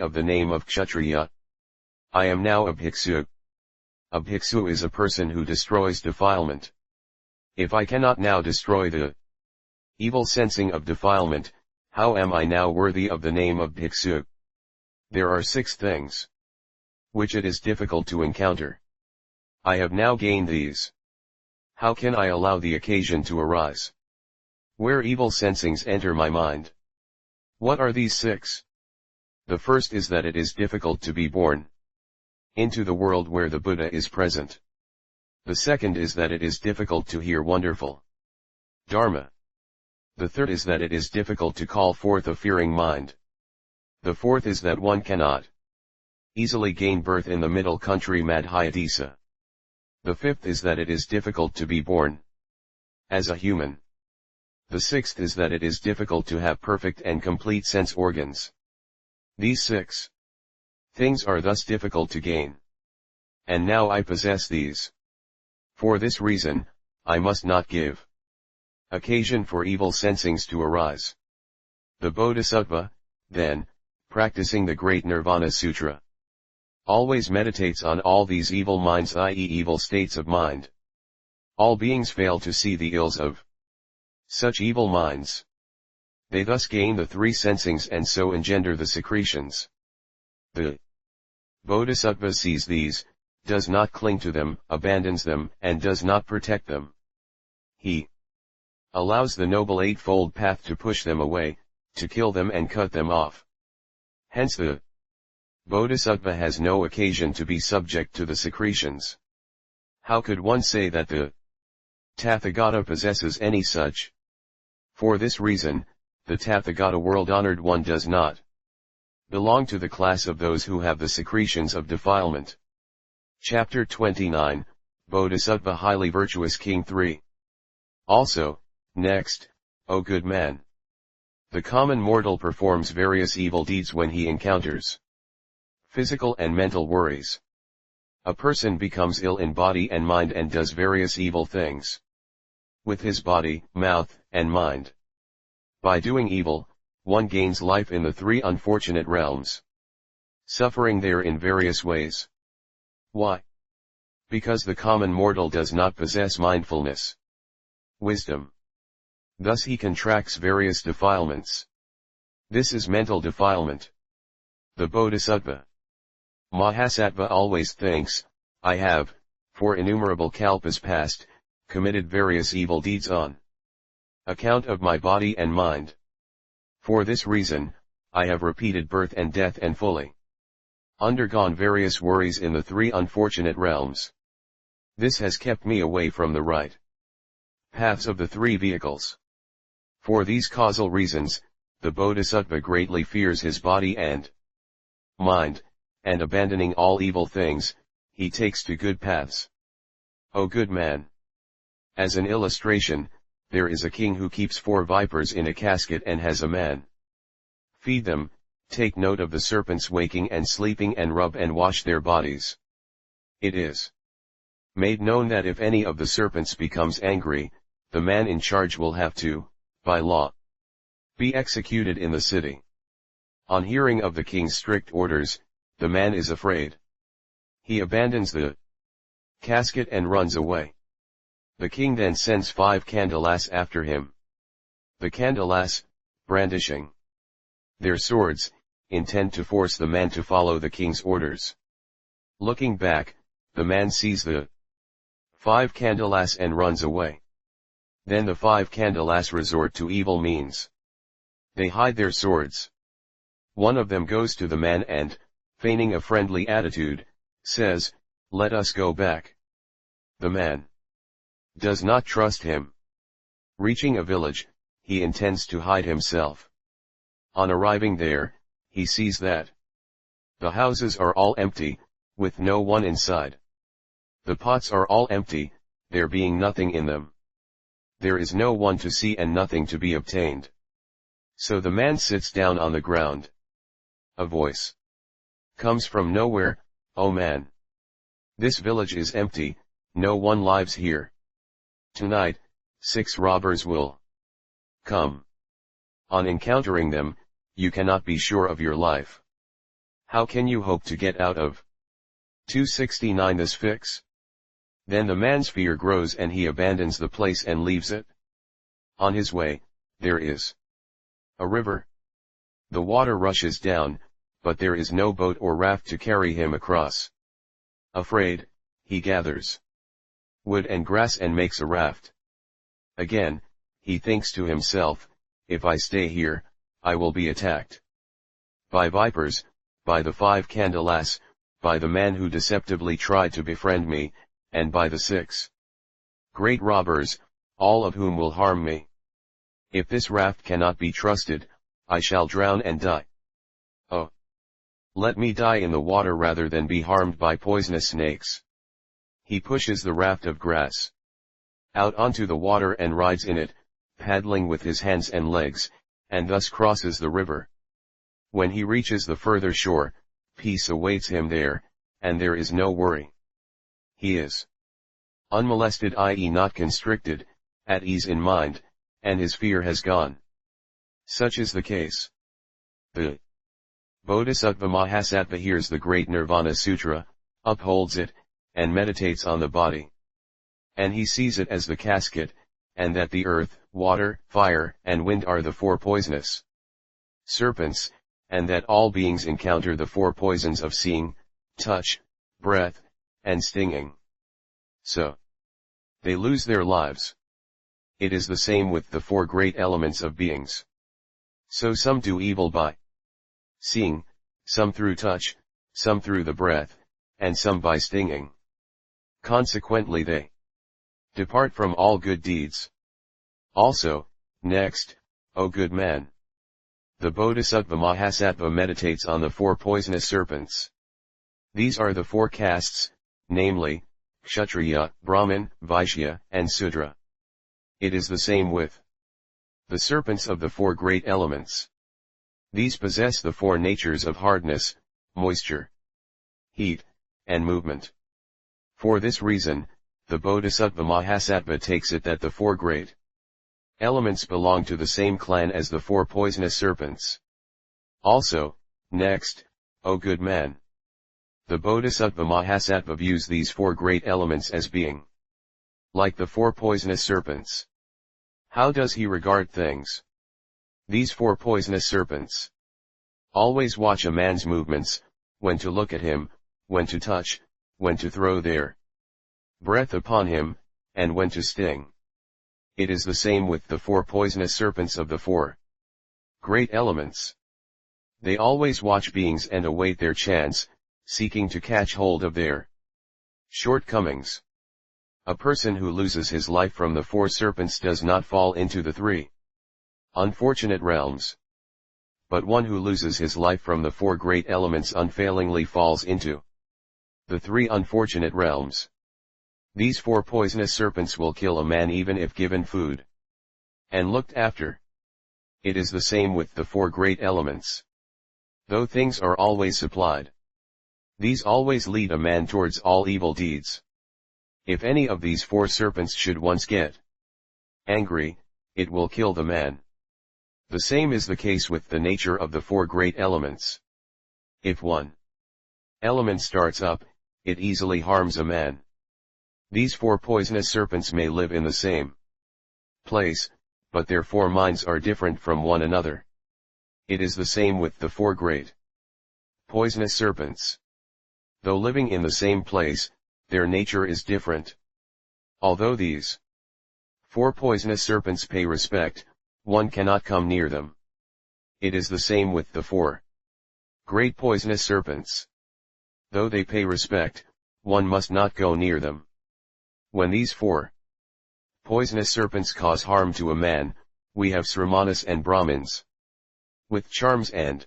of the name of Kshatriya. I am now a bhiksu. A bhiksu is a person who destroys defilement. If I cannot now destroy the evil sensing of defilement, how am I now worthy of the name of bhiksu? There are 6 things which it is difficult to encounter. I have now gained these. How can I allow the occasion to arise where evil sensings enter my mind? What are these 6? The first is that it is difficult to be born into the world where the Buddha is present. The second is that it is difficult to hear wonderful Dharma. The third is that it is difficult to call forth a fearing mind. The fourth is that one cannot easily gain birth in the middle country Madhyadesa. The fifth is that it is difficult to be born as a human. The sixth is that it is difficult to have perfect and complete sense organs. These 6 things are thus difficult to gain. And now I possess these. For this reason, I must not give occasion for evil sensings to arise. The Bodhisattva, then, practicing the great Nirvana Sutra, always meditates on all these evil minds, i.e. evil states of mind. All beings fail to see the ills of such evil minds. They thus gain the 3 sensings and so engender the secretions. The Bodhisattva sees these, does not cling to them, abandons them, and does not protect them. He allows the Noble Eightfold Path to push them away, to kill them and cut them off. Hence the Bodhisattva has no occasion to be subject to the secretions. How could one say that the Tathagata possesses any such? For this reason, the Tathagata world-honored one does not belong to the class of those who have the secretions of defilement. Chapter 29, Bodhisattva Highly Virtuous King 3. Also, next, O good man, the common mortal performs various evil deeds when he encounters physical and mental worries. A person becomes ill in body and mind and does various evil things with his body, mouth, and mind. By doing evil, one gains life in the 3 unfortunate realms, suffering there in various ways. Why? Because the common mortal does not possess mindfulness, wisdom. Thus he contracts various defilements. This is mental defilement. The Bodhisattva Mahasattva always thinks, I have, for innumerable kalpas past, committed various evil deeds on account of my body and mind. For this reason, I have repeated birth and death and fully undergone various worries in the 3 unfortunate realms. This has kept me away from the right paths of the 3 vehicles. For these causal reasons, the Bodhisattva greatly fears his body and mind, and abandoning all evil things, he takes to good paths. O good man! As an illustration, there is a king who keeps 4 vipers in a casket and has a man feed them, take note of the serpents waking and sleeping and rub and wash their bodies. It is made known that if any of the serpents becomes angry, the man in charge will have to, by law, be executed in the city. On hearing of the king's strict orders, the man is afraid. He abandons the casket and runs away. The king then sends 5 Kandalas after him. The Kandalas, brandishing their swords, intend to force the man to follow the king's orders. Looking back, the man sees the 5 Kandalas and runs away. Then the 5 Kandalas resort to evil means. They hide their swords. One of them goes to the man and, feigning a friendly attitude, says, "Let us go back." The man does not trust him. Reaching a village, he intends to hide himself. On arriving there, he sees that the houses are all empty, with no one inside. The pots are all empty, there being nothing in them. There is no one to see and nothing to be obtained. So the man sits down on the ground. A voice comes from nowhere, "O man! This village is empty, no one lives here. Tonight, 6 robbers will come. On encountering them, you cannot be sure of your life. How can you hope to get out of 269 this fix? Then the man's fear grows and he abandons the place and leaves it. On his way, there is a river. The water rushes down, but there is no boat or raft to carry him across. Afraid, he gathers wood and grass and makes a raft. Again, he thinks to himself, if I stay here, I will be attacked by vipers, by the 5 candelas, by the man who deceptively tried to befriend me, and by the 6 great robbers, all of whom will harm me. If this raft cannot be trusted, I shall drown and die. Oh! Let me die in the water rather than be harmed by poisonous snakes. He pushes the raft of grass out onto the water and rides in it, paddling with his hands and legs, and thus crosses the river. When he reaches the further shore, peace awaits him there, and there is no worry. He is unmolested, i.e. not constricted, at ease in mind, and his fear has gone. Such is the case. The Bodhisattva Mahasattva hears the great Nirvana Sutra, upholds it, and meditates on the body. And he sees it as the casket, and that the earth, water, fire, and wind are the 4 poisonous serpents, and that all beings encounter the 4 poisons of seeing, touch, breath, and stinging. So they lose their lives. It is the same with the 4 great elements of beings. So some do evil by seeing, some through touch, some through the breath, and some by stinging. Consequently they depart from all good deeds. Also, next, O good man, the Bodhisattva Mahasattva meditates on the 4 poisonous serpents. These are the 4 castes, namely, Kshatriya, Brahmin, Vaishya, and Sudra. It is the same with the serpents of the 4 great elements. These possess the 4 natures of hardness, moisture, heat, and movement. For this reason, the Bodhisattva Mahasattva takes it that the 4 great elements belong to the same clan as the 4 poisonous serpents. Also, next, O good man, the Bodhisattva Mahasattva views these 4 great elements as being like the 4 poisonous serpents. How does he regard things? These 4 poisonous serpents always watch a man's movements, when to look at him, when to touch, when to throw their breath upon him, and when to sting. It is the same with the 4 poisonous serpents of the 4 great elements. They always watch beings and await their chance, seeking to catch hold of their shortcomings. A person who loses his life from the 4 serpents does not fall into the 3 unfortunate realms. But one who loses his life from the 4 great elements unfailingly falls into the 3 unfortunate realms. These 4 poisonous serpents will kill a man even if given food and looked after. It is the same with the 4 great elements. Though things are always supplied, these always lead a man towards all evil deeds. If any of these 4 serpents should once get angry, it will kill the man. The same is the case with the nature of the 4 great elements. If one element starts up, it easily harms a man. These 4 poisonous serpents may live in the same place, but their 4 minds are different from one another. It is the same with the 4 great poisonous serpents. Though living in the same place, their nature is different. Although these 4 poisonous serpents pay respect, one cannot come near them. It is the same with the 4 great poisonous serpents. Though they pay respect, one must not go near them. When these 4 poisonous serpents cause harm to a man, we have Sramanas and Brahmins. With charms and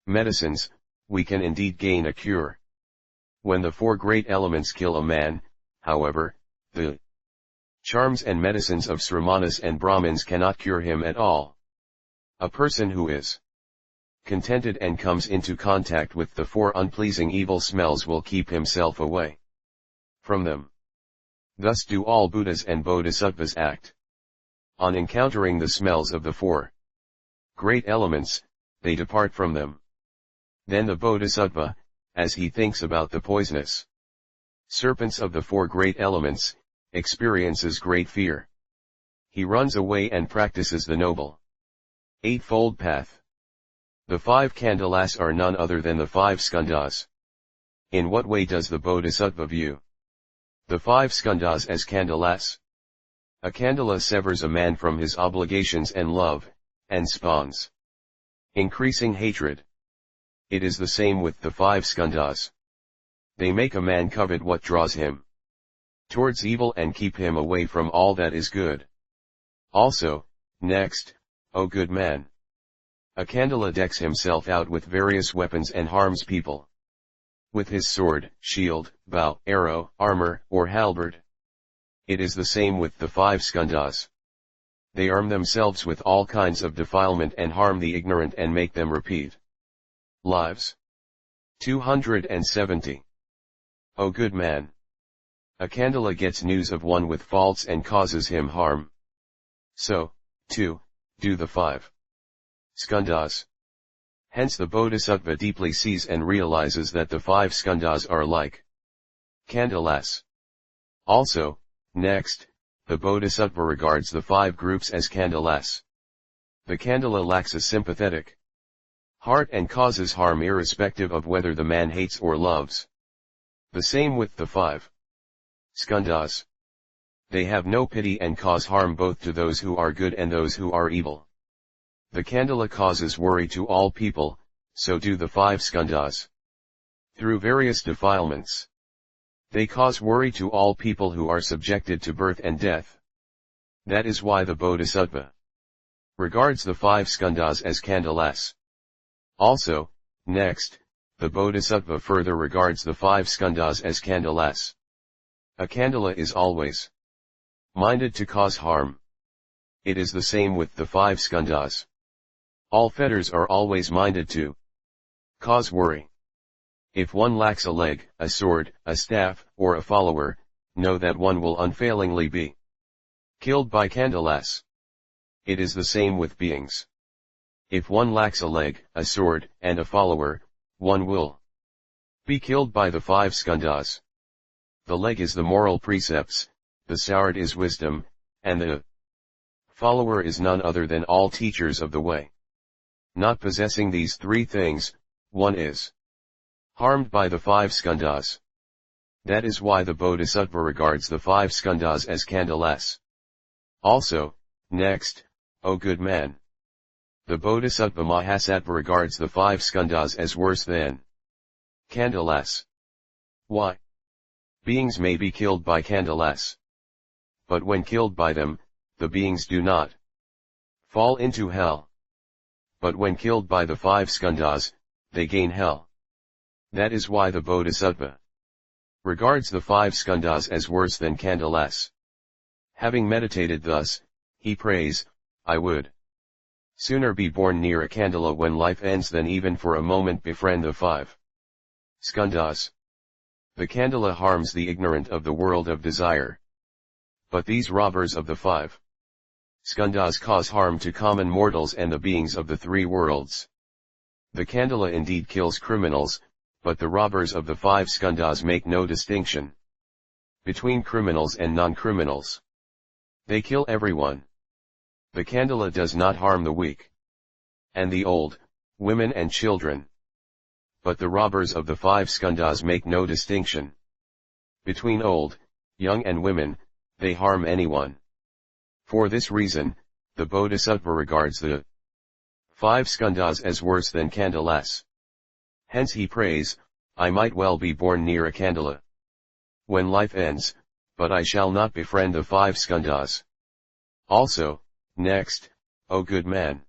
medicines, we can indeed gain a cure. When the 4 great elements kill a man, however, the charms and medicines of Sramanas and Brahmins cannot cure him at all. A person who is contented and comes into contact with the 4 unpleasing evil smells will keep himself away from them. Thus do all Buddhas and Bodhisattvas act. On encountering the smells of the 4 great elements, they depart from them. Then the Bodhisattva, as he thinks about the poisonous serpents of the four great elements, experiences great fear. He runs away and practices the noble eightfold path. The five kandalas are none other than the five skandhas. In what way does the Bodhisattva view the five skandhas as kandalas? A kandala severs a man from his obligations and love, and spawns increasing hatred. It is the same with the five skandhas. They make a man covet what draws him towards evil and keep him away from all that is good. Also, next, O good man, a kandala decks himself out with various weapons and harms people with his sword, shield, bow, arrow, armor, or halberd. It is the same with the five skandhas. They arm themselves with all kinds of defilement and harm the ignorant and make them repeat lives. 270. O good man, a kandala gets news of one with faults and causes him harm. So, too, do the five skandhas. Hence the Bodhisattva deeply sees and realizes that the five skandhas are like kandalas. Also, next, the Bodhisattva regards the five groups as kandalas. The kandala lacks a sympathetic heart and causes harm irrespective of whether the man hates or loves. The same with the five skandhas. They have no pity and cause harm both to those who are good and those who are evil. The kandala causes worry to all people, so do the five skandhas. Through various defilements, they cause worry to all people who are subjected to birth and death. That is why the Bodhisattva regards the five skandhas as kandalas. Also, next, the Bodhisattva further regards the five skandhas as kandalas. A kandala is always minded to cause harm. It is the same with the five skandhas. All fetters are always minded to cause worry. If one lacks a leg, a sword, a staff, or a follower, know that one will unfailingly be killed by kandalas. It is the same with beings. If one lacks a leg, a sword, and a follower, one will be killed by the five skandhas. The leg is the moral precepts, the sword is wisdom, and the follower is none other than all teachers of the way. Not possessing these three things, one is harmed by the five skandhas. That is why the Bodhisattva regards the five skandhas as kandalas. Also, next, O good man, the Bodhisattva Mahasattva regards the five skandhas as worse than kandalas. Why? Beings may be killed by kandalas. But when killed by them, the beings do not fall into hell. But when killed by the five skandhas, they gain hell. That is why the Bodhisattva regards the five skandhas as worse than kandalas. Having meditated thus, he prays, I would sooner be born near a kandala when life ends than even for a moment befriend the five skandhas. The kandala harms the ignorant of the world of desire. But these robbers of the five skandhas cause harm to common mortals and the beings of the three worlds. The kandala indeed kills criminals, but the robbers of the five skandhas make no distinction between criminals and non-criminals. They kill everyone. The kandala does not harm the weak and the old, women and children. But the robbers of the five skandhas make no distinction between old, young and women, they harm anyone. For this reason, the Bodhisattva regards the five skandhas as worse than kandalas. Hence he prays, I might well be born near a kandala when life ends, but I shall not befriend the five skandhas. Also, next, O good man,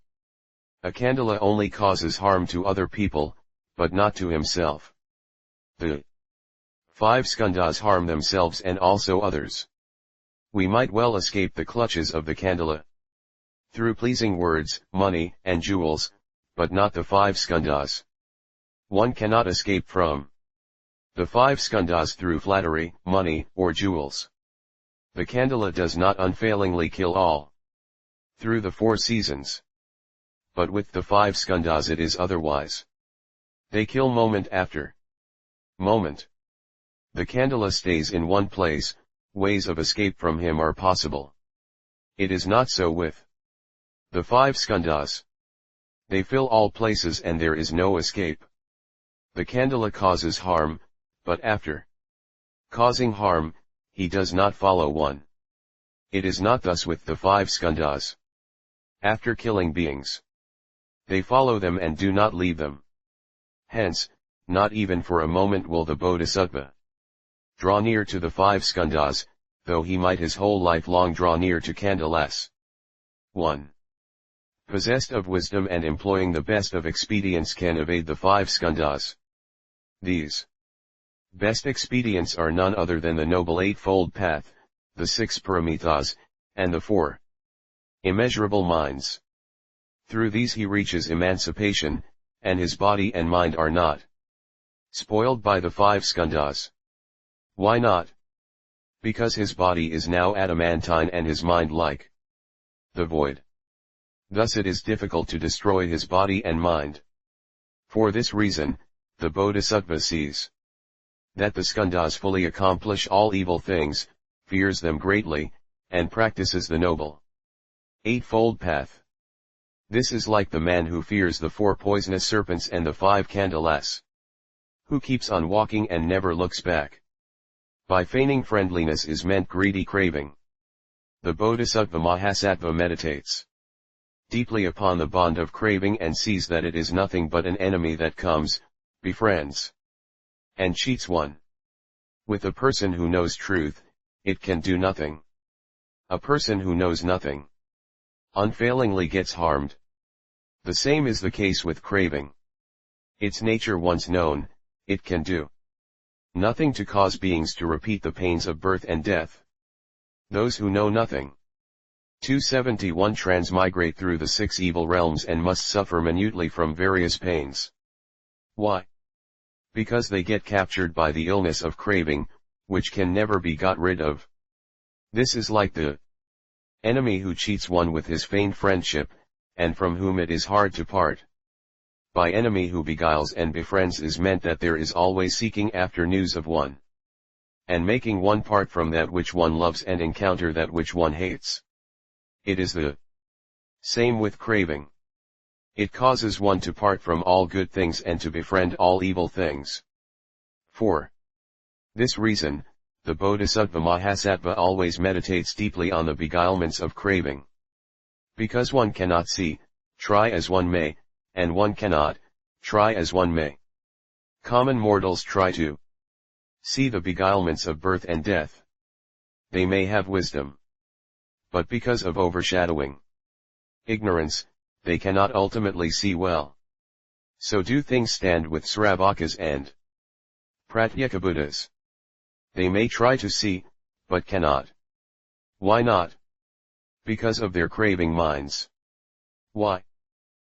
a kandala only causes harm to other people, but not to himself. The five skandhas harm themselves and also others. We might well escape the clutches of the kandala through pleasing words, money, and jewels, but not the five skandhas. One cannot escape from the five skandhas through flattery, money, or jewels. The kandala does not unfailingly kill all through the four seasons. But with the five skandhas it is otherwise. They kill moment after moment. The Kandala stays in one place, ways of escape from him are possible. It is not so with the 5 skandhas. They fill all places and there is no escape. The Kandala causes harm, but after causing harm, he does not follow one. It is not thus with the 5 skandhas. After killing beings, they follow them and do not leave them. Hence, not even for a moment will the Bodhisattva draw near to the 5 skandhas, though he might his whole life long draw near to Kandalas. 1. Possessed of wisdom and employing the best of expedients can evade the 5 skandhas. These best expedients are none other than the Noble Eightfold Path, the 6 paramitas, and the 4 immeasurable minds. Through these he reaches emancipation, and his body and mind are not spoiled by the 5 skandhas. Why not? Because his body is now adamantine and his mind like the void. Thus it is difficult to destroy his body and mind. For this reason, the Bodhisattva sees that the skandhas fully accomplish all evil things, fears them greatly, and practices the Noble Eightfold Path. This is like the man who fears the 4 poisonous serpents and the 5 Kandalas, who keeps on walking and never looks back. By feigning friendliness is meant greedy craving. The Bodhisattva Mahasattva meditates deeply upon the bond of craving and sees that it is nothing but an enemy that comes, befriends, and cheats one. With a person who knows truth, it can do nothing. A person who knows nothing unfailingly gets harmed. The same is the case with craving. Its nature once known, it can do nothing to cause beings to repeat the pains of birth and death. Those who know nothing 271 transmigrate through the 6 evil realms and must suffer minutely from various pains. Why? Because they get captured by the illness of craving, which can never be got rid of. This is like the enemy who cheats one with his feigned friendship, and from whom it is hard to part. By enemy who beguiles and befriends is meant that there is always seeking after news of one, and making one part from that which one loves and encounter that which one hates. It is the same with craving. It causes one to part from all good things and to befriend all evil things. For this reason, the Bodhisattva Mahasattva always meditates deeply on the beguilements of craving. Because one cannot see, try as one may, and one cannot, try as one may. Common mortals try to see the beguilements of birth and death. They may have wisdom, but because of overshadowing ignorance, they cannot ultimately see well. So do things stand with Sravakas and Pratyekabuddhas. They may try to see, but cannot. Why not? Because of their craving minds. Why?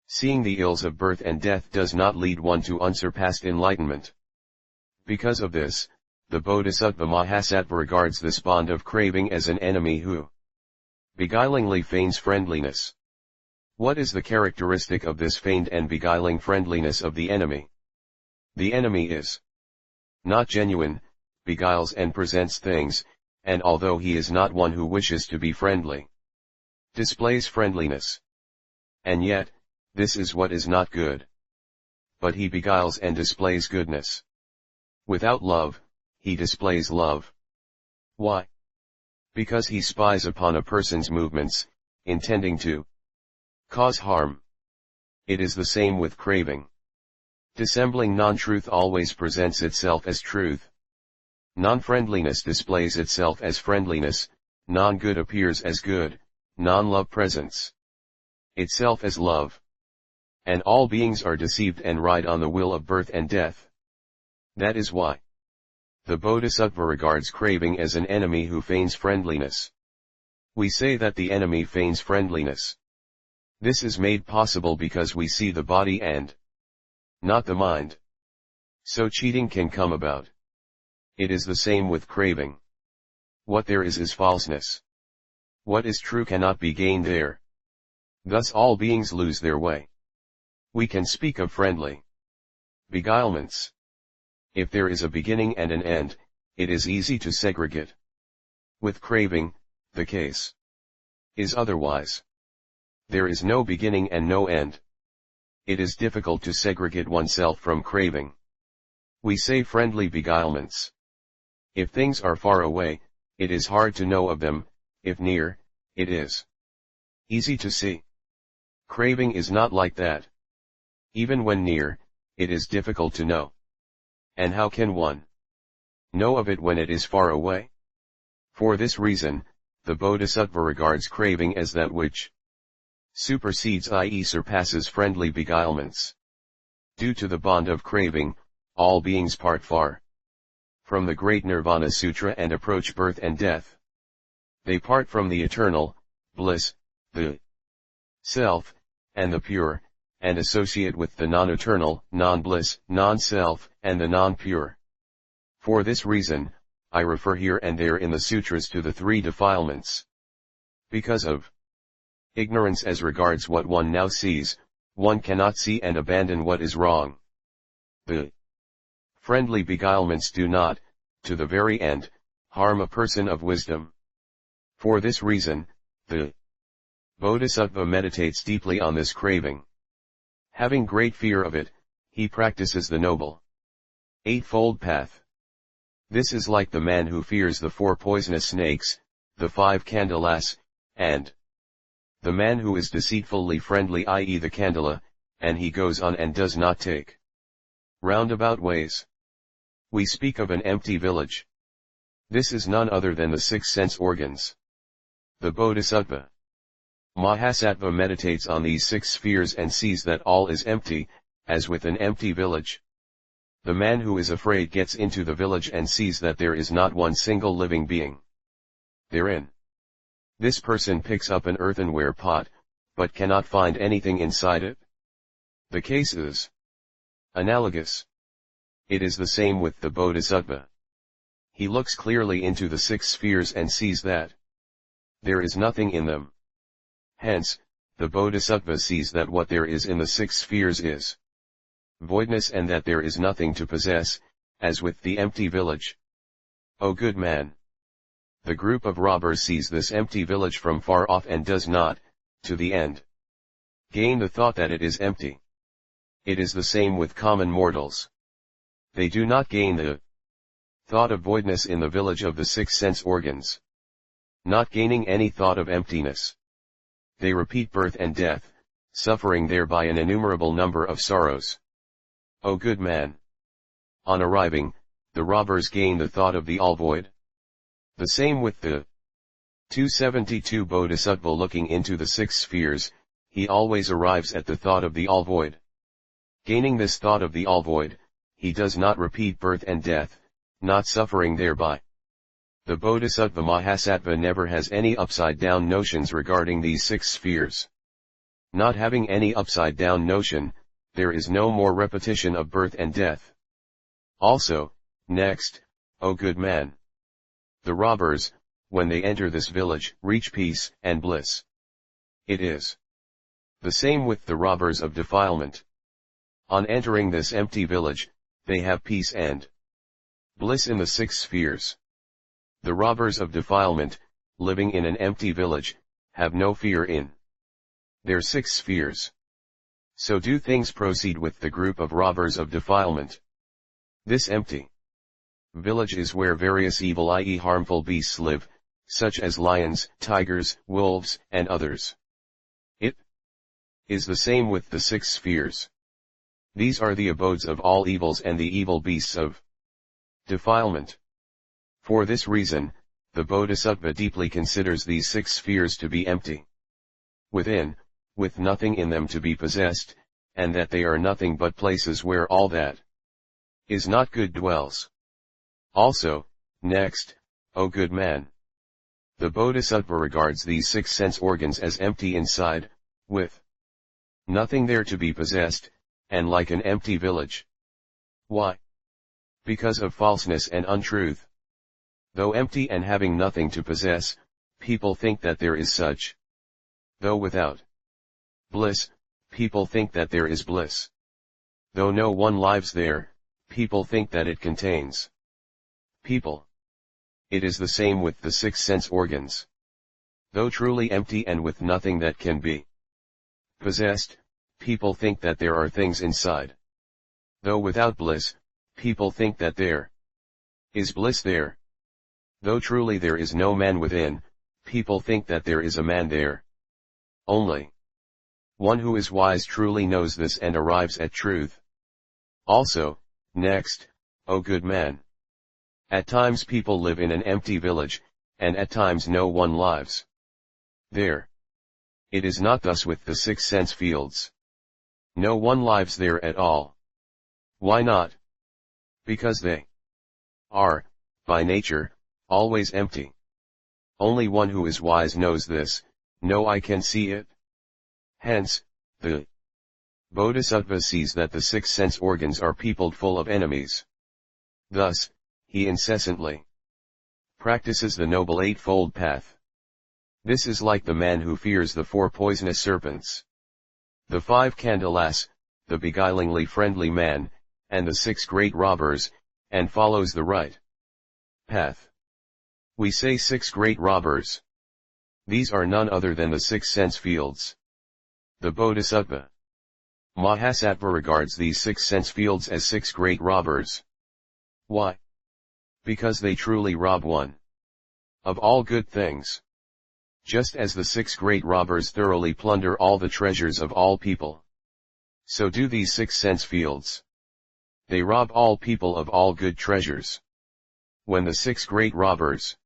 Seeing the ills of birth and death does not lead one to unsurpassed enlightenment. Because of this, the Bodhisattva Mahasattva regards this bond of craving as an enemy who beguilingly feigns friendliness. What is the characteristic of this feigned and beguiling friendliness of the enemy? The enemy is not genuine, beguiles and presents things, and although he is not one who wishes to be friendly, displays friendliness. And yet, this is what is not good. But he beguiles and displays goodness. Without love, he displays love. Why? Because he spies upon a person's movements, intending to cause harm. It is the same with craving. Dissembling non-truth always presents itself as truth. Non-friendliness displays itself as friendliness, non-good appears as good, non-love presents itself as love. And all beings are deceived and ride on the wheel of birth and death. That is why the Bodhisattva regards craving as an enemy who feigns friendliness. We say that the enemy feigns friendliness. This is made possible because we see the body and not the mind. So cheating can come about. It is the same with craving. What there is falseness. What is true cannot be gained there. Thus all beings lose their way. We can speak of friendly Beguilements. If there is a beginning and an end, it is easy to segregate. With craving, the case is otherwise. There is no beginning and no end. It is difficult to segregate oneself from craving. We say friendly beguilements. If things are far away, it is hard to know of them; if near, it is easy to see. Craving is not like that. Even when near, it is difficult to know. And how can one know of it when it is far away? For this reason, the Bodhisattva regards craving as that which supersedes, i.e. surpasses friendly beguilements. Due to the bond of craving, all beings part far from the great Nirvana Sutra and approach birth and death. They part from the eternal bliss, the self, and the pure, and associate with the non-eternal, non-bliss, non-self, and the non-pure. For this reason, I refer here and there in the sutras to the three defilements. Because of ignorance as regards what one now sees, one cannot see and abandon what is wrong. The friendly beguilements do not, to the very end, harm a person of wisdom. For this reason, the Bodhisattva meditates deeply on this craving. Having great fear of it, he practices the noble eightfold path. This is like the man who fears the 4 poisonous snakes, the 5 candelas, and the man who is deceitfully friendly, i.e. the candela, and he goes on and does not take roundabout ways. We speak of an empty village. This is none other than the 6 sense organs. The Bodhisattva Mahasattva meditates on these 6 spheres and sees that all is empty, as with an empty village. The man who is afraid gets into the village and sees that there is not one single living being therein. This person picks up an earthenware pot, but cannot find anything inside it. The case is analogous. It is the same with the Bodhisattva. He looks clearly into the 6 spheres and sees that there is nothing in them. Hence, the Bodhisattva sees that what there is in the 6 spheres is voidness and that there is nothing to possess, as with the empty village. O good man! The group of robbers sees this empty village from far off and does not, to the end, gain the thought that it is empty. It is the same with common mortals. They do not gain the thought of voidness in the village of the 6 sense organs. Not gaining any thought of emptiness, they repeat birth and death, suffering thereby an innumerable number of sorrows. O good man! On arriving, the robbers gain the thought of the all-void. The same with the 272 Bodhisattva looking into the 6 spheres, he always arrives at the thought of the all-void. Gaining this thought of the all-void, he does not repeat birth and death, not suffering thereby. The Bodhisattva Mahasattva never has any upside-down notions regarding these 6 spheres. Not having any upside-down notion, there is no more repetition of birth and death. Also, next, O good man! The robbers, when they enter this village, reach peace and bliss. It is the same with the robbers of defilement. On entering this empty village, they have peace and bliss in the 6 spheres. The robbers of defilement, living in an empty village, have no fear in their 6 spheres. So do things proceed with the group of robbers of defilement. This empty village is where various evil, i.e. harmful beasts live, such as lions, tigers, wolves, and others. It is the same with the 6 spheres. These are the abodes of all evils and the evil beasts of defilement. For this reason, the Bodhisattva deeply considers these 6 spheres to be empty within, with nothing in them to be possessed, and that they are nothing but places where all that is not good dwells. Also, next, O good man! The Bodhisattva regards these 6 sense organs as empty inside, with nothing there to be possessed, and like an empty village. Why? Because of falseness and untruth. Though empty and having nothing to possess, people think that there is such. Though without bliss, people think that there is bliss. Though no one lives there, people think that it contains people. It is the same with the six sense organs. Though truly empty and with nothing that can be possessed, people think that there are things inside. Though without bliss, people think that there is bliss there. Though truly there is no man within, people think that there is a man there. Only one who is wise truly knows this and arrives at truth. Also, next, O good man. At times people live in an empty village, and at times no one lives there. It is not thus with the six sense fields. No one lives there at all. Why not? Because they are, by nature, always empty. Only one who is wise knows this. No eye can see it. Hence, the Bodhisattva sees that the six sense organs are peopled full of enemies. Thus, he incessantly practices the Noble Eightfold Path. This is like the man who fears the four poisonous serpents, the five Kandalas, the beguilingly friendly man, and the six great robbers, and follows the right path. We say six great robbers. These are none other than the six sense fields. The Bodhisattva Mahasattva regards these six sense fields as six great robbers. Why? Because they truly rob one of all good things. Just as the six great robbers thoroughly plunder all the treasures of all people, so do these six sense fields. They rob all people of all good treasures. When the six great robbers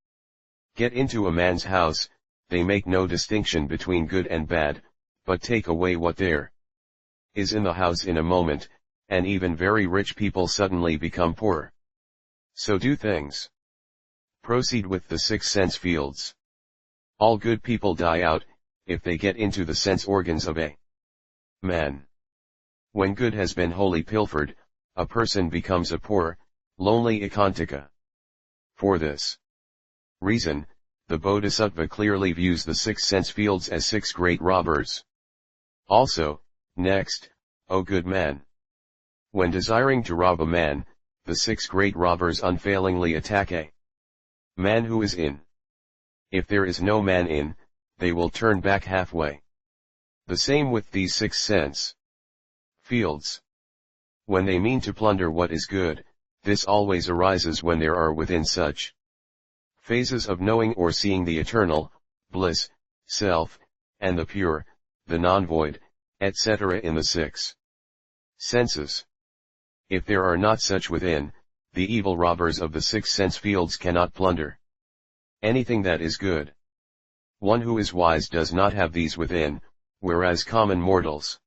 get into a man's house, they make no distinction between good and bad, but take away what there is in the house in a moment, and even very rich people suddenly become poor. So do things. Proceed with the six sense fields. All good people die out, if they get into the sense organs of a man. When good has been wholly pilfered, a person becomes a poor, lonely ekantika. For this reason, the Bodhisattva clearly views the six sense fields as six great robbers. Also, next, O good man. When desiring to rob a man, the six great robbers unfailingly attack a man who is in. If there is no man in, they will turn back halfway. The same with these six sense fields. When they mean to plunder what is good, this always arises when there are within such phases of knowing or seeing the eternal, bliss, self, and the pure, the non-void, etc. in the six senses. If there are not such within, the evil robbers of the six sense fields cannot plunder anything that is good. One who is wise does not have these within, whereas common mortals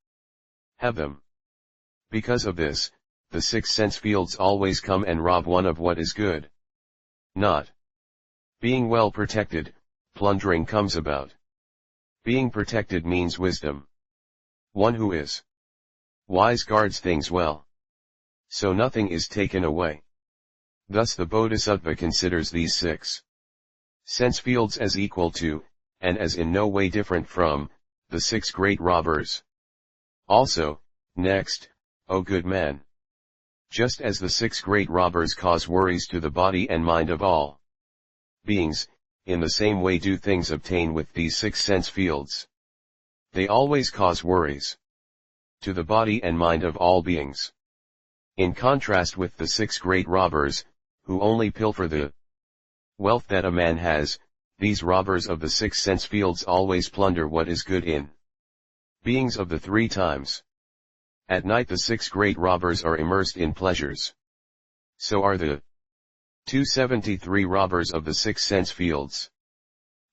have them. Because of this, the six sense fields always come and rob one of what is good. Not being well protected, plundering comes about. Being protected means wisdom. One who is wise guards things well, so nothing is taken away. Thus the Bodhisattva considers these six sense fields as equal to, and as in no way different from, the six great robbers. Also, next, O good man. Just as the six great robbers cause worries to the body and mind of all beings, in the same way do things obtain with these six sense fields. They always cause worries to the body and mind of all beings. In contrast with the six great robbers, who only pilfer the wealth that a man has, these robbers of the six sense fields always plunder what is good in beings of the three times. At night the six great robbers are immersed in pleasures. So are the 273 robbers of the six sense fields.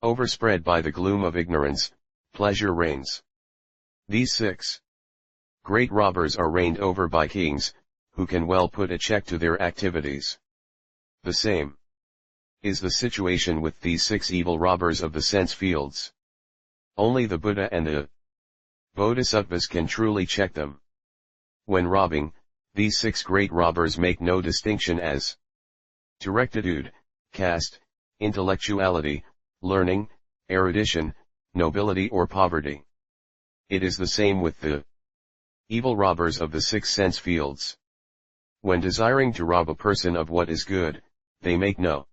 Overspread by the gloom of ignorance, pleasure reigns. These six great robbers are reigned over by kings, who can well put a check to their activities. The same is the situation with these six evil robbers of the sense fields. Only the Buddha and the Bodhisattvas can truly check them. When robbing, these six great robbers make no distinction as to rectitude, caste, intellectuality, learning, erudition, nobility or poverty. It is the same with the Evil robbers of the six sense fields. When desiring to rob a person of what is good, they make no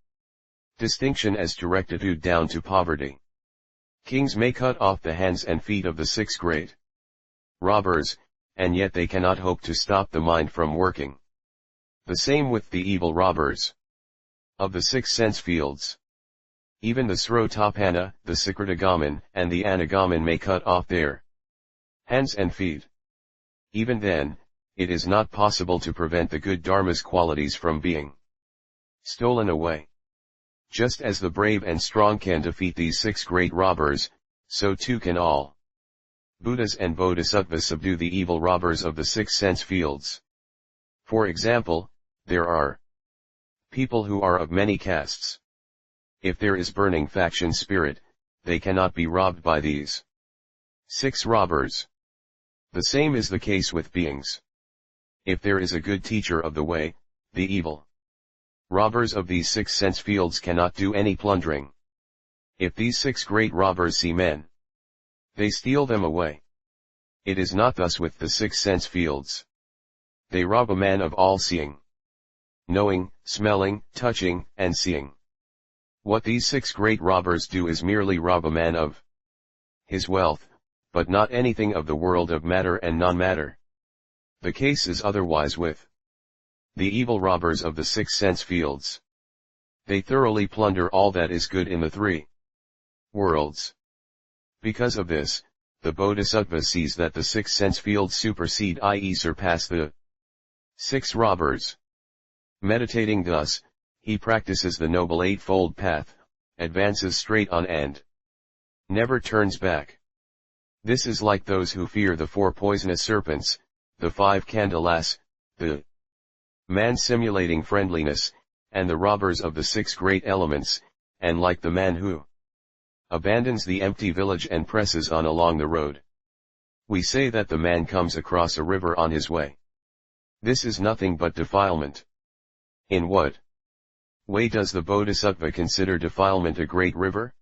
distinction as to rectitude down to poverty. Kings may cut off the hands and feet of the six great robbers, and yet they cannot hope to stop the mind from working. The same with the evil robbers of the six sense fields. Even the Srotapana, the Sakritagaman, and the Anagaman may cut off their hands and feet. Even then, it is not possible to prevent the good Dharma's qualities from being stolen away. Just as the brave and strong can defeat these six great robbers, so too can all Buddhas and Bodhisattvas subdue the evil robbers of the six sense fields. For example, there are people who are of many castes. If there is burning faction spirit, they cannot be robbed by these six robbers. The same is the case with beings. If there is a good teacher of the way, the evil robbers of these six sense fields cannot do any plundering. If these six great robbers see men, they steal them away. It is not thus with the six sense fields. They rob a man of all seeing, knowing, smelling, touching, and seeing. What these six great robbers do is merely rob a man of his wealth, but not anything of the world of matter and non-matter. The case is otherwise with the evil robbers of the six sense fields. They thoroughly plunder all that is good in the three worlds. Because of this, the Bodhisattva sees that the six sense fields supersede, i.e. surpass the six robbers. Meditating thus, he practices the Noble Eightfold Path, advances straight on and never turns back. This is like those who fear the four poisonous serpents, the five candelas, the man simulating friendliness, and the robbers of the six great elements, and like the man who abandons the empty village and presses on along the road. We say that the man comes across a river on his way. This is nothing but defilement. In what way does the Bodhisattva consider defilement a great river?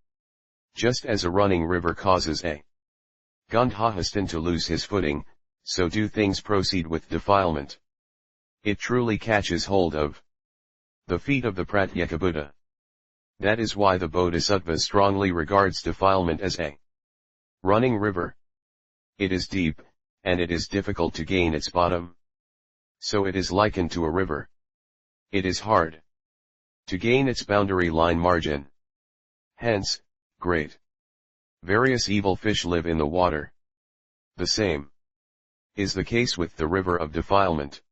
Just as a running river causes a Gandhahastan to lose his footing, so do things proceed with defilement. It truly catches hold of the feet of the Pratyeka Buddha. That is why the Bodhisattva strongly regards defilement as a running river. It is deep, and it is difficult to gain its bottom. So it is likened to a river. It is hard to gain its boundary line margin. Hence, various evil fish live in the water. The same is the case with the river of defilement.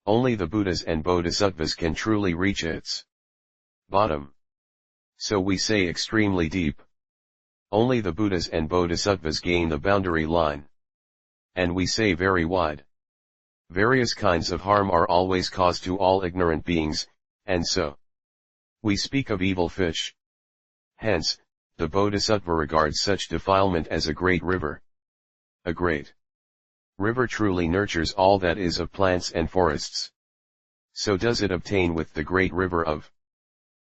Only the Buddhas and Bodhisattvas can truly reach its bottom. So we say extremely deep. Only the Buddhas and Bodhisattvas gain the boundary line. And we say very wide. Various kinds of harm are always caused to all ignorant beings, and so we speak of evil fish. Hence, the Bodhisattva regards such defilement as a great river. A great river truly nurtures all that is of plants and forests. So does it obtain with the great river of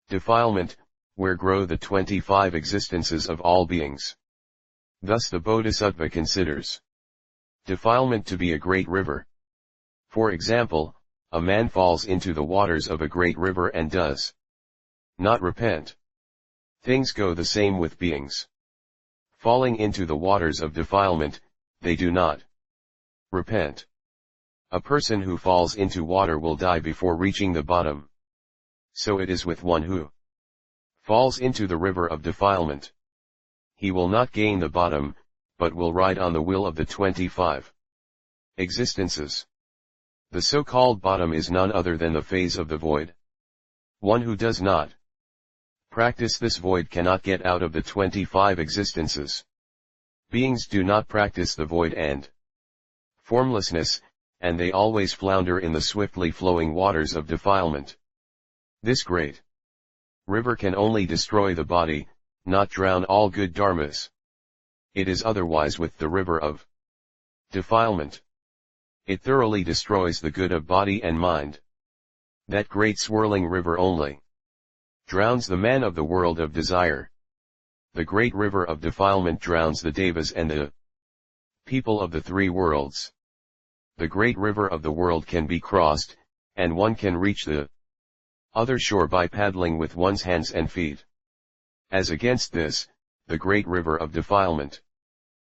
defilement, where grow the 25 existences of all beings. Thus the Bodhisattva considers defilement to be a great river. For example, a man falls into the waters of a great river and does not repent. Things go the same with beings. Falling into the waters of defilement, they do not repent. A person who falls into water will die before reaching the bottom. So it is with one who falls into the river of defilement. He will not gain the bottom, but will ride on the wheel of the 25 existences. The so-called bottom is none other than the phase of the void. One who does not practice this void cannot get out of the 25 existences. Beings do not practice the void and formlessness, and they always flounder in the swiftly flowing waters of defilement. This great river can only destroy the body, not drown all good dharmas. It is otherwise with the river of defilement. It thoroughly destroys the good of body and mind. That great swirling river only drowns the man of the world of desire. The great river of defilement drowns the devas and the people of the three worlds. the great river of the world can be crossed, and one can reach the other shore by paddling with one's hands and feet. As against this, the great river of defilement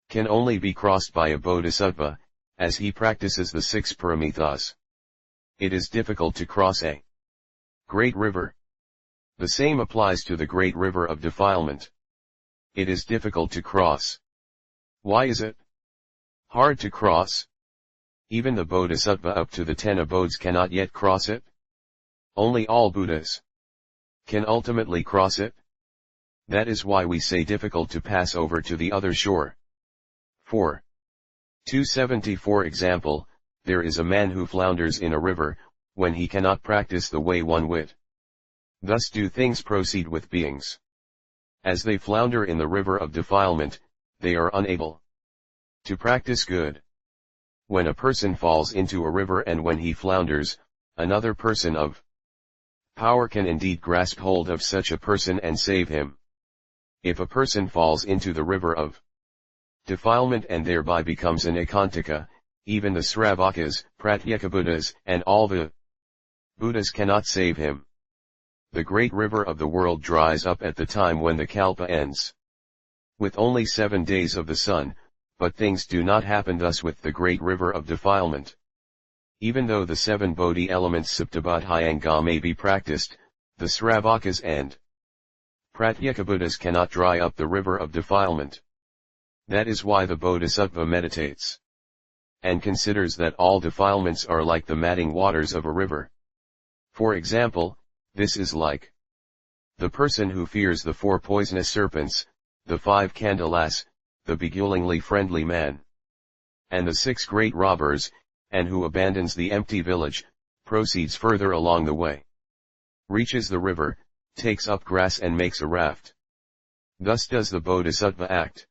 can only be crossed by a bodhisattva, as he practices the 6 paramithas. It is difficult to cross a great river. The same applies to the great river of defilement. It is difficult to cross. Why is it hard to cross? Even the bodhisattva up to the 10 abodes cannot yet cross it. Only all Buddhas can ultimately cross it. That is why we say difficult to pass over to the other shore. 4. 274 Example, there is a man who flounders in a river, when he cannot practice the way one wit. Thus do things proceed with beings. As they flounder in the river of defilement, they are unable to practice good. When a person falls into a river and when he flounders, another person of power can indeed grasp hold of such a person and save him. If a person falls into the river of defilement and thereby becomes an Ekantaka, even the Sravakas, Pratyekabuddhas, and all the Buddhas cannot save him. The great river of the world dries up at the time when the Kalpa ends. With only 7 days of the sun, but things do not happen thus with the great river of defilement. Even though the 7 Bodhi elements Saptabodhyanga may be practiced, the Sravakas and Pratyekabuddhas cannot dry up the river of defilement. That is why the Bodhisattva meditates and considers that all defilements are like the madding waters of a river. For example, this is like the person who fears the 4 poisonous serpents, the 5 Kandalas, the begulingly friendly man, and the 6 great robbers, and who abandons the empty village, proceeds further along the way, reaches the river, takes up grass and makes a raft. Thus does the Bodhisattva act.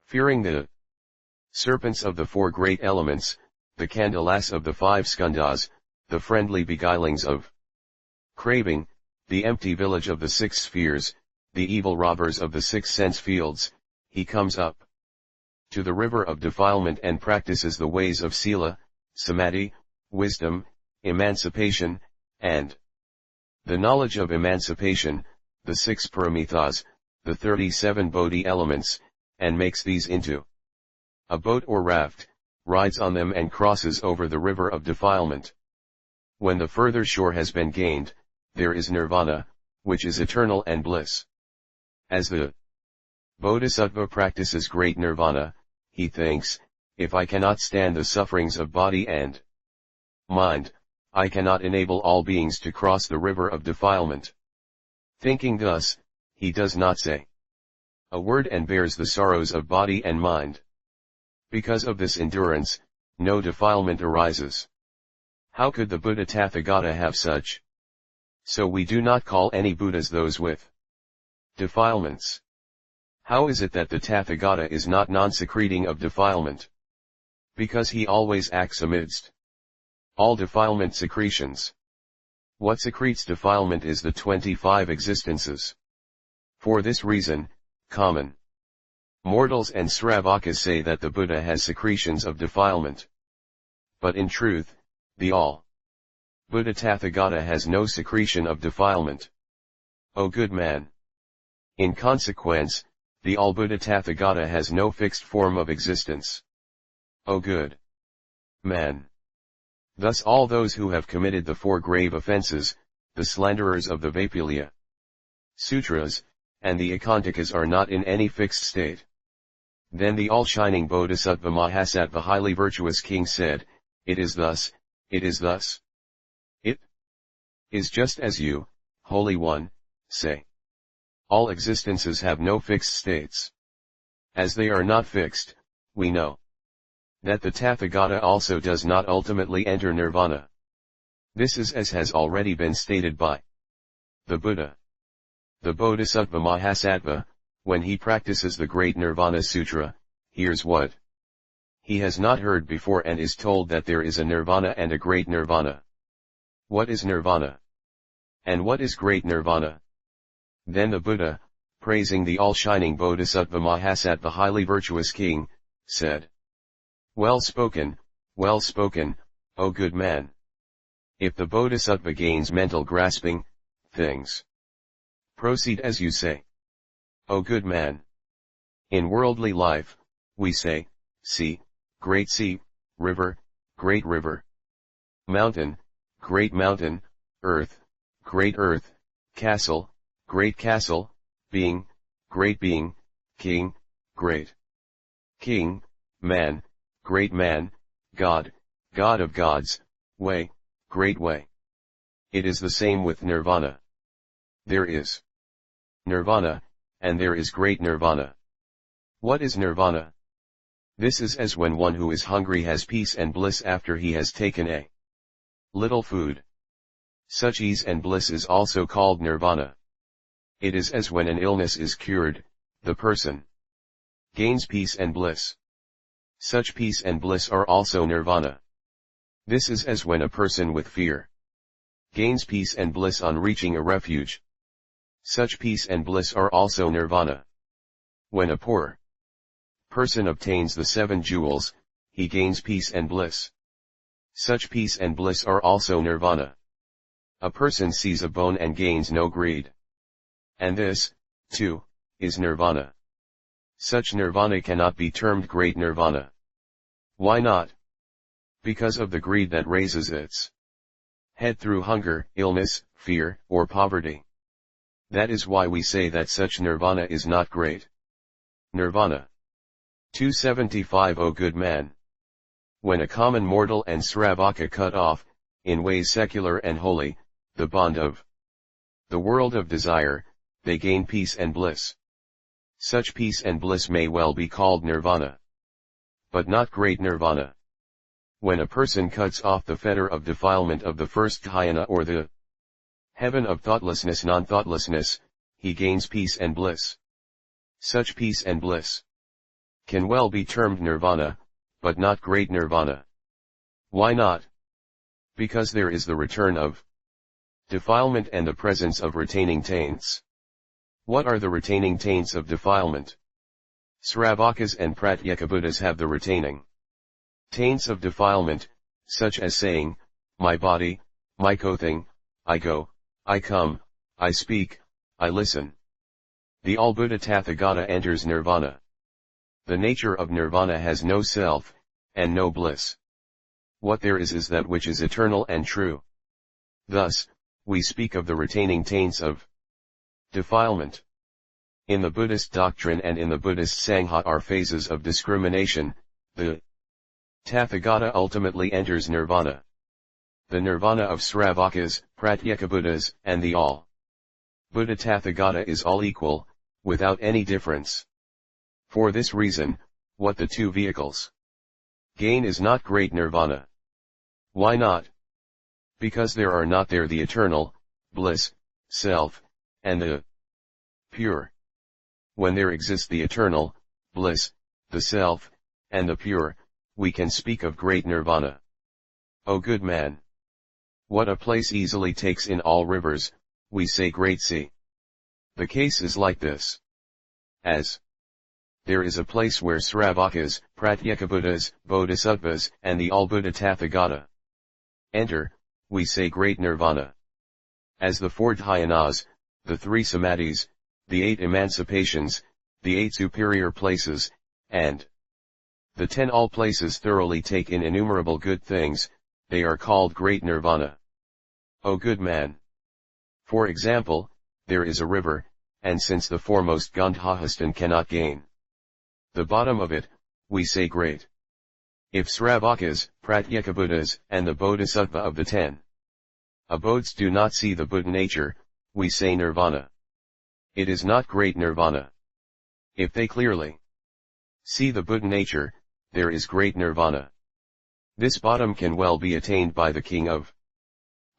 Fearing the serpents of the 4 great elements, the Kandalas of the 5 skandhas, the friendly beguilings of craving, the empty village of the 6 spheres, the evil robbers of the 6 sense fields, he comes up to the river of defilement and practices the ways of sila, samadhi, wisdom, emancipation, and the knowledge of emancipation, the 6 paramithas, the 37 bodhi elements, and makes these into a boat or raft, rides on them and crosses over the river of defilement. When the further shore has been gained, there is nirvana, which is eternal and bliss. As the Bodhisattva practices great nirvana, he thinks, if I cannot stand the sufferings of body and mind, I cannot enable all beings to cross the river of defilement. Thinking thus, he does not say a word and bears the sorrows of body and mind. Because of this endurance, no defilement arises. How could the Buddha Tathagata have such? So we do not call any Buddhas those with defilements. How is it that the Tathagata is not non-secreting of defilement? Because he always acts amidst all defilement secretions. What secretes defilement is the 25 existences. For this reason, common mortals and Sravakas say that the Buddha has secretions of defilement. But in truth, the all Buddha Tathagata has no secretion of defilement. O good man! In consequence, the all Buddha Tathagata has no fixed form of existence. O good man! Thus all those who have committed the 4 grave offenses, the slanderers of the Vaipulya Sutras, and the Ekantakas are not in any fixed state. Then the all-shining Bodhisattva Mahasattva highly virtuous king said, it is thus, it is thus. It is just as you, Holy One, say. All existences have no fixed states. As they are not fixed, we know that the Tathagata also does not ultimately enter nirvana. This is as has already been stated by the Buddha. The Bodhisattva Mahasattva, when he practices the great Nirvana Sutra, hears what he has not heard before and is told that there is a nirvana and a great nirvana. What is nirvana? And what is great nirvana? Then the Buddha, praising the all-shining Bodhisattva Mahasattva highly virtuous king, said, well spoken, Well spoken, O good man. If the bodhisattva gains mental grasping, things proceed as you say. O good man. In worldly life, we say, sea, river, great river, mountain, great mountain, earth, great earth, castle, great castle, being, great being, king, great king, man, great man, God, God of gods, way, great way. It is the same with nirvana. There is nirvana, and there is great nirvana. What is nirvana? This is as when one who is hungry has peace and bliss after he has taken a little food. Such ease and bliss is also called nirvana. It is as when an illness is cured, the person gains peace and bliss. Such peace and bliss are also nirvana. This is as when a person with fear gains peace and bliss on reaching a refuge. Such peace and bliss are also nirvana. When a poor person obtains the 7 jewels, he gains peace and bliss. Such peace and bliss are also nirvana. A person sees a bone and gains no greed. And this, too, is nirvana. Such nirvana cannot be termed great nirvana. Why not? Because of the greed that raises its head through hunger, illness, fear, or poverty. That is why we say that such nirvana is not great. Nirvana. 275 O good man. When a common mortal and Sravaka cut off, in ways secular and holy, the bond of the world of desire, they gain peace and bliss. Such peace and bliss may well be called nirvana, but not great nirvana. When a person cuts off the fetter of defilement of the first dhyana or the heaven of thoughtlessness non-thoughtlessness, he gains peace and bliss. Such peace and bliss can well be termed nirvana, but not great nirvana. Why not? Because there is the return of defilement and the presence of retaining taints. What are the retaining taints of defilement? Sravakas and Pratyekabuddhas have the retaining taints of defilement, such as saying, my body, my clothing, I go, I come, I speak, I listen. The all-Buddha Tathagata enters nirvana. The nature of nirvana has no self, and no bliss. What there is that which is eternal and true. Thus, we speak of the retaining taints of defilement. In the Buddhist doctrine and in the Buddhist Sangha are phases of discrimination. The Tathagata ultimately enters nirvana. The nirvana of Sravakas, Pratyekabuddhas, and the all Buddha Tathagata is all equal, without any difference. For this reason, what the two vehicles gain is not great nirvana. Why not? Because there are not there the eternal, bliss, self, and the pure. When there exists the eternal, bliss, the self, and the pure, we can speak of great nirvana. O good man! What a place easily takes in all rivers, we say great sea. The case is like this. As there is a place where Sravakas, Pratyekabuddhas, Bodhisattvas, and the all-Buddha Tathagata enter, we say great nirvana. As the 4 dhyanas, the 3 samadhis, the 8 emancipations, the 8 superior places, and the 10 all places thoroughly take in innumerable good things, they are called great nirvana. O good man! For example, there is a river, and since the foremost Gandhahastan cannot gain the bottom of it, we say great. If Sravakas, Pratyekabuddhas, and the Bodhisattva of the 10 abodes do not see the Buddha nature, we say nirvana. It is not great nirvana. If they clearly see the Buddha nature, there is great nirvana. This bottom can well be attained by the king of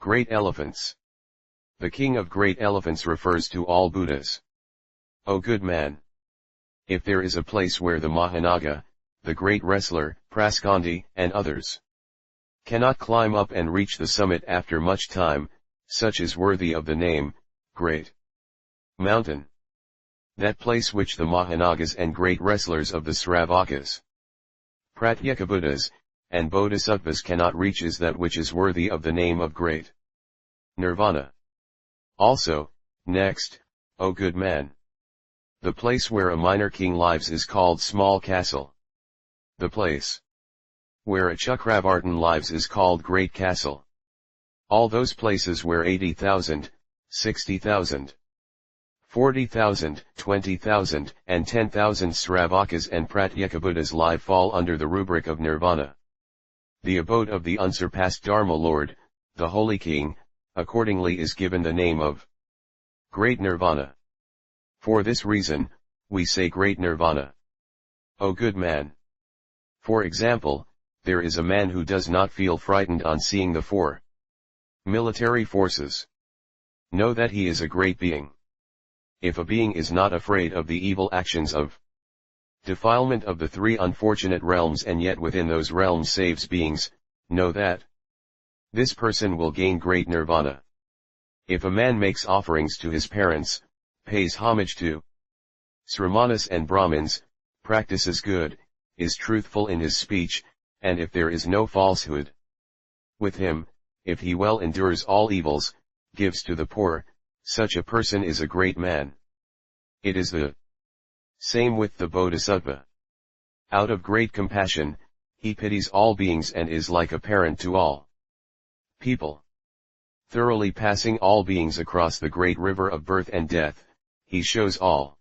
great elephants. The king of great elephants refers to all Buddhas. O good man! If there is a place where the Mahanaga, the great wrestler, Praskandi, and others cannot climb up and reach the summit after much time, such is worthy of the name, great mountain. That place which the Mahanagas and great wrestlers of the Sravakas, Pratyekabuddhas, and bodhisattvas cannot reach is that which is worthy of the name of great nirvana. Also, next, O good man, the place where a minor king lives is called small castle. The place where a Chakravartin lives is called great castle. All those places where 80,000, 60,000, 40,000, 20,000, and 10,000 Sravakas and Pratyekabuddhas live fall under the rubric of nirvana. The abode of the unsurpassed Dharma Lord, the Holy King, accordingly is given the name of Great Nirvana. For this reason, we say Great Nirvana. O good man! For example, there is a man who does not feel frightened on seeing the 4 military forces. Know that he is a great being. If a being is not afraid of the evil actions of defilement of the 3 unfortunate realms and yet within those realms saves beings, know that this person will gain great nirvana. If a man makes offerings to his parents, pays homage to Sramanas and Brahmins, practices good, is truthful in his speech, and if there is no falsehood with him, if he well endures all evils, gives to the poor, such a person is a great man. It is the same with the bodhisattva. Out of great compassion, he pities all beings and is like a parent to all people. Thoroughly passing all beings across the great river of birth and death, he shows all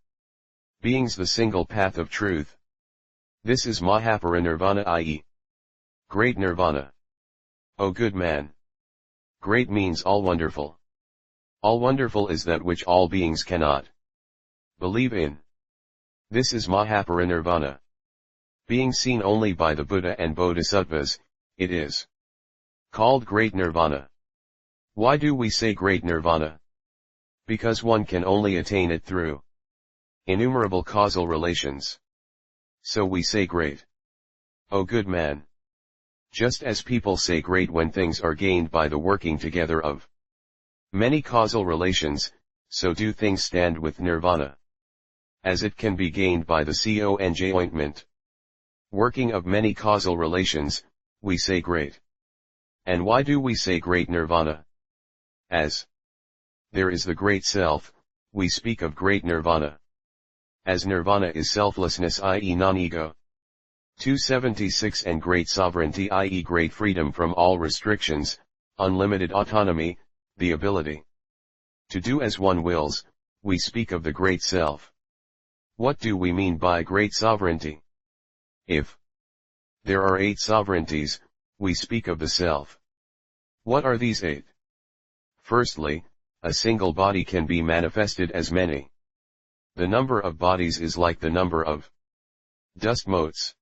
beings the single path of truth. This is Mahaparinirvana, i.e., great nirvana. O good man! Great means all wonderful. All wonderful is that which all beings cannot believe in. This is Mahaparinirvana. Being seen only by the Buddha and Bodhisattvas, it is called Great Nirvana. Why do we say Great Nirvana? Because one can only attain it through innumerable causal relations. So we say great. O good man! Just as people say great when things are gained by the working together of many causal relations, so do things stand with nirvana. As it can be gained by the conjoint working of many causal relations, we say great. And why do we say great nirvana? As there is the great self, we speak of great nirvana. As nirvana is selflessness, i.e. non-ego. 276 and great sovereignty, i.e. great freedom from all restrictions, unlimited autonomy, the ability to do as one wills, we speak of the great self. What do we mean by great sovereignty? If there are 8 sovereignties, we speak of the self. What are these 8? Firstly, a single body can be manifested as many. The number of bodies is like the number of dust motes.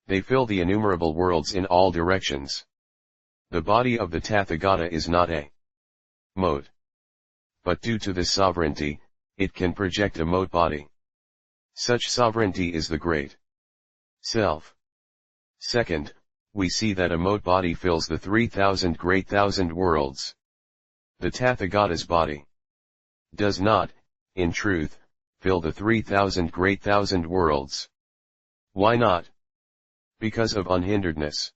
They fill the innumerable worlds in all directions. The body of the Tathagata is not a mote. But due to this sovereignty, it can project a mote body. Such sovereignty is the great self. Second, we see that a mote body fills the 3,000 great thousand worlds. The Tathagata's body does not, in truth, fill the 3,000 great thousand worlds. Why not? Because of unhinderedness.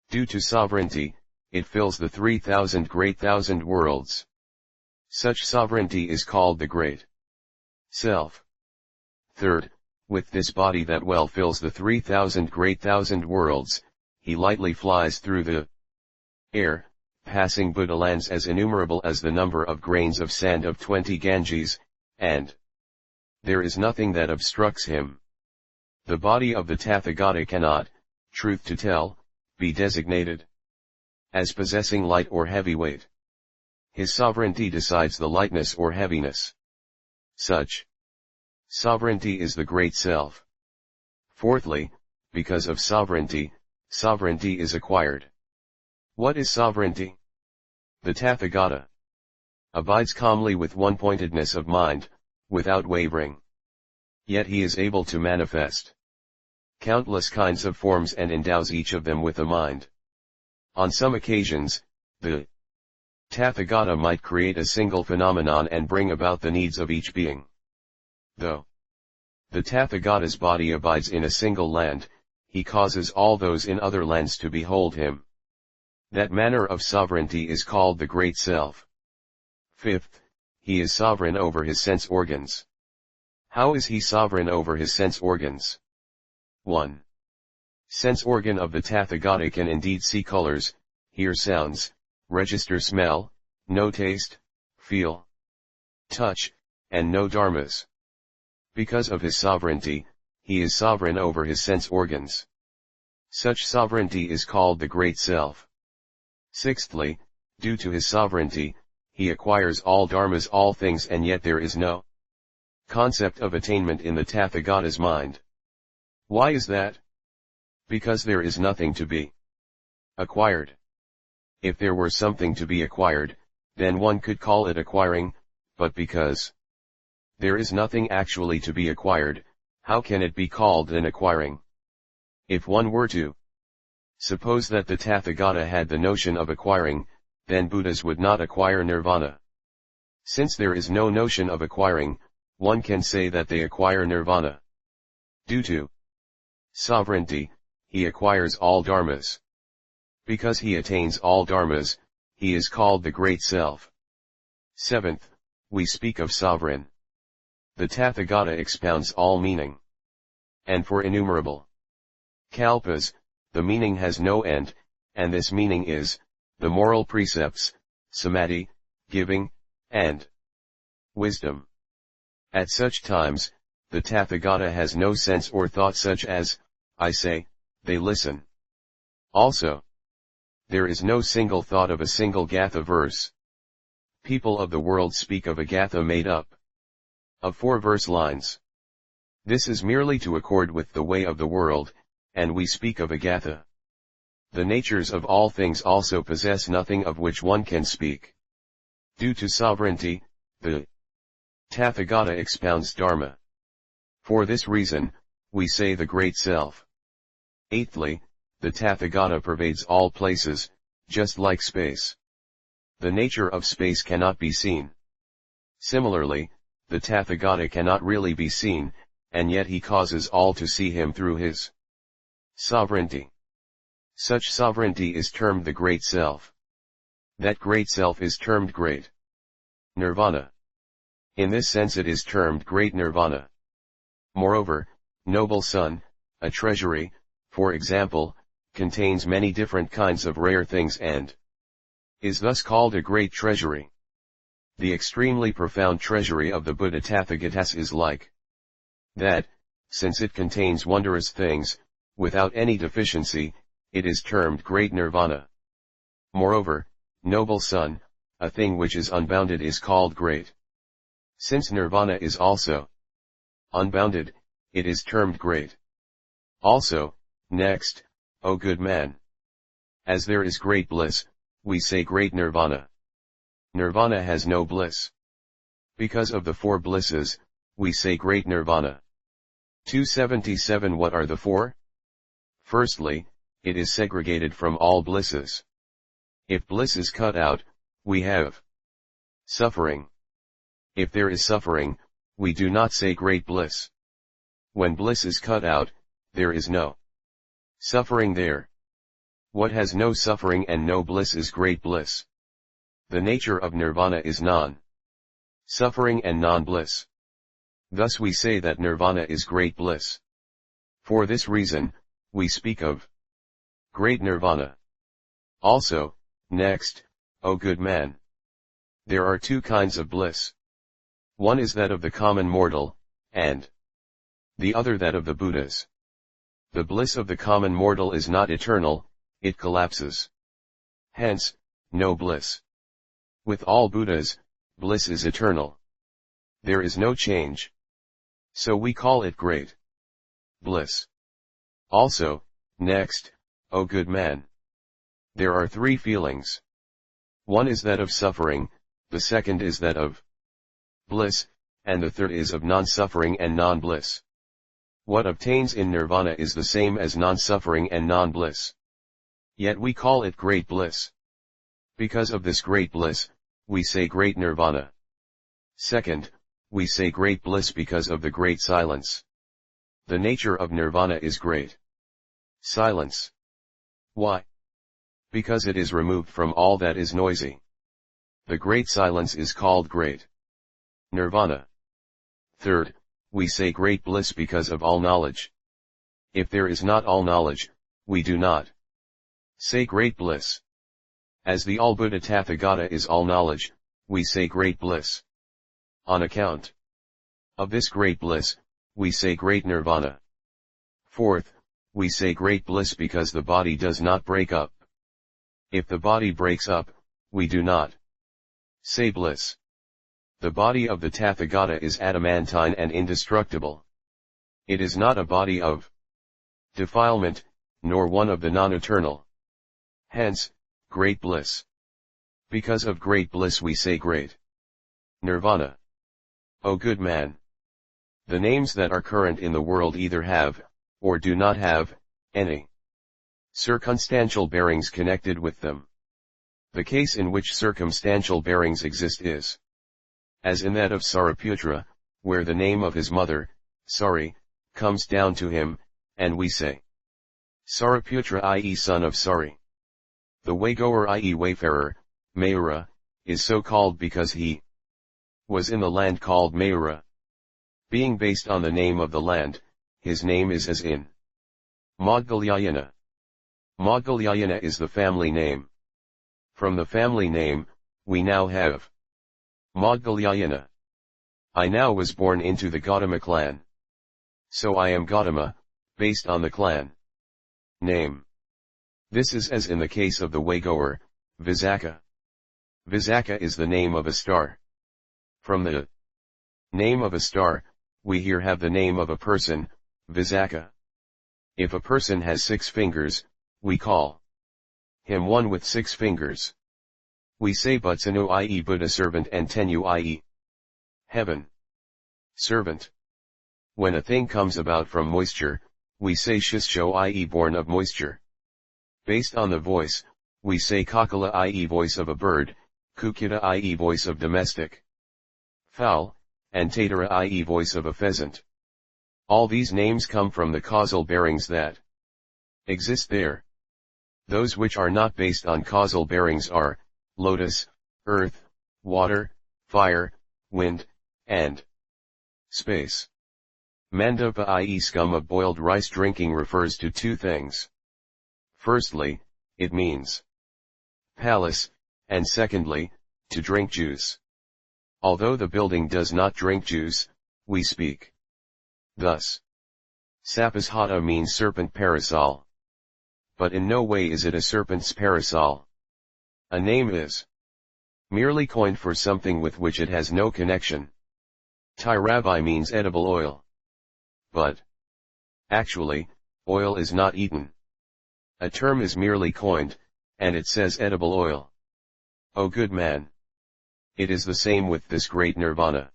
Due to sovereignty, it fills the 3,000 great thousand worlds. Such sovereignty is called the great self. Third, with this body that well fills the 3,000 great thousand worlds, he lightly flies through the air, passing Buddha lands as innumerable as the number of grains of sand of 20 Ganges, and there is nothing that obstructs him. The body of the Tathagata cannot, truth to tell, be designated as possessing light or heavy weight. His sovereignty decides the lightness or heaviness. Such sovereignty is the great self. Fourthly, because of sovereignty, sovereignty is acquired. What is sovereignty? The Tathagata abides calmly with one-pointedness of mind, without wavering. Yet he is able to manifest countless kinds of forms and endows each of them with a mind. On some occasions, the Tathagata might create a single phenomenon and bring about the needs of each being. Though the Tathagata's body abides in a single land, he causes all those in other lands to behold him. That manner of sovereignty is called the Great Self. Fifth, he is sovereign over his sense organs. How is he sovereign over his sense organs? 1. Sense organ of the Tathagata can indeed see colors, hear sounds, register smell, know taste, feel, touch, and know dharmas. Because of his sovereignty, he is sovereign over his sense organs. Such sovereignty is called the Great Self. Sixthly, due to his sovereignty, he acquires all dharmas, all things, and yet there is no concept of attainment in the Tathagata's mind. Why is that? Because there is nothing to be acquired. If there were something to be acquired, then one could call it acquiring, but because there is nothing actually to be acquired, how can it be called an acquiring? If one were to suppose that the Tathagata had the notion of acquiring, then Buddhas would not acquire nirvana. Since there is no notion of acquiring, one can say that they acquire nirvana. Due to sovereignty, he acquires all dharmas. Because he attains all dharmas, he is called the Great Self. Seventh, we speak of sovereign. The Tathagata expounds all meaning. And for innumerable kalpas, the meaning has no end, and this meaning is the moral precepts, samadhi, giving, and wisdom. At such times, the Tathagata has no sense or thought such as, I say, they listen. Also, there is no single thought of a single gatha verse. People of the world speak of a gatha made up of 4 verse lines. This is merely to accord with the way of the world, and we speak of a gatha. The natures of all things also possess nothing of which one can speak. Due to sovereignty, the Tathagata expounds Dharma. For this reason, we say the Great Self. Eighthly, the Tathagata pervades all places, just like space. The nature of space cannot be seen. Similarly, the Tathagata cannot really be seen, and yet he causes all to see him through his sovereignty. Such sovereignty is termed the Great Self. That Great Self is termed Great Nirvana. In this sense it is termed Great Nirvana. Moreover, noble son, a treasury, for example, contains many different kinds of rare things and is thus called a great treasury. The extremely profound treasury of the Buddha Tathagatas is like that, since it contains wondrous things, without any deficiency, it is termed Great Nirvana. Moreover, noble son, a thing which is unbounded is called great. Since nirvana is also unbounded, it is termed great. Also, next, O good man, as there is great bliss, we say great nirvana. Nirvana has no bliss. Because of the 4 blisses, we say great nirvana. 277 What are the 4? Firstly, it is segregated from all blisses. If bliss is cut out, we have suffering. If there is suffering, we do not say great bliss. When bliss is cut out, there is no suffering there. What has no suffering and no bliss is great bliss. The nature of nirvana is non-suffering and non-bliss. Thus we say that nirvana is great bliss. For this reason, we speak of great nirvana. Also, next, O good man, there are 2 kinds of bliss. One is that of the common mortal, and the other that of the Buddhas. The bliss of the common mortal is not eternal, it collapses. Hence, no bliss. With all Buddhas, bliss is eternal. There is no change. So we call it great bliss. Also, next, O good man, there are 3 feelings. One is that of suffering, the second is that of bliss, and the third is of non-suffering and non-bliss. What obtains in nirvana is the same as non-suffering and non-bliss. Yet we call it great bliss. Because of this great bliss, we say great nirvana. Second, we say great bliss because of the great silence. The nature of nirvana is great Silence. Why? Because it is removed from all that is noisy. The great silence is called great nirvana. Third, we say great bliss because of all knowledge. If there is not all knowledge, we do not say great bliss. As the All-Buddha Tathagata is all knowledge, we say great bliss. On account of this great bliss, we say great nirvana. Fourth, we say great bliss because the body does not break up. If the body breaks up, we do not say bliss. The body of the Tathagata is adamantine and indestructible. It is not a body of defilement, nor one of the non-eternal. Hence, great bliss. Because of great bliss we say great nirvana. O good man! The names that are current in the world either have, or do not have, any circumstantial bearings connected with them. The case in which circumstantial bearings exist is, as in that of Sariputra, where the name of his mother, Sari, comes down to him, and we say Sariputra, i.e. son of Sari. The waygoer, i.e. wayfarer, Mayura, is so called because he was in the land called Mayura. Being based on the name of the land, his name is as in Maudgalyayana. Maudgalyayana is the family name. From the family name, we now have Maudgalyayana. I now was born into the Gautama clan. So I am Gautama, based on the clan name. This is as in the case of the waygoer, Visakha. Visakha is the name of a star. From the name of a star, we here have the name of a person, Visakha. If a person has 6 fingers, we call him one with 6 fingers. We say Butsanu, i.e. Buddha servant, and Tenu, i.e. heaven servant. When a thing comes about from moisture, we say Shisho, i.e. born of moisture. Based on the voice, we say Kakala, i.e. voice of a bird, Kukita, i.e. voice of domestic fowl, and Tatara, i.e. voice of a pheasant. All these names come from the causal bearings that exist there. Those which are not based on causal bearings are lotus, earth, water, fire, wind, and space. Mandapa, i.e. scum of boiled rice drinking, refers to 2 things. Firstly, it means palace, and secondly, to drink juice. Although the building does not drink juice, we speak thus. Sapashata means serpent parasol. But in no way is it a serpent's parasol. A name is merely coined for something with which it has no connection. Tyravi means edible oil. But actually, oil is not eaten. A term is merely coined, and it says edible oil. O good man! It is the same with this great nirvana.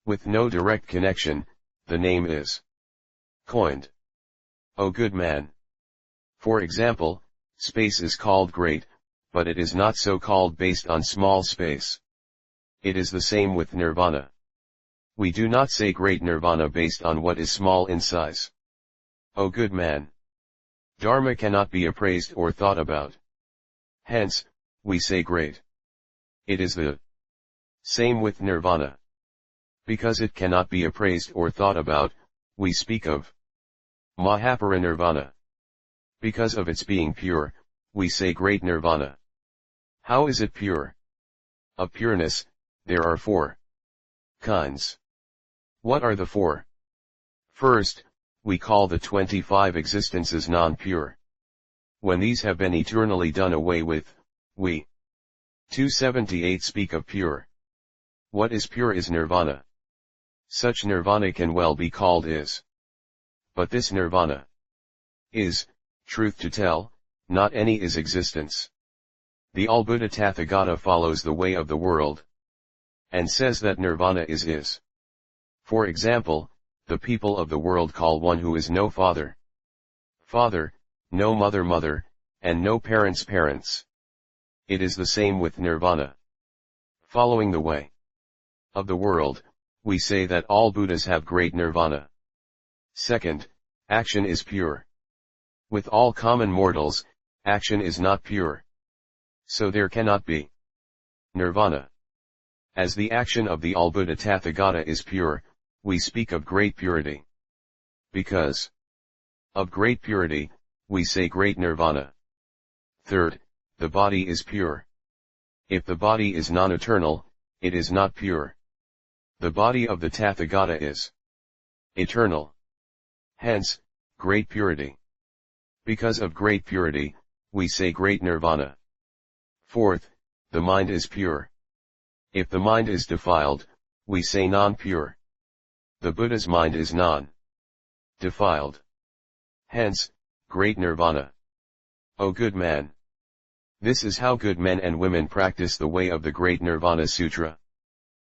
With no direct connection, the name is coined. O good man! For example, space is called great, but it is not so called based on small space. It is the same with nirvana. We do not say great nirvana based on what is small in size. O good man! Dharma cannot be appraised or thought about. Hence, we say great. It is the same with nirvana. Because it cannot be appraised or thought about, we speak of Mahaparinirvana. Because of its being pure, we say great nirvana. How is it pure? Of pureness, there are 4 kinds. What are the 4? First, we call the 25 existences non-pure. When these have been eternally done away with, we 278 speak of pure. What is pure is nirvana. Such nirvana can well be called is. But this nirvana is, truth to tell, not any is existence. The All-Buddha Tathagata follows the way of the world, and says that nirvana is. For example, the people of the world call one who is no father, no mother, and no parents. It is the same with nirvana. Following the way of the world, we say that all Buddhas have great nirvana. Second, action is pure. With all common mortals, action is not pure. So there cannot be nirvana. As the action of the all-Buddha Tathagata is pure, we speak of great purity. Because of great purity, we say great nirvana. Third, the body is pure. If the body is non-eternal, it is not pure. The body of the Tathagata is eternal. Hence, great purity. Because of great purity, we say great nirvana. Fourth, the mind is pure. If the mind is defiled, we say non-pure. The Buddha's mind is non-defiled. Hence, great nirvana. O good man! This is how good men and women practice the way of the great Nirvana Sutra,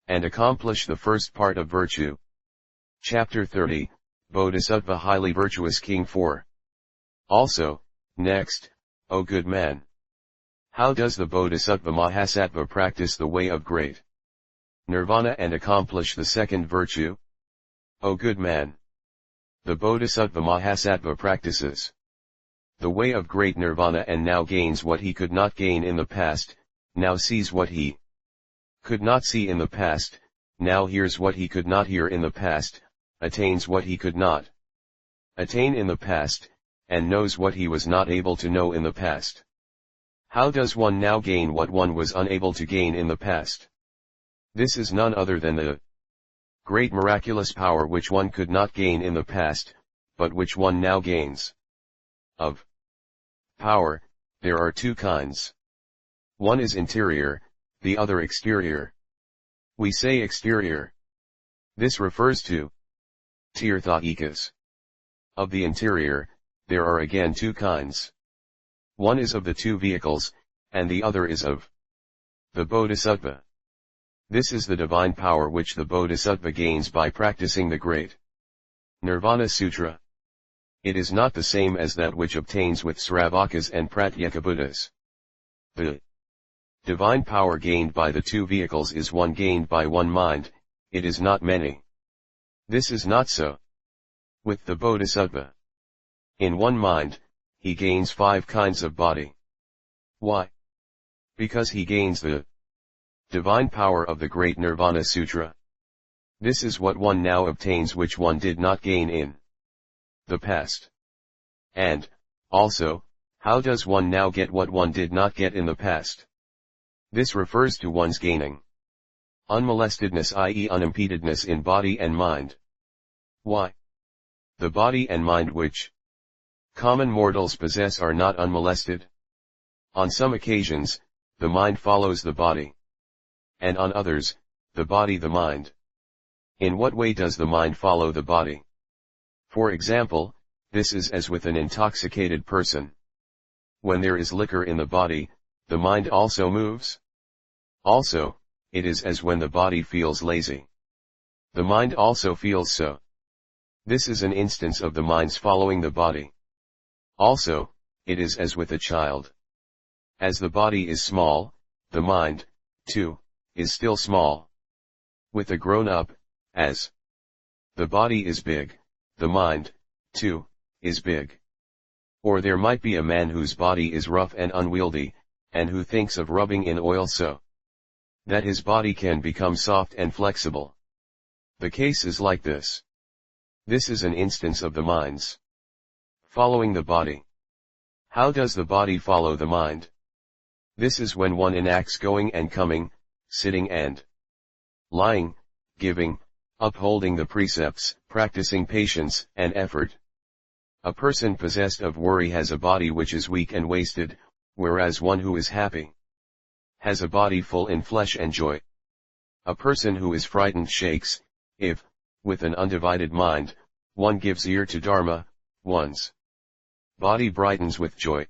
and accomplish the first part of virtue. Chapter 30, Bodhisattva Highly Virtuous King 4. Also, next, O good man! How does the Bodhisattva Mahasattva practice the way of great Nirvana and accomplish the second virtue? O good man! The Bodhisattva Mahasattva practices the way of great nirvana and now gains what he could not gain in the past, now sees what he could not see in the past, now hears what he could not hear in the past, attains what he could not attain in the past, and knows what he was not able to know in the past. How does one now gain what one was unable to gain in the past? This is none other than the great miraculous power which one could not gain in the past, but which one now gains. Of power, there are two kinds. One is interior, the other exterior. We say exterior. This refers to tirtha-ikas. Of the interior, there are again two kinds. One is of the two vehicles, and the other is of the Bodhisattva. This is the divine power which the Bodhisattva gains by practicing the great Nirvana Sutra. It is not the same as that which obtains with Sravakas and Pratyekabuddhas. The divine power gained by the two vehicles is one gained by one mind, it is not many. This is not so with the Bodhisattva. In one mind, he gains 5 kinds of body. Why? Because he gains the divine power of the great Nirvana Sutra. This is what one now obtains which one did not gain in the past. And, also, how does one now get what one did not get in the past? This refers to one's gaining unmolestedness, i.e. unimpededness in body and mind. Why? The body and mind which common mortals possess are not unmolested. On some occasions, the mind follows the body. And on others, the body the mind. In what way does the mind follow the body? For example, this is as with an intoxicated person. When there is liquor in the body, the mind also moves. Also, it is as when the body feels lazy. The mind also feels so. This is an instance of the mind's following the body. Also, it is as with a child. As the body is small, the mind, too, is still small. With a grown-up, as the body is big, the mind, too, is big. Or there might be a man whose body is rough and unwieldy, and who thinks of rubbing in oil so that his body can become soft and flexible. The case is like this. This is an instance of the mind's following the body. How does the body follow the mind? This is when one enacts going and coming, sitting and lying, giving, upholding the precepts, practicing patience and effort. A person possessed of worry has a body which is weak and wasted, whereas one who is happy has a body full in flesh and joy. A person who is frightened shakes, if, with an undivided mind, one gives ear to Dharma, one's body brightens with joy.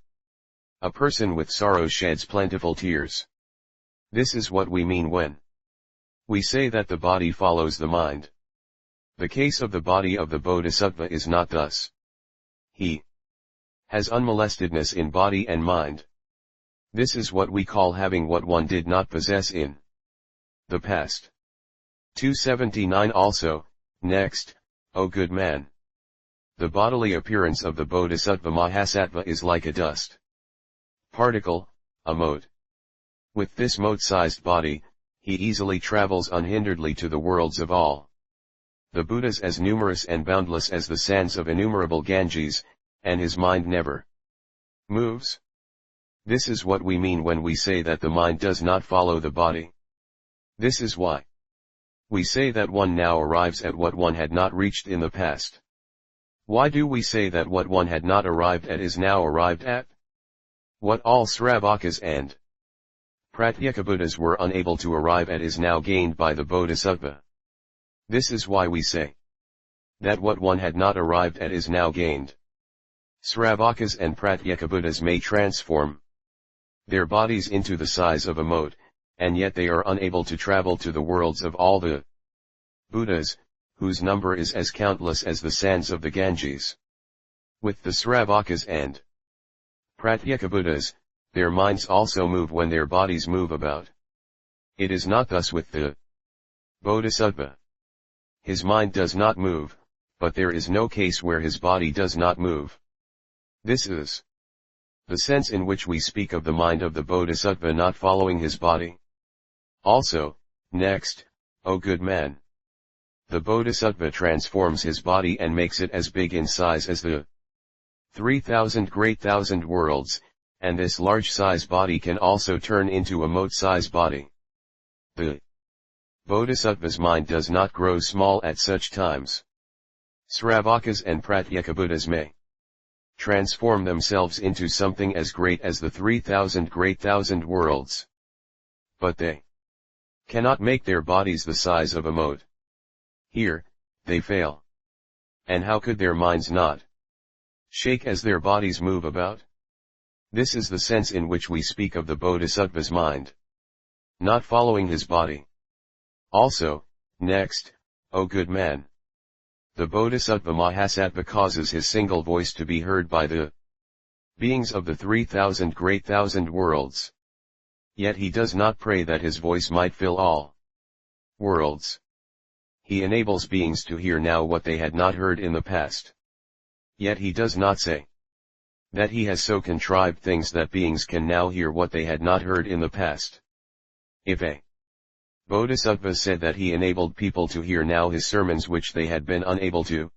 A person with sorrow sheds plentiful tears. This is what we mean when we say that the body follows the mind. The case of the body of the Bodhisattva is not thus. He has unmolestedness in body and mind. This is what we call having what one did not possess in the past. 279 Also, next, O good man! The bodily appearance of the Bodhisattva Mahasattva is like a dust particle, a mote. With this mote-sized body, he easily travels unhinderedly to the worlds of all the Buddhas, as numerous and boundless as the sands of innumerable Ganges, and his mind never moves. This is what we mean when we say that the mind does not follow the body. This is why we say that one now arrives at what one had not reached in the past. Why do we say that what one had not arrived at is now arrived at? What all Sravakas and Pratyekabuddhas were unable to arrive at is now gained by the Bodhisattva. This is why we say that what one had not arrived at is now gained. Sravakas and Pratyekabuddhas may transform their bodies into the size of a mote, and yet they are unable to travel to the worlds of all the Buddhas, whose number is as countless as the sands of the Ganges. With the Sravakas and Pratyekabuddhas, their minds also move when their bodies move about. It is not thus with the Bodhisattva. His mind does not move, but there is no case where his body does not move. This is the sense in which we speak of the mind of the Bodhisattva not following his body. Also, next, O good man, the Bodhisattva transforms his body and makes it as big in size as the 3,000 great thousand worlds, and this large size body can also turn into a mote-size body. The Bodhisattva's mind does not grow small at such times. Sravakas and Pratyekabuddhas may transform themselves into something as great as the 3,000 great thousand worlds. But they cannot make their bodies the size of a mote. Here, they fail. And how could their minds not shake as their bodies move about? This is the sense in which we speak of the Bodhisattva's mind not following his body. Also, next, O good man, the Bodhisattva Mahasattva causes his single voice to be heard by the beings of the 3,000 great thousand worlds. Yet he does not pray that his voice might fill all worlds. He enables beings to hear now what they had not heard in the past. Yet he does not say that he has so contrived things that beings can now hear what they had not heard in the past. If a Bodhisattva said that he enabled people to hear now his sermons which they had been unable to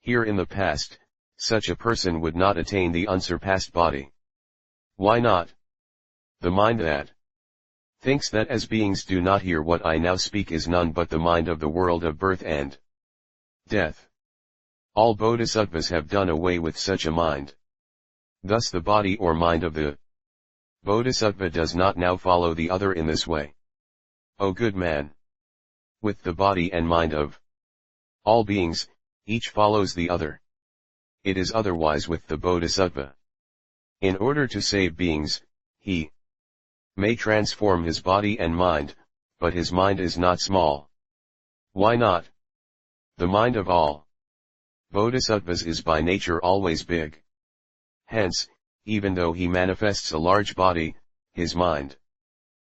hear in the past, such a person would not attain the unsurpassed body. Why not? The mind that thinks that as beings do not hear what I now speak is none but the mind of the world of birth and death. All Bodhisattvas have done away with such a mind. Thus the body or mind of the Bodhisattva does not now follow the other in this way. O good man, with the body and mind of all beings, each follows the other. It is otherwise with the Bodhisattva. In order to save beings, he may transform his body and mind, but his mind is not small. Why not? The mind of all Bodhisattvas is by nature always big. Hence, even though he manifests a large body, his mind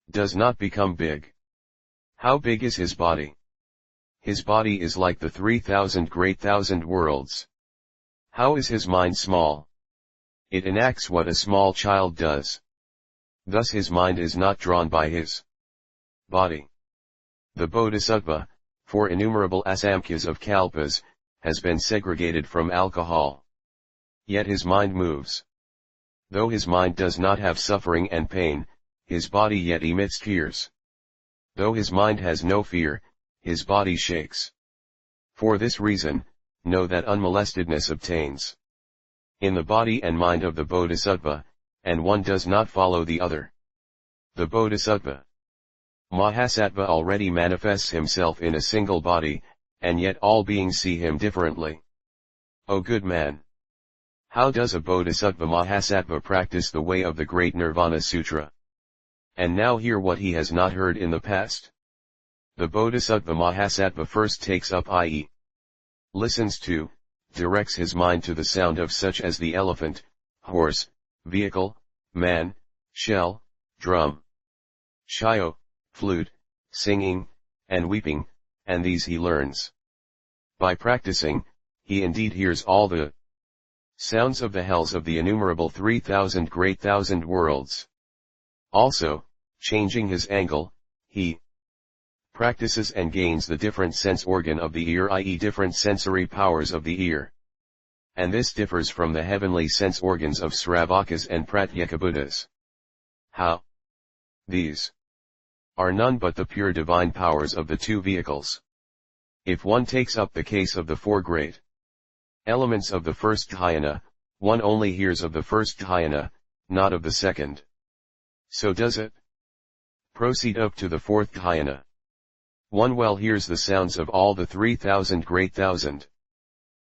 does not become big. How big is his body? His body is like the 3,000 great thousand worlds. How is his mind small? It enacts what a small child does. Thus his mind is not drawn by his body. The Bodhisattva, for innumerable asamkhya's of kalpas, has been segregated from alcohol. Yet his mind moves. Though his mind does not have suffering and pain, his body yet emits tears. Though his mind has no fear, his body shakes. For this reason, know that unmolestedness obtains in the body and mind of the Bodhisattva, and one does not follow the other. The Bodhisattva Mahasattva already manifests himself in a single body, and yet all beings see him differently. O good man, how does a Bodhisattva Mahasattva practice the way of the great Nirvana Sutra? And now hear what he has not heard in the past. The Bodhisattva Mahasattva first takes up, i.e., listens to, directs his mind to the sound of such as the elephant, horse, vehicle, man, shell, drum, shio, flute, singing, and weeping, and these he learns. By practicing, he indeed hears all the sounds of the hells of the innumerable 3,000 great thousand worlds. Also, changing his angle, he practices and gains the different sense organ of the ear, i.e. different sensory powers of the ear. And this differs from the heavenly sense organs of Sravakas and Pratyekabuddhas. How? These are none but the pure divine powers of the two vehicles. If one takes up the case of the four great elements of the first dhyana, one only hears of the first dhyana, not of the second. So does it proceed up to the fourth dhyana. One well hears the sounds of all the 3,000 great thousand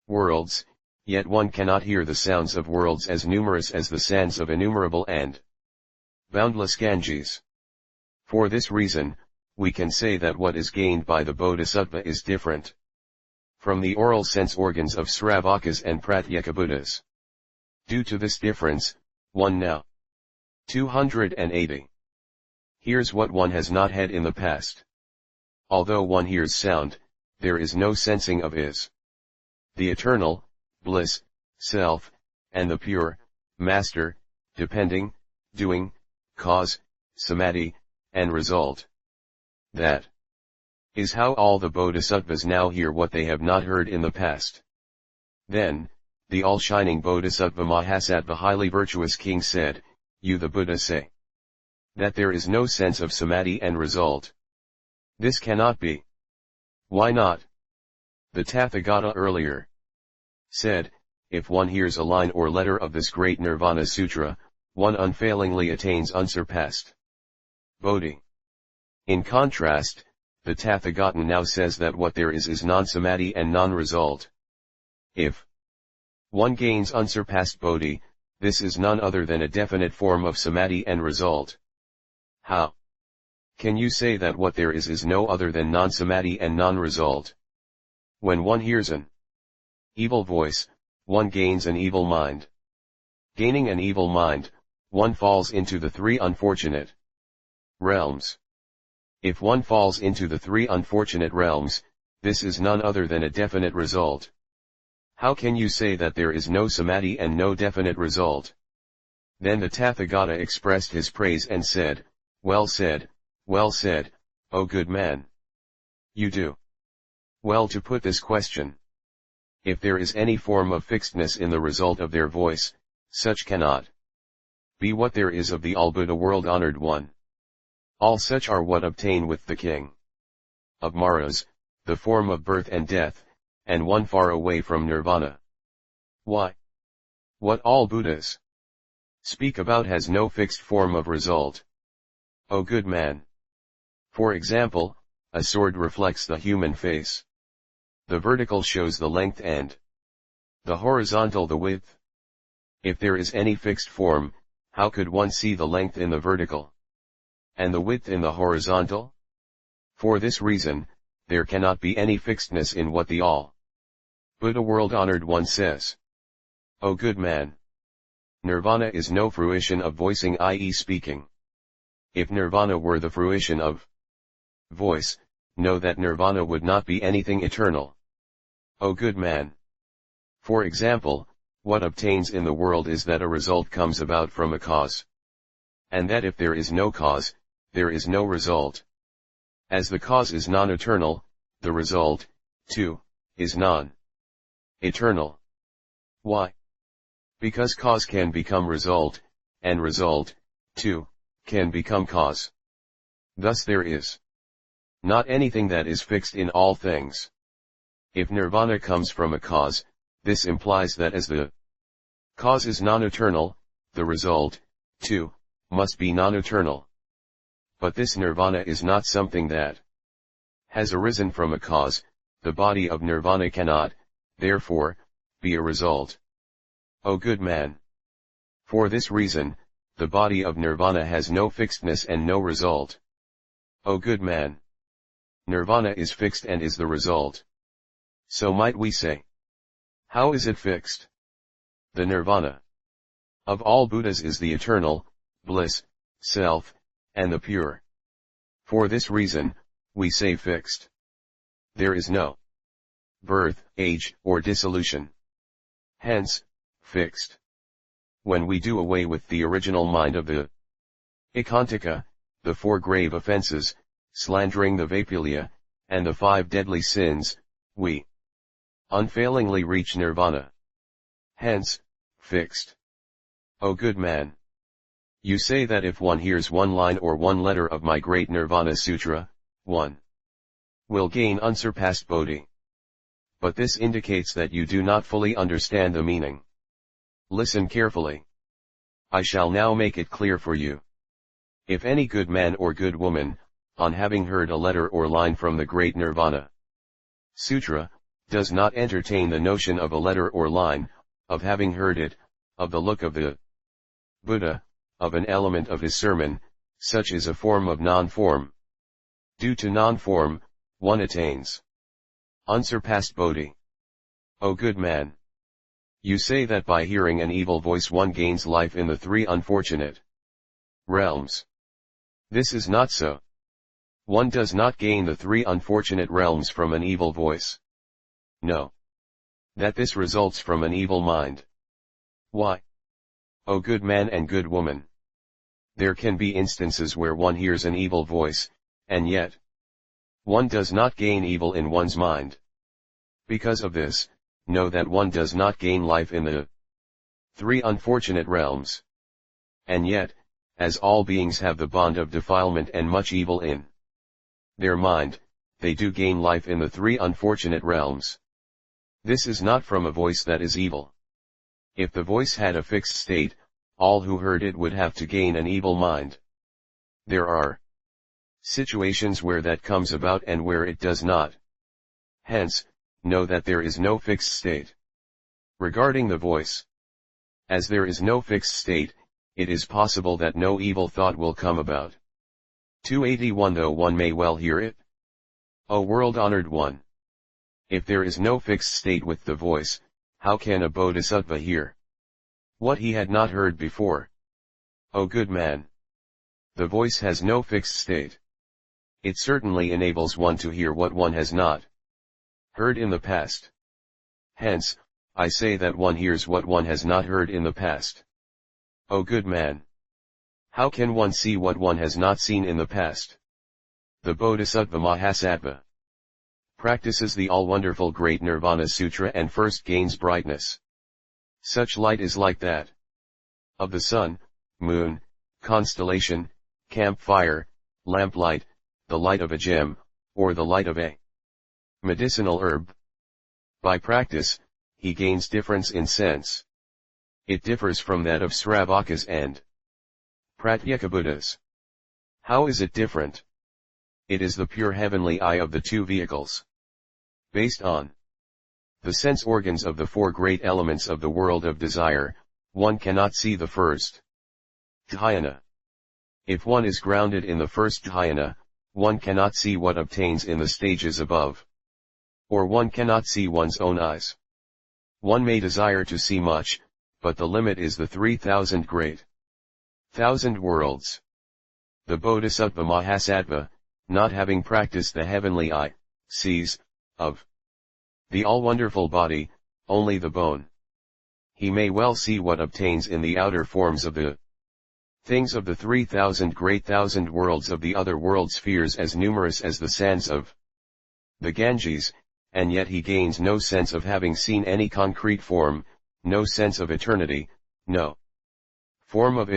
worlds, yet one cannot hear the sounds of worlds as numerous as the sands of innumerable and boundless Ganges. For this reason, we can say that what is gained by the Bodhisattva is different from the oral sense organs of Sravakas and Pratyekabuddhas. Due to this difference, one now 280 hears what one has not had in the past. Although one hears sound, there is no sensing of is. The eternal, bliss, self, and the pure, master, depending, doing, cause, samadhi, and result. That is how all the bodhisattvas now hear what they have not heard in the past. Then, the all-shining bodhisattva Mahasattva highly virtuous king said, "You the Buddha say that there is no sense of samadhi and result. This cannot be. Why not?" The Tathagata earlier said, if one hears a line or letter of this great Nirvana Sutra, one unfailingly attains unsurpassed Bodhi. In contrast, the Tathagata now says that what there is non-samadhi and non-result. If one gains unsurpassed Bodhi, this is none other than a definite form of samadhi and result. How can you say that what there is no other than non-samadhi and non-result? When one hears an evil voice, one gains an evil mind. Gaining an evil mind, one falls into the three unfortunate realms. If one falls into the three unfortunate realms, this is none other than a definite result. How can you say that there is no samadhi and no definite result? Then the Tathagata expressed his praise and said, well said, O good man. You do well to put this question. If there is any form of fixedness in the result of their voice, such cannot be what there is of the all-Buddha world-honored one. All such are what obtain with the king of Maras, the form of birth and death, and one far away from nirvana. Why? What all Buddhas speak about has no fixed form of result. O good man. For example, a sword reflects the human face. The vertical shows the length and the horizontal the width. If there is any fixed form, how could one see the length in the vertical and the width in the horizontal? For this reason, there cannot be any fixedness in what the all-Buddha world-honored one says. O good man. Nirvana is no fruition of voicing, i.e. speaking. If nirvana were the fruition of voice, know that nirvana would not be anything eternal. O good man. For example, what obtains in the world is that a result comes about from a cause. And that if there is no cause, there is no result. As the cause is non-eternal, the result, too, is non-eternal. Why? Because cause can become result, and result, too, can become cause. Thus there is not anything that is fixed in all things. If nirvana comes from a cause, this implies that as the cause is non-eternal, the result, too, must be non-eternal. But this nirvana is not something that has arisen from a cause. The body of nirvana cannot, therefore, be a result. O good man. For this reason, the body of nirvana has no fixedness and no result. O good man. Nirvana is fixed and is the result. So might we say, how is it fixed? The nirvana of all Buddhas is the eternal, bliss, self, and the pure. For this reason, we say fixed. There is no birth, age, or dissolution. Hence, fixed. When we do away with the original mind of the Ikantika, the 4 grave offenses, slandering the Vaipulya, and the 5 deadly sins, we unfailingly reach nirvana. Hence, fixed. O good man! You say that if one hears one line or one letter of my great Nirvana Sutra, one will gain unsurpassed bodhi. But this indicates that you do not fully understand the meaning. Listen carefully. I shall now make it clear for you. If any good man or good woman, on having heard a letter or line from the great Nirvana Sutra, does not entertain the notion of a letter or line, of having heard it, of the look of the Buddha, of an element of his sermon, such is a form of non-form. Due to non-form, one attains unsurpassed bodhi. O good man! You say that by hearing an evil voice one gains life in the 3 unfortunate realms. This is not so. One does not gain the 3 unfortunate realms from an evil voice. No. That this results from an evil mind. Why? O good man and good woman! There can be instances where one hears an evil voice, and yet one does not gain evil in one's mind. Because of this, know that one does not gain life in the 3 unfortunate realms. And yet, as all beings have the bond of defilement and much evil in their mind, they do gain life in the 3 unfortunate realms. This is not from a voice that is evil. If the voice had a fixed state, all who heard it would have to gain an evil mind. There are situations where that comes about and where it does not. Hence, know that there is no fixed state. Regarding the voice, as there is no fixed state, it is possible that no evil thought will come about. 281 Though one may well hear it. O world-honored one! If there is no fixed state with the voice, how can a bodhisattva hear what he had not heard before? O good man! The voice has no fixed state. It certainly enables one to hear what one has not heard in the past. Hence, I say that one hears what one has not heard in the past. O good man! How can one see what one has not seen in the past? The Bodhisattva Mahasattva practices the all-wonderful great Nirvana Sutra and first gains brightness. Such light is like that of the sun, moon, constellation, campfire, lamplight, the light of a gem, or the light of a medicinal herb. By practice, he gains difference in sense. It differs from that of Sravakas and Pratyekabuddhas. How is it different? It is the pure heavenly eye of the 2 vehicles. Based on the sense organs of the 4 great elements of the world of desire, one cannot see the first dhyana. If one is grounded in the first dhyana, one cannot see what obtains in the stages above. Or one cannot see one's own eyes. One may desire to see much, but the limit is the 3,000 great thousand worlds. The Bodhisattva Mahasattva, not having practiced the heavenly eye, sees, of the all-wonderful body, only the bone. He may well see what obtains in the outer forms of the things of the 3,000 great thousand worlds of the other world spheres as numerous as the sands of the Ganges, and yet he gains no sense of having seen any concrete form, no sense of eternity, no form of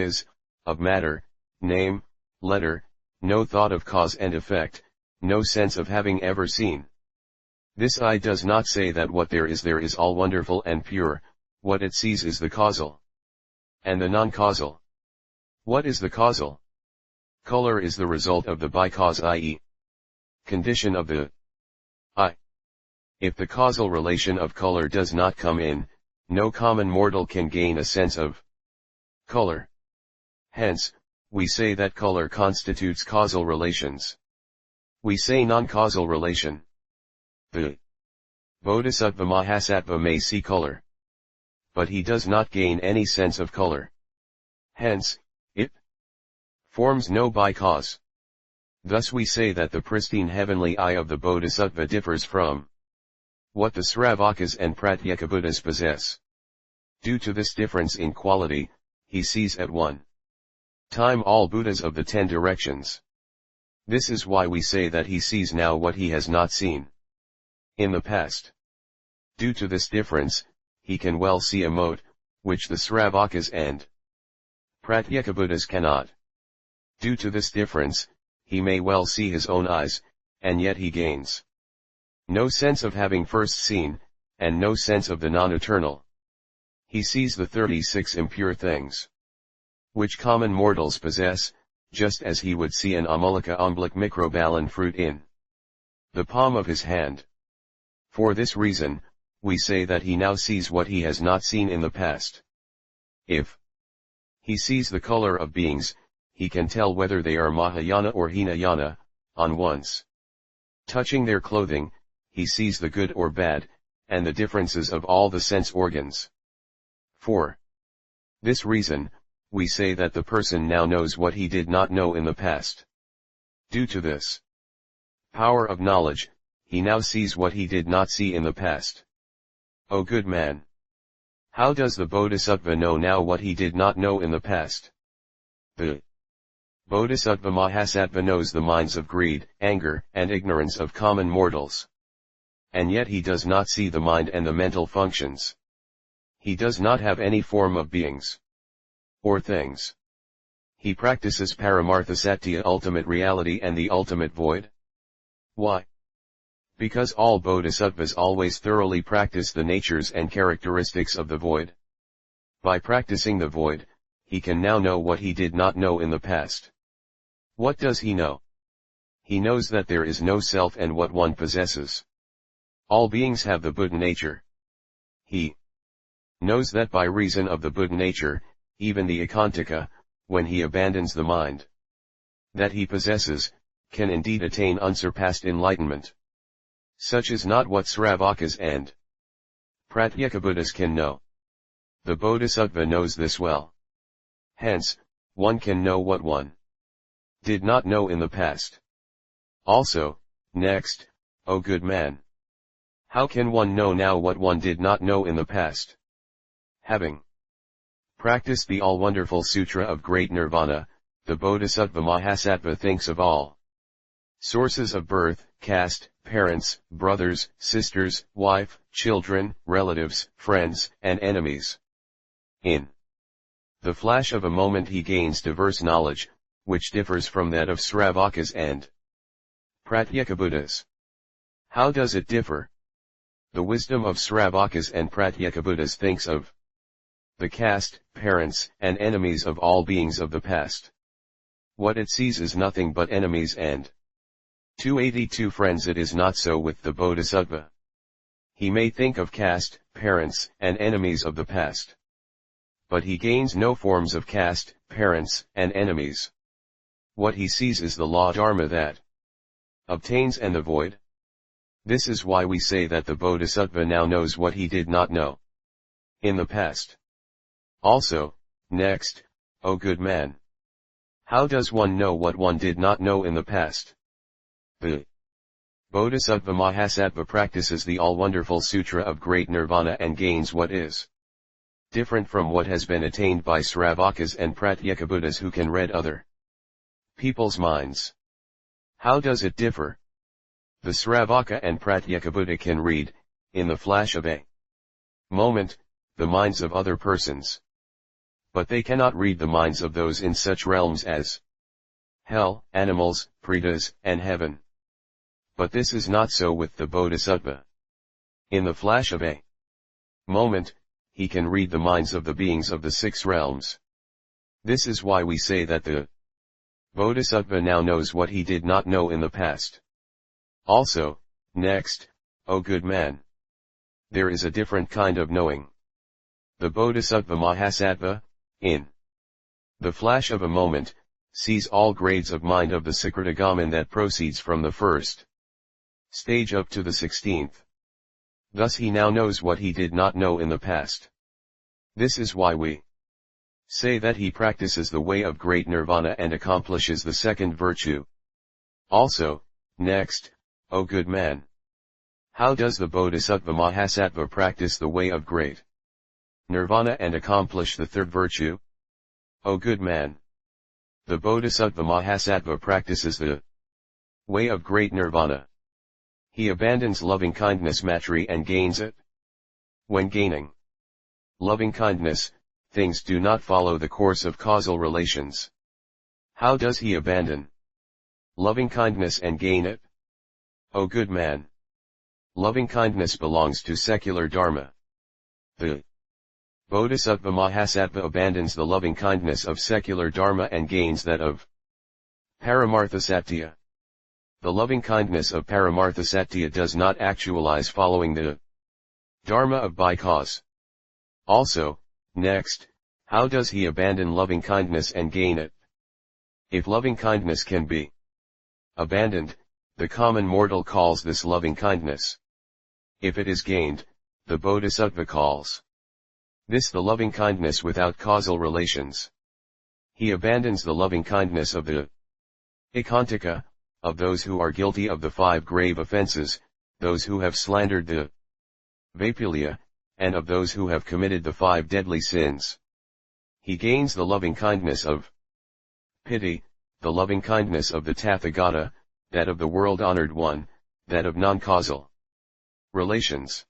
of matter, name, letter, no thought of cause and effect, no sense of having ever seen. This eye does not say that what there is all wonderful and pure, what it sees is the causal and the non-causal. What is the causal? Color is the result of the by-cause, i.e., condition of the eye. If the causal relation of color does not come in, no common mortal can gain a sense of color. Hence, we say that color constitutes causal relations. We say non-causal relation. The Bodhisattva Mahasattva may see color, but he does not gain any sense of color. Hence, it forms no by-cause. Thus we say that the pristine heavenly eye of the Bodhisattva differs from what the Sravakas and Pratyekabuddhas possess. Due to this difference in quality, he sees at one time all Buddhas of the 10 directions. This is why we say that he sees now what he has not seen in the past. Due to this difference, he can well see a mode, which the Sravakas and Pratyekabuddhas cannot. Due to this difference, he may well see his own eyes, and yet he gains no sense of having first seen, and no sense of the non-eternal. He sees the 36 impure things, which common mortals possess, just as he would see an Amulika umblic microballan fruit in the palm of his hand. For this reason, we say that he now sees what he has not seen in the past. If he sees the color of beings, he can tell whether they are Mahayana or Hinayana, on once touching their clothing. He sees the good or bad, and the differences of all the sense organs. For this reason, we say that the person now knows what he did not know in the past. Due to this power of knowledge, he now sees what he did not see in the past. O good man! How does the Bodhisattva know now what he did not know in the past? The Bodhisattva Mahasattva knows the minds of greed, anger, and ignorance of common mortals. And yet he does not see the mind and the mental functions. He does not have any form of beings or things. He practices Paramartha Satya, ultimate reality and the ultimate void. Why? Because all bodhisattvas always thoroughly practice the natures and characteristics of the void. By practicing the void, he can now know what he did not know in the past. What does he know? He knows that there is no self and what one possesses. All beings have the Buddha nature. He knows that by reason of the Buddha nature, even the Ekantaka, when he abandons the mind that he possesses, can indeed attain unsurpassed enlightenment. Such is not what Sravakas and Pratyekabuddhas can know. The Bodhisattva knows this well. Hence, one can know what one did not know in the past. Also, next, O good man! How can one know now what one did not know in the past? Having practiced the all-wonderful Sutra of Great Nirvana, the Bodhisattva Mahasattva thinks of all sources of birth, caste, parents, brothers, sisters, wife, children, relatives, friends, and enemies. In the flash of a moment he gains diverse knowledge, which differs from that of Sravakas and Pratyekabuddhas. How does it differ? The wisdom of Sravakas and Pratyekabuddhas thinks of the caste, parents, and enemies of all beings of the past. What it sees is nothing but enemies and 282 friends. It is not so with the Bodhisattva. He may think of caste, parents, and enemies of the past, but he gains no forms of caste, parents, and enemies. What he sees is the law dharma that obtains and the void. This is why we say that the Bodhisattva now knows what he did not know in the past. Also, next, O good man! How does one know what one did not know in the past? The Bodhisattva Mahasattva practices the all-wonderful Sutra of Great Nirvana and gains what is different from what has been attained by Sravakas and Pratyekabuddhas who can read other people's minds. How does it differ? The Sravaka and Pratyekabuddha can read, in the flash of a moment, the minds of other persons. But they cannot read the minds of those in such realms as hell, animals, pretas, and heaven. But this is not so with the Bodhisattva. In the flash of a moment, he can read the minds of the beings of the 6 realms. This is why we say that the Bodhisattva now knows what he did not know in the past. Also, next, O good man! There is a different kind of knowing. The Bodhisattva Mahasattva, in the flash of a moment, sees all grades of mind of the Sakritagaman that proceeds from the first stage up to the 16th. Thus he now knows what he did not know in the past. This is why we say that he practices the way of great nirvana and accomplishes the second virtue. Also, next, O good man! How does the Bodhisattva Mahasattva practice the way of great nirvana and accomplish the third virtue? O good man! The Bodhisattva Mahasattva practices the way of great nirvana. He abandons loving-kindness matri and gains it. When gaining loving-kindness, things do not follow the course of causal relations. How does he abandon loving-kindness and gain it? O good man! Loving-kindness belongs to secular dharma. The Bodhisattva Mahasattva abandons the loving-kindness of secular dharma and gains that of Paramartha Satya. The loving-kindness of Paramartha Satya does not actualize following the dharma of by cause. Also, next, how does he abandon loving-kindness and gain it? If loving-kindness can be abandoned, the common mortal calls this loving-kindness. If it is gained, the Bodhisattva calls this the loving-kindness without causal relations. He abandons the loving-kindness of the Ekantaka, of those who are guilty of the 5 grave offenses, those who have slandered the Vaipulya, and of those who have committed the 5 deadly sins. He gains the loving-kindness of pity, the loving-kindness of the Tathagata, that of the world-honored one, that of non-causal relations.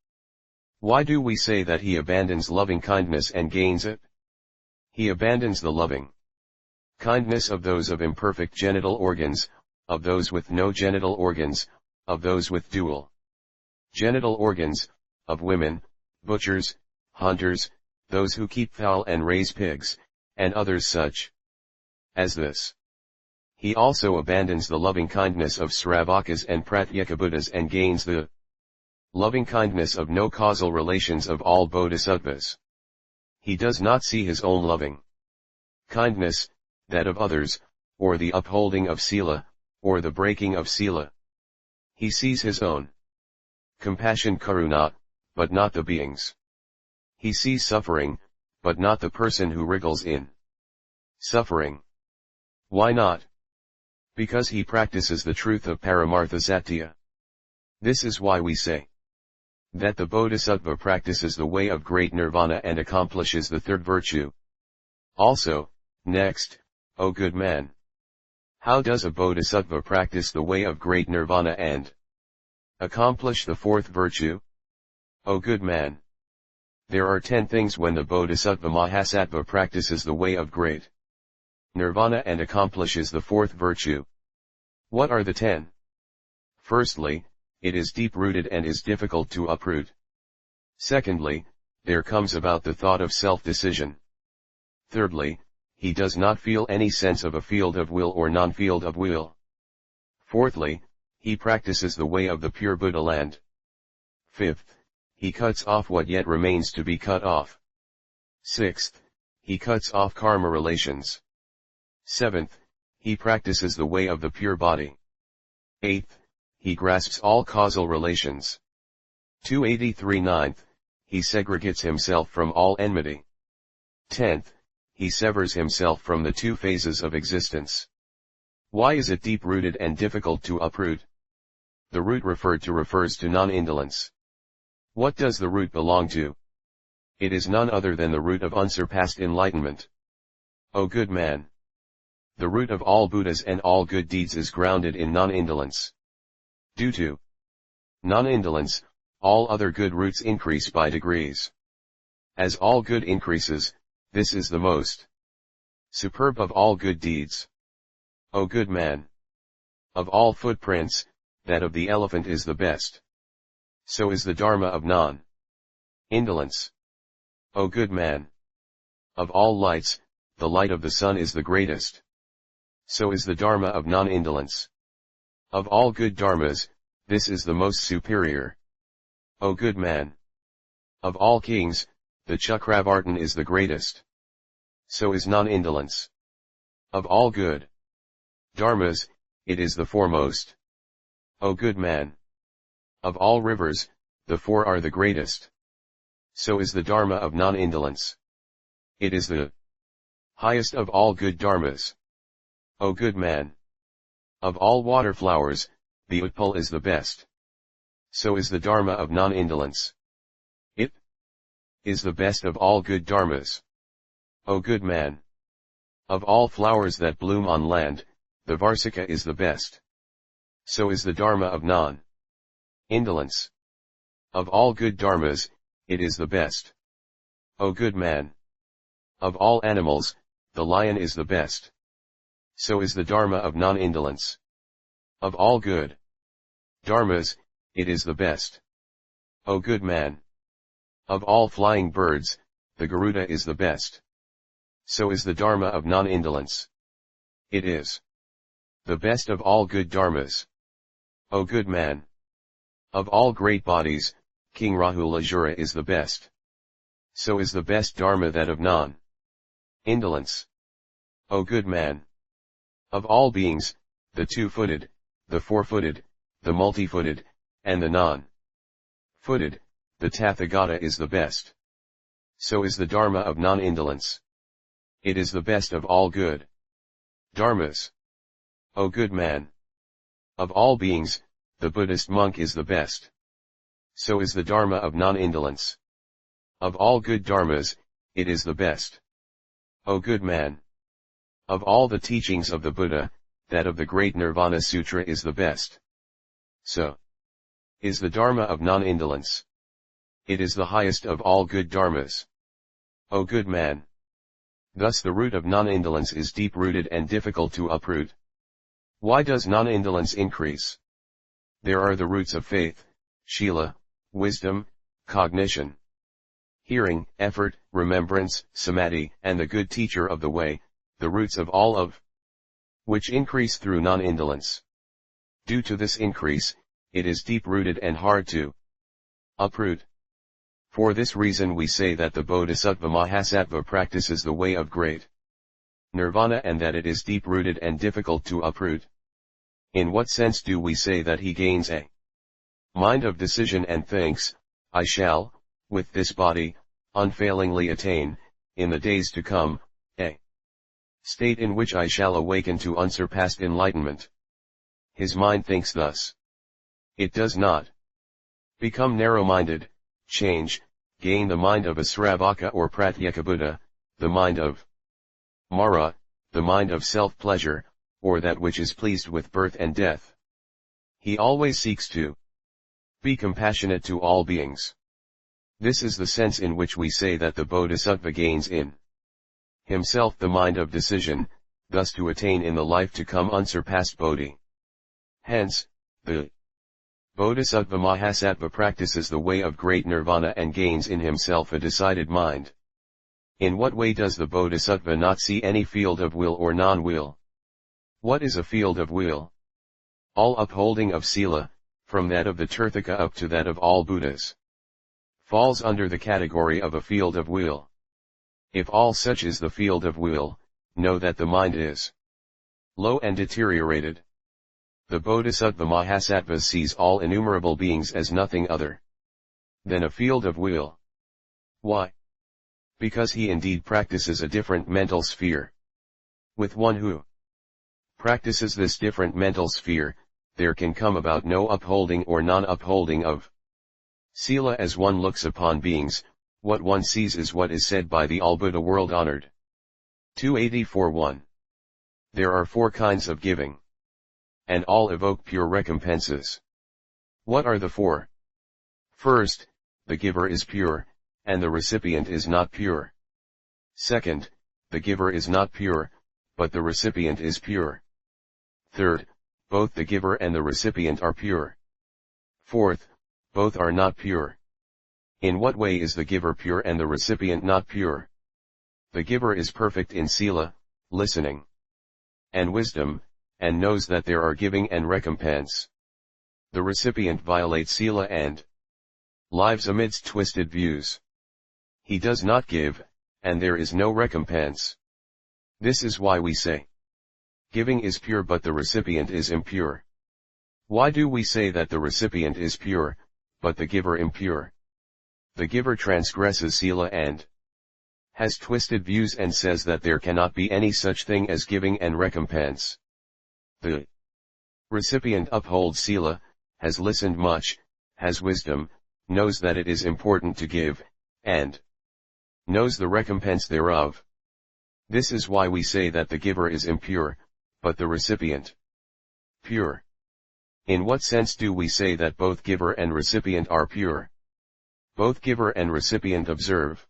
Why do we say that he abandons loving-kindness and gains it? He abandons the loving-kindness of those of imperfect genital organs, of those with no genital organs, of those with dual genital organs, of women, butchers, hunters, those who keep fowl and raise pigs, and others such as this. He also abandons the loving-kindness of Sravakas and Pratyekabuddhas and gains the loving-kindness of no causal relations of all bodhisattvas. He does not see his own loving-kindness, that of others, or the upholding of sila, or the breaking of sila. He sees his own compassion karuna, but not the beings. He sees suffering, but not the person who wriggles in suffering. Why not? Because he practices the truth of Paramartha Satya. This is why we say that the Bodhisattva practices the way of great nirvana and accomplishes the third virtue. Also, next, O good man! How does a Bodhisattva practice the way of great nirvana and accomplish the fourth virtue? O good man! There are 10 things when the Bodhisattva Mahasattva practices the way of great nirvana and accomplishes the fourth virtue. What are the 10? Firstly, it is deep-rooted and is difficult to uproot. Secondly, there comes about the thought of self-decision. Thirdly, he does not feel any sense of a field of will or non-field of will. Fourthly, he practices the way of the pure Buddha land. Fifth, he cuts off what yet remains to be cut off. Sixth, he cuts off karma relations. Seventh, he practices the way of the pure body. Eighth, he grasps all causal relations. 283 Ninth, he segregates himself from all enmity. 10th, he severs himself from the 2 phases of existence. Why is it deep-rooted and difficult to uproot? The root referred to refers to non-indolence. What does the root belong to? It is none other than the root of unsurpassed enlightenment. O good man! The root of all Buddhas and all good deeds is grounded in non-indolence. Due to non-indolence, all other good roots increase by degrees. As all good increases, this is the most superb of all good deeds. O good man! Of all footprints, that of the elephant is the best. So is the dharma of non-indolence. O good man! Of all lights, the light of the sun is the greatest. So is the dharma of non-indolence. Of all good dharmas, this is the most superior. O good man! Of all kings, the Chakravartin is the greatest. So is non-indolence. Of all good dharmas, it is the foremost. O good man! Of all rivers, the 4 are the greatest. So is the dharma of non-indolence. It is the highest of all good dharmas. O good man! Of all water flowers, the utpal is the best. So is the Dharma of non-indolence. It is the best of all good dharmas. O good man! Of all flowers that bloom on land, the Varsika is the best. So is the Dharma of non-indolence. Of all good dharmas, it is the best. O good man! Of all animals, the lion is the best. So is the Dharma of non-indolence. Of all good dharmas, it is the best. O good man! Of all flying birds, the Garuda is the best. So is the Dharma of non-indolence. It is the best of all good dharmas. O good man! Of all great bodies, King Rahulajura is the best. So is the best Dharma that of non-indolence. O good man! Of all beings, the two-footed, the four-footed, the multi-footed, and the non-footed, the Tathagata is the best. So is the Dharma of non-indolence. It is the best of all good dharmas. O good man! Of all beings, the Buddhist monk is the best. So is the Dharma of non-indolence. Of all good dharmas, it is the best. O good man! Of all the teachings of the Buddha, that of the great Nirvana Sutra is the best. So is the Dharma of non-indolence. It is the highest of all good dharmas. O good man! Thus the root of non-indolence is deep-rooted and difficult to uproot. Why does non-indolence increase? There are the roots of faith, shila, wisdom, cognition, hearing, effort, remembrance, samadhi, and the good teacher of the way, the roots of all of which increase through non-indolence. Due to this increase, it is deep-rooted and hard to uproot. For this reason we say that the Bodhisattva Mahasattva practices the way of great nirvana and that it is deep-rooted and difficult to uproot. In what sense do we say that he gains a mind of decision and thinks, I shall, with this body, unfailingly attain, in the days to come, a state in which I shall awaken to unsurpassed enlightenment? His mind thinks thus. It does not become narrow-minded, change, gain the mind of a Sravaka or Pratyeka Buddha, the mind of Mara, the mind of self-pleasure, or that which is pleased with birth and death. He always seeks to be compassionate to all beings. This is the sense in which we say that the Bodhisattva gains in himself the mind of decision, thus to attain in the life to come unsurpassed Bodhi. Hence, the Bodhisattva Mahasattva practices the way of great nirvana and gains in himself a decided mind. In what way does the Bodhisattva not see any field of will or non-will? What is a field of will? All upholding of Sila, from that of the Tirthaka up to that of all Buddhas, falls under the category of a field of will. If all such is the field of will, know that the mind is low and deteriorated. The Bodhisattva Mahasattva sees all innumerable beings as nothing other than a field of will. Why? Because he indeed practices a different mental sphere. With one who practices this different mental sphere, there can come about no upholding or non-upholding of Sila as one looks upon beings. What one sees is what is said by the All-Buddha world-honored 284-1. There are 4 kinds of giving, and all evoke pure recompenses. What are the 4? First, the giver is pure, and the recipient is not pure. Second, the giver is not pure, but the recipient is pure. Third, both the giver and the recipient are pure. Fourth, both are not pure. In what way is the giver pure and the recipient not pure? The giver is perfect in sila, listening, and wisdom, and knows that there are giving and recompense. The recipient violates sila and lives amidst twisted views. He does not give, and there is no recompense. This is why we say, giving is pure but the recipient is impure. Why do we say that the recipient is pure, but the giver impure? The giver transgresses sila and has twisted views and says that there cannot be any such thing as giving and recompense. The recipient upholds sila, has listened much, has wisdom, knows that it is important to give, and knows the recompense thereof. This is why we say that the giver is impure, but the recipient pure. In what sense do we say that both giver and recipient are pure? Both giver and recipient observe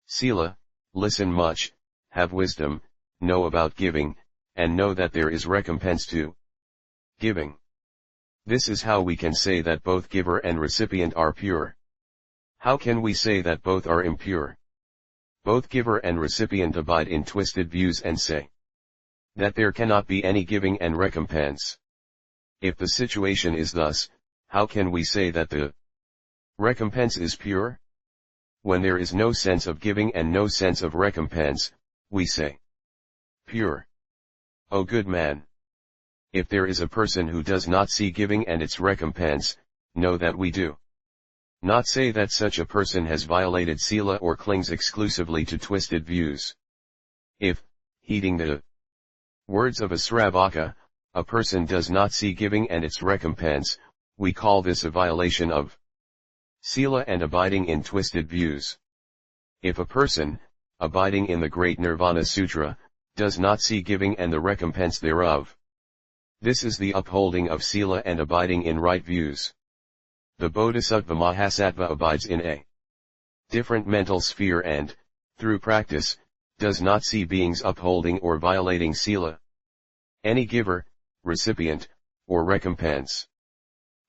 Sila, listen much, have wisdom, know about giving, and know that there is recompense to giving. This is how we can say that both giver and recipient are pure. How can we say that both are impure? Both giver and recipient abide in twisted views and say that there cannot be any giving and recompense. If the situation is thus, how can we say that the recompense is pure? When there is no sense of giving and no sense of recompense, we say pure. O good man! If there is a person who does not see giving and its recompense, know that we do not say that such a person has violated Sila or clings exclusively to twisted views. If, heeding the words of a Sravaka, a person does not see giving and its recompense, we call this a violation of Sila and abiding in twisted views. If a person, abiding in the Great Nirvana Sutra, does not see giving and the recompense thereof, this is the upholding of Sila and abiding in right views. The Bodhisattva Mahasattva abides in a different mental sphere and, through practice, does not see beings upholding or violating Sila, any giver, recipient, or recompense.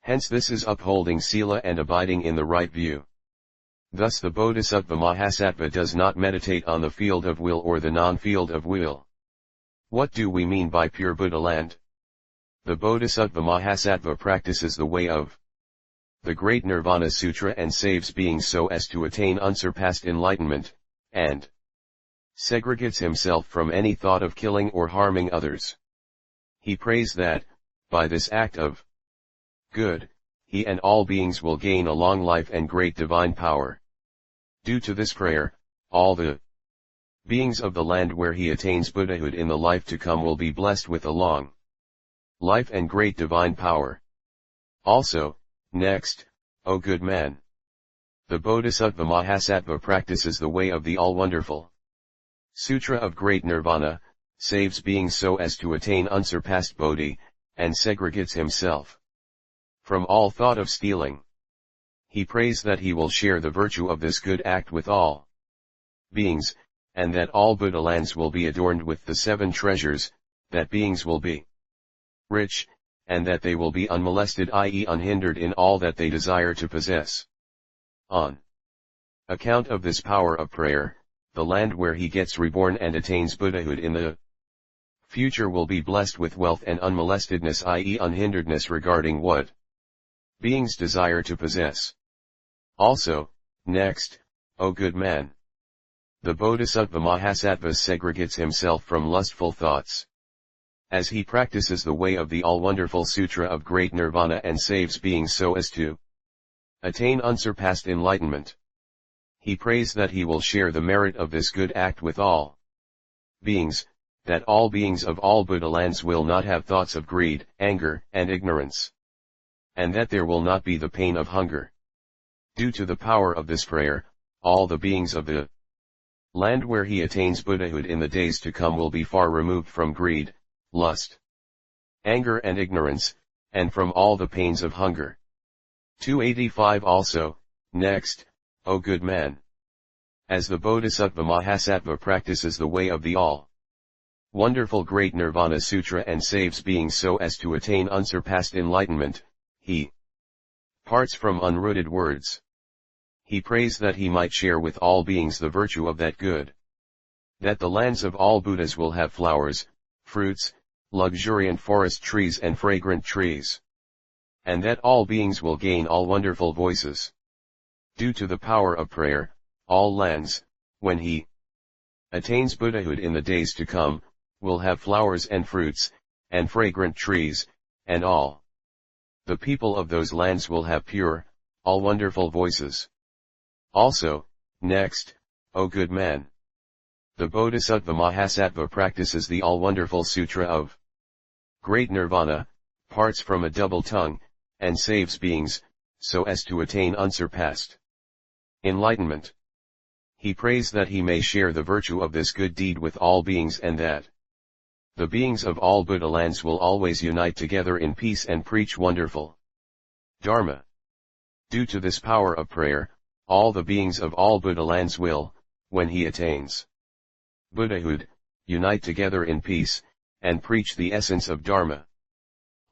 Hence this is upholding Sila and abiding in the right view. Thus the Bodhisattva Mahasattva does not meditate on the field of will or the non-field of will. What do we mean by pure Buddha land? The Bodhisattva Mahasattva practices the way of the Great Nirvana Sutra and saves beings so as to attain unsurpassed enlightenment, and segregates himself from any thought of killing or harming others. He prays that, by this act of good, he and all beings will gain a long life and great divine power. Due to this prayer, all the beings of the land where he attains Buddhahood in the life to come will be blessed with a long life and great divine power. Also, next, O good man! The Bodhisattva Mahasattva practices the way of the all-wonderful Sutra of Great Nirvana, saves beings so as to attain unsurpassed Bodhi, and segregates himself from all thought of stealing. He prays that he will share the virtue of this good act with all beings, and that all Buddha lands will be adorned with the 7 treasures, that beings will be rich, and that they will be unmolested, i.e. unhindered in all that they desire to possess. On account of this power of prayer, the land where he gets reborn and attains Buddhahood in the future will be blessed with wealth and unmolestedness, i.e. unhinderedness regarding what beings desire to possess. Also, next, O good man! The Bodhisattva Mahasattva segregates himself from lustful thoughts. As he practices the way of the all-wonderful Sutra of Great Nirvana and saves beings so as to attain unsurpassed enlightenment, he prays that he will share the merit of this good act with all beings, that all beings of all Buddha lands will not have thoughts of greed, anger, and ignorance, and that there will not be the pain of hunger. Due to the power of this prayer, all the beings of the land where he attains Buddhahood in the days to come will be far removed from greed, lust, anger and ignorance, and from all the pains of hunger. 285 Also, next, O good man! As the Bodhisattva Mahasattva practices the way of the all-wonderful Great Nirvana Sutra and saves beings so as to attain unsurpassed enlightenment, he parts from unrooted words. He prays that he might share with all beings the virtue of that good, that the lands of all Buddhas will have flowers, fruits, luxuriant forest trees and fragrant trees, and that all beings will gain all wonderful voices. Due to the power of prayer, all lands, when he attains Buddhahood in the days to come, will have flowers and fruits, and fragrant trees, and all the people of those lands will have pure, all wonderful voices. Also, next, O good man! The Bodhisattva Mahasattva practices the all-wonderful Sutra of Great Nirvana, parts from a double tongue, and saves beings, so as to attain unsurpassed enlightenment. He prays that he may share the virtue of this good deed with all beings and that the beings of all Buddha lands will always unite together in peace and preach wonderful Dharma. Due to this power of prayer, all the beings of all Buddha lands will, when he attains Buddhahood, unite together in peace, and preach the essence of Dharma.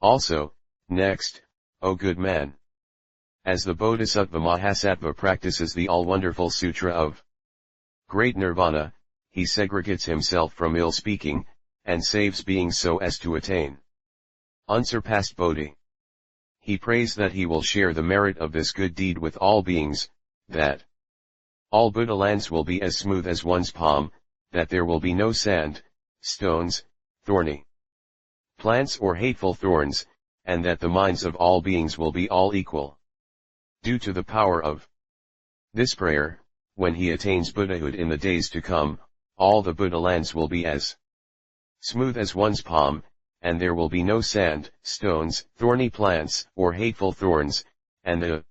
Also, next, O good man, as the Bodhisattva Mahasattva practices the all-wonderful Sutra of Great Nirvana, he segregates himself from ill-speaking, and saves beings so as to attain unsurpassed Bodhi. He prays that he will share the merit of this good deed with all beings, that all Buddha lands will be as smooth as one's palm, that there will be no sand, stones, thorny plants or hateful thorns, and that the minds of all beings will be all equal. Due to the power of this prayer, when he attains Buddhahood in the days to come, all the Buddha lands will be as smooth as one's palm, and there will be no sand, stones, thorny plants, or hateful thorns, and the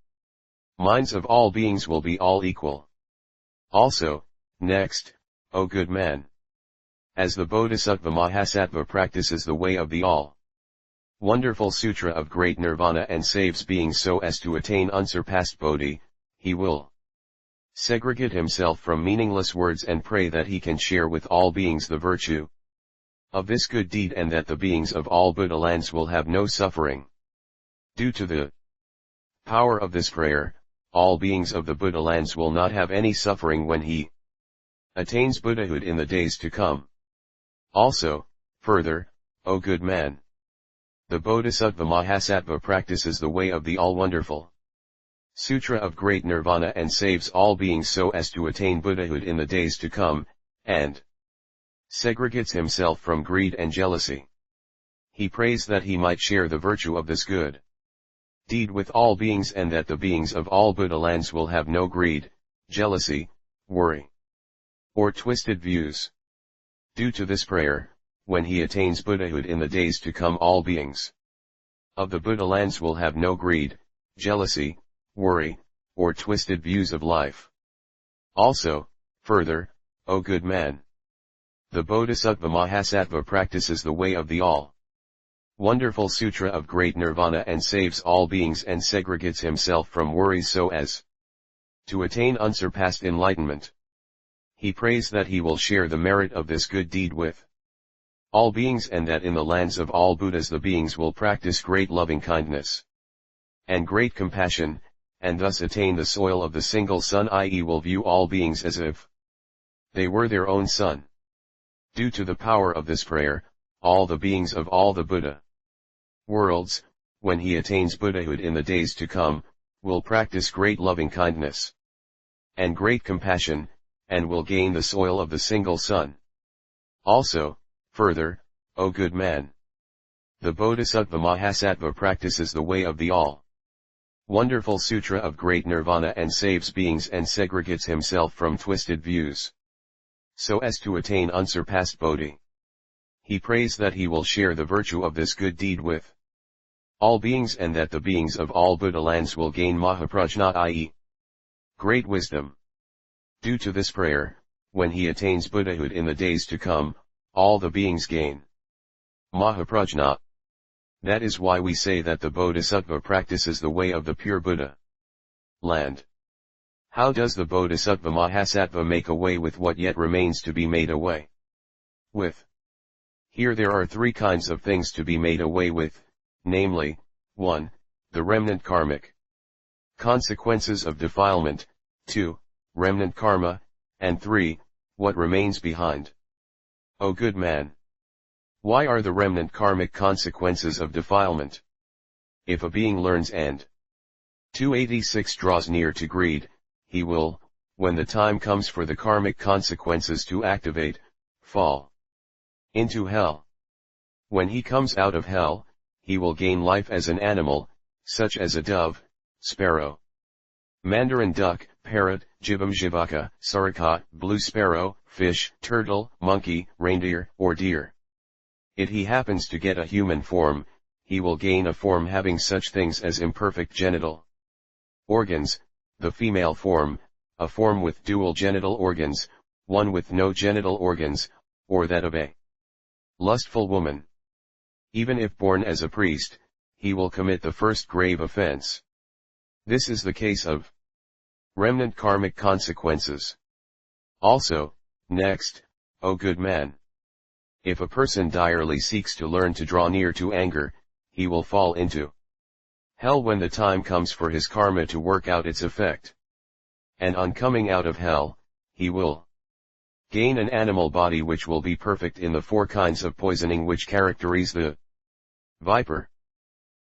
minds of all beings will be all equal. Also, next, O good man, as the Bodhisattva Mahasattva practices the way of the all-wonderful Sutra of Great Nirvana and saves beings so as to attain unsurpassed Bodhi, he will segregate himself from meaningless words and pray that he can share with all beings the virtue of this good deed and that the beings of all Buddha lands will have no suffering. Due to the power of this prayer, all beings of the Buddha lands will not have any suffering when he attains Buddhahood in the days to come. Also, further, O good man, the Bodhisattva Mahasattva practices the way of the all-wonderful Sutra of Great Nirvana and saves all beings so as to attain Buddhahood in the days to come, and segregates himself from greed and jealousy. He prays that he might share the virtue of this good deed with all beings and that the beings of all Buddha lands will have no greed, jealousy, worry, or twisted views. Due to this prayer, when he attains Buddhahood in the days to come, all beings of the Buddha lands will have no greed, jealousy, worry, or twisted views of life. Also, further, O good man, the Bodhisattva Mahasattva practices the way of the all-wonderful Sutra of Great Nirvana and saves all beings and segregates himself from worries so as to attain unsurpassed enlightenment. He prays that he will share the merit of this good deed with all beings and that in the lands of all Buddhas the beings will practice great loving kindness and great compassion, and thus attain the soil of the single sun, i.e. will view all beings as if they were their own son. Due to the power of this prayer, all the beings of all the Buddha worlds, when he attains Buddhahood in the days to come, will practice great loving kindness and great compassion, and will gain the soil of the single sun. Also, further, O good man, the Bodhisattva Mahasattva practices the way of the all-wonderful Sutra of Great Nirvana and saves beings and segregates himself from twisted views so as to attain unsurpassed Bodhi. He prays that he will share the virtue of this good deed with all beings and that the beings of all Buddha lands will gain Mahaprajna, i.e. great wisdom. Due to this prayer, when he attains Buddhahood in the days to come, all the beings gain Mahaprajna. That is why we say that the Bodhisattva practices the way of the pure Buddha land. How does the Bodhisattva Mahasattva make away with what yet remains to be made away with? Here there are three kinds of things to be made away with, namely, 1. The remnant karmic consequences of defilement, 2. Remnant karma, and 3. What remains behind. O good man, why are the remnant karmic consequences of defilement? If a being learns and 286 draws near to greed, he will, when the time comes for the karmic consequences to activate, fall into hell. When he comes out of hell, he will gain life as an animal, such as a dove, sparrow, mandarin duck, parrot, jibam jivaka, sarika, blue sparrow, fish, turtle, monkey, reindeer, or deer. If he happens to get a human form, he will gain a form having such things as imperfect genital Organs, the female form, a form with dual genital organs, one with no genital organs, or that of a lustful woman. Even if born as a priest, he will commit the first grave offense. This is the case of remnant karmic consequences. Also, next, O good man. If a person direly seeks to learn to draw near to anger, he will fall into hell when the time comes for his karma to work out its effect. And on coming out of hell, he will gain an animal body which will be perfect in the 4 kinds of poisoning which characterize the viper.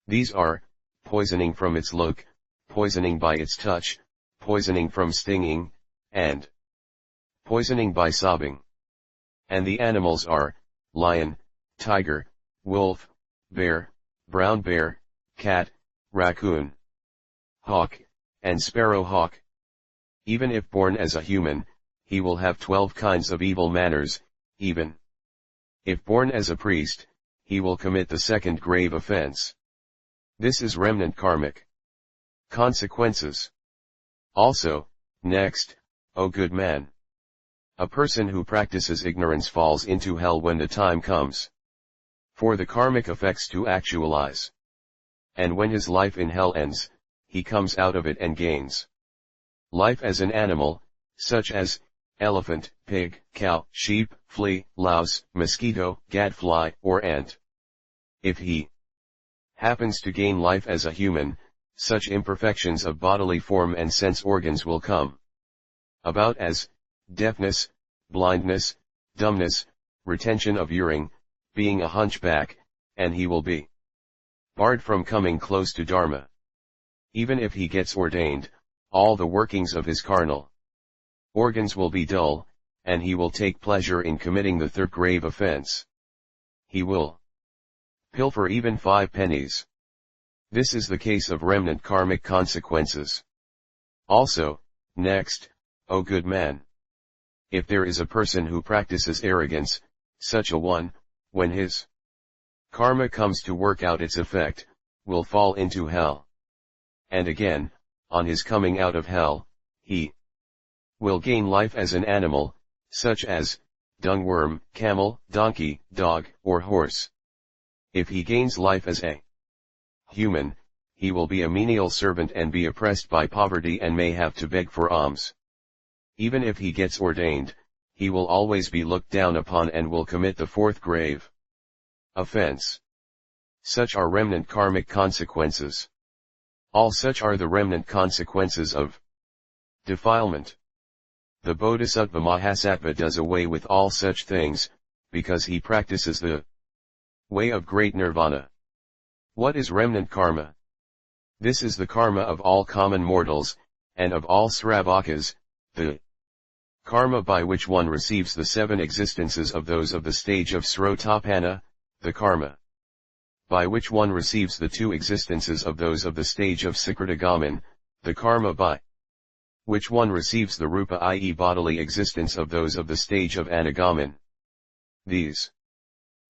These are, poisoning from its look, poisoning by its touch, poisoning from stinging, and poisoning by sobbing. And the animals are, lion, tiger, wolf, bear, brown bear, cat, raccoon, hawk, and sparrow hawk. Even if born as a human, he will have 12 kinds of evil manners, even if born as a priest, he will commit the second grave offense. This is remnant karmic consequences. Also, next, O good man. A person who practices ignorance falls into hell when the time comes for the karmic effects to actualize. And when his life in hell ends, he comes out of it and gains life as an animal, such as elephant, pig, cow, sheep, flea, louse, mosquito, gadfly, or ant. If he happens to gain life as a human, such imperfections of bodily form and sense organs will come about as deafness, blindness, dumbness, retention of hearing, being a hunchback, and he will be barred from coming close to Dharma. Even if he gets ordained, all the workings of his carnal organs will be dull, and he will take pleasure in committing the third grave offense. He will pilfer even 5 pennies. This is the case of remnant karmic consequences. Also, next, O good man. If there is a person who practices arrogance, such a one, when his karma comes to work out its effect, will fall into hell. And again, on his coming out of hell, he will gain life as an animal, such as dungworm, camel, donkey, dog, or horse. If he gains life as a human, he will be a menial servant and be oppressed by poverty and may have to beg for alms. Even if he gets ordained, he will always be looked down upon and will commit the 4th grave offense. Such are remnant karmic consequences. All such are the remnant consequences of defilement. The Bodhisattva Mahasattva does away with all such things, because he practices the way of great nirvana. What is remnant karma? This is the karma of all common mortals, and of all Sravakas, the karma by which one receives the 7 existences of those of the stage of Srotapanna, the karma by which one receives the 2 existences of those of the stage of Sakritagaman, the karma by which one receives the rupa i.e. bodily existence of those of the stage of Anagaman. These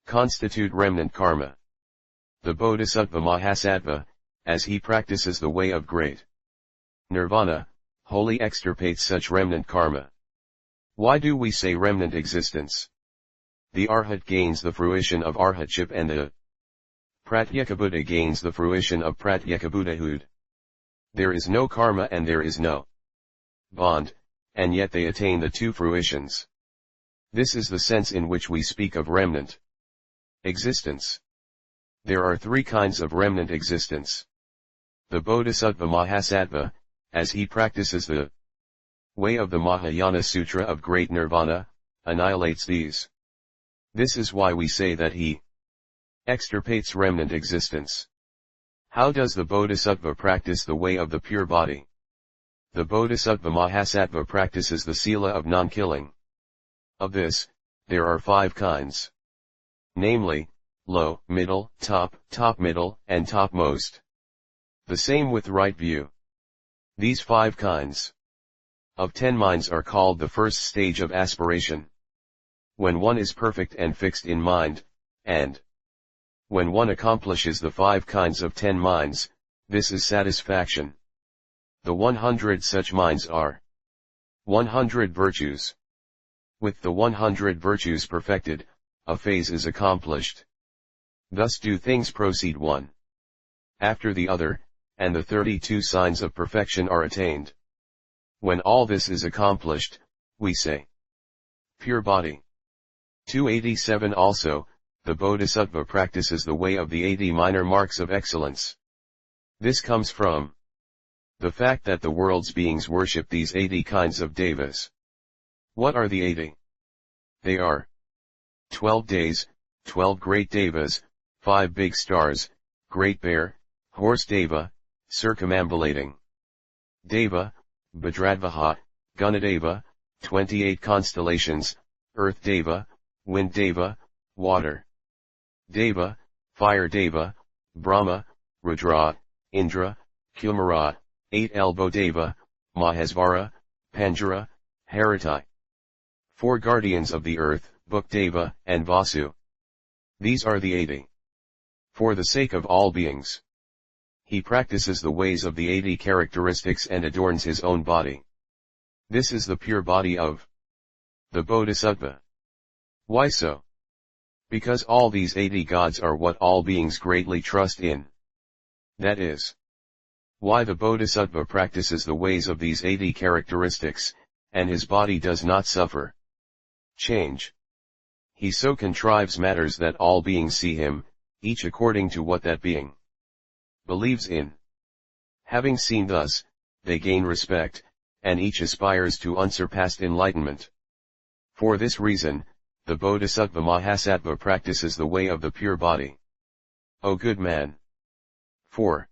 constitute remnant karma. The Bodhisattva Mahasattva, as he practices the way of great nirvana, wholly extirpates such remnant karma. Why do we say remnant existence? The Arhat gains the fruition of Arhatship and the Pratyekabuddha gains the fruition of Pratyekabuddhahood. There is no karma and there is no bond, and yet they attain the 2 fruitions. This is the sense in which we speak of remnant existence. There are 3 kinds of remnant existence. The Bodhisattva Mahasattva, as he practices the way of the Mahayana Sutra of Great Nirvana, annihilates these. This is why we say that he extirpates remnant existence. How does the Bodhisattva practice the way of the pure body? The Bodhisattva Mahasattva practices the sila of non-killing. Of this, there are 5 kinds. Namely, low, middle, top, top middle, and topmost. The same with right view. These 5 kinds of 10 minds are called the first stage of aspiration. When one is perfect and fixed in mind, and when one accomplishes the 5 kinds of 10 minds, this is satisfaction. The 100 such minds are 100 virtues. With the 100 virtues perfected, a phase is accomplished. Thus do things proceed one after the other, and the 32 signs of perfection are attained. When all this is accomplished, we say, pure body. 287 Also, the Bodhisattva practices the way of the 80 minor marks of excellence. This comes from the fact that the world's beings worship these 80 kinds of devas. What are the 80? They are 12 days, 12 great devas, 5 big stars, great bear, horse deva, circumambulating deva, Bhadradvaha, Gunadeva, 28 constellations, earth deva, wind deva, water deva, fire deva, Brahma, Rudra, Indra, Kumara, 8-elbow deva, Mahesvara, Panjara, Haritai. 4 guardians of the earth, Book deva, and Vasu. These are the 80. For the sake of all beings, he practices the ways of the 80 characteristics and adorns his own body. This is the pure body of the Bodhisattva. Why so? Because all these 80 gods are what all beings greatly trust in. That is why the Bodhisattva practices the ways of these 80 characteristics, and his body does not suffer change. He so contrives matters that all beings see him, each according to what that being believes in. Having seen thus, they gain respect, and each aspires to unsurpassed enlightenment. For this reason, the Bodhisattva Mahasattva practices the way of the pure body. O good man! For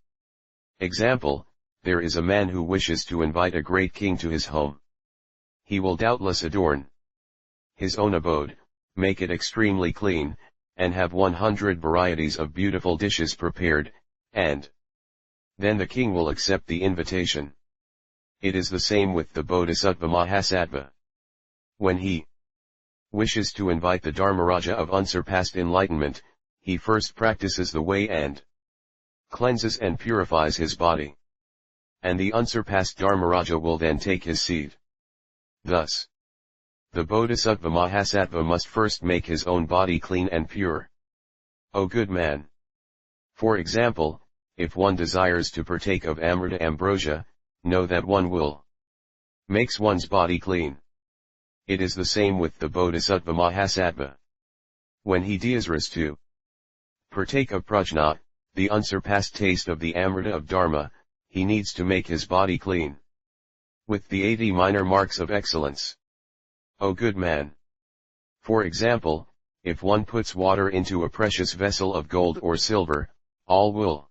example, there is a man who wishes to invite a great king to his home. He will doubtless adorn his own abode, make it extremely clean, and have 100 varieties of beautiful dishes prepared, and then the king will accept the invitation. It is the same with the Bodhisattva Mahasattva. When he wishes to invite the Dharmaraja of unsurpassed enlightenment, he first practices the way and cleanses and purifies his body. And the unsurpassed Dharmaraja will then take his seat. Thus, the Bodhisattva Mahasattva must first make his own body clean and pure. O good man! For example, if one desires to partake of Amrita ambrosia, know that one will makes one's body clean. It is the same with the Bodhisattva Mahasattva. When he desires to partake of prajna, the unsurpassed taste of the Amrita of Dharma, he needs to make his body clean with the 80 minor marks of excellence. O good man! For example, if one puts water into a precious vessel of gold or silver, all will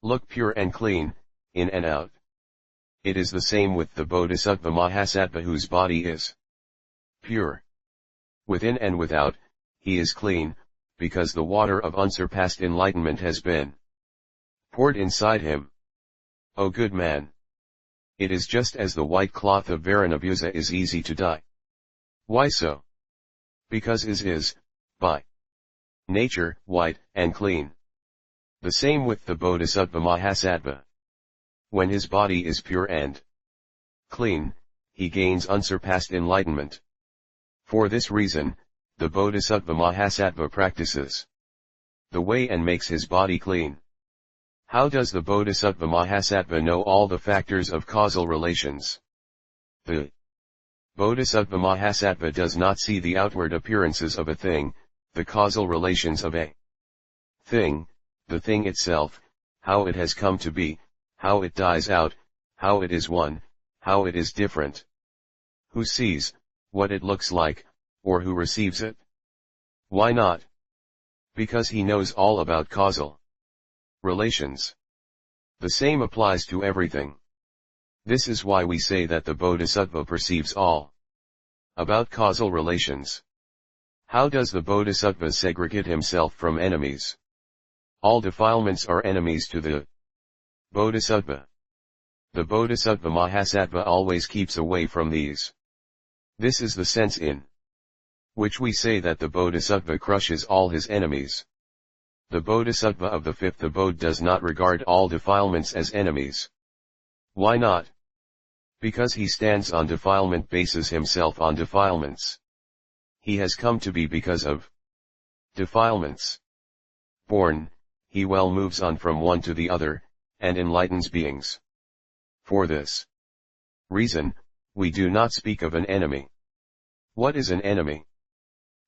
look pure and clean, in and out. It is the same with the Bodhisattva Mahasattva whose body is pure. Within and without, he is clean, because the water of unsurpassed enlightenment has been poured inside him. O good man! It is just as the white cloth of Varanabhusa is easy to dye. Why so? Because is, by nature, white, and clean. The same with the Bodhisattva Mahasattva. When his body is pure and clean, he gains unsurpassed enlightenment. For this reason, the Bodhisattva Mahasattva practices the way and makes his body clean. How does the Bodhisattva Mahasattva know all the factors of causal relations? The Bodhisattva Mahasattva does not see the outward appearances of a thing, the causal relations of a thing, the thing itself, how it has come to be, how it dies out, how it is one, how it is different. Who sees what it looks like, or who receives it? Why not? Because he knows all about causal relations. The same applies to everything. This is why we say that the Bodhisattva perceives all about causal relations. How does the Bodhisattva segregate himself from enemies? All defilements are enemies to the Bodhisattva. The Bodhisattva Mahasattva always keeps away from these. This is the sense in which we say that the Bodhisattva crushes all his enemies. The Bodhisattva of the fifth abode does not regard all defilements as enemies. Why not? Because he stands on defilement, bases himself on defilements. He has come to be because of defilements. Born, he well moves on from one to the other, and enlightens beings. For this reason, we do not speak of an enemy. What is an enemy?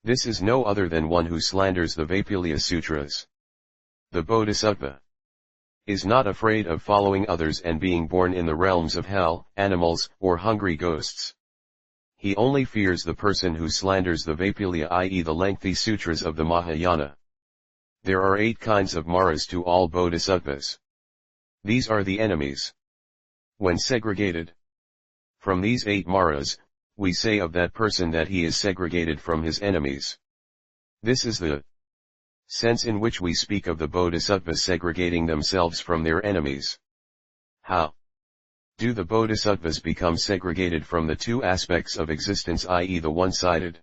This is no other than one who slanders the Vaipulya Sutras. The Bodhisattva is not afraid of following others and being born in the realms of hell, animals, or hungry ghosts. He only fears the person who slanders the Vaipulya, i.e. the lengthy sutras of the Mahayana. There are 8 kinds of maras to all bodhisattvas. These are the enemies. When segregated from these 8 maras, we say of that person that he is segregated from his enemies. This is the sense in which we speak of the bodhisattvas segregating themselves from their enemies. How do the bodhisattvas become segregated from the 2 aspects of existence, i.e. the one-sided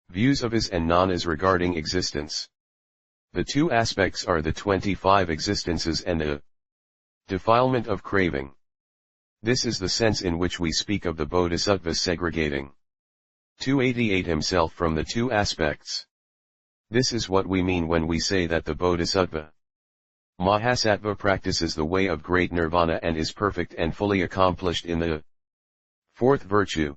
views of as and non-as regarding existence? The 2 aspects are the 25 existences and the defilement of craving. This is the sense in which we speak of the bodhisattvas segregating 288 himself from the 2 aspects. This is what we mean when we say that the bodhisattva Mahasattva practices the way of great nirvana and is perfect and fully accomplished in the 4th virtue.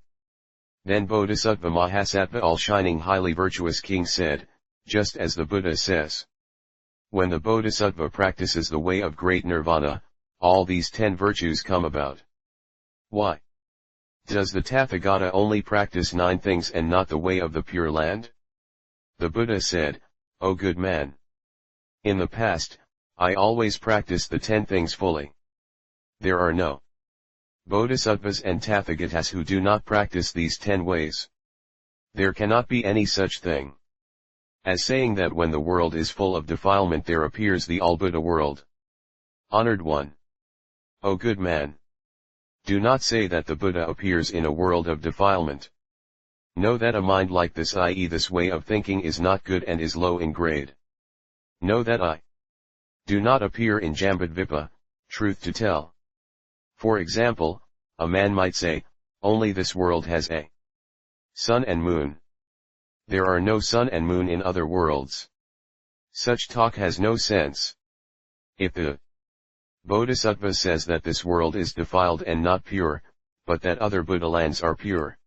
Then Bodhisattva Mahasattva, all-shining highly virtuous king, said, just as the Buddha says, when the bodhisattva practices the way of great nirvana, all these 10 virtues come about. Why does the Tathagata only practice 9 things and not the way of the Pure Land? The Buddha said, O good man, in the past, I always practiced the 10 things fully. There are no bodhisattvas and tathagatas who do not practice these 10 ways. There cannot be any such thing as saying that when the world is full of defilement there appears the all-Buddha world. Honored one, O good man, do not say that the Buddha appears in a world of defilement. Know that a mind like this, i.e. this way of thinking, is not good and is low in grade. Know that I do not appear in Jambudvipa, truth to tell. For example, a man might say, only this world has a sun and moon. There are no sun and moon in other worlds. Such talk has no sense. If the Bodhisattva says that this world is defiled and not pure, but that other Buddha lands are pure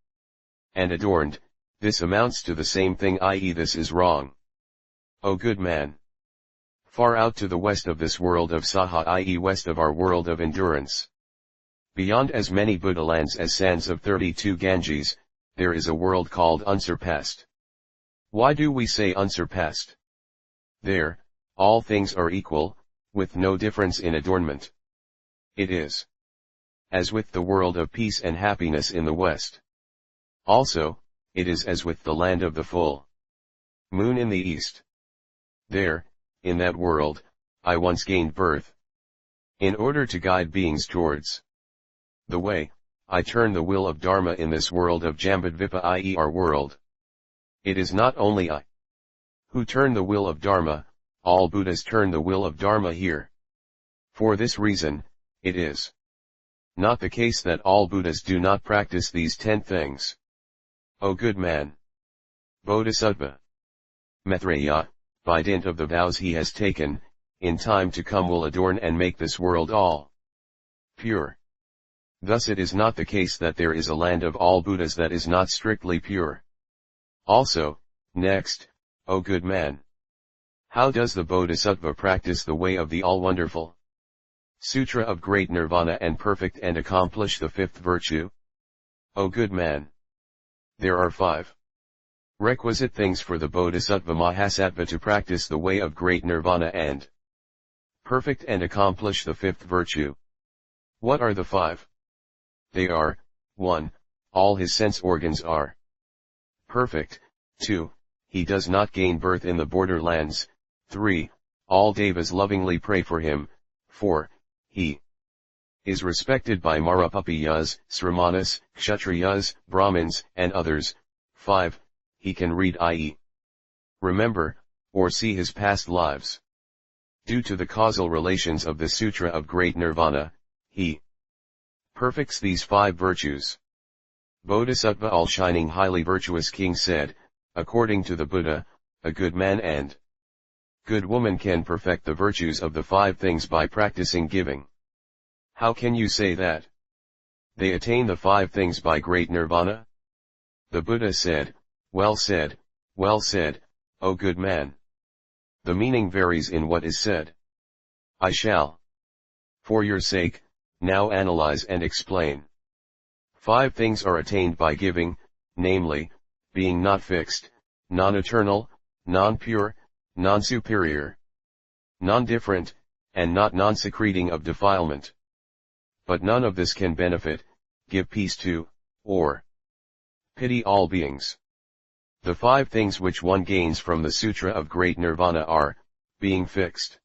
and adorned, this amounts to the same thing, i.e. this is wrong. O good man, far out to the west of this world of Saha, i.e. west of our world of endurance, beyond as many Buddha lands as sands of 32 Ganges, there is a world called unsurpassed. Why do we say unsurpassed? There, all things are equal, with no difference in adornment. It is as with the world of peace and happiness in the west. Also, it is as with the land of the full moon in the east. There, in that world, I once gained birth. In order to guide beings towards the way, I turn the wheel of Dharma in this world of Jambudvipa, i.e. our world. It is not only I who turn the wheel of Dharma, all Buddhas turn the wheel of Dharma here. For this reason, it is not the case that all Buddhas do not practice these 10 things. O good man, Bodhisattva Maitreya, by dint of the vows he has taken, in time to come will adorn and make this world all pure. Thus it is not the case that there is a land of all Buddhas that is not strictly pure. Also, next, O good man, how does the Bodhisattva practice the way of the all-wonderful Sutra of Great Nirvana and perfect and accomplish the 5th virtue? O good man, there are 5 requisite things for the Bodhisattva Mahasattva to practice the way of Great Nirvana and perfect and accomplish the 5th virtue. What are the 5? They are, 1. All his sense organs are perfect. 2. He does not gain birth in the borderlands. 3. All devas lovingly pray for him. 4. He is respected by Marapapiyas, Sramanas, Kshatriyas, Brahmins, and others. 5. He can read, i.e. remember, or see his past lives. Due to the causal relations of the Sutra of Great Nirvana, he perfects these 5 virtues. Bodhisattva, all-shining highly virtuous king, said, according to the Buddha, a good man and good woman can perfect the virtues of the 5 things by practicing giving. How can you say that? They attain the 5 things by great nirvana? The Buddha said, well said, O good man. The meaning varies in what is said. I shall, for your sake, now analyze and explain. 5 things are attained by giving, namely, being not fixed, non-eternal, non-pure, non-superior, non-different, and not non-secreting of defilement. But none of this can benefit, give peace to, or pity all beings. The 5 things which one gains from the Sutra of Great Nirvana are, being fixed,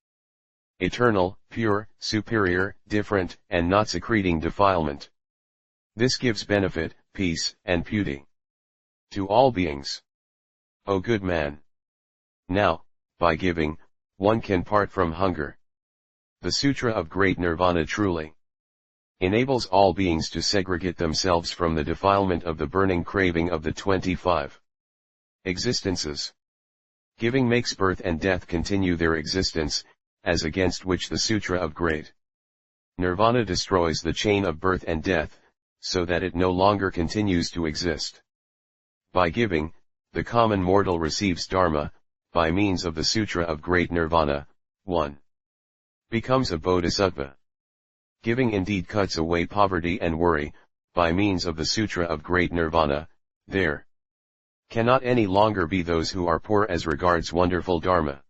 eternal, pure, superior, different, and not secreting defilement. This gives benefit, peace, and pity to all beings. O good man. Now, by giving, one can part from hunger. The Sutra of Great Nirvana truly enables all beings to segregate themselves from the defilement of the burning craving of the 25 existences. Giving makes birth and death continue their existence, as against which the Sutra of Great Nirvana destroys the chain of birth and death, so that it no longer continues to exist. By giving, the common mortal receives Dharma, by means of the Sutra of Great Nirvana, 1. Becomes a bodhisattva. Giving indeed cuts away poverty and worry, by means of the Sutra of Great Nirvana, there cannot any longer be those who are poor as regards wonderful Dharma.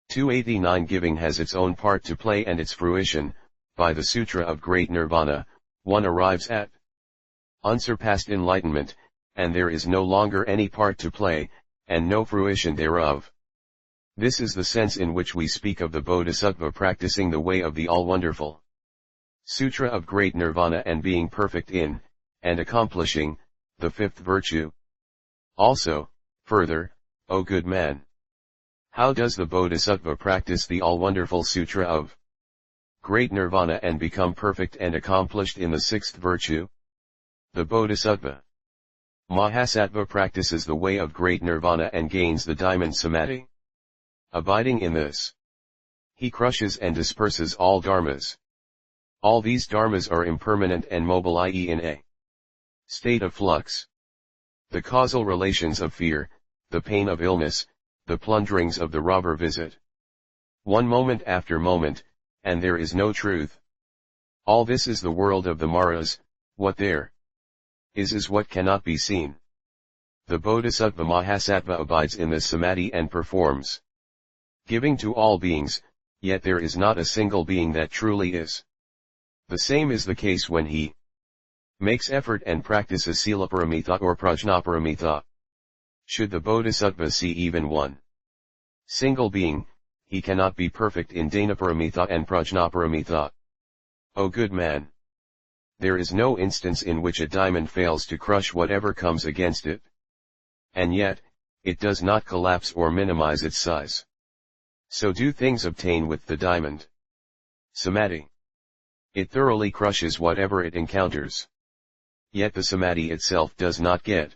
289 Giving has its own part to play, and its fruition, by the Sutra of Great Nirvana, one arrives at unsurpassed enlightenment, and there is no longer any part to play, and no fruition thereof. This is the sense in which we speak of the Bodhisattva practicing the way of the All-Wonderful Sutra of Great Nirvana and being perfect in, and accomplishing, the 5th virtue. Also, further, O good man. How does the Bodhisattva practice the All-Wonderful Sutra of Great Nirvana and become perfect and accomplished in the 6th virtue? The Bodhisattva Mahasattva practices the way of Great Nirvana and gains the diamond samadhi. Abiding in this, he crushes and disperses all dharmas. All these dharmas are impermanent and mobile, i.e. in a state of flux. The causal relations of fear, the pain of illness, the plunderings of the robber visit one moment after moment, and there is no truth. All this is the world of the Maras. What there is what cannot be seen. The Bodhisattva Mahasattva abides in this samadhi and performs giving to all beings, yet there is not a single being that truly is. The same is the case when he makes effort and practices Silaparamita or Prajnaparamita. Should the Bodhisattva see even one single being, he cannot be perfect in Danaparamita and Prajnaparamita. O good man. There is no instance in which a diamond fails to crush whatever comes against it. And yet, it does not collapse or minimize its size. So do things obtain with the diamond samadhi. It thoroughly crushes whatever it encounters. Yet the samadhi itself does not get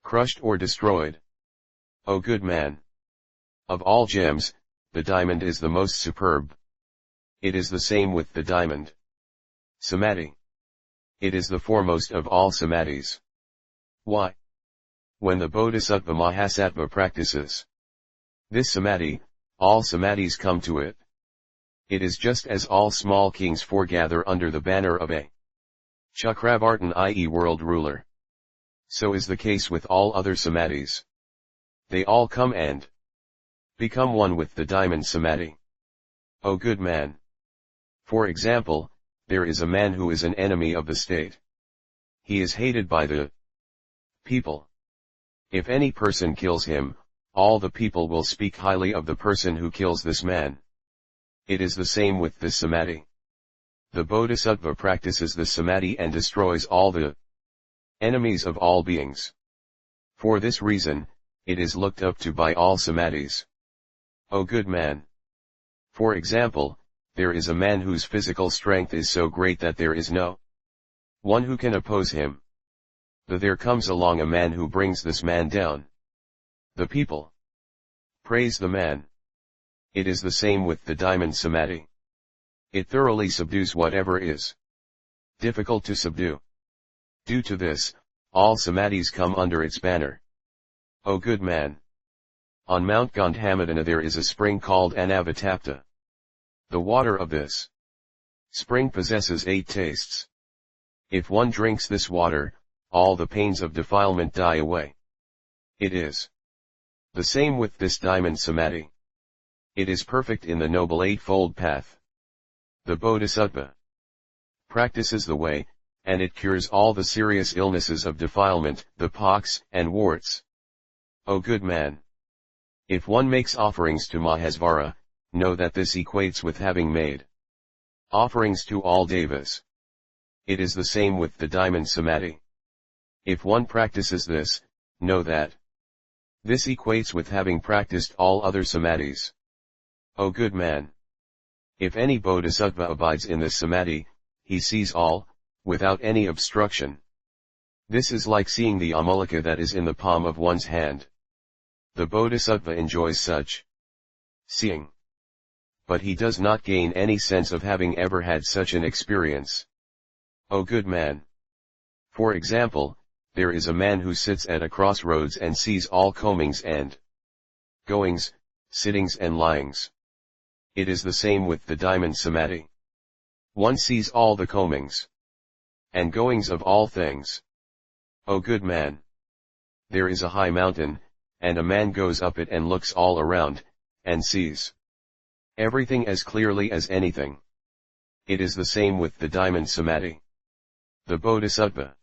crushed or destroyed. O good man. Of all gems, the diamond is the most superb. It is the same with the diamond samadhi. It is the foremost of all samadhis. Why? When the Bodhisattva Mahasattva practices this samadhi, all samadhis come to it. It is just as all small kings foregather under the banner of a Chakravartin, i.e. world ruler. So is the case with all other samadhis. They all come and become one with the diamond samadhi. O good man. For example, there is a man who is an enemy of the state. He is hated by the people. If any person kills him, all the people will speak highly of the person who kills this man. It is the same with this samadhi. The Bodhisattva practices the samadhi and destroys all the enemies of all beings. For this reason, it is looked up to by all samadhis. O good man. For example, there is a man whose physical strength is so great that there is no One who can oppose him. There comes along a man who brings this man down. The people praise the man. It is the same with the diamond samadhi. It thoroughly subdues whatever is difficult to subdue. Due to this, all samadhis come under its banner. O good man! On Mount Gandhamadana there is a spring called Anavatapta. The water of this spring possesses 8 tastes. If one drinks this water, all the pains of defilement die away. It is the same with this diamond samadhi. It is perfect in the Noble Eightfold Path. The Bodhisattva practices the way, and it cures all the serious illnesses of defilement, the pox and warts. O good man! If one makes offerings to Mahasvara, know that this equates with having made offerings to all devas. It is the same with the diamond samadhi. If one practices this, know that this equates with having practiced all other samadhis. O good man! If any bodhisattva abides in this samadhi, he sees all, without any obstruction. This is like seeing the amulika that is in the palm of one's hand. The bodhisattva enjoys such seeing. But he does not gain any sense of having ever had such an experience. O good man! For example, there is a man who sits at a crossroads and sees all comings and goings, sittings and lyings. It is the same with the diamond samadhi. One sees all the comings and goings of all things. O good man! There is a high mountain, and a man goes up it and looks all around, and sees everything as clearly as anything. It is the same with the diamond samadhi. The bodhisattva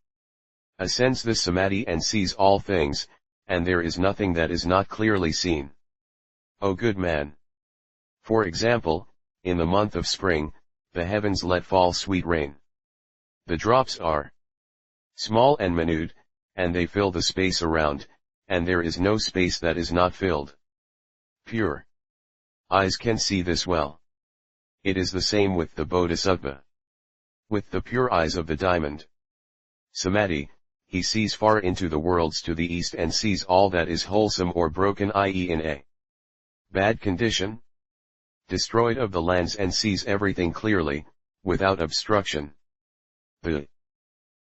ascends this samadhi and sees all things, and there is nothing that is not clearly seen. O good man! For example, in the month of spring, the heavens let fall sweet rain. The drops are small and minute, and they fill the space around, and there is no space that is not filled. Pure eyes can see this well. It is the same with the bodhisattva. With the pure eyes of the diamond samadhi, he sees far into the worlds to the east and sees all that is wholesome or broken, i.e. in a bad condition, destroyed of the lands, and sees everything clearly, without obstruction. The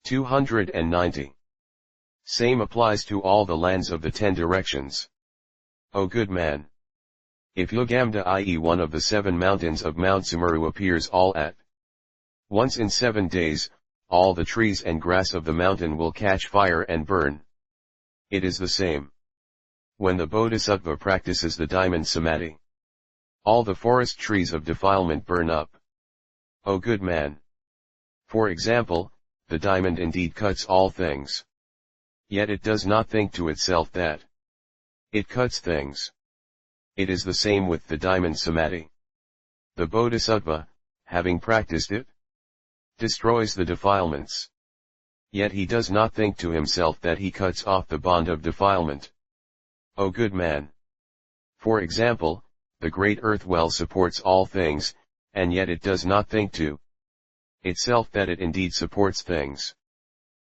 290. Same applies to all the lands of the 10 directions. O good man! If Yugamda, i.e. one of the 7 mountains of Mount Sumeru, appears all at once in 7 days, all the trees and grass of the mountain will catch fire and burn. It is the same when the bodhisattva practices the diamond samadhi. All the forest trees of defilement burn up. O good man! For example, the diamond indeed cuts all things. Yet it does not think to itself that it cuts things. It is the same with the diamond samadhi. The bodhisattva, having practiced it, destroys the defilements. Yet he does not think to himself that he cuts off the bond of defilement. O good man! For example, the great earth well supports all things, and yet it does not think to itself that it indeed supports things.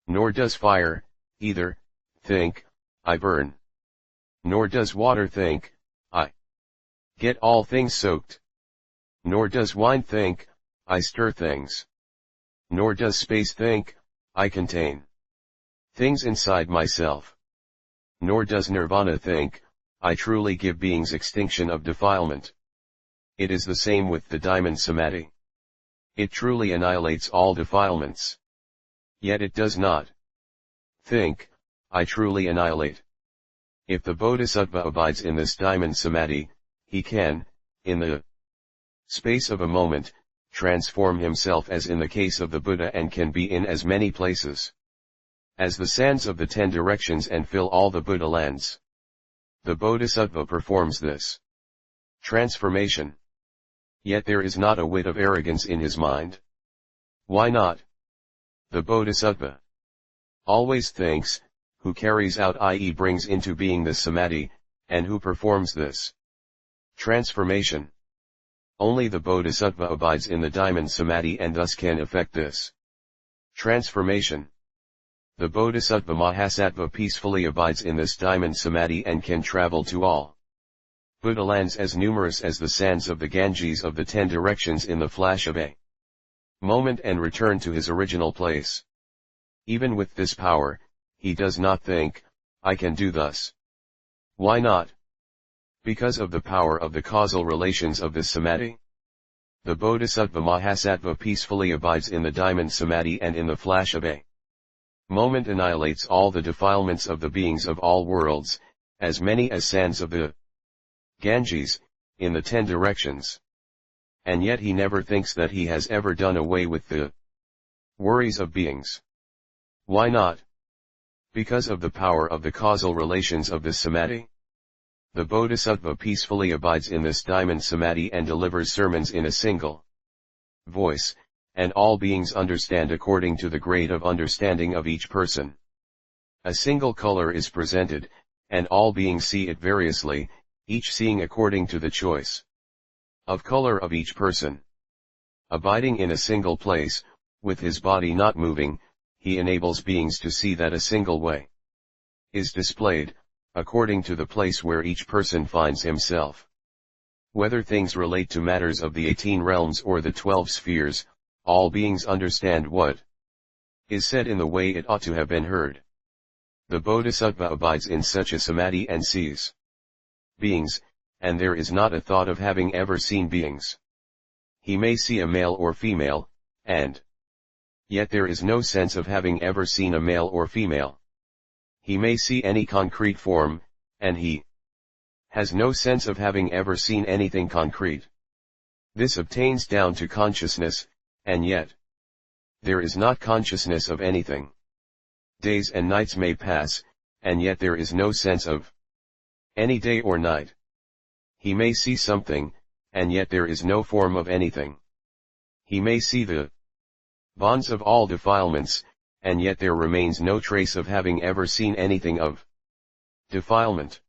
Nor does fire, either, think, I burn. Nor does water think, I get all things soaked. Nor does wine think, I stir things. Nor does space think, I contain things inside myself. Nor does nirvana think, I truly give beings extinction of defilement. It is the same with the diamond samadhi. It truly annihilates all defilements. Yet it does not think, I truly annihilate. If the bodhisattva abides in this diamond samadhi, he can, in the space of a moment, transform himself as in the case of the Buddha, and can be in as many places as the sands of the 10 directions and fill all the Buddha lands. The bodhisattva performs this transformation. Yet there is not a whit of arrogance in his mind. Why not? The bodhisattva always thinks, who carries out, i.e. brings into being this samadhi, and who performs this transformation. Only the bodhisattva abides in the diamond samadhi and thus can effect this Transformation. The Bodhisattva Mahasattva peacefully abides in this diamond samadhi and can travel to all Buddha lands as numerous as the sands of the Ganges of the 10 directions in the flash of a moment and return to his original place. Even with this power, he does not think, I can do thus. Why not? Because of the power of the causal relations of this samadhi. The Bodhisattva Mahasattva peacefully abides in the diamond samadhi and in the flash of a moment annihilates all the defilements of the beings of all worlds, as many as sands of the Ganges, in the 10 directions. And yet he never thinks that he has ever done away with the worries of beings. Why not? Because of the power of the causal relations of this samadhi. The Bodhisattva peacefully abides in this diamond samadhi and delivers sermons in a single voice, and all beings understand according to the grade of understanding of each person. A single color is presented, and all beings see it variously, each seeing according to the choice of color of each person. Abiding in a single place, with his body not moving, he enables beings to see that a single way is displayed, according to the place where each person finds himself. Whether things relate to matters of the 18 realms or the 12 spheres, all beings understand what is said in the way it ought to have been heard. The Bodhisattva abides in such a samadhi and sees beings, and there is not a thought of having ever seen beings. He may see a male or female, and yet there is no sense of having ever seen a male or female. He may see any concrete form, and he has no sense of having ever seen anything concrete. This obtains down to consciousness, and yet there is not consciousness of anything. Days and nights may pass, and yet there is no sense of any day or night. He may see something, and yet there is no form of anything. He may see the bonds of all defilements, and yet there remains no trace of having ever seen anything of defilement.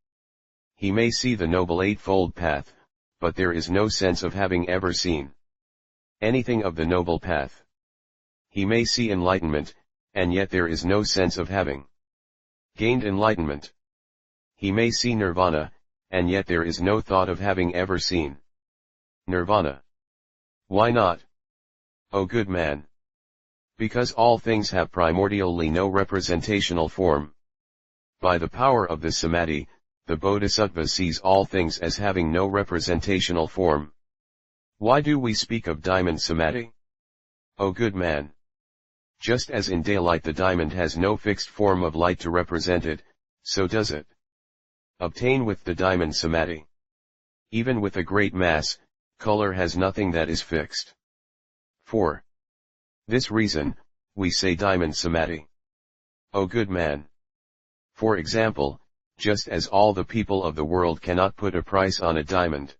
He may see the Noble Eightfold Path, but there is no sense of having ever seen anything of the Noble Path. He may see enlightenment, and yet there is no sense of having gained enlightenment. He may see nirvana, and yet there is no thought of having ever seen nirvana. Why not? O good man! Because all things have primordially no representational form. By the power of the samadhi, the Bodhisattva sees all things as having no representational form. Why do we speak of diamond samadhi? O good man! Just as in daylight the diamond has no fixed form of light to represent it, so does it obtain with the diamond samadhi. Even with a great mass, color has nothing that is fixed. For this reason, we say diamond samadhi. O good man! For example, just as all the people of the world cannot put a price on a diamond,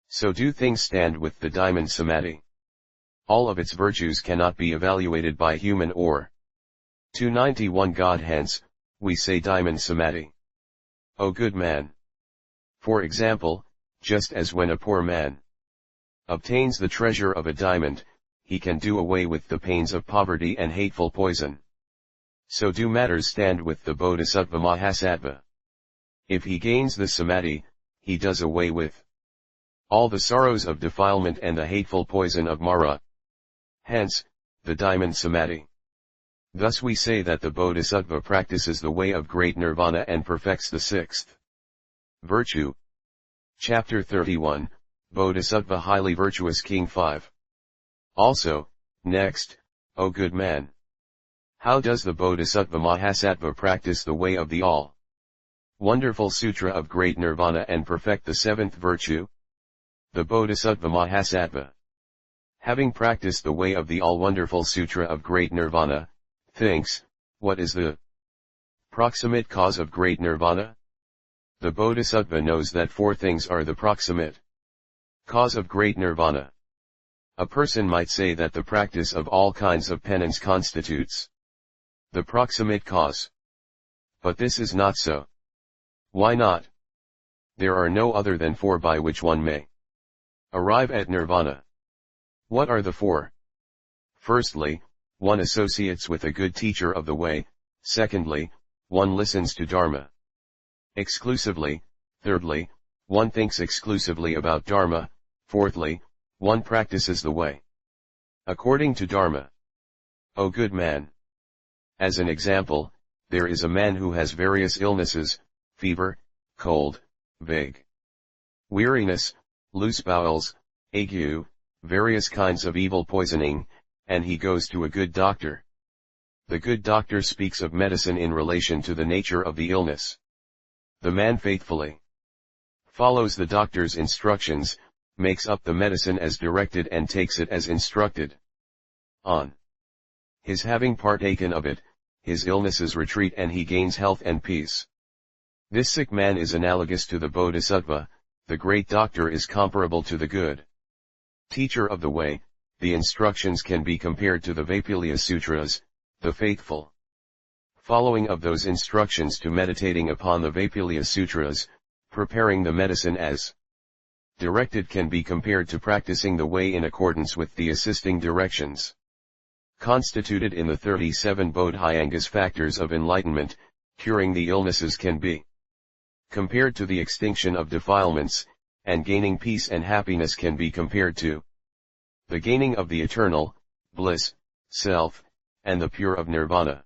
so do things stand with the diamond samadhi. All of its virtues cannot be evaluated by human or 291 God, hence, we say diamond samadhi. O good man! For example, just as when a poor man obtains the treasure of a diamond, he can do away with the pains of poverty and hateful poison. So do matters stand with the Bodhisattva Mahasattva. If he gains the samadhi, he does away with all the sorrows of defilement and the hateful poison of Mara. Hence, the diamond samadhi. Thus we say that the Bodhisattva practices the way of great nirvana and perfects the sixth virtue. Chapter 31, Bodhisattva Highly Virtuous King 5. Also, next, O good man! How does the Bodhisattva Mahasattva practice the way of the all-wonderful Sutra of Great Nirvana and perfect the seventh virtue? The Bodhisattva Mahasattva, having practiced the way of the all-wonderful Sutra of Great Nirvana, thinks, what is the proximate cause of Great Nirvana? The Bodhisattva knows that 4 things are the proximate cause of Great Nirvana. A person might say that the practice of all kinds of penance constitutes the proximate cause. But this is not so. Why not? There are no other than 4 by which one may arrive at nirvana. What are the 4? Firstly, one associates with a good teacher of the way. Secondly, one listens to Dharma exclusively. Thirdly, one thinks exclusively about Dharma. Fourthly, one practices the way according to Dharma. O good man! As an example, there is a man who has various illnesses, fever, cold, vague weariness, loose bowels, ague, various kinds of evil poisoning, and he goes to a good doctor. The good doctor speaks of medicine in relation to the nature of the illness. The man faithfully follows the doctor's instructions, makes up the medicine as directed and takes it as instructed. On his having partaken of it, his illnesses retreat and he gains health and peace. This sick man is analogous to the Bodhisattva. The great doctor is comparable to the good teacher of the way. The instructions can be compared to the Vaipulya Sutras. The faithful following of those instructions to meditating upon the Vaipulya Sutras, preparing the medicine as directed, can be compared to practicing the way in accordance with the assisting directions constituted in the 37 Bodhisangas factors of enlightenment. Curing the illnesses can be compared to the extinction of defilements, and gaining peace and happiness can be compared to the gaining of the eternal bliss, self, and the pure of nirvana.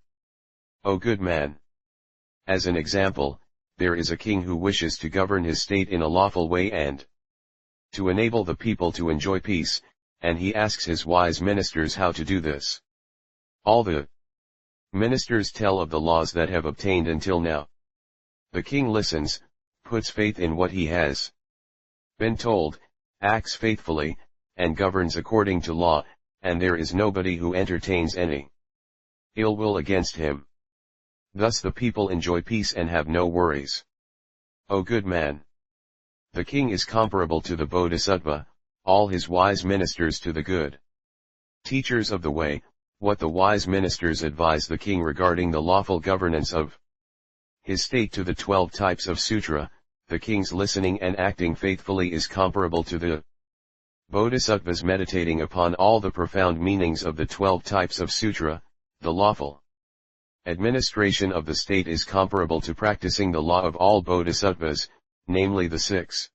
O good man! As an example, there is a king who wishes to govern his state in a lawful way and to enable the people to enjoy peace, and he asks his wise ministers how to do this. All the ministers tell of the laws that have obtained until now. The king listens, puts faith in what he has been told, acts faithfully, and governs according to law, and there is nobody who entertains any ill will against him. Thus the people enjoy peace and have no worries. O good man! The king is comparable to the Bodhisattva, all his wise ministers to the good teachers of the way. What the wise ministers advise the king regarding the lawful governance of his state to the 12 types of sutra, the king's listening and acting faithfully is comparable to the Bodhisattvas meditating upon all the profound meanings of the 12 types of sutra. The lawful administration of the state is comparable to practicing the law of all Bodhisattvas, namely the 6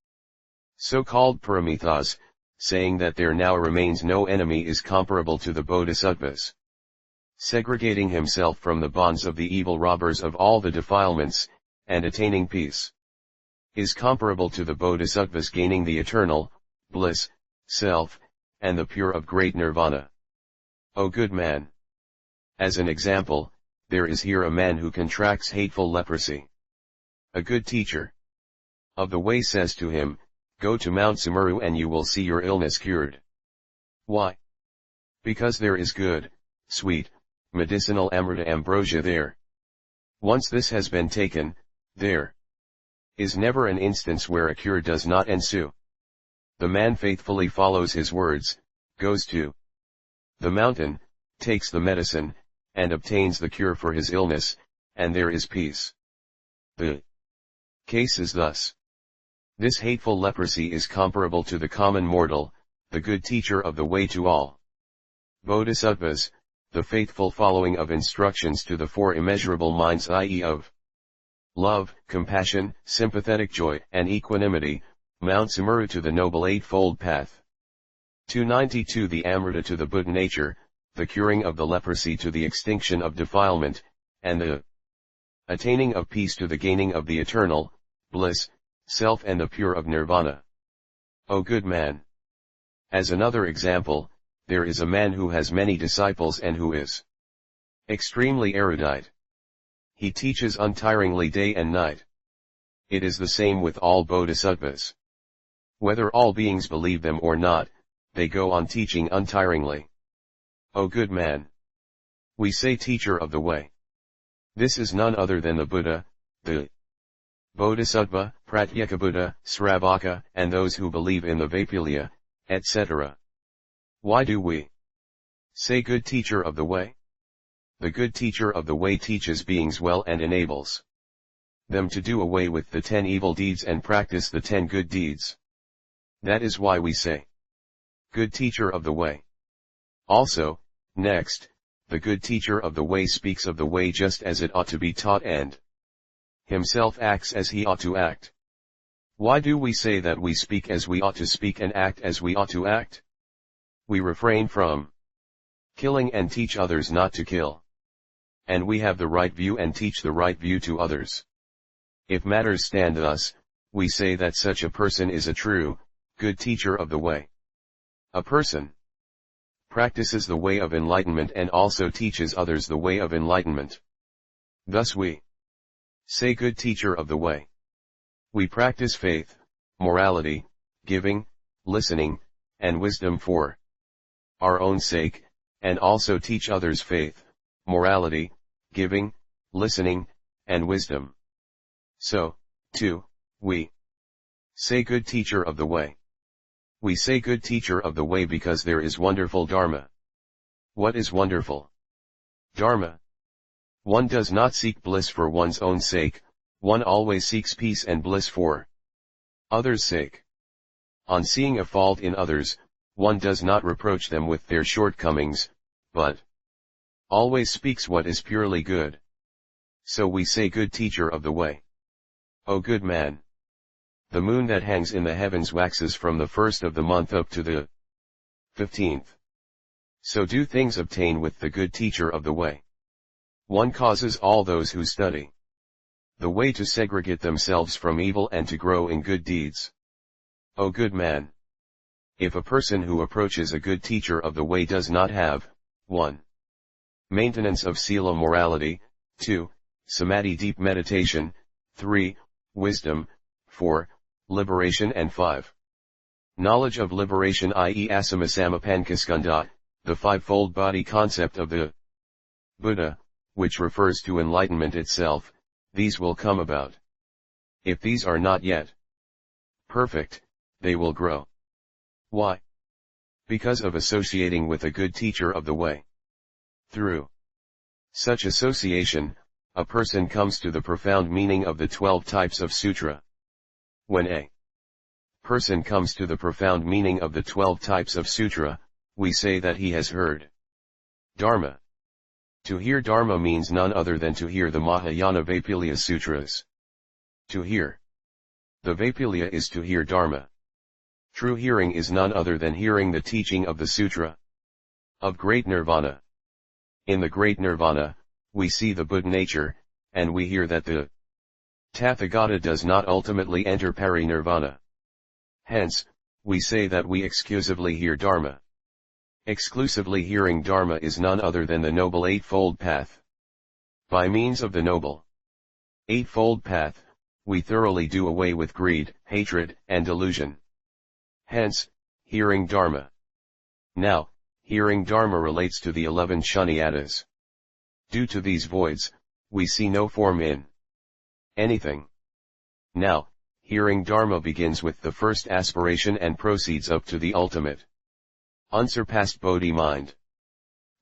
so-called paramithas. Saying that there now remains no enemy is comparable to the Bodhisattvas segregating himself from the bonds of the evil robbers of all the defilements, and attaining peace is comparable to the Bodhisattvas gaining the eternal bliss, self, and the pure of great nirvana. O good man! As an example, there is here a man who contracts hateful leprosy. A good teacher of the way says to him, "Go to Mount Sumeru and you will see your illness cured." Why? Because there is good, sweet, medicinal amrita ambrosia there. Once this has been taken, there is never an instance where a cure does not ensue. The man faithfully follows his words, goes to the mountain, takes the medicine, and obtains the cure for his illness, and there is peace. The case is thus. This hateful leprosy is comparable to the common mortal, the good teacher of the way to all Bodhisattvas, the faithful following of instructions to the 4 immeasurable minds, i.e. of love, compassion, sympathetic joy, and equanimity, Mount Sumeru to the noble eightfold path. 292 The Amrita to the Buddha nature, the curing of the leprosy to the extinction of defilement, and the attaining of peace to the gaining of the eternal bliss, self and the pure of nirvana. O good man! As another example, there is a man who has many disciples and who is extremely erudite. He teaches untiringly day and night. It is the same with all Bodhisattvas. Whether all beings believe them or not, they go on teaching untiringly. O good man! We say teacher of the way. This is none other than the Buddha, the Bodhisattva, Pratyekabuddha, Sravaka, and those who believe in the Vaipulya, etc. Why do we say good teacher of the way? The good teacher of the way teaches beings well and enables them to do away with the 10 evil deeds and practice the 10 good deeds. That is why we say good teacher of the way. Also, next, the good teacher of the way speaks of the way just as it ought to be taught and himself acts as he ought to act. Why do we say that we speak as we ought to speak and act as we ought to act? We refrain from killing and teach others not to kill. And we have the right view and teach the right view to others. If matters stand thus, we say that such a person is a true, good teacher of the way. A person practices the way of enlightenment and also teaches others the way of enlightenment. Thus we say good teacher of the way. We practice faith, morality, giving, listening, and wisdom for our own sake, and also teach others faith, morality, giving, listening, and wisdom. So, too, we say good teacher of the way. We say good teacher of the way because there is wonderful Dharma. What is wonderful Dharma? One does not seek bliss for one's own sake, one always seeks peace and bliss for others' sake. On seeing a fault in others, one does not reproach them with their shortcomings, but always speaks what is purely good. So we say good teacher of the way. O good man! The moon that hangs in the heavens waxes from the 1st of the month up to the 15th. So do things obtain with the good teacher of the way. One causes all those who study the way to segregate themselves from evil and to grow in good deeds. O good man! If a person who approaches a good teacher of the way does not have, 1. Maintenance of sila morality, 2. Samadhi deep meditation, 3. Wisdom, 4. Liberation and 5. Knowledge of liberation, i.e. Asamasamappankaskanda, the fivefold body concept of the Buddha, which refers to enlightenment itself, these will come about. If these are not yet perfect, they will grow. Why? Because of associating with a good teacher of the way. Through such association, a person comes to the profound meaning of the 12 types of Sutra. When a person comes to the profound meaning of the 12 types of Sutra, we say that he has heard Dharma. To hear Dharma means none other than to hear the Mahayana Vaipulya Sutras. To hear the Vaipulya is to hear Dharma. True hearing is none other than hearing the teaching of the Sutra of Great Nirvana. In the Great Nirvana, we see the Buddha nature, and we hear that the Tathagata does not ultimately enter Parinirvana. Hence, we say that we exclusively hear Dharma. Exclusively hearing Dharma is none other than the Noble Eightfold Path. By means of the Noble Eightfold Path, we thoroughly do away with greed, hatred, and delusion. Hence, hearing Dharma. Now, hearing Dharma relates to the 11 Shunyatas. Due to these voids, we see no form in anything. Now, hearing Dharma begins with the first aspiration and proceeds up to the ultimate, unsurpassed Bodhi mind.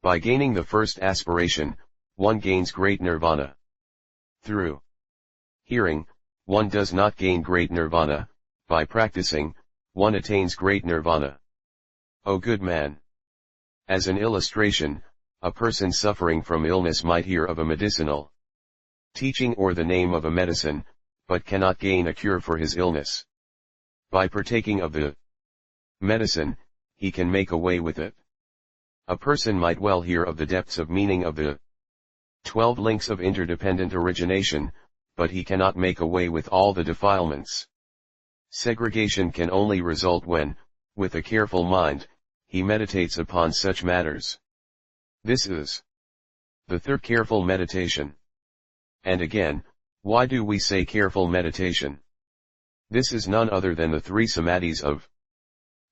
By gaining the first aspiration, one gains great nirvana. Through hearing, one does not gain great nirvana. By practicing, one attains great nirvana. O good man! As an illustration, a person suffering from illness might hear of a medicinal teaching or the name of a medicine, but cannot gain a cure for his illness. By partaking of the medicine, he can make away with it. A person might well hear of the depths of meaning of the 12 links of interdependent origination, but he cannot make away with all the defilements. Segregation can only result when, with a careful mind, he meditates upon such matters. This is the third careful meditation. And again, why do we say careful meditation? This is none other than the 3 samadhis of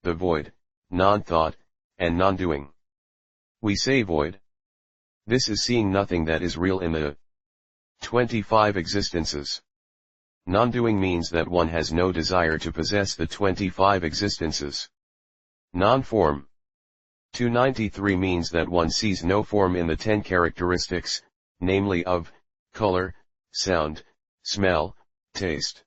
the void, non-thought, and non-doing. We say void. This is seeing nothing that is real in the 25 existences. Non-doing means that one has no desire to possess the 25 existences. Non-form. 293 means that one sees no form in the 10 characteristics, namely of color, sound, smell, taste,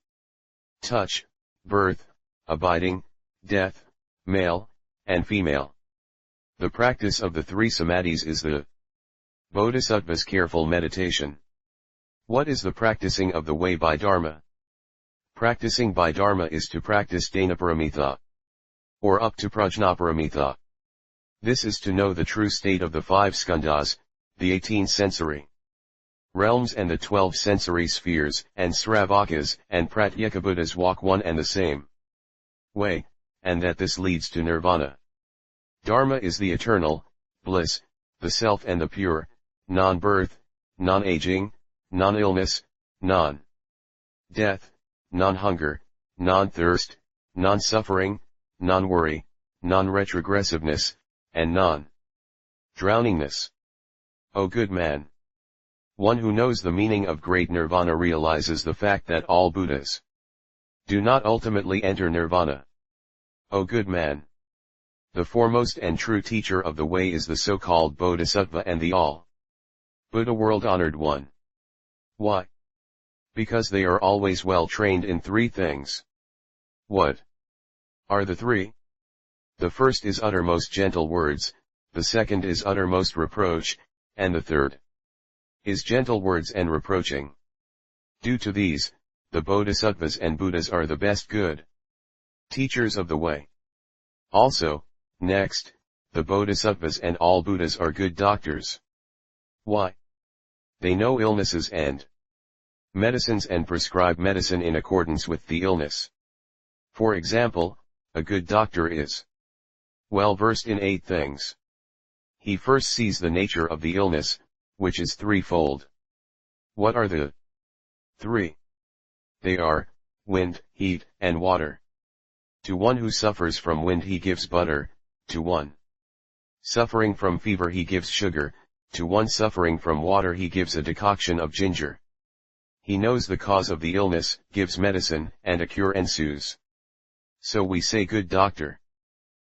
touch, birth, abiding, death, male, and female. The practice of the 3 samadhis is the Bodhisattva's careful meditation. What is the practicing of the way by Dharma? Practicing by Dharma is to practice Dhanaparamitha, or up to Prajnaparamita. This is to know the true state of the 5 skandhas, the 18 sensory realms and the 12 sensory spheres, and Sravakas and Pratyekabuddhas walk one and the same way, and that this leads to nirvana. Dharma is the eternal bliss, the self and the pure, non-birth, non-aging, non-illness, non-death, non-hunger, non-thirst, non-suffering, non-worry, non-retrogressiveness, and non-drowningness. O good man! One who knows the meaning of great nirvana realizes the fact that all Buddhas do not ultimately enter nirvana. O good man! The foremost and true teacher of the way is the so-called Bodhisattva and the all-Buddha world-honored one. Why? Because they are always well trained in 3 things. What are the 3? The first is uttermost gentle words, the second is uttermost reproach, and the third is gentle words and reproaching. Due to these, the Bodhisattvas and Buddhas are the best good teachers of the way. Also, next, the Bodhisattvas and all Buddhas are good doctors. Why? They know illnesses and medicines and prescribe medicine in accordance with the illness. For example, a good doctor is well versed in 8 things. He first sees the nature of the illness, which is threefold. What are the 3? They are wind, heat, and water. To one who suffers from wind he gives butter, to one suffering from fever he gives sugar, to one suffering from water he gives a decoction of ginger. He knows the cause of the illness, gives medicine, and a cure ensues. So we say good doctor.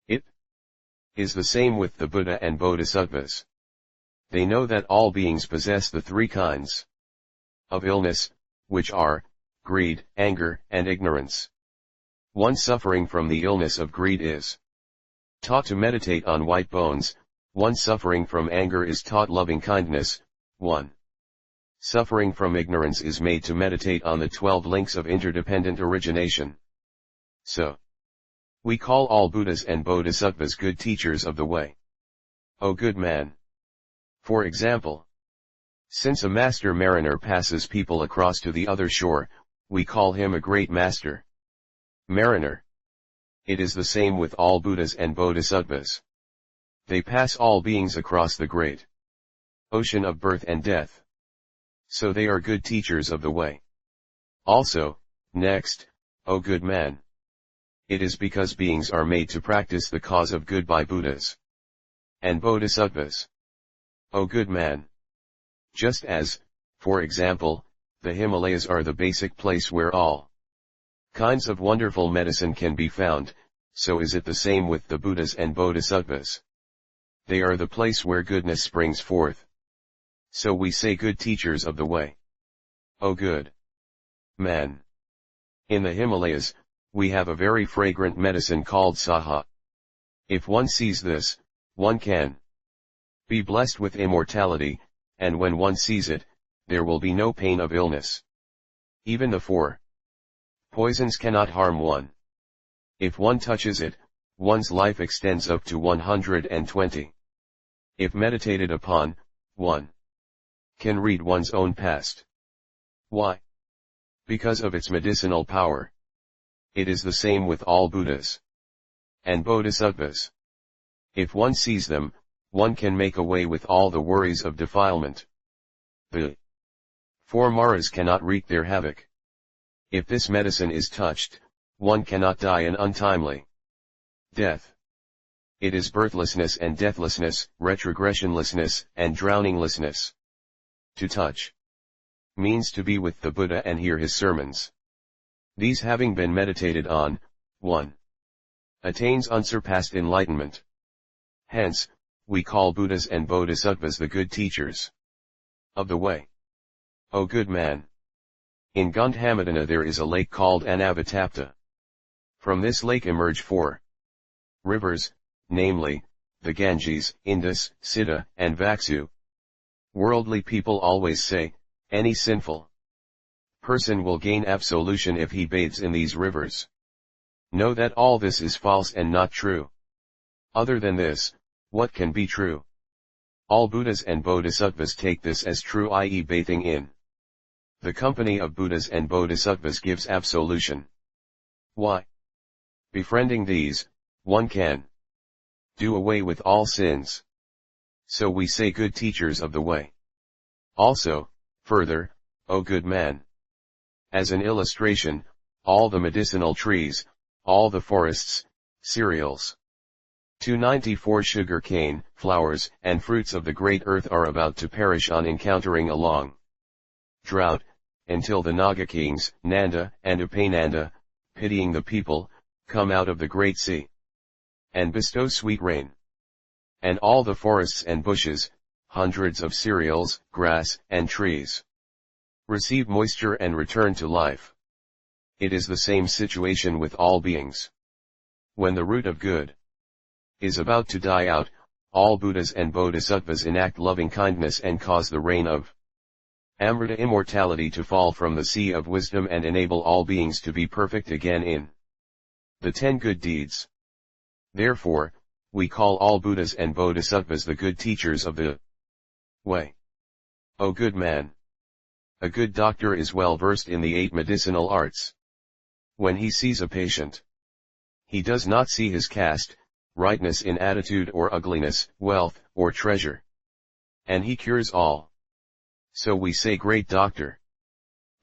It is the same with the Buddha and Bodhisattvas. They know that all beings possess the 3 kinds of illness, which are greed, anger, and ignorance. One suffering from the illness of greed is taught to meditate on white bones, one suffering from anger is taught loving kindness, one suffering from ignorance is made to meditate on the 12 links of interdependent origination. So, we call all Buddhas and Bodhisattvas good teachers of the way. O good man! For example, since a master mariner passes people across to the other shore, we call him a great master mariner. It is the same with all Buddhas and Bodhisattvas. They pass all beings across the great ocean of birth and death. So they are good teachers of the way. Also, next, O good man! It is because beings are made to practice the cause of good by Buddhas and Bodhisattvas. O good man! Just as, for example, the Himalayas are the basic place where all kinds of wonderful medicine can be found, so is it the same with the Buddhas and Bodhisattvas. They are the place where goodness springs forth. So we say good teachers of the way. O good man! In the Himalayas, we have a very fragrant medicine called saha. If one sees this, one can be blessed with immortality, and when one sees it, there will be no pain of illness. Even the 4 poisons cannot harm one. If one touches it, one's life extends up to 120. If meditated upon, one can read one's own past. Why? Because of its medicinal power. It is the same with all Buddhas and Bodhisattvas. If one sees them, one can make away with all the worries of defilement. The 4 maras cannot wreak their havoc. If this medicine is touched, one cannot die an untimely death. It is birthlessness and deathlessness, retrogressionlessness and drowninglessness. To touch means to be with the Buddha and hear his sermons. These having been meditated on, one attains unsurpassed enlightenment. Hence, we call Buddhas and Bodhisattvas the good teachers of the way. O good man! In Gandhamadana there is a lake called Anavatapta. From this lake emerge 4 rivers, namely, the Ganges, Indus, Siddha, and Vaksu. Worldly people always say, any sinful person will gain absolution if he bathes in these rivers. Know that all this is false and not true. Other than this, what can be true? All Buddhas and Bodhisattvas take this as true, i.e. bathing in the company of Buddhas and Bodhisattvas gives absolution. Why? Befriending these, one can do away with all sins. So we say good teachers of the way. Also, further, O good man. As an illustration, all the medicinal trees, all the forests, cereals, 294 sugar cane, flowers, and fruits of the great earth are about to perish on encountering a long drought, until the Naga kings, Nanda and Upananda, pitying the people, come out of the great sea and bestow sweet rain. And all the forests and bushes, hundreds of cereals, grass, and trees, receive moisture and return to life. It is the same situation with all beings. When the root of good is about to die out, all Buddhas and Bodhisattvas enact loving kindness and cause the rain of Amrita immortality to fall from the sea of wisdom and enable all beings to be perfect again in the 10 good deeds. Therefore, we call all Buddhas and Bodhisattvas the good teachers of the way. O good man. A good doctor is well versed in the 8 medicinal arts. When he sees a patient, he does not see his caste, rightness in attitude or ugliness, wealth, or treasure. And he cures all. So we say great doctor.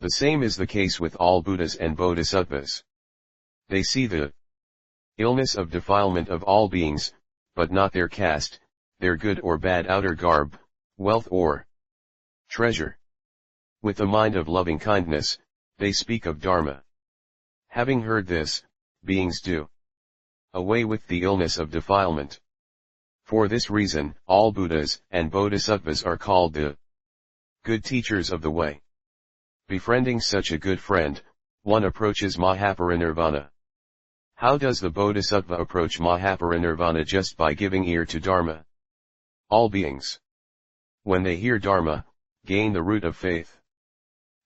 The same is the case with all Buddhas and Bodhisattvas. They see the illness of defilement of all beings, but not their caste, their good or bad outer garb, wealth or treasure. With a mind of loving kindness, they speak of Dharma. Having heard this, beings do away with the illness of defilement. For this reason, all Buddhas and Bodhisattvas are called the good teachers of the way. Befriending such a good friend, one approaches Mahaparinirvana. How does the Bodhisattva approach Mahaparinirvana? Just by giving ear to Dharma. All beings, when they hear Dharma, gain the root of faith.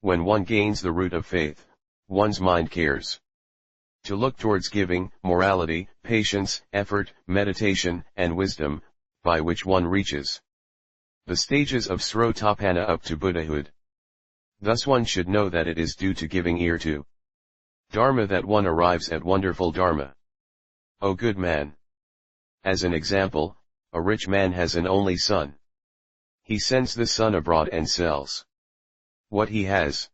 When one gains the root of faith, one's mind cares to look towards giving, morality, patience, effort, meditation, and wisdom, by which one reaches the stages of Srotapanna up to Buddhahood. Thus one should know that it is due to giving ear to Dharma that one arrives at wonderful Dharma. O good man. As an example, a rich man has an only son. He sends the son abroad and sells what he has.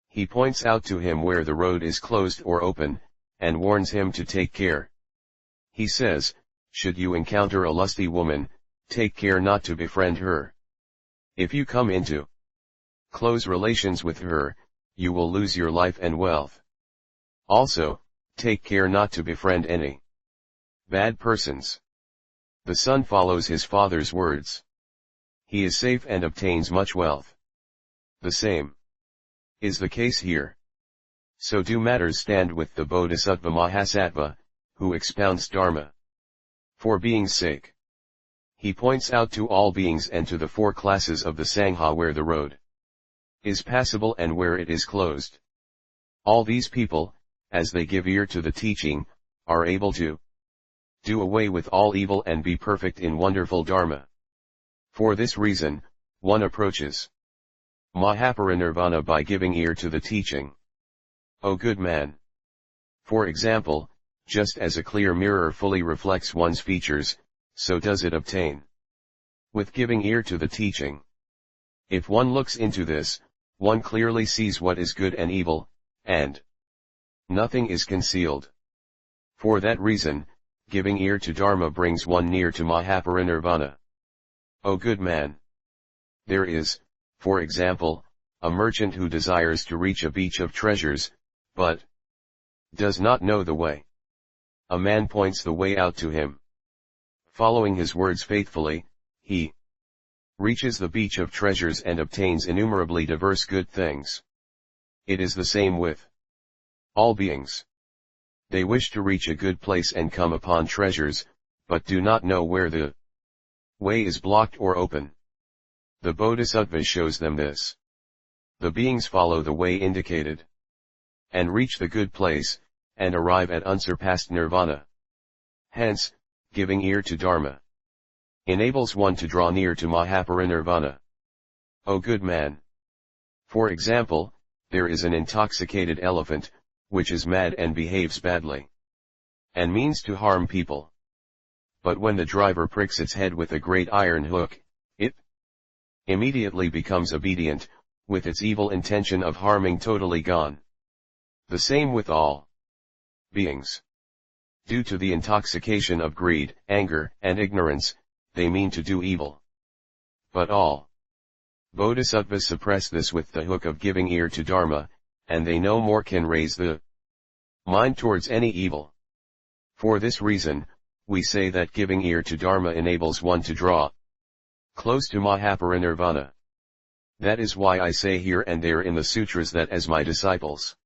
He points out to him where the road is closed or open, and warns him to take care. He says, should you encounter a lusty woman, take care not to befriend her. If you come into close relations with her, you will lose your life and wealth. Also, take care not to befriend any bad persons. The son follows his father's words. He is safe and obtains much wealth. The same is the case here. So do matters stand with the Bodhisattva Mahasattva, who expounds Dharma for being's sake. He points out to all beings and to the 4 classes of the Sangha where the road is passable and where it is closed. All these people, as they give ear to the teaching, are able to do away with all evil and be perfect in wonderful Dharma. For this reason, one approaches Mahaparinirvana by giving ear to the teaching. O good man. For example, just as a clear mirror fully reflects one's features, so does it obtain with giving ear to the teaching. If one looks into this, one clearly sees what is good and evil, and nothing is concealed. For that reason, giving ear to Dharma brings one near to Mahaparinirvana. O good man. There is, for example, a merchant who desires to reach a beach of treasures, but does not know the way. A man points the way out to him. Following his words faithfully, he reaches the beach of treasures and obtains innumerably diverse good things. It is the same with all beings. They wish to reach a good place and come upon treasures, but do not know where the way is blocked or open. The Bodhisattva shows them this. The beings follow the way indicated, and reach the good place, and arrive at unsurpassed nirvana. Hence, giving ear to Dharma enables one to draw near to Mahaparinirvana. O good man! For example, there is an intoxicated elephant, which is mad and behaves badly, and means to harm people. But when the driver pricks its head with a great iron hook, it immediately becomes obedient, with its evil intention of harming totally gone. The same with all beings. Due to the intoxication of greed, anger, and ignorance, they mean to do evil. But all Bodhisattvas suppress this with the hook of giving ear to Dharma, and they no more can raise the mind towards any evil. For this reason, we say that giving ear to Dharma enables one to draw close to Mahaparinirvana. That is why I say here and there in the sutras that as my disciples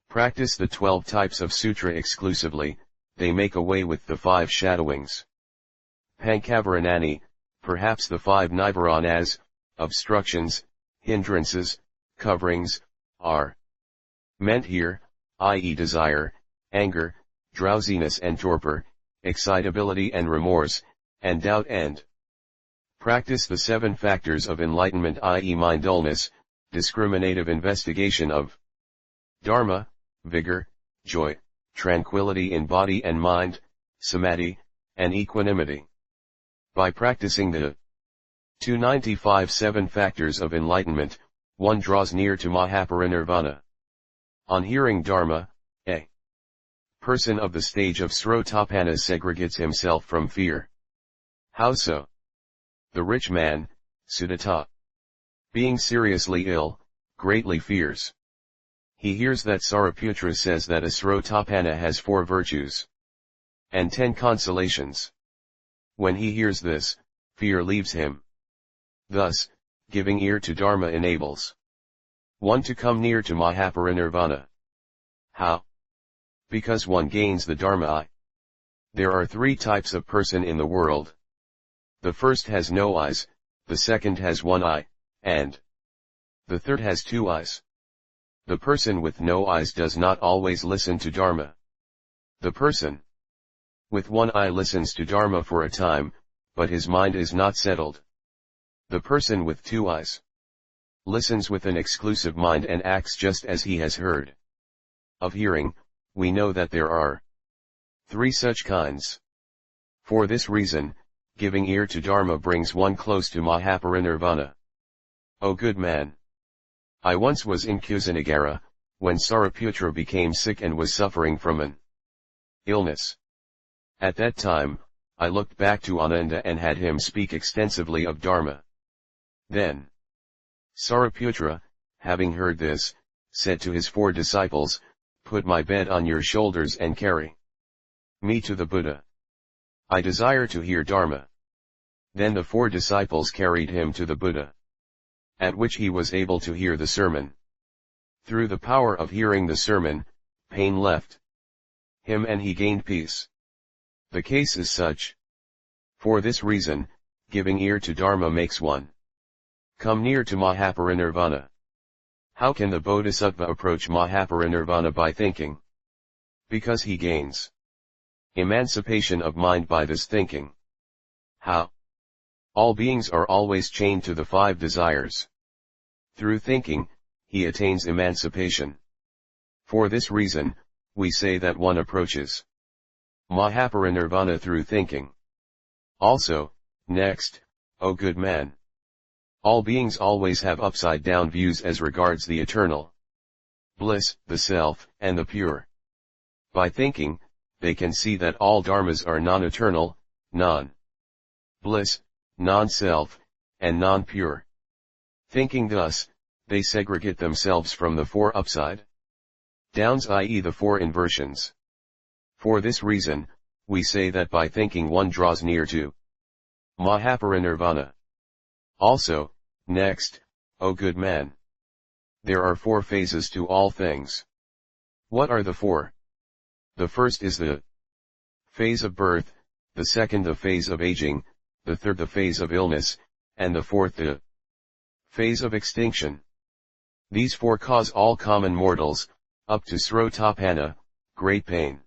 practice the 12 types of sutra exclusively, they make away with the 5 shadowings. Pankavaranani, perhaps the 5 nivaranas, obstructions, hindrances, coverings, are meant here, i.e. desire, anger, drowsiness and torpor, excitability and remorse, and doubt, and practice the 7 factors of enlightenment, i.e. mind dullness, discriminative investigation of Dharma, vigor, joy, tranquility in body and mind, samadhi, and equanimity. By practicing the 295 7 factors of enlightenment, one draws near to Mahaparinirvana. On hearing Dharma, a person of the stage of Srotapana segregates himself from fear. How so? The rich man, Sudatta, being seriously ill, greatly fears. He hears that Sariputra says that a Srotapana has 4 virtues and 10 consolations. When he hears this, fear leaves him. Thus, giving ear to Dharma enables one to come near to Mahaparinirvana. How? Because one gains the Dharma eye. There are 3 types of person in the world. The first has no eyes, the second has 1 eye, and the third has 2 eyes. The person with no eyes does not always listen to Dharma. The person with 1 eye listens to Dharma for a time, but his mind is not settled. The person with 2 eyes listens with an exclusive mind and acts just as he has heard. Of hearing, we know that there are 3 such kinds. For this reason, giving ear to Dharma brings one close to Mahaparinirvana. O good man! I once was in Kusinagara, when Sariputra became sick and was suffering from an illness. At that time, I looked back to Ananda and had him speak extensively of Dharma. Then Sariputra, having heard this, said to his 4 disciples, "Put my bed on your shoulders and carry me to the Buddha. I desire to hear Dharma." Then the 4 disciples carried him to the Buddha, at which he was able to hear the sermon. Through the power of hearing the sermon, pain left him and he gained peace. The case is such. For this reason, giving ear to Dharma makes one come near to Mahaparinirvana. How can the Bodhisattva approach Mahaparinirvana? By thinking. Because he gains emancipation of mind by this thinking. How? All beings are always chained to the 5 desires. Through thinking, he attains emancipation. For this reason, we say that one approaches Mahaparinirvana through thinking. Also, next, O good man! All beings always have upside-down views as regards the eternal bliss, the self, and the pure. By thinking, they can see that all dharmas are non-eternal, non-bliss, non-self, and non-pure. Thinking thus, they segregate themselves from the 4 upside downs, i.e. the 4 inversions. For this reason, we say that by thinking one draws near to Mahaparinirvana. Also, next, O good man! There are 4 phases to all things. What are the 4? The first is the phase of birth, the second the phase of aging, the third the phase of illness, and the fourth the Phase of extinction. These four cause all common mortals, up to Srotapana, great pain.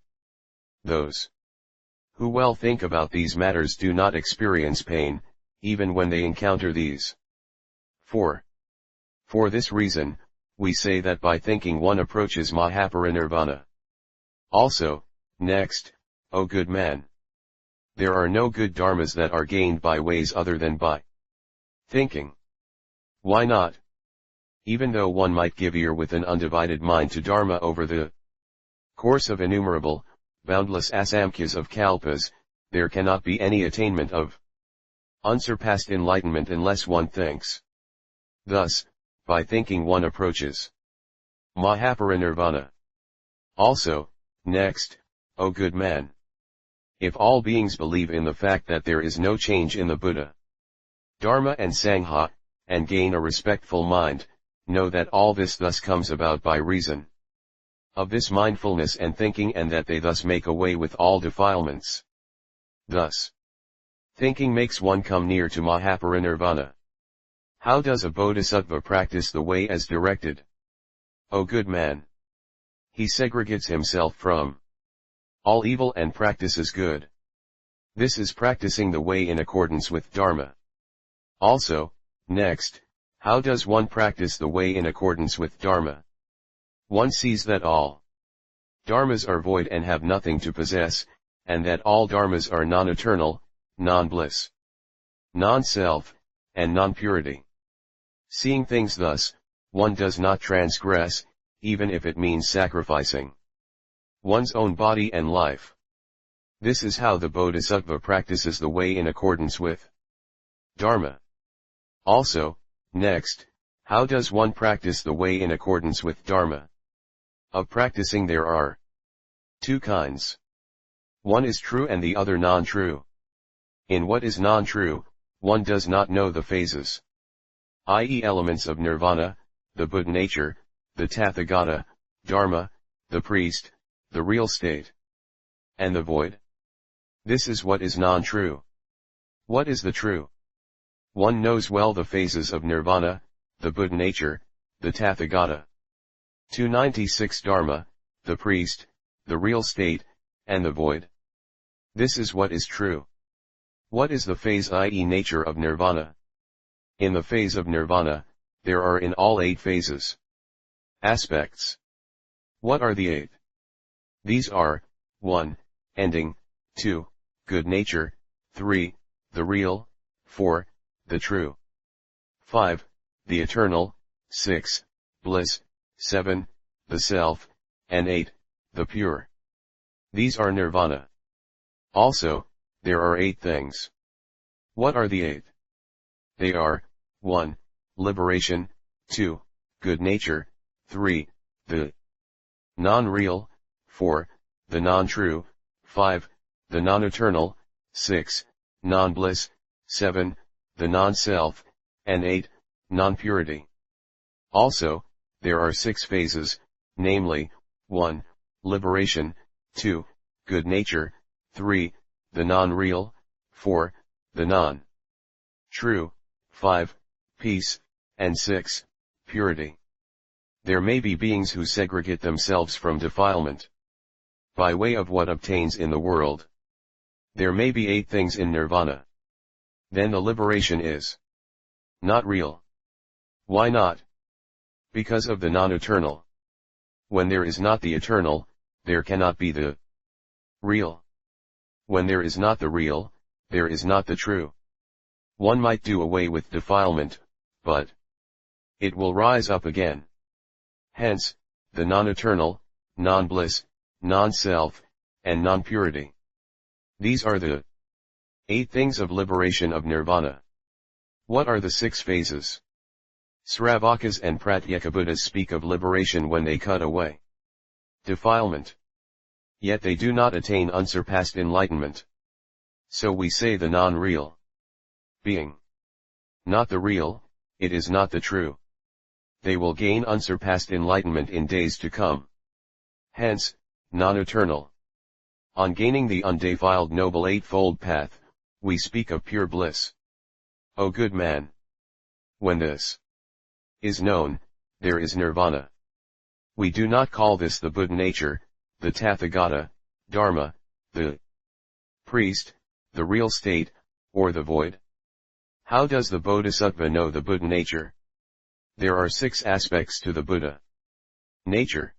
Those who well think about these matters do not experience pain, even when they encounter these. 4. For this reason, we say that by thinking one approaches Mahaparinirvana. Also, next, O good man, there are no good dharmas that are gained by ways other than by thinking. Why not? Even though one might give ear with an undivided mind to dharma over the course of innumerable, boundless asamkhas of kalpas, there cannot be any attainment of unsurpassed enlightenment unless one thinks. Thus, by thinking one approaches Mahaparinirvana. Also, next, O good man, if all beings believe in the fact that there is no change in the Buddha, Dharma and Sangha, and gain a respectful mind, know that all this thus comes about by reason of this mindfulness and thinking, and that they thus make away with all defilements. Thus, thinking makes one come near to Mahaparinirvana. How does a bodhisattva practice the way as directed? O good man, he segregates himself from all evil and practices good. This is practicing the way in accordance with Dharma. Also, next, how does one practice the way in accordance with Dharma? One sees that all dharmas are void and have nothing to possess, and that all dharmas are non-eternal, non-bliss, non-self, and non-purity. Seeing things thus, one does not transgress, even if it means sacrificing one's own body and life. This is how the bodhisattva practices the way in accordance with Dharma. Also, next, how does one practice the way in accordance with Dharma? Of practicing there are two kinds. One is true and the other non-true. In what is non-true, one does not know the phases, i.e. elements of nirvana, the Buddha nature, the Tathagata, Dharma, the priest, the real state, and the void. This is what is non-true. What is the true? One knows well the phases of nirvana, the Buddha nature, the Tathagata, 296 Dharma, the priest, the real state, and the void. This is what is true. What is the phase, i.e. nature of nirvana? In the phase of nirvana, there are in all 8 phases aspects. What are the 8? These are, 1. Ending, 2. Good nature, 3. The real, 4. The true, 5. The eternal, 6. Bliss, 7. The self, and 8. The pure. These are nirvana. Also, there are 8 things. What are the 8? They are, 1. Liberation, 2. Good nature, 3. The non-real, 4. The non-true, 5. The non-eternal, 6. Non-bliss, 7. The non-self, and 8. Non-purity. Also, there are 6 phases, namely, 1. Liberation, 2. Good nature, 3. The non-real, 4. The non-true, 5. Peace, and 6. Purity. There may be beings who segregate themselves from defilement by way of what obtains in the world. There may be 8 things in nirvana. Then the liberation is not real. Why not? Because of the non-eternal. When there is not the eternal, there cannot be the real. When there is not the real, there is not the true. One might do away with defilement, but it will rise up again. Hence, the non-eternal, non-bliss, non-self, and non-purity. These are the 8 things of liberation of nirvana. What are the 6 phases? Sravakas and Pratyekabuddhas speak of liberation when they cut away defilement. Yet they do not attain unsurpassed enlightenment. So we say the non-real being not the real, it is not the true. They will gain unsurpassed enlightenment in days to come. Hence, non-eternal. On gaining the undefiled noble eightfold path, we speak of pure bliss. O good man! When this is known, there is nirvana. We do not call this the Buddha nature, the Tathagata, Dharma, the priest, the real state, or the void. How does the Bodhisattva know the Buddha nature? There are 6 aspects to the Buddha nature.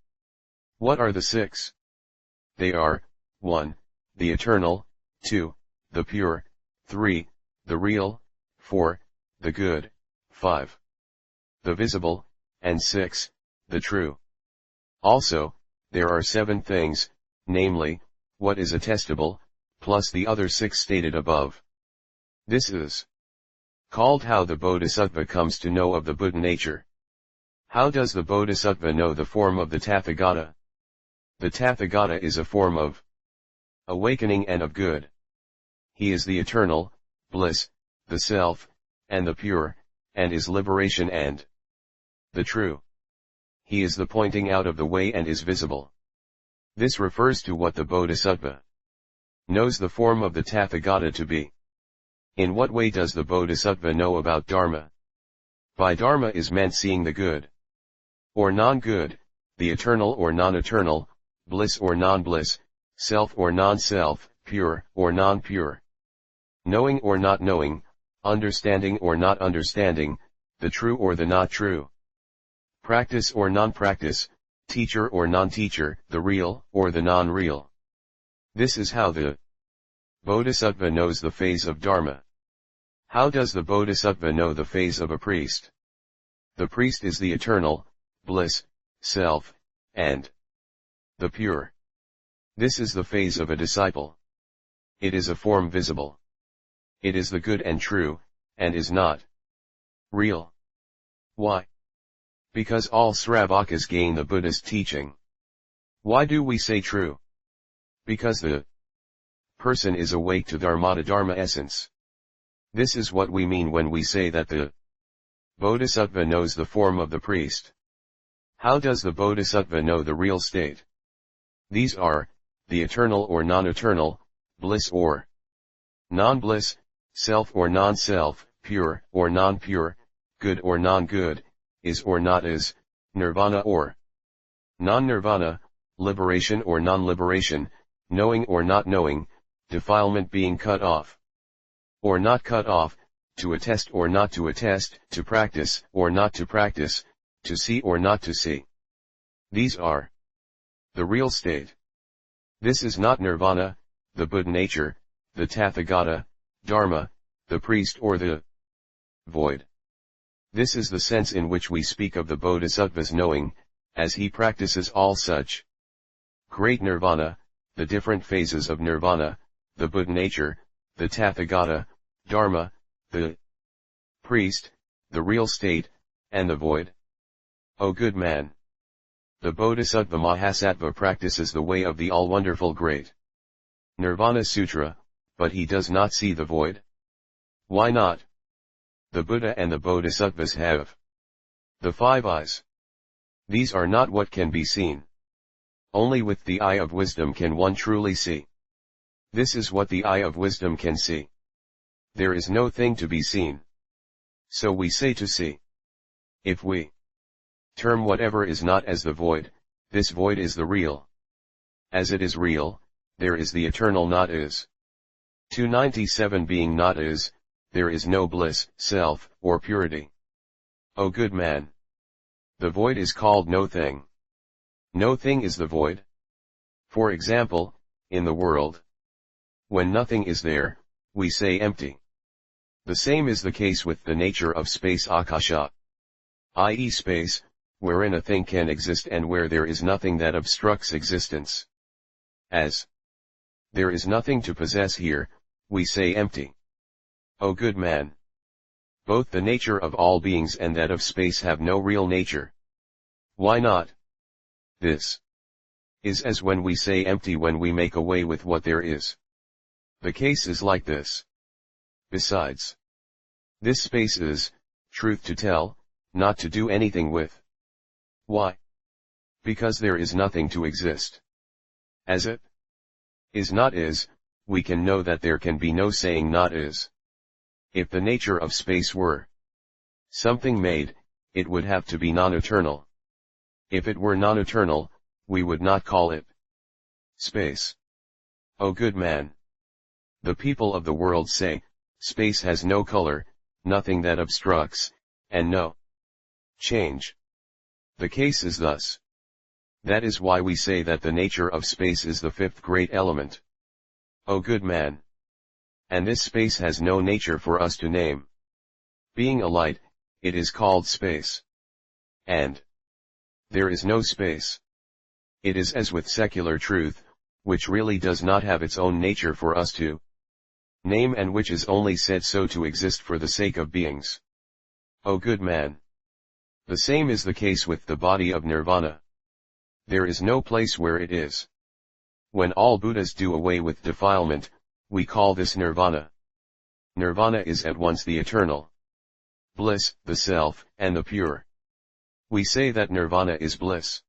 What are the 6? They are, 1. The eternal, 2. The pure, 3. The real, 4. The good, 5. The visible, and 6. The true. Also, there are 7 things, namely, what is attestable, plus the other 6 stated above. This is called how the Bodhisattva comes to know of the Buddha nature. How does the Bodhisattva know the form of the Tathagata? The Tathagata is a form of awakening and of good. He is the eternal, bliss, the self, and the pure, and is liberation and the true. He is the pointing out of the way and is visible. This refers to what the Bodhisattva knows the form of the Tathagata to be. In what way does the Bodhisattva know about Dharma? By Dharma is meant seeing the good or non-good, the eternal or non-eternal, bliss or non-bliss, self or non-self, pure or non-pure. Knowing or not knowing, understanding or not understanding, the true or the not true. Practice or non-practice, teacher or non-teacher, the real or the non-real. This is how the Bodhisattva knows the phase of Dharma. How does the Bodhisattva know the phase of a priest? The priest is the eternal, bliss, self, and the pure. This is the phase of a disciple. It is a form visible. It is the good and true, and is not real. Why? Because all Sravakas gain the Buddha's teaching. Why do we say true? Because the person is awake to Dharma essence. This is what we mean when we say that the Bodhisattva knows the form of the priest. How does the Bodhisattva know the real state? These are, the eternal or non-eternal, bliss or non-bliss, self or non-self, pure or non-pure, good or non-good, is or not is, nirvana or non-nirvana, liberation or non-liberation, knowing or not knowing, defilement being cut off or not cut off, to attest or not to attest, to practice or not to practice, to see or not to see. These are the real state. This is not nirvana, the Buddha nature, the Tathagata, Dharma, the priest or the void. This is the sense in which we speak of the Bodhisattva's knowing, as he practices all such great nirvana, the different phases of nirvana, the Buddha nature, the Tathagata, Dharma, the priest, the real state, and the void. O good man! The Bodhisattva Mahasattva practices the way of the all-wonderful great Nirvana Sutra, but he does not see the void. Why not? The Buddha and the Bodhisattvas have the 5 eyes. These are not what can be seen. Only with the eye of wisdom can one truly see. This is what the eye of wisdom can see. There is no thing to be seen. So we say to see. If we term whatever is not as the void, this void is the real. As it is real, there is the eternal not is. 297 being not is, there is no bliss, self, or purity. O good man! The void is called no thing. No thing is the void. For example, in the world, when nothing is there, we say empty. The same is the case with the nature of space akasha, i.e. space, wherein a thing can exist and where there is nothing that obstructs existence. As there is nothing to possess here, we say empty. O good man! Both the nature of all beings and that of space have no real nature. Why not? This is as when we say empty when we make away with what there is. The case is like this. Besides, this space is, truth to tell, not to do anything with. Why? Because there is nothing to exist. As it is not is, we can know that there can be no saying not is. If the nature of space were something made, it would have to be non-eternal. If it were non-eternal, we would not call it space. O good man! The people of the world say, space has no color, nothing that obstructs, and no change. The case is thus. That is why we say that the nature of space is the fifth great element. O good man! And this space has no nature for us to name. Being a light, it is called space. And there is no space. It is as with secular truth, which really does not have its own nature for us to name and which is only said so to exist for the sake of beings. O good man! The same is the case with the body of nirvana. There is no place where it is. When all Buddhas do away with defilement, we call this nirvana. Nirvana is at once the eternal bliss, the self, and the pure. We say that nirvana is bliss.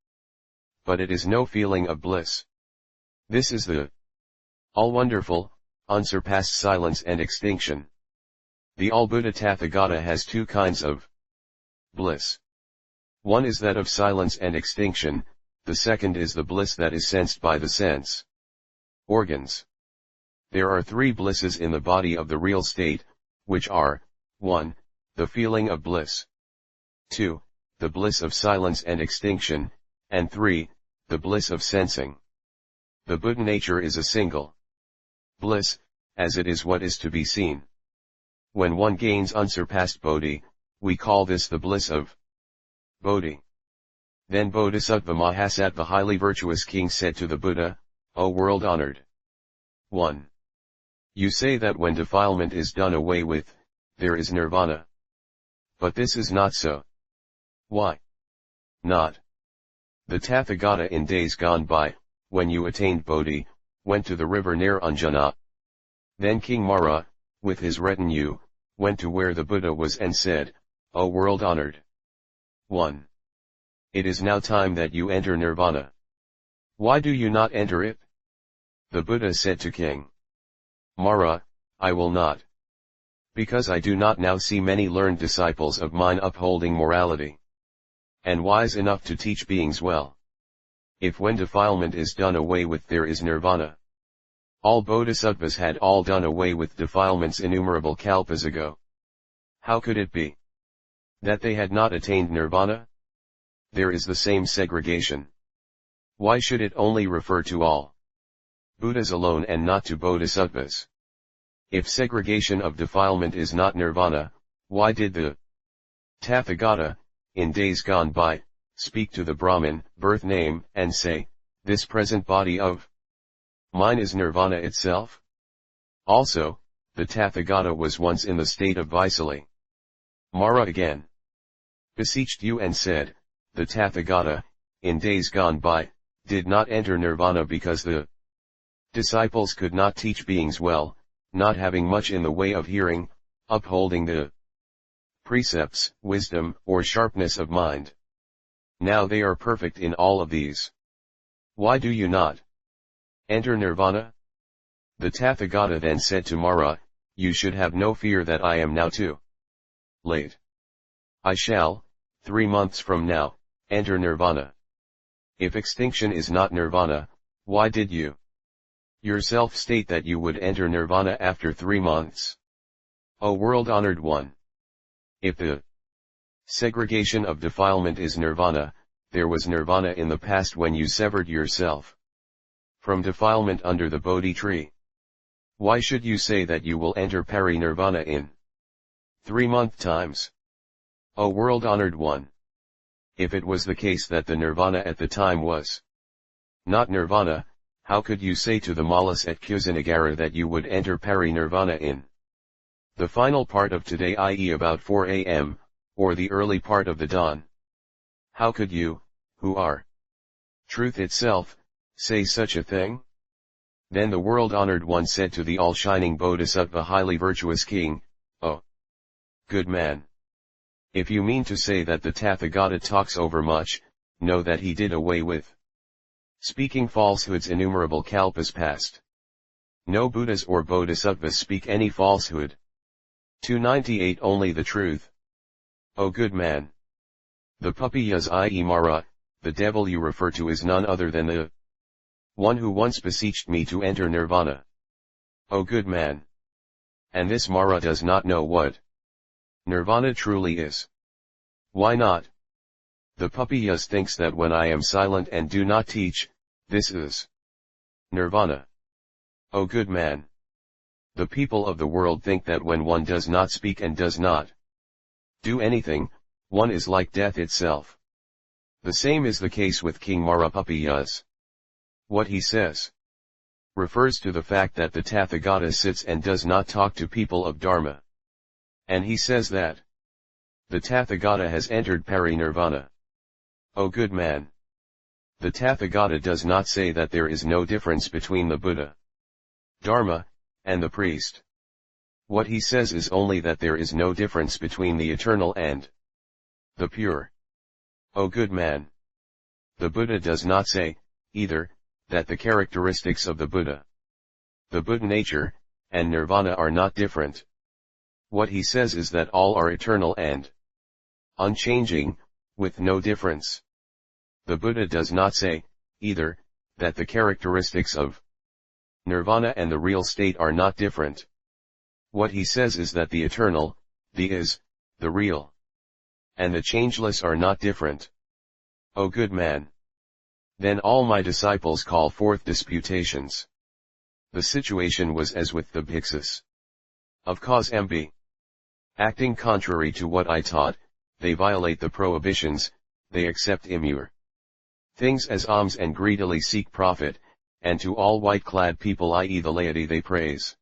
But it is no feeling of bliss. This is the all-wonderful, unsurpassed silence and extinction. The all-Buddha Tathagata has two kinds of bliss. One is that of silence and extinction, the second is the bliss that is sensed by the sense organs. There are three blisses in the body of the real state, which are, 1. The feeling of bliss. 2. The bliss of silence and extinction, and 3. The bliss of sensing. The Buddha nature is a single bliss, as it is what is to be seen. When one gains unsurpassed bodhi, we call this the bliss of bodhi. Then Bodhisattva Mahasattva highly virtuous king said to the Buddha, O world-honored 1. You say that when defilement is done away with, there is nirvana. But this is not so. Why not? The Tathagata in days gone by, when you attained Bodhi, went to the river near Anjana. Then King Mara, with his retinue, went to where the Buddha was and said, O world-honored 1. It is now time that you enter nirvana. Why do you not enter it? The Buddha said to King Mara, I will not. Because I do not now see many learned disciples of mine upholding morality, and wise enough to teach beings well. If when defilement is done away with there is nirvana. All bodhisattvas had all done away with defilements innumerable kalpas ago. How could it be that they had not attained nirvana? There is the same segregation. Why should it only refer to all Buddhas alone and not to bodhisattvas? If segregation of defilement is not nirvana, why did the Tathagata, in days gone by, speak to the Brahmin, birth name, and say, this present body of mine is nirvana itself? Also, the Tathagata was once in the state of Vaisali. Mara again beseeched you and said, the Tathagata, in days gone by, did not enter nirvana because the disciples could not teach beings well, not having much in the way of hearing, upholding the precepts, wisdom, or sharpness of mind. Now they are perfect in all of these. Why do you not enter nirvana? The Tathagata then said to Mara, you should have no fear that I am now too late. I shall, 3 months from now, enter nirvana. If extinction is not nirvana, why did you yourself state that you would enter nirvana after 3 months? O world-honored one! If the segregation of defilement is nirvana, there was nirvana in the past when you severed yourself from defilement under the Bodhi tree. Why should you say that you will enter parinirvana in 3 month times? O world-honored one! If it was the case that the nirvana at the time was not nirvana, how could you say to the Mallas at Kusinagara that you would enter parinirvana in the final part of today, i.e. about 4 a.m., or the early part of the dawn? How could you, who are truth itself, say such a thing? Then the world-honored one said to the all-shining Bodhisattva highly virtuous king, O good man! If you mean to say that the Tathagata talks overmuch, know that he did away with speaking falsehoods innumerable kalpas past. No Buddhas or Bodhisattvas speak any falsehood. 298 Only the truth. O good man! The Papiyas i.e. Mara, the devil you refer to is none other than the one who once beseeched me to enter nirvana. O good man! And this Mara does not know what nirvana truly is. Why not? The Papiyas thinks that when I am silent and do not teach, this is nirvana. O good man! The people of the world think that when one does not speak and does not do anything, one is like death itself. The same is the case with King Mara Papiyas. What he says refers to the fact that the Tathagata sits and does not talk to people of Dharma. And he says that the Tathagata has entered parinirvana. O good man! The Tathagata does not say that there is no difference between the Buddha, Dharma, and the priest. What he says is only that there is no difference between the eternal and the pure. O good man! The Buddha does not say, either, that the characteristics of the Buddha, the Buddha nature, and nirvana are not different. What he says is that all are eternal and unchanging, with no difference. The Buddha does not say, either, that the characteristics of nirvana and the real state are not different. What he says is that the eternal, the is, the real, and the changeless are not different. O good man! Then all my disciples call forth disputations. The situation was as with the bhiksus of cause MB. Acting contrary to what I taught, they violate the prohibitions, they accept impure things as alms and greedily seek profit, and to all white-clad people i.e. the laity they praise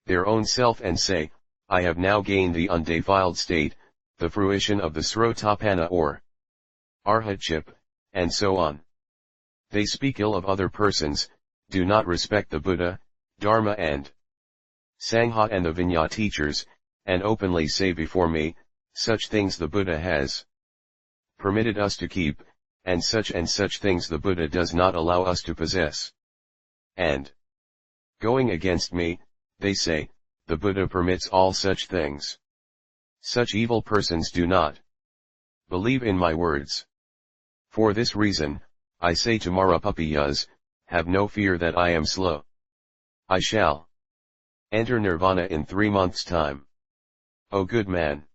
their own self and say, I have now gained the undefiled state, the fruition of the Srotapanna or Arhatship, and so on. They speak ill of other persons, do not respect the Buddha, Dharma and Sangha and the Vinaya teachers, and openly say before me, such things the Buddha has permitted us to keep, and such things the Buddha does not allow us to possess. And going against me, they say, the Buddha permits all such things. Such evil persons do not believe in my words. For this reason, I say to Mara Papiyas, have no fear that I am slow. I shall enter nirvana in 3 months' time. O good man!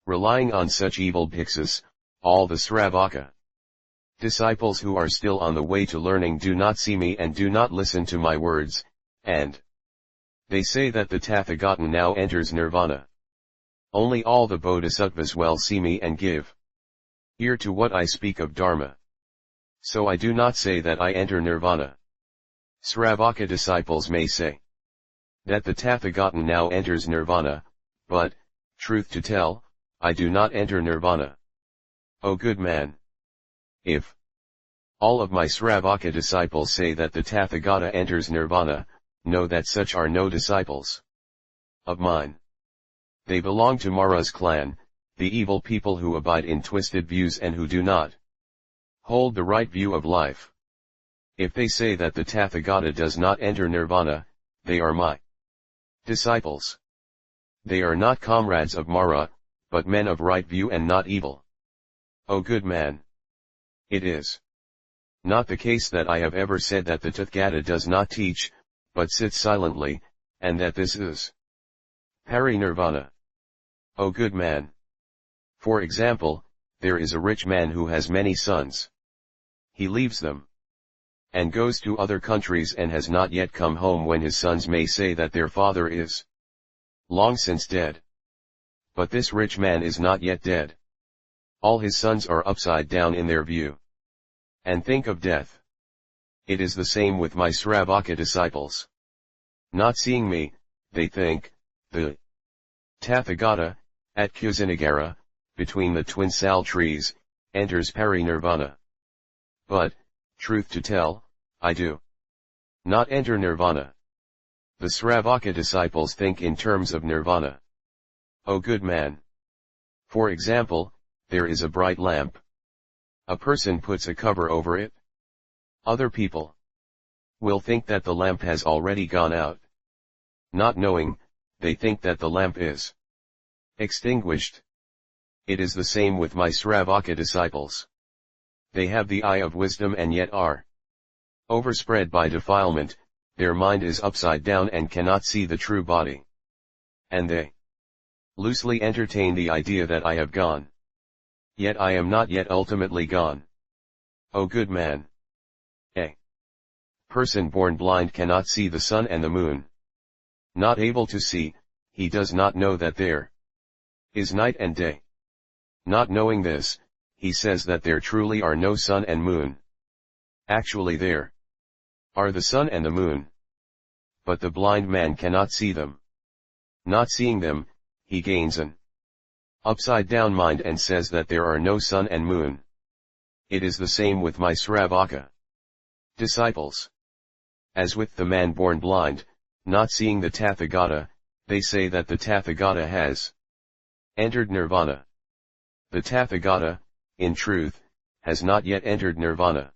Relying on such evil bhiksus, all the Sravaka disciples who are still on the way to learning do not see me and do not listen to my words, and they say that the Tathagata now enters nirvana. Only all the bodhisattvas well see me and give ear to what I speak of Dharma. So I do not say that I enter nirvana. Sravaka disciples may say that the Tathagata now enters nirvana, but, truth to tell, I do not enter nirvana. O good man! If all of my Sravaka disciples say that the Tathagata enters nirvana, know that such are no disciples of mine. They belong to Mara's clan, the evil people who abide in twisted views and who do not hold the right view of life. If they say that the Tathagata does not enter nirvana, they are my disciples. They are not comrades of Mara, but men of right view and not evil. O good man! It is not the case that I have ever said that the Tathagata does not teach, but sits silently, and that this is parinirvana. O good man! For example, there is a rich man who has many sons. He leaves them and goes to other countries and has not yet come home when his sons may say that their father is long since dead. But this rich man is not yet dead. All his sons are upside down in their view and think of death. It is the same with my Sravaka disciples. Not seeing me, they think, the Tathagata, at Kusinagara, between the twin sal trees, enters parinirvana. But, truth to tell, I do not enter nirvana. The Sravaka disciples think in terms of nirvana. O good man! For example, there is a bright lamp. A person puts a cover over it. Other people will think that the lamp has already gone out. Not knowing, they think that the lamp is extinguished. It is the same with my Sravaka disciples. They have the eye of wisdom and yet are overspread by defilement, their mind is upside down and cannot see the true body. And they loosely entertain the idea that I have gone. Yet I am not yet ultimately gone. O good man! A person born blind cannot see the sun and the moon. Not able to see, he does not know that there is night and day. Not knowing this, he says that there truly are no sun and moon. Actually there are the sun and the moon. But the blind man cannot see them. Not seeing them, he gains an upside-down mind and says that there are no sun and moon. It is the same with my Sravaka disciples. As with the man born blind, not seeing the Tathagata, they say that the Tathagata has entered nirvana. The Tathagata, in truth, has not yet entered nirvana.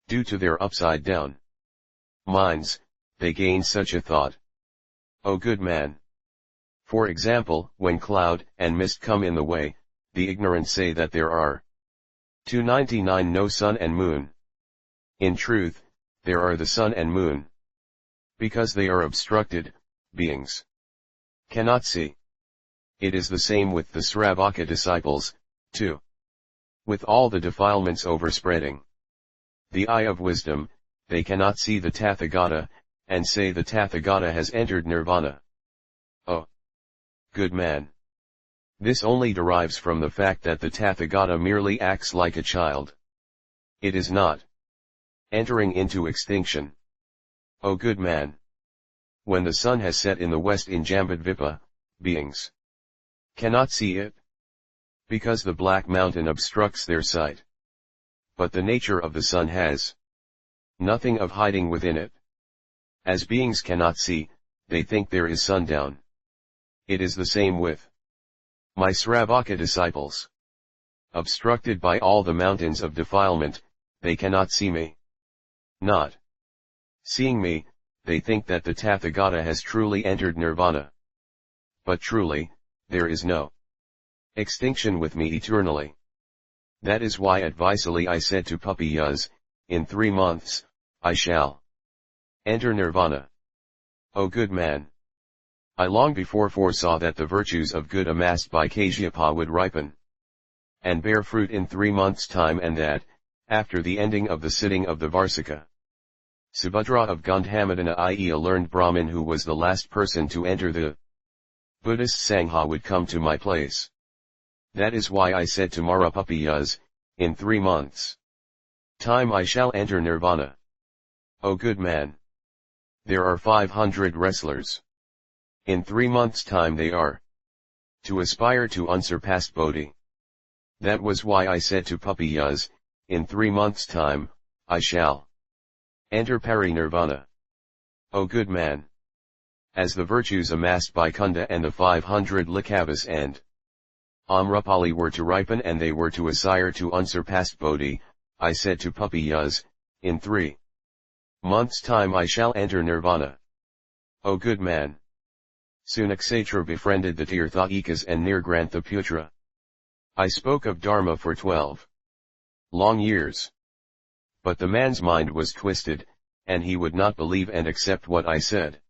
Due to their upside-down minds, they gain such a thought. O good man! For example, when cloud and mist come in the way, the ignorant say that there are 299 no sun and moon. In truth, there are the sun and moon. Because they are obstructed, beings cannot see. It is the same with the Sravaka disciples, too. With all the defilements overspreading the eye of wisdom, they cannot see the Tathagata, and say the Tathagata has entered nirvana. Oh good man! This only derives from the fact that the Tathagata merely acts like a child. It is not entering into extinction. O good man! When the sun has set in the west in Jambudvipa, beings cannot see it, because the black mountain obstructs their sight. But the nature of the sun has nothing of hiding within it. As beings cannot see, they think there is sundown. It is the same with my Sravaka disciples. Obstructed by all the mountains of defilement, they cannot see me. Not seeing me, they think that the Tathagata has truly entered nirvana. But truly, there is no extinction with me eternally. That is why at Vaisali I said to Papiyas, in 3 months, I shall enter nirvana. O good man! I long before foresaw that the virtues of good amassed by Kashyapa would ripen and bear fruit in 3 months' time, and that, after the ending of the sitting of the Varsika, Subhadra of Gandhamadana, i.e. a learned Brahmin who was the last person to enter the Buddhist Sangha, would come to my place. That is why I said to Marapapiyas, in 3 months' time I shall enter nirvana. O good man! There are 500 wrestlers. In 3 months' time they are to aspire to unsurpassed Bodhi. That was why I said to Papiyas, in 3 months' time, I shall enter Parinirvana. O good man! As the virtues amassed by Kunda and the 500 Likavas and Amrapali were to ripen and they were to aspire to unsurpassed Bodhi, I said to Papiyas, in 3 months' time I shall enter nirvana. O good man! Sunakshetra befriended the Tirthaikas and Nirgranthaputra. I spoke of Dharma for 12 long years. But the man's mind was twisted, and he would not believe and accept what I said.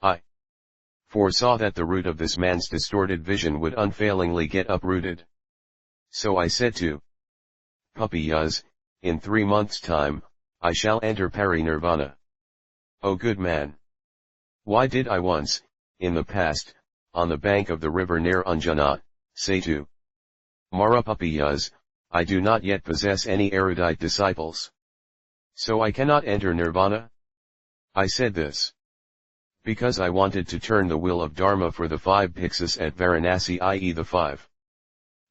I foresaw that the root of this man's distorted vision would unfailingly get uprooted. So I said to Papiyas, in 3 months' time, I shall enter Parinirvana. O good man! Why did I once, in the past, on the bank of the river near Anjana, say to Marapapiyas, I do not yet possess any erudite disciples, so I cannot enter nirvana? I said this because I wanted to turn the wheel of Dharma for the 5 bhikshus at Varanasi, i.e. the 5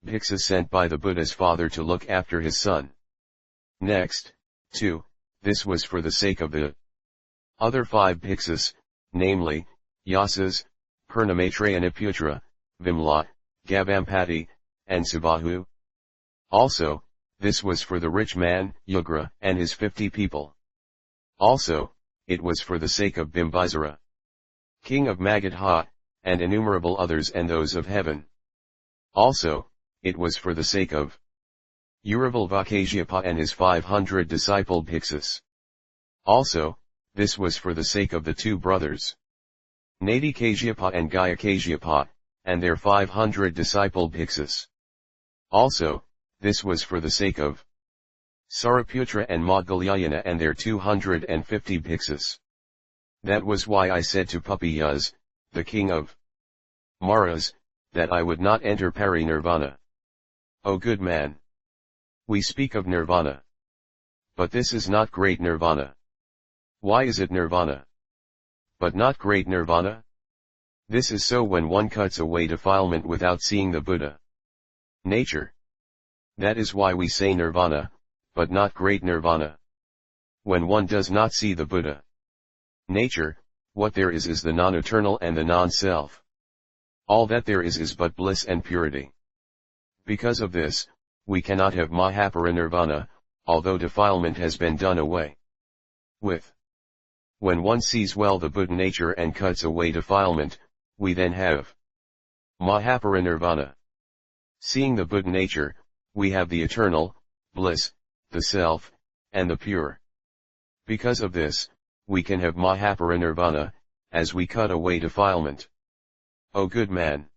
bhikshus sent by the Buddha's father to look after his son. Next, too, this was for the sake of the other 5 bhikshus, namely, Yasas, Purnamatrayanaputra, Vimla, Gavampati, and Subahu. Also, this was for the rich man, Yugra, and his 50 people. Also, it was for the sake of Bimbisara, king of Magadha, and innumerable others and those of heaven. Also, it was for the sake of Uravalvakasyapa and his 500 disciple bhiksus. Also, this was for the sake of the two brothers, Nadikasyapa and Gayakasyapa, and their 500 disciple bhiksus. Also, this was for the sake of Saraputra and Maudgalyayana and their 250 bhiksus. That was why I said to Papiyas, the king of Maras, that I would not enter parinirvana. O good man! We speak of nirvana. But this is not great nirvana. Why is it nirvana, but not great nirvana? This is so when one cuts away defilement without seeing the Buddha nature. That is why we say nirvana, but not great nirvana. When one does not see the Buddha nature, what there is the non-eternal and the non-self. All that there is but bliss and purity. Because of this, we cannot have Mahaparinirvana, although defilement has been done away with. When one sees well the Buddha nature and cuts away defilement, we then have Mahaparinirvana. Seeing the Buddha nature, we have the eternal, bliss, the self, and the pure. Because of this, we can have Mahaparinirvana, as we cut away defilement. O good man!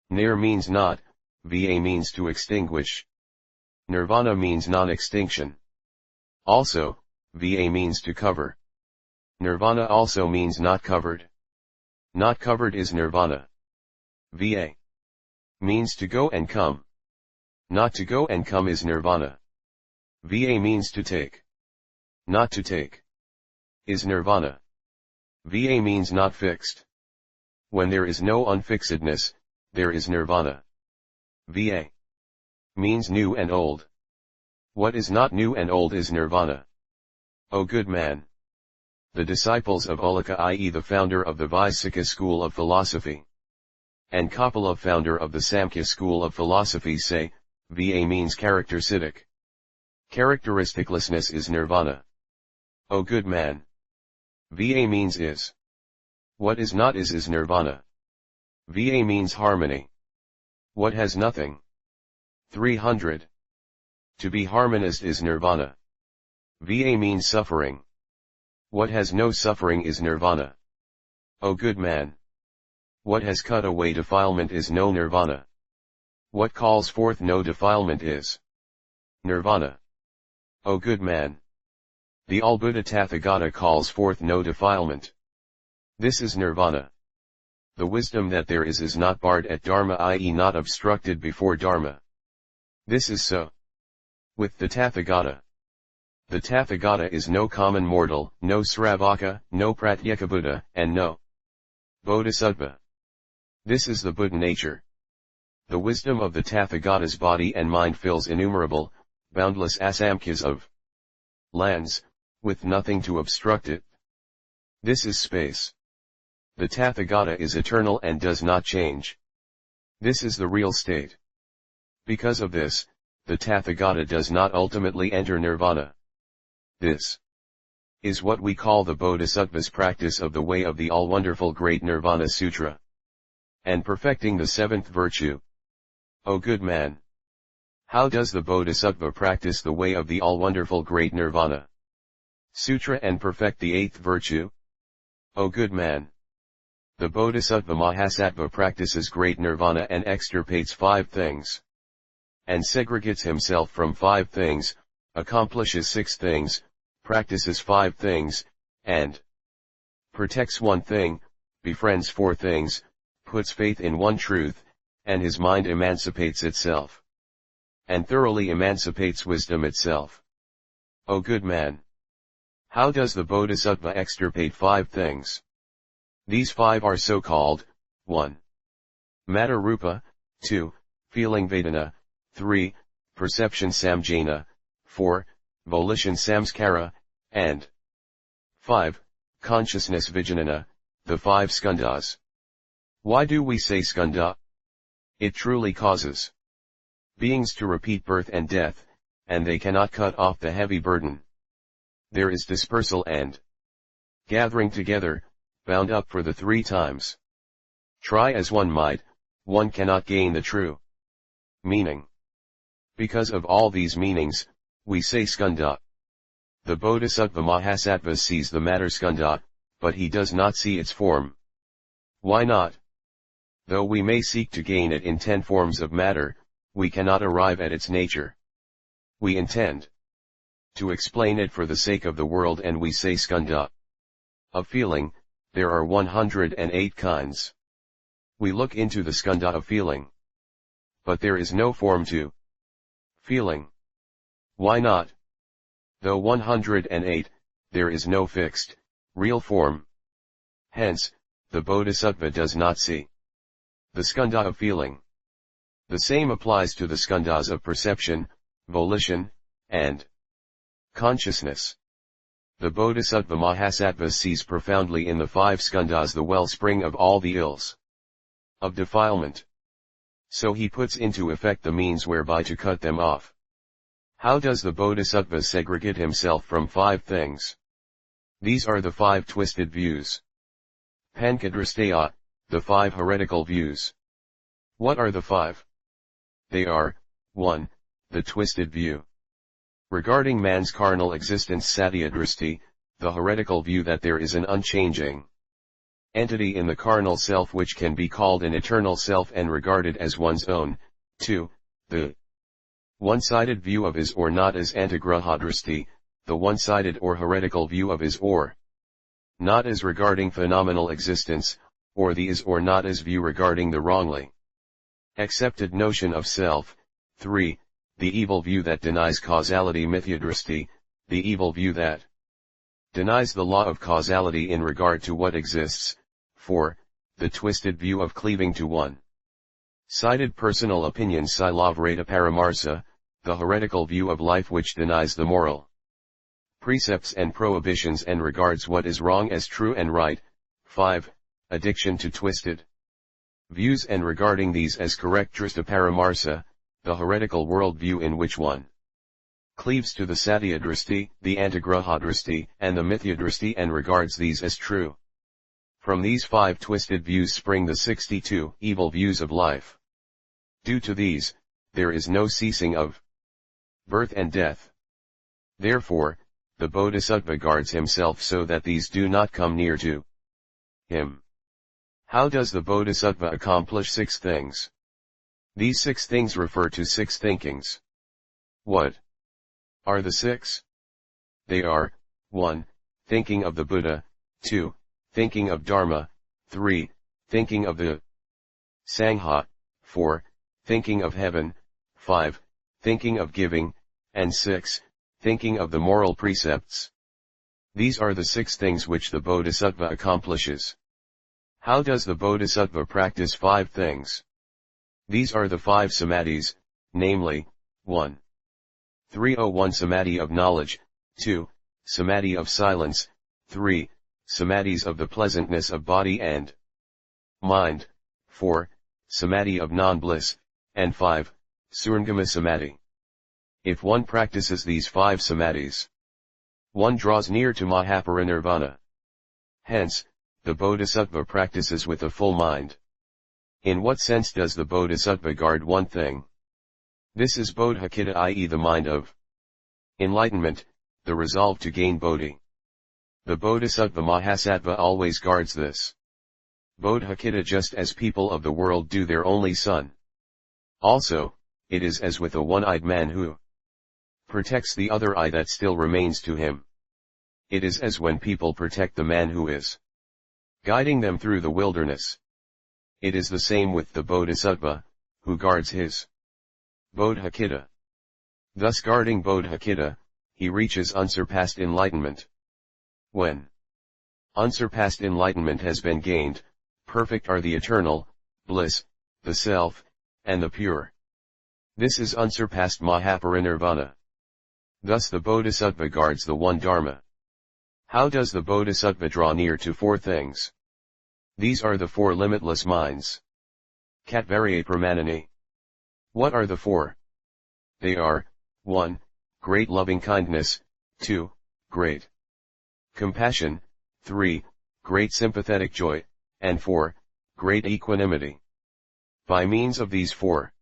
Nir means not, va means to extinguish. Nirvana means non-extinction. Also, va means to cover. Nirvana also means not covered. Not covered is nirvana. Va means to go and come. Not to go and come is nirvana. Va means to take. Not to take is nirvana. Va means not fixed. When there is no unfixedness, there is nirvana. Va means new and old. What is not new and old is nirvana. O good man! The disciples of Ulaka, i.e. the founder of the Vaisika school of philosophy, and Kapila, founder of the Samkhya school of philosophy, say, Va means characteristic. Characteristiclessness is nirvana. O good man! Va means is. What is not is nirvana. Va means harmony. What has nothing? 300. To be harmonized is nirvana. Va means suffering. What has no suffering is nirvana. O good man! What has cut away defilement is no nirvana. What calls forth no defilement is nirvana. O good man! The All-Buddha Tathagata calls forth no defilement. This is nirvana. The wisdom that there is not barred at dharma, i.e. not obstructed before dharma. This is so with the Tathagata. The Tathagata is no common mortal, no Sravaka, no Pratyekabuddha, and no Bodhisattva. This is the Buddha nature. The wisdom of the Tathagata's body and mind fills innumerable, boundless asamkhas of lands, with nothing to obstruct it. This is space. The Tathagata is eternal and does not change. This is the real state. Because of this, the Tathagata does not ultimately enter nirvana. This is what we call the Bodhisattva's practice of the way of the all-wonderful Great Nirvana Sutra, and perfecting the seventh virtue. O good man! How does the Bodhisattva practice the way of the all-wonderful Great Nirvana Sutra and perfect the eighth virtue? O good man! The Bodhisattva Mahasattva practices Great Nirvana and extirpates 5 things, and segregates himself from 5 things, accomplishes 6 things, practices 5 things, and protects 1 thing, befriends 4 things, puts faith in 1 truth, and his mind emancipates itself, and thoroughly emancipates wisdom itself. O good man! How does the Bodhisattva extirpate 5 things? These 5 are so called: 1. Matter Rupa, 2. Feeling Vedana, 3. Perception Samjana, 4. Volition Samskara, and 5. Consciousness Vijnana, the 5 skandhas. Why do we say skandha? It truly causes beings to repeat birth and death, and they cannot cut off the heavy burden. There is dispersal and gathering together, bound up for the 3 times. Try as one might, one cannot gain the true Meaning. Because of all these meanings, we say skanda. The Bodhisattva Mahasattva sees the matter skanda, but he does not see its form. Why not? Though we may seek to gain it in 10 forms of matter, we cannot arrive at its nature. We intend to explain it for the sake of the world, and we say skanda. Of feeling, there are 108 kinds. We look into the skanda of feeling. But there is no form to feeling. Why not? Though 108, there is no fixed, real form. Hence, the Bodhisattva does not see the skanda of feeling. The same applies to the skandhas of perception, volition, and consciousness. The Bodhisattva Mahasattva sees profoundly in the 5 skandhas the wellspring of all the ills of defilement. So he puts into effect the means whereby to cut them off. How does the Bodhisattva segregate himself from 5 things? These are the 5 twisted views. Panchadrastya, the 5 heretical views. What are the 5? They are, 1. The twisted view regarding man's carnal existence, satyadrasti, the heretical view that there is an unchanging entity in the carnal self which can be called an eternal self and regarded as one's own. 2. The one-sided view of is or not as, antigrahadrasti, the one-sided or heretical view of is or not as regarding phenomenal existence, or the is or not as view regarding the wrongly accepted notion of self. 3. The evil view that denies causality, mithyadrasti, the evil view that denies the law of causality in regard to what exists. 4. The twisted view of cleaving to one-sided personal opinion, silavrata paramarsa, the heretical view of life which denies the moral precepts and prohibitions and regards what is wrong as true and right. 5. Addiction to twisted views and regarding these as correct, drista paramarsa, the heretical worldview in which one cleaves to the satyadrasti, the antigrahadrasti, and the mithyadrasti and regards these as true. From these 5 twisted views spring the 62 evil views of life. Due to these, there is no ceasing of birth and death. Therefore, the Bodhisattva guards himself so that these do not come near to him. How does the Bodhisattva accomplish 6 things? These 6 things refer to 6 thinkings. What are the 6? They are, 1. Thinking of the Buddha, 2. Thinking of Dharma, 3. Thinking of the Sangha, 4. Thinking of heaven, 5. Thinking of giving, and 6. Thinking of the moral precepts. These are the 6 things which the Bodhisattva accomplishes. How does the Bodhisattva practice 5 things? These are the 5 samadhis, namely, 1. 301 Samadhi of knowledge, 2. Samadhi of silence, 3. Samadhis of the pleasantness of body and mind, 4. Samadhi of non-bliss, and 5. Surangama Samadhi. If one practices these 5 samadhis, one draws near to Mahaparinirvana. Hence, the Bodhisattva practices with a full mind. In what sense does the Bodhisattva guard one thing? This is Bodhicitta, i.e. the mind of enlightenment, the resolve to gain Bodhi. The Bodhisattva Mahasattva always guards this Bodhicitta just as people of the world do their only son. Also, it is as with a one-eyed man who protects the other eye that still remains to him. It is as when people protect the man who is guiding them through the wilderness. It is the same with the Bodhisattva, who guards his Bodhicitta. Thus guarding Bodhicitta, he reaches unsurpassed enlightenment. When unsurpassed enlightenment has been gained, perfect are the eternal bliss, the self, and the pure. This is unsurpassed Mahaparinirvana. Thus the Bodhisattva guards the one Dharma. How does the Bodhisattva draw near to 4 things? These are the 4 limitless minds. Katvarya Pramanani. What are the 4? They are, 1. Great loving kindness, 2. Great compassion, 3. Great sympathetic joy, and 4. Great equanimity. By means of these 4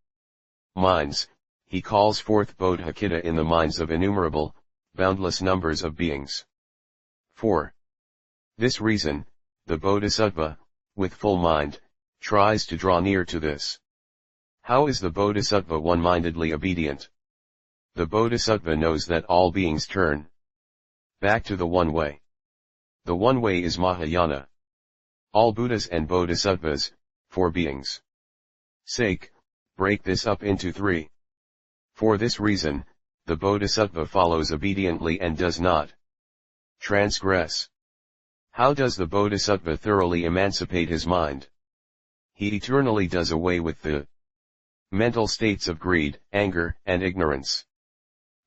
minds, he calls forth bodhicitta in the minds of innumerable, boundless numbers of beings. For this reason, the bodhisattva, with full mind, tries to draw near to this. How is the bodhisattva one-mindedly obedient? The bodhisattva knows that all beings turn back to the one way. The one way is Mahayana. All Buddhas and bodhisattvas, for beings' sake, break this up into three. For this reason, the bodhisattva follows obediently and does not transgress. How does the bodhisattva thoroughly emancipate his mind? He eternally does away with the mental states of greed, anger, and ignorance.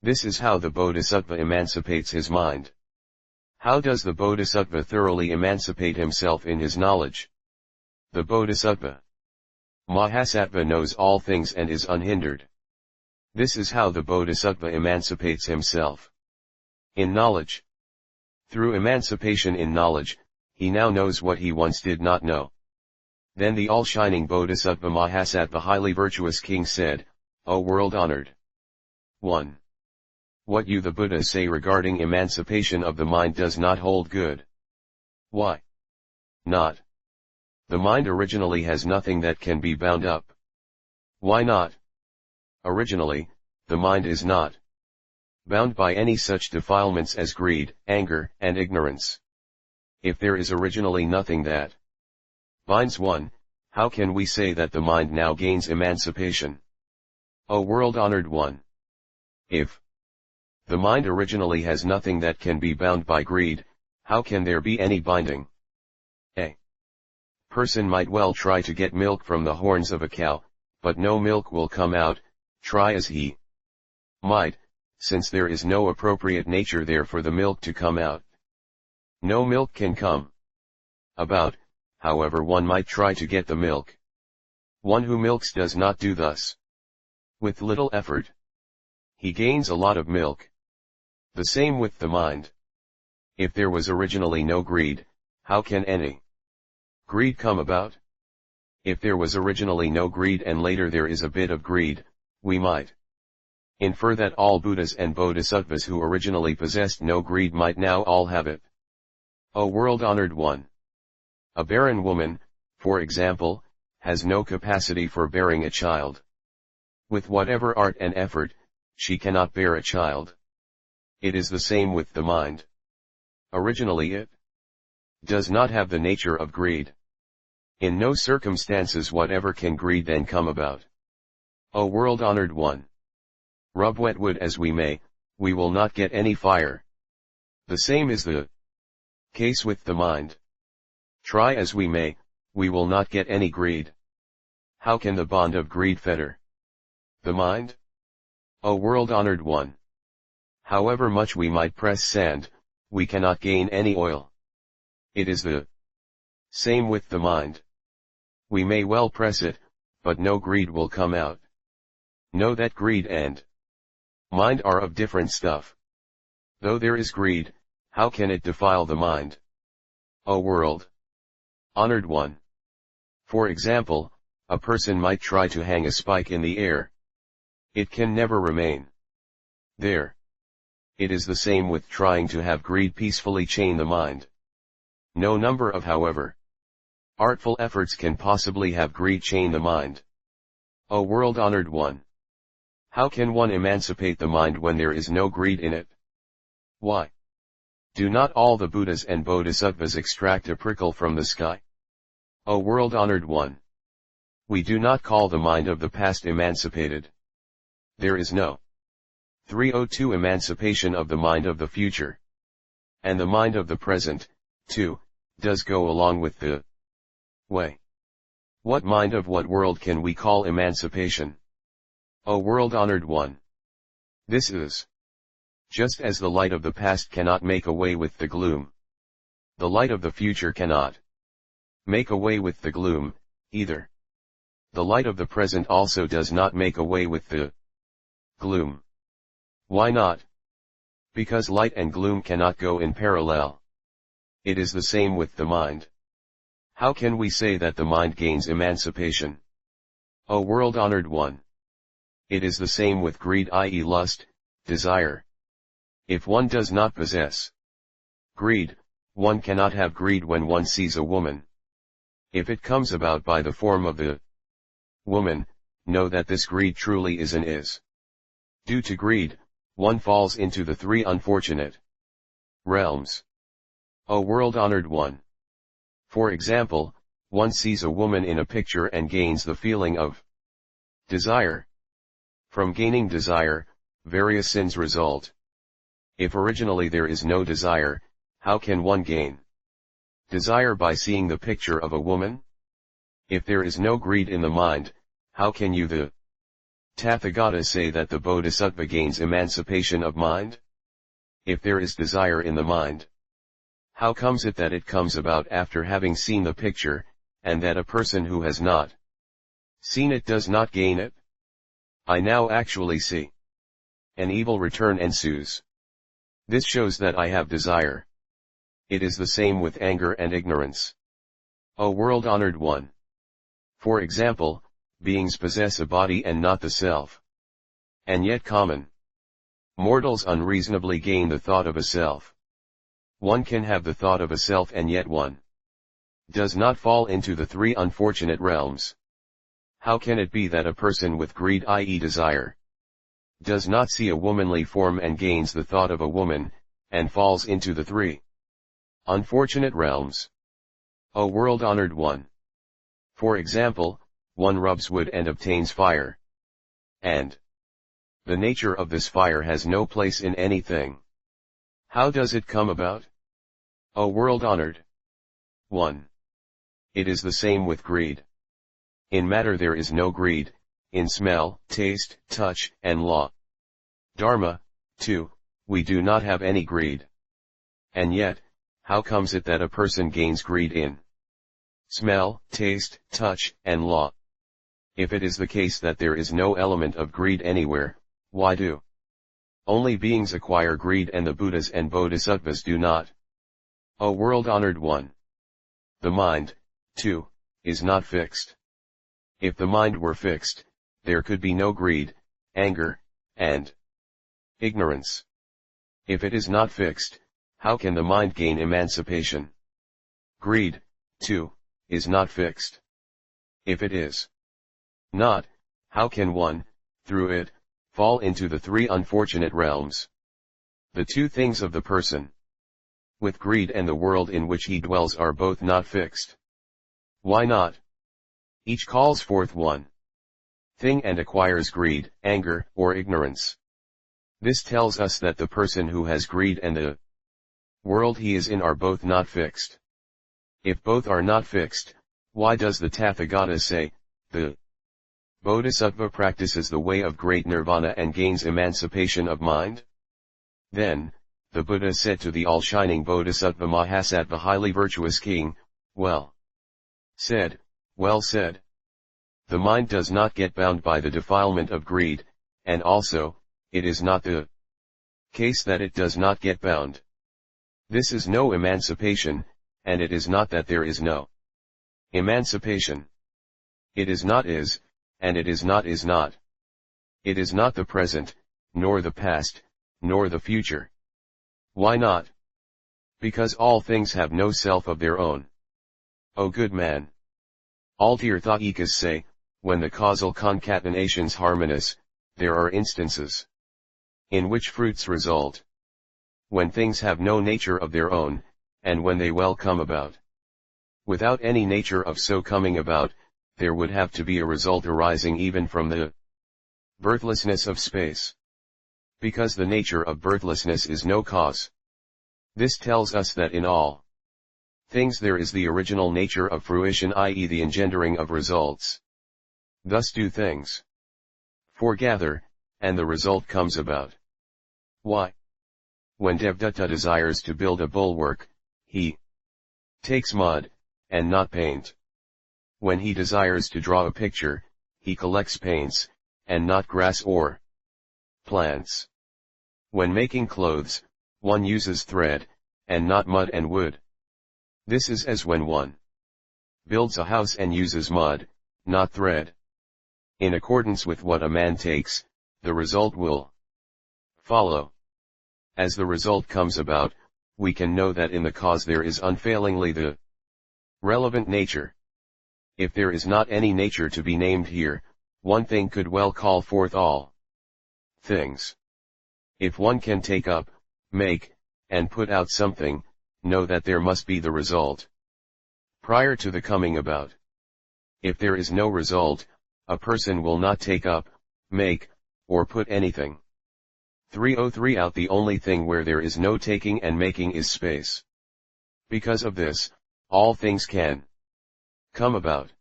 This is how the bodhisattva emancipates his mind. How does the bodhisattva thoroughly emancipate himself in his knowledge? The bodhisattva Mahasattva knows all things and is unhindered. This is how the bodhisattva emancipates himself. In knowledge. Through emancipation in knowledge, he now knows what he once did not know. Then the all-shining bodhisattva Mahasattva highly virtuous king said, O world-honored one! What you the Buddha say regarding emancipation of the mind does not hold good. Why not? The mind originally has nothing that can be bound up. Why not? Originally, the mind is not bound by any such defilements as greed, anger, and ignorance. If there is originally nothing that binds one, how can we say that the mind now gains emancipation? O world-honored one! If the mind originally has nothing that can be bound by greed, how can there be any binding? A person might well try to get milk from the horns of a cow, but no milk will come out, try as he might, since there is no appropriate nature there for the milk to come out. No milk can come about, however one might try to get the milk. One who milks does not do thus. With little effort, he gains a lot of milk. The same with the mind. If there was originally no greed, how can any greed come about? If there was originally no greed and later there is a bit of greed, we might infer that all Buddhas and Bodhisattvas who originally possessed no greed might now all have it. O world-honored one! A barren woman, for example, has no capacity for bearing a child. With whatever art and effort, she cannot bear a child. It is the same with the mind. Originally it does not have the nature of greed. In no circumstances whatever can greed then come about. O world-honored one! Rub wet wood as we may, we will not get any fire. The same is the case with the mind. Try as we may, we will not get any greed. How can the bond of greed fetter the mind? O world-honored one! However much we might press sand, we cannot gain any oil. It is the same with the mind. We may well press it, but no greed will come out. Know that greed and mind are of different stuff. Though there is greed, how can it defile the mind? O world-honored one! For example, a person might try to hang a spike in the air. It can never remain there. It is the same with trying to have greed peacefully chain the mind. No number of, however, artful efforts can possibly have greed chain the mind. O world-honored one! How can one emancipate the mind when there is no greed in it? Why do not all the Buddhas and Bodhisattvas extract a prickle from the sky? O world-honored one! We do not call the mind of the past emancipated. There is no 302 emancipation of the mind of the future. And the mind of the present, too, does go along with the way. What mind of what world can we call emancipation? O world-honored one! This is just as the light of the past cannot make away with the gloom. The light of the future cannot make away with the gloom, either. The light of the present also does not make away with the gloom. Why not? Because light and gloom cannot go in parallel. It is the same with the mind. How can we say that the mind gains emancipation? O world-honored one! It is the same with greed, i.e. lust, desire. If one does not possess greed, one cannot have greed when one sees a woman. If it comes about by the form of the woman, know that this greed truly is and is. Due to greed, one falls into the three unfortunate realms. O world-honored one! For example, one sees a woman in a picture and gains the feeling of desire. From gaining desire, various sins result. If originally there is no desire, how can one gain desire by seeing the picture of a woman? If there is no greed in the mind, how can you, the Tathagata, say that the Bodhisattva gains emancipation of mind? If there is desire in the mind, how comes it that it comes about after having seen the picture, and that a person who has not seen it does not gain it? I now actually see. An evil return ensues. This shows that I have desire. It is the same with anger and ignorance. O world-honored one! For example, beings possess a body and not the self. And yet common mortals unreasonably gain the thought of a self. One can have the thought of a self and yet one does not fall into the three unfortunate realms. How can it be that a person with greed, i.e. desire, does not see a womanly form and gains the thought of a woman, and falls into the three unfortunate realms? O world-honored one! For example, one rubs wood and obtains fire. And the nature of this fire has no place in anything. How does it come about? O world-honored one! It is the same with greed. In matter there is no greed, in smell, taste, touch, and law. Dharma, too, we do not have any greed. And yet, how comes it that a person gains greed in smell, taste, touch, and law? If it is the case that there is no element of greed anywhere, why do only beings acquire greed and the Buddhas and Bodhisattvas do not? O world-honored one! The mind, too, is not fixed. If the mind were fixed, there could be no greed, anger, and ignorance. If it is not fixed, how can the mind gain emancipation? Greed, too, is not fixed. If it is not, how can one, through it, fall into the three unfortunate realms? The two things of the person with greed and the world in which he dwells are both not fixed. Why not? Each calls forth one thing and acquires greed, anger, or ignorance. This tells us that the person who has greed and the world he is in are both not fixed. If both are not fixed, why does the Tathagata say, the Bodhisattva practices the way of great nirvana and gains emancipation of mind? Then, the Buddha said to the all-shining Bodhisattva Mahasattva, highly virtuous king, well said, well said. The mind does not get bound by the defilement of greed, and also, it is not the case that it does not get bound. This is no emancipation, and it is not that there is no emancipation. It is not is, and it is not is not. It is not the present, nor the past, nor the future. Why not? Because all things have no self of their own. O good man! All Tirthayikas say, when the causal concatenation's harmonious, there are instances in which fruits result. When things have no nature of their own, and when they well come about. Without any nature of so coming about, there would have to be a result arising even from the birthlessness of space. Because the nature of birthlessness is no cause. This tells us that in all things there is the original nature of fruition, i.e. the engendering of results. Thus do things foregather, and the result comes about. Why? When Devdatta desires to build a bulwark, he takes mud, and not paint. When he desires to draw a picture, he collects paints, and not grass or plants. When making clothes, one uses thread, and not mud and wood. This is as when one builds a house and uses mud, not thread. In accordance with what a man takes, the result will follow. As the result comes about, we can know that in the cause there is unfailingly the relevant nature. If there is not any nature to be named here, one thing could well call forth all things. If one can take up, make, and put out something, know that there must be the result prior to the coming about. If there is no result, a person will not take up, make, or put anything. 303 Out the only thing where there is no taking and making is space. Because of this, all things can come about.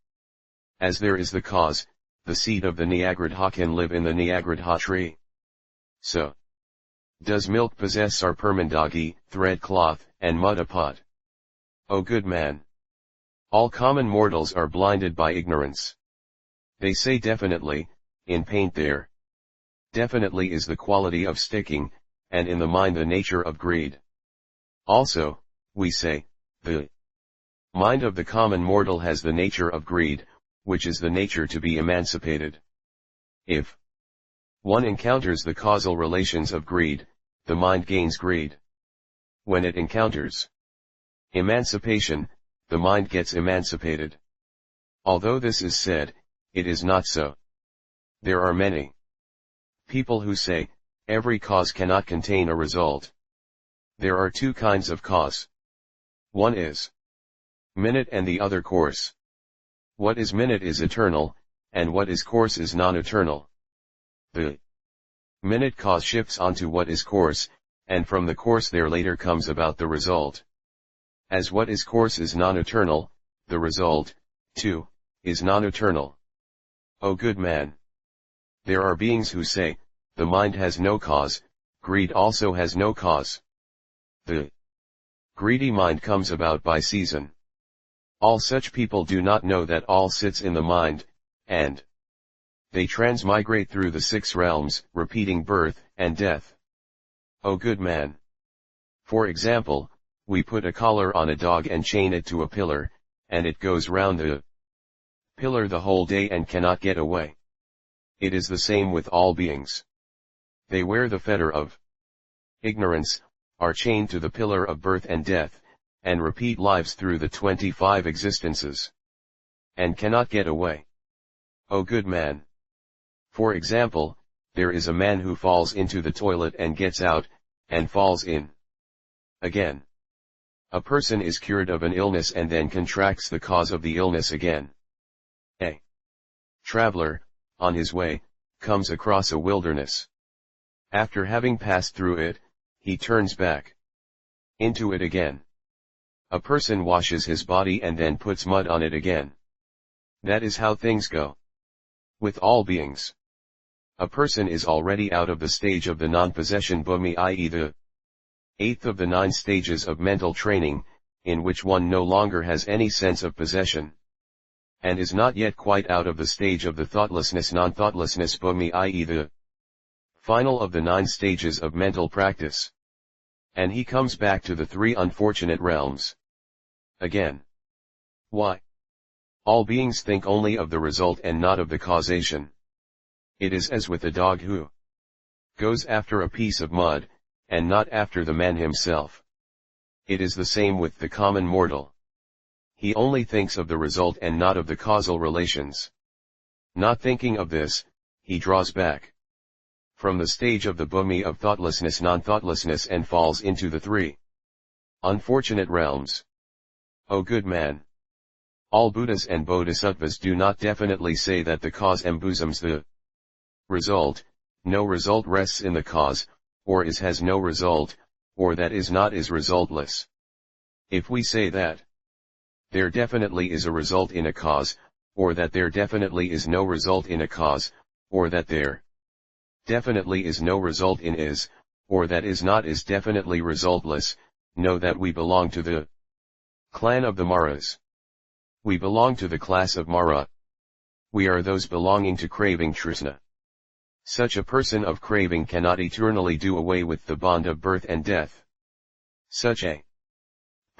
As there is the cause, the seed of the Nyagradha can live in the Nyagradha tree. So does milk possess sarpermandagi, thread cloth, and mud pot. O good man! All common mortals are blinded by ignorance. They say definitely, in paint there definitely is the quality of sticking, and in the mind the nature of greed. Also, we say, the mind of the common mortal has the nature of greed, which is the nature to be emancipated. If one encounters the causal relations of greed, the mind gains greed. When it encounters emancipation, the mind gets emancipated. Although this is said, it is not so. There are many people who say, every cause cannot contain a result. There are two kinds of cause. One is minute and the other course. What is minute is eternal, and what is course is non-eternal. The minute cause shifts onto what is course, and from the course there later comes about the result. As what is course is non-eternal, the result, too, is non-eternal. O good man! There are beings who say, the mind has no cause, greed also has no cause. The greedy mind comes about by season. All such people do not know that all sits in the mind, and they transmigrate through the 6 realms, repeating birth and death. O good man! For example, we put a collar on a dog and chain it to a pillar, and it goes round the pillar the whole day and cannot get away. It is the same with all beings. They wear the fetter of ignorance, are chained to the pillar of birth and death, and repeat lives through the 25 existences, and cannot get away. O good man! For example, there is a man who falls into the toilet and gets out, and falls in again. A person is cured of an illness and then contracts the cause of the illness again. A traveler, on his way, comes across a wilderness. After having passed through it, he turns back into it again. A person washes his body and then puts mud on it again. That is how things go with all beings. A person is already out of the stage of the non-possession bhumi, i.e. the 8th of the 9 stages of mental training, in which one no longer has any sense of possession, and is not yet quite out of the stage of the thoughtlessness non-thoughtlessness bhumi, i.e. the final of the 9 stages of mental practice. And he comes back to the 3 unfortunate realms again. Why? All beings think only of the result and not of the causation. It is as with a dog who goes after a piece of mud, and not after the man himself. It is the same with the common mortal. He only thinks of the result and not of the causal relations. Not thinking of this, he draws back from the stage of the bhumi of thoughtlessness non-thoughtlessness and falls into the 3 unfortunate realms. O good man! All Buddhas and Bodhisattvas do not definitely say that the cause embosoms the result, no result rests in the cause, or has no result, or that is not is resultless. If we say that there definitely is a result in a cause, or that there definitely is no result in a cause, or that there definitely is no result in is, or that is not is definitely resultless, know that we belong to the clan of the Maras. We belong to the class of Mara. We are those belonging to craving Trishna. Such a person of craving cannot eternally do away with the bond of birth and death. Such a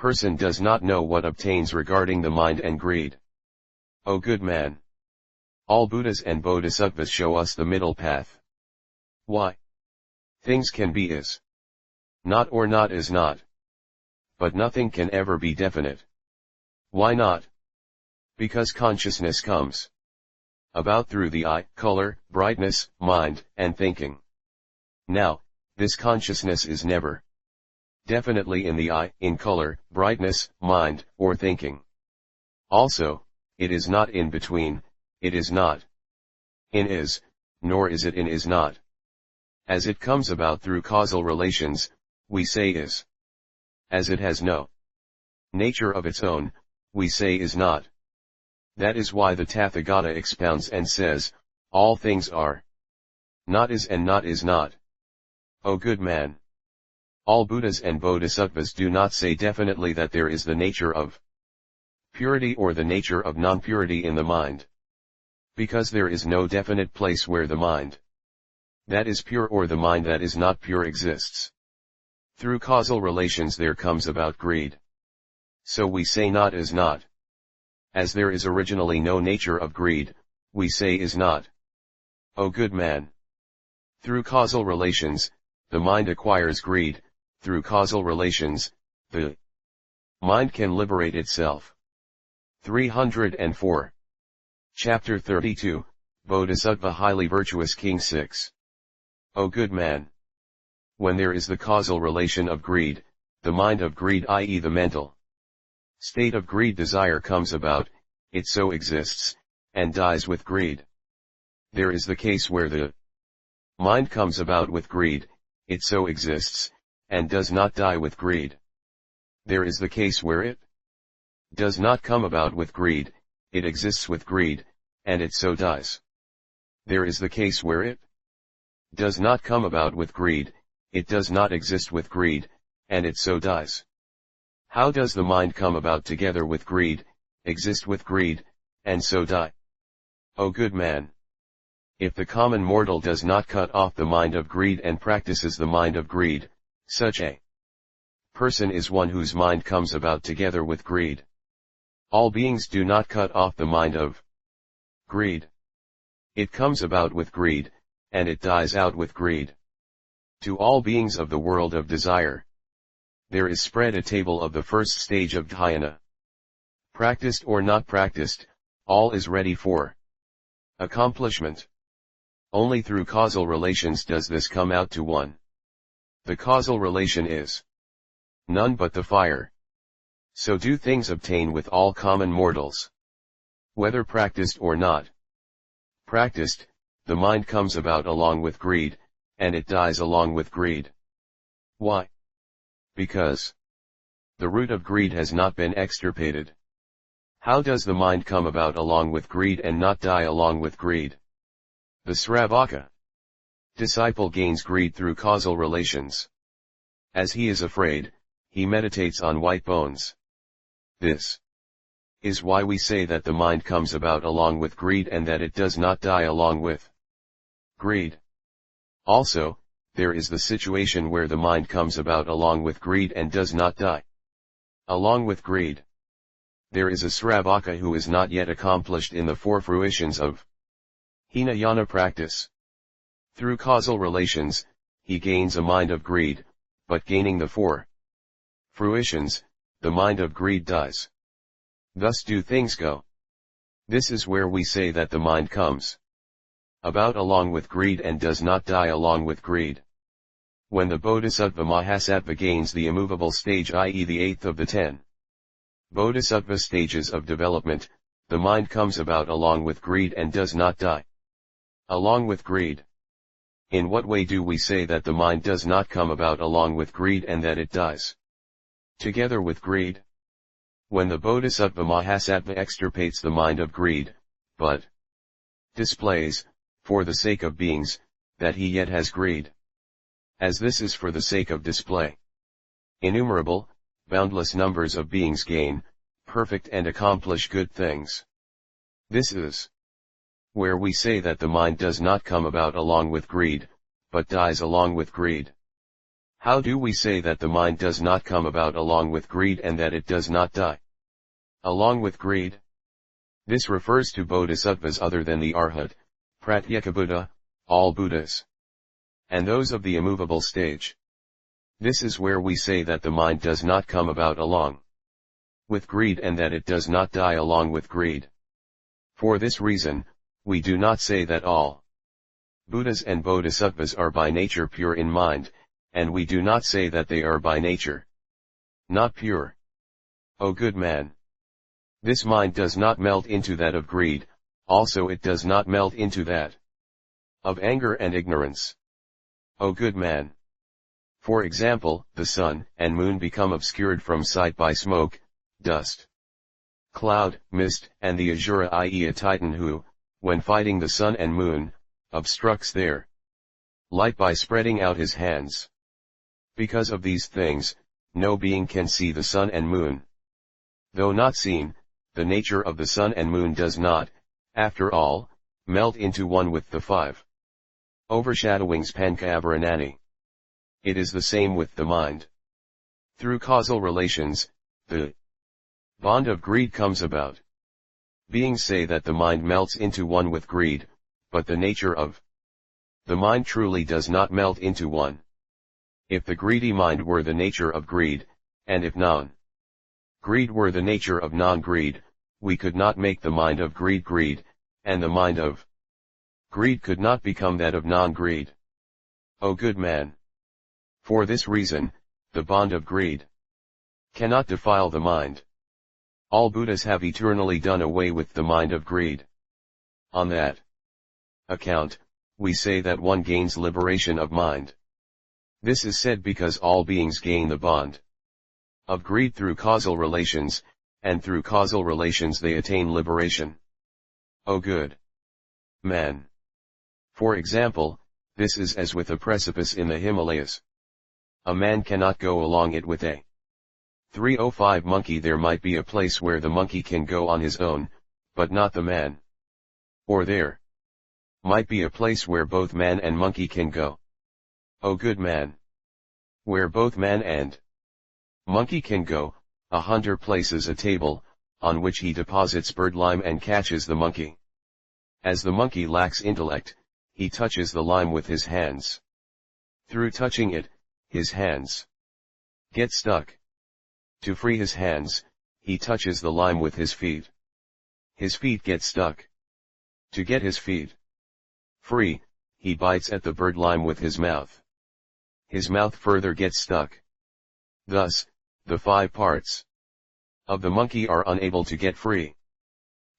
person does not know what obtains regarding the mind and greed. O good man! All Buddhas and Bodhisattvas show us the middle path. Why? Things can be is not or not is not. But nothing can ever be definite. Why not? Because consciousness comes about through the eye, color, brightness, mind, and thinking. Now, this consciousness is never definitely in the eye, in color, brightness, mind, or thinking. Also, it is not in between, it is not in is, nor is it in is not. As it comes about through causal relations, we say is. As it has no nature of its own, we say is not. That is why the Tathagata expounds and says, all things are not is and not is not. O good man! All Buddhas and Bodhisattvas do not say definitely that there is the nature of purity or the nature of non-purity in the mind. Because there is no definite place where the mind that is pure or the mind that is not pure exists. Through causal relations there comes about greed. So we say not is not. As there is originally no nature of greed, we say is not. O good man! Through causal relations, the mind acquires greed. Through causal relations, the mind can liberate itself. 304. Chapter 32, Bodhisattva Highly Virtuous King 6. O good man! When there is the causal relation of greed, the mind of greed, i.e. the mental state of greed, desire comes about, it so exists, and dies with greed. There is the case where the mind comes about with greed, it so exists, and does not die with greed. There is the case where it does not come about with greed, it exists with greed, and it so dies. There is the case where it does not come about with greed, it does not exist with greed, and it so dies. How does the mind come about together with greed, exist with greed, and so die? O good man! If the common mortal does not cut off the mind of greed and practices the mind of greed, such a person is one whose mind comes about together with greed. All beings do not cut off the mind of greed. It comes about with greed, and it dies out with greed. To all beings of the world of desire, there is spread a table of the first stage of dhyana. Practiced or not practiced, all is ready for accomplishment. Only through causal relations does this come out to one. The causal relation is none but the fire. So do things obtain with all common mortals. Whether practiced or not practiced, the mind comes about along with greed, and it dies along with greed. Why? Because the root of greed has not been extirpated. How does the mind come about along with greed and not die along with greed? The Sravaka disciple gains greed through causal relations. As he is afraid, he meditates on white bones. This is why we say that the mind comes about along with greed and that it does not die along with greed. Also, there is the situation where the mind comes about along with greed and does not die along with greed. There is a Sravaka who is not yet accomplished in the four fruitions of Hinayana practice. Through causal relations, he gains a mind of greed, but gaining the four fruitions, the mind of greed dies. Thus do things go. This is where we say that the mind comes about along with greed and does not die along with greed. When the Bodhisattva Mahasattva gains the immovable stage, i.e. the 8th of the 10 Bodhisattva stages of development, the mind comes about along with greed and does not die along with greed. In what way do we say that the mind does not come about along with greed and that it dies together with greed? When the Bodhisattva Mahasattva extirpates the mind of greed, but displays, for the sake of beings, that he yet has greed. As this is for the sake of display, innumerable, boundless numbers of beings gain, perfect and accomplish good things. This is where we say that the mind does not come about along with greed, but dies along with greed. How do we say that the mind does not come about along with greed and that it does not die along with greed? This refers to bodhisattvas other than the Arhat, Pratyekabuddha, all Buddhas, and those of the immovable stage. This is where we say that the mind does not come about along with greed and that it does not die along with greed. For this reason, we do not say that all Buddhas and bodhisattvas are by nature pure in mind, and we do not say that they are by nature not pure. O good man! This mind does not melt into that of greed, also it does not melt into that of anger and ignorance. O good man! For example, the sun and moon become obscured from sight by smoke, dust, cloud, mist, and the Asura, i.e. a titan who, when fighting the sun and moon, obstructs their light by spreading out his hands. Because of these things, no being can see the sun and moon. Though not seen, the nature of the sun and moon does not, after all, melt into one with the five overshadowings Pancaavaranani. It is the same with the mind. Through causal relations, the bond of greed comes about. Beings say that the mind melts into one with greed, but the nature of the mind truly does not melt into one. If the greedy mind were the nature of greed, and if non-greed were the nature of non-greed, we could not make the mind of greed greed, and the mind of greed could not become that of non-greed. O good man! For this reason, the bond of greed cannot defile the mind. All Buddhas have eternally done away with the mind of greed. On that account, we say that one gains liberation of mind. This is said because all beings gain the bond of greed through causal relations, and through causal relations they attain liberation. O good man! For example, this is as with a precipice in the Himalayas. A man cannot go along it with a 305 monkey. There might be a place where the monkey can go on his own, but not the man. Or there might be a place where both man and monkey can go. O good man! Where both man and monkey can go, a hunter places a table, on which he deposits birdlime and catches the monkey. As the monkey lacks intellect, he touches the lime with his hands. Through touching it, his hands get stuck. To free his hands, he touches the lime with his feet. His feet get stuck. To get his feet free, he bites at the birdlime with his mouth. His mouth further gets stuck. Thus, the 5 parts of the monkey are unable to get free.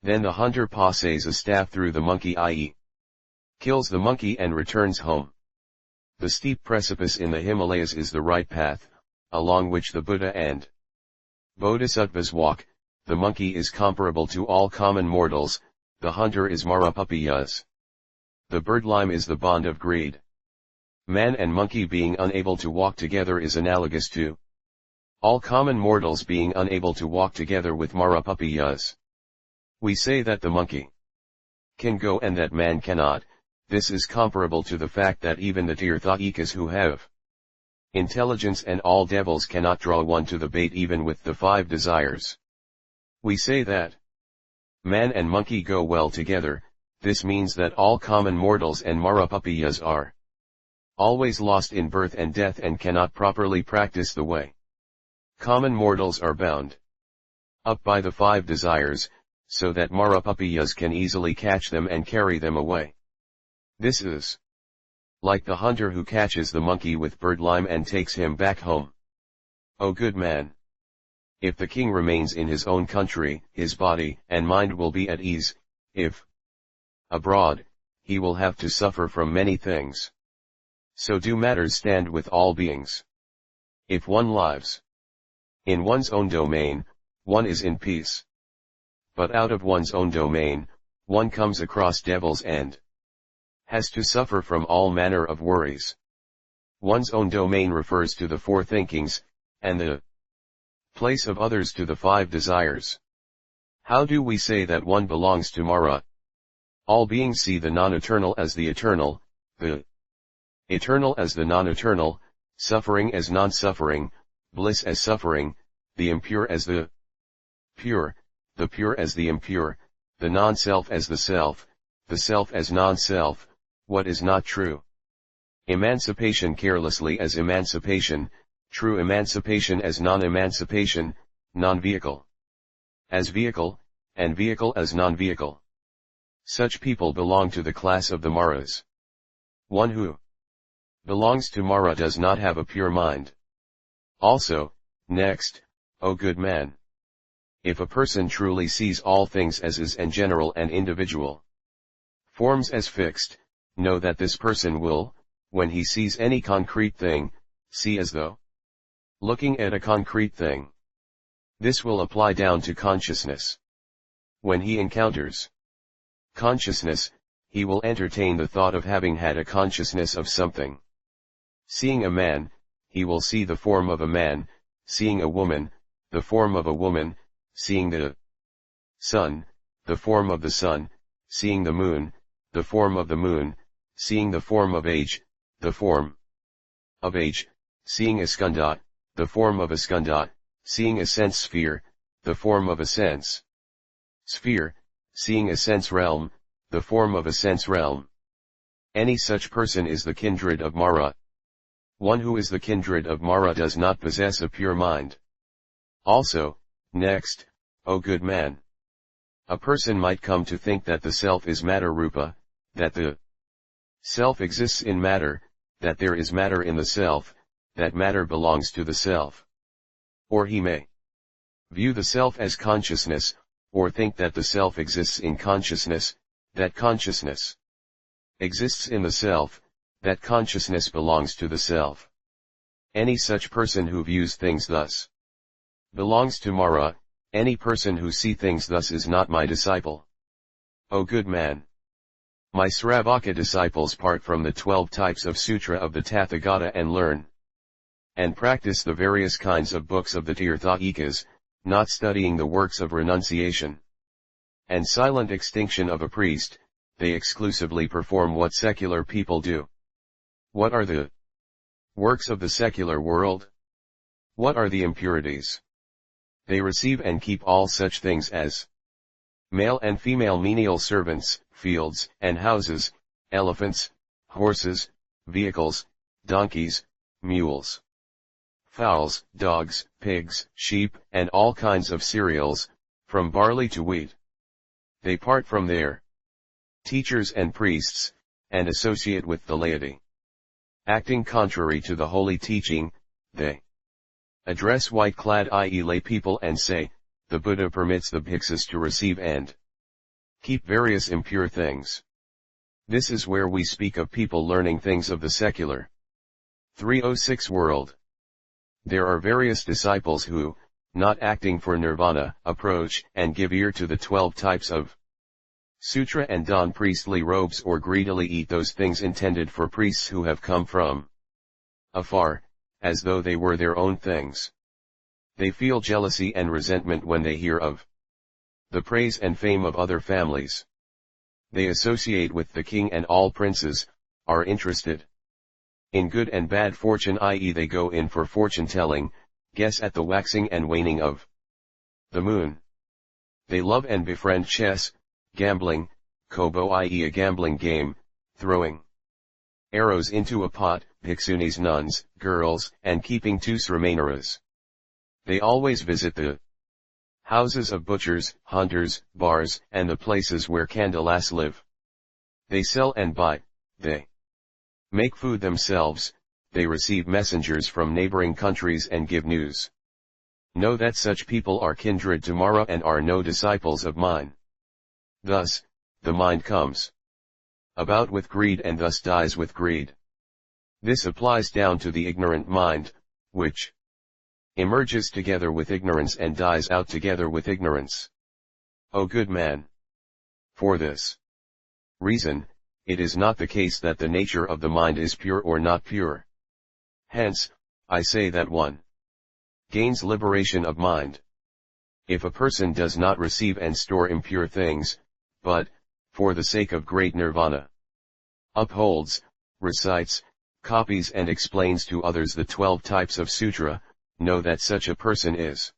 Then the hunter passes a staff through the monkey, i.e. kills the monkey and returns home. The steep precipice in the Himalayas is the right path, along which the Buddha and bodhisattvas walk. The monkey is comparable to all common mortals, the hunter is Marapapiyas. The birdlime is the bond of greed. Man and monkey being unable to walk together is analogous to all common mortals being unable to walk together with Marapapiyas. We say that the monkey can go and that man cannot. This is comparable to the fact that even the Tirthayikas who have intelligence and all devils cannot draw one to the bait even with the 5 desires. We say that man and monkey go well together. This means that all common mortals and Marapapiyas are always lost in birth and death and cannot properly practice the way. Common mortals are bound up by the 5 desires, so that Marapapiyas can easily catch them and carry them away. This is like the hunter who catches the monkey with birdlime and takes him back home. O good man! If the king remains in his own country, his body and mind will be at ease. If abroad, he will have to suffer from many things. So do matters stand with all beings. If one lives in one's own domain, one is in peace. But out of one's own domain, one comes across devils and has to suffer from all manner of worries. One's own domain refers to the 4 thinkings, and the place of others to the 5 desires. How do we say that one belongs to Mara? All beings see the non-eternal as the eternal, the eternal as the non-eternal, suffering as non-suffering, bliss as suffering, the impure as the pure as the impure, the non-self as the self as non-self, what is not true. Emancipation carelessly as emancipation, true emancipation as non-emancipation, non-vehicle as vehicle, and vehicle as non-vehicle. Such people belong to the class of the Maras. One who belongs to Mara does not have a pure mind. Also, next, O good man, if a person truly sees all things as is and general and individual forms as fixed, know that this person will, when he sees any concrete thing, see as though looking at a concrete thing. This will apply down to consciousness. When he encounters consciousness, he will entertain the thought of having had a consciousness of something. Seeing a man, he will see the form of a man, seeing a woman, the form of a woman, seeing the sun, the form of the sun, seeing the moon, the form of the moon, seeing the form of age, the form of age, seeing a skanda, the form of a skanda, seeing a sense sphere, the form of a sense sphere, seeing a sense realm, the form of a sense realm. Any such person is the kindred of Mara. One who is the kindred of Mara does not possess a pure mind. Also, next, O good man, a person might come to think that the self is matter rupa, that the self exists in matter, that there is matter in the self, that matter belongs to the self. Or he may view the self as consciousness, or think that the self exists in consciousness, that consciousness exists in the self, that consciousness belongs to the self. Any such person who views things thus belongs to Mara. Any person who sees things thus is not my disciple. O good man, my Sravaka disciples part from the 12 types of Sutra of the Tathagata and learn and practice the various kinds of books of the Tirthayikas, not studying the works of renunciation and silent extinction of a priest. They exclusively perform what secular people do. What are the works of the secular world? What are the impurities? They receive and keep all such things as male and female menial servants, fields and houses, elephants, horses, vehicles, donkeys, mules, fowls, dogs, pigs, sheep, and all kinds of cereals, from barley to wheat. They part from their teachers and priests, and associate with the laity. Acting contrary to the holy teaching, they address white-clad i.e. lay people and say, the Buddha permits the bhikshus to receive and keep various impure things. This is where we speak of people learning things of the secular 306 world. There are various disciples who, not acting for nirvana, approach and give ear to the 12 types of Sutra and don priestly robes or greedily eat those things intended for priests who have come from afar, as though they were their own things. They feel jealousy and resentment when they hear of the praise and fame of other families. They associate with the king and all princes, are interested in good and bad fortune, i.e. they go in for fortune-telling, guess at the waxing and waning of the moon. They love and befriend chess, gambling, kobo, i.e. a gambling game, throwing arrows into a pot, bhiksunis, nuns, girls, and keeping 2 sramaneras. They always visit the houses of butchers, hunters, bars, and the places where Kandalas live. They sell and buy, they make food themselves, they receive messengers from neighboring countries and give news. Know that such people are kindred to Mara and are no disciples of mine. Thus, the mind comes about with greed and thus dies with greed. This applies down to the ignorant mind, which emerges together with ignorance and dies out together with ignorance. O good man, for this reason, it is not the case that the nature of the mind is pure or not pure. Hence, I say that one gains liberation of mind if a person does not receive and store impure things, but, for the sake of great nirvana, upholds, recites, copies and explains to others the 12 types of sutra. Know that such a person is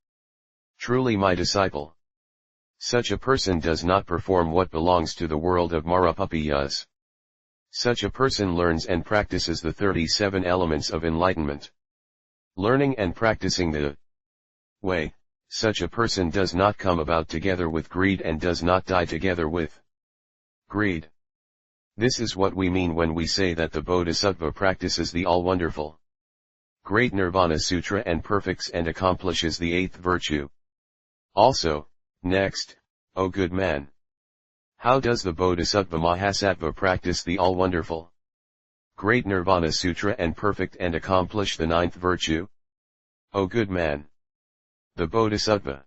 truly my disciple. Such a person does not perform what belongs to the world of Mahaparinirvana. Such a person learns and practices the 37 elements of enlightenment. Learning and practicing the way, such a person does not come about together with greed and does not die together with greed. This is what we mean when we say that the Bodhisattva practices the all-wonderful Great Nirvana Sutra and perfects and accomplishes the 8th virtue. Also, next, O good man, how does the Bodhisattva Mahasattva practice the all-wonderful Great Nirvana Sutra and perfect and accomplish the 9th virtue? O good man, the Bodhisattva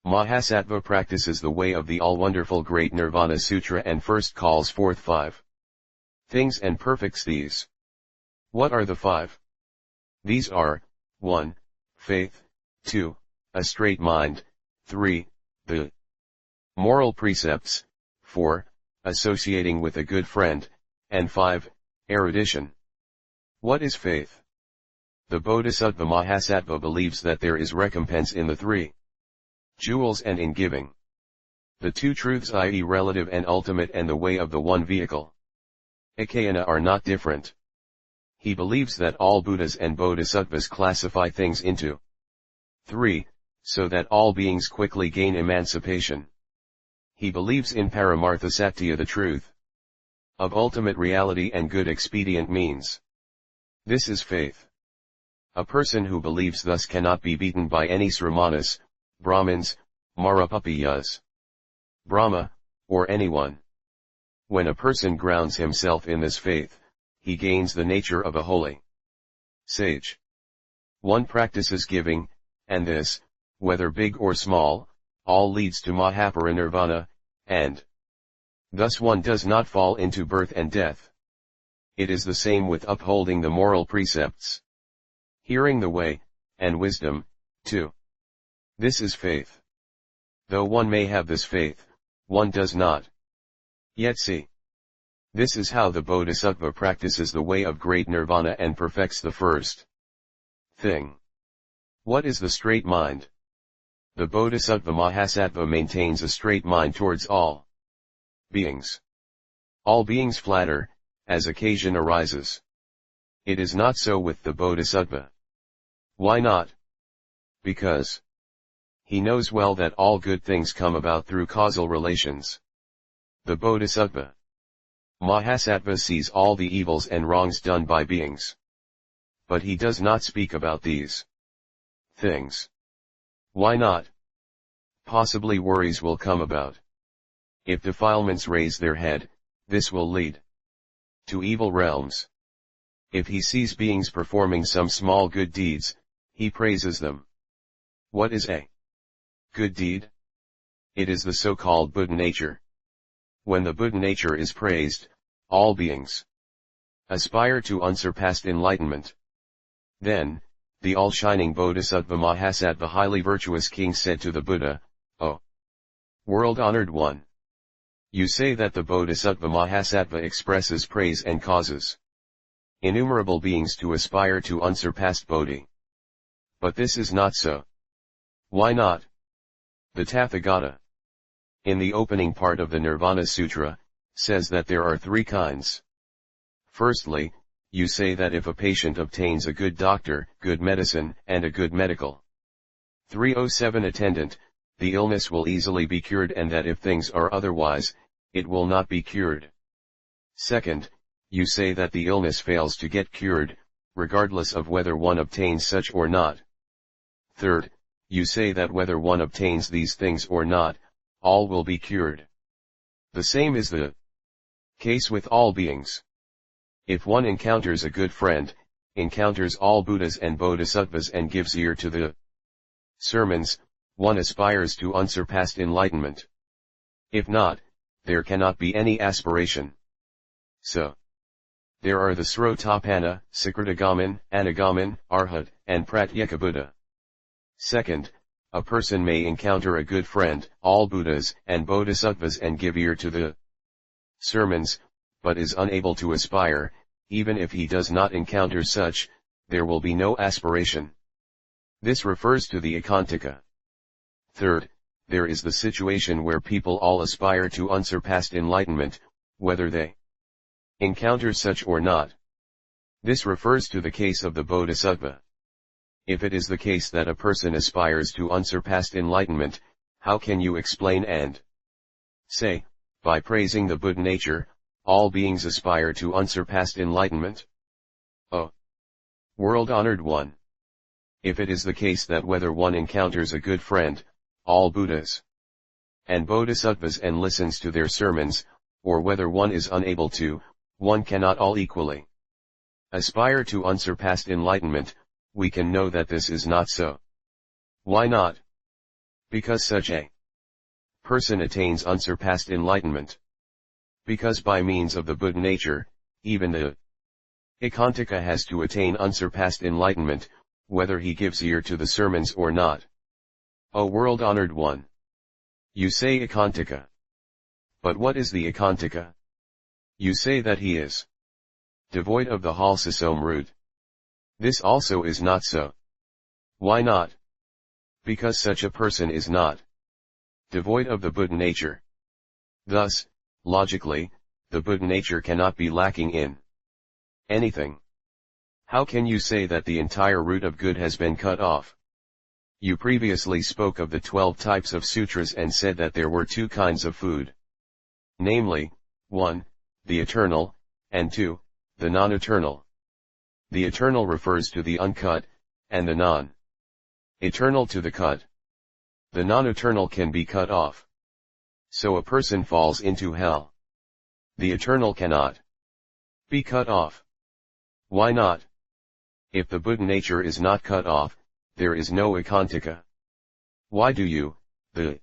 Mahasattva practices the way of the all-wonderful Great Nirvana Sutra and first calls forth 5 things and perfects these. What are the 5? These are, 1. Faith, 2. A straight mind, 3. The moral precepts, 4. Associating with a good friend, and 5. Erudition. What is faith? The Bodhisattva Mahasattva believes that there is recompense in the 3 jewels and in giving. The 2 truths, i.e. relative and ultimate, and the way of the one vehicle, Mahayana, are not different. He believes that all Buddhas and Bodhisattvas classify things into 3, so that all beings quickly gain emancipation. He believes in Paramartha Satya, the truth of ultimate reality and good expedient means. This is faith. A person who believes thus cannot be beaten by any Sramanas, Brahmins, Marapapiyas, Brahma, or anyone. When a person grounds himself in this faith, he gains the nature of a holy sage. One practices giving, and this, whether big or small, all leads to Mahaparinirvana, and thus one does not fall into birth and death. It is the same with upholding the moral precepts, hearing the way, and wisdom, too. This is faith. Though one may have this faith, one does not yet see. This is how the Bodhisattva practices the way of great nirvana and perfects the first thing. What is the straight mind? The Bodhisattva Mahasattva maintains a straight mind towards all beings. All beings flatter, as occasion arises. It is not so with the Bodhisattva. Why not? Because he knows well that all good things come about through causal relations. The Bodhisattva Mahasattva sees all the evils and wrongs done by beings. But he does not speak about these things. Why not? Possibly worries will come about. If defilements raise their head, this will lead to evil realms. If he sees beings performing some small good deeds, he praises them. What is a good deed? It is the so-called Buddha nature. When the Buddha nature is praised, all beings aspire to unsurpassed enlightenment. Then, the all-shining Bodhisattva Mahasattva highly virtuous king said to the Buddha, O world-honored one, you say that the Bodhisattva Mahasattva expresses praise and causes innumerable beings to aspire to unsurpassed Bodhi. But this is not so. Why not? The Tathagata, in the opening part of the Nirvana Sutra, says that there are 3 kinds. Firstly, you say that if a patient obtains a good doctor, good medicine, and a good medical 307 attendant, the illness will easily be cured, and that if things are otherwise, it will not be cured. Second, you say that the illness fails to get cured, regardless of whether one obtains such or not. Third, you say that whether one obtains these things or not, all will be cured. The same is the case with all beings. If one encounters a good friend, encounters all Buddhas and Bodhisattvas and gives ear to the sermons, one aspires to unsurpassed enlightenment. If not, there cannot be any aspiration. So, there are the Srotapana, Sakritagaman, Anagaman, Arhat, and Pratyeka Buddha. Second, a person may encounter a good friend, all Buddhas and Bodhisattvas, and give ear to the sermons, but is unable to aspire. Even if he does not encounter such, there will be no aspiration. This refers to the Ekantaka. Third, there is the situation where people all aspire to unsurpassed enlightenment, whether they encounter such or not. This refers to the case of the Bodhisattva. If it is the case that a person aspires to unsurpassed enlightenment, how can you explain and say, by praising the Buddha nature, all beings aspire to unsurpassed enlightenment? Oh, world-honored one! If it is the case that whether one encounters a good friend, all Buddhas and Bodhisattvas and listens to their sermons, or whether one is unable to, one cannot all equally aspire to unsurpassed enlightenment, we can know that this is not so. Why not? Because such a person attains unsurpassed enlightenment. Because by means of the Buddha nature, even the Ekantaka has to attain unsurpassed enlightenment, whether he gives ear to the sermons or not. O world-honored one! You say Ekantaka. But what is the Ekantaka? You say that he is devoid of the halsisome root. This also is not so. Why not? Because such a person is not devoid of the Buddha nature. Thus, logically, the Buddha nature cannot be lacking in anything. How can you say that the entire root of good has been cut off? You previously spoke of the 12 types of sutras and said that there were 2 kinds of food. Namely, 1, the eternal, and 2, the non-eternal. The eternal refers to the uncut, and the non-eternal to the cut. The non-eternal can be cut off. So a person falls into hell. The eternal cannot be cut off. Why not? If the Buddha nature is not cut off, there is no Ekantaka. Why do you, the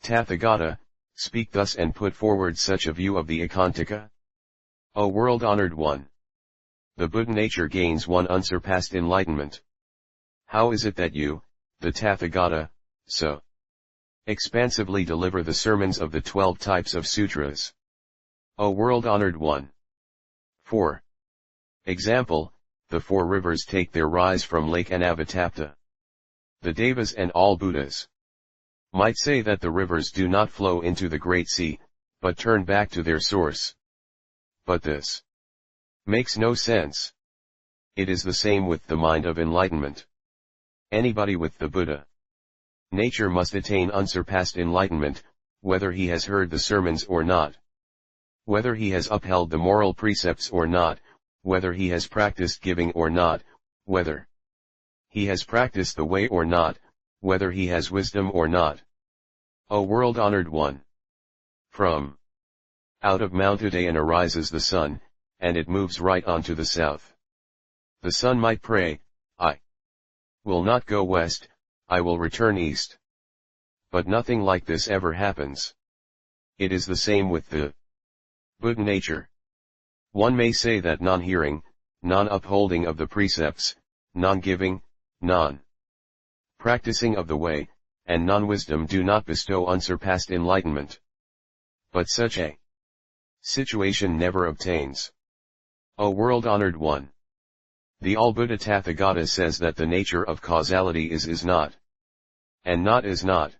Tathagata, speak thus and put forward such a view of the Ekantaka? O world-honored one! The Buddha nature gains one unsurpassed enlightenment. How is it that you, the Tathagata, so expansively deliver the sermons of the 12 types of sutras? O world-honored one! 4. Example, the 4 rivers take their rise from Lake Anavatapta. The Devas and all Buddhas might say that the rivers do not flow into the great sea, but turn back to their source. But this makes no sense. It is the same with the mind of enlightenment. Anybody with the Buddha nature must attain unsurpassed enlightenment, whether he has heard the sermons or not, whether he has upheld the moral precepts or not, whether he has practiced giving or not, whether he has practiced the way or not, whether he has wisdom or not. O world-honored one! From out of Mount Udayana arises the sun, and it moves right on to the south. The sun might pray, I will not go west, I will return east. But nothing like this ever happens. It is the same with the Buddha nature. One may say that non-hearing, non-upholding of the precepts, non-giving, non-practicing of the way, and non-wisdom do not bestow unsurpassed enlightenment. But such a situation never obtains. O world-honored one! The All-Buddha Tathagata says that the nature of causality is not, and not is not.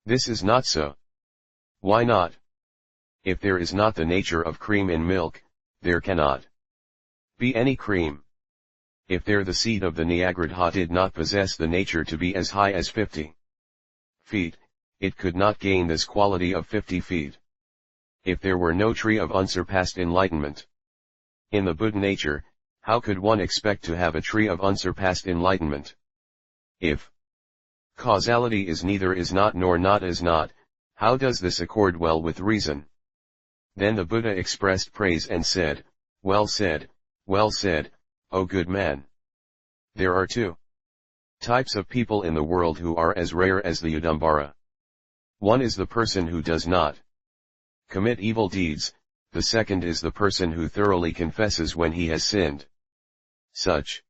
This is not so. Why not? If there is not the nature of cream in milk, there cannot be any cream. If there the seed of the Nyagrudha did not possess the nature to be as high as 50 feet, it could not gain this quality of 50 feet. If there were no tree of unsurpassed enlightenment in the Buddha nature, how could one expect to have a tree of unsurpassed enlightenment? If causality is neither is not nor not is not, how does this accord well with reason? Then the Buddha expressed praise and said, well said, O good man. There are 2 types of people in the world who are as rare as the Udambara. One is the person who does not commit evil deeds, the second is the person who thoroughly confesses when he has sinned. Such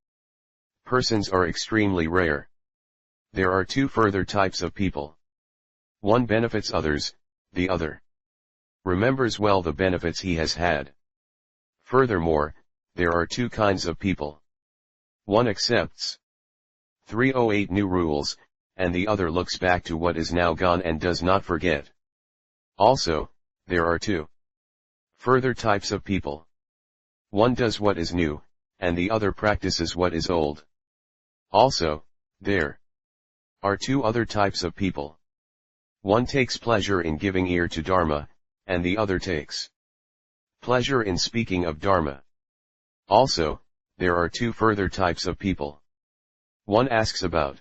persons are extremely rare. There are 2 further types of people. One benefits others, the other remembers well the benefits he has had. Furthermore, there are 2 kinds of people. One accepts 308 new rules, and the other looks back to what is now gone and does not forget. Also, there are two further types of people. One does what is new, and the other practices what is old. Also, there are two other types of people. One takes pleasure in giving ear to Dharma, and the other takes pleasure in speaking of Dharma. Also, there are two further types of people. One asks about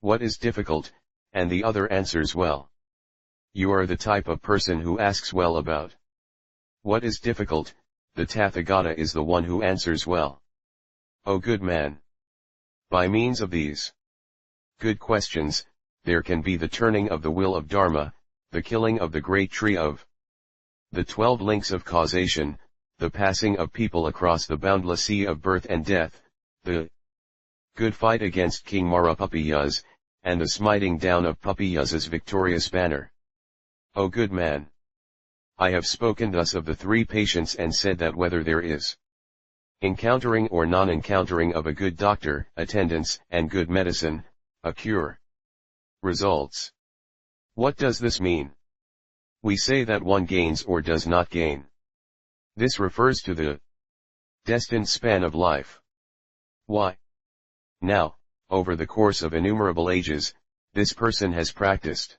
what is difficult, and the other answers well. You are the type of person who asks well about what is difficult. The Tathagata is the one who answers well. O good man! By means of these good questions, there can be the turning of the wheel of Dharma, the killing of the great tree of the 12 links of causation, the passing of people across the boundless sea of birth and death, the good fight against King Marapupiyas, and the smiting down of Pupiyas's victorious banner. O good man! I have spoken thus of the three patients and said that whether there is encountering or non-encountering of a good doctor, attendance, and good medicine, a cure results. What does this mean? We say that one gains or does not gain. This refers to the destined span of life. Why? Now, over the course of innumerable ages, this person has practiced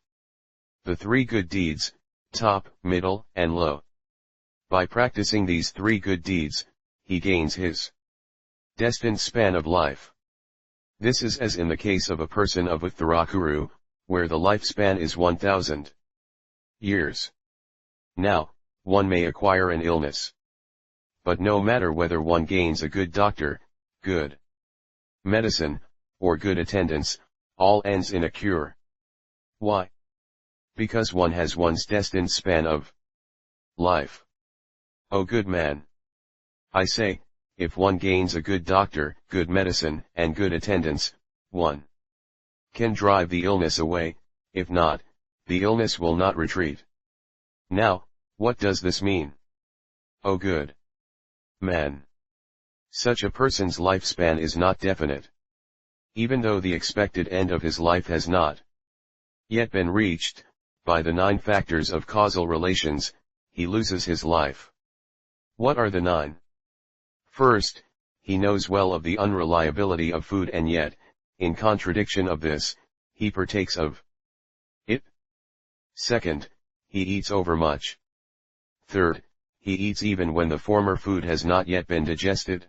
the three good deeds, top, middle, and low. By practicing these three good deeds, he gains his destined span of life. This is as in the case of a person of Uttarakuru, where the lifespan is 1,000 years. Now, one may acquire an illness. But no matter whether one gains a good doctor, good medicine, or good attendance, all ends in a cure. Why? Because one has one's destined span of life. O good man! I say, if one gains a good doctor, good medicine, and good attendance, one can drive the illness away. If not, the illness will not retreat. Now, what does this mean? O good man! Such a person's lifespan is not definite. Even though the expected end of his life has not yet been reached, by the 9 factors of causal relations, he loses his life. What are the 9? First, he knows well of the unreliability of food and yet, in contradiction of this, he partakes of it. Second, he eats overmuch. Third, he eats even when the former food has not yet been digested.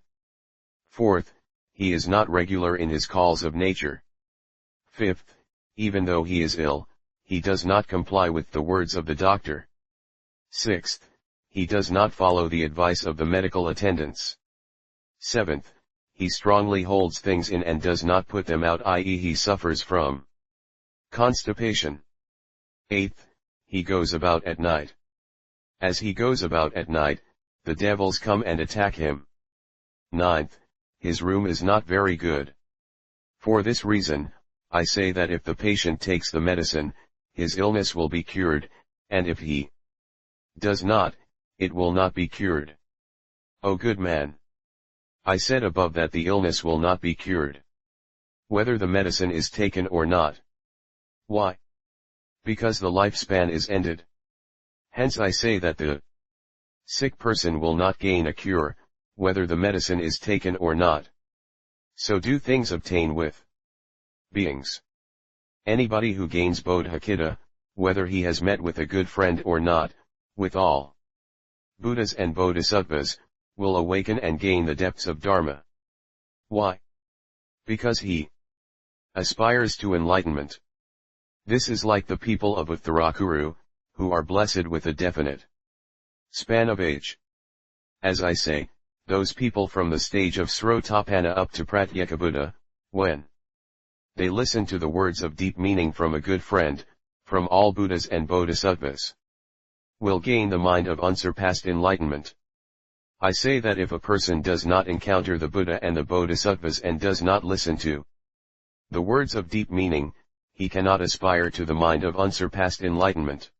Fourth, he is not regular in his calls of nature. Fifth, even though he is ill, he does not comply with the words of the doctor. Sixth, he does not follow the advice of the medical attendants. Seventh, he strongly holds things in and does not put them out, i.e. he suffers from constipation. Eighth, he goes about at night. As he goes about at night, the devils come and attack him. Ninth, his room is not very good. For this reason, I say that if the patient takes the medicine, his illness will be cured, and if he does not, it will not be cured. O good man! I said above that the illness will not be cured, whether the medicine is taken or not. Why? Because the lifespan is ended. Hence I say that the sick person will not gain a cure, whether the medicine is taken or not. So do things obtain with beings. Anybody who gains bodhicitta, whether he has met with a good friend or not, with all Buddhas and Bodhisattvas, will awaken and gain the depths of Dharma. Why? Because he aspires to enlightenment. This is like the people of Uttarakuru, who are blessed with a definite span of age. As I say, those people from the stage of Srotapanna up to Pratyekabuddha, when they listen to the words of deep meaning from a good friend, from all Buddhas and Bodhisattvas, will gain the mind of unsurpassed enlightenment. I say that if a person does not encounter the Buddha and the Bodhisattvas and does not listen to the words of deep meaning, he cannot aspire to the mind of unsurpassed enlightenment.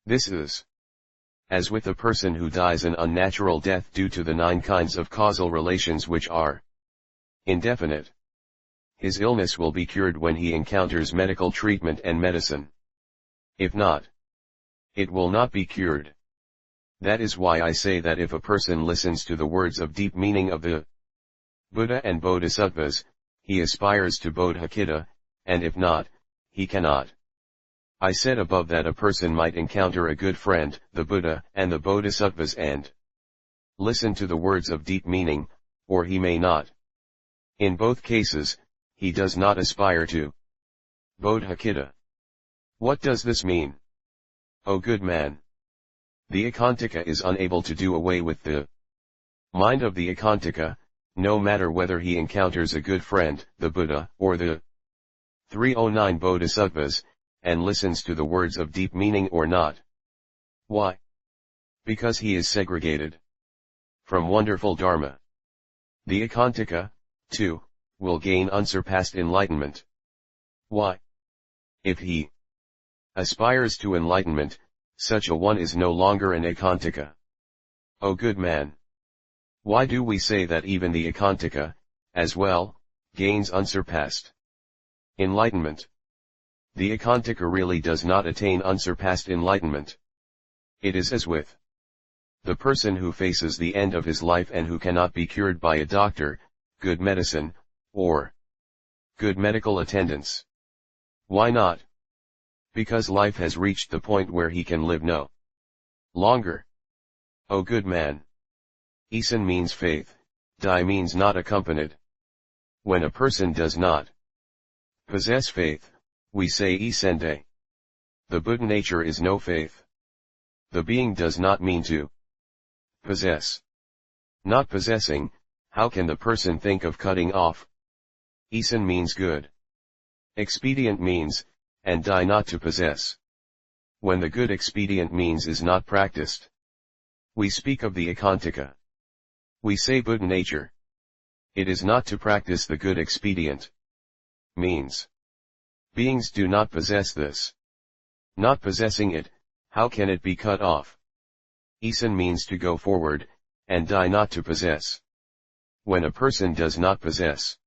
This is as with a person who dies an unnatural death due to the 9 kinds of causal relations which are indefinite. his illness will be cured when he encounters medical treatment and medicine. If not, it will not be cured. That is why I say that if a person listens to the words of deep meaning of the Buddha and Bodhisattvas, he aspires to Bodhicitta, and if not, he cannot. I said above that a person might encounter a good friend, the Buddha and the Bodhisattvas, and listen to the words of deep meaning, or he may not. In both cases, he does not aspire to Bodhicitta. What does this mean? O good man! The Ekantaka is unable to do away with the mind of the Ekantaka, no matter whether he encounters a good friend, the Buddha, or the 309 Bodhisattvas, and listens to the words of deep meaning or not. Why? Because he is segregated from wonderful Dharma. The Ekantaka, too, will gain unsurpassed enlightenment. Why? If he aspires to enlightenment, such a one is no longer an Ekantaka. O good man! Why do we say that even the Ekantaka, as well, gains unsurpassed enlightenment? The Ekantaka really does not attain unsurpassed enlightenment. It is as with the person who faces the end of his life and who cannot be cured by a doctor, good medicine, or good medical attendance. Why not? Because life has reached the point where he can live no longer. O good man! Isan means faith, Dai means not accompanied. When a person does not possess faith, we say Isende. The Buddha nature is no faith. The being does not mean to possess. Not possessing, how can the person think of cutting off? Isan means good. Expedient means, and Dai not to possess. When the good expedient means is not practiced, we speak of the Ekantaka. We say Buddha nature. It is not to practice the good expedient means. Beings do not possess this. Not possessing it, how can it be cut off? Isan means to go forward, and Dai not to possess. When a person does not possess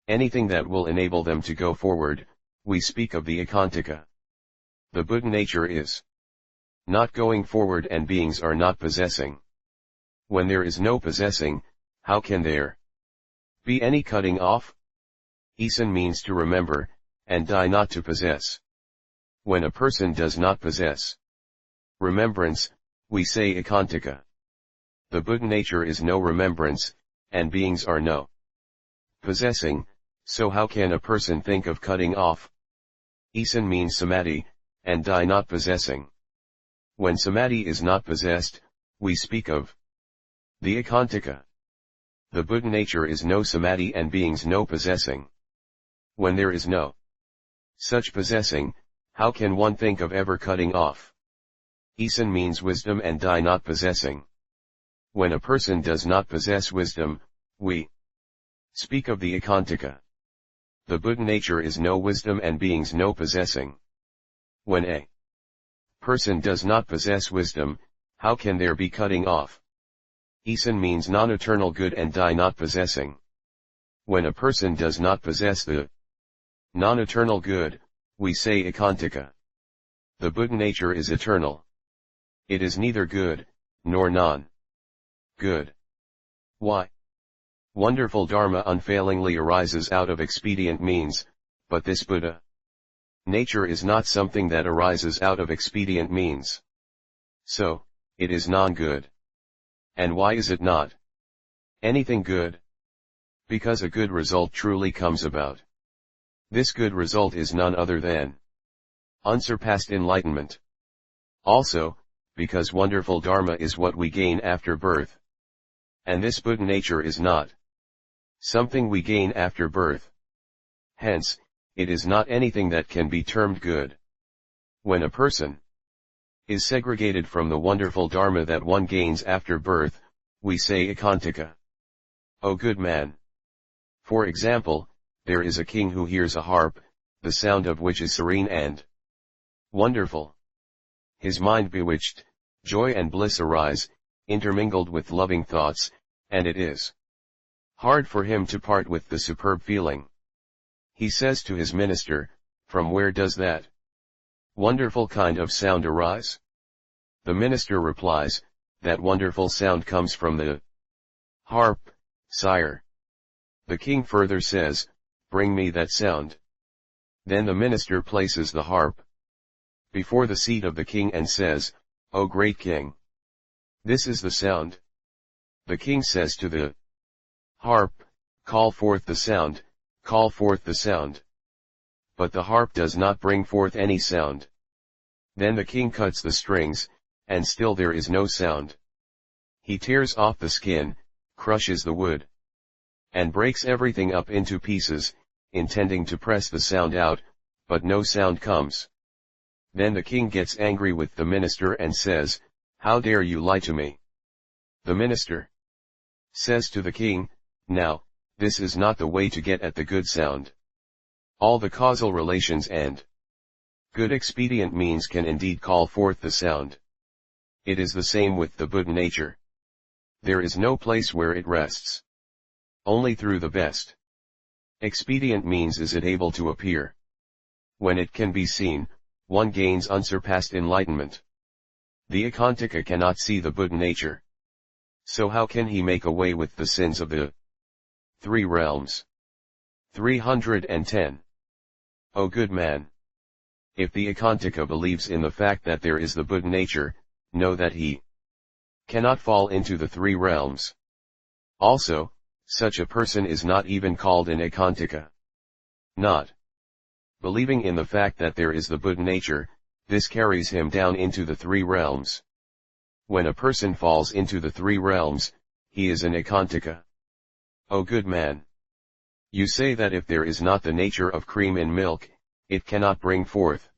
anything that will enable them to go forward, we speak of the Ekantaka. The Buddha nature is not going forward and beings are not possessing. When there is no possessing, how can there be any cutting off? Isan means to remember, and Dai not to possess. When a person does not possess remembrance, we say Ekantaka. The Buddha nature is no remembrance, and beings are no possessing, so how can a person think of cutting off? Isan means samadhi, and Dai not possessing. When samadhi is not possessed, we speak of the Ekantaka. The Buddha nature is no samadhi and beings no possessing. When there is no such possessing, how can one think of ever cutting off? Isan means wisdom and Dai not possessing. When a person does not possess wisdom, we speak of the Ekantaka. The Buddha nature is no wisdom and beings no possessing. When a person does not possess wisdom, how can there be cutting off? Isan means non-eternal good and Dai not possessing. When a person does not possess the non-eternal good, we say Ekantaka. The Buddha nature is eternal. It is neither good, nor non-good. Why? Wonderful Dharma unfailingly arises out of expedient means, but this Buddha nature is not something that arises out of expedient means. So, it is non-good. And why is it not anything good? Because a good result truly comes about. This good result is none other than unsurpassed enlightenment. Also, because wonderful Dharma is what we gain after birth. And this Buddha nature is not something we gain after birth. Hence, it is not anything that can be termed good. When a person is segregated from the wonderful Dharma that one gains after birth, we say Ekantaka. O good man! For example, there is a king who hears a harp, the sound of which is serene and wonderful. His mind bewitched, joy and bliss arise, intermingled with loving thoughts, and it is hard for him to part with the superb feeling. He says to his minister, "From where does that wonderful kind of sound arise?" The minister replies, "That wonderful sound comes from the harp, sire." The king further says, "Bring me that sound." Then the minister places the harp before the seat of the king and says, "O great king, this is the sound." The king says to the harp, "Call forth the sound, call forth the sound." But the harp does not bring forth any sound. Then the king cuts the strings, and still there is no sound. He tears off the skin, crushes the wood, and breaks everything up into pieces, intending to press the sound out, but no sound comes. Then the king gets angry with the minister and says, "How dare you lie to me?" The minister says to the king, "Now, this is not the way to get at the good sound. All the causal relations and good expedient means can indeed call forth the sound. It is the same with the Buddha nature. There is no place where it rests. Only through the best expedient means is it able to appear. When it can be seen, one gains unsurpassed enlightenment. The Akantika cannot see the Buddha nature. So how can he make away with the sins of the three realms? 310. O good man! If the Akantika believes in the fact that there is the Buddha nature, know that he cannot fall into the three realms. Also, such a person is not even called an Akantika. Not believing in the fact that there is the Buddha nature, this carries him down into the three realms. When a person falls into the three realms, he is an Akantika. O good man! You say that if there is not the nature of cream in milk, it cannot bring forth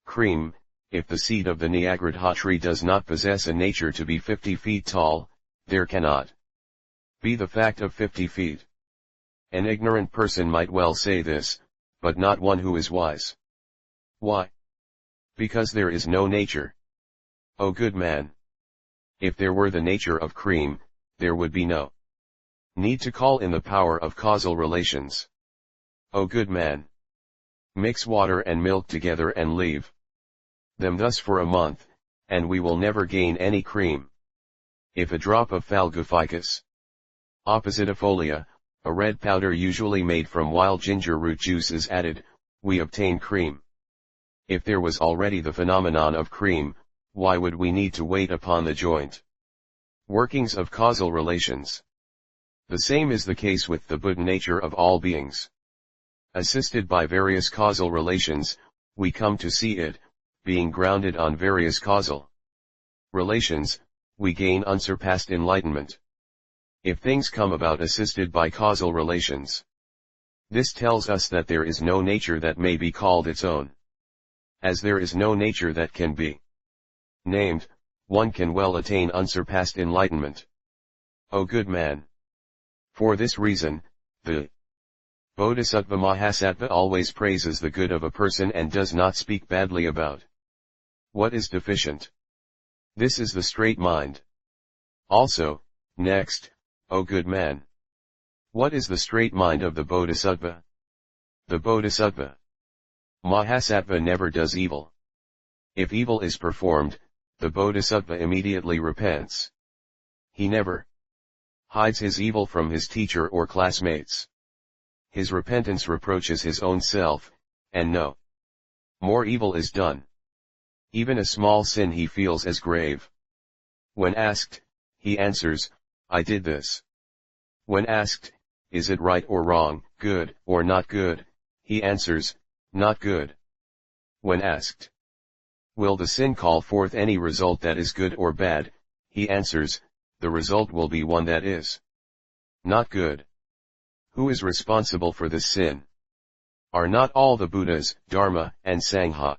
cream. If the seed of the Nyagrudha tree does not possess a nature to be 50 feet tall, there cannot be the fact of 50 feet. An ignorant person might well say this, but not one who is wise. Why? Because there is no nature. O good man! If there were the nature of cream, there would be no need to call in the power of causal relations. O good man! Mix water and milk together and leave them thus for a month, and we will never gain any cream. If a drop of Falguficus oppositifolia, a red powder usually made from wild ginger root juice, is added, we obtain cream. If there was already the phenomenon of cream, why would we need to wait upon the joint workings of causal relations? The same is the case with the Buddha nature of all beings. Assisted by various causal relations, we come to see it, being grounded on various causal relations, we gain unsurpassed enlightenment. If things come about assisted by causal relations, this tells us that there is no nature that may be called its own. As there is no nature that can be named, one can well attain unsurpassed enlightenment. O good man! For this reason, the Bodhisattva Mahasattva always praises the good of a person and does not speak badly about what is deficient. This is the straight mind. Also, next, O good man! What is the straight mind of the Bodhisattva? The Bodhisattva Mahasattva never does evil. If evil is performed, the Bodhisattva immediately repents. He never hides his evil from his teacher or classmates. His repentance reproaches his own self, and no more evil is done. Even a small sin he feels as grave. When asked, he answers, I did this. When asked, is it right or wrong, good or not good, he answers, not good. When asked, will the sin call forth any result that is good or bad, he answers, the result will be one that is not good. Who is responsible for this sin? Are not all the Buddhas, Dharma, and Sangha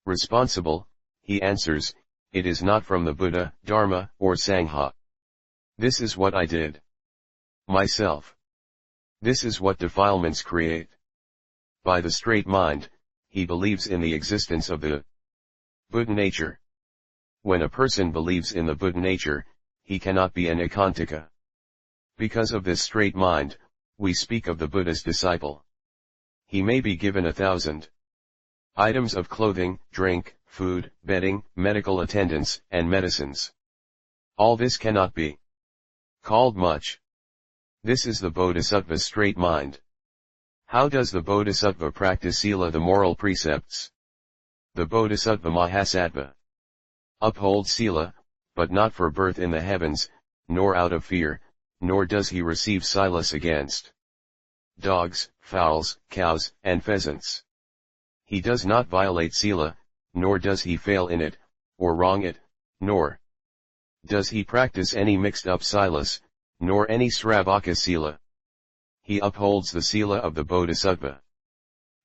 responsible? He answers, it is not from the Buddha, Dharma, or Sangha. This is what I did myself. This is what defilements create. By the straight mind, he believes in the existence of the Buddha nature. When a person believes in the Buddha nature, he cannot be an Akantika. Because of this straight mind, we speak of the Buddha's disciple. he may be given 1,000 items of clothing, drink, food, bedding, medical attendance, and medicines. All this cannot be called much. This is the Bodhisattva's straight mind. How does the Bodhisattva practice Sila, the moral precepts? The Bodhisattva Mahasattva upholds Sila, but not for birth in the heavens, nor out of fear, nor does he receive silence against dogs, fowls, cows, and pheasants. He does not violate Sila, nor does he fail in it, or wrong it, nor does he practice any mixed-up silas, nor any Sravaka Sila. He upholds the Sila of the Bodhisattva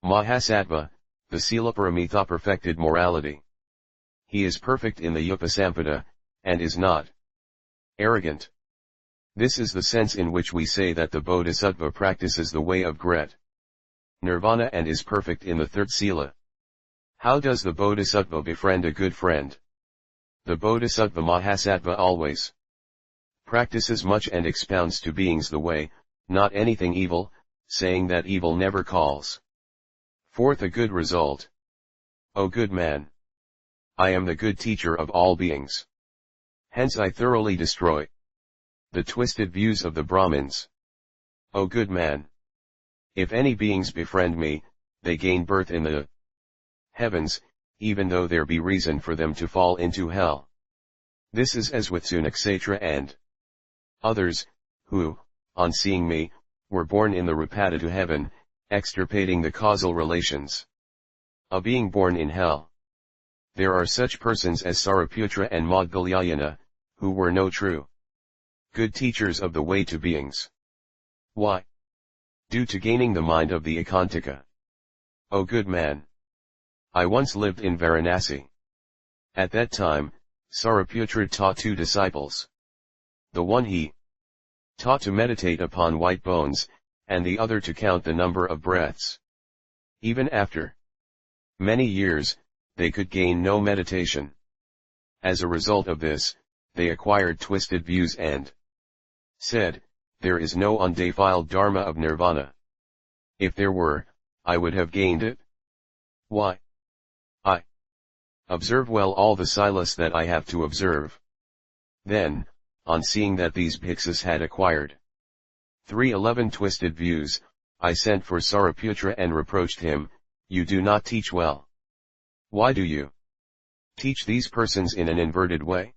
Mahasattva, the Silaparamita perfected morality. He is perfect in the Upasampada, and is not arrogant. This is the sense in which we say that the Bodhisattva practices the way of Gret Nirvana and is perfect in the third Sila. How does the Bodhisattva befriend a good friend? The Bodhisattva Mahasattva always practices much and expounds to beings the way, not anything evil, saying that evil never calls forth a good result. O good man! I am the good teacher of all beings. Hence I thoroughly destroy the twisted views of the Brahmins. O good man! If any beings befriend me, they gain birth in the heavens, even though there be reason for them to fall into hell. This is as with Sunakshetra and others, who, on seeing me, were born in the Rupada to heaven, extirpating the causal relations of being born in hell. There are such persons as Sariputra and Maudgalyayana, who were no true good teachers of the way to beings. Why? Due to gaining the mind of the Ekantika. O good man! I once lived in Varanasi. At that time, Sariputra taught 2 disciples. The one he taught to meditate upon white bones, and the other to count the number of breaths. Even after many years, they could gain no meditation. As a result of this, they acquired twisted views and said, there is no undefiled dharma of nirvana. If there were, I would have gained it. Why? I observe well all the silas that I have to observe. Then, on seeing that these bhikshus had acquired 311 twisted views, I sent for Sariputra and reproached him, you do not teach well. Why do you teach these persons in an inverted way?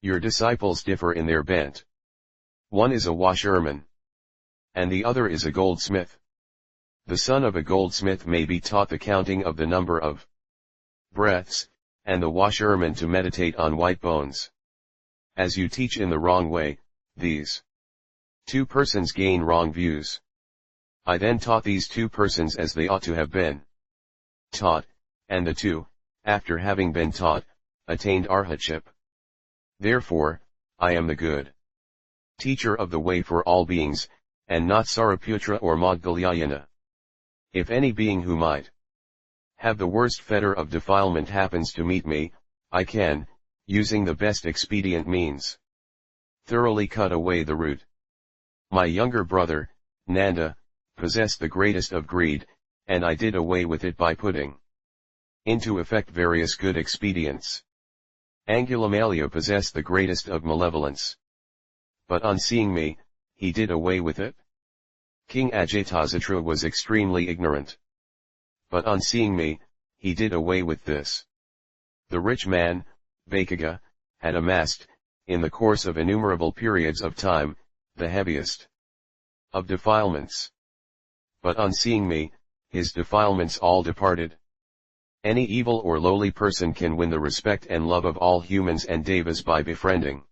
Your disciples differ in their bent. One is a washerman, and the other is a goldsmith. The son of a goldsmith may be taught the counting of the number of breaths, and the washerman to meditate on white bones. As you teach in the wrong way, these 2 persons gain wrong views. I then taught these 2 persons as they ought to have been taught, and the 2, after having been taught, attained arhatship. Therefore, I am the good teacher of the way for all beings, and not Sariputra or Maudgalyayana. If any being who might have the worst fetter of defilement happens to meet me, I can, using the best expedient means, thoroughly cut away the root. My younger brother, Nanda, possessed the greatest of greed, and I did away with it by putting into effect various good expedients. Angulimalaya possessed the greatest of malevolence. But on seeing me, he did away with it. King Ajatasattu was extremely ignorant. But on seeing me, he did away with this. The rich man, Bakaga, had amassed, in the course of innumerable periods of time, the heaviest of defilements. But on seeing me, his defilements all departed. Any evil or lowly person can win the respect and love of all humans and devas by befriending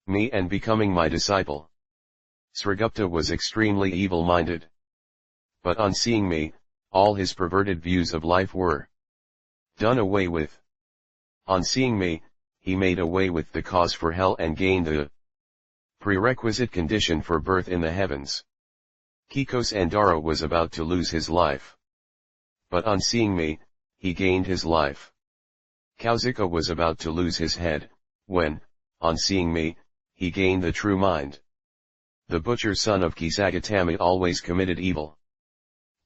me and becoming my disciple. Srigupta was extremely evil-minded. But on seeing me, all his perverted views of life were done away with. On seeing me, he made away with the cause for hell and gained the prerequisite condition for birth in the heavens. Kikos Andara was about to lose his life. But on seeing me, he gained his life. Kausika was about to lose his head, when, on seeing me, he gained the true mind. The butcher son of Kisagatami always committed evil.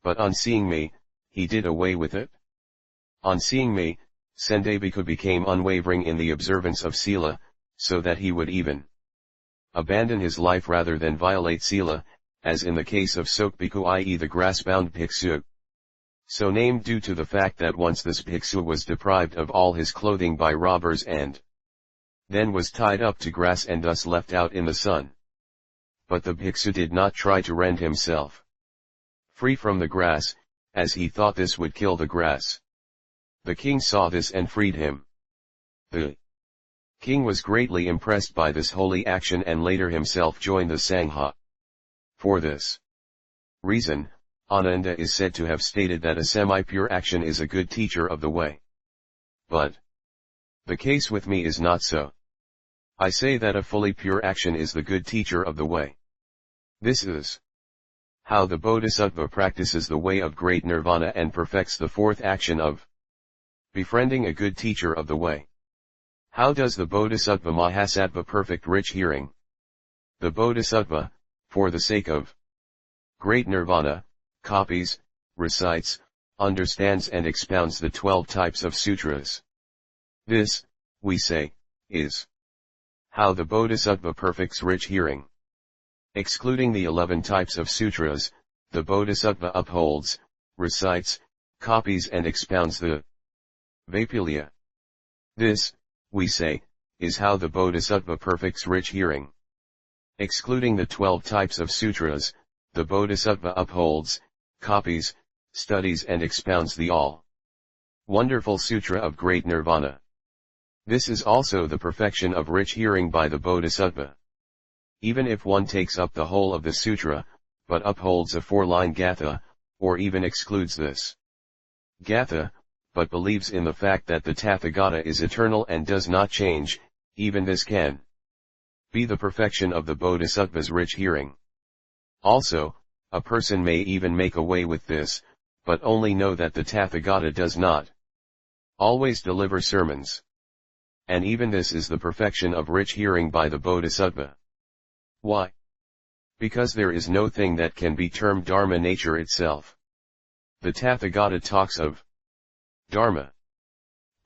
But on seeing me, he did away with it. On seeing me, Sende Bhikkhu became unwavering in the observance of Sila, so that he would even abandon his life rather than violate Sila, as in the case of Sok Bhikkhu, i.e. the grass-bound bhiksu. So named due to the fact that once this bhiksu was deprived of all his clothing by robbers and then was tied up to grass and thus left out in the sun. But the bhiksu did not try to rend himself free from the grass, as he thought this would kill the grass. The king saw this and freed him. The king was greatly impressed by this holy action and later himself joined the Sangha. For this reason, Ananda is said to have stated that a semi-pure action is a good teacher of the way. But the case with me is not so. I say that a fully pure action is the good teacher of the way. This is how the Bodhisattva practices the way of great nirvana and perfects the fourth action of befriending a good teacher of the way. How does the Bodhisattva Mahasattva perfect rich hearing? The Bodhisattva, for the sake of great nirvana, copies, recites, understands and expounds the 12 types of sutras. This, we say, is how the Bodhisattva perfects rich hearing. Excluding the 11 types of sutras, the Bodhisattva upholds, recites, copies and expounds the Vaipulya. This, we say, is how the Bodhisattva perfects rich hearing. Excluding the 12 types of sutras, the Bodhisattva upholds, copies, studies and expounds the all-wonderful Sutra of Great Nirvana. This is also the perfection of rich hearing by the Bodhisattva. Even if one takes up the whole of the sutra, but upholds a 4-line gatha, or even excludes this gatha, but believes in the fact that the Tathagata is eternal and does not change, even this can be the perfection of the Bodhisattva's rich hearing. Also, a person may even make away with this, but only know that the Tathagata does not always deliver sermons. And even this is the perfection of rich hearing by the Bodhisattva. Why? Because there is no thing that can be termed Dharma nature itself. The Tathagata talks of Dharma.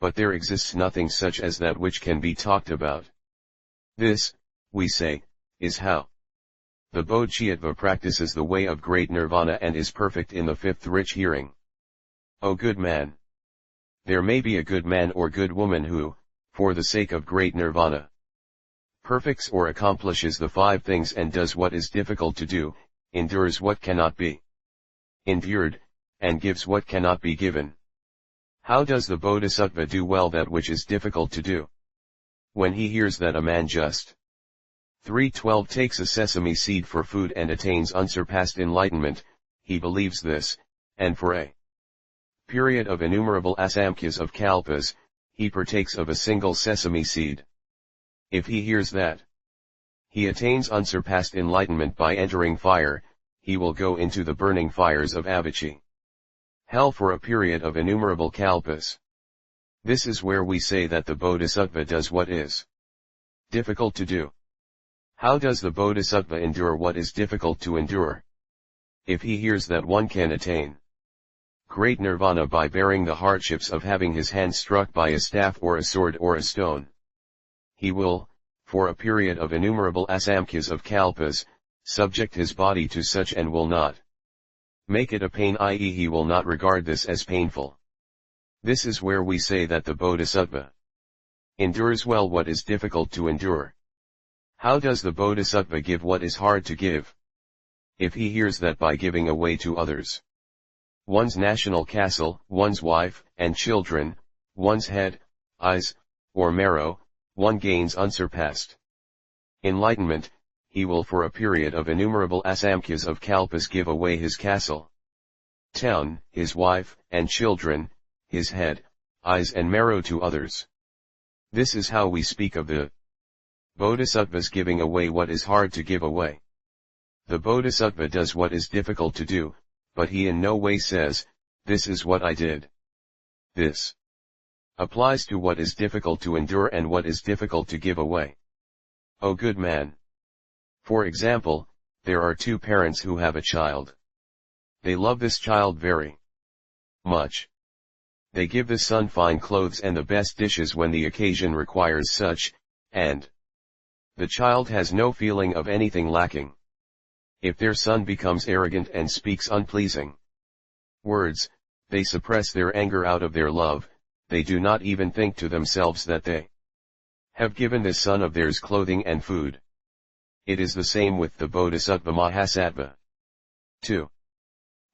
But there exists nothing such as that which can be talked about. This, we say, is how the Bodhisattva practices the way of great nirvana and is perfect in the fifth rich hearing. O good man! There may be a good man or good woman who, for the sake of great nirvana, perfects or accomplishes the 5 things and does what is difficult to do, endures what cannot be endured, and gives what cannot be given. How does the Bodhisattva do well that which is difficult to do? When he hears that a man just 3:12 takes a sesame seed for food and attains unsurpassed enlightenment, he believes this, and for a period of innumerable asamkhyas of kalpas, he partakes of a single sesame seed. If he hears that he attains unsurpassed enlightenment by entering fire, he will go into the burning fires of avicii, hell, for a period of innumerable kalpas. This is where we say that the Bodhisattva does what is difficult to do. How does the Bodhisattva endure what is difficult to endure? If he hears that one can attain great nirvana by bearing the hardships of having his hand struck by a staff or a sword or a stone, he will, for a period of innumerable asamkhyas of kalpas, subject his body to such and will not make it a pain, i.e. he will not regard this as painful. This is where we say that the Bodhisattva endures well what is difficult to endure. How does the Bodhisattva give what is hard to give? If he hears that by giving away to others one's national castle, one's wife and children, one's head, eyes, or marrow, one gains unsurpassed enlightenment, he will for a period of innumerable asamkhyas of kalpas give away his castle, town, his wife and children, his head, eyes and marrow to others. This is how we speak of the Bodhisattva's giving away what is hard to give away. The Bodhisattva does what is difficult to do, but he in no way says, "This is what I did." This applies to what is difficult to endure and what is difficult to give away. O good man! For example, there are 2 parents who have a child. They love this child very much. They give the son fine clothes and the best dishes when the occasion requires such, and the child has no feeling of anything lacking. If their son becomes arrogant and speaks unpleasing words, they suppress their anger out of their love. They do not even think to themselves that they have given this son of theirs clothing and food. It is the same with the Bodhisattva Mahasattva. 2.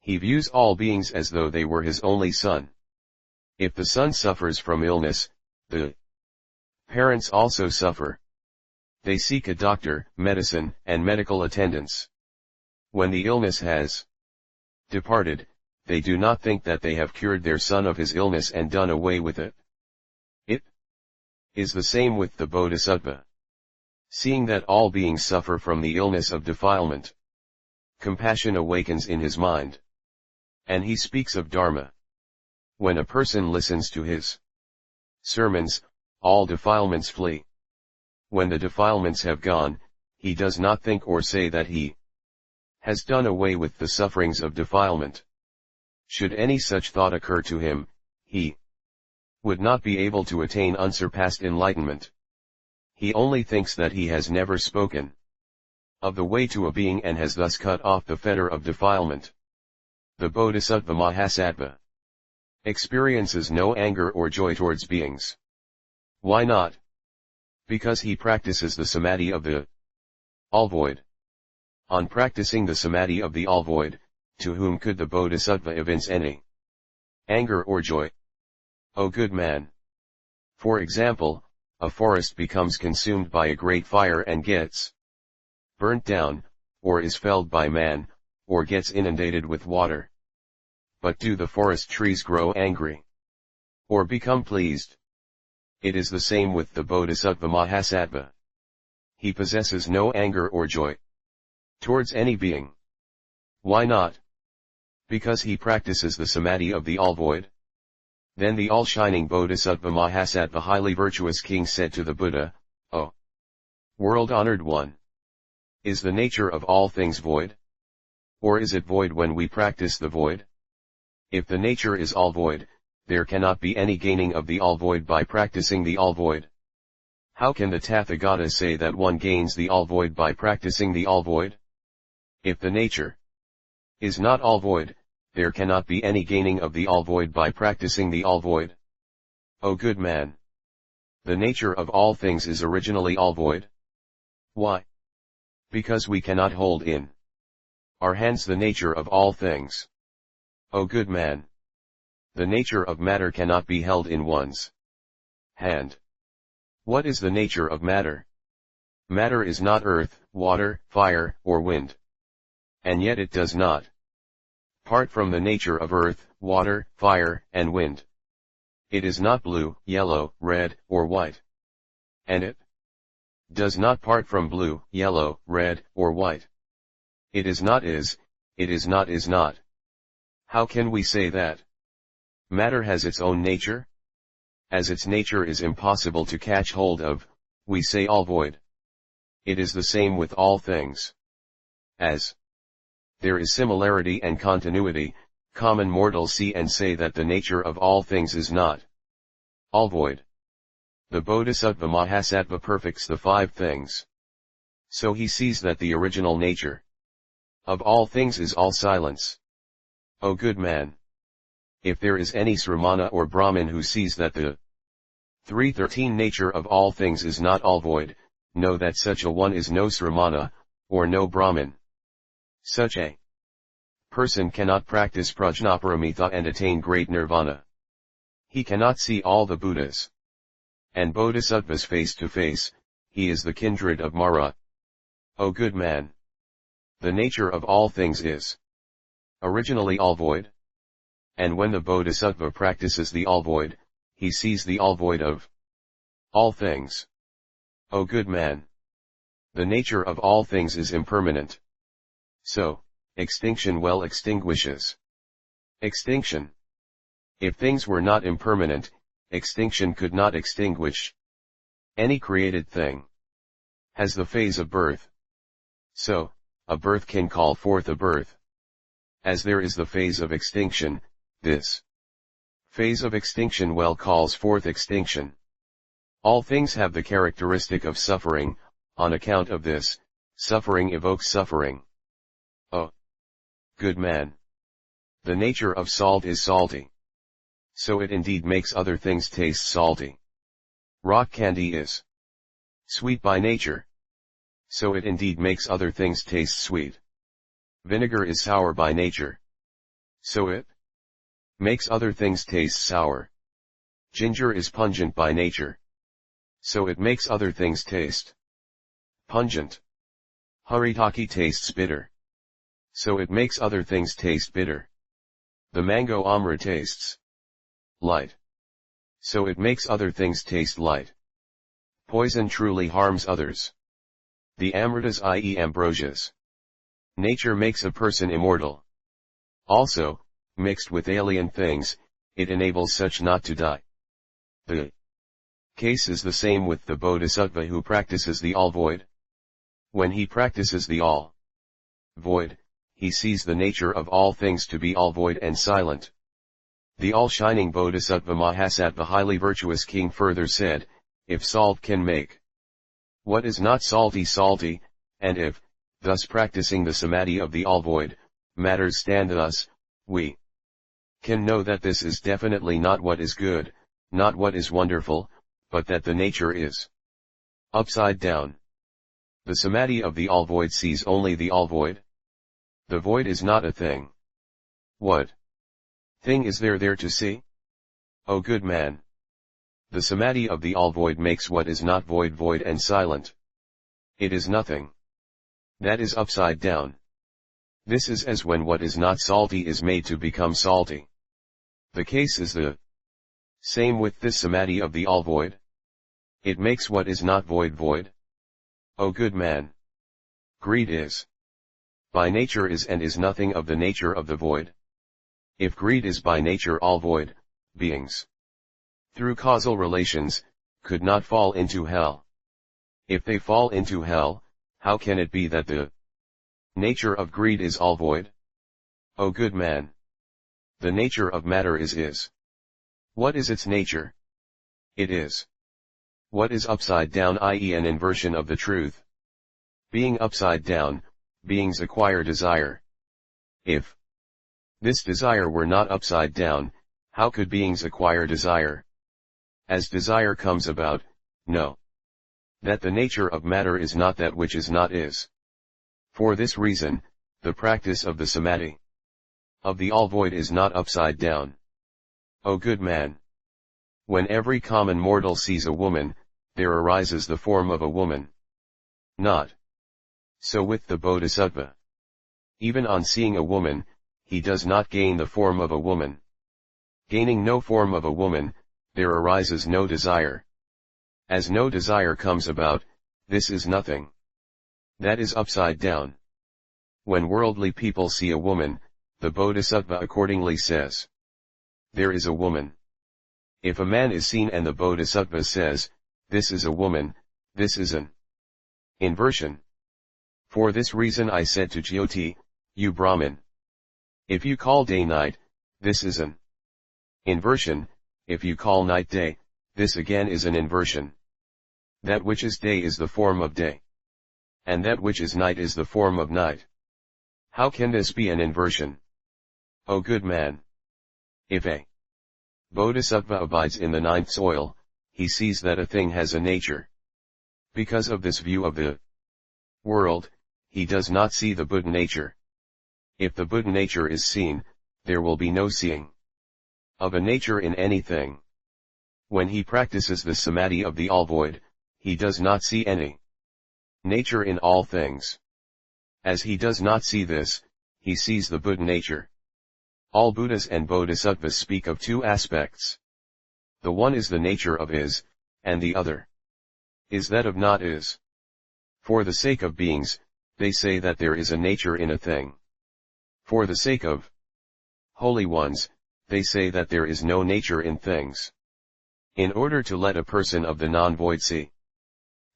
He views all beings as though they were his only son. If the son suffers from illness, the parents also suffer. They seek a doctor, medicine, and medical attendance. When the illness has departed, they do not think that they have cured their son of his illness and done away with it. It is the same with the Bodhisattva. Seeing that all beings suffer from the illness of defilement, compassion awakens in his mind. And he speaks of Dharma. When a person listens to his sermons, all defilements flee. When the defilements have gone, he does not think or say that he has done away with the sufferings of defilement. Should any such thought occur to him, he would not be able to attain unsurpassed enlightenment. He only thinks that he has never spoken of the way to a being and has thus cut off the fetter of defilement. The Bodhisattva Mahasattva experiences no anger or joy towards beings. Why not? Because he practices the samadhi of the all-void. On practicing the samadhi of the all-void, to whom could the Bodhisattva evince any anger or joy? O good man! For example, a forest becomes consumed by a great fire and gets burnt down, or is felled by man, or gets inundated with water. But do the forest trees grow angry? Or become pleased? It is the same with the Bodhisattva Mahasattva. He possesses no anger or joy towards any being. Why not? Because he practices the samadhi of the all-void. Then the all-shining Bodhisattva Mahasattva highly virtuous king said to the Buddha, O world-honored one! Is the nature of all things void? Or is it void when we practice the void? If the nature is all void, there cannot be any gaining of the all void by practicing the all void. How can the Tathagata say that one gains the all void by practicing the all void? If the nature is not all void, there cannot be any gaining of the all void by practicing the all void. O good man! The nature of all things is originally all void. Why? Because we cannot hold in our hands the nature of all things. O good man! The nature of matter cannot be held in one's hand. What is the nature of matter? Matter is not earth, water, fire, or wind. And yet it does not part from the nature of earth, water, fire, and wind. It is not blue, yellow, red, or white. And it does not part from blue, yellow, red, or white. It is not is, it is not is not. How can we say that matter has its own nature? As its nature is impossible to catch hold of, we say all void. It is the same with all things. As there is similarity and continuity, common mortals see and say that the nature of all things is not all void. The Bodhisattva Mahasattva perfects the five things. So he sees that the original nature of all things is all silence. O good man! If there is any Sramana or Brahmin who sees that the 313 nature of all things is not all void, know that such a one is no Sramana, or no Brahmin. Such a person cannot practice prajnaparamita and attain great nirvana. He cannot see all the Buddhas and Bodhisattvas face to face. He is the kindred of Mara. O good man! The nature of all things is originally all void. And when the Bodhisattva practices the all void, he sees the all void of all things. O good man! The nature of all things is impermanent. So, extinction well extinguishes extinction. If things were not impermanent, extinction could not extinguish. Any created thing has the phase of birth. So, a birth can call forth a birth. as there is the phase of extinction, this phase of extinction well calls forth extinction. All things have the characteristic of suffering, on account of this, suffering evokes suffering. Oh, good man! The nature of salt is salty. So it indeed makes other things taste salty. Rock candy is sweet by nature. So it indeed makes other things taste sweet. Vinegar is sour by nature. So it makes other things taste sour. Ginger is pungent by nature. So it makes other things taste pungent. Haritaki tastes bitter. So it makes other things taste bitter. The mango amra tastes light. So it makes other things taste light. Poison truly harms others. The amritas, i.e. ambrosias. Nature makes a person immortal. Also, mixed with alien things, it enables such not to die. The case is the same with the bodhisattva who practices the all-void. When he practices the all-void, he sees the nature of all things to be all-void and silent. The all-shining bodhisattva Mahasattva highly virtuous king further said, if salt can make what is not salty salty, and if, thus practicing the samadhi of the all-void, matters stand thus, we can know that this is definitely not what is good, not what is wonderful, but that the nature is upside down. The samadhi of the all-void sees only the all-void. The void is not a thing. What thing is there to see? O good man! The samadhi of the all-void makes what is not void void and silent. It is nothing. That is upside down. This is as when what is not salty is made to become salty. The case is the same with this samadhi of the all-void. It makes what is not void void. O good man! Greed is by nature is and is nothing of the nature of the void. If greed is by nature all void, beings, through causal relations, could not fall into hell. If they fall into hell, how can it be that the nature of greed is all void? O good man! The nature of matter is. What is its nature? It is what is upside down, i.e. an inversion of the truth. Being upside down, beings acquire desire. If this desire were not upside down, how could beings acquire desire? As desire comes about, know that the nature of matter is not that which is not is. For this reason, the practice of the samadhi of the all-void is not upside down. O good man! When every common mortal sees a woman, there arises the form of a woman. Not so with the bodhisattva. Even on seeing a woman, he does not gain the form of a woman. Gaining no form of a woman, there arises no desire. As no desire comes about, this is nothing. That is upside down. When worldly people see a woman, the bodhisattva accordingly says, there is a woman. If a man is seen and the bodhisattva says, this is a woman, this is an inversion. For this reason I said to Jyoti, you Brahmin, if you call day night, this is an inversion. If you call night day, this again is an inversion. That which is day is the form of day. And that which is night is the form of night. How can this be an inversion? O good man! If a bodhisattva abides in the ninth soil, he sees that a thing has a nature. Because of this view of the world, he does not see the Buddha nature. If the Buddha nature is seen, there will be no seeing of a nature in anything. When he practices the samadhi of the all-void, he does not see any nature in all things. As he does not see this, he sees the Buddha nature. All Buddhas and Bodhisattvas speak of two aspects. The one is the nature of is, and the other is that of not is. For the sake of beings, they say that there is a nature in a thing. For the sake of holy ones, they say that there is no nature in things. In order to let a person of the non-void see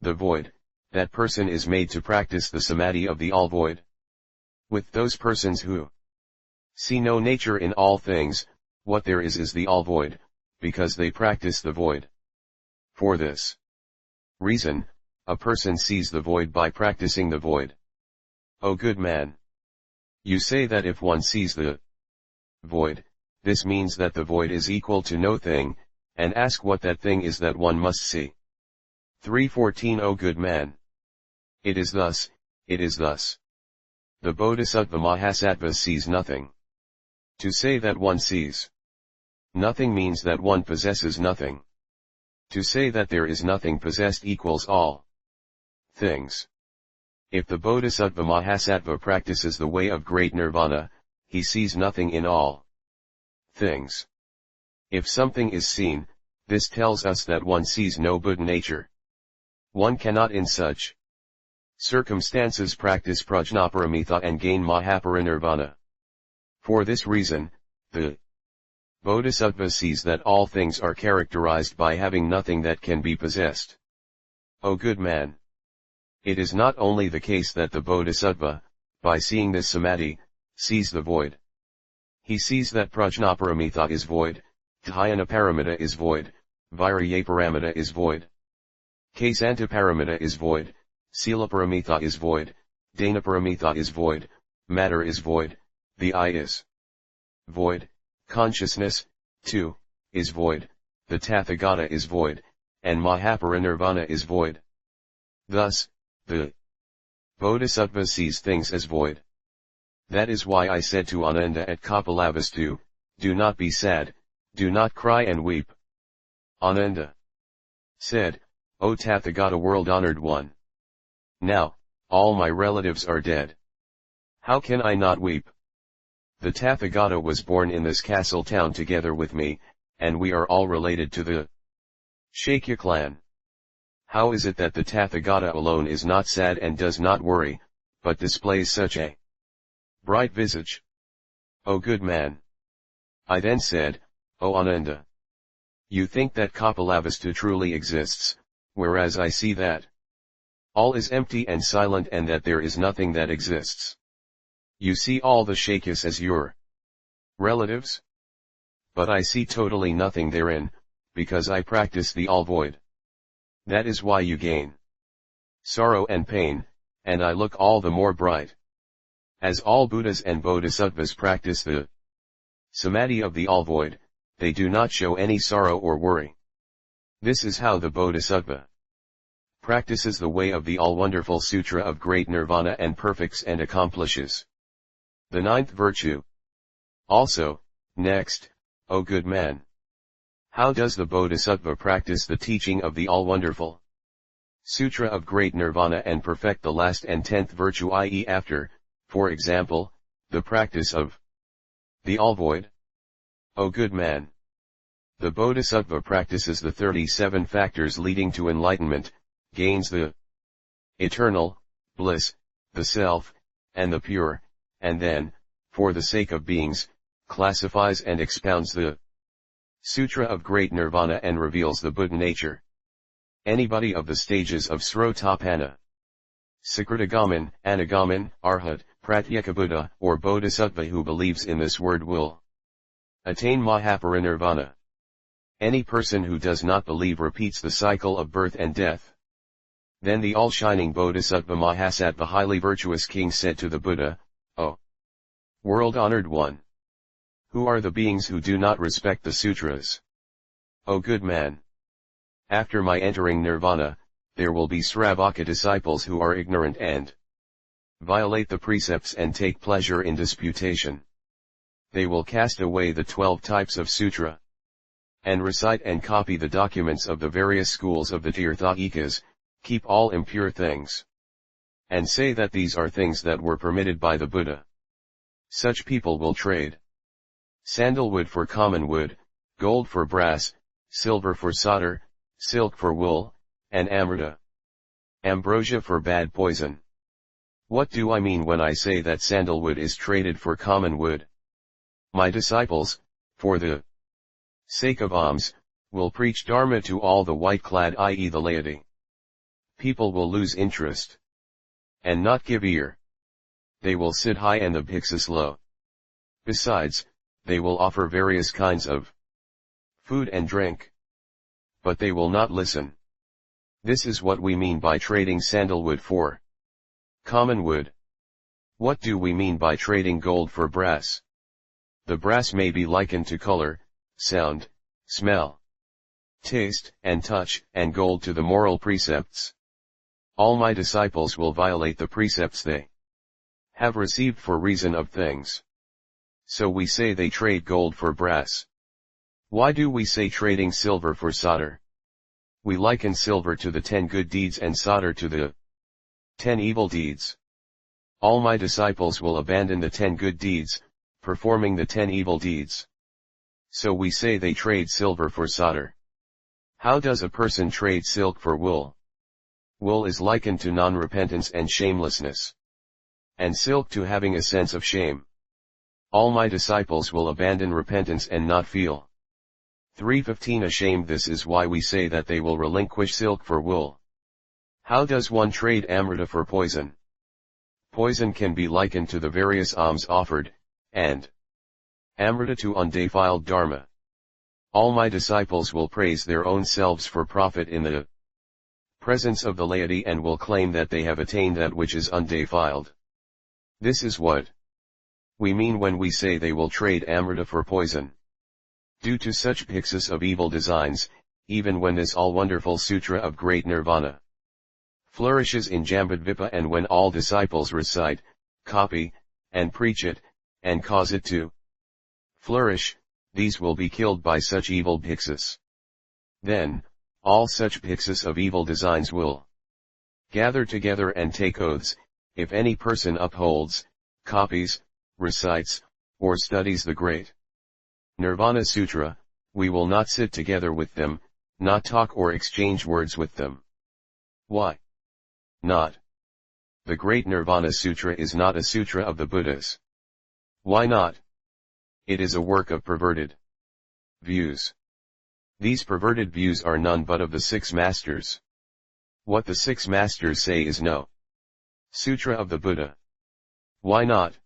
the void, that person is made to practice the samadhi of the all-void. With those persons who See no nature in all things, what there is the all void, because they practice the void. For this reason, a person sees the void by practicing the void. O good man! You say that if one sees the void, this means that the void is equal to no thing, and ask what that thing is that one must see. 314 O good man! It is thus, it is thus. The Bodhisattva Mahasattva sees nothing. To say that one sees nothing means that one possesses nothing. To say that there is nothing possessed equals all things. If the Bodhisattva Mahasattva practices the way of great nirvana, he sees nothing in all things. If something is seen, this tells us that one sees no Buddha nature. One cannot in such circumstances practice prajnaparamita and gain Mahaparinirvana. For this reason, the Bodhisattva sees that all things are characterized by having nothing that can be possessed. O good man! It is not only the case that the Bodhisattva, by seeing this samadhi, sees the void. He sees that prajnaparamita is void, dhyanaparamita is void, virayaparamita is void, kasantaparamita is void, silaparamita is void, danaparamita is void, matter is void, the I is void, consciousness, too, is void, the Tathagata is void, and Mahaparinirvana is void. Thus, the Bodhisattva sees things as void. That is why I said to Ananda at Kapilavastu, do not be sad, do not cry and weep. Ananda said, O Tathagata world-honored one! Now, all my relatives are dead. How can I not weep? The Tathagata was born in this castle town together with me, and we are all related to the Shakya clan. How is it that the Tathagata alone is not sad and does not worry, but displays such a bright visage? O good man! I then said, O Ananda! You think that Kapilavastu truly exists, whereas I see that all is empty and silent and that there is nothing that exists. You see all the Shakyas as your relatives? But I see totally nothing therein, because I practice the all-void. That is why you gain sorrow and pain, and I look all the more bright. As all Buddhas and Bodhisattvas practice the samadhi of the all-void, they do not show any sorrow or worry. This is how the Bodhisattva practices the way of the all-wonderful Sutra of Great Nirvana and perfects and accomplishes the ninth virtue. Also, next, O good man! How does the Bodhisattva practice the teaching of the all-wonderful Sutra of Great Nirvana and perfect the last and 10th virtue, i.e. after, for example, the practice of the all-void? O good man! The Bodhisattva practices the 37 factors leading to enlightenment, gains the eternal bliss, the self, and the pure, and then, for the sake of beings, classifies and expounds the Sutra of Great Nirvana and reveals the Buddha nature. Anybody of the stages of Srotapana, Sakritagaman, Anagaman, Arhat, Pratyekabuddha, or Bodhisattva who believes in this word will attain Mahaparinirvana. Any person who does not believe repeats the cycle of birth and death. Then the all-shining Bodhisattva Mahasattva highly virtuous king said to the Buddha, O world-honored one! Who are the beings who do not respect the sutras? O good man! After my entering nirvana, there will be Sravaka disciples who are ignorant and violate the precepts and take pleasure in disputation. They will cast away the 12 types of sutra, and recite and copy the documents of the various schools of the Tirthayikas, keep all impure things, and say that these are things that were permitted by the Buddha. Such people will trade sandalwood for common wood, gold for brass, silver for solder, silk for wool, and amrita, ambrosia for bad poison. What do I mean when I say that sandalwood is traded for common wood? My disciples, for the sake of alms, will preach Dharma to all the white-clad, i.e. the laity. People will lose interest and not give ear. They will sit high and the bhikshus low. Besides, they will offer various kinds of food and drink. But they will not listen. This is what we mean by trading sandalwood for common wood. What do we mean by trading gold for brass? The brass may be likened to color, sound, smell, taste, and touch, and gold to the moral precepts. All my disciples will violate the precepts they have received for reason of things. So we say they trade gold for brass. Why do we say trading silver for solder? We liken silver to the 10 good deeds and solder to the 10 evil deeds. All my disciples will abandon the 10 good deeds, performing the 10 evil deeds. So we say they trade silver for solder. How does a person trade silk for wool? Wool is likened to non-repentance and shamelessness, and silk to having a sense of shame. All my disciples will abandon repentance and not feel 3:15 ashamed. This is why we say that they will relinquish silk for wool. How does one trade amrita for poison? Poison can be likened to the various alms offered, and amrita to undefiled dharma. All my disciples will praise their own selves for profit in the presence of the laity and will claim that they have attained that which is undefiled. This is what we mean when we say they will trade amrita for poison. Due to such bhiksus of evil designs, even when this all-wonderful sutra of great nirvana flourishes in Jambudvipa, and when all disciples recite, copy, and preach it, and cause it to flourish, these will be killed by such evil bhiksus. Then, all such bhiksus of evil designs will gather together and take oaths. If any person upholds, copies, recites, or studies the great Nirvana Sutra, we will not sit together with them, not talk or exchange words with them. Why not? The great Nirvana Sutra is not a sutra of the Buddhas. Why not? It is a work of perverted views. These perverted views are none but of the 6 masters. What the 6 masters say is no sutra of the Buddha. Why not?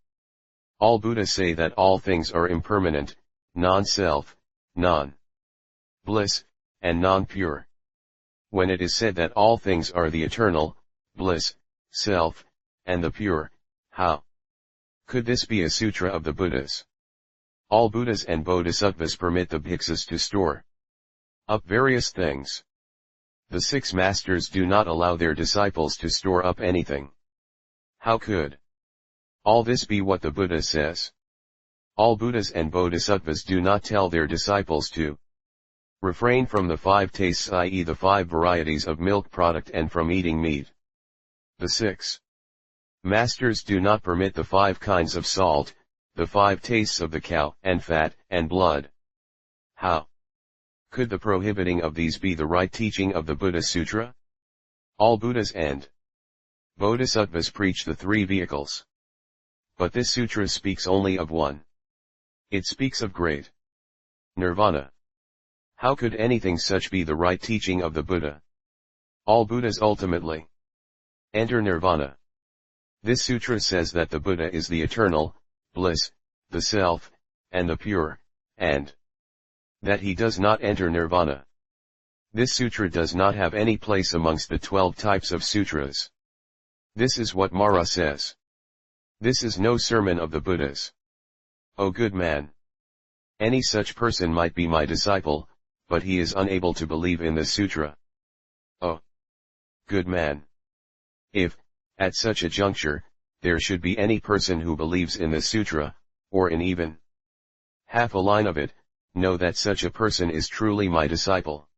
All Buddhas say that all things are impermanent, non-self, non-bliss, and non-pure. When it is said that all things are the eternal, bliss, self, and the pure, how could this be a sutra of the Buddhas? All Buddhas and Bodhisattvas permit the bhiksus to store up various things. The 6 masters do not allow their disciples to store up anything. How could all this be what the Buddha says? All Buddhas and Bodhisattvas do not tell their disciples to refrain from the 5 tastes, i.e. the 5 varieties of milk product, and from eating meat. The 6 masters do not permit the 5 kinds of salt, the 5 tastes of the cow, and fat, and blood. How could the prohibiting of these be the right teaching of the Buddha Sutra? All Buddhas and Bodhisattvas preach the 3 vehicles. But this sutra speaks only of one. It speaks of great nirvana. How could anything such be the right teaching of the Buddha? All Buddhas ultimately enter nirvana. This sutra says that the Buddha is the eternal, bliss, the self, and the pure, and that he does not enter nirvana. This sutra does not have any place amongst the 12 types of sutras. This is what Mara says. This is no sermon of the Buddhas. O good man! Any such person might be my disciple, but he is unable to believe in the sutra. O good man! If, at such a juncture, there should be any person who believes in the sutra, or in even half a line of it, know that such a person is truly my disciple.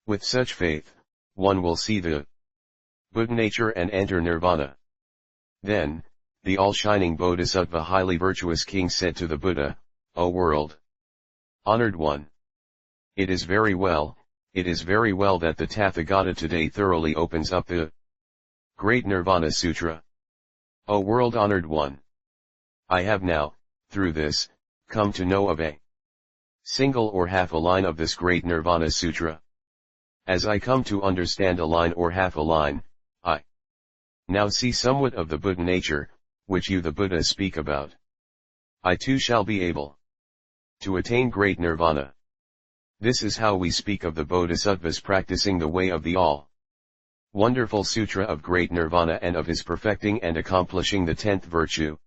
With such faith, one will see the Buddha nature and enter nirvana. Then, the all-shining Bodhisattva highly virtuous king said to the Buddha, O world honored one! It is very well that the Tathagata today thoroughly opens up the great Nirvana Sutra. O world honored one! I have now, through this, come to know of a single or half a line of this great Nirvana Sutra. As I come to understand a line or half a line, I now see somewhat of the Buddha nature, which you the Buddha speak about. I too shall be able to attain great nirvana. This is how we speak of the bodhisattvas practicing the way of the all-wonderful Sutra of great nirvana and of his perfecting and accomplishing the 10th virtue.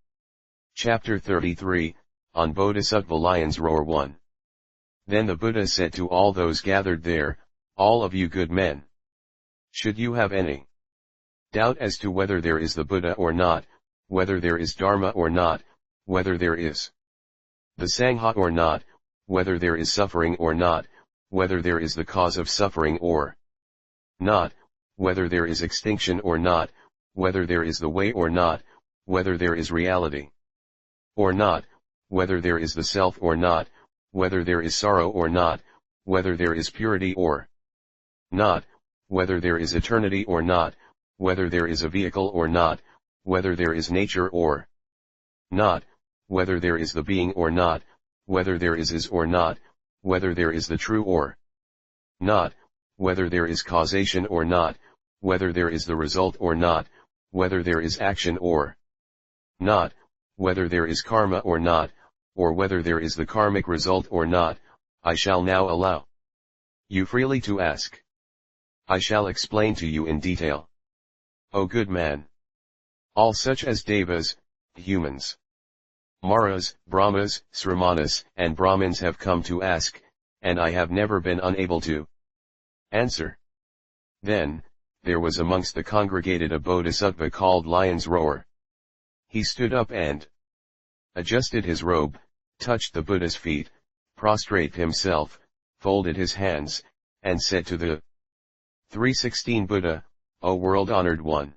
Chapter 33, on Bodhisattva Lion's Roar 1. Then the Buddha said to all those gathered there, all of you good men, should you have any doubt as to whether there is the Buddha or not, whether there is Dharma or not, whether there is the Sangha or not, whether there is suffering or not, whether there is the cause of suffering or not, whether there is extinction or not, whether there is the way or not, whether there is reality or not, whether there is the self or not, whether there is sorrow or not, whether there is purity or not, whether there is eternity or not, whether there is a vehicle or not, whether there is nature or not, whether there is the being or not, whether there is or not, whether there is the true or not, whether there is causation or not, whether there is the result or not, whether there is action or not, whether there is karma or not, or whether there is the karmic result or not, I shall now allow you freely to ask. I shall explain to you in detail. O good man! All such as devas, humans, maras, brahmas, sramanas, and brahmins have come to ask, and I have never been unable to answer. Then, there was amongst the congregated a bodhisattva called Lion's Roar. He stood up and adjusted his robe, touched the Buddha's feet, prostrated himself, folded his hands, and said to the 316 Buddha, O world-honored one,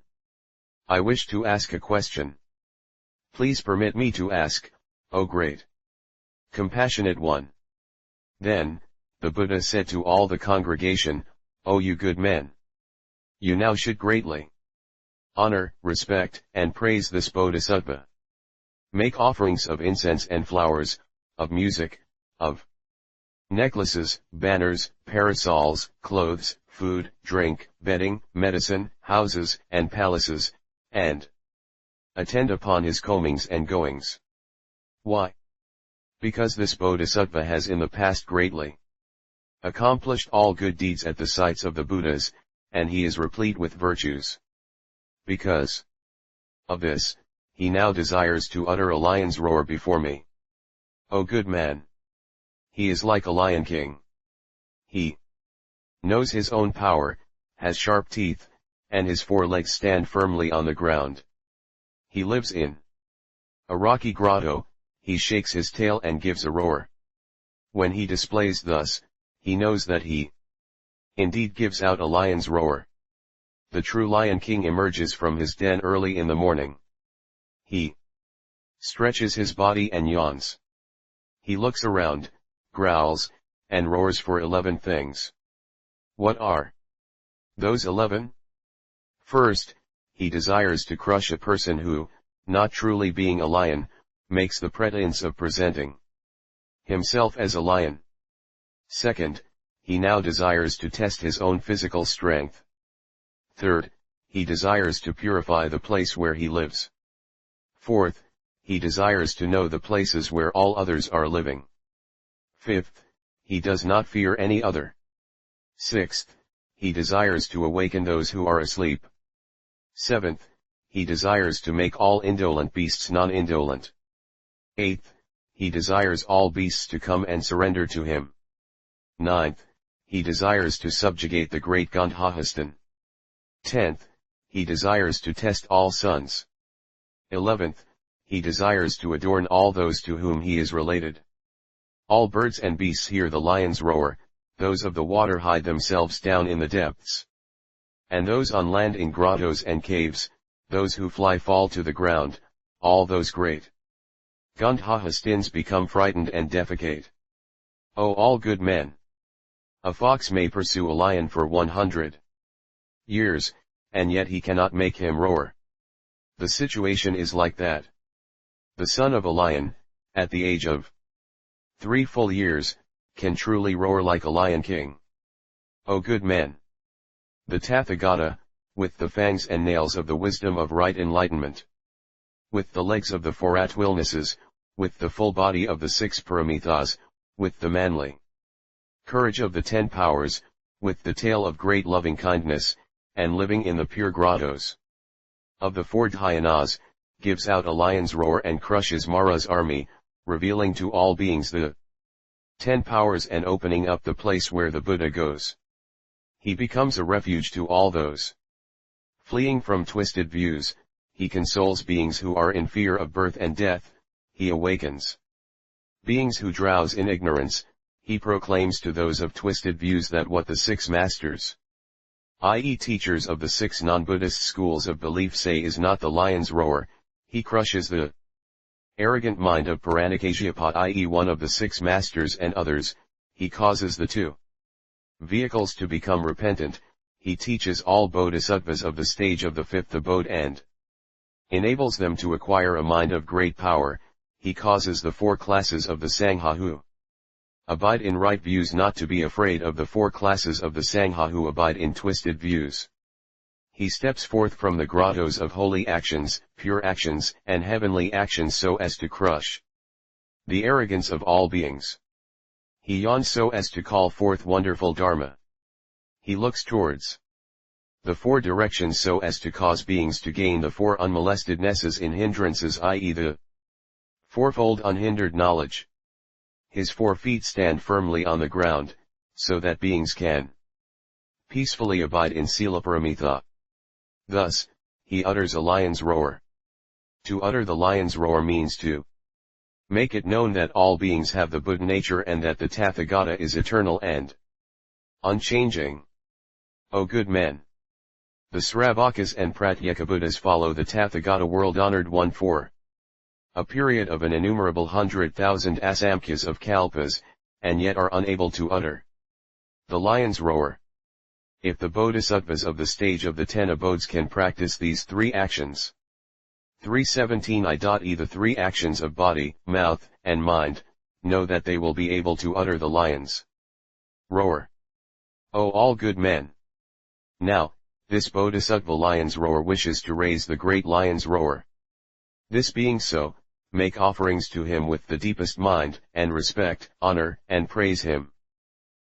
I wish to ask a question. Please permit me to ask, O great compassionate one. Then, the Buddha said to all the congregation, O you good men, you now should greatly honor, respect, and praise this bodhisattva. Make offerings of incense and flowers, of music, of necklaces, banners, parasols, clothes, food, drink, bedding, medicine, houses, and palaces, and attend upon his comings and goings. Why? Because this bodhisattva has in the past greatly accomplished all good deeds at the sites of the Buddhas, and he is replete with virtues. Because of this, he now desires to utter a lion's roar before me. O good man! He is like a lion king. He knows his own power, has sharp teeth, and his 4 legs stand firmly on the ground. He lives in a rocky grotto, he shakes his tail and gives a roar. When he displays thus, he knows that he indeed gives out a lion's roar. The true Lion King emerges from his den early in the morning. He stretches his body and yawns. He looks around, growls, and roars for 11 things. What are those 11? First, he desires to crush a person who, not truly being a lion, makes the pretense of presenting himself as a lion. Second, he now desires to test his own physical strength. Third, he desires to purify the place where he lives. Fourth, he desires to know the places where all others are living. Fifth, he does not fear any other. Sixth, he desires to awaken those who are asleep. Seventh, he desires to make all indolent beasts non-indolent. Eighth, he desires all beasts to come and surrender to him. Ninth, he desires to subjugate the great Gandhahastan. 10th, he desires to test all sons. 11th, he desires to adorn all those to whom he is related. All birds and beasts hear the lion's roar, those of the water hide themselves down in the depths. And those on land in grottos and caves, those who fly fall to the ground, all those great Gandhahastins become frightened and defecate. O all good men! A fox may pursue a lion for 100 years, and yet he cannot make him roar. The situation is like that. The son of a lion, at the age of 3 full years, can truly roar like a lion king. O good men! The Tathagata, with the fangs and nails of the wisdom of right enlightenment, with the legs of the 4 at-willnesses, with the full body of the 6 paramithas, with the manly courage of the 10 powers, with the tale of great loving kindness, and living in the pure grottos of the 4 dhyanas, gives out a lion's roar and crushes Mara's army, revealing to all beings the 10 powers and opening up the place where the Buddha goes. He becomes a refuge to all those fleeing from twisted views. He consoles beings who are in fear of birth and death. He awakens beings who drowse in ignorance. He proclaims to those of twisted views that what the 6 masters, i.e. teachers of the 6 non-Buddhist schools of belief say is not the lion's roar. He crushes the arrogant mind of Puranikajyapa, i.e. one of the 6 masters and others. He causes the 2 vehicles to become repentant. He teaches all bodhisattvas of the stage of the 5th abode and enables them to acquire a mind of great power. He causes the 4 classes of the Sangha who abide in right views not to be afraid of the 4 classes of the Sangha who abide in twisted views. He steps forth from the grottos of holy actions, pure actions, and heavenly actions so as to crush the arrogance of all beings. He yawns so as to call forth wonderful Dharma. He looks towards the 4 directions so as to cause beings to gain the 4 unmolestednesses in hindrances, i.e. the 4-fold unhindered knowledge. His 4 feet stand firmly on the ground, so that beings can peacefully abide in Silaparamita. Thus, he utters a lion's roar. To utter the lion's roar means to make it known that all beings have the Buddha nature and that the Tathagata is eternal and unchanging. O good men! The Sravakas and Pratyekabuddhas follow the Tathagata world-honored one for a period of an innumerable 100,000 asamkhas of kalpas, and yet are unable to utter the lion's roar. If the bodhisattvas of the stage of the 10 abodes can practice these 3 actions, 317 the 3 actions of body, mouth, and mind, know that they will be able to utter the lion's roar. O all good men! Now, this bodhisattva lion's roar wishes to raise the great lion's roar. This being so, make offerings to him with the deepest mind, and respect, honor, and praise him.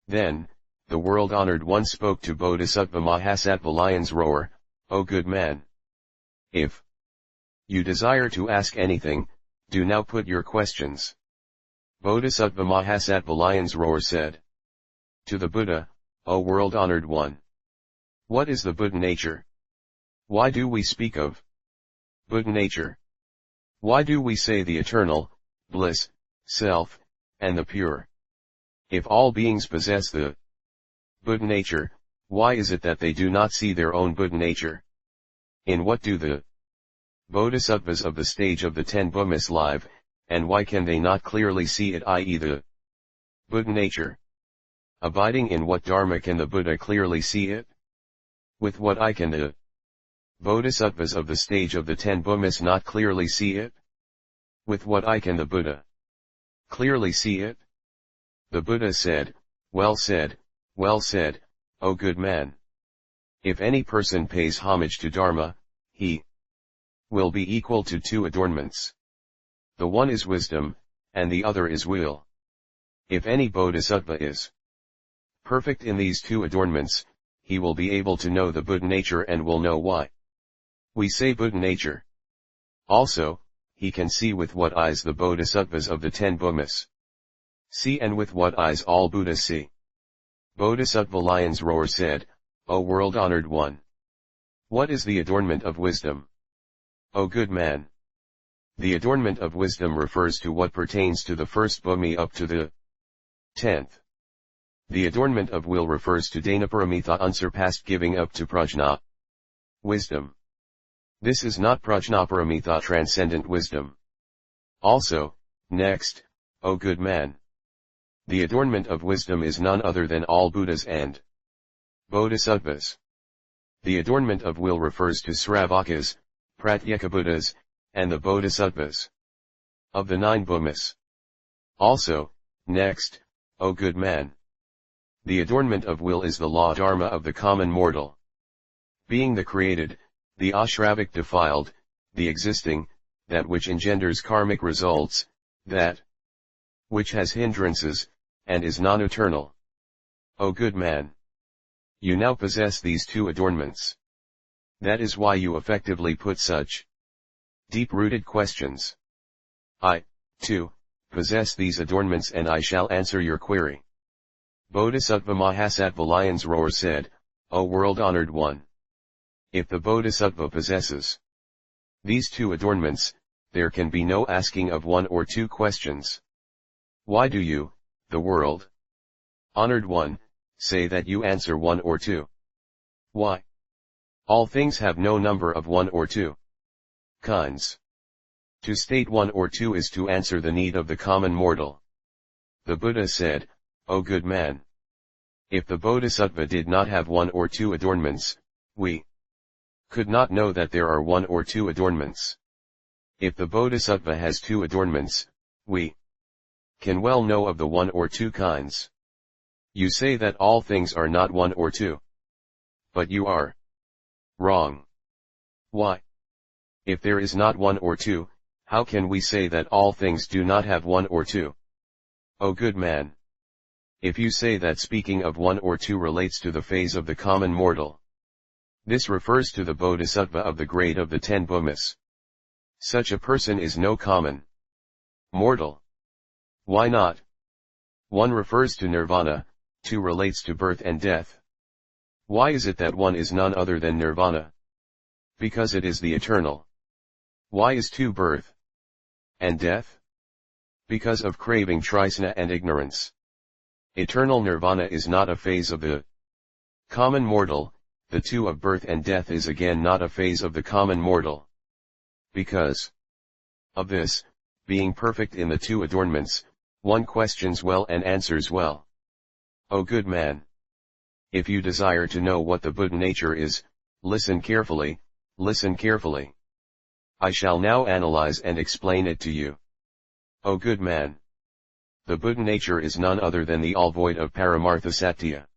Then, the world-honored one spoke to Bodhisattva Mahasattva lion's roar, O good man! If you desire to ask anything, do now put your questions. Bodhisattva Mahasattva lion's roar said to the Buddha, O world-honored one! What is the Buddha nature? Why do we speak of Buddha nature? Why do we say the eternal, bliss, self, and the pure? If all beings possess the Buddha nature, why is it that they do not see their own Buddha nature? In what do the bodhisattvas of the stage of the 10 bhumis live, and why can they not clearly see it, i.e. the Buddha nature? Abiding in what dharma can the Buddha clearly see it? With what eye can the bodhisattvas of the stage of the 10 bhumis not clearly see it? With what eye can the Buddha clearly see it? The Buddha said, well said, O good man! If any person pays homage to Dharma, he will be equal to 2 adornments. The one is wisdom, and the other is will. If any bodhisattva is perfect in these 2 adornments, he will be able to know the Buddha nature and will know why we say Buddha nature. Also, he can see with what eyes the bodhisattvas of the 10 bhumis see and with what eyes all Buddhas see. Bodhisattva lion's roar said, O world-honored one! What is the adornment of wisdom? O good man! The adornment of wisdom refers to what pertains to the first bhumi up to the 10th. The adornment of will refers to Danaparamita unsurpassed giving up to prajna, wisdom. This is not prajnaparamita transcendent wisdom. Also, next, O good man! The adornment of wisdom is none other than all Buddhas and bodhisattvas. The adornment of will refers to Sravakas, Pratyekabuddhas, and the bodhisattvas of the 9 bhumis. Also, next, O good man! The adornment of will is the law dharma of the common mortal. Being the created, the ashravic defiled, the existing, that which engenders karmic results, that which has hindrances, and is non-eternal. O good man! You now possess these two adornments. That is why you effectively put such deep-rooted questions. I, too, possess these adornments and I shall answer your query. Bodhisattva Mahasattva Lion's Roar said, O world-honored one! If the Bodhisattva possesses these two adornments, there can be no asking of one or two questions. Why do you, the world honored one, say that you answer one or two? Why? All things have no number of one or two kinds. To state one or two is to answer the need of the common mortal. The Buddha said, O good man! If the Bodhisattva did not have one or two adornments, we could not know that there are one or two adornments. If the Bodhisattva has two adornments, we can well know of the one or two kinds. You say that all things are not one or two. But you are wrong. Why? If there is not one or two, how can we say that all things do not have one or two? O good man! If you say that speaking of one or two relates to the phase of the common mortal, this refers to the Bodhisattva of the grade of the 10 Bhumis. Such a person is no common mortal. Why not? One refers to nirvana, two relates to birth and death. Why is it that one is none other than nirvana? Because it is the eternal. Why is two birth and death? Because of craving trisna and ignorance. Eternal nirvana is not a phase of the common mortal, the two of birth and death is again not a phase of the common mortal. Because of this, being perfect in the two adornments, one questions well and answers well. O good man! If you desire to know what the Buddha nature is, listen carefully, listen carefully. I shall now analyze and explain it to you. O good man! The Buddha nature is none other than the all-void of Paramartha Satya.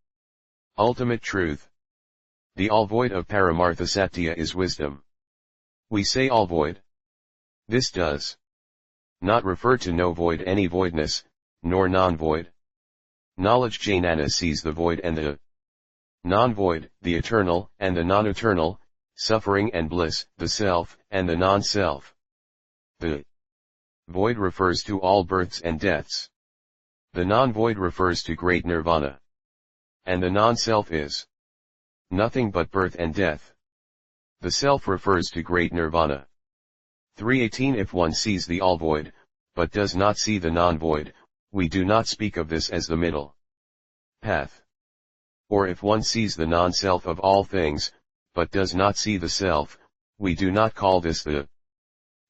Ultimate truth. The all-void of Paramartha Satya is wisdom. We say all-void. This does not refer to no void any voidness, nor non-void. Knowledge Jnana sees the void and the non-void, the eternal and the non-eternal, suffering and bliss, the self and the non-self. The void refers to all births and deaths. The non-void refers to great nirvana. And the non-self is nothing but birth and death. The self refers to great nirvana. 318 If one sees the all-void, but does not see the non-void, we do not speak of this as the middle path. Or if one sees the non-self of all things, but does not see the self, we do not call this the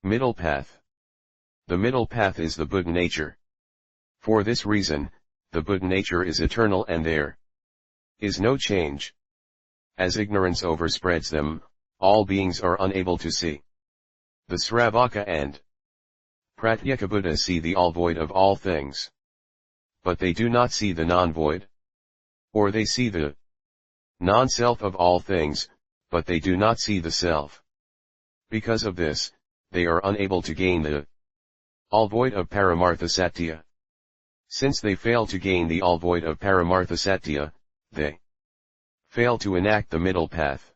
middle path. The middle path is the Buddha nature. For this reason, the Buddha nature is eternal and there is no change. As ignorance overspreads them, all beings are unable to see. The Sravaka and Pratyeka Buddha see the all-void of all things. But they do not see the non-void. Or they see the non-self of all things, but they do not see the self. Because of this, they are unable to gain the all-void of Paramartha Satya. Since they fail to gain the all-void of Paramartha Satya, they fail to enact the middle path.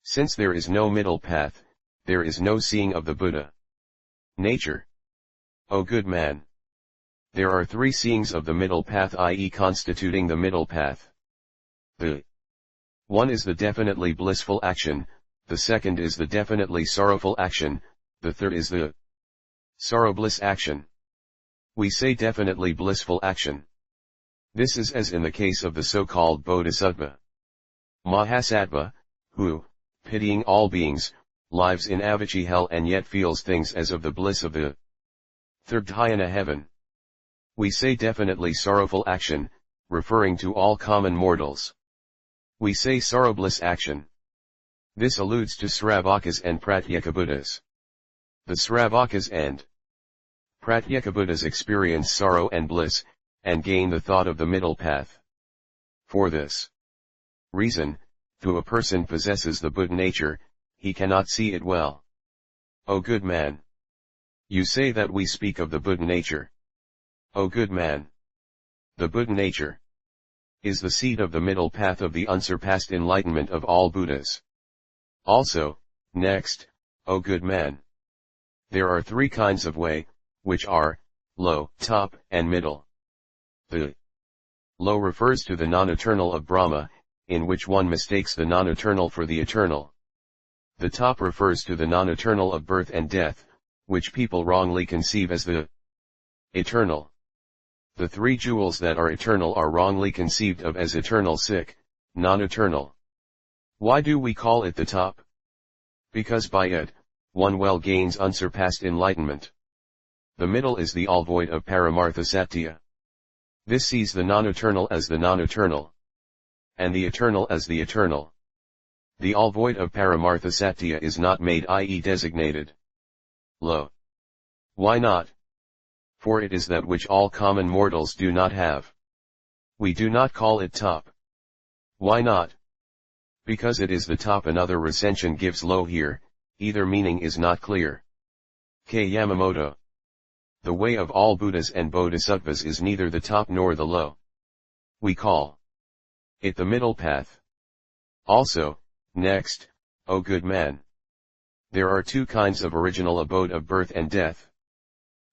Since there is no middle path, there is no seeing of the Buddha nature. O good man! There are three seeings of the middle path, i.e. constituting the middle path. The one is the definitely blissful action, the second is the definitely sorrowful action, the third is the sorrow-bliss action. We say definitely blissful action. This is as in the case of the so-called Bodhisattva Mahasattva, who, pitying all beings, lives in Avicii hell and yet feels things as of the bliss of the third dhyana heaven. We say definitely sorrowful action, referring to all common mortals. We say sorrow-bliss action. This alludes to Sravakas and Pratyeka Buddhas. The Sravakas and Pratyeka Buddhas experience sorrow and bliss, and gain the thought of the middle path. For this reason, though a person possesses the Buddha nature, he cannot see it well. O good man! You say that we speak of the Buddha nature. O good man! The Buddha nature is the seed of the middle path of the unsurpassed enlightenment of all Buddhas. Also, next, O good man! There are three kinds of way, which are, low, top, and middle. The low refers to the non-eternal of Brahma, in which one mistakes the non-eternal for the eternal. The top refers to the non-eternal of birth and death, which people wrongly conceive as the eternal. The three jewels that are eternal are wrongly conceived of as eternal sick, non-eternal. Why do we call it the top? Because by it, one well gains unsurpassed enlightenment. The middle is the all-void of Paramartha Satya. This sees the non-eternal as the non-eternal, and the eternal as the eternal. The all-void of Paramartha Satya is not made, i.e. designated low. Why not? For it is that which all common mortals do not have. We do not call it top. Why not? Because it is the top. Another recension gives low here, either meaning is not clear. K. Yamamoto. The way of all Buddhas and Bodhisattvas is neither the top nor the low. We call it the middle path. Also, next, O good man! There are two kinds of original abode of birth and death.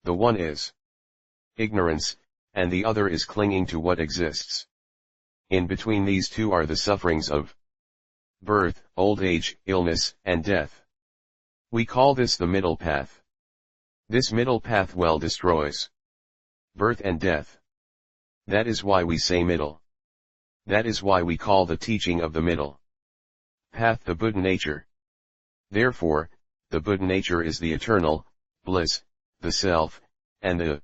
The one is ignorance, and the other is clinging to what exists. In between these two are the sufferings of birth, old age, illness, and death. We call this the middle path. This middle path well destroys birth and death. That is why we say middle. That is why we call the teaching of the middle path the Buddha nature. Therefore, the Buddha nature is the eternal bliss, the self, and the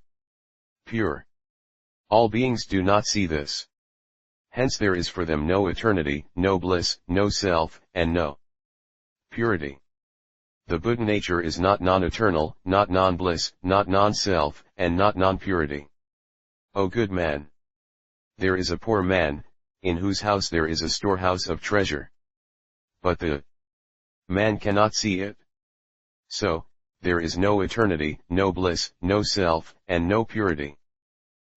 pure. All beings do not see this. Hence there is for them no eternity, no bliss, no self, and no purity. The Buddha nature is not non-eternal, not non-bliss, not non-self, and not non-purity. O good man! There is a poor man, in whose house there is a storehouse of treasure. But the man cannot see it. So, there is no eternity, no bliss, no self, and no purity.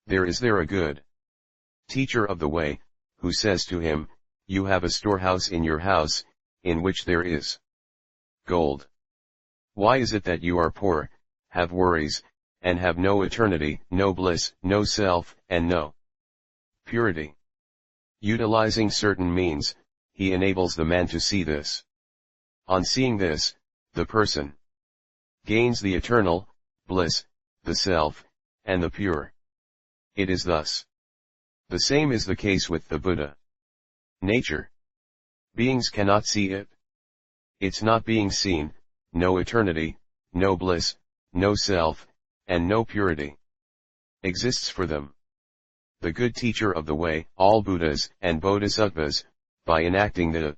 Is there a good teacher of the way, who says to him, you have a storehouse in your house, in which there is gold. Why is it that you are poor, have worries, and have no eternity, no bliss, no self, and no purity? Utilizing certain means, he enables the man to see this. On seeing this, the person gains the eternal bliss, the self, and the pure. It is thus. The same is the case with the Buddha nature. Beings cannot see it. It's not being seen, no eternity, no bliss, no self, and no purity exists for them. The good teacher of the way, all Buddhas and Bodhisattvas, by enacting the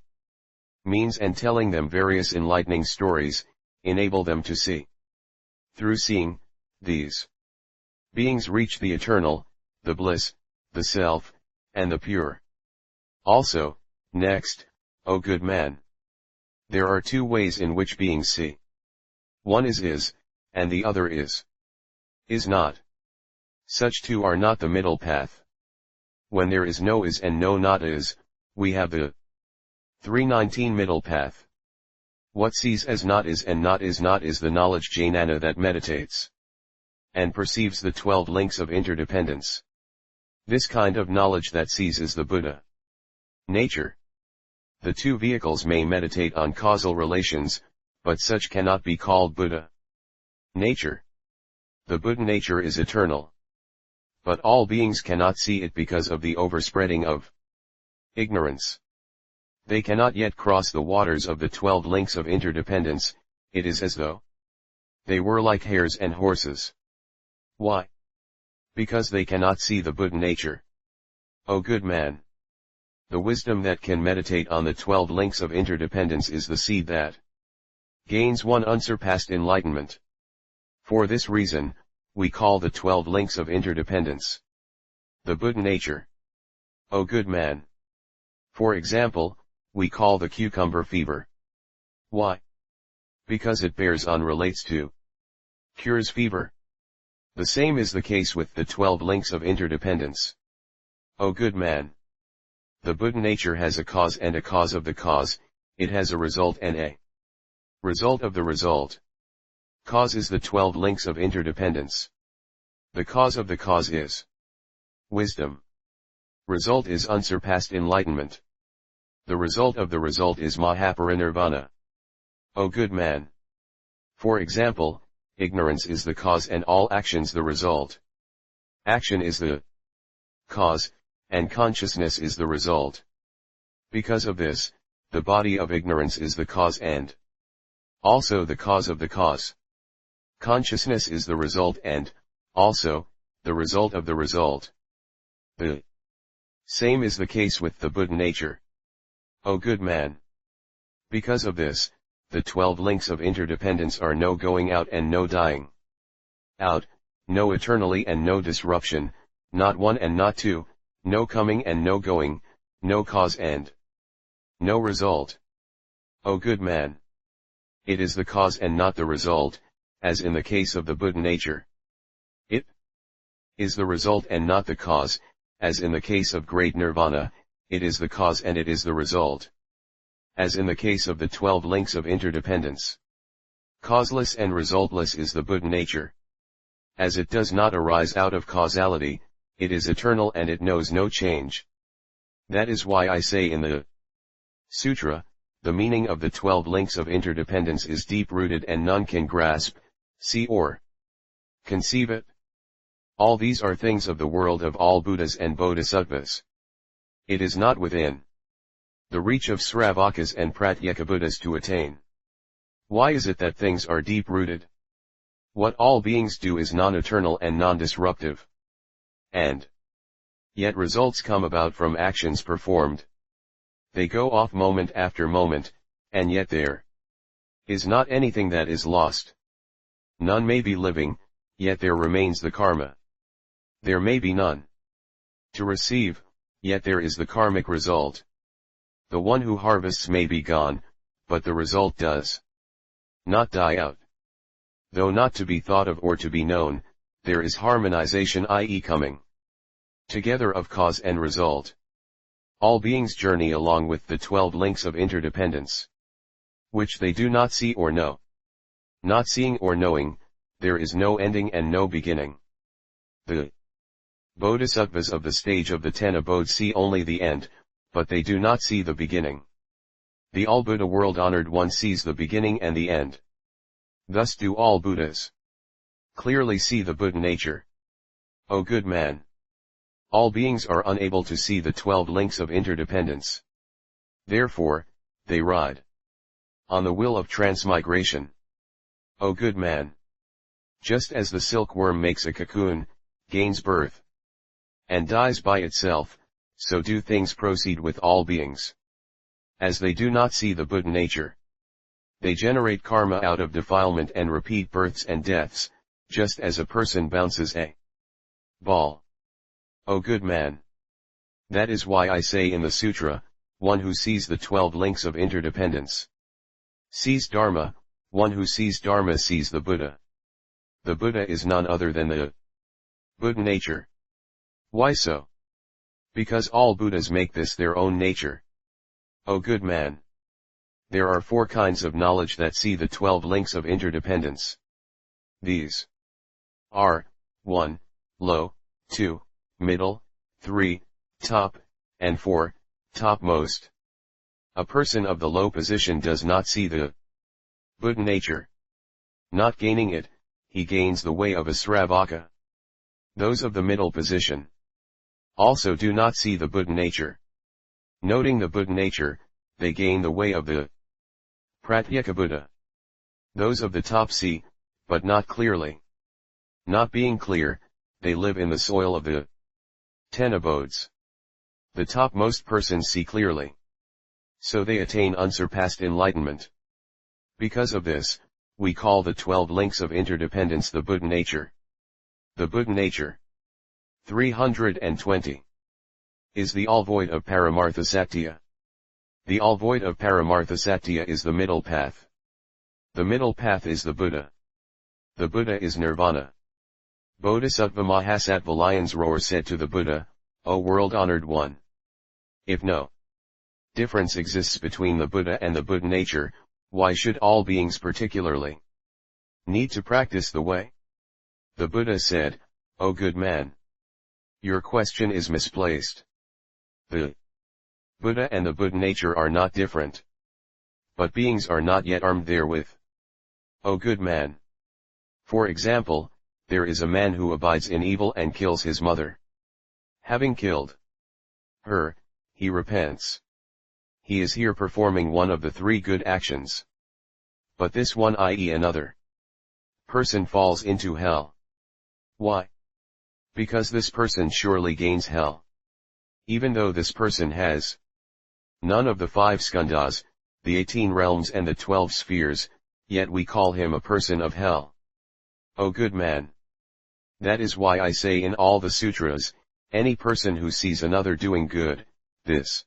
means and telling them various enlightening stories, enable them to see. Through seeing, these beings reach the eternal, the bliss, the self, and the pure. Also, next, O good man! There are two ways in which beings see. One is, and the other is not. Such two are not the middle path. When there is no is and no not is, we have the 319 middle path. What sees as not is and not is the knowledge jnana that meditates and perceives the 12 links of interdependence. This kind of knowledge that sees is the Buddha nature. The two vehicles may meditate on causal relations, but such cannot be called Buddha nature. The Buddha nature is eternal. But all beings cannot see it because of the overspreading of ignorance. They cannot yet cross the waters of the 12 links of interdependence. It is as though they were like hares and horses. Why? Because they cannot see the Buddha nature. O good man! The wisdom that can meditate on the 12 links of interdependence is the seed that gains one unsurpassed enlightenment. For this reason, we call the 12 links of interdependence the Buddha nature. O good man! For example, we call the cucumber fever. Why? Because it bears on relates to cures fever. The same is the case with the 12 links of interdependence. O good man! The Buddha nature has a cause and a cause of the cause, it has a result and a result of the result. Cause is the 12 links of interdependence. The cause of the cause is wisdom. Result is unsurpassed enlightenment. The result of the result is Mahaparinirvana. O good man! For example, ignorance is the cause and all actions the result. Action is the cause, and consciousness is the result. Because of this, the body of ignorance is the cause and also the cause of the cause. Consciousness is the result and also the result of the result. The same is the case with the Buddha nature. O good man! Because of this, the 12 links of interdependence are no going out and no dying out, no eternally and no disruption, not one and not two, no coming and no going, no cause and no result. O good man! It is the cause and not the result, as in the case of the Buddha nature. It is the result and not the cause, as in the case of great nirvana, it is the cause and it is the result. As in the case of the 12 links of interdependence. Causeless and resultless is the Buddha nature. As it does not arise out of causality, it is eternal and it knows no change. That is why I say in the Sutra, the meaning of the 12 links of interdependence is deep-rooted and none can grasp, see or conceive it. All these are things of the world of all Buddhas and Bodhisattvas. It is not within the reach of Sravakas and Pratyekabuddhas to attain. Why is it that things are deep-rooted? What all beings do is non-eternal and non-disruptive. And yet results come about from actions performed. They go off moment after moment, and yet there is not anything that is lost. None may be living, yet there remains the karma. There may be none to receive, yet there is the karmic result. The one who harvests may be gone, but the result does not die out. Though not to be thought of or to be known, there is harmonization, i.e. coming together of cause and result. All beings journey along with the 12 links of interdependence, which they do not see or know. Not seeing or knowing, there is no ending and no beginning. The Bodhisattvas of the stage of the 10 abodes see only the end, but they do not see the beginning. The all-Buddha world-honored one sees the beginning and the end. Thus do all Buddhas clearly see the Buddha nature. O good man! All beings are unable to see the 12 links of interdependence. Therefore, they ride on the will of transmigration. O good man! Just as the silkworm makes a cocoon, gains birth, and dies by itself, so do things proceed with all beings. As they do not see the Buddha nature, they generate karma out of defilement and repeat births and deaths, just as a person bounces a ball. O good man! That is why I say in the sutra, one who sees the 12 links of interdependence sees Dharma, one who sees Dharma sees the Buddha. The Buddha is none other than the Buddha nature. Why so? Because all Buddhas make this their own nature. O good man! There are 4 kinds of knowledge that see the 12 links of interdependence. These are 1. Low, 2. Middle, 3. Top, and 4. Topmost. A person of the low position does not see the Buddha nature. Not gaining it, he gains the way of a Sravaka. Those of the middle position also do not see the Buddha nature. Noting the Buddha nature, they gain the way of the Pratyekabuddha. Those of the top see, but not clearly. Not being clear, they live in the soil of the 10 abodes. The topmost persons see clearly. So they attain unsurpassed enlightenment. Because of this, we call the 12 links of interdependence the Buddha nature. The Buddha nature. 320. Is the all-void of Paramartha Satya. The all-void of Paramartha Satya is the middle path. The middle path is the Buddha. The Buddha is Nirvana. Bodhisattva Mahasattva Lion's Roar said to the Buddha, O world-honored one! If no difference exists between the Buddha and the Buddha nature, why should all beings particularly need to practice the way? The Buddha said, O good man! Your question is misplaced. The Buddha and the Buddha nature are not different. But beings are not yet armed therewith. O good man! For example, there is a man who abides in evil and kills his mother. Having killed her, he repents. He is here performing one of the three good actions. But this one, i.e. another person, falls into hell. Why? Because this person surely gains hell. Even though this person has none of the 5 skandhas, the 18 realms and the 12 spheres, yet we call him a person of hell. O good man! That is why I say in all the sutras, any person who sees another doing good, this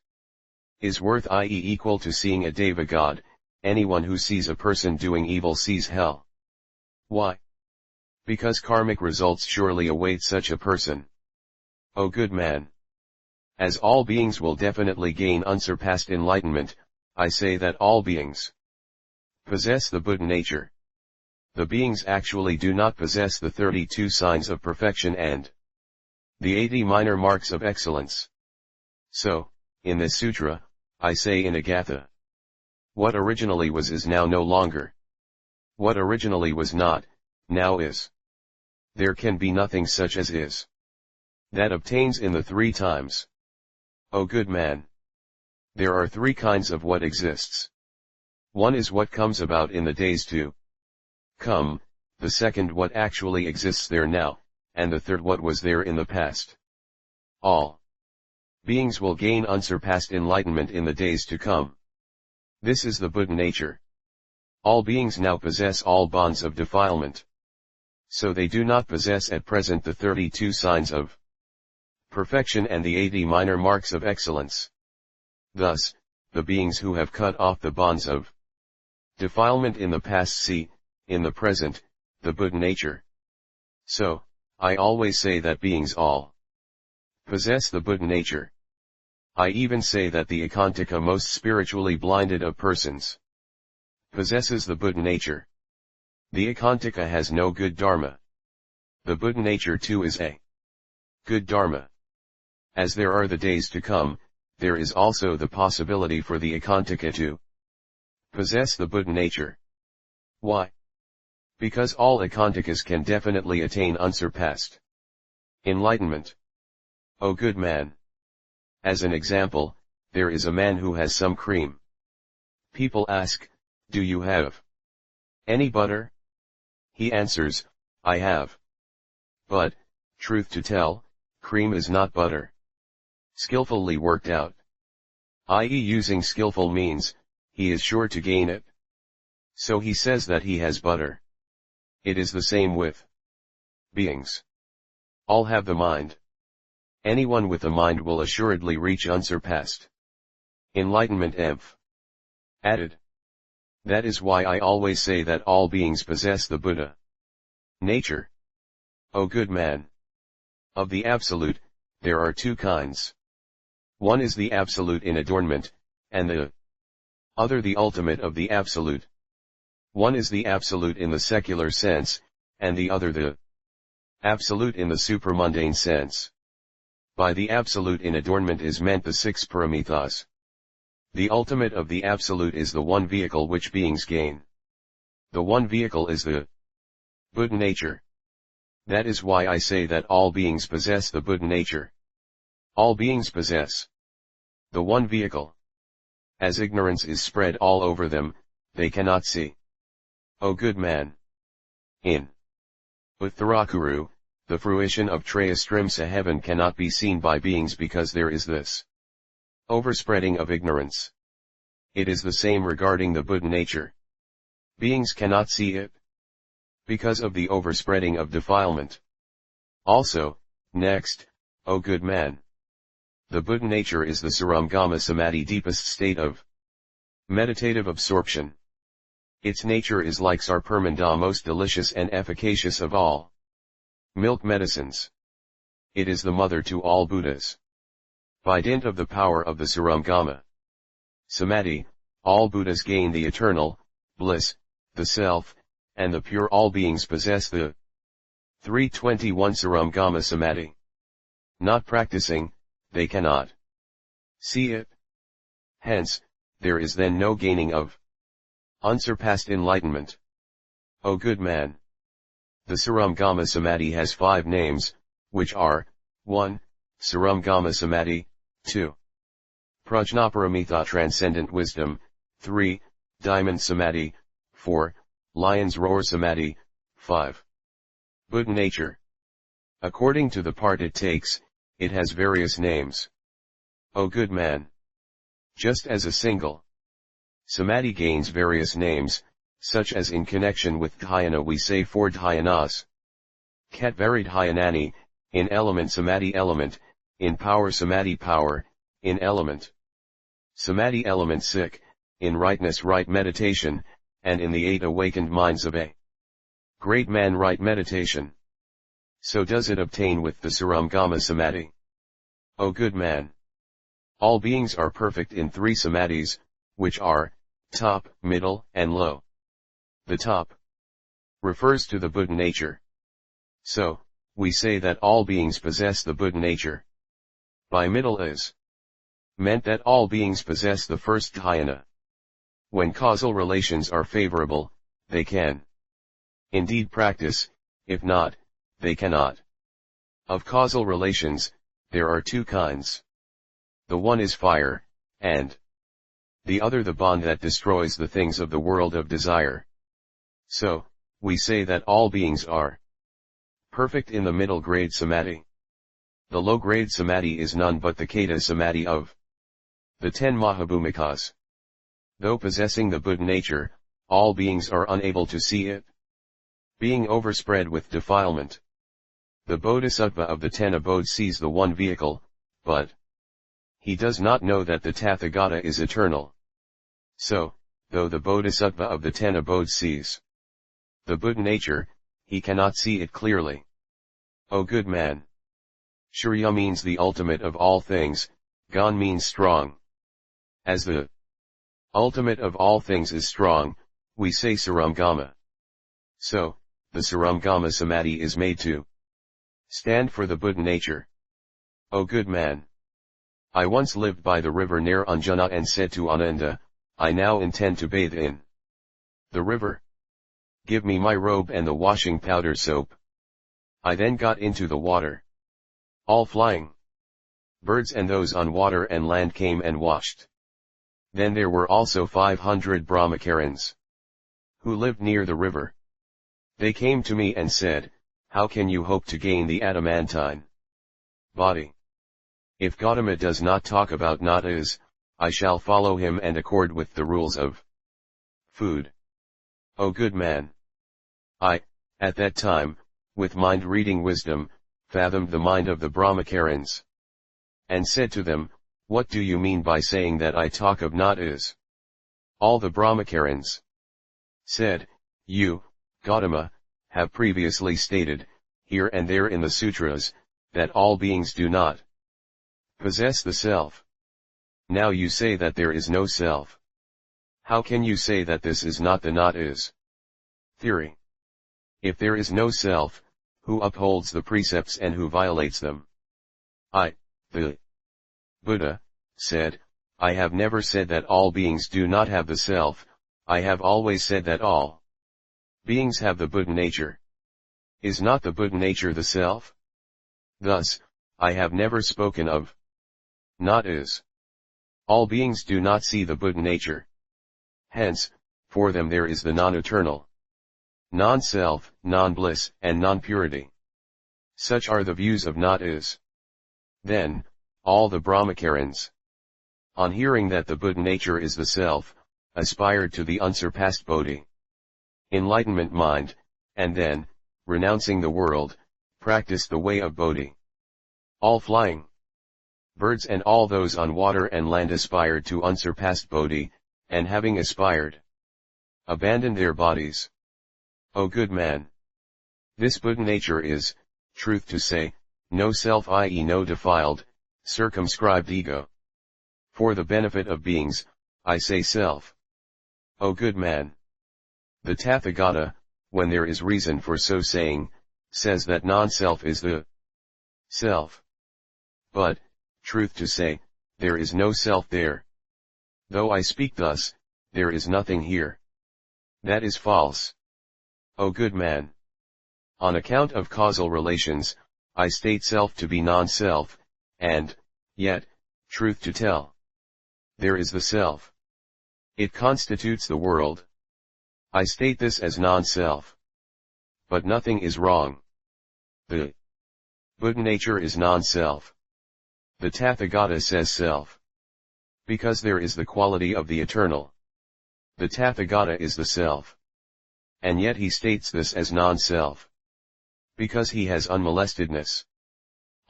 is worth, i.e. equal to seeing a deva god. Anyone who sees a person doing evil sees hell. Why? Because karmic results surely await such a person. O good man! As all beings will definitely gain unsurpassed enlightenment, I say that all beings possess the Buddha nature. The beings actually do not possess the 32 signs of perfection and the 80 minor marks of excellence. So, in this sutra, I say in a gatha, what originally was is now no longer. What originally was not, now is. There can be nothing such as is. That obtains in the 3 times. O good man! There are 3 kinds of what exists. One is what comes about in the days to come, the second what actually exists there now, and the third what was there in the past. All beings will gain unsurpassed enlightenment in the days to come. This is the Buddha nature. All beings now possess all bonds of defilement. So they do not possess at present the 32 signs of perfection and the 80 minor marks of excellence. Thus, the beings who have cut off the bonds of defilement in the past see, in the present, the Buddha nature. So, I always say that beings all possess the Buddha nature. I even say that the Ekantaka, most spiritually blinded of persons, possesses the Buddha nature. The Ekantaka has no good dharma. The Buddha nature too is a good dharma. As there are the days to come, there is also the possibility for the Ekantaka to possess the Buddha nature. Why? Because all Ekantakas can definitely attain unsurpassed enlightenment. O good man! As an example, there is a man who has some cream. People ask, do you have any butter? He answers, I have. But, truth to tell, cream is not butter. Skillfully worked out, i.e. using skillful means, he is sure to gain it. So he says that he has butter. It is the same with beings. All have the mind. Anyone with a mind will assuredly reach unsurpassed enlightenment. Added. That is why I always say that all beings possess the Buddha nature. O good man! Of the Absolute, there are 2 kinds. One is the Absolute in adornment, and the other the ultimate of the Absolute. One is the Absolute in the secular sense, and the other the Absolute in the supramundane sense. By the Absolute in adornment is meant the 6 paramithas. The ultimate of the Absolute is the one vehicle which beings gain. The one vehicle is the Buddha nature. That is why I say that all beings possess the Buddha nature. All beings possess the one vehicle. As ignorance is spread all over them, they cannot see. O good man! In Uttarakuru, the fruition of Trayastrimsa heaven cannot be seen by beings because there is this overspreading of ignorance. It is the same regarding the Buddha nature. Beings cannot see it because of the overspreading of defilement. Also, next, O good man! The Buddha nature is the Saramgama Samadhi, deepest state of meditative absorption. Its nature is like sarpermanda, most delicious and efficacious of all milk medicines. It is the mother to all Buddhas. By dint of the power of the Surangama Samadhi, all Buddhas gain the eternal bliss, the self, and the pure. All beings possess the 321 Surangama Samadhi. Not practicing, they cannot see it. Hence, there is then no gaining of unsurpassed enlightenment. O good man! The Surangama Samadhi has 5 names, which are, 1. Surangama Samadhi, 2. Prajnaparamita Transcendent Wisdom, 3. Diamond Samadhi, 4. Lion's Roar Samadhi, 5. Buddha Nature. According to the part it takes, it has various names. O good man! Just as a single Samadhi gains various names, such as in connection with dhyana we say 4 dhyanas. Katvarid dhyanani, in element Samadhi element, in power Samadhi power, in element Samadhi element sick, in rightness right meditation, and in the 8 awakened minds of a great man right meditation. So does it obtain with the Surangama Samadhi. O good man! All beings are perfect in 3 samadhis, which are, top, middle, and low. The top refers to the Buddha nature. So, we say that all beings possess the Buddha nature. By middle is meant that all beings possess the first dhyana. When causal relations are favorable, they can indeed practice, if not, they cannot. Of causal relations, there are 2 kinds. The one is fire, and the other the bond that destroys the things of the world of desire. So, we say that all beings are perfect in the middle grade samadhi. The low grade samadhi is none but the Kata samadhi of the 10 Mahabhumikas. Though possessing the Buddha nature, all beings are unable to see it, being overspread with defilement. The Bodhisattva of the 10 abodes sees the one vehicle, but he does not know that the Tathagata is eternal. So, though the Bodhisattva of the 10 abodes sees the Buddha nature, he cannot see it clearly. O good man! Shurya means the ultimate of all things, Gan means strong. As the ultimate of all things is strong, we say Surangama. So, the Surangama Samadhi is made to stand for the Buddha nature. O good man! I once lived by the river near Anjana and said to Ananda, I now intend to bathe in the river. Give me my robe and the washing powder soap. I then got into the water. All flying birds and those on water and land came and washed. Then there were also 500 Brahmacarins who lived near the river. They came to me and said, how can you hope to gain the adamantine body? If Gautama does not talk about not is, I shall follow him and accord with the rules of food. O good man! I, at that time, with mind-reading wisdom, fathomed the mind of the Brahmacarins, and said to them, what do you mean by saying that I talk of not is? All the Brahmacarins said, you, Gautama, have previously stated, here and there in the sutras, that all beings do not possess the self. Now you say that there is no self. How can you say that this is not the not is theory? If there is no self, who upholds the precepts and who violates them? I, the Buddha, said, I have never said that all beings do not have the self, I have always said that all beings have the Buddha nature. Is not the Buddha nature the self? Thus, I have never spoken of not is. All beings do not see the Buddha nature. Hence, for them there is the non-eternal, non-self, non-bliss, and non-purity. Such are the views of not is. Then, all the Brahmacarins, on hearing that the Buddha nature is the self, aspired to the unsurpassed Bodhi, enlightenment mind, and then, renouncing the world, practiced the way of Bodhi. All flying birds and all those on water and land aspired to unsurpassed Bodhi, and having aspired abandon their bodies. O good man! This Buddha nature is, truth to say, no self, i.e. no defiled, circumscribed ego. For the benefit of beings, I say self. O good man! The Tathagata, when there is reason for so saying, says that non-self is the self. But, truth to say, there is no self there. Though I speak thus, there is nothing here. That is false. O good man! On account of causal relations, I state self to be non-self, and, yet, truth to tell, there is the self. It constitutes the world. I state this as non-self. But nothing is wrong. The Buddha nature is non-self. The Tathagata says self. Because there is the quality of the eternal. The Tathagata is the self. And yet he states this as non-self. Because he has unmolestedness.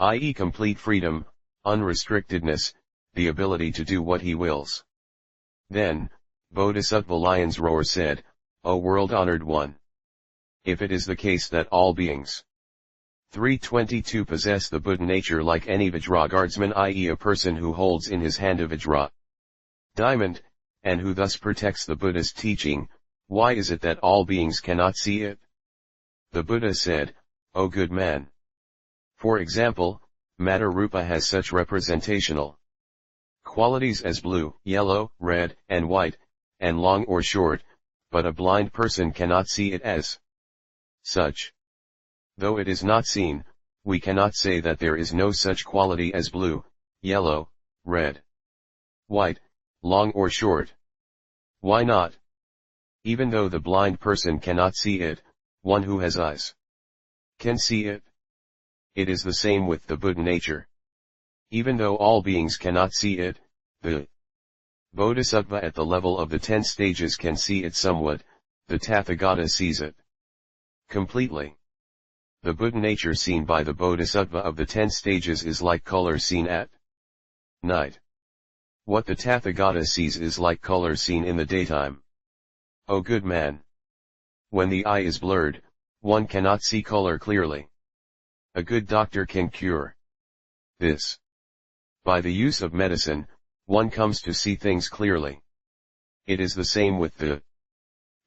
I.e. complete freedom, unrestrictedness, the ability to do what he wills. Then, Bodhisattva Lion's Roar said, O world-honored one! If it is the case that all beings 322 possess the Buddha nature like any Vajra guardsman, i.e. a person who holds in his hand a Vajra diamond, and who thus protects the Buddha's teaching, why is it that all beings cannot see it? The Buddha said, O good man! For example, matter rupa has such representational qualities as blue, yellow, red, and white, and long or short, but a blind person cannot see it as such. Though it is not seen, we cannot say that there is no such quality as blue, yellow, red, white, long or short. Why not? Even though the blind person cannot see it, one who has eyes can see it. It is the same with the Buddha nature. Even though all beings cannot see it, the Bodhisattva at the level of the 10 stages can see it somewhat, the Tathagata sees it completely. The Buddha nature seen by the Bodhisattva of the 10 stages is like color seen at night. What the Tathagata sees is like color seen in the daytime. O good man! When the eye is blurred, one cannot see color clearly. A good doctor can cure this. By the use of medicine, one comes to see things clearly. It is the same with the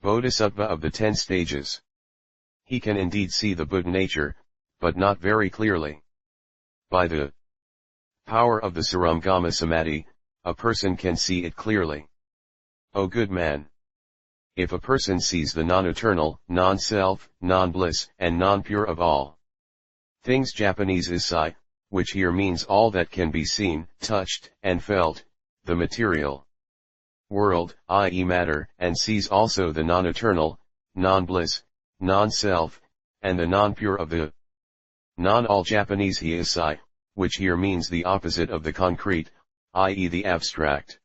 Bodhisattva of the 10 stages. He can indeed see the Buddha nature, but not very clearly. By the power of the Saramgama Samadhi, a person can see it clearly. O good man! If a person sees the non-eternal, non-self, non-bliss, and non-pure of all things, Japanese is sai, which here means all that can be seen, touched, and felt, the material world, i.e. matter, and sees also the non-eternal, non-bliss, non-self, and the non-pure of the non-all, Japanese he is sai, which here means the opposite of the concrete, i.e. the abstract.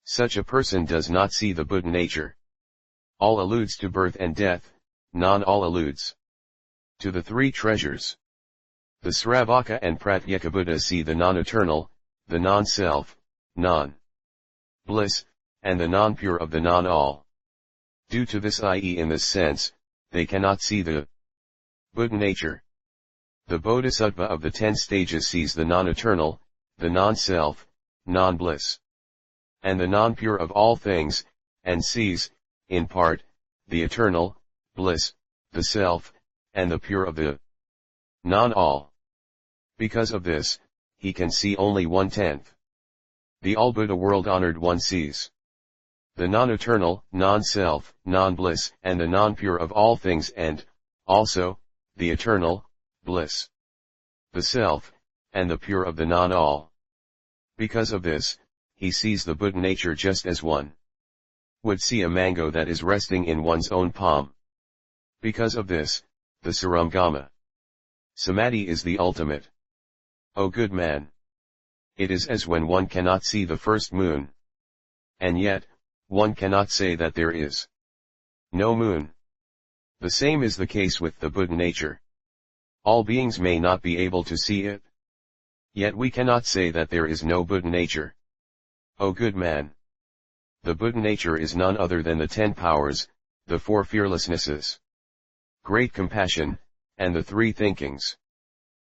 Such a person does not see the Buddha nature. All alludes to birth and death, non-all alludes to the 3 treasures. The Sravaka and Pratyeka Buddha see the non-eternal, the non-self, non-bliss, and the non-pure of the non-all. Due to this, i.e. in this sense, they cannot see the Buddha nature. The Bodhisattva of the 10 stages sees the non-eternal, the non-self, non-bliss, and the non-pure of all things, and sees, in part, the eternal, bliss, the self, and the pure of the non-all. Because of this, he can see only 1/10. The all-Buddha world-honored one sees the non-eternal, non-self, non-bliss, and the non-pure of all things, and, also, the eternal, bliss, the self, and the pure of the non-all. Because of this, he sees the Buddha nature just as one would see a mango that is resting in one's own palm. Because of this, the Saramgama Samadhi is the ultimate. O good man! It is as when one cannot see the first moon. And yet, one cannot say that there is no moon. The same is the case with the Buddha nature. All beings may not be able to see it. Yet we cannot say that there is no Buddha nature. O good man! The Buddha nature is none other than the 10 powers, the 4 fearlessnesses, great compassion, and the 3 thinkings.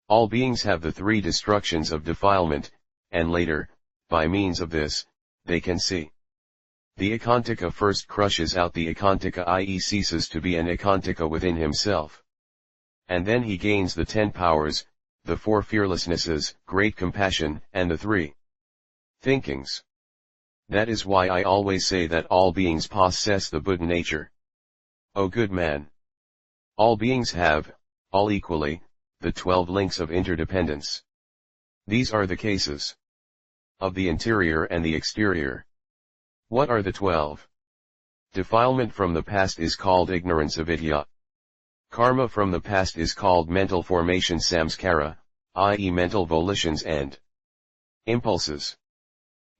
All beings have the 3 destructions of defilement, and later, by means of this, they can see. The Ekantaka first crushes out the Ekantaka, i.e. ceases to be an Ekantaka within himself. And then he gains the 10 powers, the 4 fearlessnesses, great compassion, and the 3 thinkings. That is why I always say that all beings possess the Buddha nature. O good man! All beings have, all equally, the 12 links of interdependence. These are the cases of the interior and the exterior. What are the 12? Defilement from the past is called ignorance avidya. Karma from the past is called mental formation samskara, i.e. mental volitions and impulses.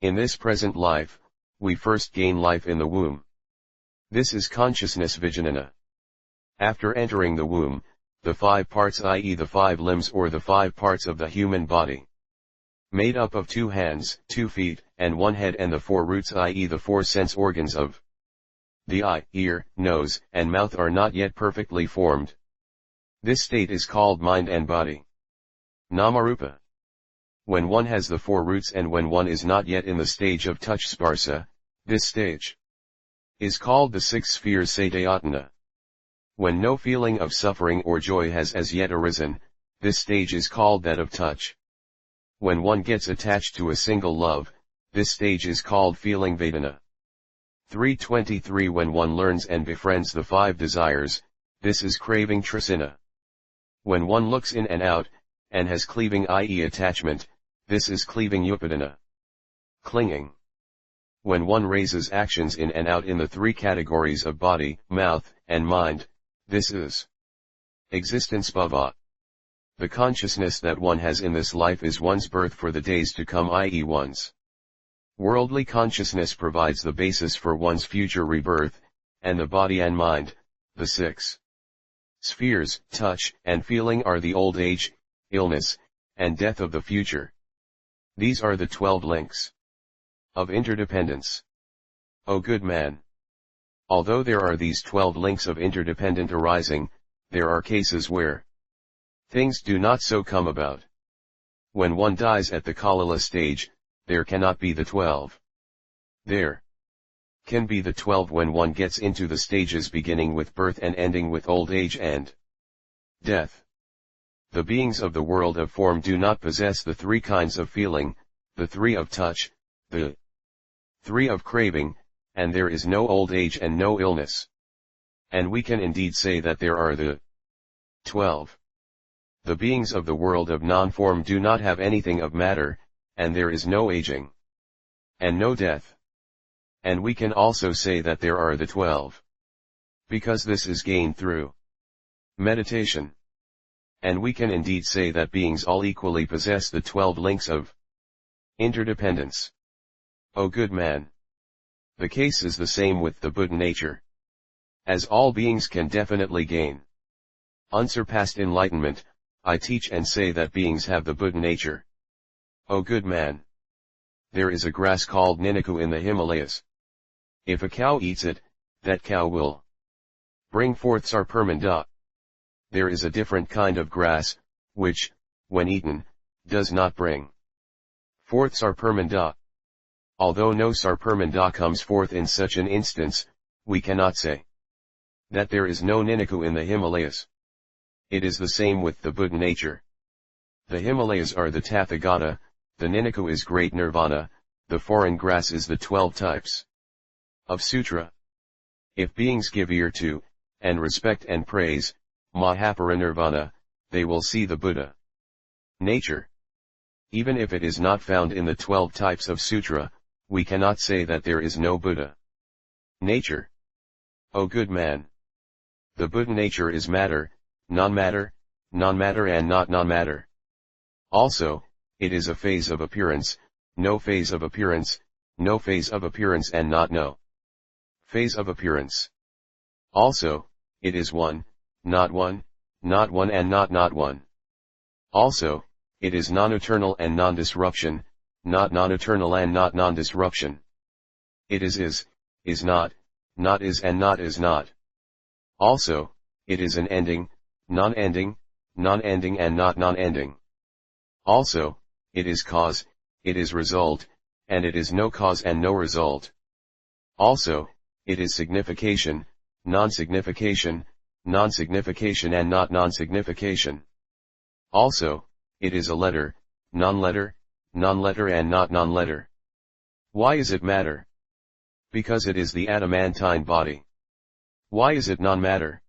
In this present life, we first gain life in the womb. This is consciousness vijnana. After entering the womb, the 5 parts, i.e. the 5 limbs or the 5 parts of the human body, made up of 2 hands, 2 feet, and 1 head, and the 4 roots, i.e. the 4 sense organs of the eye, ear, nose, and mouth are not yet perfectly formed. This state is called mind and body. Namarupa. When one has the 4 roots and when one is not yet in the stage of touch sparsa, this stage is called the 6 spheres sadayatana. When no feeling of suffering or joy has as yet arisen, this stage is called that of touch. When one gets attached to a single love, this stage is called feeling vedana. 323 When one learns and befriends the 5 desires, this is craving trasina. When one looks in and out, and has cleaving, i.e. attachment, this is cleaving upadana. Clinging. When one raises actions in and out in the 3 categories of body, mouth, and mind, this is existence bhava. The consciousness that one has in this life is one's birth for the days to come, i.e. one's worldly consciousness provides the basis for one's future rebirth, and the body and mind, the 6 spheres, touch, and feeling are the old age, illness, and death of the future. These are the 12 links of interdependence. O good man! Although there are these 12 links of interdependent arising, there are cases where things do not so come about. When one dies at the Kalala stage, there cannot be the 12. There can be the 12 when one gets into the stages beginning with birth and ending with old age and death. The beings of the world of form do not possess the 3 kinds of feeling, the 3 of touch, the 3 of craving, and there is no old age and no illness. And we can indeed say that there are the 12. The beings of the world of non-form do not have anything of matter, and there is no aging, and no death. And we can also say that there are the 12. Because this is gained through meditation. And we can indeed say that beings all equally possess the 12 links of interdependence. O good man! The case is the same with the Buddha nature. As all beings can definitely gain unsurpassed enlightenment, I teach and say that beings have the Buddha nature. O good man! There is a grass called niniku in the Himalayas. If a cow eats it, that cow will bring forth sarpermanda. There is a different kind of grass, which, when eaten, does not bring forth sarpermanda. Although no sarpermanda comes forth in such an instance, we cannot say that there is no niniku in the Himalayas. It is the same with the Buddha nature. The Himalayas are the Tathagata, the niniku is great nirvana, the foreign grass is the 12 types of Sutra. If beings give ear to, and respect and praise, Mahaparinirvana, they will see the Buddha nature. Even if it is not found in the 12 types of Sutra, we cannot say that there is no Buddha nature. O good man! The Buddha nature is matter, non-matter, non-matter and not non-matter. Also, it is a phase of appearance, no phase of appearance, no phase of appearance and not no phase of appearance. Also, it is one and not one. Also, it is non-eternal and non-disruption, not non-eternal and not non-disruption. It is not is and not is not. Also, it is an ending, non-ending and not non-ending. Also, it is cause, it is result, and it is no cause and no result. Also, it is signification, non-signification and not non-signification. Also, it is a letter, non-letter and not non-letter. Why is it matter? Because it is the adamantine body. Why is it non-matter?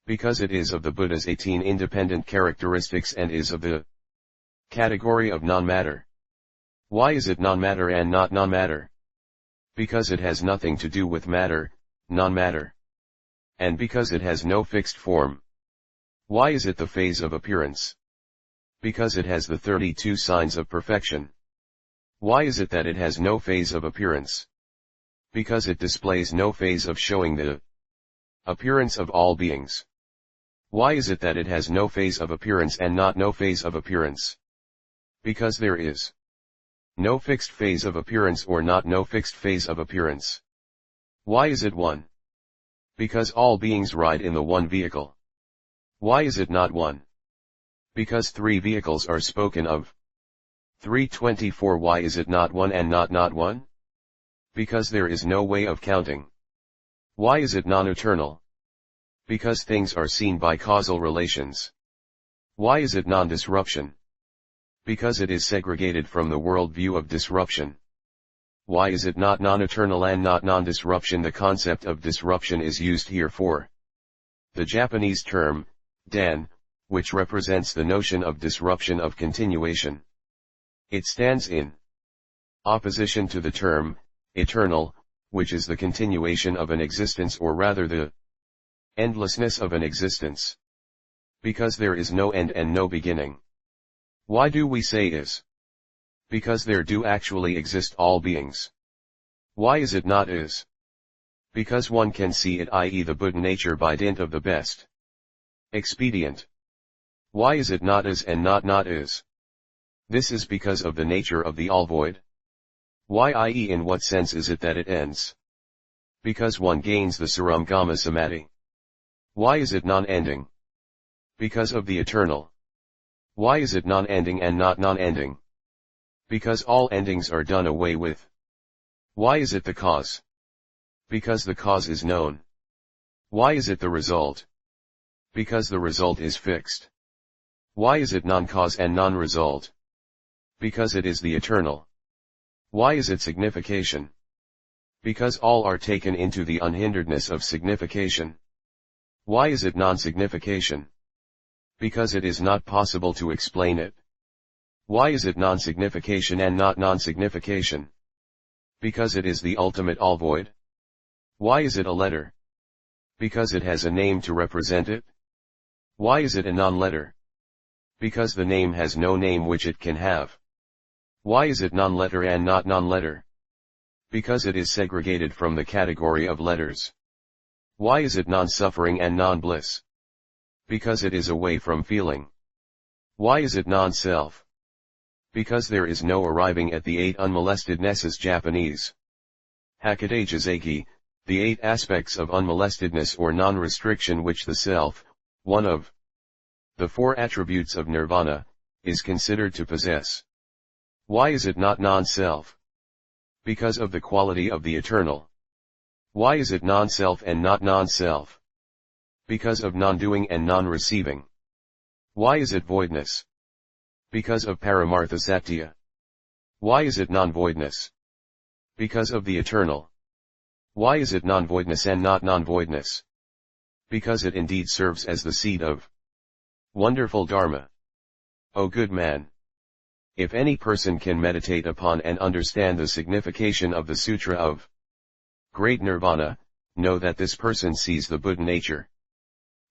Because it is of the Buddha's 18 independent characteristics and is of the category of non-matter. Why is it non-matter and not non-matter? Because it has nothing to do with matter, non-matter. And because it has no fixed form. Why is it the phase of appearance? Because it has the 32 signs of perfection. Why is it that it has no phase of appearance? Because it displays no phase of showing the appearance of all beings. Why is it that it has no phase of appearance and not no phase of appearance? Because there is no fixed phase of appearance or not no fixed phase of appearance. Why is it one? Because all beings ride in the one vehicle. Why is it not one? Because 3 vehicles are spoken of. 324. Why is it not one and not one? Because there is no way of counting. Why is it non-eternal? Because things are seen by causal relations. Why is it non-disruption? Because it is segregated from the world view of disruption. Why is it not non-eternal and not non-disruption? The concept of disruption is used here for the Japanese term, dan, which represents the notion of disruption of continuation. It stands in opposition to the term, eternal, which is the continuation of an existence or rather the endlessness of an existence. Because there is no end and no beginning. Why do we say is? Because there do actually exist all beings. Why is it not is? Because one can see it, i.e. the Buddha nature by dint of the best expedient. Why is it not is and not is? This is because of the nature of the all-void. Why, i.e. in what sense is it that it ends? Because one gains the Saramgama Samadhi. Why is it non-ending? Because of the eternal. Why is it non-ending and not non-ending? Because all endings are done away with. Why is it the cause? Because the cause is known. Why is it the result? Because the result is fixed. Why is it non-cause and non-result? Because it is the eternal. Why is it signification? Because all are taken into the unhinderedness of signification. Why is it non-signification? Because it is not possible to explain it. Why is it non-signification and not non-signification? Because it is the ultimate all-void. Why is it a letter? Because it has a name to represent it. Why is it a non-letter? Because the name has no name which it can have. Why is it non-letter and not non-letter? Because it is segregated from the category of letters. Why is it non-suffering and non-bliss? Because it is away from feeling. Why is it non-self? Because there is no arriving at the 8 unmolestednesses. Japanese Hakade Jizeki, the 8 aspects of unmolestedness or non-restriction which the self, one of the 4 attributes of nirvana, is considered to possess. Why is it not non-self? Because of the quality of the eternal. Why is it non-self and not non-self? Because of non-doing and non-receiving. Why is it voidness? Because of Paramartha Satya. Why is it non-voidness? Because of the eternal. Why is it non-voidness and not non-voidness? Because it indeed serves as the seed of wonderful Dharma. O good man! If any person can meditate upon and understand the signification of the Sutra of Great Nirvana, know that this person sees the Buddha nature.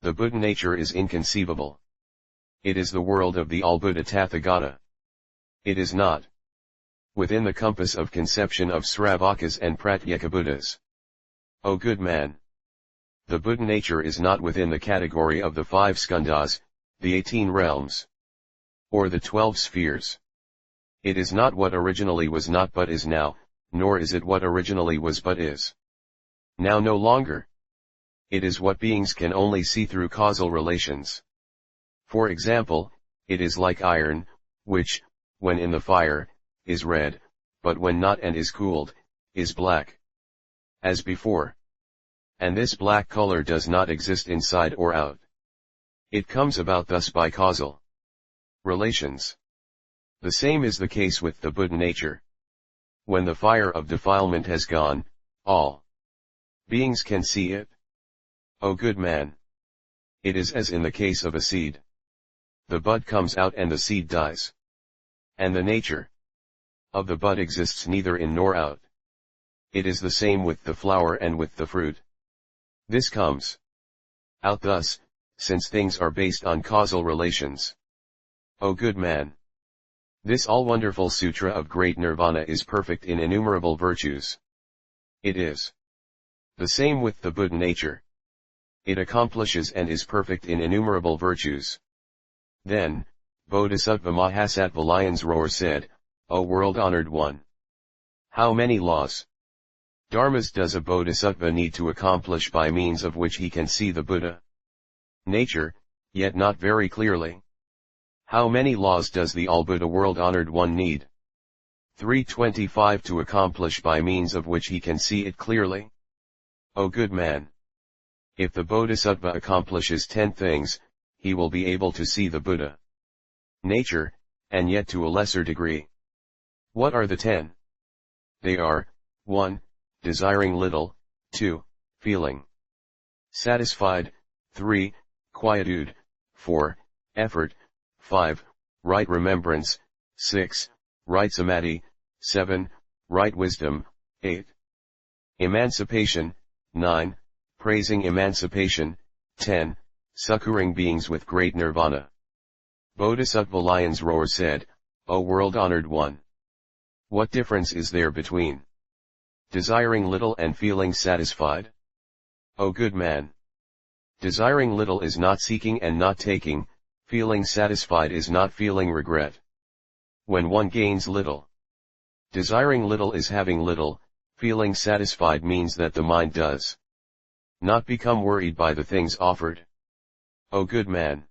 The Buddha nature is inconceivable. It is the world of the all-Buddha Tathagata. It is not within the compass of conception of Sravakas and Pratyeka Buddhas. O good man! The Buddha nature is not within the category of the 5 skandhas, the 18 realms, or the 12 spheres. It is not what originally was not but is now, nor is it what originally was but is now no longer. It is what beings can only see through causal relations. For example, it is like iron, which, when in the fire, is red, but when not and is cooled, is black. As before. And this black color does not exist inside or out. It comes about thus by causal relations. The same is the case with the Buddha nature. When the fire of defilement has gone, all beings can see it. O good man! It is as in the case of a seed. The bud comes out and the seed dies. And the nature of the bud exists neither in nor out. It is the same with the flower and with the fruit. This comes out thus, since things are based on causal relations. O good man! This all-wonderful Sutra of Great Nirvana is perfect in innumerable virtues. It is the same with the Buddha nature. It accomplishes and is perfect in innumerable virtues. Then, Bodhisattva Mahasattva Lion's Roar said, O world-honored one! How many laws, dharmas does a bodhisattva need to accomplish by means of which he can see the Buddha nature, yet not very clearly? How many laws does the all-Buddha world-honored one need? 325 to accomplish by means of which he can see it clearly? O good man! If the bodhisattva accomplishes 10 things, he will be able to see the Buddha nature, and yet to a lesser degree. What are the 10? They are, 1. Desiring little, 2. Feeling satisfied, 3. Quietude, 4. Effort, 5. Right remembrance, 6. Right samadhi, 7. Right wisdom, 8. Emancipation, 9. Praising emancipation, 10. Succoring beings with great nirvana. Bodhisattva Lion's Roar said, O world-honored one! What difference is there between desiring little and feeling satisfied? O good man! Desiring little is not seeking and not taking, feeling satisfied is not feeling regret. When one gains little, desiring little is having little, feeling satisfied means that the mind does not become worried by the things offered. O good man!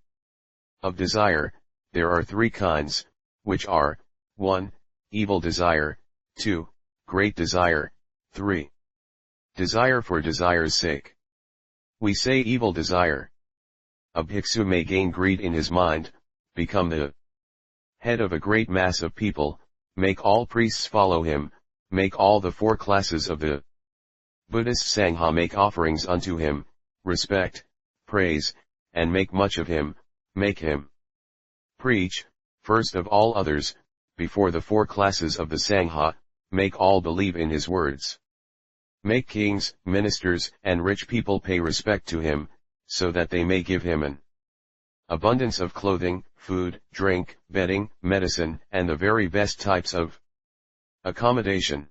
Of desire, there are 3 kinds, which are, 1. Evil desire, 2. Great desire, 3. Desire for desire's sake. We say evil desire. A bhikksu may gain greed in his mind, become the head of a great mass of people, make all priests follow him, make all the 4 classes of the Buddhist Sangha make offerings unto him, respect, praise, and make much of him, make him preach, first of all others, before the 4 classes of the Sangha, make all believe in his words. Make kings, ministers, and rich people pay respect to him, so that they may give him an abundance of clothing, food, drink, bedding, medicine, and the very best types of accommodation.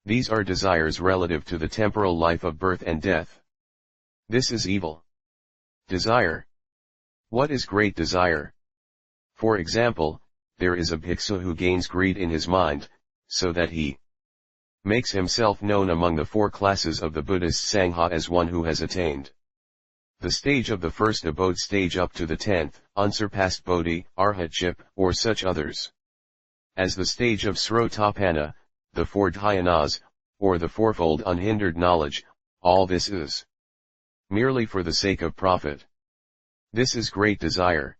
These are desires relative to the temporal life of birth and death. This is evil desire. What is great desire? For example, there is a bhikksu who gains greed in his mind, so that he makes himself known among the 4 classes of the Buddhist Sangha as one who has attained the stage of the first abode stage up to the 10th, unsurpassed bodhi, arhatship, or such others as the stage of Srotapanna, the 4 dhyanas, or the fourfold unhindered knowledge. All this is merely for the sake of profit. This is great desire.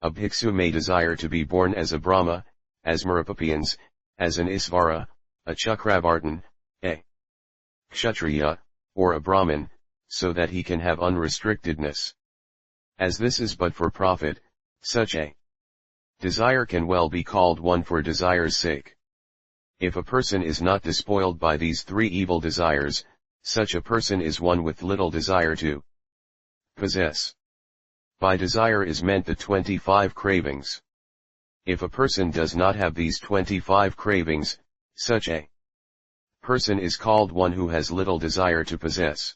A bhikksu may desire to be born as a Brahma, as Marapapians, as an Isvara, a Chakravartin, a Kshatriya, or a Brahmin, so that he can have unrestrictedness. As this is but for profit, such a desire can well be called one for desire's sake. If a person is not despoiled by these 3 evil desires, such a person is one with little desire to possess. By desire is meant the 25 cravings. If a person does not have these 25 cravings, such a person is called one who has little desire to possess.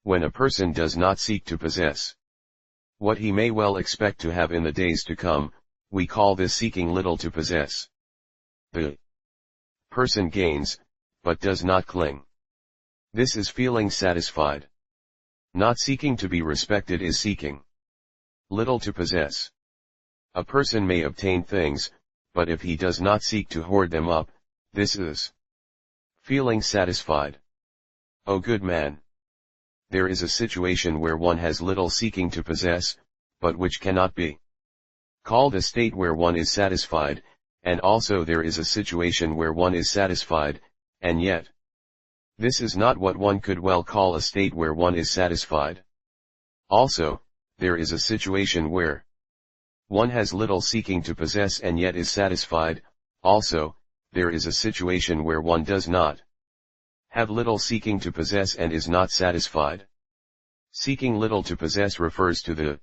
When a person does not seek to possess what he may well expect to have in the days to come, we call this seeking little to possess. The person gains, but does not cling. This is feeling satisfied. Not seeking to be respected is seeking little to possess. A person may obtain things, but if he does not seek to hoard them up, this is feeling satisfied. O good man! There is a situation where one has little seeking to possess, but which cannot be called a state where one is satisfied, and also there is a situation where one is satisfied, and yet this is not what one could well call a state where one is satisfied. Also, there is a situation where one has little seeking to possess and yet is satisfied. Also, there is a situation where one does not have little seeking to possess and is not satisfied. Seeking little to possess refers to the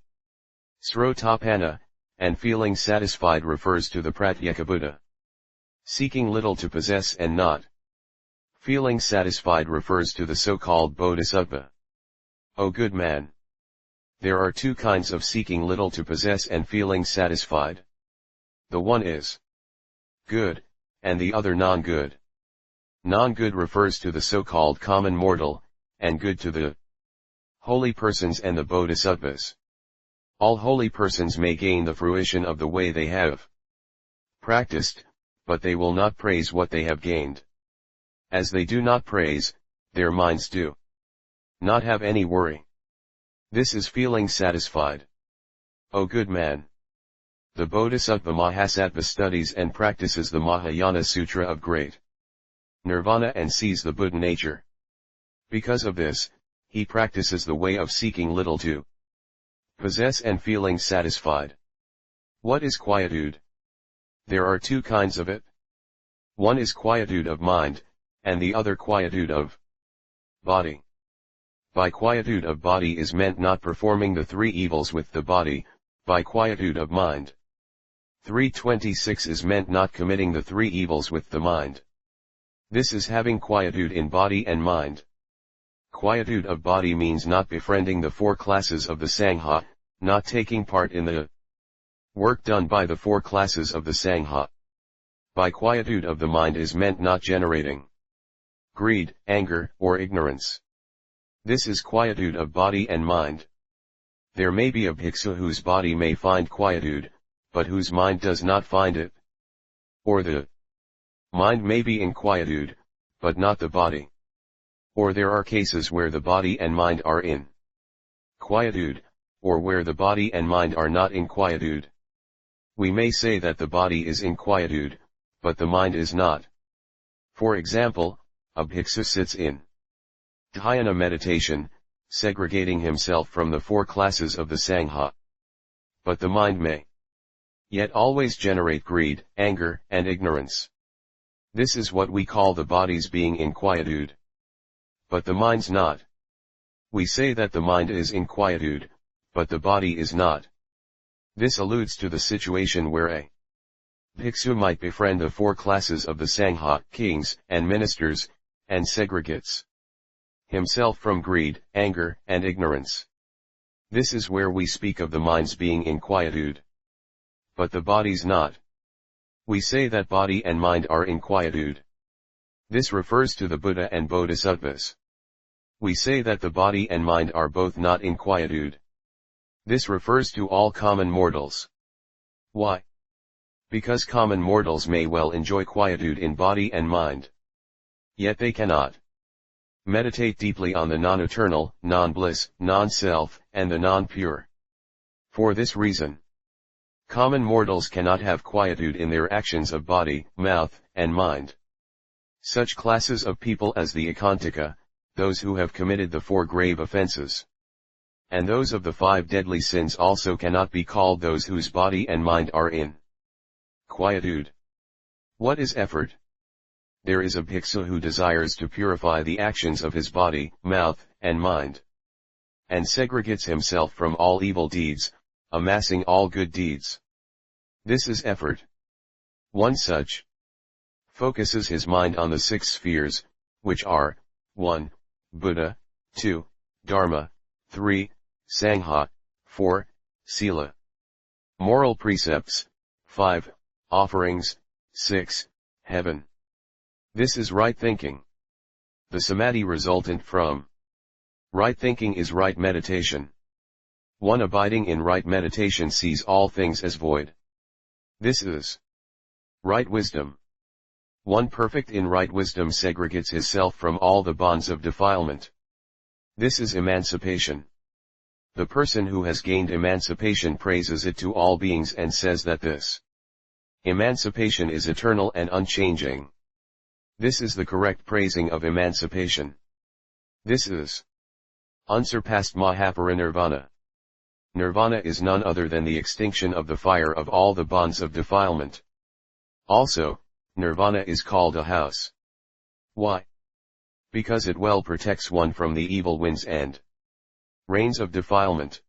Srotapana, and feeling satisfied refers to the Pratyekabuddha. Seeking little to possess and not feeling satisfied refers to the so-called Bodhisattva. O good man! There are two kinds of seeking little to possess and feeling satisfied. The one is good, and the other non-good. Non-good refers to the so-called common mortal, and good to the holy persons and the bodhisattvas. All holy persons may gain the fruition of the way they have practiced, but they will not praise what they have gained. As they do not praise, their minds do not have any worry. This is feeling satisfied. O good man! The Bodhisattva Mahasattva studies and practices the Mahayana Sutra of Great Nirvana and sees the Buddha nature. Because of this, he practices the way of seeking little to possess and feeling satisfied. What is quietude? There are two kinds of it. One is quietude of mind, and the other quietude of body. By quietude of body is meant not performing the three evils with the body. By quietude of mind, 326 is meant not committing the three evils with the mind. This is having quietude in body and mind. Quietude of body means not befriending the four classes of the Sangha, not taking part in the work done by the four classes of the Sangha. By quietude of the mind is meant not generating greed, anger, or ignorance. This is quietude of body and mind. There may be a bhikkhu whose body may find quietude, but whose mind does not find it. Or the mind may be in quietude, but not the body. Or there are cases where the body and mind are in quietude, or where the body and mind are not in quietude. We may say that the body is in quietude, but the mind is not. For example, a bhikkhu sits in dhyana meditation, segregating himself from the four classes of the Sangha. But the mind may yet always generate greed, anger, and ignorance. This is what we call the body's being in quietude. But the mind's not. We say that the mind is in quietude, but the body is not. This alludes to the situation where a bhikkhu might befriend the four classes of the Sangha, kings, and ministers, and segregates himself from greed, anger, and ignorance. This is where we speak of the mind's being in quietude. But the body's not. We say that body and mind are in quietude. This refers to the Buddha and Bodhisattvas. We say that the body and mind are both not in quietude. This refers to all common mortals. Why? Because common mortals may well enjoy quietude in body and mind. Yet they cannot meditate deeply on the non-eternal, non-bliss, non-self, and the non-pure. For this reason, common mortals cannot have quietude in their actions of body, mouth, and mind. Such classes of people as the Ekantaka, those who have committed the four grave offenses, and those of the 5 deadly sins also cannot be called those whose body and mind are in quietude. What is effort? There is a bhikkhu who desires to purify the actions of his body, mouth, and mind, and segregates himself from all evil deeds, amassing all good deeds. This is effort. One such focuses his mind on the 6 spheres, which are 1. Buddha, 2. Dharma, 3. Sangha, 4. Sila, moral precepts, 5. Offerings, 6. Heaven. This is right thinking. The samadhi resultant from right thinking is right meditation. One abiding in right meditation sees all things as void. This is right wisdom. One perfect in right wisdom segregates his self from all the bonds of defilement. This is emancipation. The person who has gained emancipation praises it to all beings and says that this emancipation is eternal and unchanging. This is the correct praising of emancipation. This is unsurpassed Mahaparinirvana. Nirvana is none other than the extinction of the fire of all the bonds of defilement. Also, Nirvana is called a house. Why? Because it well protects one from the evil winds and rains of defilement.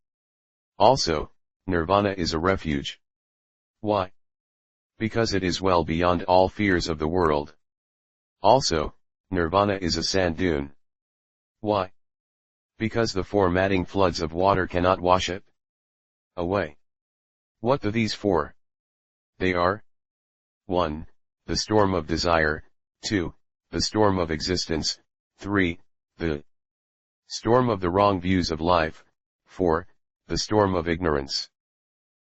Also, Nirvana is a refuge. Why? Because it is well beyond all fears of the world. Also, Nirvana is a sand dune. Why? Because the formatting floods of water cannot wash it away. What are these four? They are 1. The storm of desire, 2. The storm of existence, 3. The storm of the wrong views of life, 4. The storm of ignorance.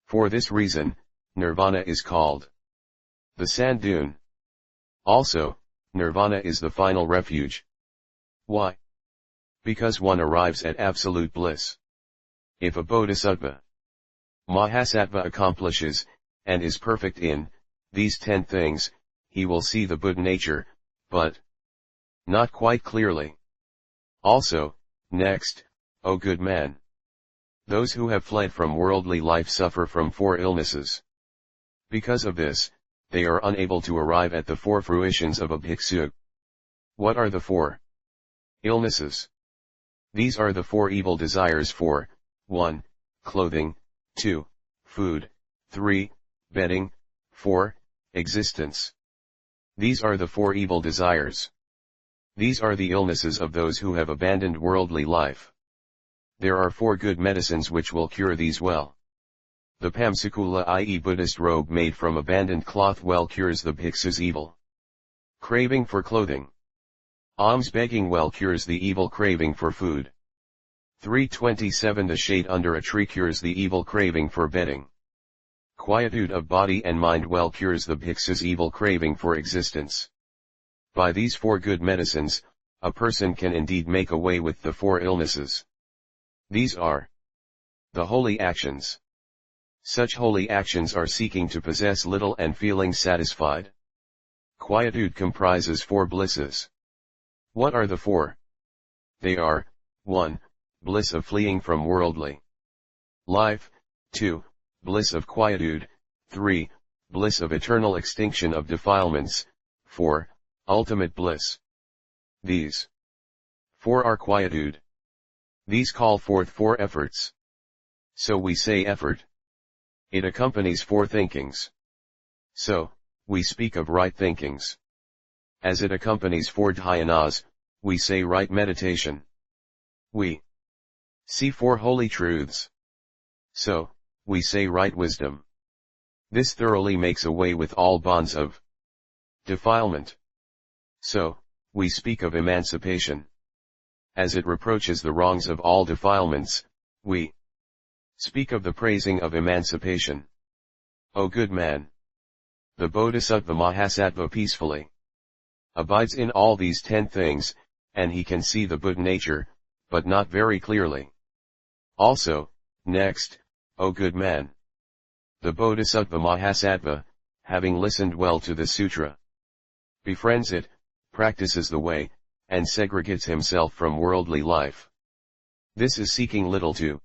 For this reason, Nirvana is called the sand dune. Also, Nirvana is the final refuge. Why? Because one arrives at absolute bliss. If a bodhisattva, Mahasattva accomplishes, and is perfect in, these 10 things, he will see the Buddha nature, but not quite clearly. Also, next, O good man, those who have fled from worldly life suffer from 4 illnesses. Because of this, they are unable to arrive at the 4 fruitions of a bhikshu. What are the 4 illnesses? These are the 4 evil desires for 1. Clothing, 2. Food, 3. Bedding, 4. Existence. These are the 4 evil desires. These are the illnesses of those who have abandoned worldly life. There are 4 good medicines which will cure these well. The Pamsakula, i.e. Buddhist robe made from abandoned cloth, well cures the bhikshu's evil craving for clothing. Alms begging well cures the evil craving for food. 327 The shade under a tree cures the evil craving for bedding. Quietude of body and mind well cures the bhikshu's evil craving for existence. By these 4 good medicines, a person can indeed make away with the 4 illnesses. These are the holy actions. Such holy actions are seeking to possess little and feeling satisfied. Quietude comprises 4 blisses. What are the 4? They are, 1. Bliss of fleeing from worldly life, 2. Bliss of quietude, 3. Bliss of eternal extinction of defilements, 4. Ultimate bliss. These 4 are quietude. These call forth 4 efforts. So we say effort. It accompanies 4 thinkings. So, we speak of right thinkings. As it accompanies 4 dhyanas, we say right meditation. We see 4 holy truths. So, we say right wisdom. This thoroughly makes away with all bonds of defilement. So, we speak of emancipation. As it reproaches the wrongs of all defilements, we speak of the praising of emancipation. O good man! The Bodhisattva Mahasattva peacefully abides in all these 10 things, and he can see the Buddha nature, but not very clearly. Also, next, O good man! The Bodhisattva Mahasattva, having listened well to the sutra, befriends it, practices the way, and segregates himself from worldly life. This is seeking little to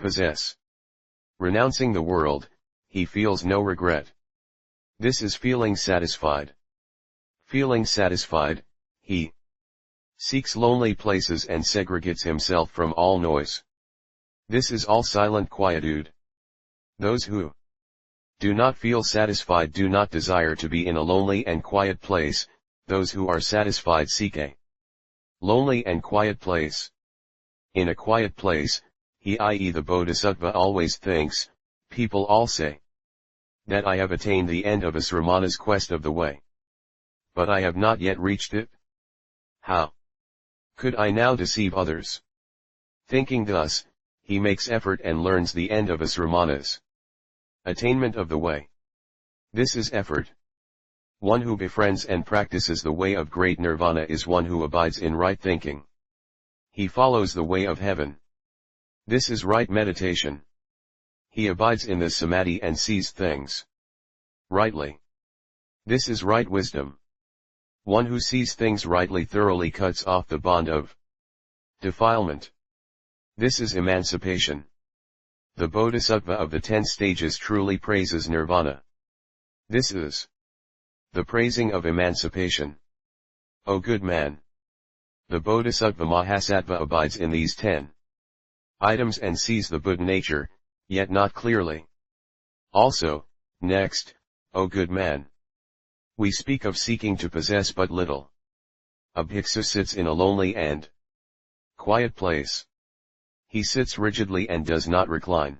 possess. Renouncing the world, he feels no regret. This is feeling satisfied. Feeling satisfied, he seeks lonely places and segregates himself from all noise. This is all silent quietude. Those who do not feel satisfied do not desire to be in a lonely and quiet place. Those who are satisfied seek a lonely and quiet place. In a quiet place, he, i.e. the Bodhisattva, always thinks, people all say that I have attained the end of Asramana's quest of the way. But I have not yet reached it. How could I now deceive others? Thinking thus, he makes effort and learns the end of asramanas. Attainment of the way. This is effort. One who befriends and practices the way of great nirvana is one who abides in right thinking. He follows the way of heaven. This is right meditation. He abides in the samadhi and sees things rightly. This is right wisdom. One who sees things rightly thoroughly cuts off the bond of defilement. This is emancipation. The Bodhisattva of the 10 stages truly praises nirvana. This is the praising of emancipation. O good man! The Bodhisattva Mahasattva abides in these 10 items and sees the Buddha nature, yet not clearly. Also, next, O good man! We speak of seeking to possess but little. A bhikkhu sits in a lonely and quiet place. He sits rigidly and does not recline.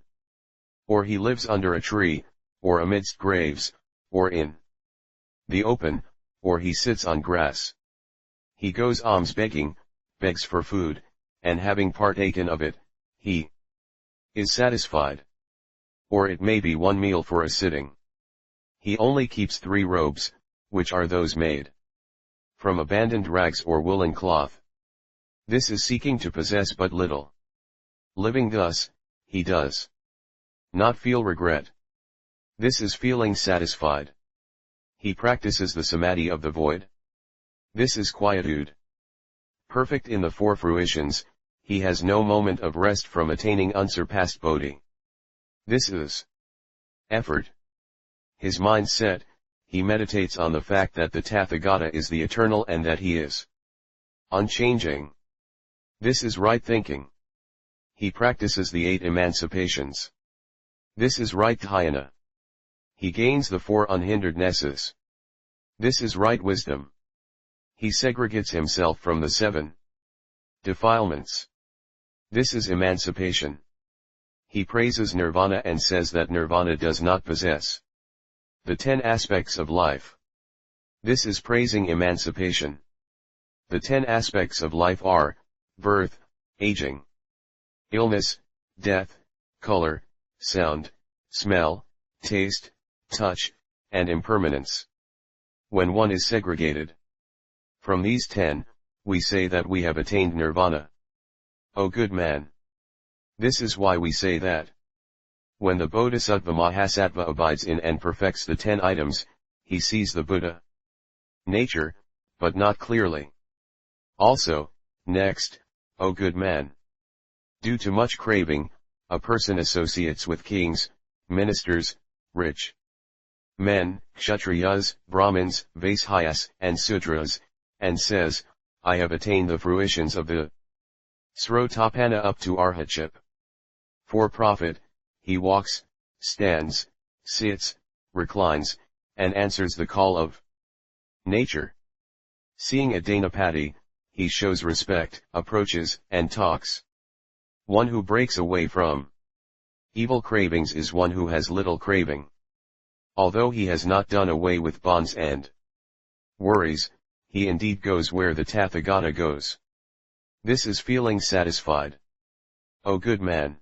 Or he lives under a tree, or amidst graves, or in the open, or he sits on grass. He goes alms begging, begs for food, and having partaken of it, he is satisfied. Or it may be one meal for a sitting. He only keeps 3 robes, which are those made from abandoned rags or woolen cloth. This is seeking to possess but little. Living thus, he does not feel regret. This is feeling satisfied. He practices the samadhi of the void. This is quietude. Perfect in the 4 fruitions, he has no moment of rest from attaining unsurpassed bodhi. This is effort. His mind set, he meditates on the fact that the Tathagata is the eternal and that he is unchanging. This is right thinking. He practices the 8 emancipations. This is right dhyana. He gains the 4 unhinderednesses. This is right wisdom. He segregates himself from the 7 defilements. This is emancipation. He praises nirvana and says that nirvana does not possess the 10 aspects of life. This is praising emancipation. The 10 aspects of life are birth, aging, illness, death, color, sound, smell, taste, touch, and impermanence. When one is segregated from these 10, we say that we have attained nirvana. O good man! This is why we say that when the Bodhisattva Mahasattva abides in and perfects the 10 items, he sees the Buddha nature, but not clearly. Also, next, O good man! Due to much craving, a person associates with kings, ministers, rich men, kshatriyas, brahmins, vaishyas, and sudras, and says, I have attained the fruitions of the Srotapanna up to arhatship. For profit, he walks, stands, sits, reclines, and answers the call of nature. Seeing a Dhanapati, he shows respect, approaches, and talks. One who breaks away from evil cravings is one who has little craving. Although he has not done away with bonds and worries, he indeed goes where the Tathagata goes. This is feeling satisfied. O good man!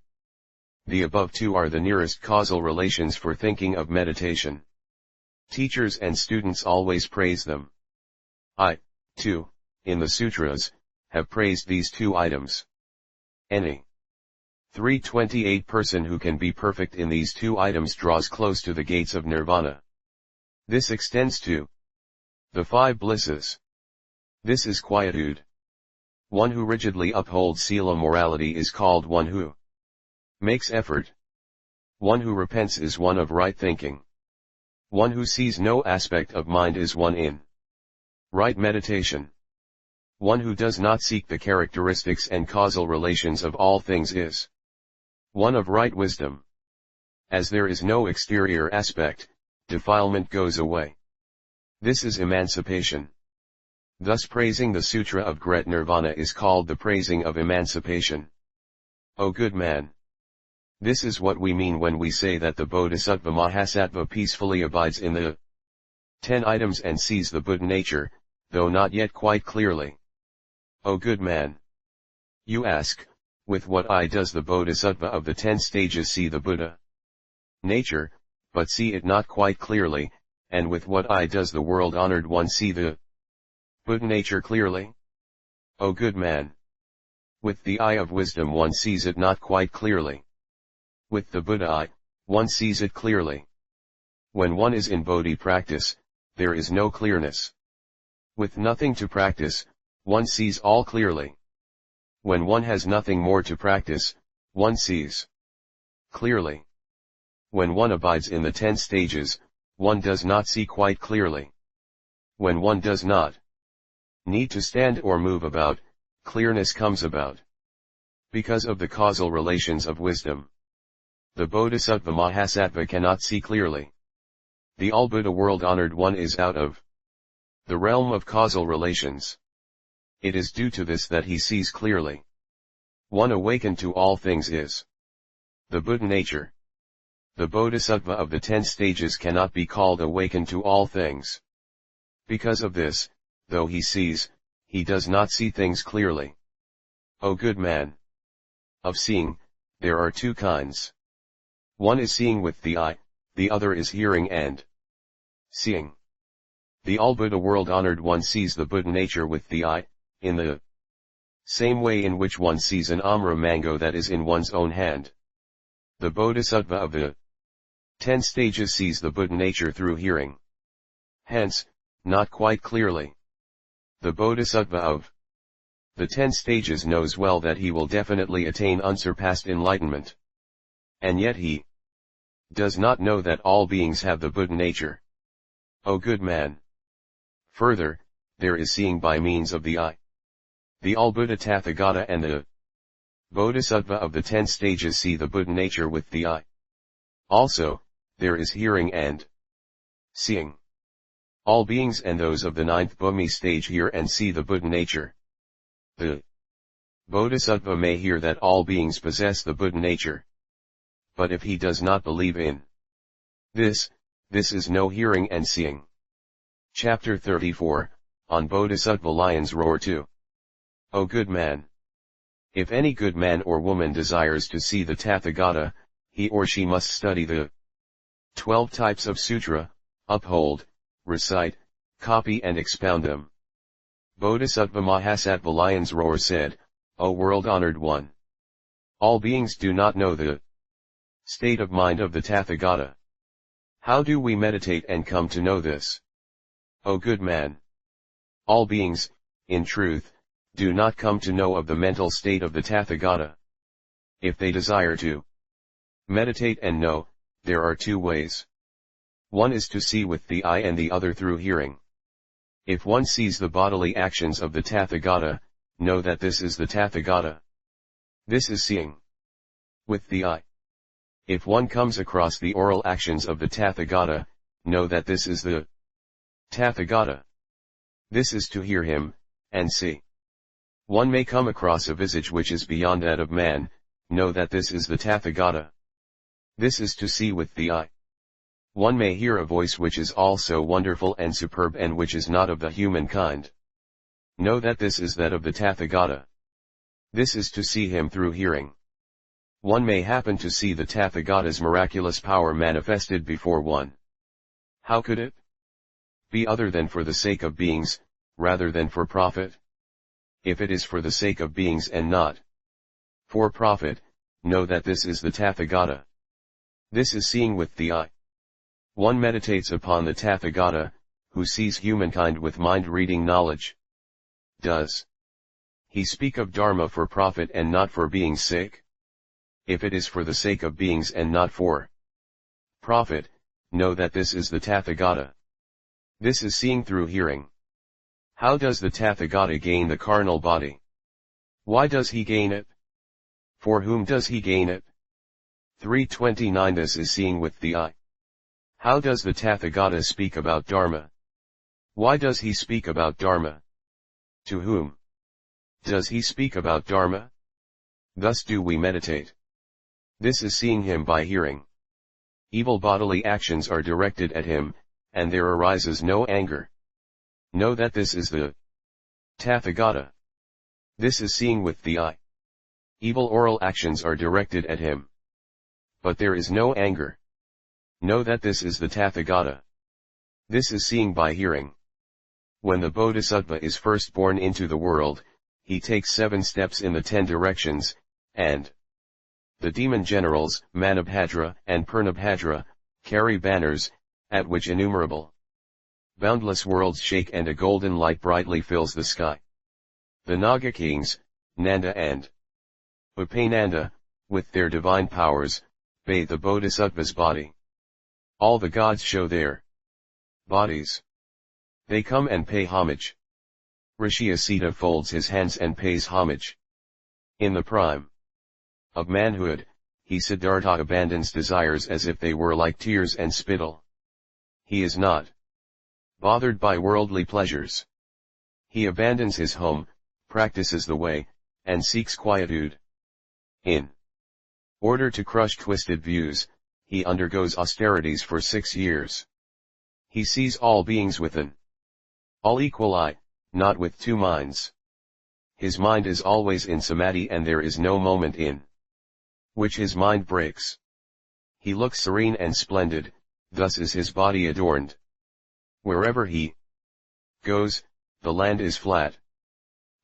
The above 2 are the nearest causal relations for thinking of meditation. Teachers and students always praise them. I, too, in the sutras, have praised these 2 items. Any 328 person who can be perfect in these 2 items draws close to the gates of nirvana. This extends to the 5 blisses. This is quietude. One who rigidly upholds sila morality is called one who makes effort. One who repents is one of right thinking. One who sees no aspect of mind is one in right meditation. One who does not seek the characteristics and causal relations of all things is one of right wisdom. As there is no exterior aspect, defilement goes away. This is emancipation. Thus praising the Sutra of Great Nirvana is called the praising of emancipation. O good man! This is what we mean when we say that the Bodhisattva Mahasattva peacefully abides in the 10 items and sees the Buddha nature, though not yet quite clearly. O good man! You ask, with what eye does the Bodhisattva of the 10 stages see the Buddha nature, but see it not quite clearly, and with what eye does the world-honored one see the Buddha nature clearly? O good man! With the eye of wisdom one sees it not quite clearly. With the Buddha eye, one sees it clearly. When one is in Bodhi practice, there is no clearness. With nothing to practice, one sees all clearly. When one has nothing more to practice, one sees clearly. When one abides in the 10 stages, one does not see quite clearly. When one does not need to stand or move about, clearness comes about. Because of the causal relations of wisdom, the Bodhisattva Mahasattva cannot see clearly. The All-Buddha world-honored one is out of the realm of causal relations. It is due to this that he sees clearly. One awakened to all things is the Buddha nature. The Bodhisattva of the 10 stages cannot be called awakened to all things. Because of this, though he sees, he does not see things clearly. O good man! Of seeing, there are 2 kinds. One is seeing with the eye, the other is hearing and seeing. The All-Buddha world-honored one sees the Buddha nature with the eye, in the same way in which one sees an Amra mango that is in one's own hand. The Bodhisattva of the 10 stages sees the Buddha nature through hearing. Hence, not quite clearly. The Bodhisattva of the 10 stages knows well that he will definitely attain unsurpassed enlightenment. And yet he does not know that all beings have the Buddha nature. O good man! Further, there is seeing by means of the eye. The All-Buddha Tathagata and the Bodhisattva of the 10 stages see the Buddha nature with the eye. Also, there is hearing and seeing. All beings and those of the 9th Bhumi stage hear and see the Buddha nature. The Bodhisattva may hear that all beings possess the Buddha nature. But if he does not believe in this is no hearing and seeing. Chapter 34, on Bodhisattva Lions Roar 2. O good man! If any good man or woman desires to see the Tathagata, he or she must study the 12 types of Sutra, uphold, recite, copy and expound them. Bodhisattva Mahasattva Lions Roar said, O world-honored one! All beings do not know the state of mind of the Tathagata. How do we meditate and come to know this? O good man! All beings, in truth, do not come to know of the mental state of the Tathagata. If they desire to meditate and know, there are 2 ways. One is to see with the eye and the other through hearing. If one sees the bodily actions of the Tathagata, know that this is the Tathagata. This is seeing with the eye. If one comes across the oral actions of the Tathagata, know that this is the Tathagata. This is to hear him, and see. One may come across a visage which is beyond that of man, know that this is the Tathagata. This is to see with the eye. One may hear a voice which is also wonderful and superb and which is not of the human kind. Know that this is that of the Tathagata. This is to see him through hearing. One may happen to see the Tathagata's miraculous power manifested before one. How could it be other than for the sake of beings, rather than for profit? If it is for the sake of beings and not for profit, know that this is the Tathagata. This is seeing with the eye. One meditates upon the Tathagata, who sees humankind with mind-reading knowledge. Does he speak of Dharma for profit and not for being's sake? If it is for the sake of beings and not for profit, know that this is the Tathagata. This is seeing through hearing. How does the Tathagata gain the carnal body? Why does he gain it? For whom does he gain it? 329. This is seeing with the eye. How does the Tathagata speak about Dharma? Why does he speak about Dharma? To whom does he speak about Dharma? Thus do we meditate. This is seeing him by hearing. Evil bodily actions are directed at him, and there arises no anger. Know that this is the Tathagata. This is seeing with the eye. Evil oral actions are directed at him. But there is no anger. Know that this is the Tathagata. This is seeing by hearing. When the Bodhisattva is first born into the world, he takes 7 steps in the 10 directions, and the demon generals, Manabhadra and Purnabhadra, carry banners, at which innumerable boundless worlds shake and a golden light brightly fills the sky. The Naga kings, Nanda and Upananda, with their divine powers, bathe the Bodhisattva's body. All the gods show their bodies. They come and pay homage. Rishi Asita folds his hands and pays homage. In the prime of manhood, he Siddhartha abandons desires as if they were like tears and spittle. He is not bothered by worldly pleasures. He abandons his home, practices the way, and seeks quietude. In order to crush twisted views, he undergoes austerities for 6 years. He sees all beings with an all equal eye, not with 2 minds. His mind is always in samadhi and there is no moment in which his mind breaks. He looks serene and splendid, thus is his body adorned. Wherever he goes, the land is flat.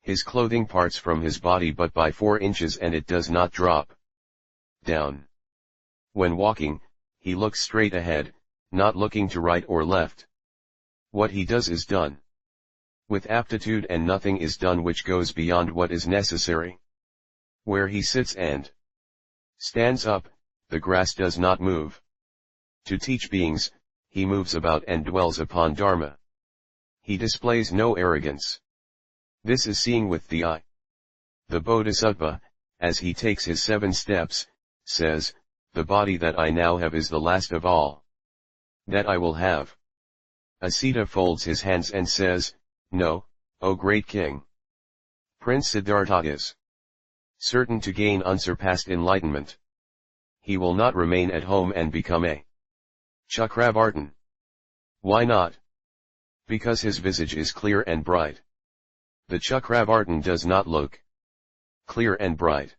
His clothing parts from his body but by 4 inches and it does not drop down. When walking, he looks straight ahead, not looking to right or left. What he does is done with aptitude and nothing is done which goes beyond what is necessary. Where he sits and stands up, the grass does not move. To teach beings, he moves about and dwells upon Dharma. He displays no arrogance. This is seeing with the eye. The Bodhisattva, as he takes his 7 steps, says, the body that I now have is the last of all that I will have. Asita folds his hands and says, no, O great king. Prince Siddhartha is certain to gain unsurpassed enlightenment. He will not remain at home and become a Chakravartin. Why not? Because his visage is clear and bright. The Chakravartin does not look clear and bright.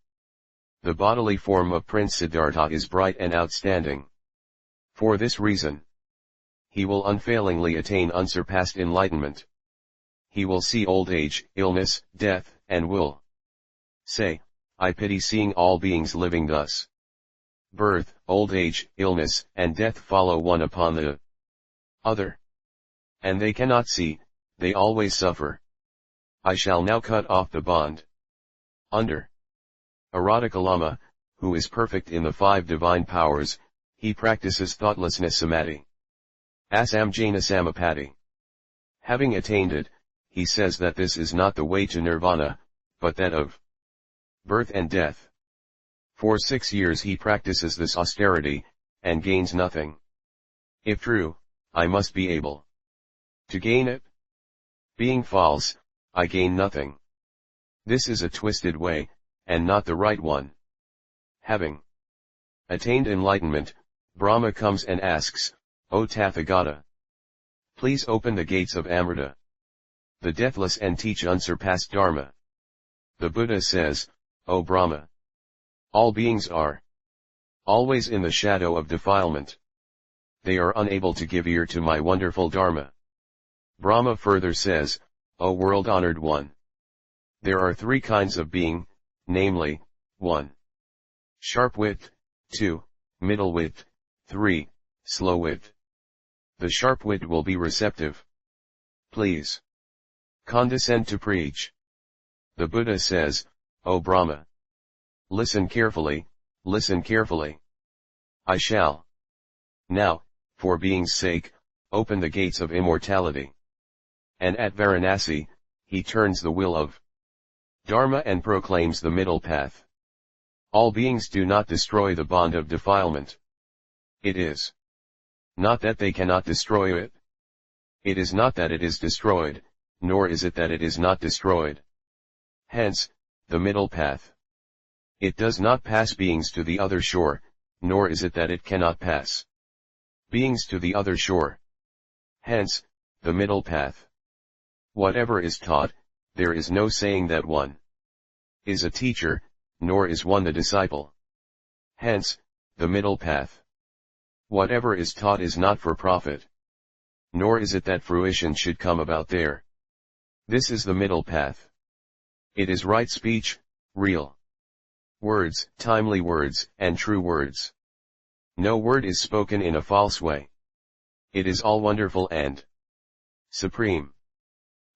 The bodily form of Prince Siddhartha is bright and outstanding. For this reason, he will unfailingly attain unsurpassed enlightenment. He will see old age, illness, death, and will say, I pity seeing all beings living thus. Birth, old age, illness, and death follow one upon the other. And they cannot see, they always suffer. I shall now cut off the bond. Under Aradakalama, who is perfect in the 5 divine powers, he practices thoughtlessness samadhi. Asamjana samapatti. Having attained it, he says that this is not the way to nirvana, but that of birth and death. For 6 years he practices this austerity, and gains nothing. If true, I must be able to gain it. Being false, I gain nothing. This is a twisted way, and not the right one. Having attained enlightenment, Brahma comes and asks, O Tathagata, please open the gates of Amrita, the deathless, and teach unsurpassed Dharma. The Buddha says, O Brahma, all beings are always in the shadow of defilement. They are unable to give ear to my wonderful Dharma. Brahma further says, O world-honored one, there are 3 kinds of being, namely, 1. Sharp-wit, 2. Middle-wit, 3. Slow-wit. The sharp-wit will be receptive. Please condescend to preach. The Buddha says, O Brahma, listen carefully, listen carefully. I shall now, for being's sake, open the gates of immortality. And at Varanasi, he turns the wheel of Dharma and proclaims the middle path. All beings do not destroy the bond of defilement. It is not that they cannot destroy it. It is not that it is destroyed, nor is it that it is not destroyed. Hence, the middle path. It does not pass beings to the other shore, nor is it that it cannot pass beings to the other shore. Hence, the middle path. Whatever is taught, there is no saying that one is a teacher, nor is one the disciple. Hence, the middle path. Whatever is taught is not for profit. Nor is it that fruition should come about there. This is the middle path. It is right speech, real words, timely words, and true words. No word is spoken in a false way. It is all wonderful and supreme.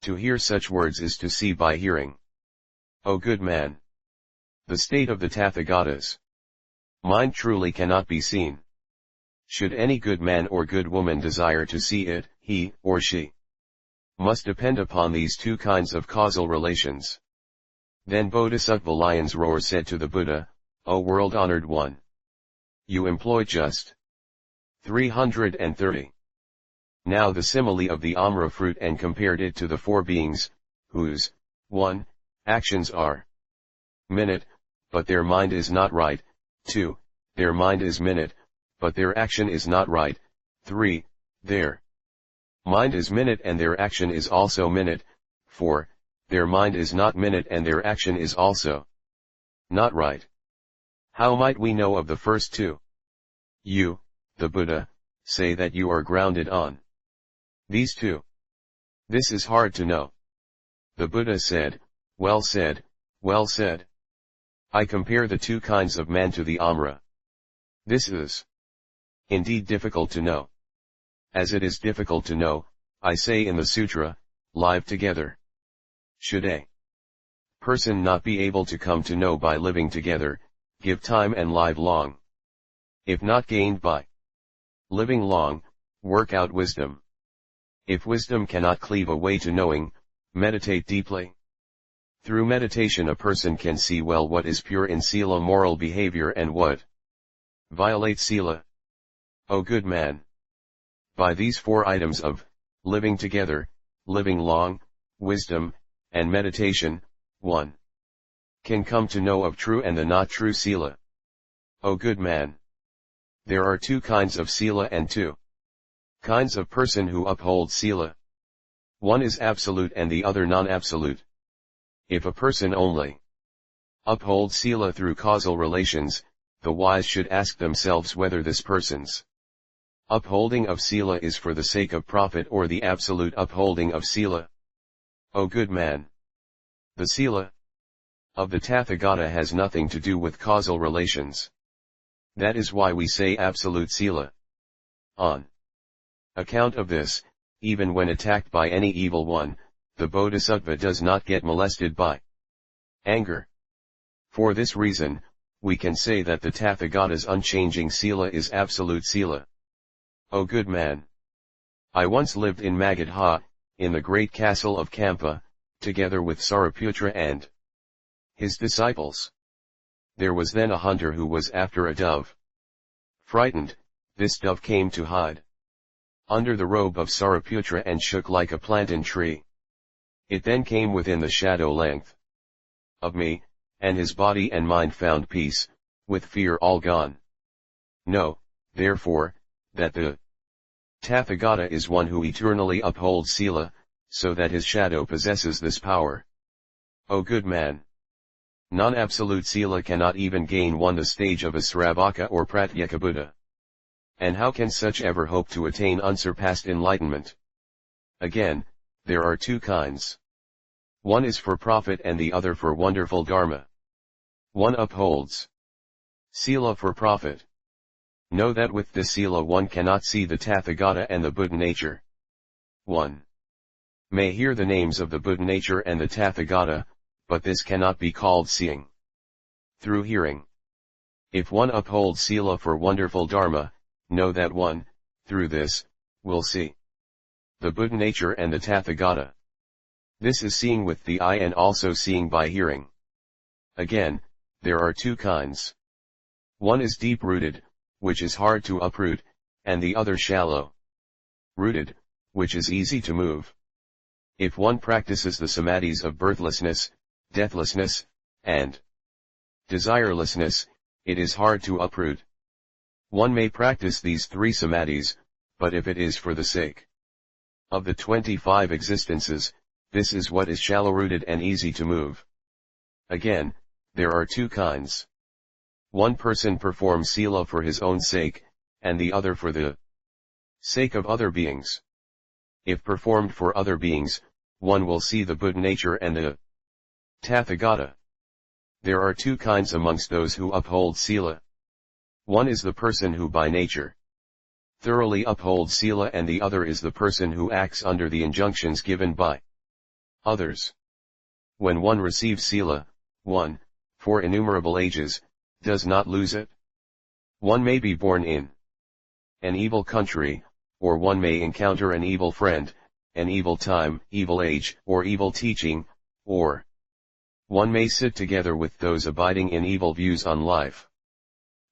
To hear such words is to see by hearing. O good man! The state of the Tathagatas mind truly cannot be seen. Should any good man or good woman desire to see it, he, or she, must depend upon these two kinds of causal relations. Then Bodhisattva Lion's Roar said to the Buddha, O world-honored one! You employ just 330. Now the simile of the amra fruit and compared it to the four beings, whose 1. Actions are minute, but their mind is not right, 2. Their mind is minute, but their action is not right, 3. Their mind is minute and their action is also minute, 4. Their mind is not minute and their action is also not right. How might we know of the first two? You, the Buddha, say that you are grounded on these two. This is hard to know. The Buddha said, well said, well said. I compare the two kinds of man to the amra. This is indeed difficult to know. As it is difficult to know, I say in the sutra, live together. Should a person not be able to come to know by living together, give time and live long. If not gained by living long, work out wisdom. If wisdom cannot cleave a way to knowing, meditate deeply. Through meditation a person can see well what is pure in sila moral behavior and what violates sila. O good man! By these four items of living together, living long, wisdom, and meditation, one can come to know of true and the not true sila. O good man! There are two kinds of sila and two kinds of person who uphold sila. One is absolute and the other non-absolute. If a person only upholds sila through causal relations, the wise should ask themselves whether this person's upholding of sila is for the sake of profit or the absolute upholding of sila. O good man! The sila of the Tathagata has nothing to do with causal relations. That is why we say absolute sila. On account of this, even when attacked by any evil one, the Bodhisattva does not get molested by anger. For this reason, we can say that the Tathagata's unchanging sila is absolute sila. O good man! I once lived in Magadha, in the great castle of Kampa, together with Sariputra and his disciples. There was then a hunter who was after a dove. Frightened, this dove came to hide under the robe of Sariputra and shook like a plantain tree. It then came within the shadow length of me, and his body and mind found peace, with fear all gone. Know, therefore, that the Tathagata is one who eternally upholds sila, so that his shadow possesses this power. O good man! Non-absolute sila cannot even gain one the stage of a Sravaka or Pratyeka Buddha. And how can such ever hope to attain unsurpassed enlightenment? Again, there are two kinds. One is for profit and the other for wonderful dharma. One upholds sila for profit. Know that with this sila one cannot see the Tathagata and the Buddha nature. One may hear the names of the Buddha nature and the Tathagata, but this cannot be called seeing through hearing. If one upholds sila for wonderful dharma, know that one, through this, will see the Buddha nature and the Tathagata. This is seeing with the eye and also seeing by hearing. Again, there are two kinds. One is deep-rooted, which is hard to uproot, and the other shallow-rooted, which is easy to move. If one practices the samadhis of birthlessness, deathlessness, and desirelessness, it is hard to uproot. One may practice these three samadhis, but if it is for the sake Of the 25 existences, this is what is shallow-rooted and easy to move. Again, there are two kinds. One person performs sila for his own sake, and the other for the sake of other beings. If performed for other beings, one will see the Buddha nature and the Tathagata. There are two kinds amongst those who uphold sila. One is the person who by nature thoroughly upholds sila, and the other is the person who acts under the injunctions given by others. When one receives sila, one, for innumerable ages, does not lose it. One may be born in an evil country, or one may encounter an evil friend, an evil time, evil age, or evil teaching, or one may sit together with those abiding in evil views on life.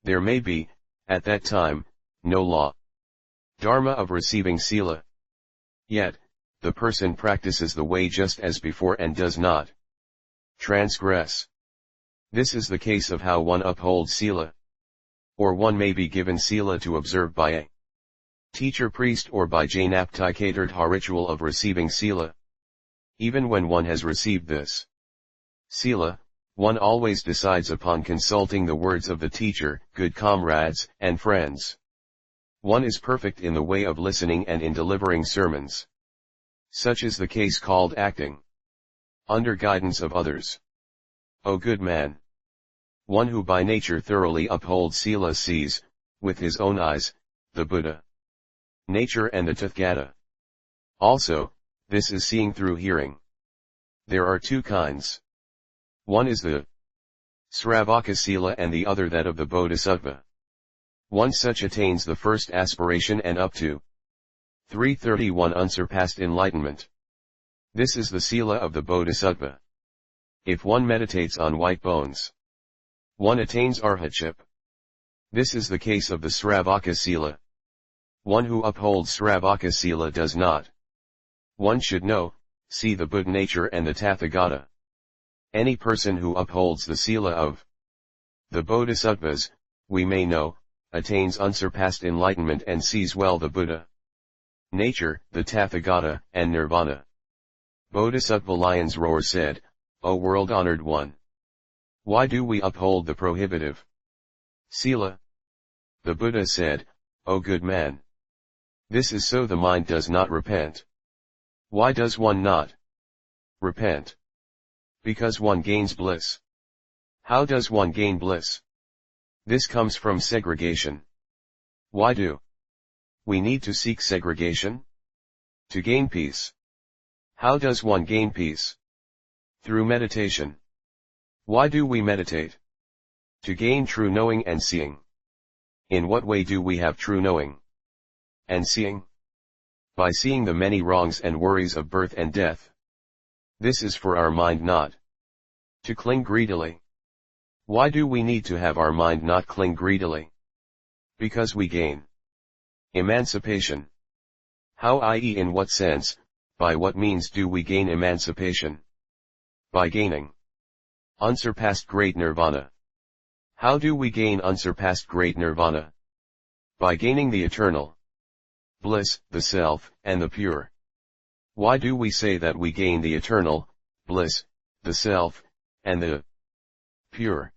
There may be, at that time, no law, dharma of receiving sila. Yet, the person practices the way just as before and does not transgress. This is the case of how one upholds sila. Or one may be given sila to observe by a teacher priest or by Janaptikatirtha ritual of receiving sila. Even when one has received this sila, one always decides upon consulting the words of the teacher, good comrades, and friends. One is perfect in the way of listening and in delivering sermons. Such is the case called acting under guidance of others. O good man! One who by nature thoroughly upholds sila sees, with his own eyes, the Buddha nature and the Tathagata. Also, this is seeing through hearing. There are two kinds. One is the Sravaka sila and the other that of the Bodhisattva. One such attains the first aspiration and up to 331 unsurpassed enlightenment. This is the sila of the Bodhisattva. If one meditates on white bones, one attains arhatship. This is the case of the Sravaka sila. One who upholds Sravaka sila does not. One should know, see the Buddha nature and the Tathagata. Any person who upholds the sila of the Bodhisattvas, we may know, attains unsurpassed enlightenment and sees well the Buddha nature, the Tathagata, and Nirvana. Bodhisattva Lion's Roar said, O world-honored one! Why do we uphold the prohibitive sila? The Buddha said, O good man! This is so the mind does not repent. Why does one not repent? Because one gains bliss. How does one gain bliss? This comes from segregation. Why do we need to seek segregation? To gain peace. How does one gain peace? Through meditation. Why do we meditate? To gain true knowing and seeing. In what way do we have true knowing and seeing? By seeing the many wrongs and worries of birth and death. This is for our mind not to cling greedily. Why do we need to have our mind not cling greedily? Because we gain emancipation. How, i.e., in what sense, by what means do we gain emancipation? By gaining unsurpassed great nirvana. How do we gain unsurpassed great nirvana? By gaining the eternal bliss, the self, and the pure. Why do we say that we gain the eternal bliss, the self, and the pure?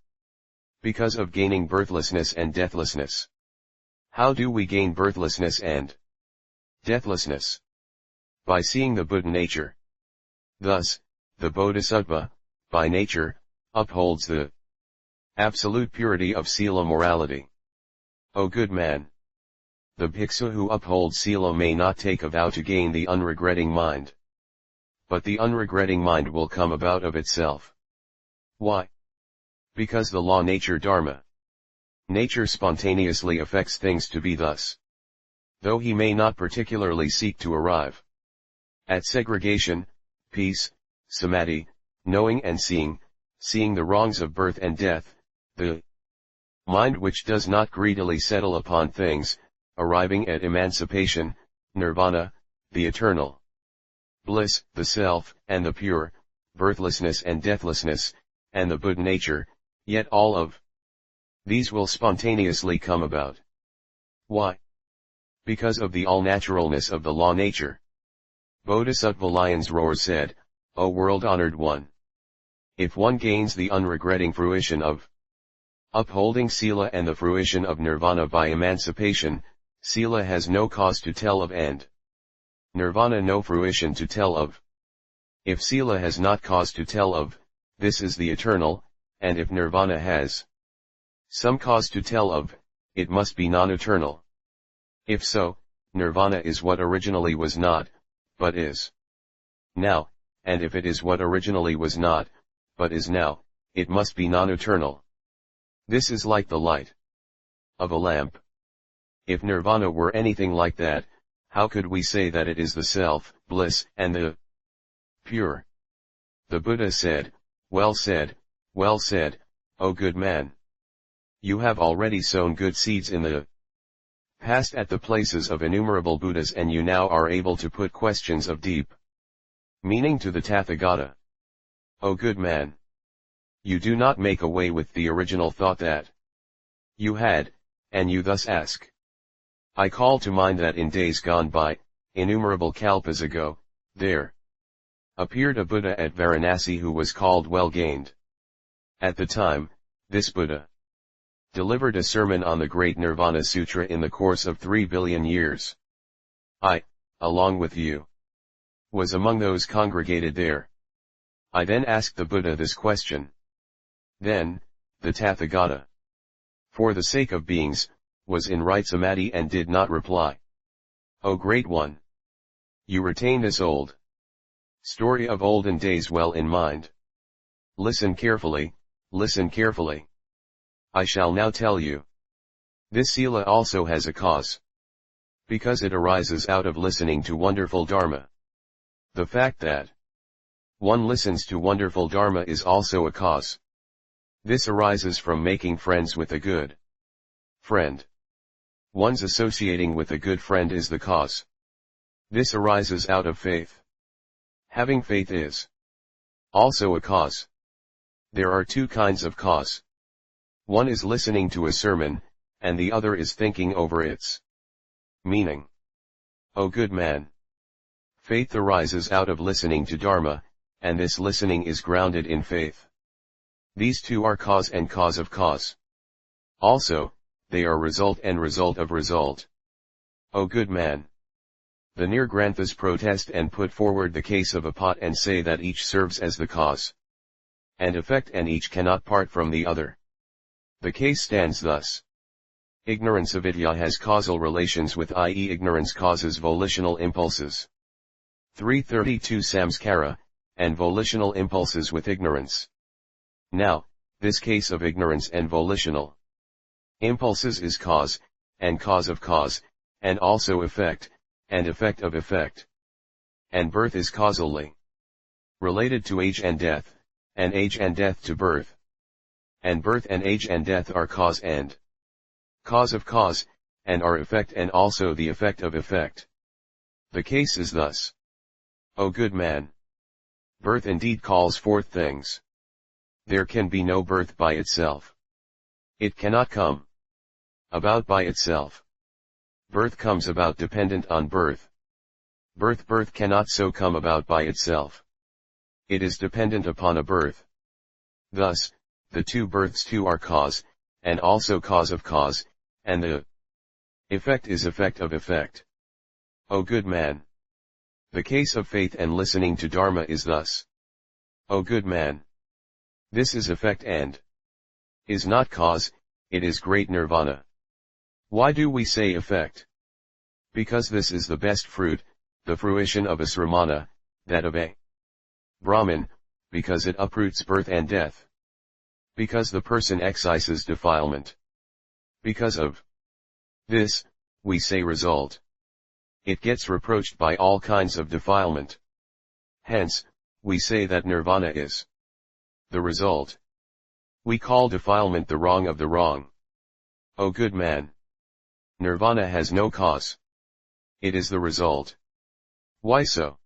Because of gaining birthlessness and deathlessness. How do we gain birthlessness and deathlessness? By seeing the Buddha nature. Thus, the Bodhisattva, by nature, upholds the absolute purity of sila morality. O good man! The bhikkhu who upholds sila may not take a vow to gain the unregretting mind. But the unregretting mind will come about of itself. Why? Because the law nature dharma. Nature spontaneously affects things to be thus. Though he may not particularly seek to arrive at segregation, peace, samadhi, knowing and seeing the wrongs of birth and death, the mind which does not greedily settle upon things, arriving at emancipation, nirvana, the eternal bliss, the self, and the pure, birthlessness and deathlessness, and the Buddha nature, yet all of these will spontaneously come about. Why? Because of the all-naturalness of the law nature. Bodhisattva Lion's Roar said, O world-honored one! If one gains the unregretting fruition of upholding Sila and the fruition of Nirvana by emancipation, Sila has no cause to tell of and Nirvana no fruition to tell of. If Sila has not cause to tell of, this is the eternal, and if Nirvana has some cause to tell of, it must be non-eternal. If so, Nirvana is what originally was not, but is now, and if it is what originally was not, but is now, it must be non-eternal. This is like the light of a lamp. If Nirvana were anything like that, how could we say that it is the self, bliss, and the pure? The Buddha said, well said, O good man! You have already sown good seeds in the past at the places of innumerable Buddhas, and you now are able to put questions of deep meaning to the Tathagata. O good man! You do not make away with the original thought that you had, and you thus ask. I call to mind that in days gone by, innumerable kalpas ago, there appeared a Buddha at Varanasi who was called Well-Gained. At the time, this Buddha delivered a sermon on the great Nirvana Sutra in the course of 3 billion years. I, along with you, was among those congregated there. I then asked the Buddha this question. Then, the Tathagata, for the sake of beings, was in right samadhi and did not reply. O great one! You retain this old story of olden days well in mind. Listen carefully, listen carefully. I shall now tell you. This Sila also has a cause. Because it arises out of listening to wonderful Dharma. The fact that one listens to wonderful Dharma is also a cause. This arises from making friends with a good friend. One's associating with a good friend is the cause. This arises out of faith. Having faith is also a cause. There are two kinds of cause. One is listening to a sermon, and the other is thinking over its meaning. O good man! Faith arises out of listening to Dharma, and this listening is grounded in faith. These two are cause and cause of cause. Also, they are result and result of result. O good man! The Nirgranthas protest and put forward the case of a pot and say that each serves as the cause and effect and each cannot part from the other. The case stands thus. Ignorance avidya has causal relations with, i.e. ignorance causes volitional impulses. 332 samskara, and volitional impulses with ignorance. Now, this case of ignorance and volitional impulses is cause, and cause of cause, and also effect, and effect of effect. And birth is causally related to age and death, and age and death to birth. And birth and age and death are cause and cause of cause, and are effect and also the effect of effect. The case is thus. O good man! Birth indeed calls forth things. There can be no birth by itself. It cannot come about by itself. Birth comes about dependent on birth. Birth cannot so come about by itself. It is dependent upon a birth. Thus, the two births too are cause, and also cause of cause, and the effect is effect of effect. O good man! The case of faith and listening to Dharma is thus. O good man! This is effect and is not cause, it is great nirvana. Why do we say effect? Because this is the best fruit, the fruition of a sramana, that of a Brahmin, because it uproots birth and death. Because the person excises defilement. Because of this, we say result. It gets reproached by all kinds of defilement. Hence, we say that nirvana is the result. We call defilement the wrong of the wrong. O good man! Nirvana has no cause. It is the result. Why so?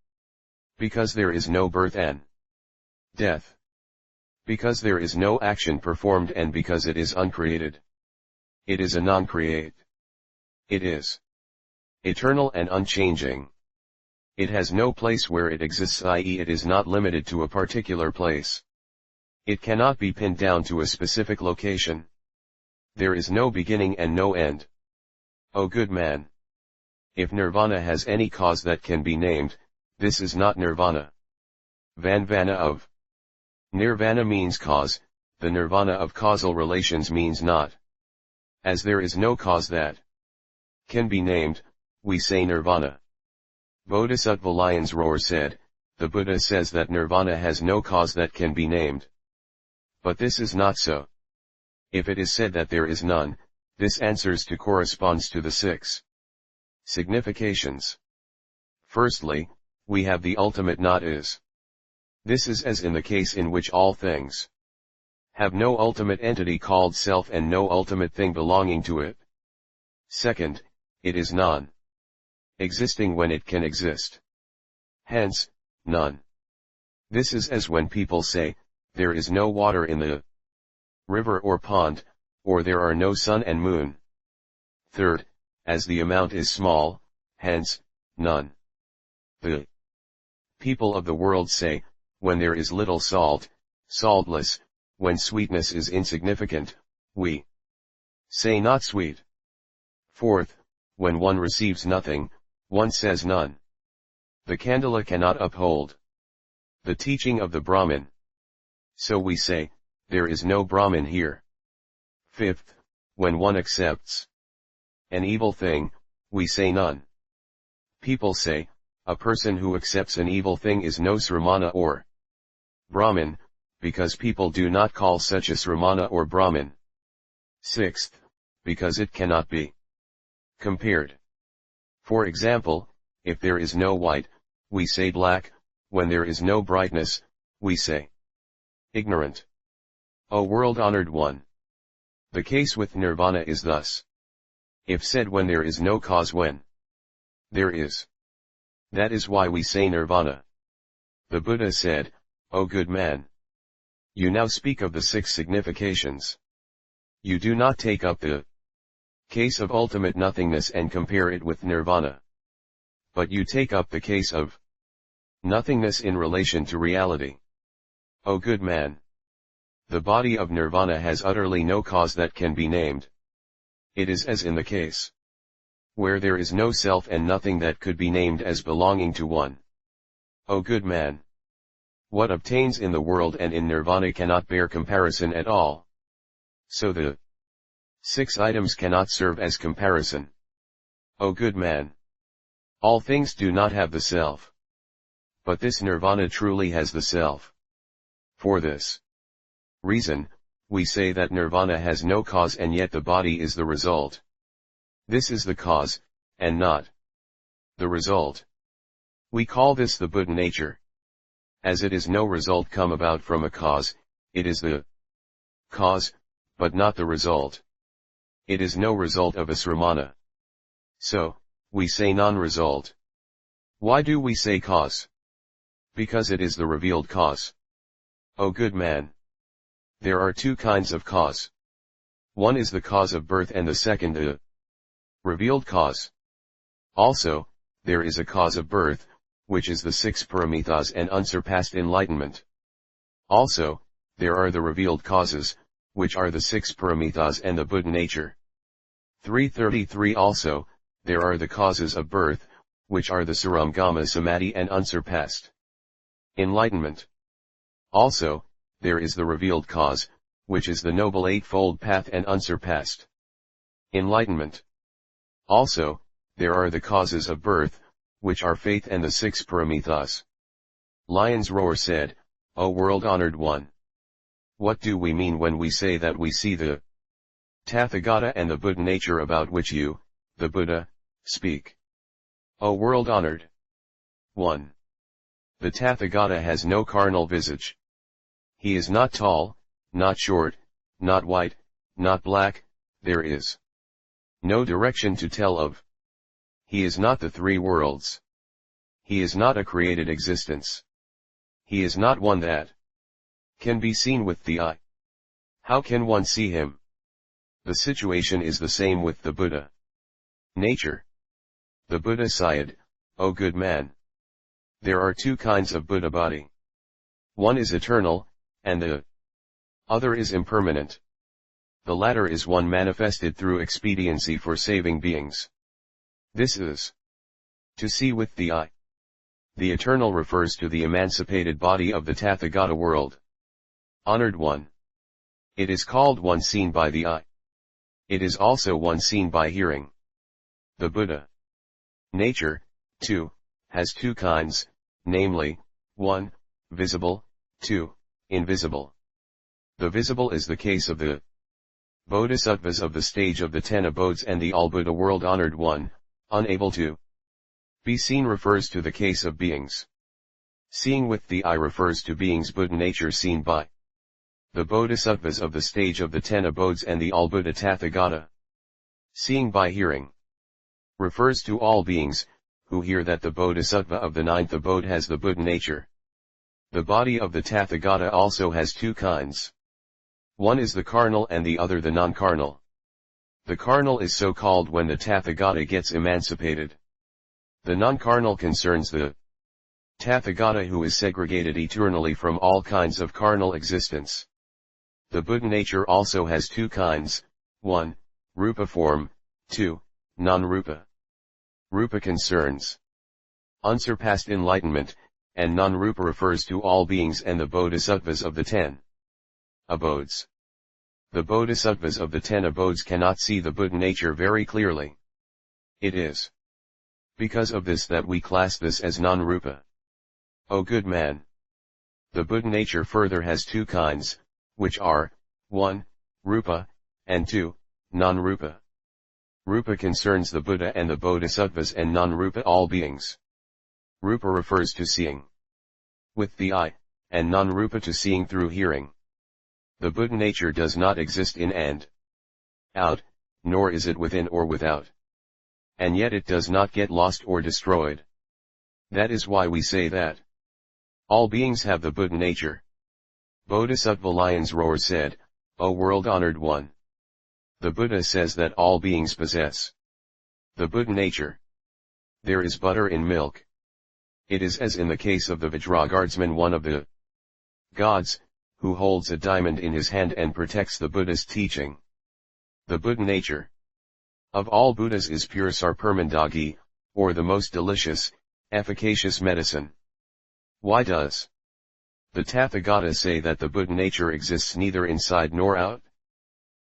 Because there is no birth and death. Because there is no action performed and because it is uncreated. It is a non-create. It is eternal and unchanging. It has no place where it exists, i.e. it is not limited to a particular place. It cannot be pinned down to a specific location. There is no beginning and no end. O good man! If nirvana has any cause that can be named, this is not nirvana. Vanvana of nirvana means cause, the nirvana of causal relations means not. As there is no cause that can be named, we say nirvana. Bodhisattva Lion's Roar said, the Buddha says that nirvana has no cause that can be named. But this is not so. If it is said that there is none, this answers to corresponds to the 6 significations. Firstly, we have the ultimate not is. This is as in the case in which all things have no ultimate entity called self and no ultimate thing belonging to it. Second, it is non-existing when it can exist. Hence, none. This is as when people say, there is no water in the river or pond, or there are no sun and moon. Third, as the amount is small, hence, none. The people of the world say, when there is little salt, saltless, when sweetness is insignificant, we say not sweet. Fourth, when one receives nothing, one says none. The Kandala cannot uphold the teaching of the Brahmin. So we say, there is no Brahmin here. Fifth, when one accepts an evil thing, we say none. People say, a person who accepts an evil thing is no Sramana or Brahmin, because people do not call such a Sramana or Brahmin. Sixth, because it cannot be compared. For example, if there is no white, we say black, when there is no brightness, we say ignorant. O world-honored one! The case with nirvana is thus. If said when there is no cause when there is. That is why we say nirvana. The Buddha said, O good man! You now speak of the 6 significations. You do not take up the case of ultimate nothingness and compare it with nirvana. But you take up the case of nothingness in relation to reality. O good man! The body of nirvana has utterly no cause that can be named. It is as in the case where there is no self and nothing that could be named as belonging to one. O good man! What obtains in the world and in nirvana cannot bear comparison at all. So the 6 items cannot serve as comparison. O good man! All things do not have the self. But this nirvana truly has the self. For this reason, we say that nirvana has no cause and yet the body is the result. This is the cause, and not the result. We call this the Buddha nature. As it is no result come about from a cause, it is the cause, but not the result. It is no result of a sramana. So, we say non-result. Why do we say cause? Because it is the revealed cause. O good man! There are 2 kinds of cause. One is the cause of birth and the second the revealed cause. Also, there is a cause of birth, which is the 6 paramitas and unsurpassed enlightenment. Also, there are the revealed causes, which are the 6 paramitas and the Buddha nature. 333 Also, there are the causes of birth, which are the Saramgama Samadhi and unsurpassed enlightenment. Also, there is the revealed cause, which is the Noble Eightfold Path and unsurpassed enlightenment. Also, there are the causes of birth, which are faith and the 6 paramitas. Lion's Roar said, O world-honored one! What do we mean when we say that we see the Tathagata and the Buddha nature about which you, the Buddha, speak? O world-honored one! The Tathagata has no carnal visage. He is not tall, not short, not white, not black, there is no direction to tell of. He is not the 3 worlds. He is not a created existence. He is not one that can be seen with the eye. How can one see him? The situation is the same with the Buddha nature. The Buddha sighed, O good man! There are two kinds of Buddha body. One is eternal, and the other is impermanent. The latter is one manifested through expediency for saving beings. This is to see with the eye. The eternal refers to the emancipated body of the Tathagata world. Honored one. It is called one seen by the eye. It is also one seen by hearing. The Buddha nature, too, has two kinds, namely, 1, visible, 2, invisible. The visible is the case of the Bodhisattvas of the stage of the 10 abodes and the all-Buddha world. Honored one, unable to be seen refers to the case of beings. Seeing with the eye refers to beings' Buddha nature seen by the Bodhisattvas of the stage of the 10 abodes and the all-Buddha Tathagata. Seeing by hearing refers to all beings, who hear that the Bodhisattva of the 9th abode has the Buddha nature. The body of the Tathagata also has two kinds. One is the carnal and the other the non-carnal. The carnal is so called when the Tathagata gets emancipated. The non-carnal concerns the Tathagata who is segregated eternally from all kinds of carnal existence. The Buddha nature also has two kinds, 1, rupa form, 2, non-rupa. Rupa concerns unsurpassed enlightenment, and non-rupa refers to all beings and the bodhisattvas of the 10 abodes. The bodhisattvas of the 10 abodes cannot see the Buddha nature very clearly. It is because of this that we class this as non-rupa. O good man! The Buddha nature further has two kinds, which are, 1, rupa, and 2, non-rupa. Rupa concerns the Buddha and the bodhisattvas and non-rupa all beings. Rupa refers to seeing with the eye, and non-rupa to seeing through hearing. The Buddha nature does not exist in and out, nor is it within or without. And yet it does not get lost or destroyed. That is why we say that all beings have the Buddha nature. Bodhisattva Lion's Roar said, O world-honored one! The Buddha says that all beings possess the Buddha nature. There is butter in milk. It is as in the case of the Vajraguardsman, one of the gods, who holds a diamond in his hand and protects the Buddha's teaching. The Buddha nature of all Buddhas is pure sarpermandagi, or the most delicious, efficacious medicine. Why does the Tathagata say that the Buddha nature exists neither inside nor out?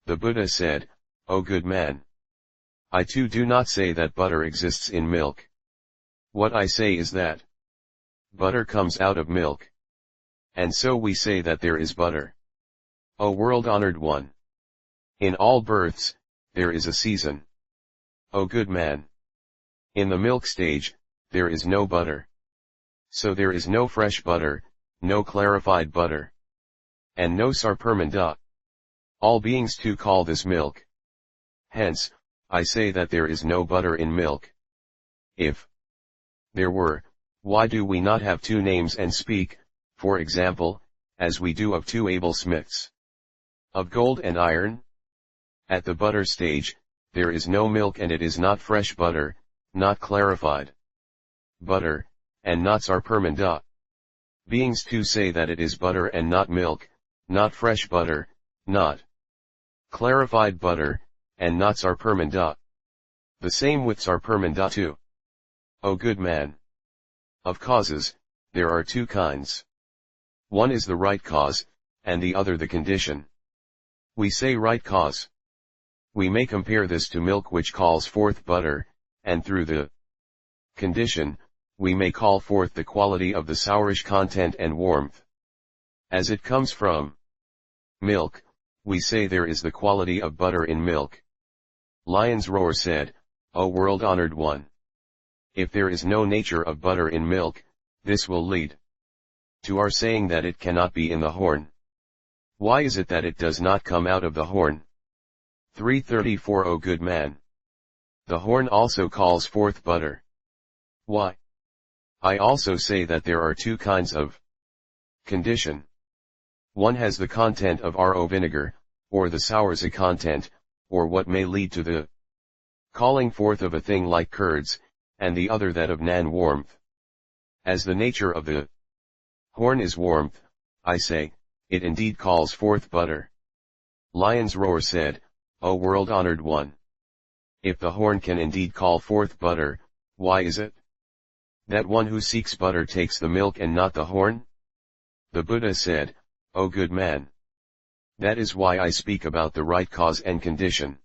The Buddha said, O good man! I too do not say that butter exists in milk. What I say is that butter comes out of milk. And so we say that there is butter. O world-honored one! In all births, there is a season. O good man! In the milk stage, there is no butter. So there is no fresh butter, no clarified butter, and no sarpermanda. All beings too call this milk. Hence, I say that there is no butter in milk. If there were, why do we not have two names and speak, for example, as we do of two able smiths, of gold and iron? At the butter stage, there is no milk and it is not fresh butter, not clarified butter, and not sarpermanda. Beings too say that it is butter and not milk, not fresh butter, not clarified butter, and not sarpermanda. The same with sarpermanda too. O good man! Of causes, there are two kinds. One is the right cause, and the other the condition. We say right cause. We may compare this to milk which calls forth butter, and through the condition, we may call forth the quality of the sourish content and warmth. As it comes from milk, we say there is the quality of butter in milk. Lion's Roar said, O world-honored one! If there is no nature of butter in milk, this will lead to our saying that it cannot be in the horn. Why is it that it does not come out of the horn? 334 O good man! The horn also calls forth butter. Why? I also say that there are two kinds of condition. One has the content of RO vinegar, or the sourza content, or what may lead to the calling forth of a thing like curds, and the other that of nan warmth. As the nature of the horn is warmth, I say, it indeed calls forth butter. Lion's roar said, O world-honored one! If the horn can indeed call forth butter, why is it that one who seeks butter takes the milk and not the horn? The Buddha said, O good man! That is why I speak about the right cause and condition.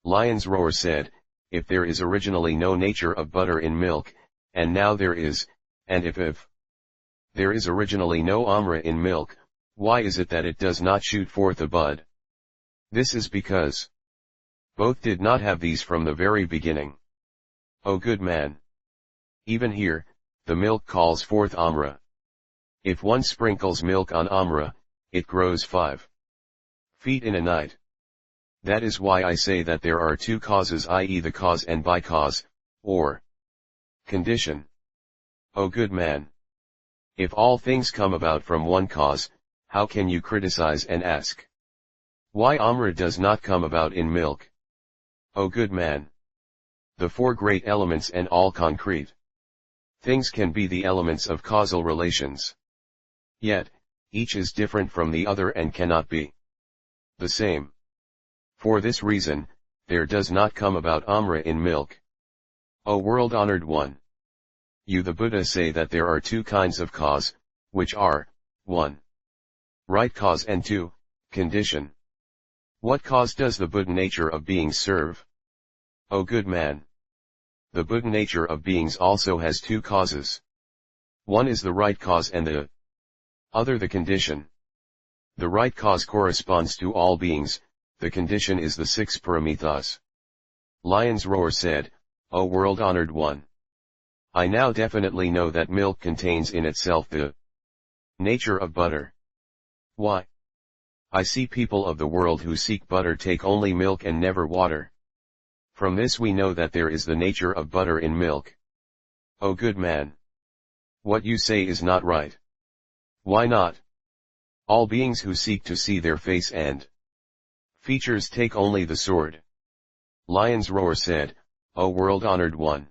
Lion's roar said, if there is originally no nature of butter in milk, and now there is, and if there is originally no amra in milk, why is it that it does not shoot forth a bud? This is because both did not have these from the very beginning. O good man! Even here, the milk calls forth amra. If one sprinkles milk on amra, it grows 5 feet in a night. That is why I say that there are two causes, i.e. the cause and by cause, or condition. O good man! If all things come about from one cause, how can you criticize and ask why amra does not come about in milk? O good man! The four great elements and all concrete things can be the elements of causal relations. Yet, each is different from the other and cannot be the same. For this reason, there does not come about amra in milk. O world-honored one! You the Buddha say that there are two kinds of cause, which are, 1. Right cause and 2. Condition. What cause does the Buddha nature of beings serve? O good man! The Buddha nature of beings also has two causes. One is the right cause and the other the condition. The right cause corresponds to all beings, the condition is the 6 paramithas. Lion's roar said, O world-honored one! I now definitely know that milk contains in itself the nature of butter. Why? I see people of the world who seek butter take only milk and never water. From this we know that there is the nature of butter in milk. O good man! What you say is not right. Why not? All beings who seek to see their face and features take only the sword. Lion's roar said, O world-honored one!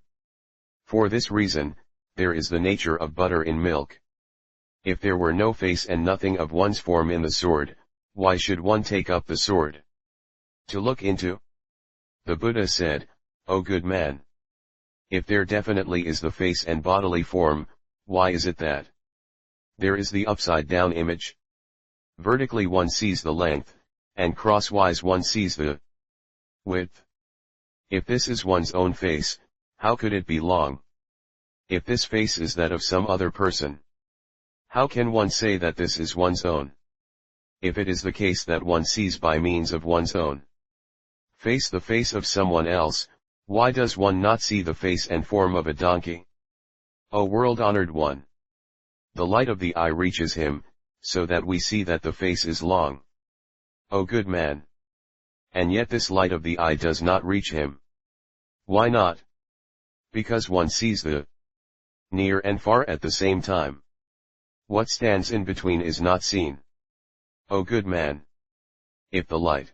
For this reason, there is the nature of butter in milk. If there were no face and nothing of one's form in the sword, why should one take up the sword to look into? The Buddha said, O good man! If there definitely is the face and bodily form, why is it that there is the upside-down image? Vertically one sees the length, and crosswise one sees the width. If this is one's own face, how could it be long? If this face is that of some other person, how can one say that this is one's own? If it is the case that one sees by means of one's own face the face of someone else, why does one not see the face and form of a donkey? O world-honored one! The light of the eye reaches him, so that we see that the face is long. O good man! And yet this light of the eye does not reach him. Why not? Because one sees the near and far at the same time. What stands in between is not seen. O good man! If the light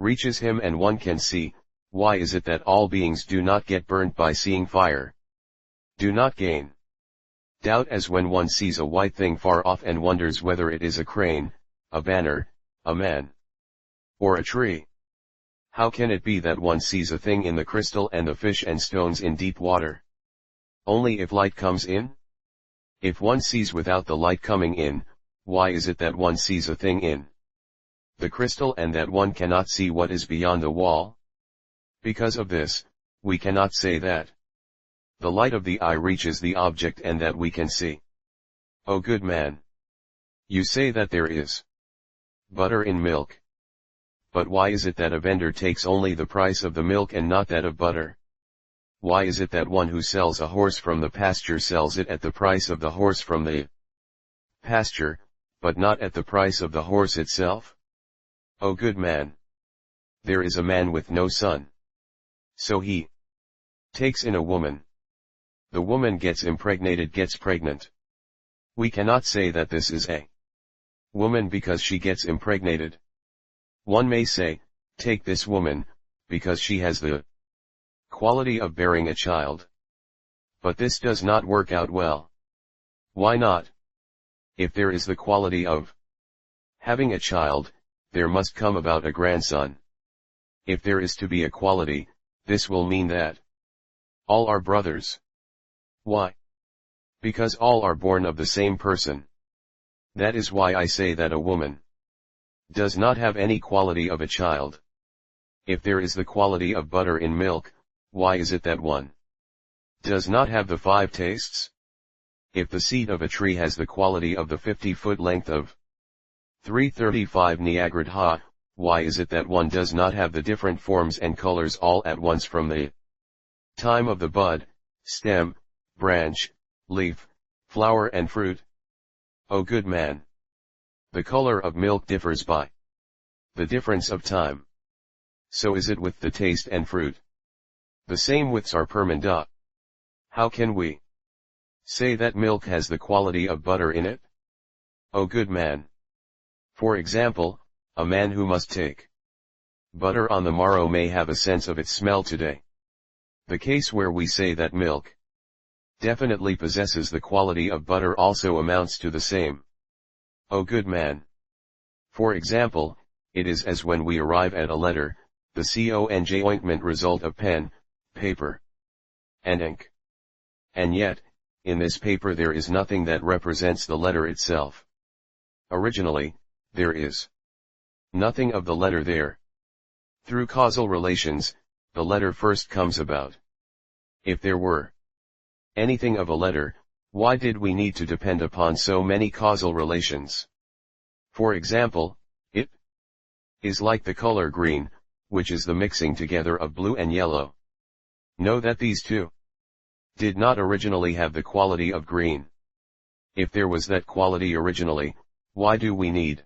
reaches him and one can see, why is it that all beings do not get burnt by seeing fire? Do not gain doubt as when one sees a white thing far off and wonders whether it is a crane, a banner, a man, or a tree. How can it be that one sees a thing in the crystal and the fish and stones in deep water? Only if light comes in? If one sees without the light coming in, why is it that one sees a thing in the crystal and that one cannot see what is beyond the wall? Because of this, we cannot say that the light of the eye reaches the object and that we can see. O good man! You say that there is butter in milk. But why is it that a vendor takes only the price of the milk and not that of butter? Why is it that one who sells a horse from the pasture sells it at the price of the horse from the pasture, but not at the price of the horse itself? O good man! There is a man with no son. So he takes in a woman. The woman gets impregnated, gets pregnant. We cannot say that this is a woman because she gets impregnated. One may say, take this woman, because she has the quality of bearing a child. But this does not work out well. Why not? If there is the quality of having a child, there must come about a grandson. If there is to be a quality, this will mean that all are brothers. Why? Because all are born of the same person. That is why I say that a woman does not have any quality of a child. If there is the quality of butter in milk, why is it that one does not have the 5 tastes? If the seed of a tree has the quality of the 50-foot length of 335 Niagara, why is it that one does not have the different forms and colors all at once from the time of the bud, stem, branch, leaf, flower and fruit? O good man! The color of milk differs by the difference of time. So is it with the taste and fruit. The same with Sarpermanda. How can we say that milk has the quality of butter in it? O good man! For example, a man who must take butter on the morrow may have a sense of its smell today. The case where we say that milk definitely possesses the quality of butter also amounts to the same. O good man! For example, it is as when we arrive at a letter, the conj ointment result of pen, paper, and ink. And yet, in this paper there is nothing that represents the letter itself. Originally, there is nothing of the letter there. Through causal relations, the letter first comes about. If there were anything of a letter, why did we need to depend upon so many causal relations? For example, it is like the color green, which is the mixing together of blue and yellow. Know that these two did not originally have the quality of green. If there was that quality originally, why do we need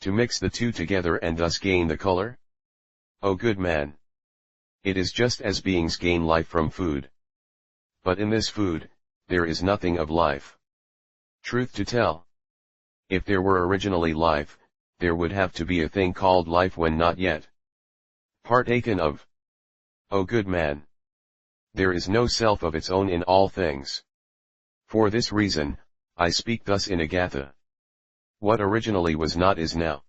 to mix the two together and thus gain the color? O good man! It is just as beings gain life from food. But in this food, there is nothing of life. Truth to tell, if there were originally life, there would have to be a thing called life when not yet partaken of. O good man! There is no self of its own in all things. For this reason, I speak thus in Agatha. What originally was not is now.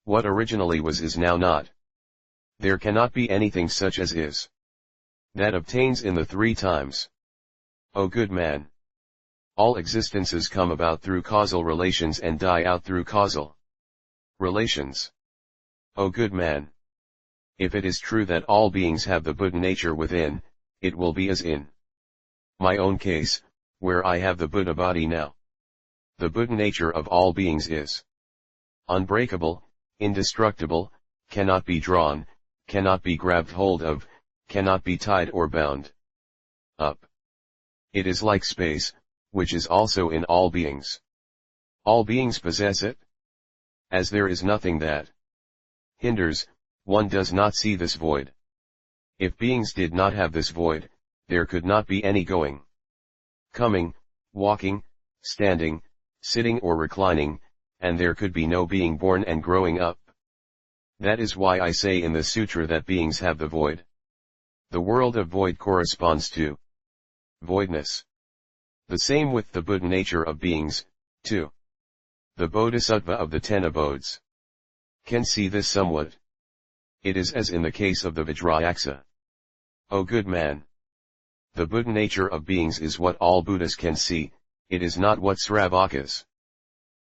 What originally was is now not. There cannot be anything such as is. That obtains in the 3 times. O good man! All existences come about through causal relations and die out through causal relations. O good man! If it is true that all beings have the Buddha nature within, it will be as in my own case, where I have the Buddha body now. The Buddha nature of all beings is unbreakable, indestructible, cannot be drawn, cannot be grabbed hold of, cannot be tied or bound up. It is like space, which is also in all beings. All beings possess it. As there is nothing that hinders, one does not see this void. If beings did not have this void, there could not be any going, coming, walking, standing, sitting or reclining, and there could be no being born and growing up. That is why I say in the sutra that beings have the void. The world of void corresponds to voidness. The same with the Buddha nature of beings, too. The Bodhisattva of the 10 abodes can see this somewhat. It is as in the case of the Vajrayaksa. O good man! The Buddha nature of beings is what all Buddhas can see, it is not what Sravakas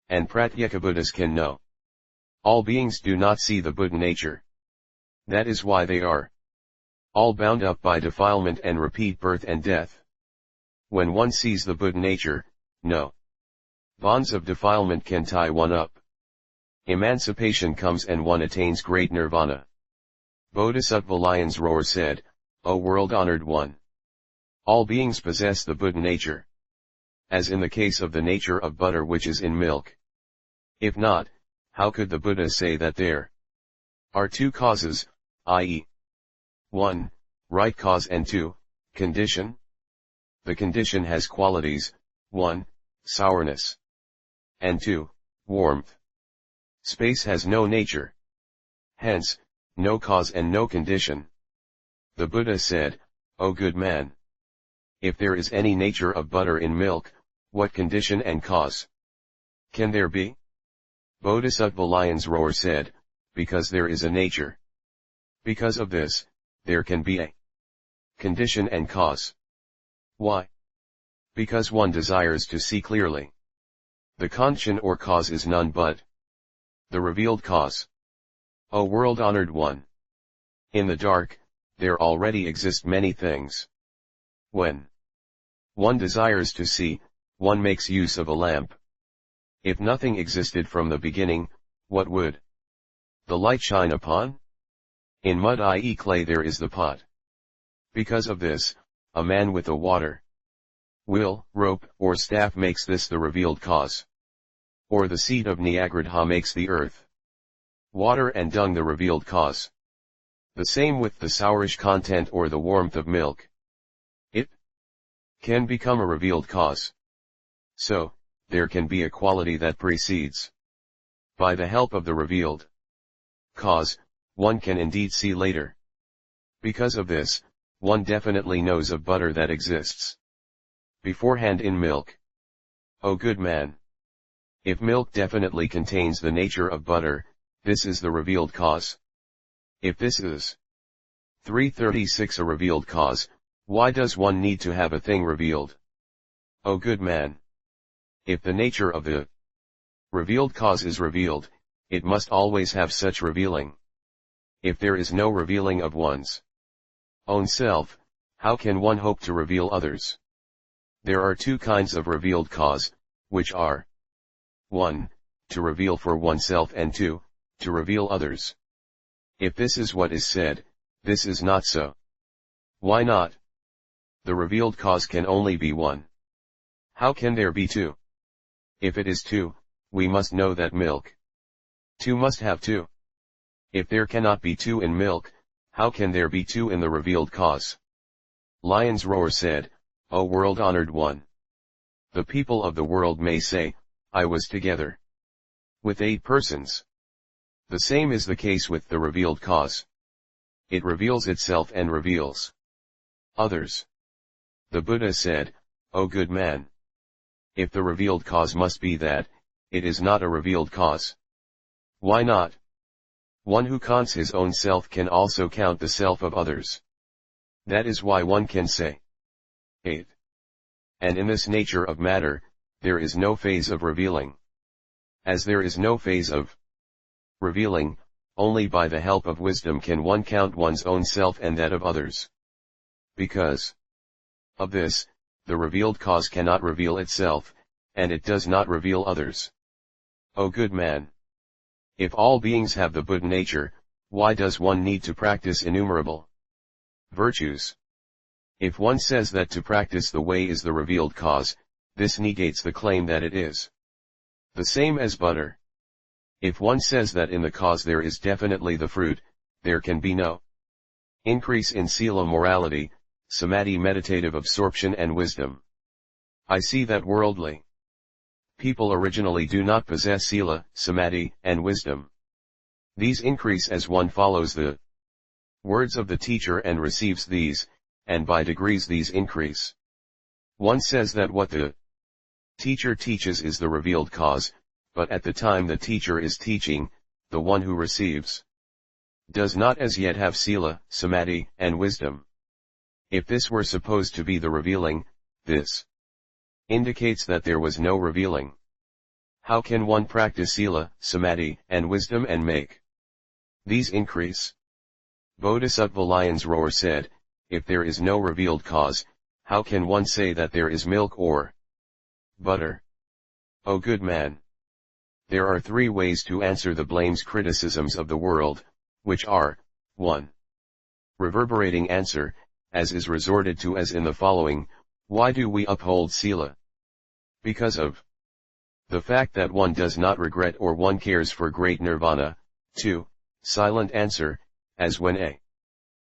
and Pratyeka Buddhas can know. All beings do not see the Buddha nature. That is why they are all bound up by defilement and repeat birth and death. When one sees the Buddha nature, no bonds of defilement can tie one up. Emancipation comes and one attains great nirvana. Bodhisattva Lion's Roar said, O world-honored one! All beings possess the Buddha nature. As in the case of the nature of butter which is in milk. If not, how could the Buddha say that there are 2 causes, i.e. 1, right cause and 2, condition? The condition has qualities, 1, sourness, and 2, warmth. Space has no nature. Hence, no cause and no condition. The Buddha said, O good man! If there is any nature of butter in milk, what condition and cause can there be? Bodhisattva Lion's Roar said, because there is a nature. Because of this, there can be a condition and cause. Why? Because one desires to see clearly. The condition or cause is none but the revealed cause. O world-honored one! In the dark, there already exist many things. When one desires to see, one makes use of a lamp. If nothing existed from the beginning, what would the light shine upon? In mud i.e. clay there is the pot. Because of this, a man with a water wheel, rope, or staff makes this the revealed cause. Or the seed of Nyagrudha makes the earth, water and dung the revealed cause. The same with the sourish content or the warmth of milk. It can become a revealed cause. So, there can be a quality that precedes. By the help of the revealed cause, one can indeed see later. Because of this, one definitely knows of butter that exists beforehand in milk. O good man! If milk definitely contains the nature of butter, this is the revealed cause. If this is 336 a revealed cause, why does one need to have a thing revealed? O good man! If the nature of the revealed cause is revealed, it must always have such revealing. If there is no revealing of one's own self, how can one hope to reveal others? There are two kinds of revealed cause, which are 1. To reveal for oneself, and 2. To reveal others. If this is what is said, this is not so. Why not? The revealed cause can only be one. How can there be two? If it is two, we must know that milk 2 must have 2. If there cannot be 2 in milk, how can there be 2 in the revealed cause? Lion's Roar said, O world-honored one! The people of the world may say, I was together with 8 persons. The same is the case with the revealed cause. It reveals itself and reveals others. The Buddha said, O good man! If the revealed cause must be that, it is not a revealed cause. Why not? One who counts his own self can also count the self of others. That is why one can say 8. And in this nature of matter, there is no phase of revealing. As there is no phase of revealing, only by the help of wisdom can one count one's own self and that of others. Because of this, the revealed cause cannot reveal itself, and it does not reveal others. O good man! If all beings have the Buddha nature, why does one need to practice innumerable virtues? If one says that to practice the way is the revealed cause, this negates the claim that it is the same as butter. If one says that in the cause there is definitely the fruit, there can be no increase in sila morality, samadhi meditative absorption and wisdom. I see that worldly people originally do not possess sila, samadhi, and wisdom. These increase as one follows the words of the teacher and receives these, and by degrees these increase. One says that what the teacher teaches is the revealed cause, but at the time the teacher is teaching, the one who receives does not as yet have sila, samadhi, and wisdom. If this were supposed to be the revealing, this indicates that there was no revealing. How can one practice sila, samadhi, and wisdom and make these increase? Bodhisattva Lion's Roar said, if there is no revealed cause, how can one say that there is milk or butter? O good man! There are 3 ways to answer the blames criticisms of the world, which are, 1. Reverberating answer, as is resorted to as in the following, why do we uphold sila? Because of the fact that one does not regret or one cares for great nirvana. 2. Silent answer, as when a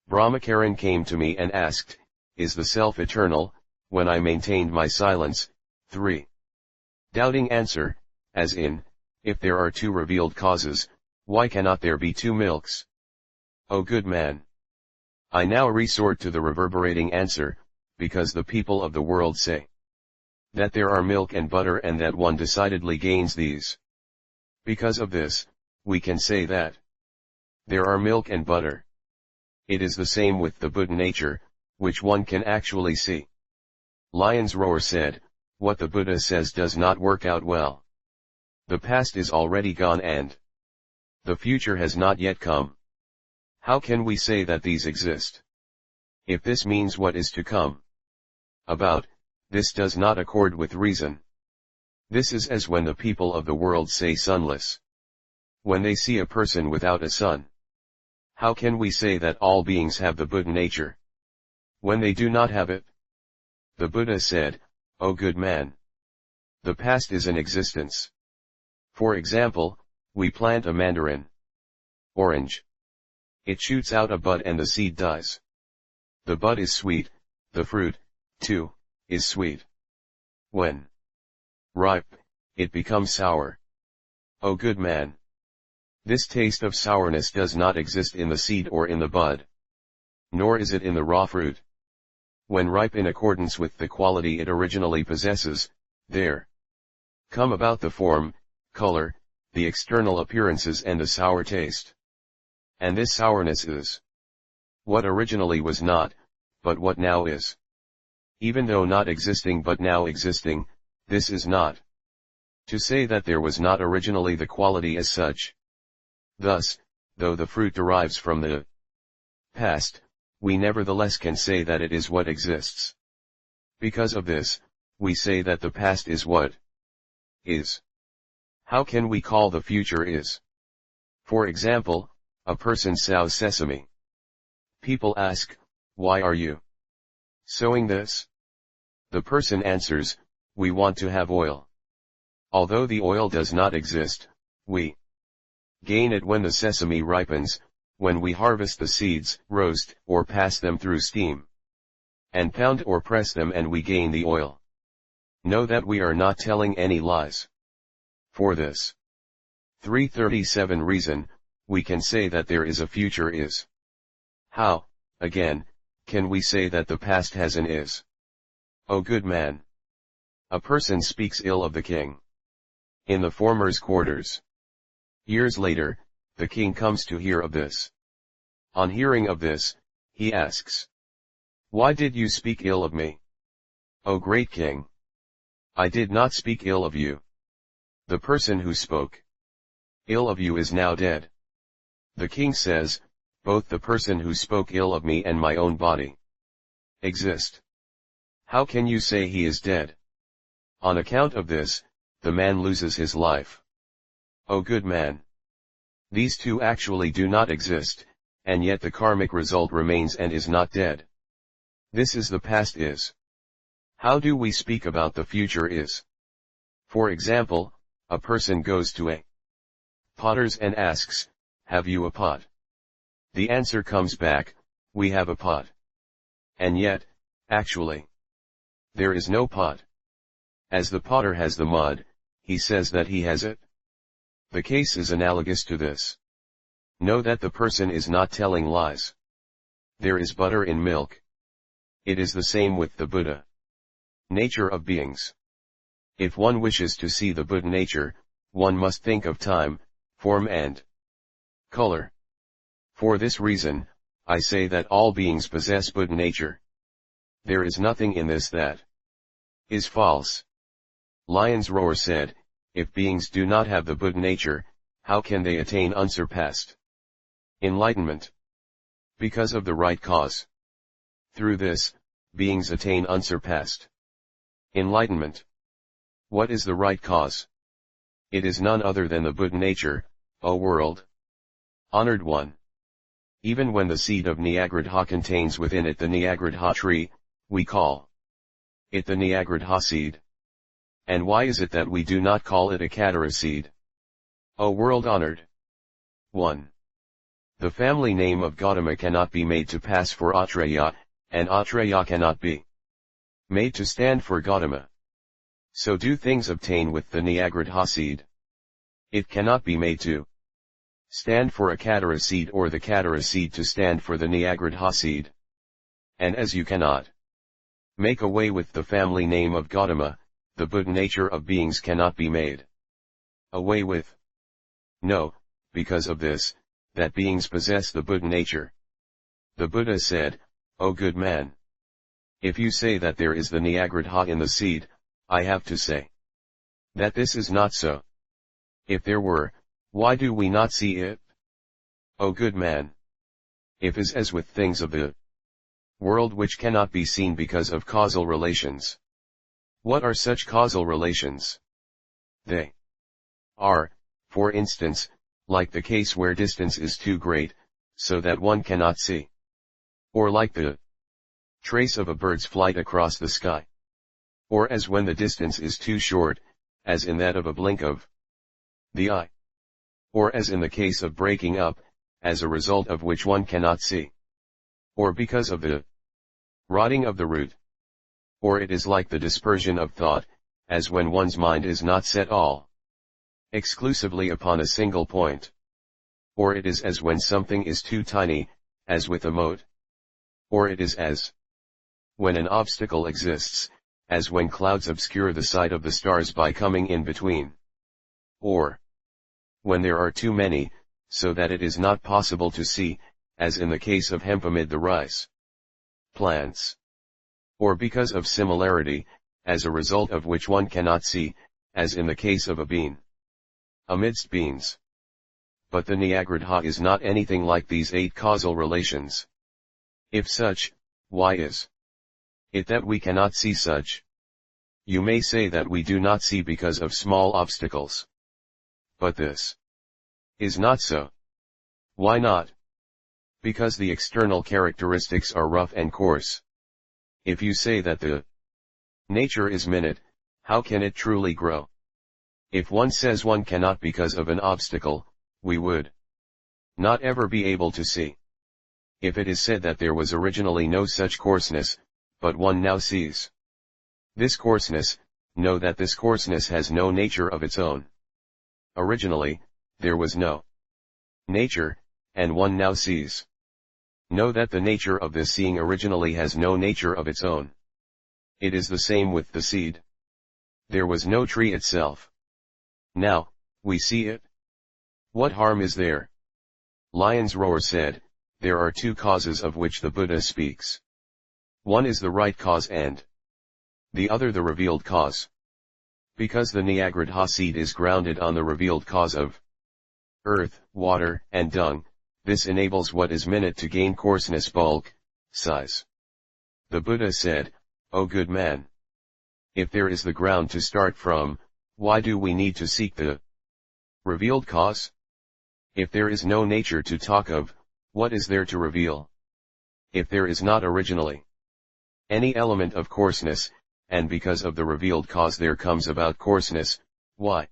Brahmacharin came to me and asked, is the self eternal, when I maintained my silence. 3. Doubting answer, as in, if there are 2 revealed causes, why cannot there be 2 milks? O good man! I now resort to the reverberating answer, because the people of the world say that there are milk and butter and that one decidedly gains these. Because of this, we can say that there are milk and butter. It is the same with the Buddha nature, which one can actually see. Lion's Roar said, what the Buddha says does not work out well. The past is already gone and the future has not yet come. How can we say that these exist? If this means what is to come about, this does not accord with reason. This is as when the people of the world say sunless. When they see a person without a sun, how can we say that all beings have the Buddha nature, when they do not have it? The Buddha said, O good man, the past is an existence. For example, we plant a mandarin orange. It shoots out a bud and the seed dies. The bud is sweet, the fruit, too, is sweet. When ripe, it becomes sour. O good man, this taste of sourness does not exist in the seed or in the bud, nor is it in the raw fruit. When ripe in accordance with the quality it originally possesses, there come about the form, color, the external appearances and the sour taste. And this sourness is what originally was not, but what now is. Even though not existing but now existing, this is not to say that there was not originally the quality as such. Thus, though the fruit derives from the past, we nevertheless can say that it is what exists. Because of this, we say that the past is what is. How can we call the future is? For example, a person sows sesame. People ask, why are you sowing this? The person answers, we want to have oil. Although the oil does not exist, we gain it when the sesame ripens, when we harvest the seeds, roast, or pass them through steam, and pound or press them and we gain the oil. Know that we are not telling any lies. For this 337 reason, we can say that there is a future is. How, again, can we say that the past has an is? O good man, a person speaks ill of the king in the former's quarters. Years later, the king comes to hear of this. On hearing of this, he asks, why did you speak ill of me? O great king, I did not speak ill of you. The person who spoke ill of you is now dead. The king says, both the person who spoke ill of me and my own body exist. How can you say he is dead? On account of this, the man loses his life. O good man, these two actually do not exist, and yet the karmic result remains and is not dead. This is the past is. How do we speak about the future is? For example, a person goes to a potter's and asks, have you a pot? The answer comes back, we have a pot. And yet, actually, there is no pot. As the potter has the mud, he says that he has it. The case is analogous to this. Know that the person is not telling lies. There is butter in milk. It is the same with the Buddha nature of beings. If one wishes to see the Buddha nature, one must think of time, form and color. For this reason, I say that all beings possess Buddha nature. There is nothing in this that is false. Lion's Roar said, if beings do not have the Buddha nature, how can they attain unsurpassed enlightenment? Because of the right cause. Through this, beings attain unsurpassed enlightenment. What is the right cause? It is none other than the Buddha nature, O world. Honored one. Even when the seed of Nyagrudha contains within it the Nyagrudha tree, we call it the Nyagrudha seed. And why is it that we do not call it a Katara seed? O world honored 1. The family name of Gautama cannot be made to pass for Atreya, and Atreya cannot be made to stand for Gautama. So do things obtain with the Nyagrudha seed. It cannot be made to stand for a Katara seed or the Katara seed to stand for the Nyagrudha seed. And as you cannot Make away with the family name of Gautama, the Buddha nature of beings cannot be made away with. No, because of this, that beings possess the Buddha nature. The Buddha said, O good man, if you say that there is the Nyagrudha in the seed, I have to say that this is not so. If there were, why do we not see it? O good man, if is as with things of the world which cannot be seen because of causal relations. What are such causal relations? They are, for instance, like the case where distance is too great, so that one cannot see. Or like the trace of a bird's flight across the sky. Or as when the distance is too short, as in that of a blink of the eye. Or as in the case of breaking up, as a result of which one cannot see. Or because of the rotting of the root. Or it is like the dispersion of thought, as when one's mind is not set all exclusively upon a single point. Or it is as when something is too tiny, as with a mote. Or it is as when an obstacle exists, as when clouds obscure the sight of the stars by coming in between. Or when there are too many, so that it is not possible to see, as in the case of hemp amid the rice plants. Or because of similarity, as a result of which one cannot see, as in the case of a bean amidst beans. But the Nyagrudha is not anything like these 8 causal relations. If such, why is it that we cannot see such? You may say that we do not see because of small obstacles. But this is not so. Why not? Because the external characteristics are rough and coarse. If you say that the nature is minute, how can it truly grow? If one says one cannot because of an obstacle, we would not ever be able to see. If it is said that there was originally no such coarseness, but one now sees this coarseness, know that this coarseness has no nature of its own. Originally, there was no nature, and one now sees. Know that the nature of this seeing originally has no nature of its own. It is the same with the seed. There was no tree itself. Now, we see it. What harm is there? Lion's Roar said, there are 2 causes of which the Buddha speaks. One is the right cause and the other the revealed cause. Because the Nyagrudha seed is grounded on the revealed cause of earth, water, and dung, this enables what is minute to gain coarseness, bulk, size. The Buddha said, O good man, if there is the ground to start from, why do we need to seek the revealed cause? If there is no nature to talk of, what is there to reveal? If there is not originally any element of coarseness, and because of the revealed cause there comes about coarseness, why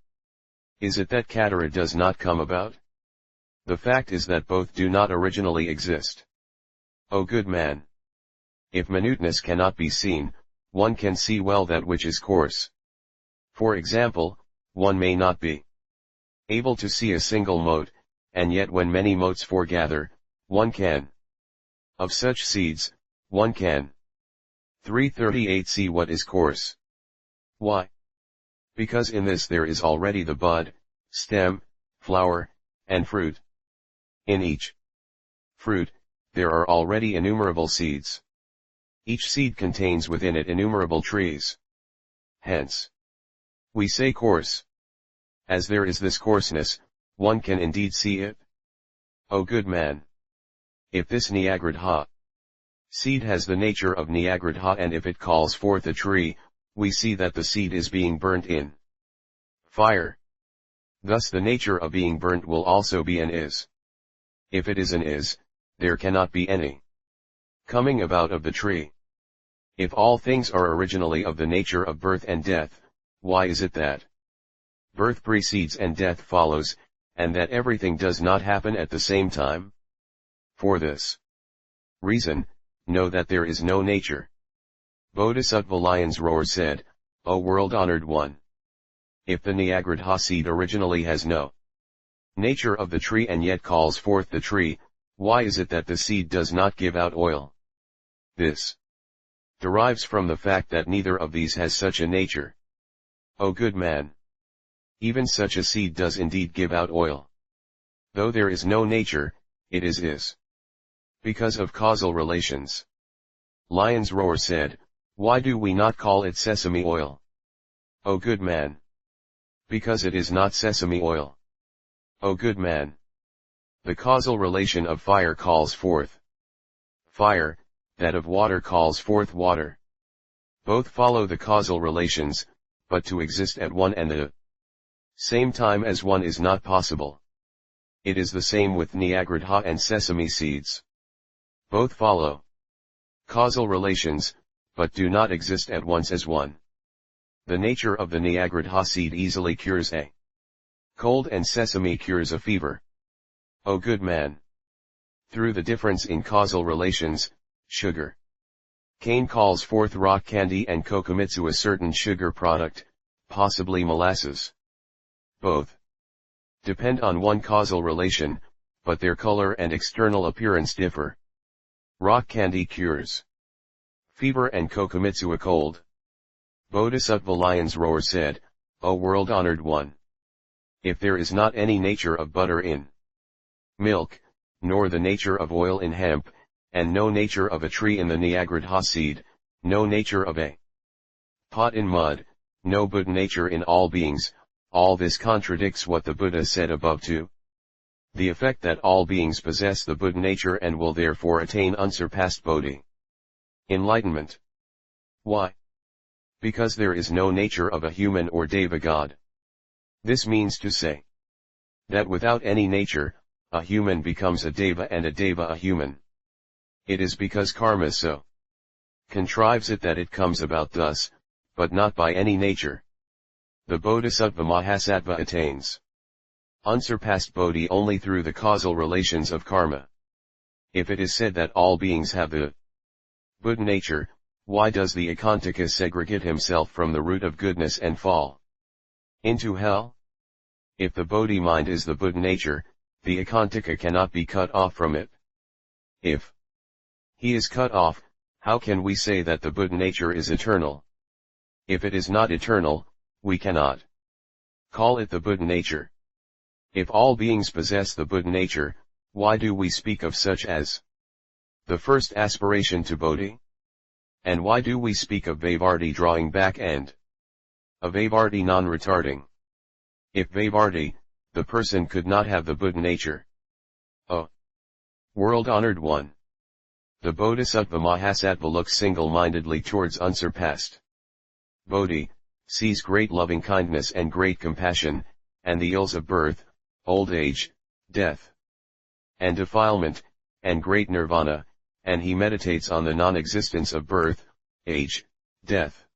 is it that Katara does not come about? The fact is that both do not originally exist. O good man, if minuteness cannot be seen, one can see well that which is coarse. For example, one may not be able to see a single mote, and yet when many motes foregather, one can. Of such seeds, one can. 338 See what is coarse. Why? Because in this there is already the bud, stem, flower, and fruit. In each fruit, there are already innumerable seeds. Each seed contains within it innumerable trees. Hence, we say coarse. As there is this coarseness, one can indeed see it. O good man, if this Nyagrudha seed has the nature of Nyagrudha, and if it calls forth a tree, we see that the seed is being burnt in fire. Thus the nature of being burnt will also be an is. If it is an is, there cannot be any coming about of the tree. If all things are originally of the nature of birth and death, why is it that birth precedes and death follows, and that everything does not happen at the same time? For this reason, know that there is no nature. Bodhisattva Lion's Roar said, O world-honored one, if the Nyagrudha seed originally has no nature of the tree and yet calls forth the tree, why is it that the seed does not give out oil? This derives from the fact that neither of these has such a nature. O good man! Even such a seed does indeed give out oil. Though there is no nature, it is. Because of causal relations. Lion's Roar said, "Why do we not call it sesame oil?" O good man! Because it is not sesame oil. O good man! The causal relation of fire calls forth fire, that of water calls forth water. Both follow the causal relations, but to exist at one and the same time as one is not possible. It is the same with Nyagrudha and sesame seeds. Both follow causal relations, but do not exist at once as one. The nature of the Nyagrudha seed easily cures a cold and sesame cures a fever. O good man! Through the difference in causal relations, sugar cane calls forth rock candy and kokomitsu a certain sugar product, possibly molasses. Both depend on one causal relation, but their color and external appearance differ. Rock candy cures fever and kokomitsu a cold. Bodhisattva Lion's Roar said, "O world-honored one! If there is not any nature of butter in milk, nor the nature of oil in hemp, and no nature of a tree in the Nyagrudha seed, no nature of a pot in mud, no Buddha nature in all beings, all this contradicts what the Buddha said above to the effect that all beings possess the Buddha nature and will therefore attain unsurpassed Bodhi enlightenment. Why? Because there is no nature of a human or deva god. This means to say that without any nature, a human becomes a deva and a deva a human. It is because karma so contrives it that it comes about thus, but not by any nature. The Bodhisattva Mahasattva attains unsurpassed Bodhi only through the causal relations of karma. If it is said that all beings have the Buddha nature, why does the Ekantaka segregate himself from the root of goodness and fall into hell? If the Bodhi mind is the Buddha nature, the Ekantaka cannot be cut off from it. If he is cut off, how can we say that the Buddha nature is eternal? If it is not eternal, we cannot call it the Buddha nature. If all beings possess the Buddha nature, why do we speak of such as the first aspiration to Bodhi? And why do we speak of Vavarti drawing back and of Vavarti non-retarding? If Vavarti, the person could not have the Buddha nature. O world-honored one! The Bodhisattva Mahasattva looks single-mindedly towards unsurpassed Bodhi, sees great loving-kindness and great compassion, and the ills of birth, old age, death, and defilement, and great nirvana, and he meditates on the non-existence of birth, age, death,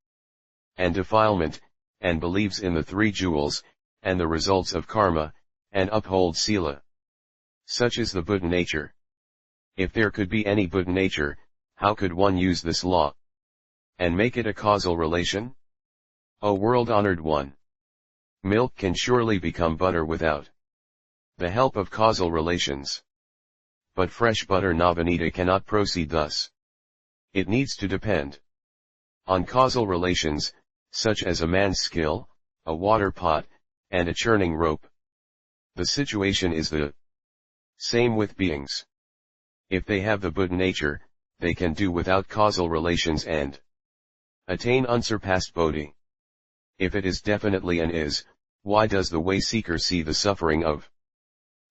and defilement, and believes in the three jewels, and the results of karma, and upholds sila. Such is the Buddha nature. If there could be any Buddha nature, how could one use this law and make it a causal relation? O world-honored one! Milk can surely become butter without the help of causal relations. But fresh butter Navanita cannot proceed thus. It needs to depend on causal relations, such as a man's skill, a water pot, and a churning rope. The situation is the same with beings. If they have the Buddha nature, they can do without causal relations and attain unsurpassed Bodhi. If it is definitely and is, why does the way seeker see the suffering of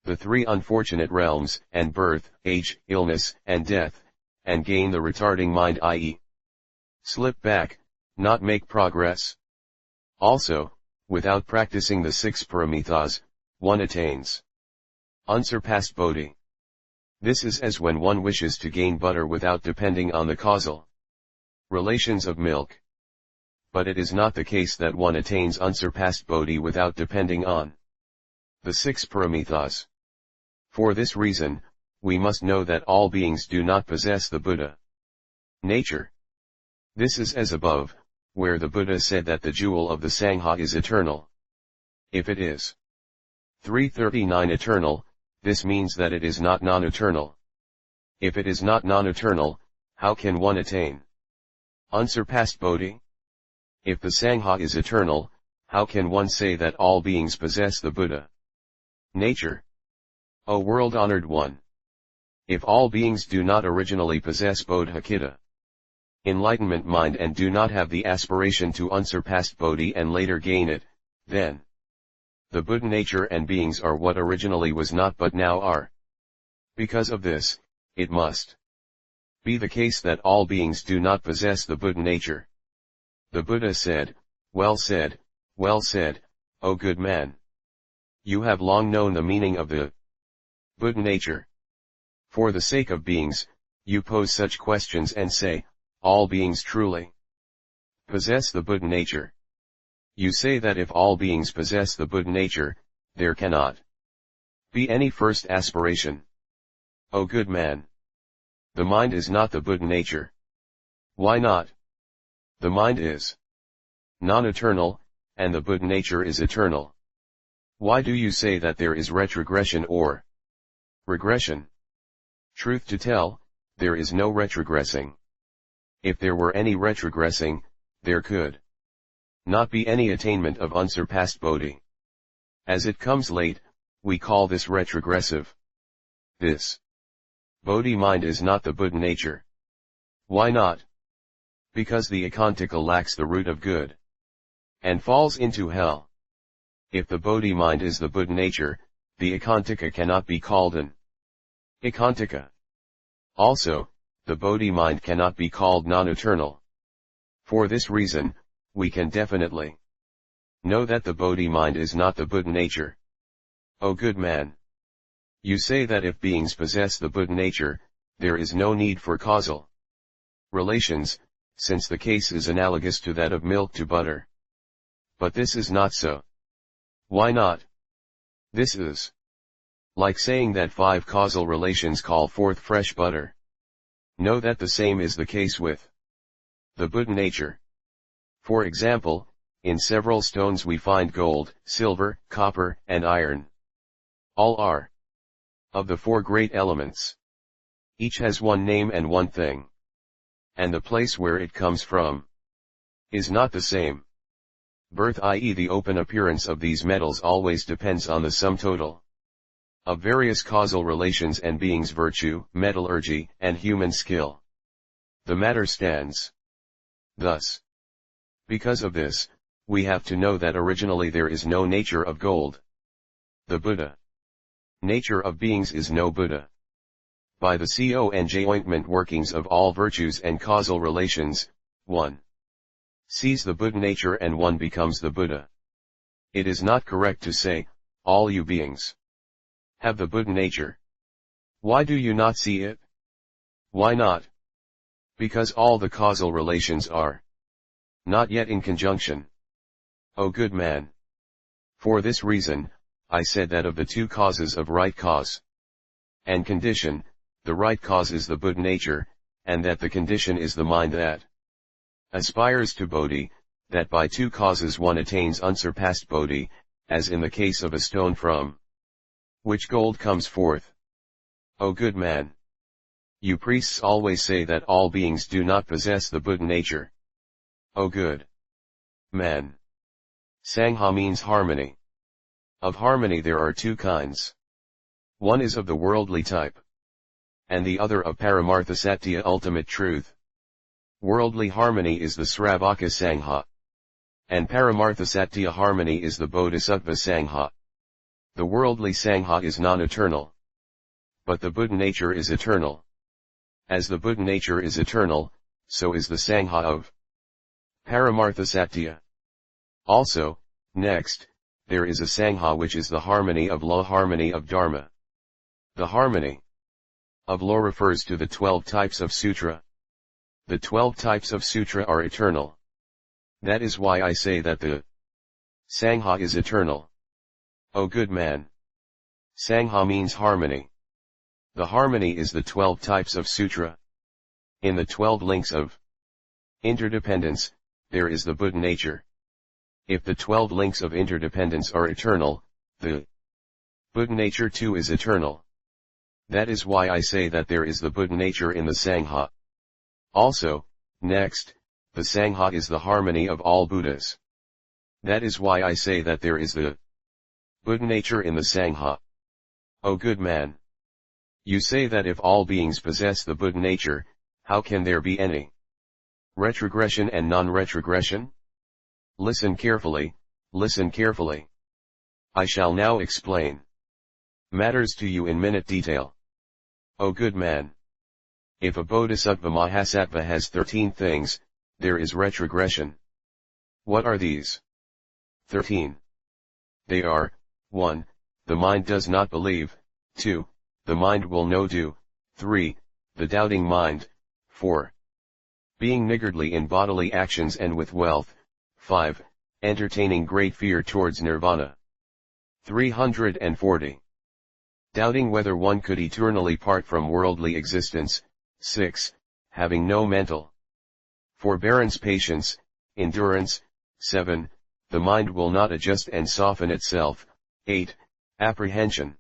the three unfortunate realms, and birth, age, illness, and death, and gain the retarding mind, i.e. slip back, not make progress? Also, without practicing the 6 paramithas, one attains unsurpassed Bodhi. This is as when one wishes to gain butter without depending on the causal relations of milk. But it is not the case that one attains unsurpassed Bodhi without depending on the 6 paramithas. For this reason, we must know that all beings do not possess the Buddha nature. This is as above, where the Buddha said that the jewel of the Sangha is eternal. If it is 339 eternal, this means that it is not non-eternal. If it is not non-eternal, how can one attain Unsurpassed Bodhi? If the Sangha is eternal, how can one say that all beings possess the Buddha nature? O world-honored one! If all beings do not originally possess Bodhicitta enlightenment mind and do not have the aspiration to unsurpassed Bodhi and later gain it, then the Buddha nature and beings are what originally was not but now are. Because of this, it must be the case that all beings do not possess the Buddha nature. The Buddha said, well said, O good man. You have long known the meaning of the Buddha nature. For the sake of beings, you pose such questions and say, all beings truly possess the Buddha nature. You say that if all beings possess the Buddha nature, there cannot be any first aspiration. O good man! The mind is not the Buddha nature. Why not? The mind is non-eternal, and the Buddha nature is eternal. Why do you say that there is retrogression or regression? Truth to tell, there is no retrogressing. If there were any retrogressing, there could not be any attainment of unsurpassed Bodhi. As it comes late, we call this retrogressive. This Bodhi mind is not the Buddha nature. Why not? Because the Ekantika lacks the root of good and falls into hell. If the Bodhi mind is the Buddha nature, the Ekantika cannot be called an Ekantika. Also, the Bodhi mind cannot be called non-eternal. For this reason, we can definitely know that the Bodhi mind is not the Buddha nature. O good man! You say that if beings possess the Buddha nature, there is no need for causal relations, since the case is analogous to that of milk to butter. But this is not so. Why not? This is like saying that 5 causal relations call forth fresh butter. Know that the same is the case with the Buddha nature. For example, in several stones we find gold, silver, copper, and iron. All are of the 4 great elements. Each has one name and one thing. And the place where it comes from is not the same. Birth, i.e. the open appearance of these metals, always depends on the sum total of various causal relations and beings' virtue, metallurgy, and human skill. The matter stands thus. Because of this, we have to know that originally there is no nature of gold. The Buddha nature of beings is no Buddha. By the conjoint workings of all virtues and causal relations, one sees the Buddha nature and one becomes the Buddha. It is not correct to say, all you beings have the Buddha nature. Why do you not see it? Why not? Because all the causal relations are not yet in conjunction. O good man! For this reason, I said that of the 2 causes of right cause and condition, the right cause is the Buddha nature, and that the condition is the mind that aspires to Bodhi, that by 2 causes one attains unsurpassed Bodhi, as in the case of a stone from which gold comes forth. O good man! You priests always say that all beings do not possess the Buddha nature. O good man! Sangha means harmony. Of harmony there are 2 kinds. One is of the worldly type, and the other of Paramartha Satya ultimate truth. Worldly harmony is the Sravaka Sangha, and Paramartha Satya harmony is the Bodhisattva Sangha. The worldly Sangha is non-eternal, but the Buddha nature is eternal. As the Buddha nature is eternal, so is the Sangha of Paramartha Satya. Also, next, there is a Sangha which is the harmony of law, harmony of Dharma. The harmony of law refers to the 12 types of Sutra. The 12 types of Sutra are eternal. That is why I say that the Sangha is eternal. O good man! Sangha means harmony. The harmony is the 12 types of Sutra. In the 12 links of interdependence, there is the Buddha nature. If the 12 links of interdependence are eternal, the Buddha nature too is eternal. That is why I say that there is the Buddha nature in the Sangha. Also, next, the Sangha is the harmony of all Buddhas. That is why I say that there is the Buddha nature in the Sangha. O good man! You say that if all beings possess the Buddha nature, how can there be any retrogression and non-retrogression? Listen carefully, listen carefully. I shall now explain matters to you in minute detail. O good man! If a Bodhisattva Mahasattva has 13 things, there is retrogression. What are these 13? They are, 1. The mind does not believe, 2. The mind will no do, 3. The doubting mind, 4. Being niggardly in bodily actions and with wealth, 5. Entertaining great fear towards nirvana. 340. Doubting whether one could eternally part from worldly existence, 6. Having no mental forbearance, patience, endurance, 7. The mind will not adjust and soften itself, 8. Apprehension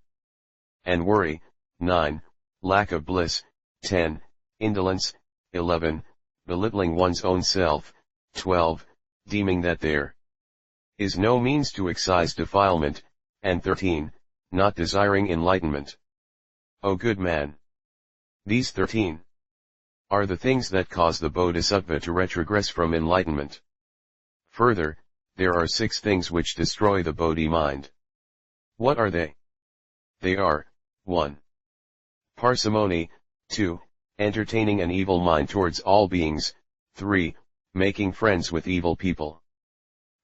and worry, 9. Lack of bliss, 10. Indolence, 11. Belittling one's own self, 12. Deeming that there is no means to excise defilement, and 13. Not desiring enlightenment. O good man! These 13 are the things that cause the Bodhisattva to retrogress from enlightenment. Further, there are 6 things which destroy the Bodhi mind. What are they? They are, 1. Parsimony, 2. Entertaining an evil mind towards all beings, 3. Making friends with evil people,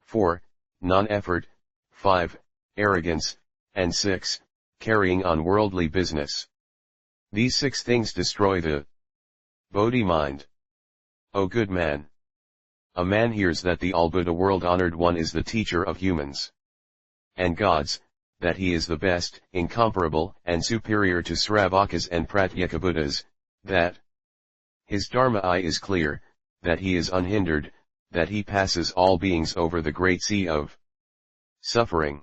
4. Non-effort, 5. Arrogance, and 6. Carrying on worldly business. These 6 things destroy the Bodhi mind. O good man! A man hears that the All-Buddha world-honored one is the teacher of humans and gods, that he is the best, incomparable, and superior to Sravakas and Pratyeka Buddhas, that his Dharma is clear, that he is unhindered, that he passes all beings over the great sea of suffering.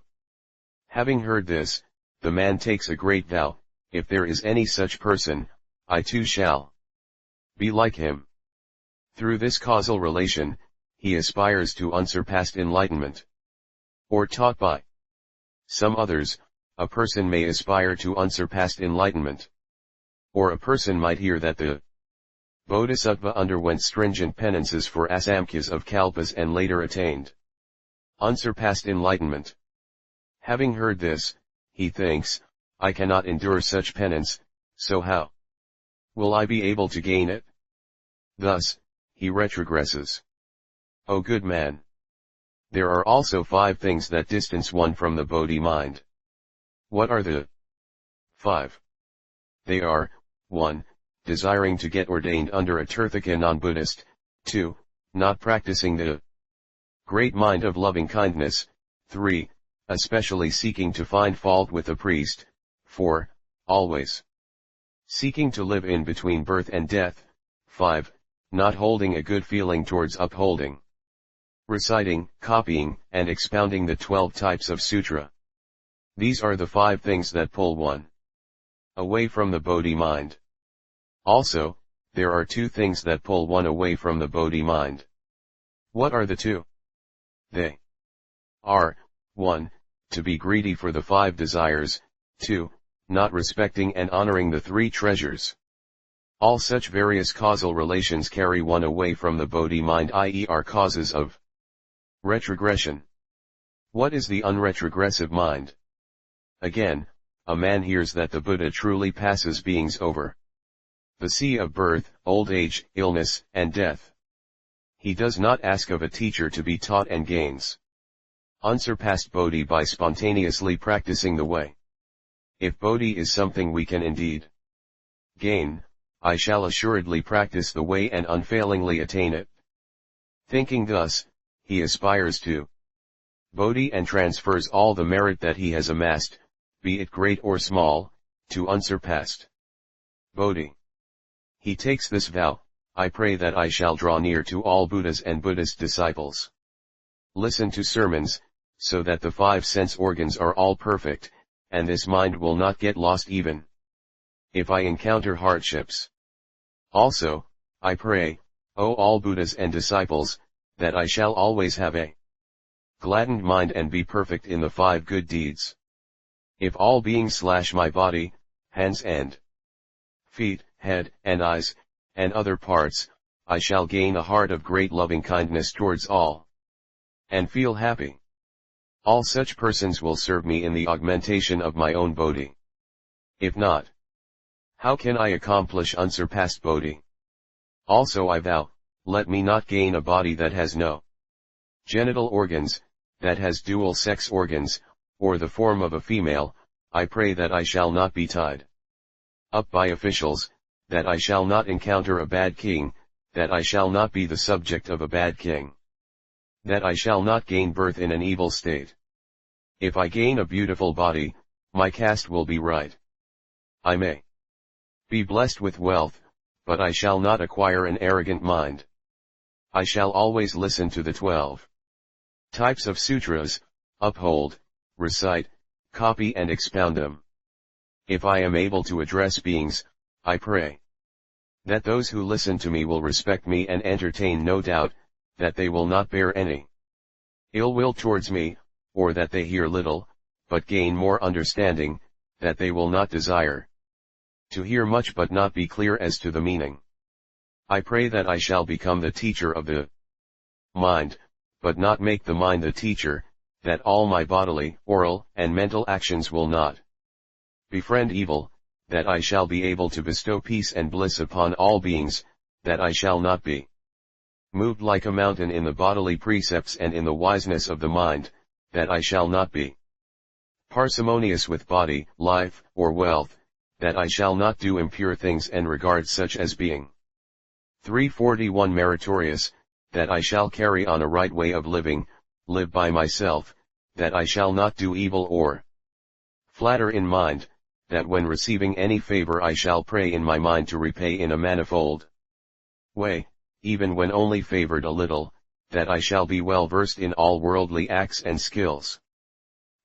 Having heard this, the man takes a great vow, if there is any such person, I too shall be like him. Through this causal relation, he aspires to unsurpassed enlightenment. Or taught by some others, a person may aspire to unsurpassed enlightenment. Or a person might hear that the Bodhisattva underwent stringent penances for asamkhya's of kalpas and later attained unsurpassed enlightenment. Having heard this, he thinks, I cannot endure such penance, so how will I be able to gain it? Thus, he retrogresses. O good man! There are also 5 things that distance one from the Bodhi mind. What are the 5? They are, 1. Desiring to get ordained under a Tirthaka non-Buddhist, 2. Not practicing the great mind of loving kindness, 3. Especially seeking to find fault with a priest, 4. Always seeking to live in between birth and death, 5. Not holding a good feeling towards upholding, reciting, copying, and expounding the 12 types of Sutra. These are the 5 things that pull one away from the Bodhi mind. Also, there are 2 things that pull one away from the Bodhi mind. What are the 2? They are, 1. To be greedy for the 5 desires, 2. Not respecting and honoring the 3 treasures. All such various causal relations carry one away from the Bodhi mind, i.e. are causes of retrogression. What is the unretrogressive mind? Again, a man hears that the Buddha truly passes beings over the sea of birth, old age, illness, and death. He does not ask of a teacher to be taught and gains unsurpassed Bodhi by spontaneously practicing the way. If Bodhi is something we can indeed gain, I shall assuredly practice the way and unfailingly attain it. Thinking thus, he aspires to Bodhi and transfers all the merit that he has amassed, be it great or small, to unsurpassed Bodhi. He takes this vow, I pray that I shall draw near to all Buddhas and Buddhist disciples. Listen to sermons, so that the 5 sense organs are all perfect, and this mind will not get lost even if I encounter hardships. Also, I pray, O all Buddhas and disciples, that I shall always have a gladdened mind and be perfect in the 5 good deeds. If all beings slash my body, hands and feet, head, and eyes, and other parts, I shall gain a heart of great loving kindness towards all, and feel happy. All such persons will serve me in the augmentation of my own bodhi. If not, how can I accomplish unsurpassed bodhi? Also I vow, let me not gain a body that has no genital organs, that has dual sex organs, or the form of a female. I pray that I shall not be tied up by officials, that I shall not encounter a bad king, that I shall not be the subject of a bad king, that I shall not gain birth in an evil state. If I gain a beautiful body, my caste will be right. I may be blessed with wealth, but I shall not acquire an arrogant mind. I shall always listen to the 12 types of sutras, uphold, recite, copy and expound them. If I am able to address beings, I pray that those who listen to me will respect me and entertain no doubt, that they will not bear any ill will towards me, or that they hear little, but gain more understanding, that they will not desire to hear much but not be clear as to the meaning. I pray that I shall become the teacher of the mind, but not make the mind the teacher, that all my bodily, oral, and mental actions will not befriend evil, that I shall be able to bestow peace and bliss upon all beings, that I shall not be moved like a mountain in the bodily precepts and in the wiseness of the mind, that I shall not be parsimonious with body, life, or wealth, that I shall not do impure things and regard such as being 341 meritorious, that I shall carry on a right way of living, live by myself, that I shall not do evil or flatter in mind, that when receiving any favor I shall pray in my mind to repay in a manifold way, even when only favored a little, that I shall be well versed in all worldly acts and skills,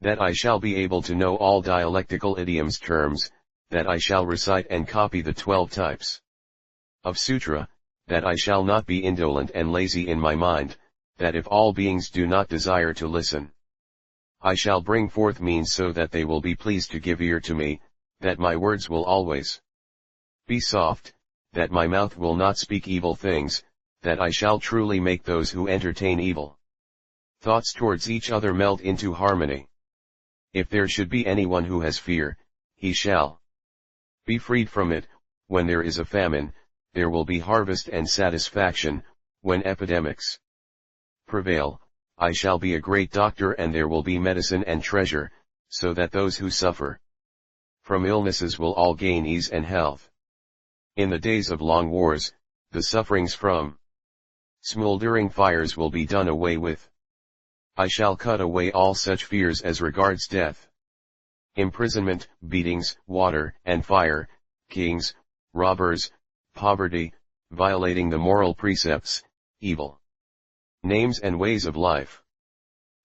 that I shall be able to know all dialectical idioms terms, that I shall recite and copy the 12 types of sutra, that I shall not be indolent and lazy in my mind, that if all beings do not desire to listen, I shall bring forth means so that they will be pleased to give ear to me, that my words will always be soft, that my mouth will not speak evil things, that I shall truly make those who entertain evil thoughts towards each other melt into harmony. If there should be anyone who has fear, he shall be freed from it. When there is a famine, there will be harvest and satisfaction. When epidemics prevail, I shall be a great doctor and there will be medicine and treasure, so that those who suffer from illnesses will all gain ease and health. In the days of long wars, the sufferings from smoldering fires will be done away with. I shall cut away all such fears as regards death, imprisonment, beatings, water, and fire, kings, robbers, poverty, violating the moral precepts, evil names and ways of life.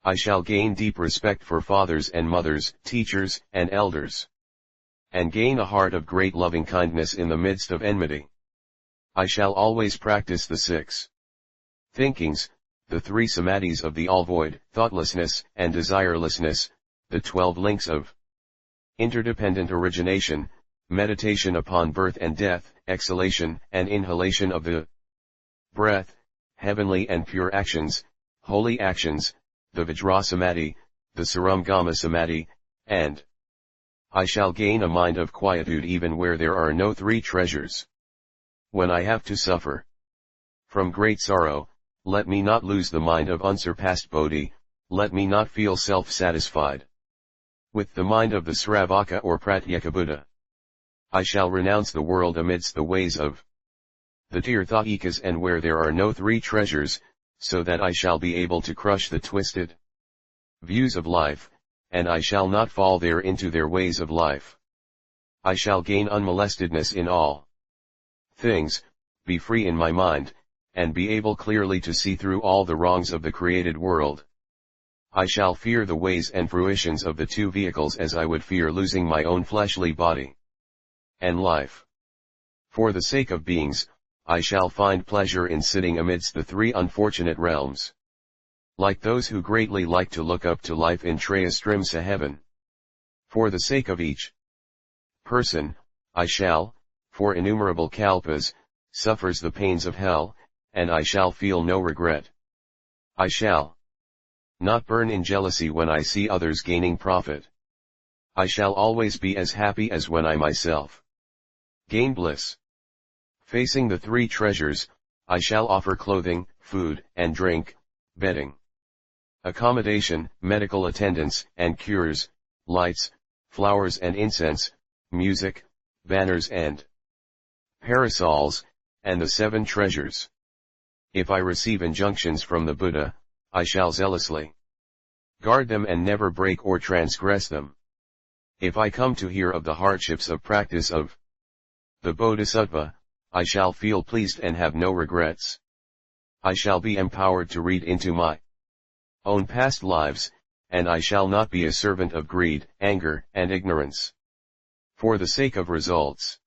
I shall gain deep respect for fathers and mothers, teachers, and elders, and gain a heart of great loving kindness in the midst of enmity. I shall always practice the 6 thinkings, the 3 samadhis of the all-void, thoughtlessness and desirelessness, the 12 links of interdependent origination, meditation upon birth and death, exhalation and inhalation of the breath, heavenly and pure actions, holy actions, the Vajra Samadhi, the Sarumgama Samadhi, and I shall gain a mind of quietude even where there are no 3 treasures. When I have to suffer from great sorrow, let me not lose the mind of unsurpassed bodhi, let me not feel self-satisfied with the mind of the Sravaka or Pratyeka Buddha. I shall renounce the world amidst the ways of the Tirthayikas and where there are no 3 treasures, so that I shall be able to crush the twisted views of life, and I shall not fall there into their ways of life. I shall gain unmolestedness in all things, be free in my mind, and be able clearly to see through all the wrongs of the created world. I shall fear the ways and fruitions of the 2 vehicles as I would fear losing my own fleshly body and life. For the sake of beings, I shall find pleasure in sitting amidst the three unfortunate realms. Like those who greatly like to look up to life in Trayastrimsa heaven. For the sake of each person, I shall, for innumerable kalpas, suffers the pains of hell, and I shall feel no regret. I shall not burn in jealousy when I see others gaining profit. I shall always be as happy as when I myself gain bliss. Facing the three treasures, I shall offer clothing, food, and drink, bedding, accommodation, medical attendance, and cures, lights, flowers and incense, music, banners and parasols, and the seven treasures. If I receive injunctions from the Buddha, I shall zealously guard them and never break or transgress them. If I come to hear of the hardships of practice of the Bodhisattva, I shall feel pleased and have no regrets. I shall be empowered to read into my own past lives, and I shall not be a servant of greed, anger, and ignorance. For the sake of results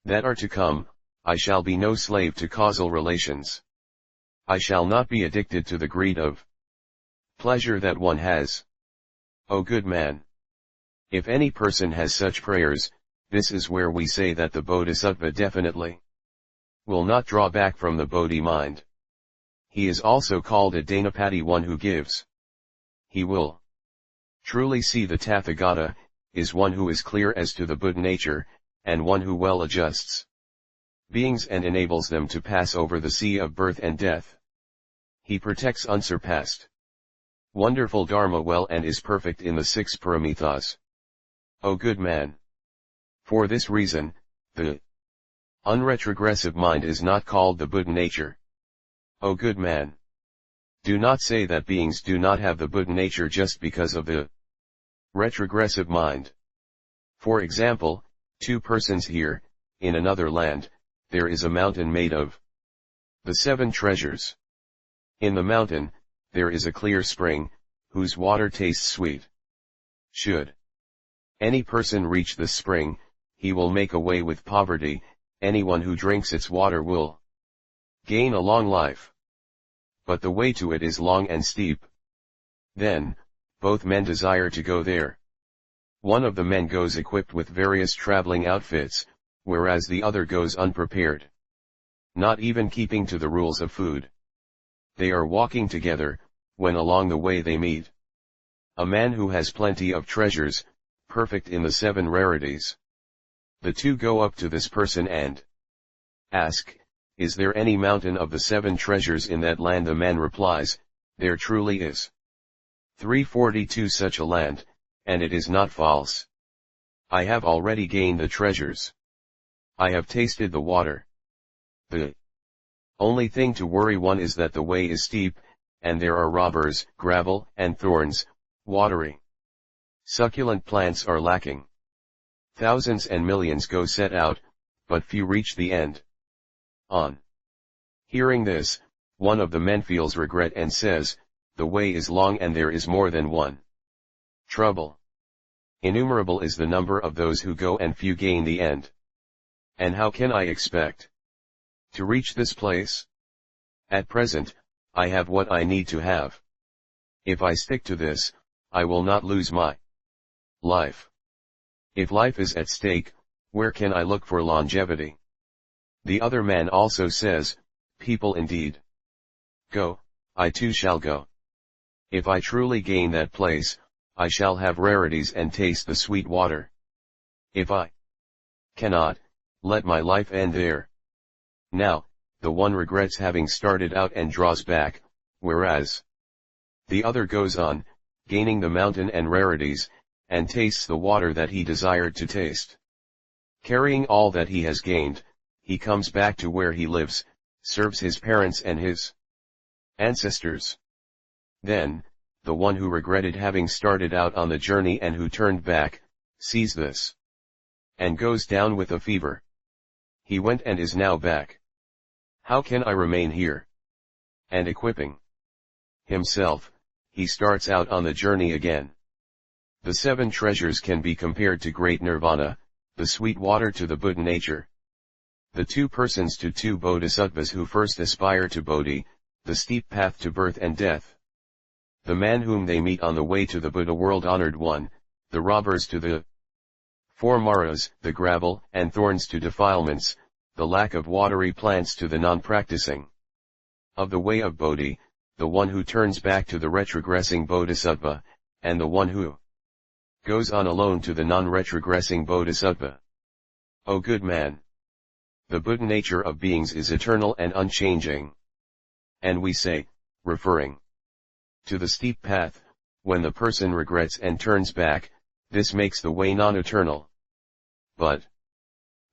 that are to come, I shall be no slave to causal relations. I shall not be addicted to the greed of pleasure that one has. O good man! If any person has such prayers, this is where we say that the Bodhisattva definitely will not draw back from the Bodhi mind. He is also called a Dhanapati, one who gives. He will truly see the Tathagata, is one who is clear as to the Buddha nature, and one who well adjusts beings and enables them to pass over the sea of birth and death. He protects unsurpassed wonderful Dharma well and is perfect in the six paramithas. O good man! For this reason, the unretrogressive mind is not called the Buddha nature. O good man! Do not say that beings do not have the Buddha nature just because of the retrogressive mind. For example, two persons here, in another land, there is a mountain made of the seven treasures. In the mountain, there is a clear spring, whose water tastes sweet. Should any person reach this spring, he will make away with poverty. Anyone who drinks its water will gain a long life. But the way to it is long and steep. Then, both men desire to go there. One of the men goes equipped with various traveling outfits, whereas the other goes unprepared, not even keeping to the rules of food. They are walking together, when along the way they meet a man who has plenty of treasures, perfect in the seven rarities. The two go up to this person and ask, "Is there any mountain of the seven treasures in that land?" The man replies, "There truly is 342 such a land, and it is not false. I have already gained the treasures. I have tasted the water. The only thing to worry one is that the way is steep, and there are robbers, gravel, and thorns, watery. Succulent plants are lacking. Thousands and millions go set out, but few reach the end." On hearing this, one of the men feels regret and says, "The way is long and there is more than one trouble. Innumerable is the number of those who go and few gain the end. And how can I expect to reach this place? At present, I have what I need to have. If I stick to this, I will not lose my life. If life is at stake, where can I look for longevity?" The other man also says, "People indeed go, I too shall go. If I truly gain that place, I shall have rarities and taste the sweet water. If I cannot, let my life end there." Now, the one regrets having started out and draws back, whereas the other goes on, gaining the mountain and rarities, and tastes the water that he desired to taste. Carrying all that he has gained, he comes back to where he lives, serves his parents and his ancestors. Then, the one who regretted having started out on the journey and who turned back, sees this, and goes down with a fever. He went and is now back. How can I remain here? And equipping himself, he starts out on the journey again. The seven treasures can be compared to great nirvana, the sweet water to the Buddha nature. The two persons to two bodhisattvas who first aspire to Bodhi, the steep path to birth and death. The man whom they meet on the way to the Buddha world honored one, the robbers to the four maras, the gravel and thorns to defilements, the lack of watery plants to the non-practicing. Of the way of Bodhi, the one who turns back to the retrogressing bodhisattva, and the one who goes on alone to the non-retrogressing bodhisattva. O good man! The Buddha nature of beings is eternal and unchanging. And we say, referring to the steep path, when the person regrets and turns back, this makes the way non-eternal. But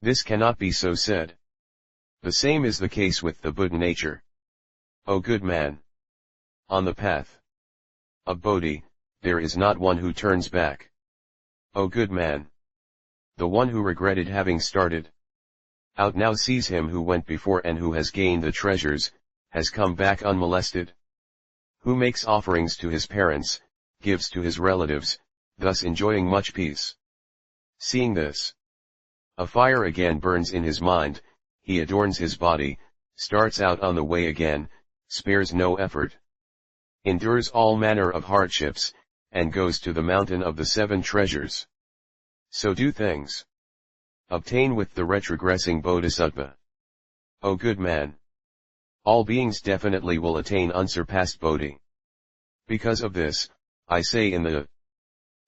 this cannot be so said. The same is the case with the Buddha nature. O good man! On the path of Bodhi, there is not one who turns back. O good man! The one who regretted having started out now sees him who went before and who has gained the treasures, has come back unmolested. Who makes offerings to his parents, gives to his relatives, thus enjoying much peace. Seeing this, a fire again burns in his mind, he adorns his body, starts out on the way again, spares no effort, endures all manner of hardships, and goes to the mountain of the seven treasures. So do things. Obtain with the retrogressing bodhisattva. O good man! All beings definitely will attain unsurpassed Bodhi. Because of this, I say in the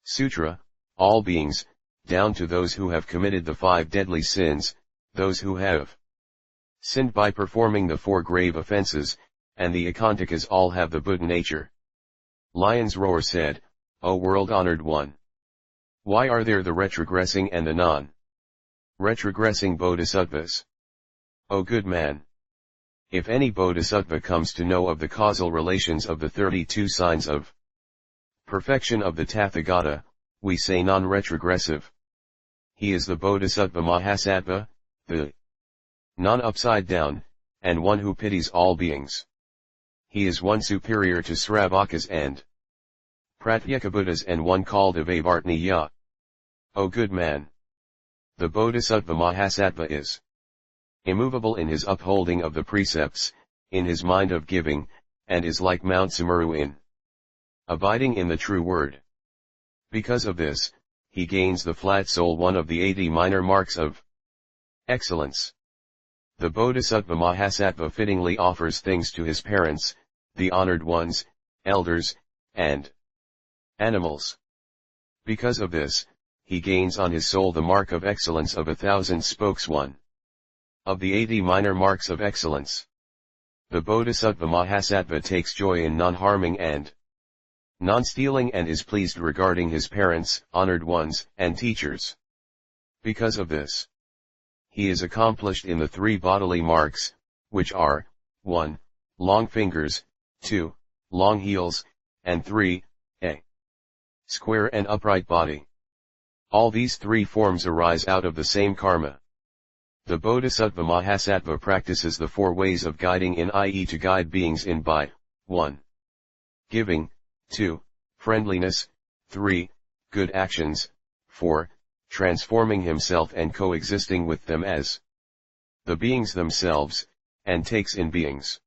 Sutra, all beings, down to those who have committed the 5 deadly sins, those who have sinned by performing the 4 grave offenses, and the Akantakas all have the Buddha nature. Lion's Roar said, O world-honored one! Why are there the retrogressing and the non-retrogressing bodhisattvas? O good man! If any bodhisattva comes to know of the causal relations of the 32 signs of perfection of the Tathagata, we say non-retrogressive. He is the bodhisattva Mahasattva, the non-upside down, and one who pities all beings. He is one superior to Sravakas and Pratyekabuddhas and one called Avavartniya. O good man! The bodhisattva Mahasattva is immovable in his upholding of the precepts, in his mind of giving, and is like Mount Sumeru in abiding in the true word. Because of this, he gains the flat soul, one of the 80 minor marks of excellence. The Bodhisattva Mahasattva fittingly offers things to his parents, the honored ones, elders, and animals. Because of this, he gains on his soul the mark of excellence of 1,000 spokes, one of the 80 minor marks of excellence. The Bodhisattva Mahasattva takes joy in non-harming and non-stealing and is pleased regarding his parents, honored ones, and teachers. Because of this, he is accomplished in the 3 bodily marks, which are, 1. Long fingers, 2. Long heels, and 3. A square and upright body. All these 3 forms arise out of the same karma. The Bodhisattva Mahasattva practices the 4 ways of guiding in, i.e. to guide beings in by 1. Giving, 2. Friendliness, 3. Good actions, 4. Transforming himself and coexisting with them as the beings themselves, and takes in beings.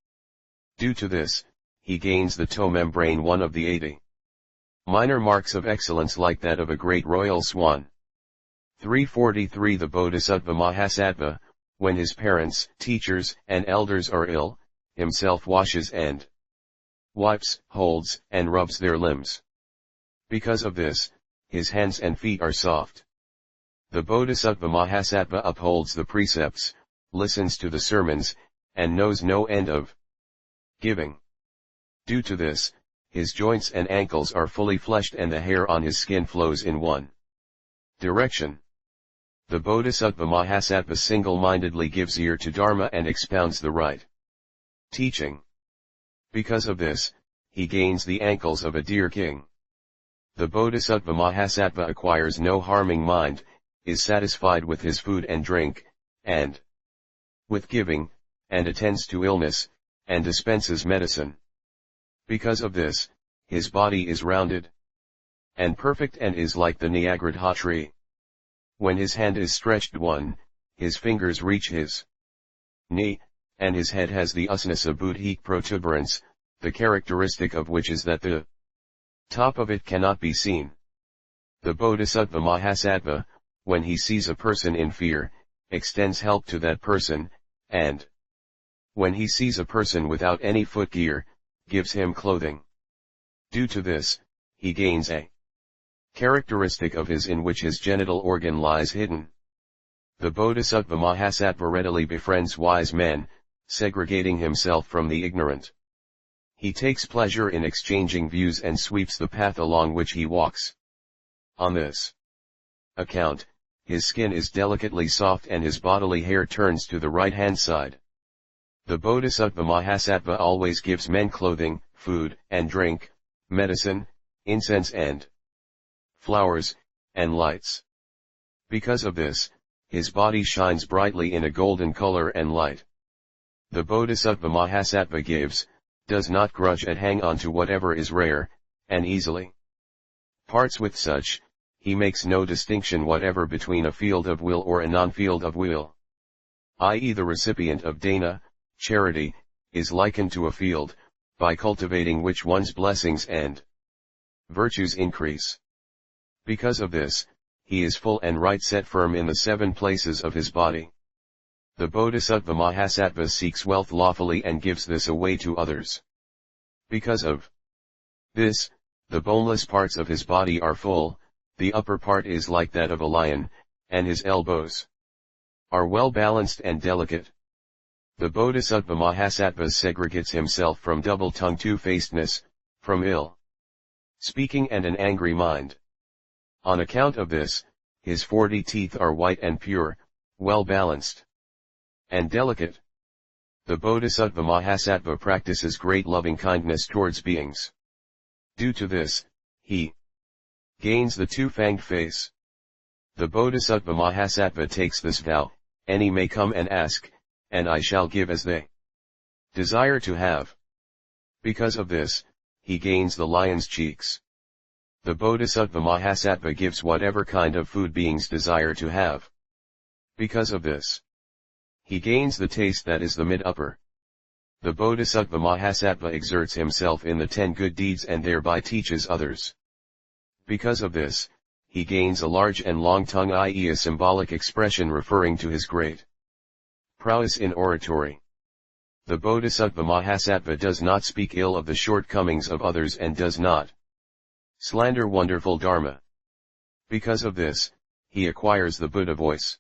Due to this, he gains the toe membrane, one of the 80 minor marks of excellence, like that of a great royal swan. 343 The Bodhisattva Mahasattva, when his parents, teachers, and elders are ill, himself washes and wipes, holds, and rubs their limbs. Because of this, his hands and feet are soft. The Bodhisattva Mahasattva upholds the precepts, listens to the sermons, and knows no end of giving. Due to this, his joints and ankles are fully fleshed and the hair on his skin flows in one direction. The Bodhisattva Mahasattva single-mindedly gives ear to Dharma and expounds the right teaching. Because of this, he gains the ankles of a deer king. The Bodhisattva Mahasattva acquires no harming mind, is satisfied with his food and drink, and with giving, and attends to illness, and dispenses medicine. Because of this, his body is rounded and perfect and is like the Nyagadha tree. When his hand is stretched, his fingers reach his knee, and his head has the usnasa buddhik protuberance, the characteristic of which is that the top of it cannot be seen. The Bodhisattva Mahasattva, when he sees a person in fear, extends help to that person, and when he sees a person without any footgear, gives him clothing. Due to this, he gains a characteristic of his in which his genital organ lies hidden. The Bodhisattva Mahasattva readily befriends wise men, segregating himself from the ignorant. He takes pleasure in exchanging views and sweeps the path along which he walks. On this account, his skin is delicately soft and his bodily hair turns to the right-hand side. The Bodhisattva Mahasattva always gives men clothing, food, and drink, medicine, incense and flowers, and lights. Because of this, his body shines brightly in a golden color and light. The Bodhisattva Mahasattva gives, does not grudge at hang on to whatever is rare, and easily parts with such, he makes no distinction whatever between a field of will or a non-field of will. I.e. the recipient of dana, charity, is likened to a field, by cultivating which one's blessings and virtues increase. Because of this, he is full and right set firm in the 7 places of his body. The Bodhisattva Mahasattva seeks wealth lawfully and gives this away to others. Because of this, the boneless parts of his body are full, the upper part is like that of a lion, and his elbows are well balanced and delicate. The Bodhisattva Mahasattva segregates himself from double-tongued two-facedness, from ill speaking and an angry mind. On account of this, his 40 teeth are white and pure, well balanced and delicate. The Bodhisattva Mahasattva practices great loving kindness towards beings. Due to this, he gains the two-fanged face. The Bodhisattva Mahasattva takes this vow, any may come and ask, and I shall give as they desire to have. Because of this, he gains the lion's cheeks. The Bodhisattva Mahasattva gives whatever kind of food beings desire to have. Because of this, he gains the taste that is the mid-upper. The Bodhisattva Mahasattva exerts himself in the 10 good deeds and thereby teaches others. Because of this, he gains a large and long tongue, i.e. a symbolic expression referring to his great prowess in oratory. The Bodhisattva Mahasattva does not speak ill of the shortcomings of others and does not slander wonderful dharma. Because of this, he acquires the Buddha voice.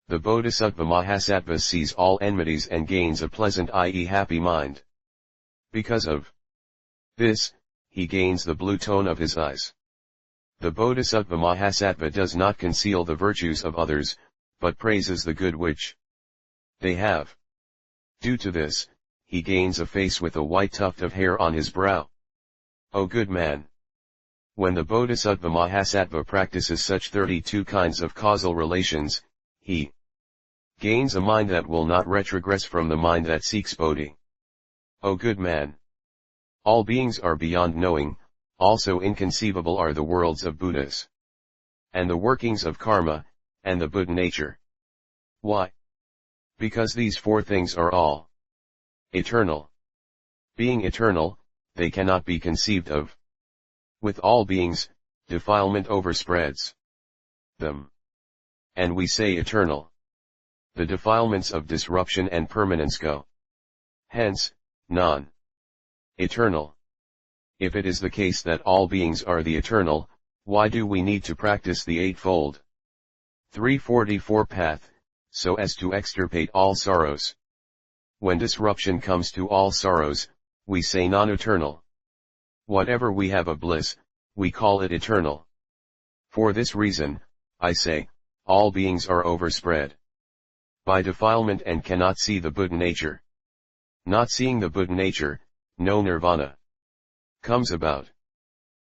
The Bodhisattva Mahasattva sees all enmities and gains a pleasant, i.e. happy mind. Because of this, he gains the blue tone of his eyes. The Bodhisattva Mahasattva does not conceal the virtues of others, but praises the good which they have. Due to this, he gains a face with a white tuft of hair on his brow. O good man! When the Bodhisattva Mahasattva practices such 32 kinds of causal relations, he gains a mind that will not retrogress from the mind that seeks Bodhi. O good man! All beings are beyond knowing, also inconceivable are the worlds of Buddhas, and the workings of karma, and the Buddha nature. Why? Because these 4 things are all eternal. Being eternal, they cannot be conceived of. With all beings, defilement overspreads them. And we say eternal. The defilements of disruption and permanence go. Hence, non-eternal. If it is the case that all beings are the eternal, why do we need to practice the Eightfold 344 path, so as to extirpate all sorrows? When disruption comes to all sorrows, we say non-eternal. Whatever we have of bliss, we call it eternal. For this reason, I say, all beings are overspread by defilement and cannot see the Buddha nature. Not seeing the Buddha nature, no nirvana comes about.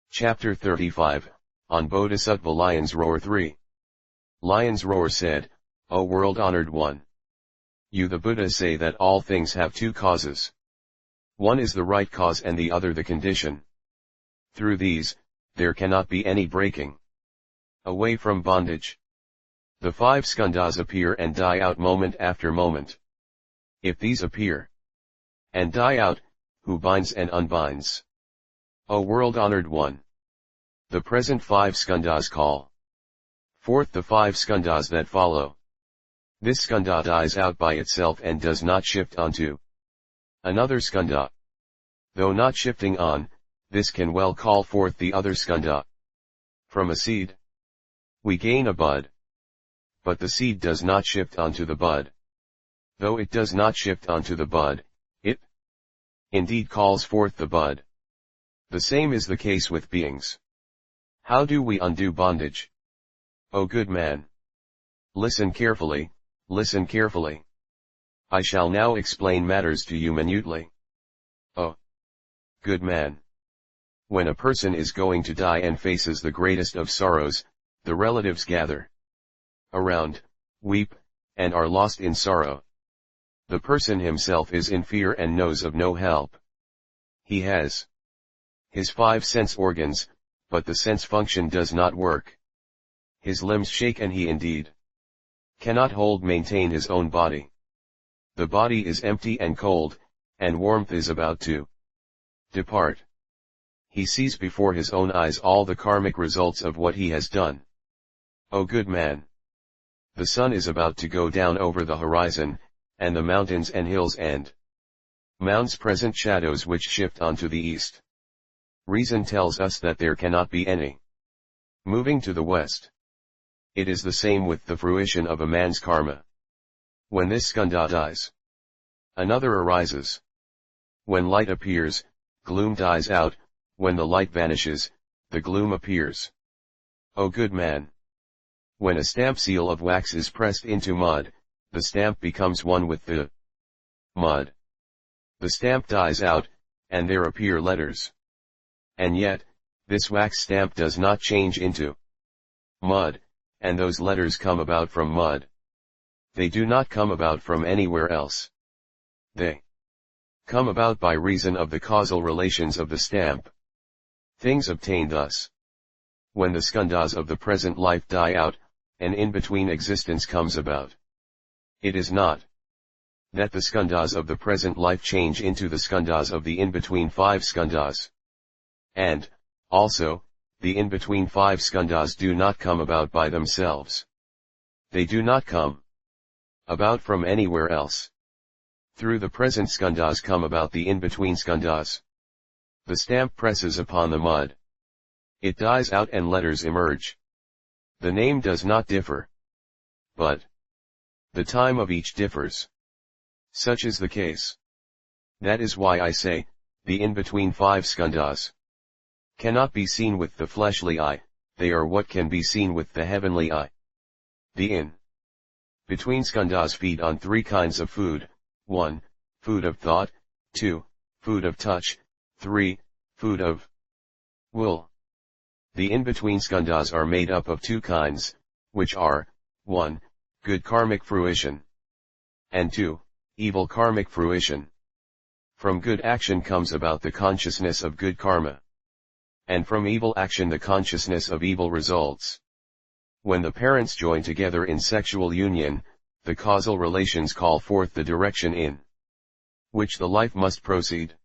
Chapter 35, on Bodhisattva Lion's Roar 3. Lion's Roar said, O world-honored one! You the Buddha say that all things have 2 causes. One is the right cause and the other the condition. Through these, there cannot be any breaking away from bondage. The 5 skandhas appear and die out moment after moment. If these appear and die out, who binds and unbinds? O world-honored one! The present 5 skandhas call forth the 5 skandhas that follow. This skandha dies out by itself and does not shift onto another skandha. Though not shifting on, this can well call forth the other skandha. From a seed, we gain a bud. But the seed does not shift onto the bud. Though it does not shift onto the bud, it indeed calls forth the bud. The same is the case with beings. How do we undo bondage? O good man! Listen carefully, listen carefully. I shall now explain matters to you minutely. O good man! When a person is going to die and faces the greatest of sorrows, the relatives gather around, weep, and are lost in sorrow. The person himself is in fear and knows of no help. He has his 5 sense organs, but the sense function does not work. His limbs shake and he indeed cannot maintain his own body. The body is empty and cold, and warmth is about to depart. He sees before his own eyes all the karmic results of what he has done. O good man! The sun is about to go down over the horizon, and the mountains and hills and mounds present shadows which shift onto the east. Reason tells us that there cannot be any moving to the west. It is the same with the fruition of a man's karma. When this skandha dies, another arises. When light appears, gloom dies out. When the light vanishes, the gloom appears. O good man! When a stamp seal of wax is pressed into mud, the stamp becomes one with the mud. The stamp dies out, and there appear letters. And yet, this wax stamp does not change into mud, and those letters come about from mud. They do not come about from anywhere else. They come about by reason of the causal relations of the stamp. Things obtain thus. When the skandhas of the present life die out, an in-between existence comes about. It is not that the skandhas of the present life change into the skandhas of the in-between 5 skandhas. And, also, the in-between 5 skandhas do not come about by themselves. They do not come about from anywhere else. Through the present skandhas come about the in-between skandhas. The stamp presses upon the mud. It dies out and letters emerge. The name does not differ, but the time of each differs. Such is the case. That is why I say, the in-between 5 skandhas cannot be seen with the fleshly eye, they are what can be seen with the heavenly eye. The in-between skandhas feed on 3 kinds of food: 1, food of thought; 2, food of touch; 3, food of will. The in-between skandhas are made up of 2 kinds, which are, 1, good karmic fruition, and 2, evil karmic fruition. From good action comes about the consciousness of good karma, and from evil action the consciousness of evil results. When the parents join together in sexual union, the causal relations call forth the direction in which the life must proceed.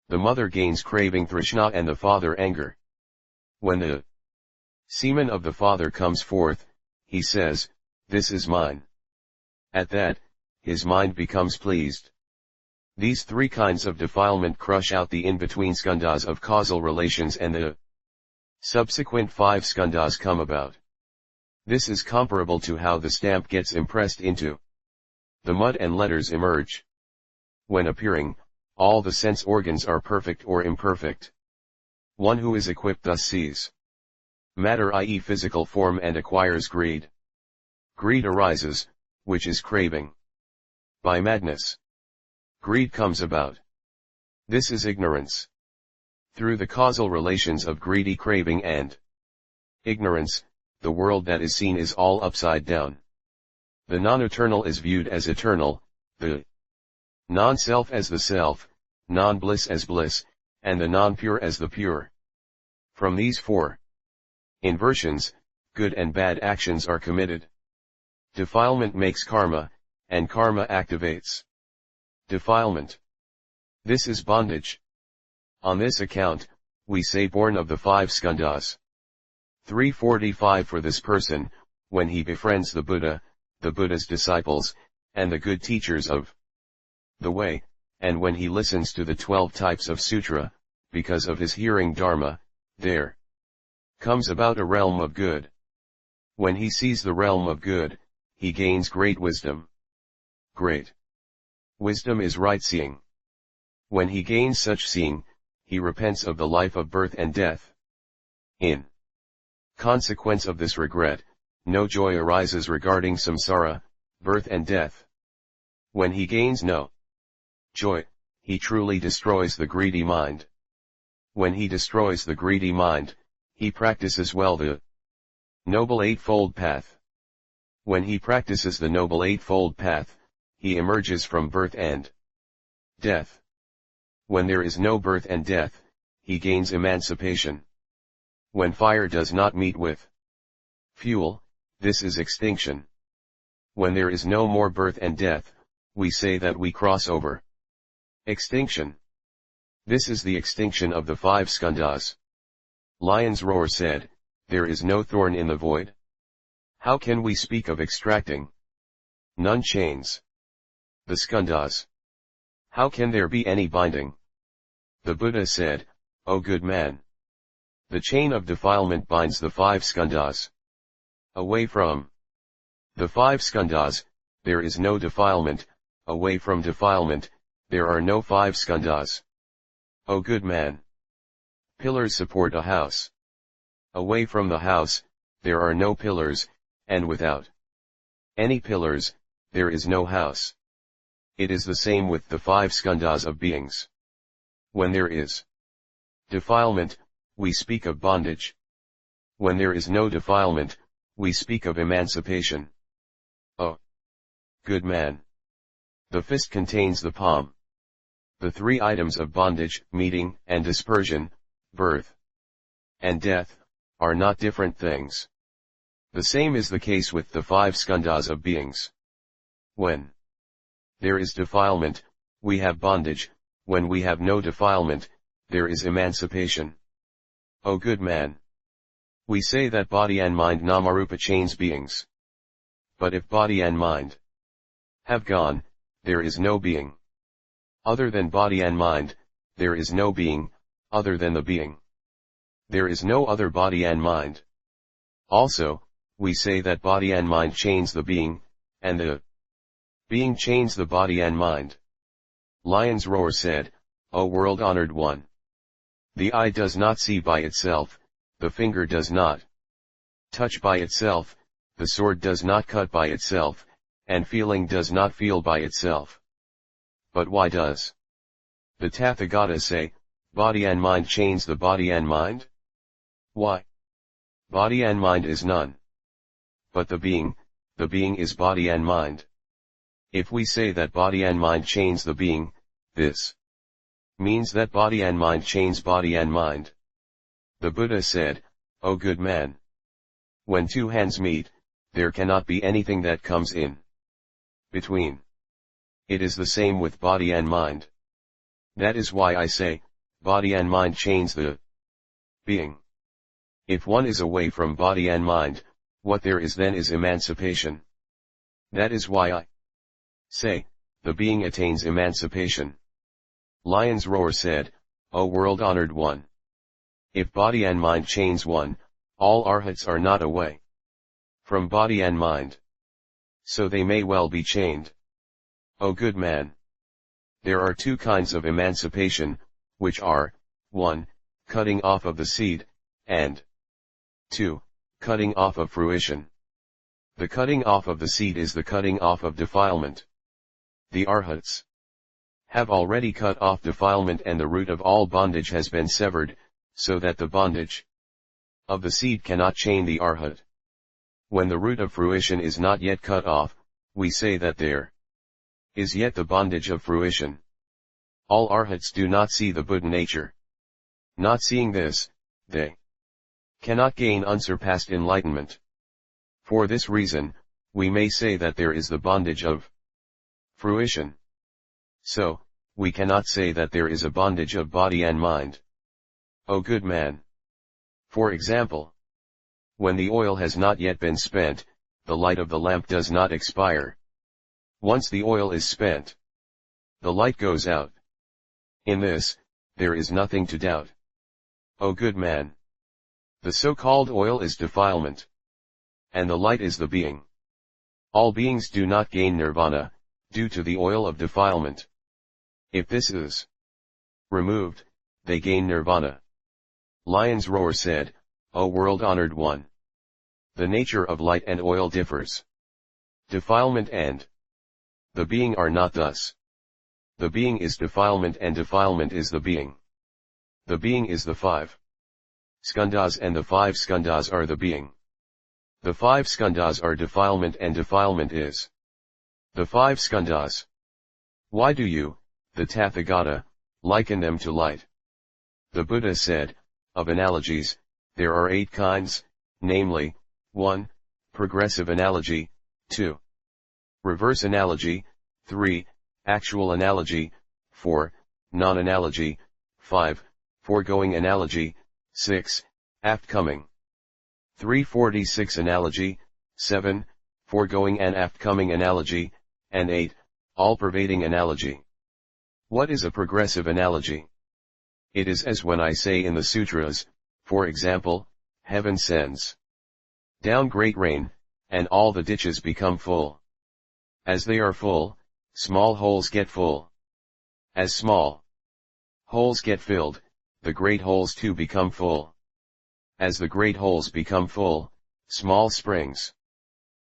The mother gains craving trishna and the father anger. When the semen of the father comes forth, he says, "This is mine." At that, his mind becomes pleased. These 3 kinds of defilement crush out the in-between skandhas of causal relations and the subsequent 5 skandhas come about. This is comparable to how the stamp gets impressed into the mud and letters emerge. When appearing, all the sense organs are perfect or imperfect. One who is equipped thus sees matter, i.e. physical form, and acquires greed. Greed arises, which is craving. By madness, greed comes about. This is ignorance. Through the causal relations of greedy craving and ignorance, the world that is seen is all upside down. The non-eternal is viewed as eternal, the non-self as the self, non-bliss as bliss, and the non-pure as the pure. From these 4 inversions, good and bad actions are committed. Defilement makes karma, and karma activates Defilement. This is bondage. On this account, we say born of the 5 skandhas. 345 For this person, when he befriends the Buddha, the Buddha's disciples, and the good teachers of the way, and when he listens to the 12 types of Sutra, because of his hearing Dharma, there comes about a realm of good. When he sees the realm of good, he gains great wisdom. Great wisdom is right seeing. When he gains such seeing, he repents of the life of birth and death. In consequence of this regret, no joy arises regarding samsara, birth and death. When he gains no joy, he truly destroys the greedy mind. When he destroys the greedy mind, he practices well the Noble Eightfold Path. When he practices the Noble Eightfold Path, he emerges from birth and death. When there is no birth and death, he gains emancipation. When fire does not meet with fuel, this is extinction. When there is no more birth and death, we say that we cross over extinction. This is the extinction of the 5 skandhas. Lion's Roar said, there is no thorn in the void. How can we speak of extracting none chains? The skandhas. How can there be any binding? The Buddha said, O good man, the chain of defilement binds the 5 skandhas. Away from the 5 skandhas, there is no defilement. Away from defilement, there are no 5 skandhas. O good man, pillars support a house. Away from the house, there are no pillars, and without any pillars, there is no house. It is the same with the 5 skandhas of beings. When there is defilement, we speak of bondage. When there is no defilement, we speak of emancipation. O good man, the fist contains the palm. The 3 items of bondage, meeting and dispersion, birth and death, are not different things. The same is the case with the 5 skandhas of beings. When there is defilement, we have bondage. When we have no defilement, there is emancipation. O good man, we say that body and mind namarupa chains beings. But if body and mind have gone, there is no being. Other than body and mind, there is no being, other than the being. There is no other body and mind. Also, we say that body and mind chains the being, and the being chains the body and mind. Lion's Roar said, O world-honored one, the eye does not see by itself, the finger does not touch by itself, the sword does not cut by itself, and feeling does not feel by itself. But why does the Tathagata say, body and mind chains the body and mind? Why? Body and mind is none. But the being is body and mind. If we say that body and mind chains the being, this means that body and mind chains body and mind. The Buddha said, O good man, when 2 hands meet, there cannot be anything that comes in between. It is the same with body and mind. That is why I say, body and mind chains the being. If one is away from body and mind, what there is then is emancipation. That is why I say, the being attains emancipation. Lion's Roar said, O world-honored one, if body and mind chains one, all arhats are not away from body and mind. So they may well be chained. O good man, there are 2 kinds of emancipation, which are, 1, cutting off of the seed, and 2, cutting off of fruition. The cutting off of the seed is the cutting off of defilement. The arhats have already cut off defilement, and the root of all bondage has been severed, so that the bondage of the seed cannot chain the arhat. When the root of fruition is not yet cut off, we say that there is yet the bondage of fruition. All arhats do not see the Buddha nature. Not seeing this, they cannot gain unsurpassed enlightenment. For this reason, we may say that there is the bondage of fruition. So, we cannot say that there is a bondage of body and mind. O good man! For example, when the oil has not yet been spent, the light of the lamp does not expire. Once the oil is spent, the light goes out. In this, there is nothing to doubt. O good man! The so-called oil is defilement, and the light is the being. All beings do not gain nirvana, due to the oil of defilement. If this is removed, they gain nirvana. Lion's Roar said, O world-honored one! The nature of light and oil differs. Defilement and the being are not thus. The being is defilement and defilement is the being. The being is the 5 skandhas and the 5 skandhas are the being. The 5 skandhas are defilement and defilement is the 5 skandhas. Why do you, the Tathagata, liken them to light? The Buddha said, of analogies, there are 8 kinds, namely, 1. Progressive analogy, 2. Reverse analogy, 3. Actual analogy, 4. Non-analogy, 5. Foregoing analogy, 6. Aft-coming. 346 analogy, 7. Foregoing and aft-coming analogy, and 8. All-pervading analogy. What is a progressive analogy? It is as when I say in the sutras, for example, heaven sends down great rain, and all the ditches become full. As they are full, small holes get full. As small holes get filled, the great holes too become full. As the great holes become full, small springs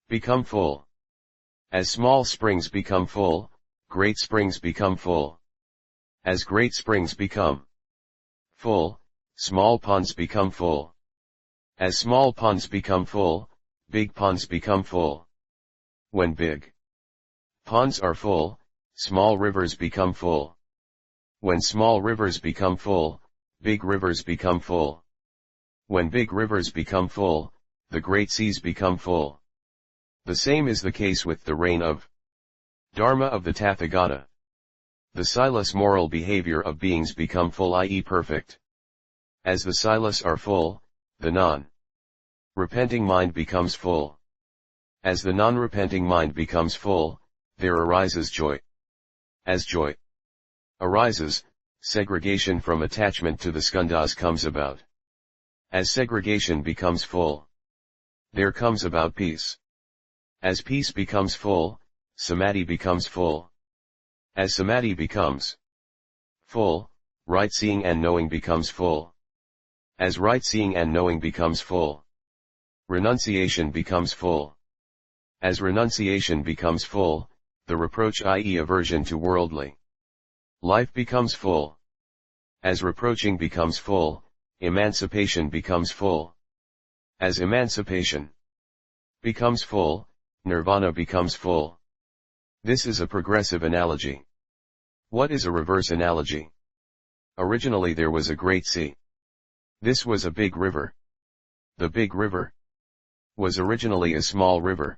become full. As small springs become full, great springs become full. As great springs become full, small ponds become full. As small ponds become full, big ponds become full. When big ponds are full, small rivers become full. When small rivers become full, big rivers become full. When big rivers become full, the great seas become full. The same is the case with the reign of Dharma of the Tathagata. The silus moral behavior of beings become full, i.e. perfect. As the silus are full, the non-repenting mind becomes full. As the non-repenting mind becomes full, there arises joy. As joy arises, segregation from attachment to the skandhas comes about. As segregation becomes full, there comes about peace. As peace becomes full, samadhi becomes full. As samadhi becomes full, right seeing and knowing becomes full. As right seeing and knowing becomes full, renunciation becomes full. As renunciation becomes full, the reproach, i.e. aversion to worldly life becomes full. As reproaching becomes full, emancipation becomes full. As emancipation becomes full, nirvana becomes full. This is a progressive analogy. What is a reverse analogy? Originally there was a great sea. This was a big river. The big river was originally a small river.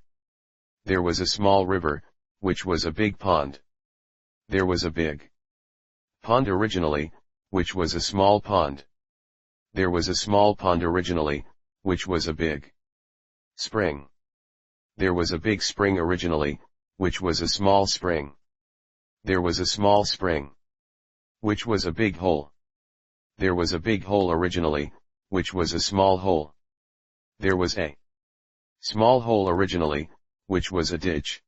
There was a small river, which was a big pond. There was a big pond originally, which was a small pond. There was a small pond originally, which was a big spring. There was a big spring originally, which was a small spring. There was a small spring, which was a big hole. There was a big hole originally, which was a small hole. There was a small hole originally, which was a ditch.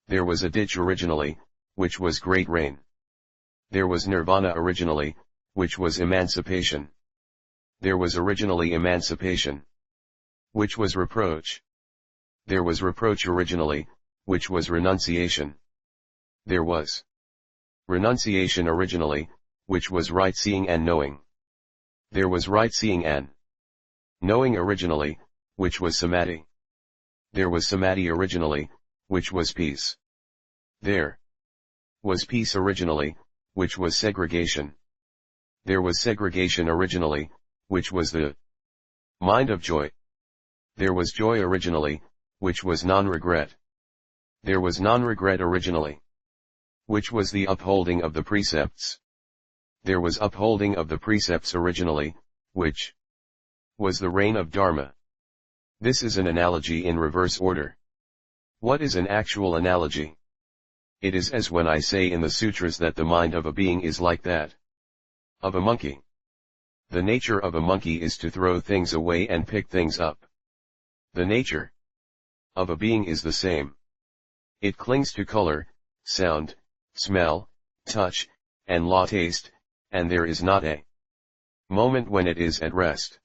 There was a ditch originally, which was great rain. There was nirvana originally, which was emancipation. There was originally emancipation, which was reproach. There was reproach originally, which was renunciation. There was renunciation originally, which was right seeing and knowing. There was right seeing and knowing originally, which was samadhi. There was samadhi originally, which was peace. There was peace originally, which was segregation. There was segregation originally, which was the mind of joy. There was joy originally, which was non-regret. There was non-regret originally, which was the upholding of the precepts. There was upholding of the precepts originally, which was the reign of Dharma. This is an analogy in reverse order. What is an actual analogy? It is as when I say in the sutras that the mind of a being is like that of a monkey. The nature of a monkey is to throw things away and pick things up. The nature of a being is the same. It clings to color, sound, smell, touch, and taste, and there is not a moment when it is at rest.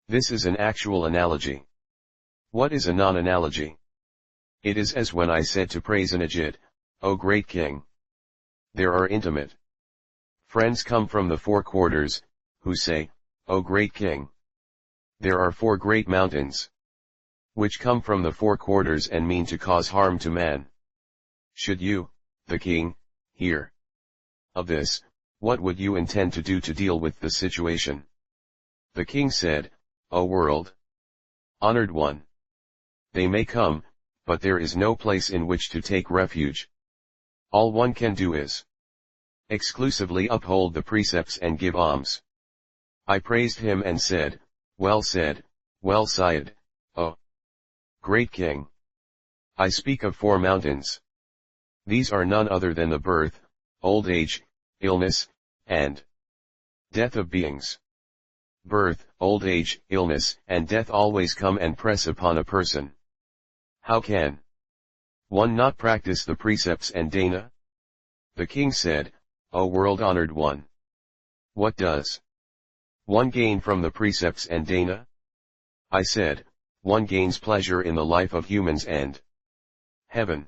This is an actual analogy. What is a non-analogy? It is as when I said to praise an Ajit, O great king. There are intimate friends come from the four quarters, who say, O great king. There are four great mountains, which come from the four quarters and mean to cause harm to man. Should you, the king, hear of this, what would you intend to do to deal with the situation? The king said, O world honored one. They may come, but there is no place in which to take refuge. All one can do is exclusively uphold the precepts and give alms. I praised him and said, well said, well said, O great king. I speak of four mountains. These are none other than the birth, old age, illness, and death of beings. Birth, old age, illness, and death always come and press upon a person. How can one not practice the precepts and dana? The king said, O world-honored one. What does one gain from the precepts and dana? I said, one gains pleasure in the life of humans and heaven.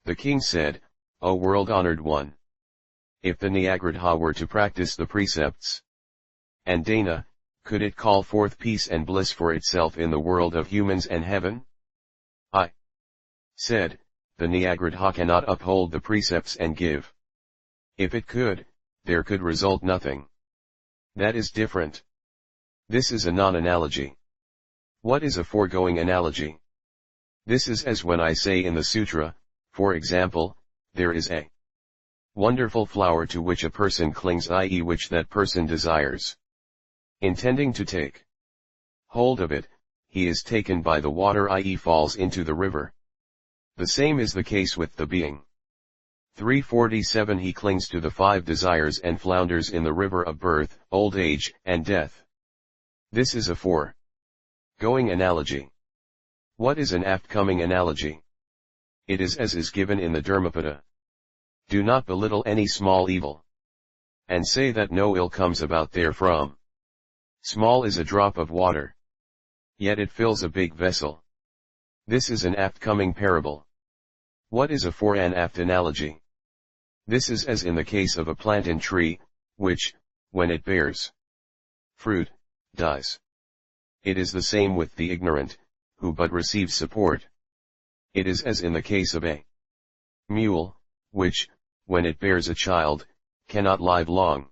The king said, O world-honored one. If the Nyagrudha were to practice the precepts and dana, could it call forth peace and bliss for itself in the world of humans and heaven? I said, the Nyagrudha cannot uphold the precepts and give. If it could, there could result nothing. That is different. This is a non-analogy. What is a foregoing analogy? This is as when I say in the sutra, for example, there is a wonderful flower to which a person clings, i.e. which that person desires. Intending to take hold of it, he is taken by the water, i.e. falls into the river. The same is the case with the being. 347 He clings to the five desires and flounders in the river of birth, old age, and death. This is a foregoing analogy. What is an aft-coming analogy? It is as is given in the Dharmapada. Do not belittle any small evil, and say that no ill comes about therefrom. Small is a drop of water, yet it fills a big vessel. This is an aft-coming parable. What is a fore and aft analogy? This is as in the case of a plantain tree, which, when it bears fruit, dies. It is the same with the ignorant, who but receives support. It is as in the case of a mule, which, when it bears a child, cannot live long.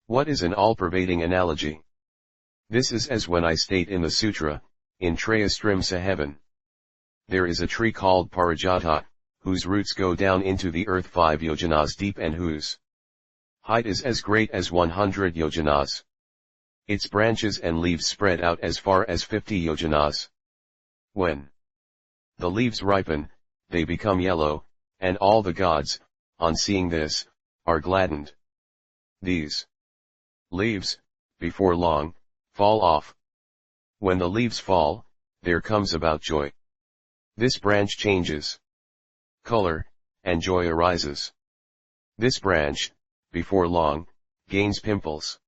What is an all-pervading analogy? This is as when I state in the sutra, in Trayastrimsa heaven. There is a tree called Parijata, whose roots go down into the earth 5 yojanas deep and whose height is as great as 100 yojanas. Its branches and leaves spread out as far as 50 yojanas. When the leaves ripen, they become yellow, and all the gods, on seeing this, are gladdened. These leaves, before long, fall off. When the leaves fall, there comes about joy. This branch changes color, and joy arises. This branch, before long, gains pimples.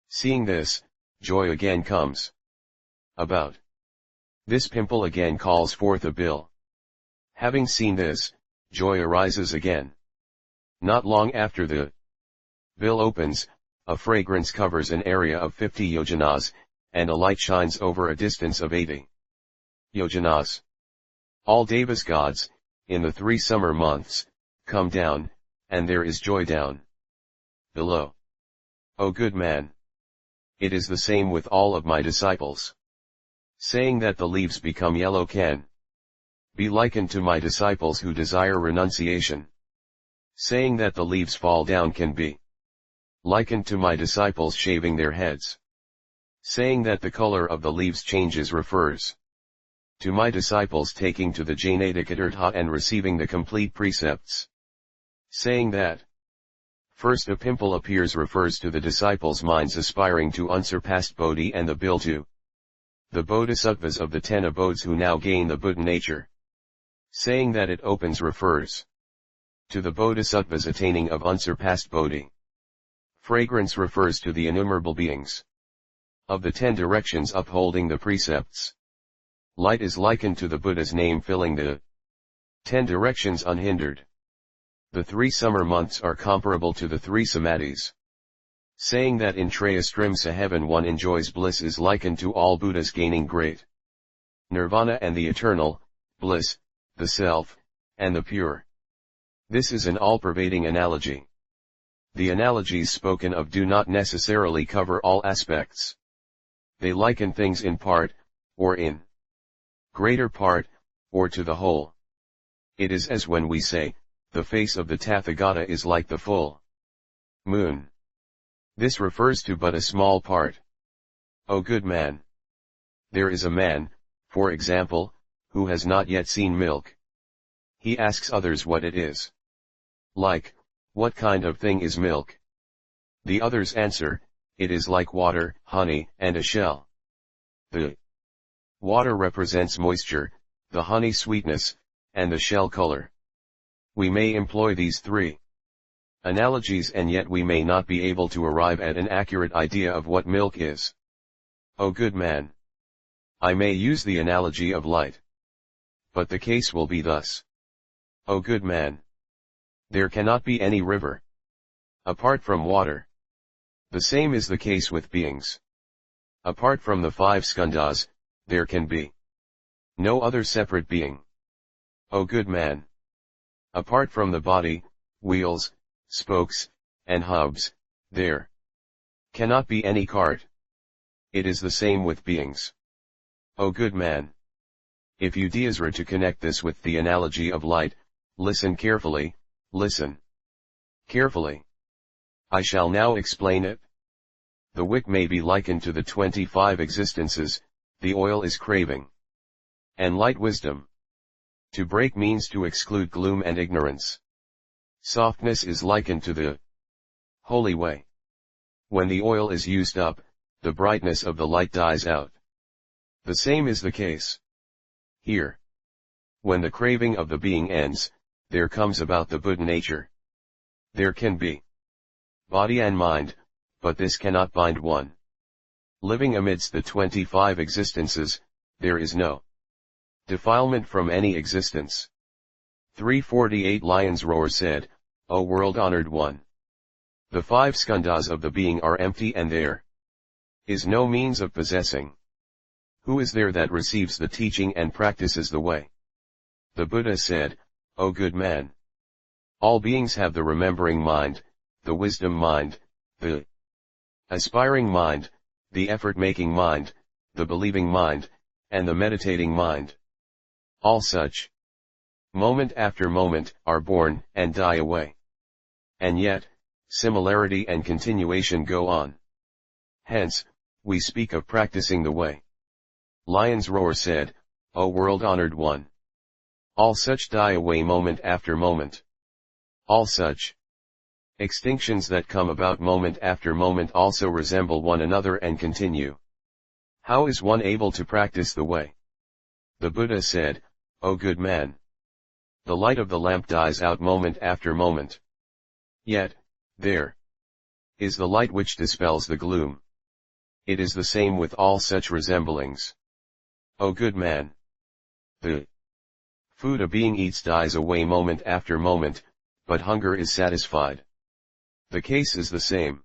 Seeing this, joy again comes about. This pimple again calls forth a bill. Having seen this, joy arises again. Not long after the bill opens, a fragrance covers an area of 50 yojanas, and a light shines over a distance of 80 yojanas. All Devas gods, in the 3 summer months, come down, and there is joy down below. O good man! It is the same with all of my disciples. Saying that the leaves become yellow can be likened to my disciples who desire renunciation. saying that the leaves fall down can be likened to my disciples shaving their heads. Saying that the color of the leaves changes refers to my disciples taking to the Jnanatika and receiving the complete precepts. Saying that first a pimple appears refers to the disciples' minds aspiring to unsurpassed Bodhi and the bill to the bodhisattvas of the 10 abodes who now gain the Buddha nature. Saying that it opens refers to the bodhisattvas attaining of unsurpassed Bodhi. Fragrance refers to the innumerable beings of the 10 directions upholding the precepts. Light is likened to the Buddha's name filling the 10 directions unhindered. The 3 summer months are comparable to the 3 samadhis. Saying that in Trayastrimsa heaven one enjoys bliss is likened to all Buddhas gaining great nirvana and the eternal bliss, the self, and the pure. This is an all-pervading analogy. The analogies spoken of do not necessarily cover all aspects. They liken things in part, or in greater part, or to the whole. It is as when we say, the face of the Tathagata is like the full moon. This refers to but a small part. O good man! There is a man, for example, who has not yet seen milk. He asks others what it is. Like, what kind of thing is milk? The others answer, it is like water, honey, and a shell. The water represents moisture, the honey sweetness, and the shell color. We may employ these 3 analogies and yet we may not be able to arrive at an accurate idea of what milk is. O good man! I may use the analogy of light. But the case will be thus. O good man! There cannot be any river apart from water. The same is the case with beings. Apart from the 5 skandhas, there can be no other separate being. O good man! Apart from the body, wheels, spokes, and hubs, there cannot be any cart. It is the same with beings. O good man! If you desire to connect this with the analogy of light, listen carefully, listen carefully. I shall now explain it. The wick may be likened to the 25 existences, the oil is craving, and light wisdom. To break means to exclude gloom and ignorance. Softness is likened to the holy way. When the oil is used up, the brightness of the light dies out. The same is the case here. When the craving of the being ends, there comes about the Buddha nature. There can be body and mind, but this cannot bind one. Living amidst the 25 existences, there is no defilement from any existence. 348 Lions Roar said, O world-honored one! The 5 skandhas of the being are empty and there is no means of possessing. Who is there that receives the teaching and practices the way? The Buddha said, O good man! All beings have the remembering mind, the wisdom mind, the aspiring mind, the effort-making mind, the believing mind, and the meditating mind. All such, moment after moment, are born and die away. And yet, similarity and continuation go on. Hence, we speak of practicing the way. Lions Roar said, O world-honored one! All such die away moment after moment. All such extinctions that come about moment after moment also resemble one another and continue. How is one able to practice the way? The Buddha said, O good man! The light of the lamp dies out moment after moment. Yet, there is the light which dispels the gloom. It is the same with all such resemblings. O good man! The food a being eats dies away moment after moment, but hunger is satisfied. The case is the same.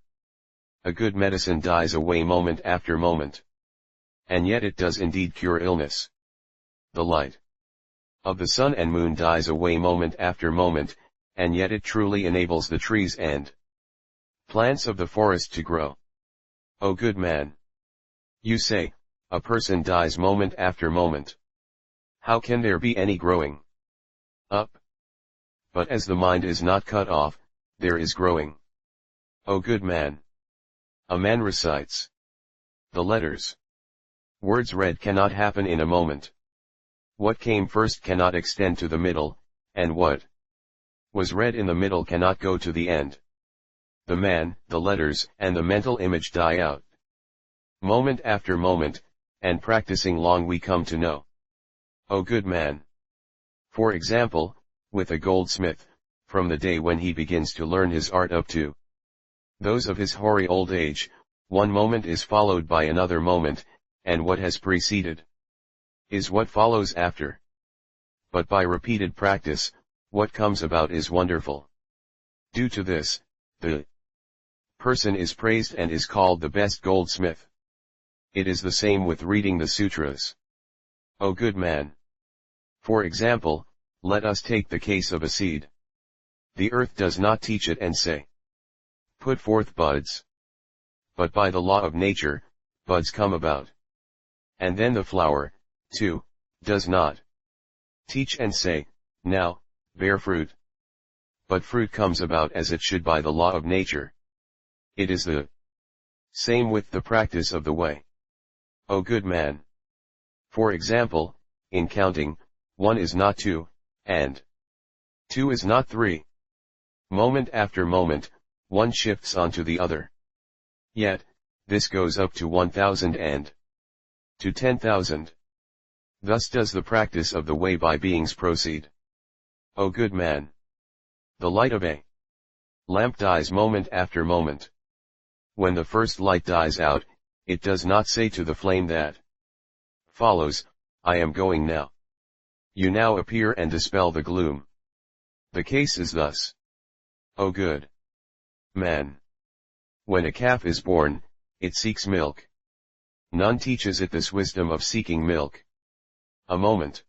A good medicine dies away moment after moment. And yet it does indeed cure illness. The light of the sun and moon dies away moment after moment, and yet it truly enables the trees and plants of the forest to grow. O good man! You say, a person dies moment after moment. How can there be any growing up? But as the mind is not cut off, there is growing. O good man! A man recites the letters. Words read cannot happen in a moment. What came first cannot extend to the middle, and what was read in the middle cannot go to the end. The man, the letters, and the mental image die out. Moment after moment, and practicing long we come to know. O good man! For example, with a goldsmith, from the day when he begins to learn his art up to those of his hoary old age, one moment is followed by another moment, and what has preceded is what follows after. But by repeated practice, what comes about is wonderful. Due to this, the person is praised and is called the best goldsmith. It is the same with reading the sutras. O good man! For example, let us take the case of a seed. The earth does not teach it and say, put forth buds. But by the law of nature, buds come about. And then the flower, too, does not teach and say, now, bear fruit. But fruit comes about as it should by the law of nature. It is the same with the practice of the way. O good man! For example, in counting, 1 is not 2, and 2 is not 3. Moment after moment, one shifts onto the other. Yet, this goes up to 1,000 and to 10,000. Thus does the practice of the way by beings proceed. O good man! The light of a lamp dies moment after moment. When the first light dies out, it does not say to the flame that follows, I am going now. You now appear and dispel the gloom. The case is thus. O good man! When a calf is born, it seeks milk. None teaches it this wisdom of seeking milk. A moment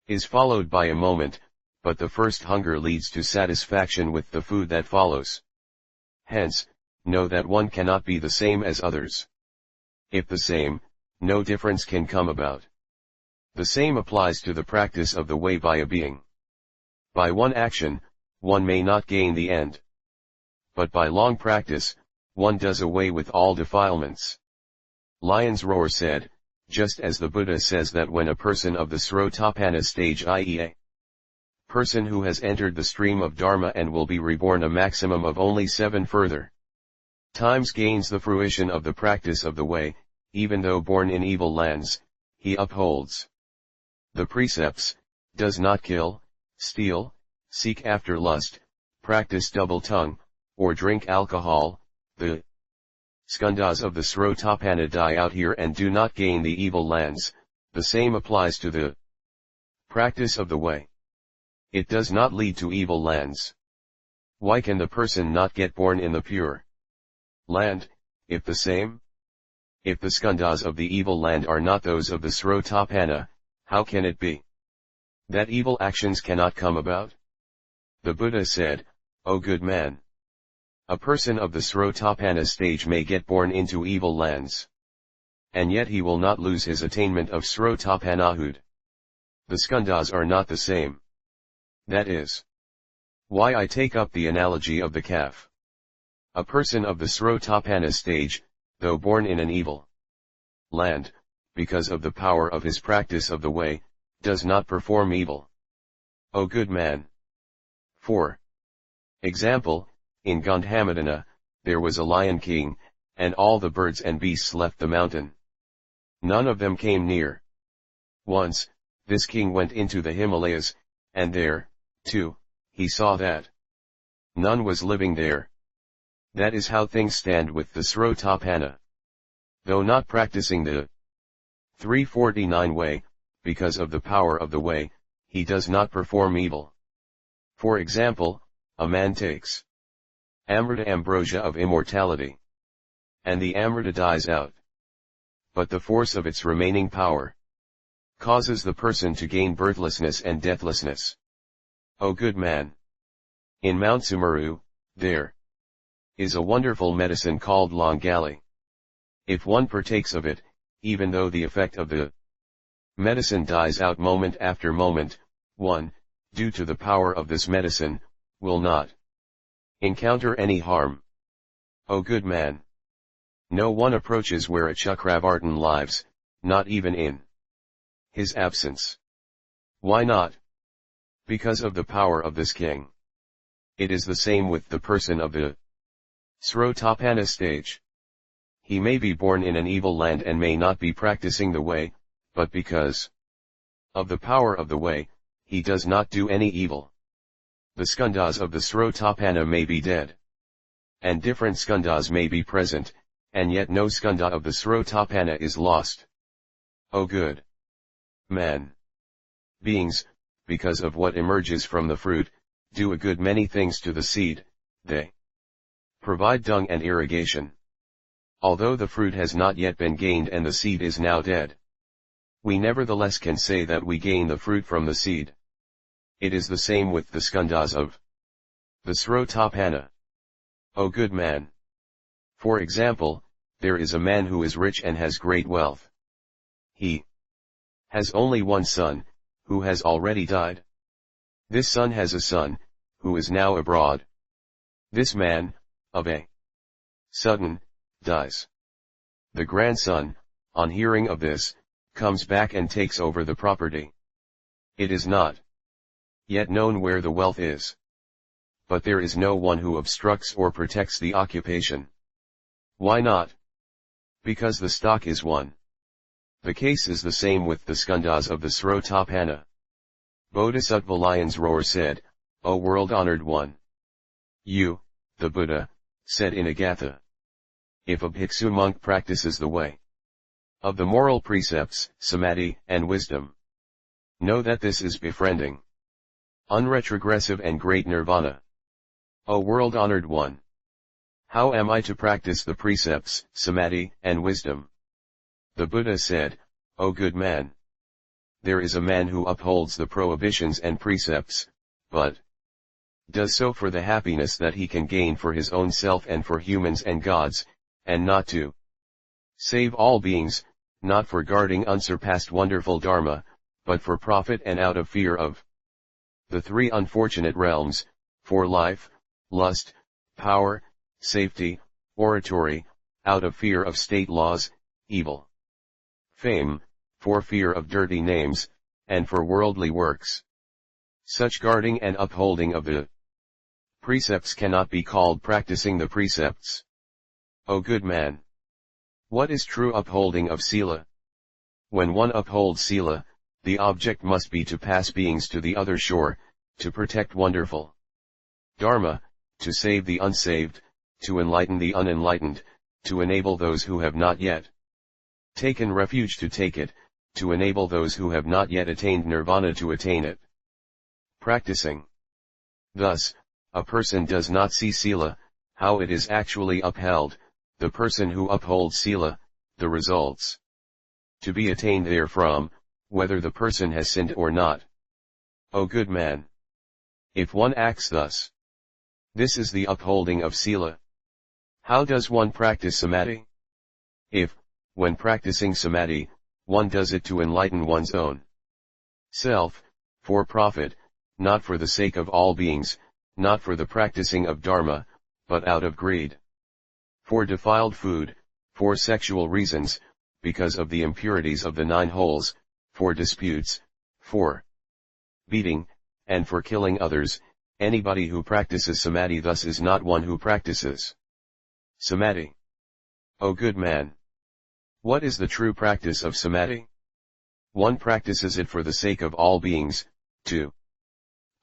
is followed by a moment, but the first hunger leads to satisfaction with the food that follows. Hence, know that one cannot be the same as others. If the same, no difference can come about. The same applies to the practice of the way by a being. By one action, one may not gain the end. But by long practice, one does away with all defilements. Lion's Roar said, just as the Buddha says that when a person of the Srotapana stage, i.e. a person who has entered the stream of Dharma and will be reborn a maximum of only 7 further times gains the fruition of the practice of the way, even though born in evil lands, he upholds the precepts, does not kill, steal, seek after lust, practice double tongue, or drink alcohol, the skandhas of the Srotapana die out here and do not gain the evil lands. The same applies to the practice of the way. It does not lead to evil lands. Why can the person not get born in the pure land, if the same? If the skandhas of the evil land are not those of the Srotapana, how can it be that evil actions cannot come about? The Buddha said, O good man! A person of the Srotapana stage may get born into evil lands. And yet he will not lose his attainment of Srotapanahood. The skandhas are not the same. That is why I take up the analogy of the calf. A person of the Srotapana stage, though born in an evil land, because of the power of his practice of the way, does not perform evil. O good man! For example, in Gandhamadana, there was a lion king, and all the birds and beasts left the mountain. None of them came near. Once, this king went into the Himalayas, and there, too, he saw that none was living there. That is how things stand with the Srotapana. Though not practicing the 349 way, because of the power of the way, he does not perform evil. For example, a man takes Amrita ambrosia of immortality, and the Amrita dies out. But the force of its remaining power causes the person to gain birthlessness and deathlessness. O good man! In Mount Sumeru, there is a wonderful medicine called Longali. If one partakes of it, even though the effect of the medicine dies out moment after moment, one due to the power of this medicine, will not encounter any harm. O good man! No one approaches where a Chakravartin lives, not even in his absence. Why not? Because of the power of this king. It is the same with the person of the Srotapana stage. He may be born in an evil land and may not be practicing the way, but because of the power of the way, he does not do any evil. The skandhas of the Srotapana may be dead, and different skandhas may be present, and yet no skandha of the Srotapana is lost. O good man! Beings, because of what emerges from the fruit, do a good many things to the seed. They provide dung and irrigation. Although the fruit has not yet been gained and the seed is now dead, we nevertheless can say that we gain the fruit from the seed. It is the same with the skandhas of the Srotapana. O good man! For example, there is a man who is rich and has great wealth. He has only one son, who has already died. This son has a son, who is now abroad. This man, of a sudden, dies. The grandson, on hearing of this, comes back and takes over the property. It is not yet known where the wealth is. But there is no one who obstructs or protects the occupation. Why not? Because the stock is one. The case is the same with the skandhas of the Srotapana. Bodhisattva Lion's Roar said, O world-honored one! You, the Buddha, said in a Gatha. If a bhiksu monk practices the way of the moral precepts, samadhi, and wisdom, know that this is befriending unretrogressive and great nirvana. O world-honored one! How am I to practice the precepts, samadhi, and wisdom? The Buddha said, O good man! There is a man who upholds the prohibitions and precepts, but does so for the happiness that he can gain for his own self and for humans and gods, and not to save all beings, not for guarding unsurpassed wonderful dharma, but for profit and out of fear of the three unfortunate realms, for life, lust, power, safety, oratory, out of fear of state laws, evil fame, for fear of dirty names, and for worldly works. Such guarding and upholding of the precepts cannot be called practicing the precepts. O good man! What is true upholding of Sila? When one upholds Sila, the object must be to pass beings to the other shore, to protect wonderful Dharma, to save the unsaved, to enlighten the unenlightened, to enable those who have not yet taken refuge to take it, to enable those who have not yet attained nirvana to attain it. Practicing thus, a person does not see Sila, how it is actually upheld, the person who upholds Sila, the results to be attained therefrom, whether the person has sinned or not. O good man! If one acts thus, this is the upholding of Sila. How does one practice samadhi? If, when practicing samadhi, one does it to enlighten one's own self, for profit, not for the sake of all beings, not for the practicing of dharma, but out of greed, for defiled food, for sexual reasons, because of the impurities of the 9 holes, for disputes, for beating, and for killing others, anybody who practices samadhi thus is not one who practices samadhi. O good man! What is the true practice of samadhi? One practices it for the sake of all beings, to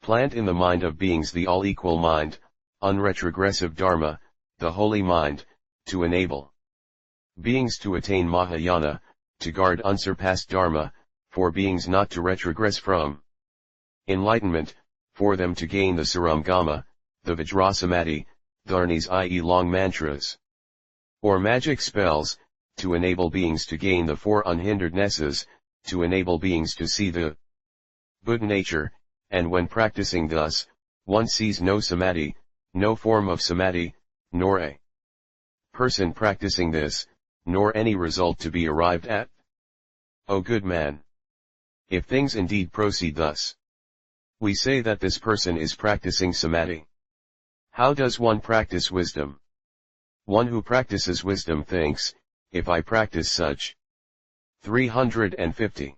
plant in the mind of beings the all-equal mind, unretrogressive dharma, the holy mind, to enable beings to attain Mahayana, to guard unsurpassed dharma, for beings not to retrogress from enlightenment, for them to gain the Saramgama, the Vajrasamadhi, dharnis i.e. long mantras, or magic spells, to enable beings to gain the 4 unhinderednesses, to enable beings to see the Buddha nature, and when practicing thus, one sees no samadhi, no form of samadhi, nor a person practicing this, nor any result to be arrived at. O good man! If things indeed proceed thus, We say that this person is practicing samadhi. How does one practice wisdom? One who practices wisdom thinks, if I practice such 350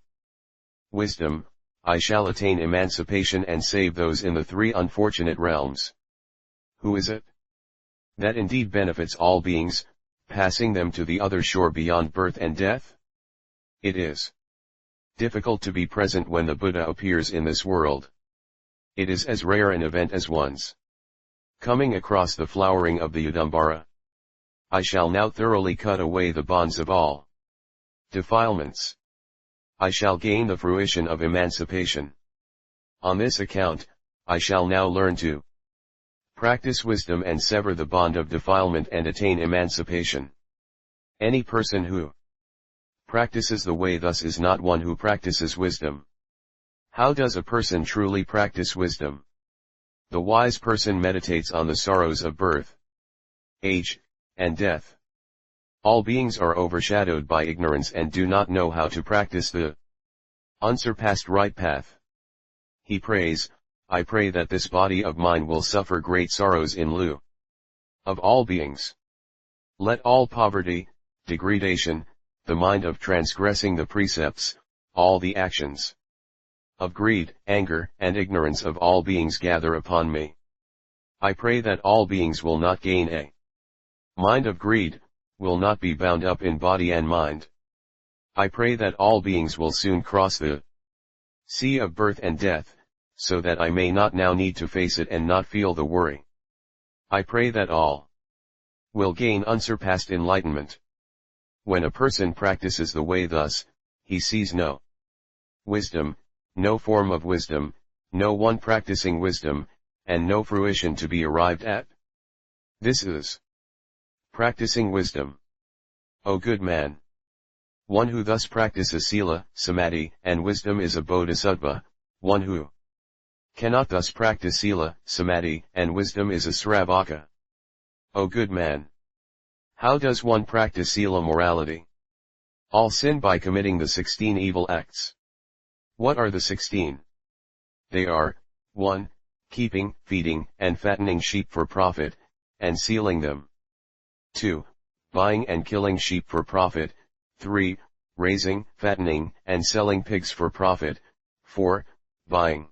wisdom, I shall attain emancipation and save those in the three unfortunate realms. Who is it that indeed benefits all beings, passing them to the other shore beyond birth and death? It is difficult to be present when the Buddha appears in this world. It is as rare an event as one's coming across the flowering of the Udumbara. I shall now thoroughly cut away the bonds of all defilements. I shall gain the fruition of emancipation. On this account, I shall now learn to practice wisdom and sever the bond of defilement and attain emancipation. Any person who practices the way thus is not one who practices wisdom. How does a person truly practice wisdom? The wise person meditates on the sorrows of birth, age, and death. All beings are overshadowed by ignorance and do not know how to practice the unsurpassed right path. He prays, I pray that this body of mine will suffer great sorrows in lieu of all beings. Let all poverty, degradation, the mind of transgressing the precepts, all the actions of greed, anger, and ignorance of all beings gather upon me. I pray that all beings will not gain a mind of greed, will not be bound up in body and mind. I pray that all beings will soon cross the sea of birth and death, so that I may not now need to face it and not feel the worry. I pray that all will gain unsurpassed enlightenment. When a person practices the way thus, he sees no wisdom, no form of wisdom, no one practicing wisdom, and no fruition to be arrived at. This is practicing wisdom. O good man! One who thus practices sila, samadhi, and wisdom is a bodhisattva. One who cannot thus practice sila, samadhi, and wisdom is a sravaka. O good man! How does one practice sila morality? All sin by committing the 16 evil acts. What are the 16? They are, 1. Keeping, feeding, and fattening sheep for profit, and sealing them. 2. Buying and killing sheep for profit. 3. Raising, fattening, and selling pigs for profit. 4. Buying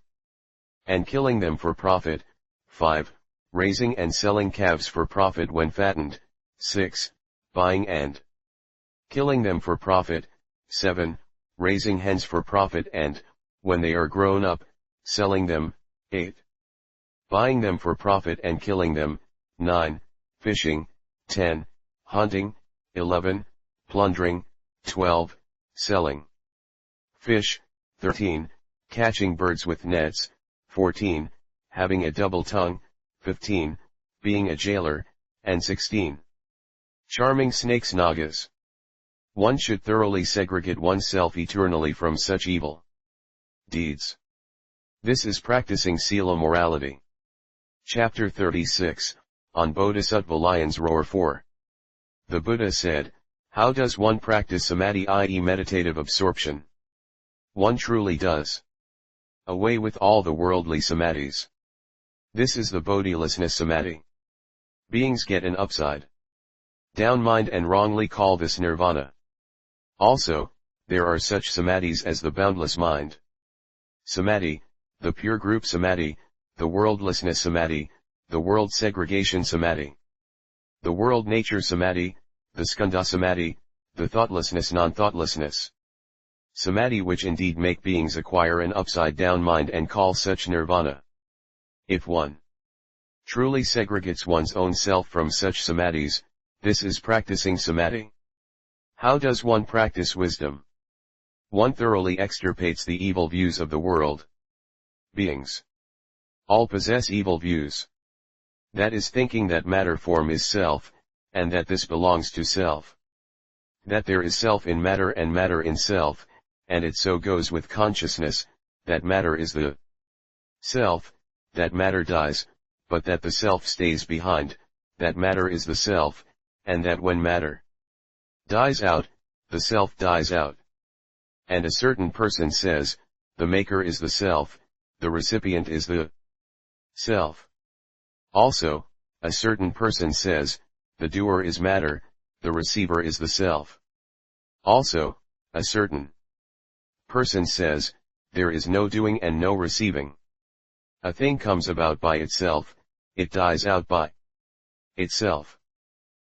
and killing them for profit. 5. Raising and selling calves for profit when fattened. 6. Buying and killing them for profit. 7. Raising hens for profit and, when they are grown up, selling them. 8. Buying them for profit and killing them. 9. Fishing. 10. Hunting. 11. Plundering. 12. Selling fish. 13. Catching birds with nets. 14. Having a double tongue. 15. Being a jailer. And 16. Charming snakes nagas. One should thoroughly segregate oneself eternally from such evil deeds. This is practicing sila morality. Chapter 36, on Bodhisattva Lion's Roar 4. The Buddha said, how does one practice samadhi, i.e. meditative absorption? One truly does away with all the worldly samadhis. This is the bodhilessness samadhi. Beings get an upside down mind and wrongly call this nirvana. Also, there are such samadhis as the boundless mind samadhi, the pure group samadhi, the worldlessness samadhi, the world segregation samadhi, the world nature samadhi, the skandha samadhi, the thoughtlessness non-thoughtlessness samadhi, which indeed make beings acquire an upside down mind and call such nirvana. If one truly segregates one's own self from such samadhis, this is practicing samadhi. How does one practice wisdom? One thoroughly extirpates the evil views of the world. Beings all possess evil views. That is, thinking that matter form is self, and that this belongs to self. That there is self in matter and matter in self, and it so goes with consciousness, that matter is the self, that matter dies, but that the self stays behind, that matter is the self, and that when matter dies out, the self dies out. And a certain person says, the maker is the self, the recipient is the self. Also, a certain person says, the doer is matter, the receiver is the self. Also, a certain person says, there is no doing and no receiving. A thing comes about by itself, it dies out by itself.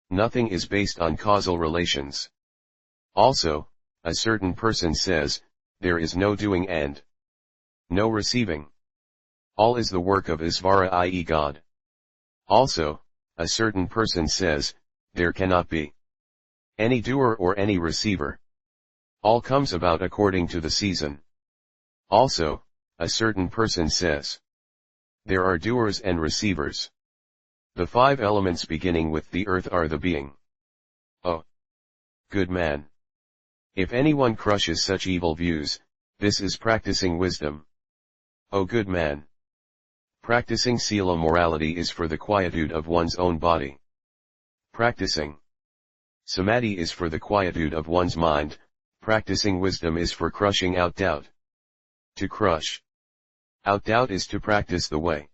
Nothing is based on causal relations. Also, a certain person says, there is no doing and no receiving. All is the work of Isvara, i.e. God. Also, a certain person says, there cannot be any doer or any receiver. All comes about according to the season. Also, a certain person says, there are doers and receivers. The 5 elements beginning with the earth are the being. Oh, good man. If anyone crushes such evil views, this is practicing wisdom. O good man. Practicing sila morality is for the quietude of one's own body. Practicing samadhi is for the quietude of one's mind, practicing wisdom is for crushing out doubt. To crush out doubt is to practice the way.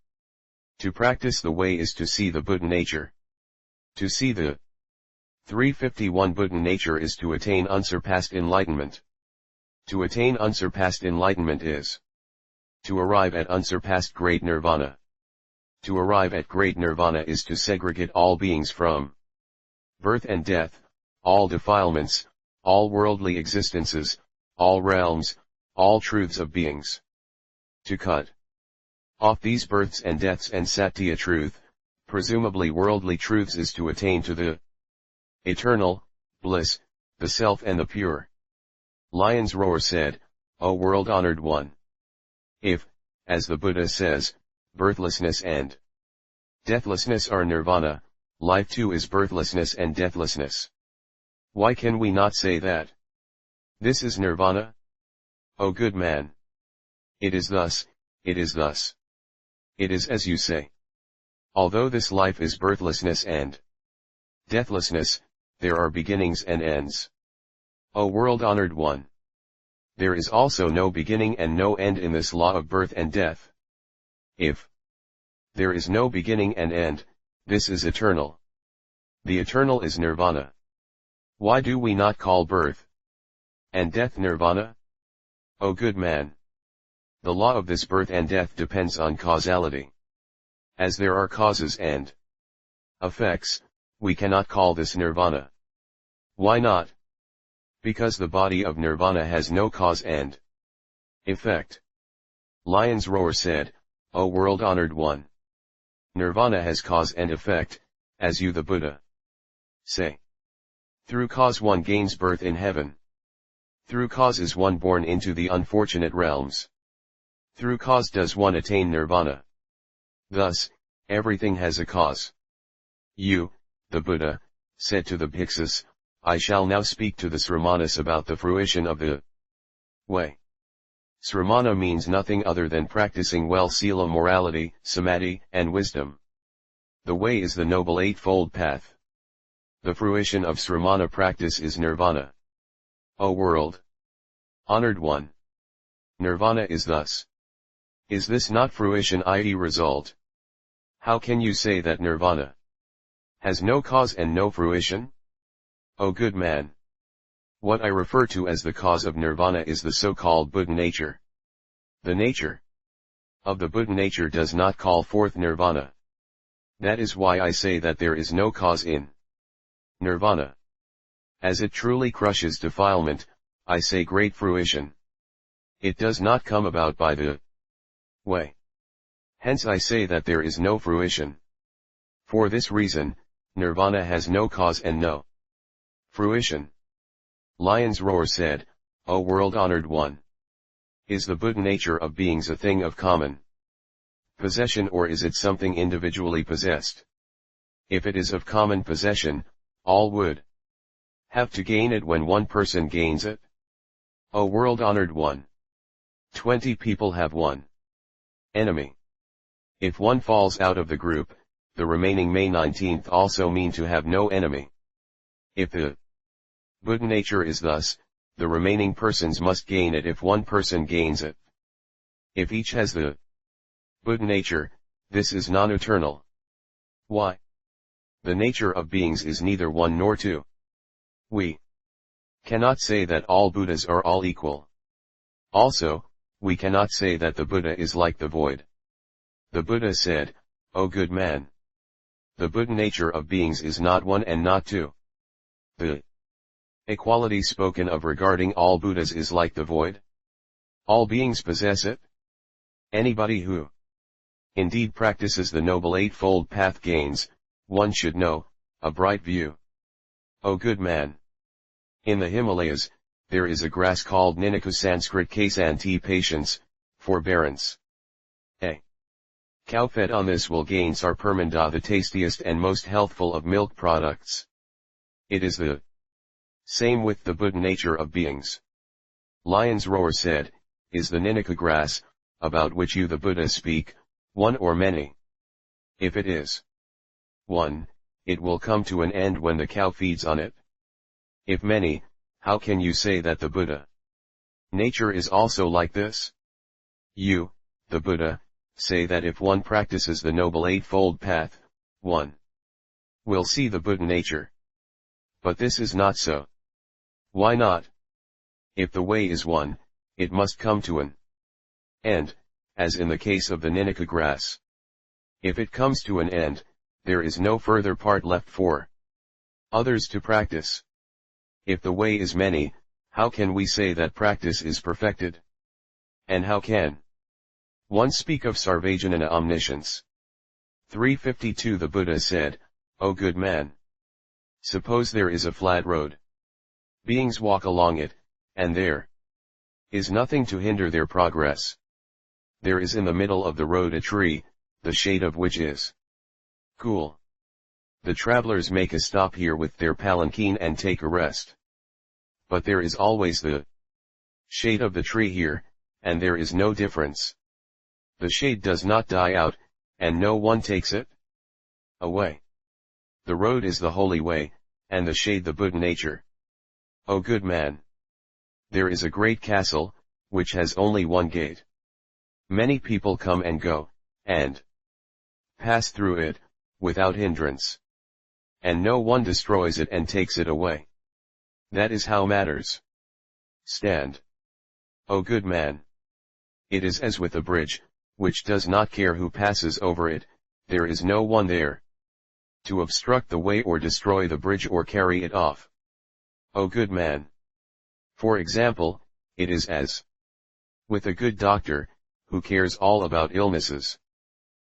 To practice the way is to see the Buddha nature. To see the 351 Buddha nature is to attain unsurpassed enlightenment. To attain unsurpassed enlightenment is to arrive at unsurpassed great nirvana. To arrive at great nirvana is to segregate all beings from birth and death, all defilements, all worldly existences, all realms, all truths of beings. To cut off these births and deaths and satya truth, presumably worldly truths, is to attain to the eternal bliss, the self and the pure. Lion's Roar said, O world-honored one! If, as the Buddha says, birthlessness and deathlessness are nirvana, life too is birthlessness and deathlessness. Why can we not say that this is nirvana? O good man! It is thus, it is thus. It is as you say. Although this life is birthlessness and deathlessness, there are beginnings and ends. O world-honored one! There is also no beginning and no end in this law of birth and death. If there is no beginning and end, this is eternal. The eternal is nirvana. Why do we not call birth and death nirvana? O good man! The law of this birth and death depends on causality. As there are causes and effects, we cannot call this nirvana. Why not? Because the body of nirvana has no cause and effect. Lion's Roar said, O world-honored one! Nirvana has cause and effect, as you the Buddha say. Through cause one gains birth in heaven. Through cause is one born into the unfortunate realms. Through cause does one attain nirvana. Thus, everything has a cause. You, the Buddha, said to the bhikkhus, I shall now speak to the sramanas about the fruition of the way. Sramana means nothing other than practicing well sila morality, samadhi, and wisdom. The way is the noble eightfold path. The fruition of sramana practice is nirvana. O world honored one! Nirvana is thus. Is this not fruition, i.e. result? How can you say that nirvana has no cause and no fruition? O good man! What I refer to as the cause of nirvana is the so-called Buddha nature. The nature of the Buddha nature does not call forth nirvana. That is why I say that there is no cause in nirvana. As it truly crushes defilement, I say great fruition. It does not come about by the way. Hence I say that there is no fruition. For this reason, nirvana has no cause and no fruition. Lion's Roar said, O world-honored one! Is the Buddha nature of beings a thing of common possession, or is it something individually possessed? If it is of common possession, all would have to gain it when one person gains it. O world-honored one! 20 people have one enemy. If one falls out of the group, the remaining May 19th also mean to have no enemy. If the Buddha nature is thus, the remaining persons must gain it if one person gains it. If each has the Buddha nature, this is non-eternal. Why? The nature of beings is neither one nor two. We cannot say that all Buddhas are all equal. Also, we cannot say that the Buddha is like the void. The Buddha said, "O good man, the Buddha nature of beings is not one and not two. The equality spoken of regarding all Buddhas is like the void. All beings possess it. Anybody who indeed practices the Noble Eightfold Path gains, one should know, a bright view. O good man, in the Himalayas, there is a grass called Ninika Sanskrit Kasanti, patience, forbearance. A cow fed on this will gain Sarpermanda, the tastiest and most healthful of milk products. It is the same with the Buddha nature of beings. Lion's roar said, is the Ninika grass, about which you the Buddha speak, one or many? If it is one, it will come to an end when the cow feeds on it. If many, how can you say that the Buddha nature is also like this? You, the Buddha, say that if one practices the Noble Eightfold Path, one will see the Buddha nature. But this is not so. Why not? If the way is one, it must come to an end, as in the case of the Ninika grass. If it comes to an end, there is no further part left for others to practice. If the way is many, how can we say that practice is perfected? And how can one speak of Sarvajnana omniscience? 352 The Buddha said, O good man, suppose there is a flat road. Beings walk along it, and there is nothing to hinder their progress. There is in the middle of the road a tree, the shade of which is cool. The travelers make a stop here with their palanquin and take a rest. But there is always the shade of the tree here, and there is no difference. The shade does not die out, and no one takes it away. The road is the holy way, and the shade the Buddha nature. O good man, there is a great castle, which has only one gate. Many people come and go, and pass through it, without hindrance. And no one destroys it and takes it away. That is how matters stand. O good man, it is as with a bridge, which does not care who passes over it, there is no one there to obstruct the way or destroy the bridge or carry it off. O good man, for example, it is as with a good doctor, who cares all about illnesses.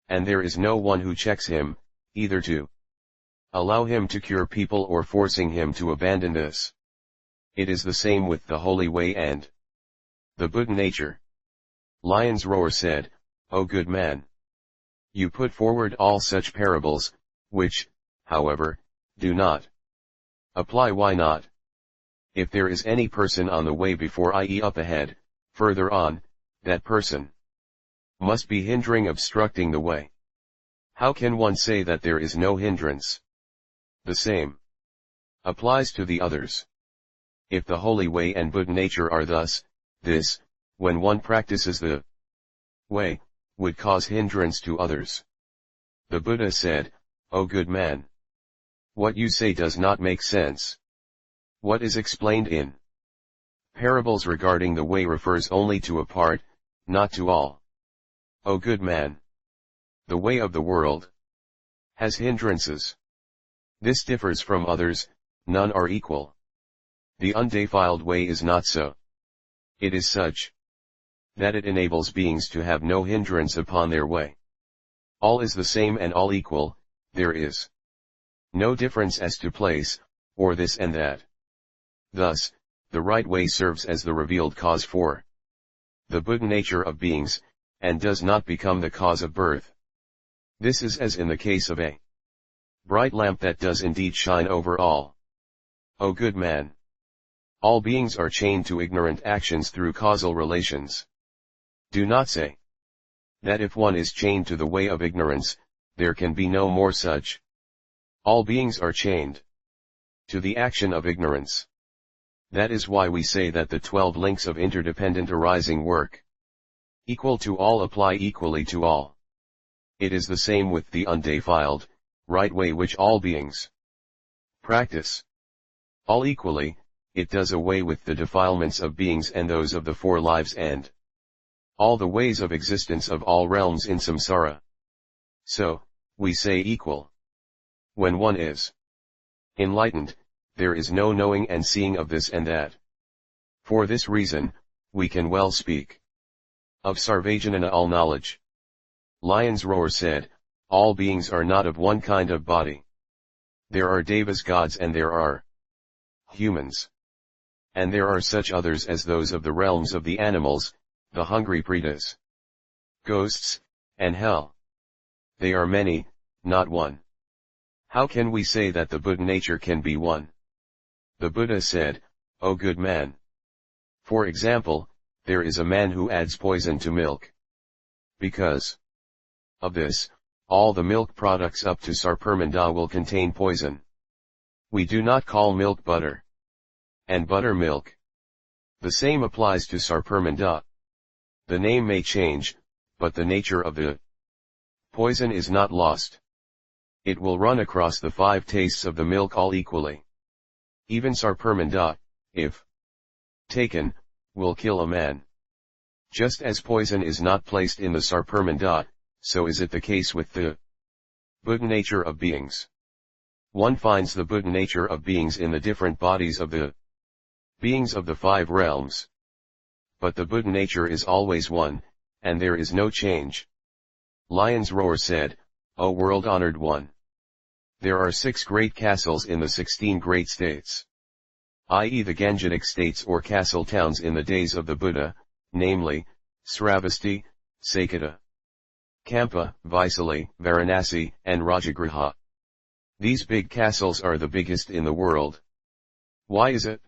And there is no one who checks him, either to allow him to cure people or forcing him to abandon this. It is the same with the holy way and the Buddha nature. Lion's roar said, O good man, you put forward all such parables, which, however, do not apply. Why not? If there is any person on the way before, i.e. up ahead, further on, that person must be hindering, obstructing the way. How can one say that there is no hindrance? The same applies to the others. If the holy way and Buddha nature are thus, this, when one practices the way, would cause hindrance to others. The Buddha said, O good man, what you say does not make sense. What is explained in parables regarding the way refers only to a part, not to all. O good man, the way of the world has hindrances. This differs from others, none are equal. The undefiled way is not so. It is such that it enables beings to have no hindrance upon their way. All is the same and all equal, there is no difference as to place, or this and that. Thus, the right way serves as the revealed cause for the Buddha nature of beings, and does not become the cause of birth. This is as in the case of a bright lamp that does indeed shine over all. O good man, all beings are chained to ignorant actions through causal relations. Do not say that if one is chained to the way of ignorance, there can be no more such. All beings are chained to the action of ignorance. That is why we say that the 12 links of interdependent arising work equal to all apply equally to all. It is the same with the undefiled, right way which all beings practice. All equally, it does away with the defilements of beings and those of the four lives and all the ways of existence of all realms in samsara. So, we say equal. When one is enlightened, there is no knowing and seeing of this and that. For this reason, we can well speak of Sarvajnana all knowledge. Lion's Roar said, all beings are not of one kind of body. There are devas gods and there are humans. And there are such others as those of the realms of the animals, the hungry pretas, ghosts, and hell. They are many, not one. How can we say that the Buddha nature can be one? The Buddha said, O good man. For example, there is a man who adds poison to milk. Because of this, all the milk products up to Sarpermanda will contain poison. We do not call milk butter and buttermilk. The same applies to Sarpermanda. The name may change, but the nature of the poison is not lost. It will run across the 5 tastes of the milk all equally. Even Sarpermanda, if taken, will kill a man. Just as poison is not placed in the Sarpermanda, so is it the case with the Buddha nature of beings. One finds the Buddha nature of beings in the different bodies of the beings of the 5 realms. But the Buddha nature is always one, and there is no change. Lion's Roar said, O world-honored one. There are 6 great castles in the 16 great states, i.e. the Gangetic states or castle towns in the days of the Buddha, namely, Sravasti, Saketa, Kampa, Vaisali, Varanasi, and Rajagriha. These big castles are the biggest in the world. Why is it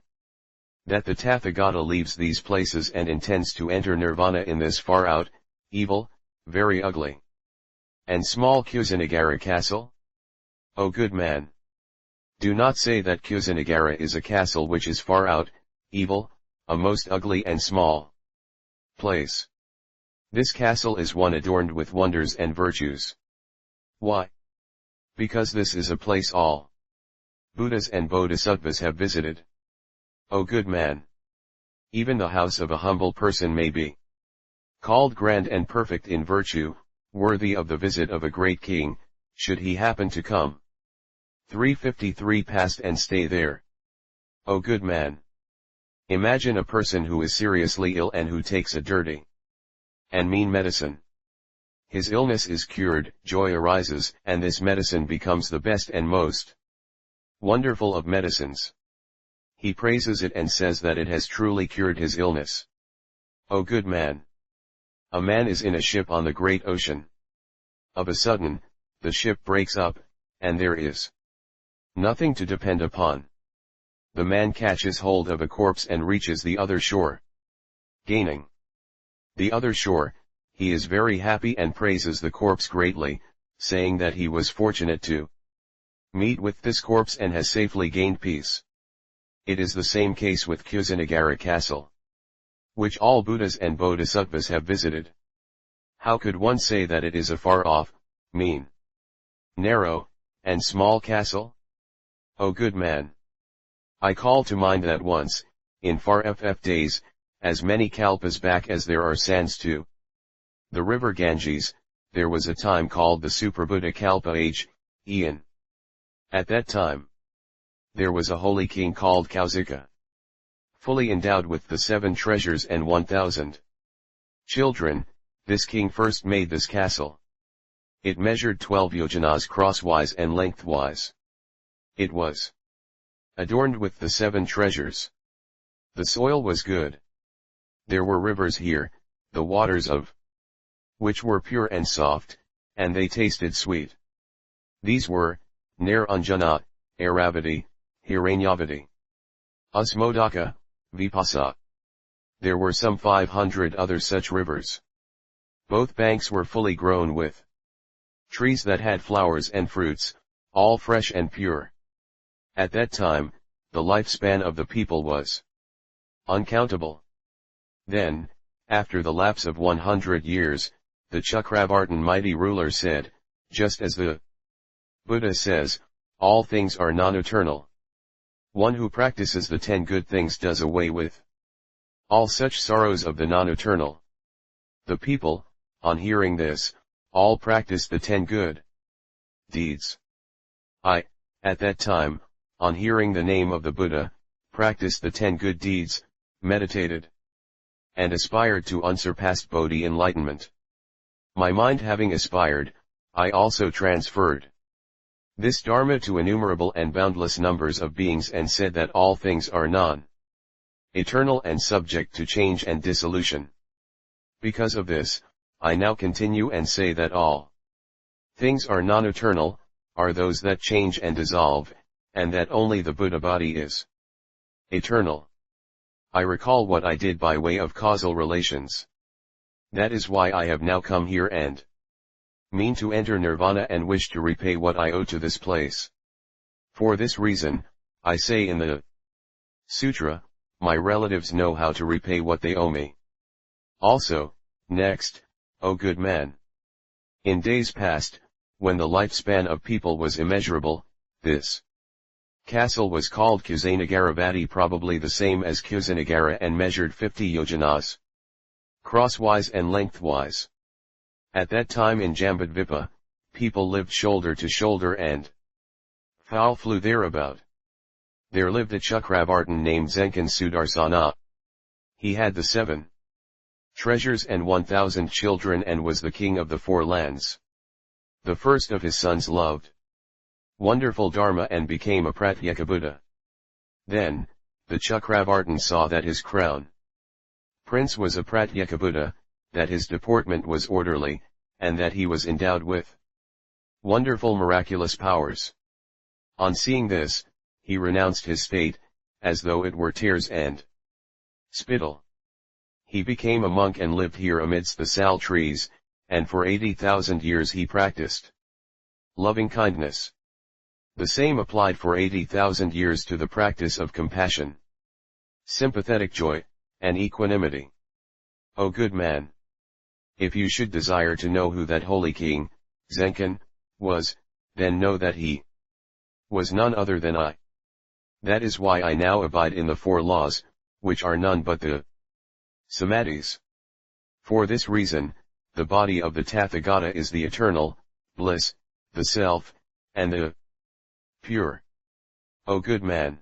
that the Tathagata leaves these places and intends to enter nirvana in this far out, evil, very ugly, and small Kusinagara castle? O good man! Do not say that Kusinagara is a castle which is far out, evil, a most ugly and small place. This castle is one adorned with wonders and virtues. Why? Because this is a place all Buddhas and Bodhisattvas have visited. O good man! Even the house of a humble person may be called grand and perfect in virtue, worthy of the visit of a great king, should he happen to come. 353 past and stay there. O good man! Imagine a person who is seriously ill and who takes a dirty and mean medicine. His illness is cured, joy arises, and this medicine becomes the best and most wonderful of medicines. He praises it and says that it has truly cured his illness. O good man! A man is in a ship on the great ocean. Of a sudden, the ship breaks up, and there is nothing to depend upon. The man catches hold of a corpse and reaches the other shore. Gaining the other shore, he is very happy and praises the corpse greatly, saying that he was fortunate to meet with this corpse and has safely gained peace. It is the same case with Kusinagara castle, which all Buddhas and Bodhisattvas have visited. How could one say that it is a far-off, mean, narrow, and small castle? O good man! I call to mind that once, in far days, as many kalpas back as there are sands to the river Ganges, there was a time called the Suprabuddha Kalpa age, Eon. At that time, there was a holy king called Kausika, fully endowed with the 7 treasures and 1,000 children. This king first made this castle. It measured 12 yojanas crosswise and lengthwise. It was adorned with the 7 treasures. The soil was good. There were rivers here, the waters of which were pure and soft, and they tasted sweet. These were Nair Anjana, Airavati, Hiranyavati, Usmodaka, Vipasa. There were some 500 other such rivers. Both banks were fully grown with trees that had flowers and fruits, all fresh and pure. At that time, the lifespan of the people was uncountable. Then, after the lapse of 100 years, the Chakravartin mighty ruler said, just as the Buddha says, all things are non-eternal. One who practices the 10 good things does away with all such sorrows of the non-eternal. The people, on hearing this, all practiced the 10 good deeds. I, at that time, on hearing the name of the Buddha, practiced the 10 good deeds, meditated, and aspired to unsurpassed Bodhi enlightenment. My mind having aspired, I also transferred this Dharma to innumerable and boundless numbers of beings and said that all things are non-eternal and subject to change and dissolution. Because of this, I now continue and say that all things are non-eternal, are those that change and dissolve, and that only the Buddha body is eternal. I recall what I did by way of causal relations. That is why I have now come here and mean to enter nirvana and wish to repay what I owe to this place. For this reason, I say in the Sutra, my relatives know how to repay what they owe me. Also, next, O good man. In days past, when the lifespan of people was immeasurable, this castle was called Kusanagaravati, probably the same as Kusanagara, and measured 50 yojanas, crosswise and lengthwise. At that time in Jambudvipa, people lived shoulder to shoulder and fowl flew thereabout. There lived a Chakravartin named Zenkan Sudarsana. He had the 7 treasures and 1,000 children and was the king of the 4 lands. The first of his sons loved wonderful Dharma and became a Pratyeka Buddha. Then, the Chakravartin saw that his crown prince was a Pratyeka Buddha, that his deportment was orderly, and that he was endowed with wonderful miraculous powers. On seeing this, he renounced his fate, as though it were tears and spittle. He became a monk and lived here amidst the sal trees, and for 80,000 years he practiced loving kindness. The same applied for 80,000 years to the practice of compassion, sympathetic joy, and equanimity. O good man! If you should desire to know who that holy king, Zenkan, was, then know that he was none other than I. That is why I now abide in the 4 laws, which are none but the samadhis. For this reason, the body of the Tathagata is the eternal bliss, the self, and the pure. O good man!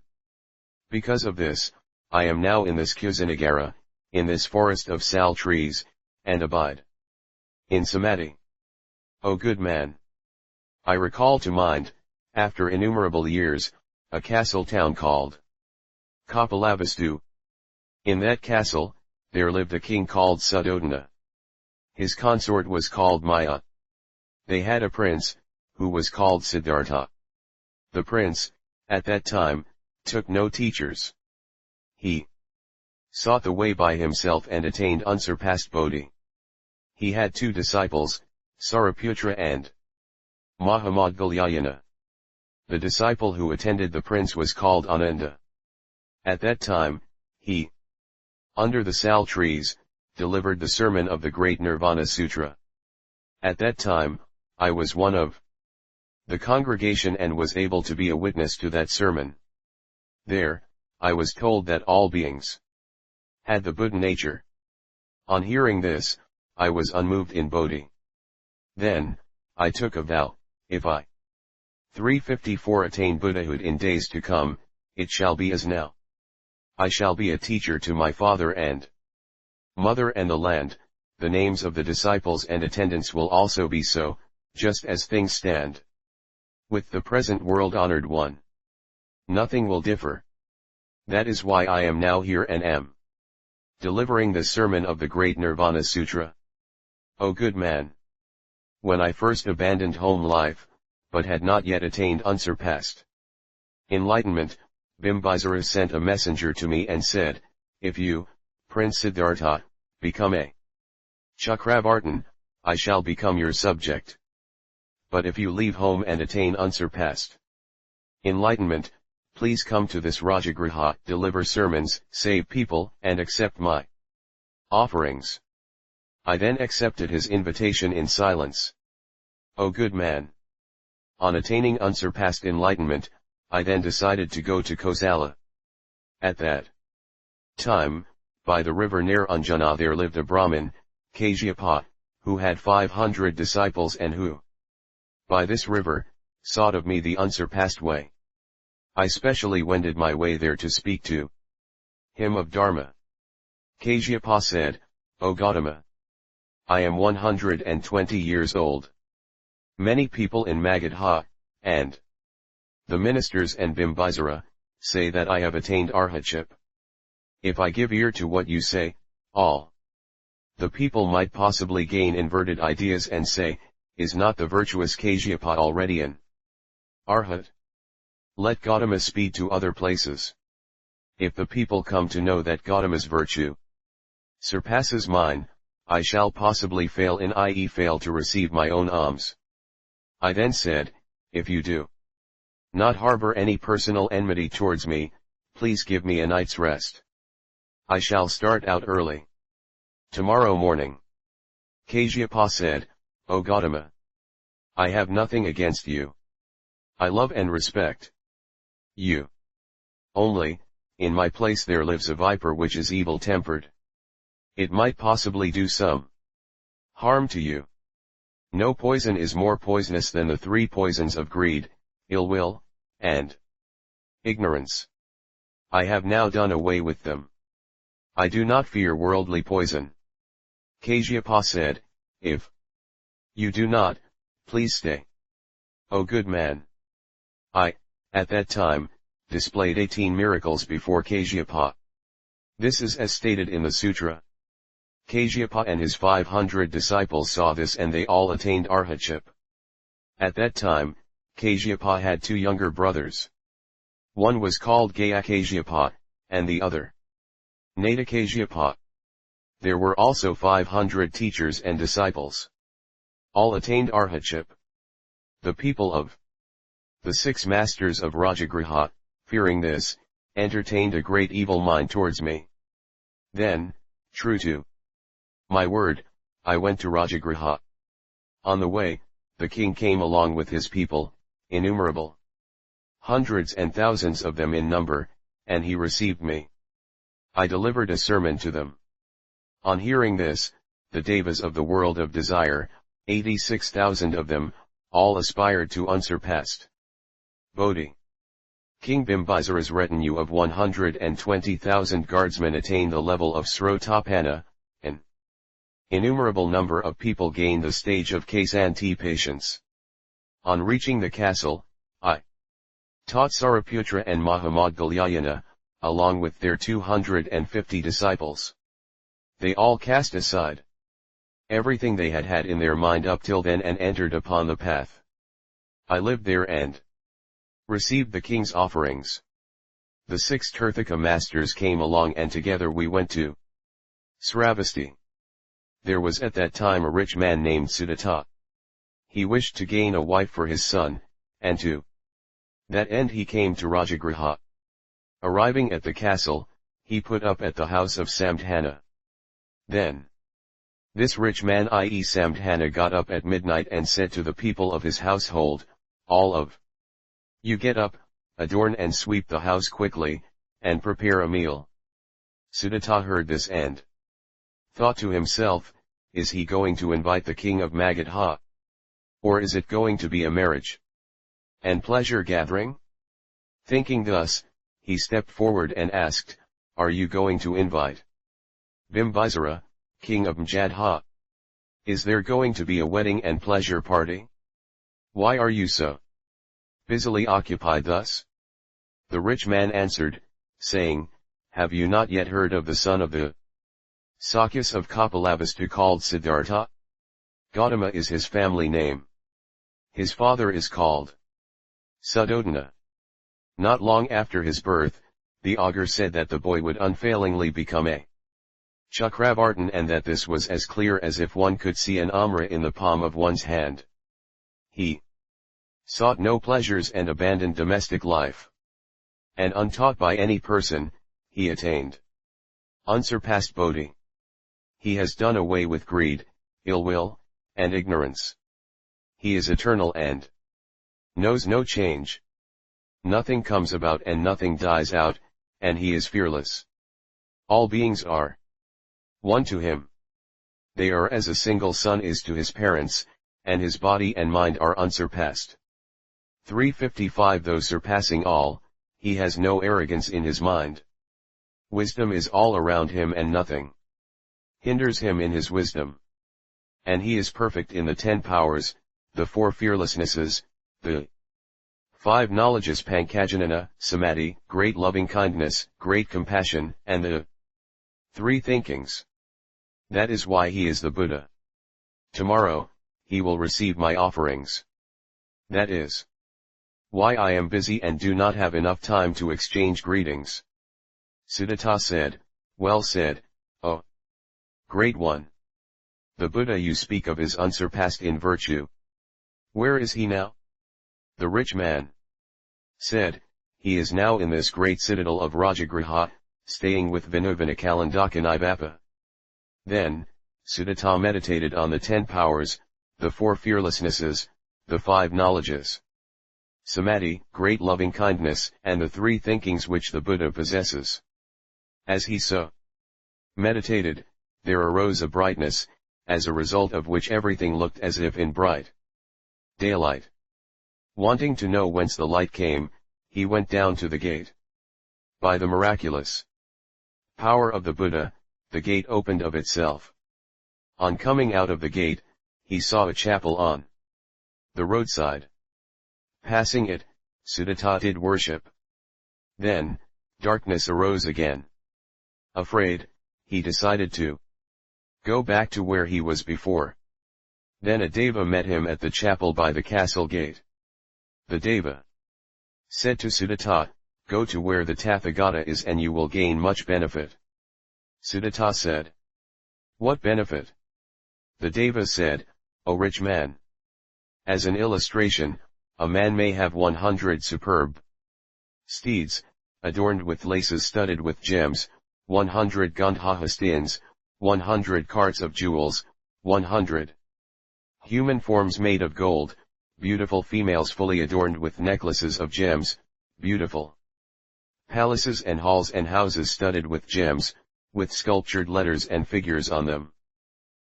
Because of this, I am now in this Kusanagara, in this forest of sal trees, and abide in samadhi. O good man! I recall to mind, after innumerable years, a castle town called Kapilavastu. In that castle, there lived a king called Suddhodana. His consort was called Maya. They had a prince, who was called Siddhartha. The prince, at that time, took no teachers. He sought the way by himself and attained unsurpassed Bodhi. He had 2 disciples, Saraputra and Mahamoudgalyayana. The disciple who attended the prince was called Ananda. At that time, he, under the sal trees, delivered the sermon of the great Nirvana Sutra. At that time, I was one of the congregation and was able to be a witness to that sermon. There, I was told that all beings had the Buddha nature. On hearing this, I was unmoved in Bodhi. Then, I took a vow, if I 354 attain Buddhahood in days to come, it shall be as now. I shall be a teacher to my father and mother and the land, the names of the disciples and attendants will also be so, just as things stand. With the present world-honored one, nothing will differ. That is why I am now here and am delivering the sermon of the great Nirvana Sutra. O good man! When I first abandoned home life, but had not yet attained unsurpassed enlightenment, Bimbisara sent a messenger to me and said, if you, Prince Siddhartha, become a Chakravartin, I shall become your subject. But if you leave home and attain unsurpassed enlightenment, please come to this Rajagriha, deliver sermons, save people, and accept my offerings. I then accepted his invitation in silence. O good man! On attaining unsurpassed enlightenment, I then decided to go to Kosala. At that time, by the river near Anjana there lived a Brahmin, Kashyapa, who had 500 disciples and who, by this river, sought of me the unsurpassed way. I specially wended my way there to speak to him of Dharma. Kashyapa said, O Gautama, I am 120 years old. Many people in Magadha, and the ministers and Bimbisara, say that I have attained arhatship. If I give ear to what you say, all the people might possibly gain inverted ideas and say, is not the virtuous Kashyapa already an arhat? Let Gautama speed to other places. If the people come to know that Gautama's virtue surpasses mine, I shall possibly fail i.e. fail to receive my own alms. I then said, if you do not harbor any personal enmity towards me, please give me a night's rest. I shall start out early tomorrow morning. Kashyapa said, O Gautama, I have nothing against you. I love and respect you. Only, in my place there lives a viper which is evil-tempered. It might possibly do some harm to you. No poison is more poisonous than the three poisons of greed, ill will, and ignorance. I have now done away with them. I do not fear worldly poison. Kashyapa said, if you do not, please stay. O good man! I, at that time, displayed 18 miracles before Kashyapa. This is as stated in the Sutra. Kashyapa and his 500 disciples saw this and they all attained arhatship. At that time, Kashyapa had two younger brothers. One was called Gaya-Kashyapa, and the other Nata-Kashyapa. There were also 500 teachers and disciples. All attained arhatship. The people of the 6 masters of Rajagriha, fearing this, entertained a great evil mind towards me. Then, true to my word, I went to Rajagriha. On the way, the king came along with his people, innumerable, hundreds and thousands of them in number, and he received me. I delivered a sermon to them. On hearing this, the devas of the world of desire, 86,000 of them, all aspired to unsurpassed Bodhi. King Bimbisara's retinue of 120,000 guardsmen attained the level of Srotapana, an innumerable number of people gained the stage of Kasanti patience. On reaching the castle, I taught Saraputra and Mahamoudgalyayana, along with their 250 disciples. They all cast aside everything they had had in their mind up till then and entered upon the path. I lived there and received the king's offerings. The 6 Tirthika masters came along and together we went to Sravasti. There was at that time a rich man named Sudatta. He wished to gain a wife for his son, and to that end he came to Rajagriha. Arriving at the castle, he put up at the house of Samdhana. Then this rich man i.e. Samdhana got up at midnight and said to the people of his household, all of you get up, adorn and sweep the house quickly, and prepare a meal. Sudatta heard this and thought to himself, is he going to invite the king of Magadha? Or is it going to be a marriage and pleasure gathering? Thinking thus, he stepped forward and asked, are you going to invite Bimbisara, king of Magadha? Is there going to be a wedding and pleasure party? Why are you so busily occupied thus? The rich man answered, saying, have you not yet heard of the son of the Sakyas of Kapilavastu called Siddhartha? Gautama is his family name. His father is called Suddhodana. Not long after his birth, the augur said that the boy would unfailingly become a Chakravartin and that this was as clear as if one could see an Amra in the palm of one's hand. He sought no pleasures and abandoned domestic life. And untaught by any person, he attained unsurpassed Bodhi. He has done away with greed, ill will, and ignorance. He is eternal and knows no change. Nothing comes about and nothing dies out, and he is fearless. All beings are one to him. They are as a single son is to his parents, and his body and mind are unsurpassed. 355 Though surpassing all, he has no arrogance in his mind. Wisdom is all around him and nothing hinders him in his wisdom. And he is perfect in the 10 powers, the 4 fearlessnesses, the 5 knowledges Pankajnana, Samadhi, great loving kindness, great compassion, and the 3 thinkings. That is why he is the Buddha. Tomorrow, he will receive my offerings. That is why I am busy and do not have enough time to exchange greetings. Siddhartha said, well said, O Great One. The Buddha you speak of is unsurpassed in virtue. Where is he now? The rich man said, he is now in this great citadel of Rajagriha, staying with Vinuvanakalendaka. Then, Siddhartha meditated on the 10 powers, the 4 fearlessnesses, the 5 knowledges, Samadhi, great loving kindness, and the 3 thinkings which the Buddha possesses. As he so meditated, there arose a brightness, as a result of which everything looked as if in bright daylight. Wanting to know whence the light came, he went down to the gate. By the miraculous power of the Buddha, the gate opened of itself. On coming out of the gate, he saw a chapel on the roadside. Passing it, Siddhartha did worship. Then, darkness arose again. Afraid, he decided to go back to where he was before. Then a Deva met him at the chapel by the castle gate. The Deva said to Siddhartha, go to where the Tathagata is and you will gain much benefit. Siddhartha said, what benefit? The Deva said, O rich man. As an illustration, a man may have 100 superb steeds, adorned with laces studded with gems, 100 gandhahastins, 100 carts of jewels, 100 human forms made of gold, beautiful females fully adorned with necklaces of gems, beautiful palaces and halls and houses studded with gems, with sculptured letters and figures on them.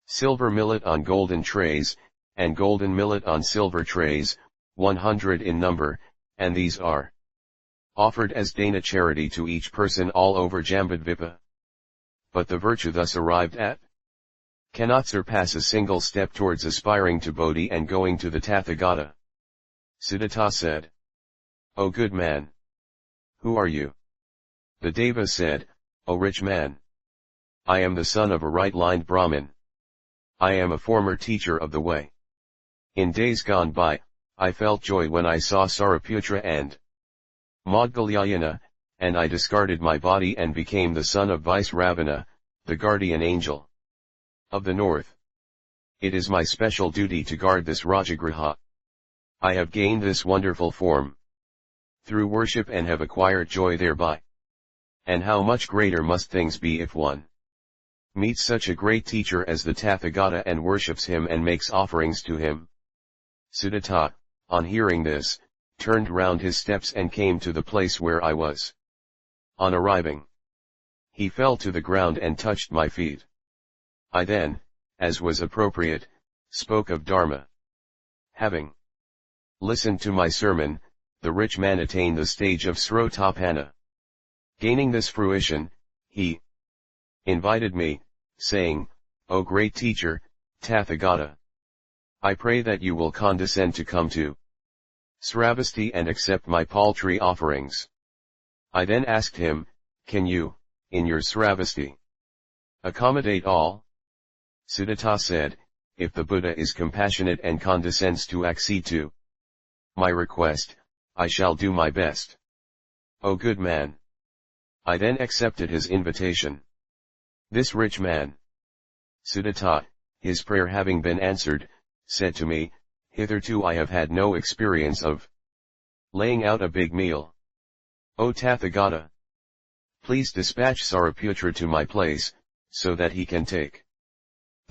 Silver millet on golden trays, and golden millet on silver trays, 100 in number, and these are offered as dana charity to each person all over Jambudvipa. But the virtue thus arrived at cannot surpass a single step towards aspiring to Bodhi and going to the Tathagata. Siddhartha said, O good man. Who are you? The Deva said, O rich man. I am the son of a right-lined Brahmin. I am a former teacher of the way. In days gone by, I felt joy when I saw Saraputra and Maudgalyayana, and I discarded my body and became the son of Vice Ravana, the guardian angel of the north. It is my special duty to guard this Rajagriha. I have gained this wonderful form through worship and have acquired joy thereby. And how much greater must things be if one meets such a great teacher as the Tathagata and worships him and makes offerings to him. Siddhartha, on hearing this, turned round his steps and came to the place where I was. On arriving, he fell to the ground and touched my feet. I then, as was appropriate, spoke of Dharma. Having listened to my sermon, the rich man attained the stage of Srotapanna. Gaining this fruition, he invited me, saying, O great teacher, Tathagata, I pray that you will condescend to come to Sravasti and accept my paltry offerings. I then asked him, can you, in your Sravasti, accommodate all? Siddhartha said, if the Buddha is compassionate and condescends to accede to my request, I shall do my best. O good man. I then accepted his invitation. This rich man, Siddhartha, his prayer having been answered, said to me, hitherto I have had no experience of laying out a big meal. O Tathagata, please dispatch Saraputra to my place, so that he can take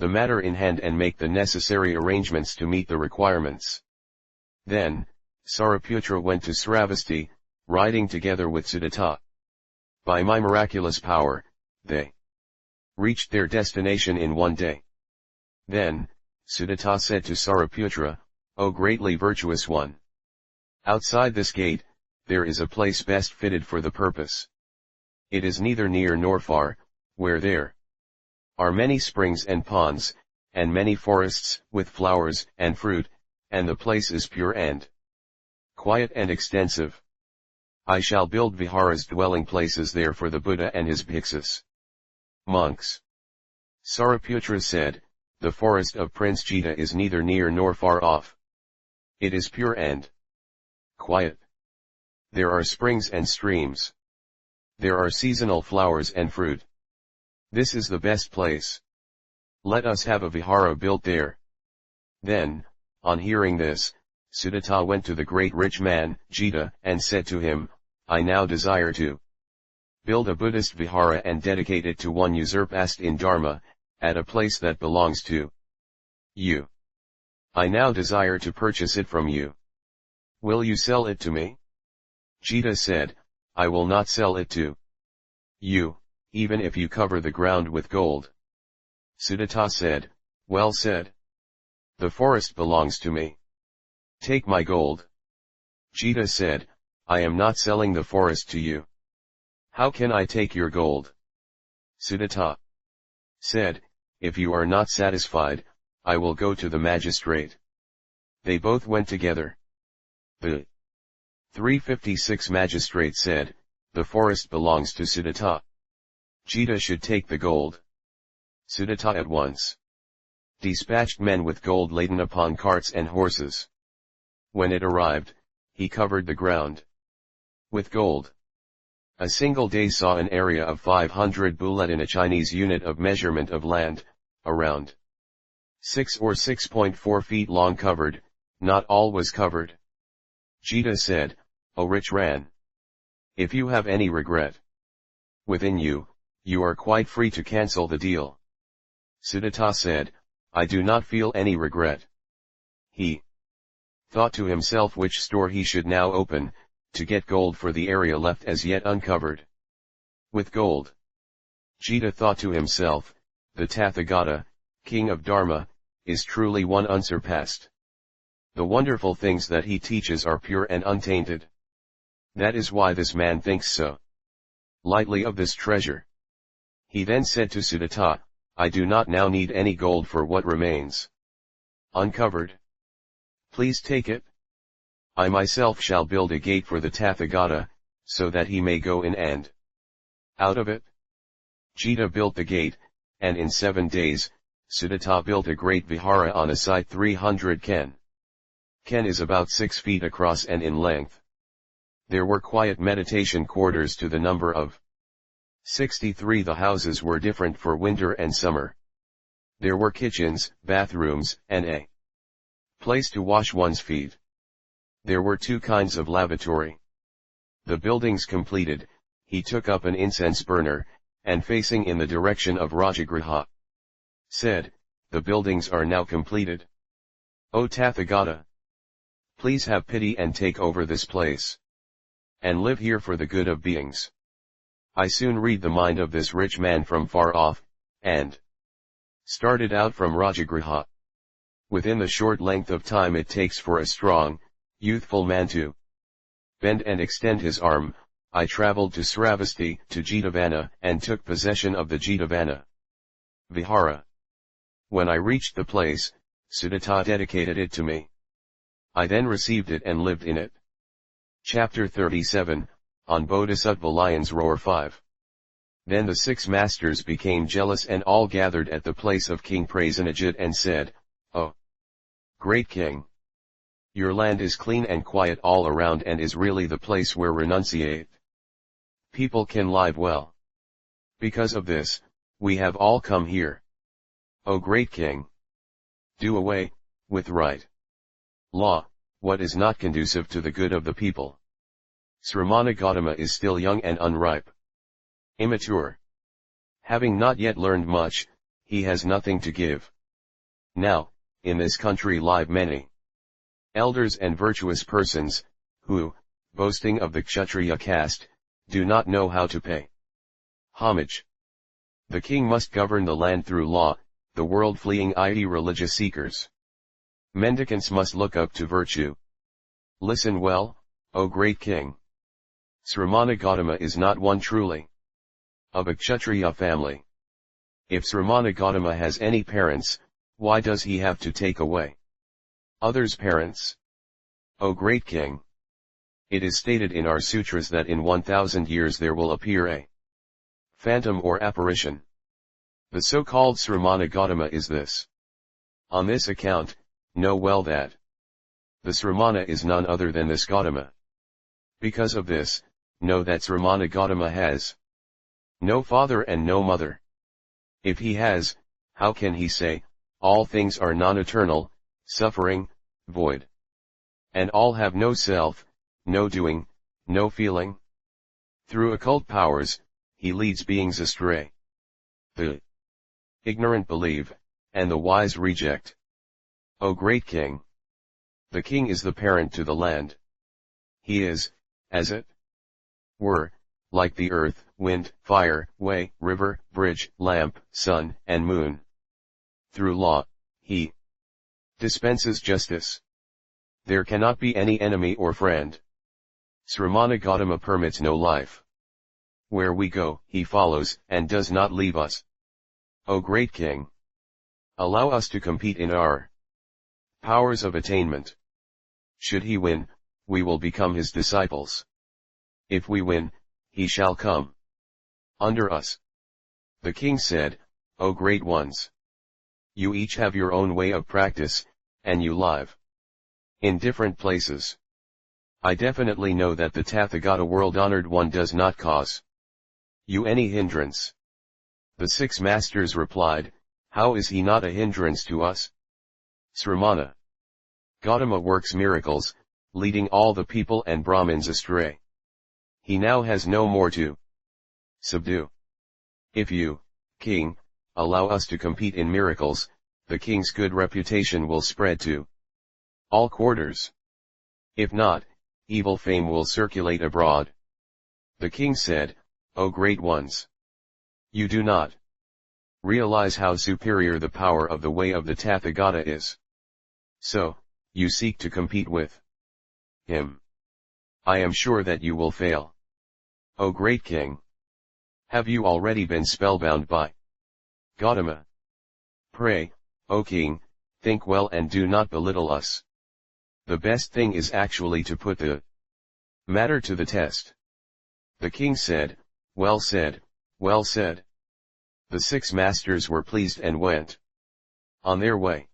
the matter in hand and make the necessary arrangements to meet the requirements. Then, Saraputra went to Sravasti, riding together with Sudatta. By my miraculous power, they reached their destination in one day. Then, Sudatta said to Saraputra, O greatly virtuous one! Outside this gate, there is a place best fitted for the purpose. It is neither near nor far, where there are many springs and ponds, and many forests with flowers and fruit, and the place is pure and quiet and extensive. I shall build viharas, dwelling places there for the Buddha and his bhiksus. Monks. Saraputra said, the forest of Prince Jita is neither near nor far off. It is pure and quiet. There are springs and streams. There are seasonal flowers and fruit. This is the best place. Let us have a vihara built there. Then, on hearing this, Sudatta went to the great rich man, Jita, and said to him, I now desire to build a Buddhist vihara and dedicate it to one usurped in Dharma, at a place that belongs to you. I now desire to purchase it from you. Will you sell it to me? Jita said, I will not sell it to you, even if you cover the ground with gold. Sudatta said, well said. The forest belongs to me. Take my gold. Jita said, I am not selling the forest to you. How can I take your gold? Sudatta said, if you are not satisfied, I will go to the magistrate. They both went together. The 356 magistrate said, the forest belongs to Sudatta. Jita should take the gold. Sudatta at once dispatched men with gold laden upon carts and horses. When it arrived, he covered the ground with gold. A single day saw an area of 500 bulat in a Chinese unit of measurement of land, around 6 or 6.4 feet long covered, not all was covered. Jita said, O rich Ran! If you have any regret within you, you are quite free to cancel the deal. Sudatta said, I do not feel any regret. He thought to himself which store he should now open, to get gold for the area left as yet uncovered with gold. Jita thought to himself, the Tathagata, King of Dharma, is truly one unsurpassed. The wonderful things that he teaches are pure and untainted. That is why this man thinks so lightly of this treasure. He then said to Sudatta, I do not now need any gold for what remains uncovered. Please take it. I myself shall build a gate for the Tathagata, so that he may go in and out of it. Jita built the gate, and in 7 days, Sudatta built a great vihara on a site 300 ken. Ken is about 6 feet across and in length. There were quiet meditation quarters to the number of 63. The houses were different for winter and summer. There were kitchens, bathrooms, and a place to wash one's feet. There were 2 kinds of lavatory. The buildings completed, he took up an incense burner, and facing in the direction of Rajagriha, said, the buildings are now completed. O Tathagata! Please have pity and take over this place, and live here for the good of beings. I soon read the mind of this rich man from far off, and started out from Rajagriha. Within the short length of time it takes for a strong, youthful man to bend and extend his arm, I traveled to Sravasti, to Jitavana, and took possession of the Jitavana Vihara. When I reached the place, Sudatta dedicated it to me. I then received it and lived in it. Chapter 37, on Bodhisattva Lion's Roar 5. Then the 6 masters became jealous and all gathered at the place of King Prasenajit and said, O great king! Your land is clean and quiet all around and is really the place where renunciate people can live well. Because of this, we have all come here. O great king! Do away with right law what is not conducive to the good of the people. Sramana Gautama is still young and unripe, immature. Having not yet learned much, he has nothing to give. Now, in this country live many elders and virtuous persons, who, boasting of the Kshatriya caste, do not know how to pay homage. The king must govern the land through law, the world fleeing i.e. religious seekers. Mendicants must look up to virtue. Listen well, O great king. Sramana Gautama is not one truly of a Kshatriya family. If Sramana Gautama has any parents, why does he have to take away others' parents? O great king. It is stated in our sutras that in 1000 years there will appear a phantom or apparition. The so-called Sramana Gautama is this. On this account, know well that the Sramana is none other than this Gautama. Because of this, know that Sramana Gautama has no father and no mother. If he has, how can he say, all things are non-eternal, suffering, void, and all have no self, no doing, no feeling? Through occult powers, he leads beings astray. The ignorant believe, and the wise reject. O great king. The king is the parent to the land. He is, as it were, like the earth, wind, fire, way, river, bridge, lamp, sun, and moon. Through law, he dispenses justice. There cannot be any enemy or friend. Sramana Gautama permits no life. Where we go, he follows, and does not leave us. O great king. Allow us to compete in our powers of attainment. Should he win, we will become his disciples. If we win, he shall come under us. The king said, O great ones. You each have your own way of practice, and you live in different places. I definitely know that the Tathagata world-honored one does not cause you any hindrance. The 6 masters replied, how is he not a hindrance to us? Sramana Gautama works miracles, leading all the people and Brahmins astray. He now has no more to subdue. If you, king, allow us to compete in miracles, the king's good reputation will spread to all quarters. If not, evil fame will circulate abroad. The king said, O great ones. You do not realize how superior the power of the way of the Tathagata is. So, you seek to compete with him. I am sure that you will fail. O great king. Have you already been spellbound by Gautama? Pray, O king, think well and do not belittle us. The best thing is actually to put the matter to the test. The king said, well said, well said. The 6 masters were pleased and went on their way.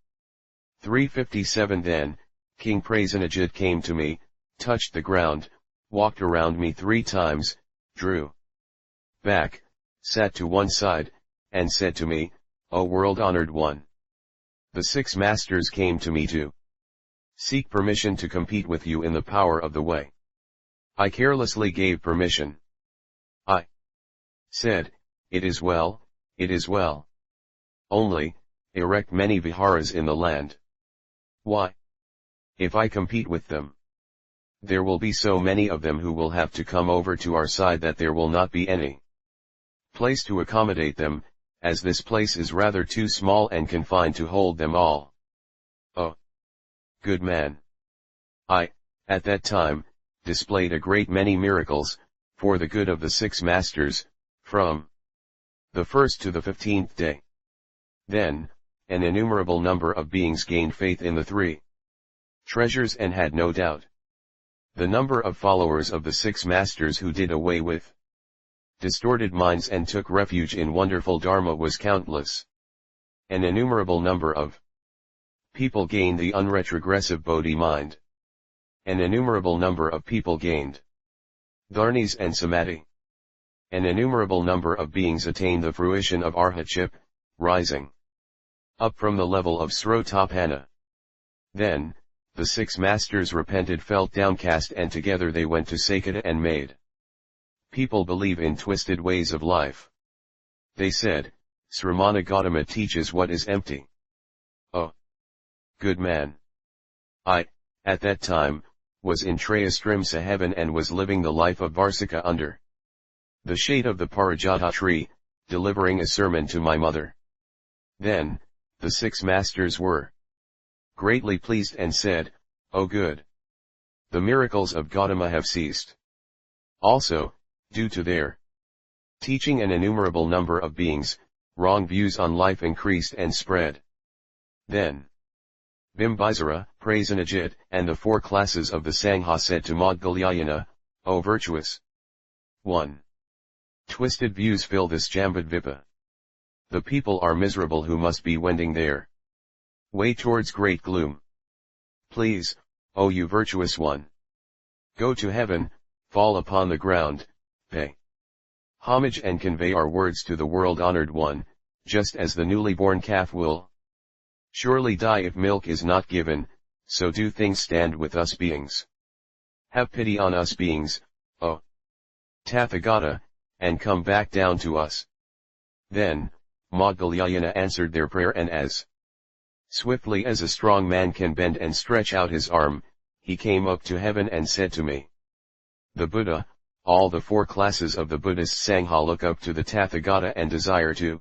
357 Then, King Prasenajit came to me, touched the ground, walked around me 3 times, drew back, sat to one side, and said to me, O world-honored one. The 6 masters came to me to seek permission to compete with you in the power of the way. I carelessly gave permission. I said, it is well, it is well. Only, erect many viharas in the land. Why? If I compete with them, there will be so many of them who will have to come over to our side that there will not be any place to accommodate them, as this place is rather too small and confined to hold them all. Oh, good man. I, at that time, displayed a great many miracles, for the good of the 6 masters, from the 1st to the 15th day. Then, an innumerable number of beings gained faith in the 3 treasures and had no doubt. The number of followers of the 6 masters who did away with distorted minds and took refuge in wonderful Dharma was countless. An innumerable number of people gained the unretrogressive Bodhi mind. An innumerable number of people gained dharnis and samadhi. An innumerable number of beings attained the fruition of arhatship, rising up from the level of srotapanna. Then, the 6 masters repented, felt downcast, and together they went to Sakata and made people believe in twisted ways of life. They said, Sramana Gautama teaches what is empty. Oh, good man. I, at that time, was in Trayastrimsa heaven and was living the life of Varsika under the shade of the Parijata tree, delivering a sermon to my mother. Then, the 6 masters were greatly pleased and said, "O good! The miracles of Gautama have ceased." Also, due to their teaching an innumerable number of beings, wrong views on life increased and spread. Then, Bimbisara, Prasenajit, and the 4 classes of the Sangha said to Maudgalyayana, "O virtuous one! Twisted views fill this Jambudvipa. The people are miserable who must be wending their way towards great gloom. Please, O you virtuous one! Go to heaven, fall upon the ground, pay homage and convey our words to the world-honored one, just as the newly born calf will surely die if milk is not given, so do things stand with us beings. Have pity on us beings, O Tathagata, and come back down to us." Then, Maudgalyayana answered their prayer, and as swiftly as a strong man can bend and stretch out his arm, he came up to heaven and said to me, "The Buddha, all the 4 classes of the Buddhist Sangha look up to the Tathagata and desire to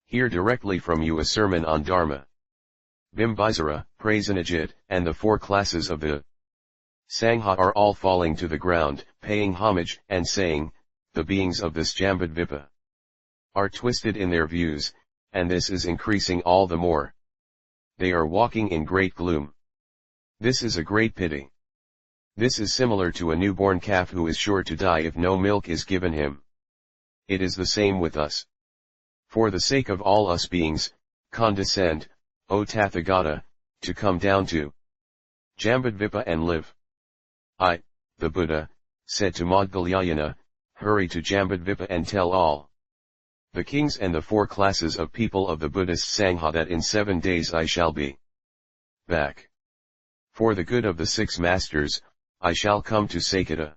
hear directly from you a sermon on Dharma." Bimbisara, Prasenajit, and the 4 classes of the Sangha are all falling to the ground, paying homage, and saying, "The beings of this Jambudvipa are twisted in their views, and this is increasing all the more. They are walking in great gloom. This is a great pity. This is similar to a newborn calf who is sure to die if no milk is given him. It is the same with us. For the sake of all us beings, condescend, O Tathagata, to come down to Jambudvipa and live." I, the Buddha, said to Maudgalyayana, "Hurry to Jambudvipa and tell all the kings and the 4 classes of people of the Buddhist Sangha that in 7 days I shall be back. For the good of the 6 masters, I shall come to Sakata."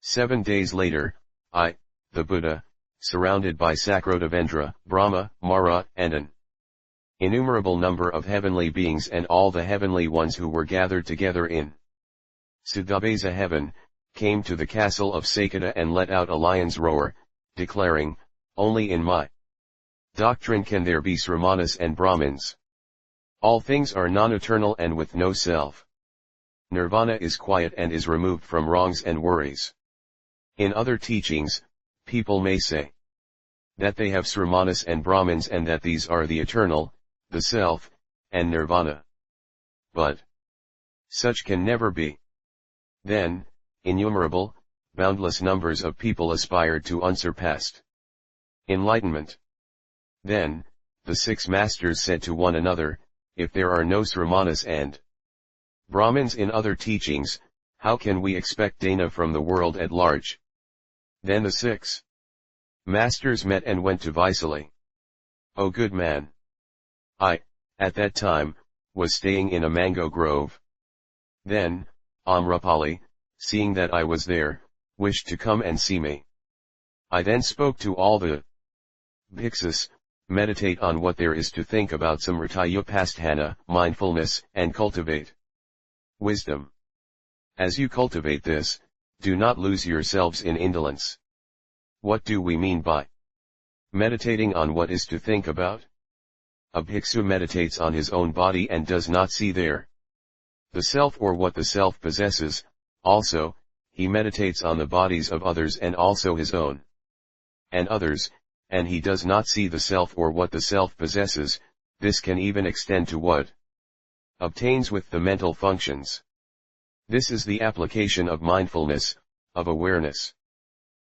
7 days later, I, the Buddha, surrounded by Sakrodavendra, Brahma, Mara, and an innumerable number of heavenly beings and all the heavenly ones who were gathered together in Siddhabhesa heaven, came to the castle of Sakata and let out a lion's roar, declaring, "Only in my doctrine can there be Sramanas and Brahmins. All things are non-eternal and with no self. Nirvana is quiet and is removed from wrongs and worries." In other teachings, people may say that they have Sramanas and Brahmins and that these are the eternal, the self, and Nirvana. But such can never be. Then, innumerable, boundless numbers of people aspired to unsurpassed enlightenment. Then, the 6 masters said to one another, "If there are no Sramanas and Brahmins in other teachings, how can we expect dana from the world at large?" Then the 6 masters met and went to Vaisali. "O good man! I, at that time, was staying in a mango grove. Then, Amrapali, seeing that I was there, wished to come and see me. I then spoke to all the bhiksus, meditate on what there is to think about samritayupasthana, mindfulness, and cultivate wisdom. As you cultivate this, do not lose yourselves in indolence." What do we mean by meditating on what is to think about? A bhiksu meditates on his own body and does not see there the self or what the self possesses. Also, he meditates on the bodies of others and also his own and others, and he does not see the self or what the self possesses. This can even extend to what obtains with the mental functions. This is the application of mindfulness, of awareness.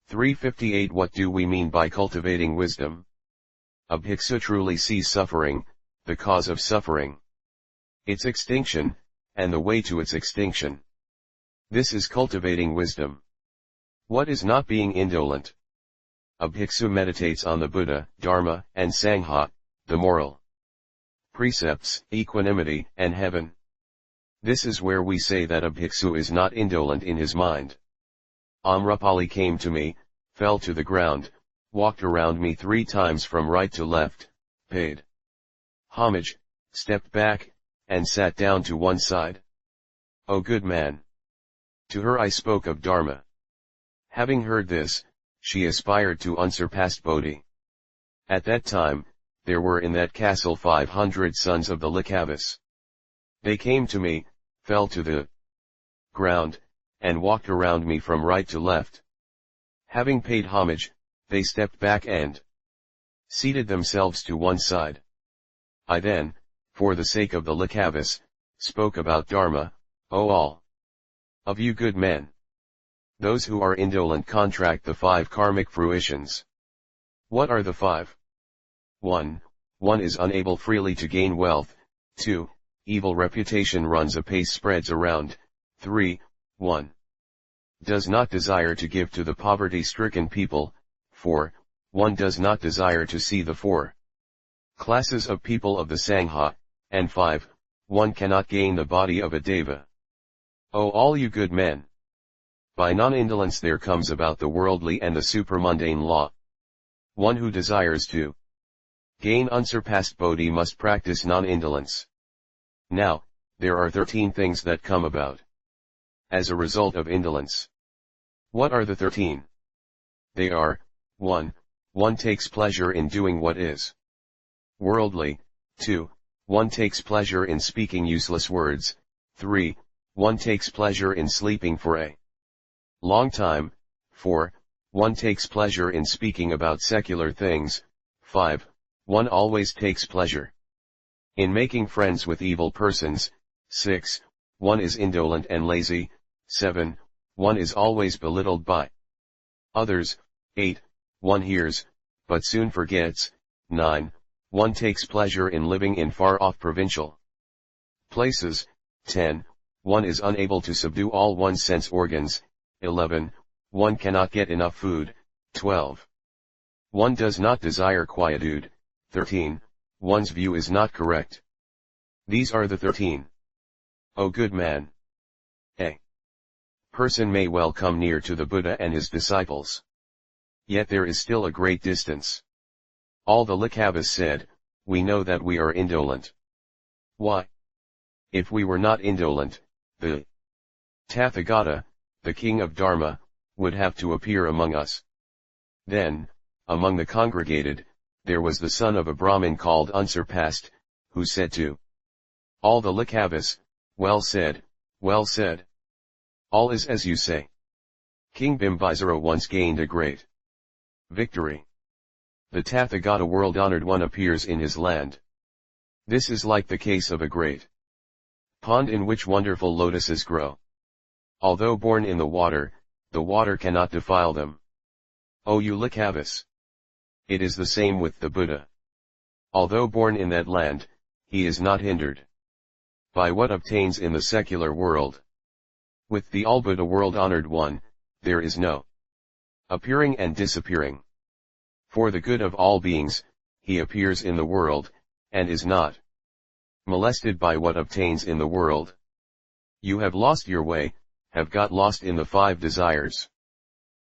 358. What do we mean by cultivating wisdom? A bhiksu truly sees suffering, the cause of suffering, its extinction, and the way to its extinction. This is cultivating wisdom. What is not being indolent? A bhiksu meditates on the Buddha, Dharma, and Sangha, the moral precepts, equanimity, and heaven. This is where we say that a bhiksu is not indolent in his mind. Amrapali came to me, fell to the ground, walked around me 3 times from right to left, paid homage, stepped back, and sat down to one side. O good man! To her I spoke of Dharma. Having heard this, she aspired to unsurpassed Bodhi. At that time, there were in that castle 500 sons of the Likavas. They came to me, fell to the ground, and walked around me from right to left. Having paid homage, they stepped back and seated themselves to one side. I then, for the sake of the Likavas, spoke about Dharma, O all of you good men. Those who are indolent contract the 5 karmic fruitions. What are the 5? 1. One is unable freely to gain wealth. 2. Evil reputation runs apace spreads around. 3. 1. Does not desire to give to the poverty-stricken people. 4. One does not desire to see the 4 classes of people of the Sangha. And 5. One cannot gain the body of a deva. O all you good men! By non-indolence there comes about the worldly and the supramundane law. One who desires to gain unsurpassed Bodhi must practice non-indolence. Now, there are 13 things that come about as a result of indolence. What are the 13? They are, 1. One takes pleasure in doing what is worldly. 2. One takes pleasure in speaking useless words. 3. One takes pleasure in sleeping for a long time. 4. One takes pleasure in speaking about secular things. 5. One always takes pleasure in making friends with evil persons. 6. One is indolent and lazy. 7. One is always belittled by others. 8. One hears, but soon forgets. 9. One takes pleasure in living in far-off provincial places. 10. One is unable to subdue all one's sense organs. 11. One cannot get enough food. 12. One does not desire quietude. 13. One's view is not correct. These are the 13. O good man! A person may well come near to the Buddha and his disciples. Yet there is still a great distance. All the Likavas said, we know that we are indolent. Why? If we were not indolent, the Tathagata, the king of Dharma, would have to appear among us. Then, among the congregated, there was the son of a Brahmin called Unsurpassed, who said to all the Likavas, well said, well said. All is as you say. King Bimbisara once gained a great victory. The Tathagata world-honored one appears in his land. This is like the case of a great pond in which wonderful lotuses grow. Although born in the water cannot defile them. O you Likavas! It is the same with the Buddha. Although born in that land, he is not hindered by what obtains in the secular world. With the all-Buddha world-honored one, there is no appearing and disappearing. For the good of all beings, he appears in the world, and is not molested by what obtains in the world. You have lost your way, have got lost in the 5 desires.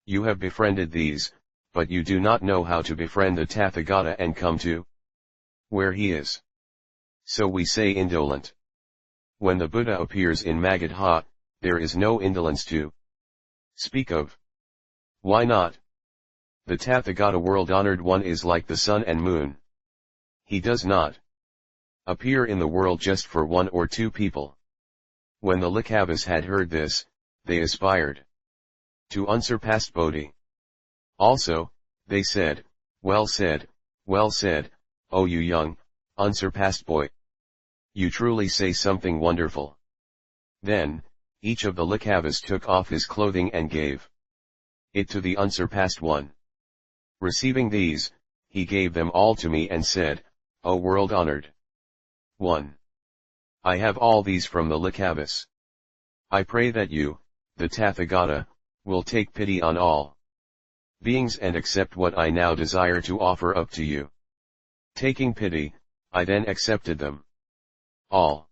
You have befriended these, but you do not know how to befriend the Tathagata and come to where he is. So we say indolent. When the Buddha appears in Magadha, there is no indolence to speak of. Why not? The Tathagata world-honored one is like the sun and moon. He does not appear in the world just for 1 or 2 people. When the Likavas had heard this, they aspired to unsurpassed Bodhi. Also, they said, well said, O you young, unsurpassed boy! You truly say something wonderful. Then, each of the Likavas took off his clothing and gave it to the unsurpassed one. Receiving these, he gave them all to me and said, O world-honored one! I have all these from the Likavas. I pray that you, the Tathagata, will take pity on all beings and accept what I now desire to offer up to you. Taking pity, I then accepted them all.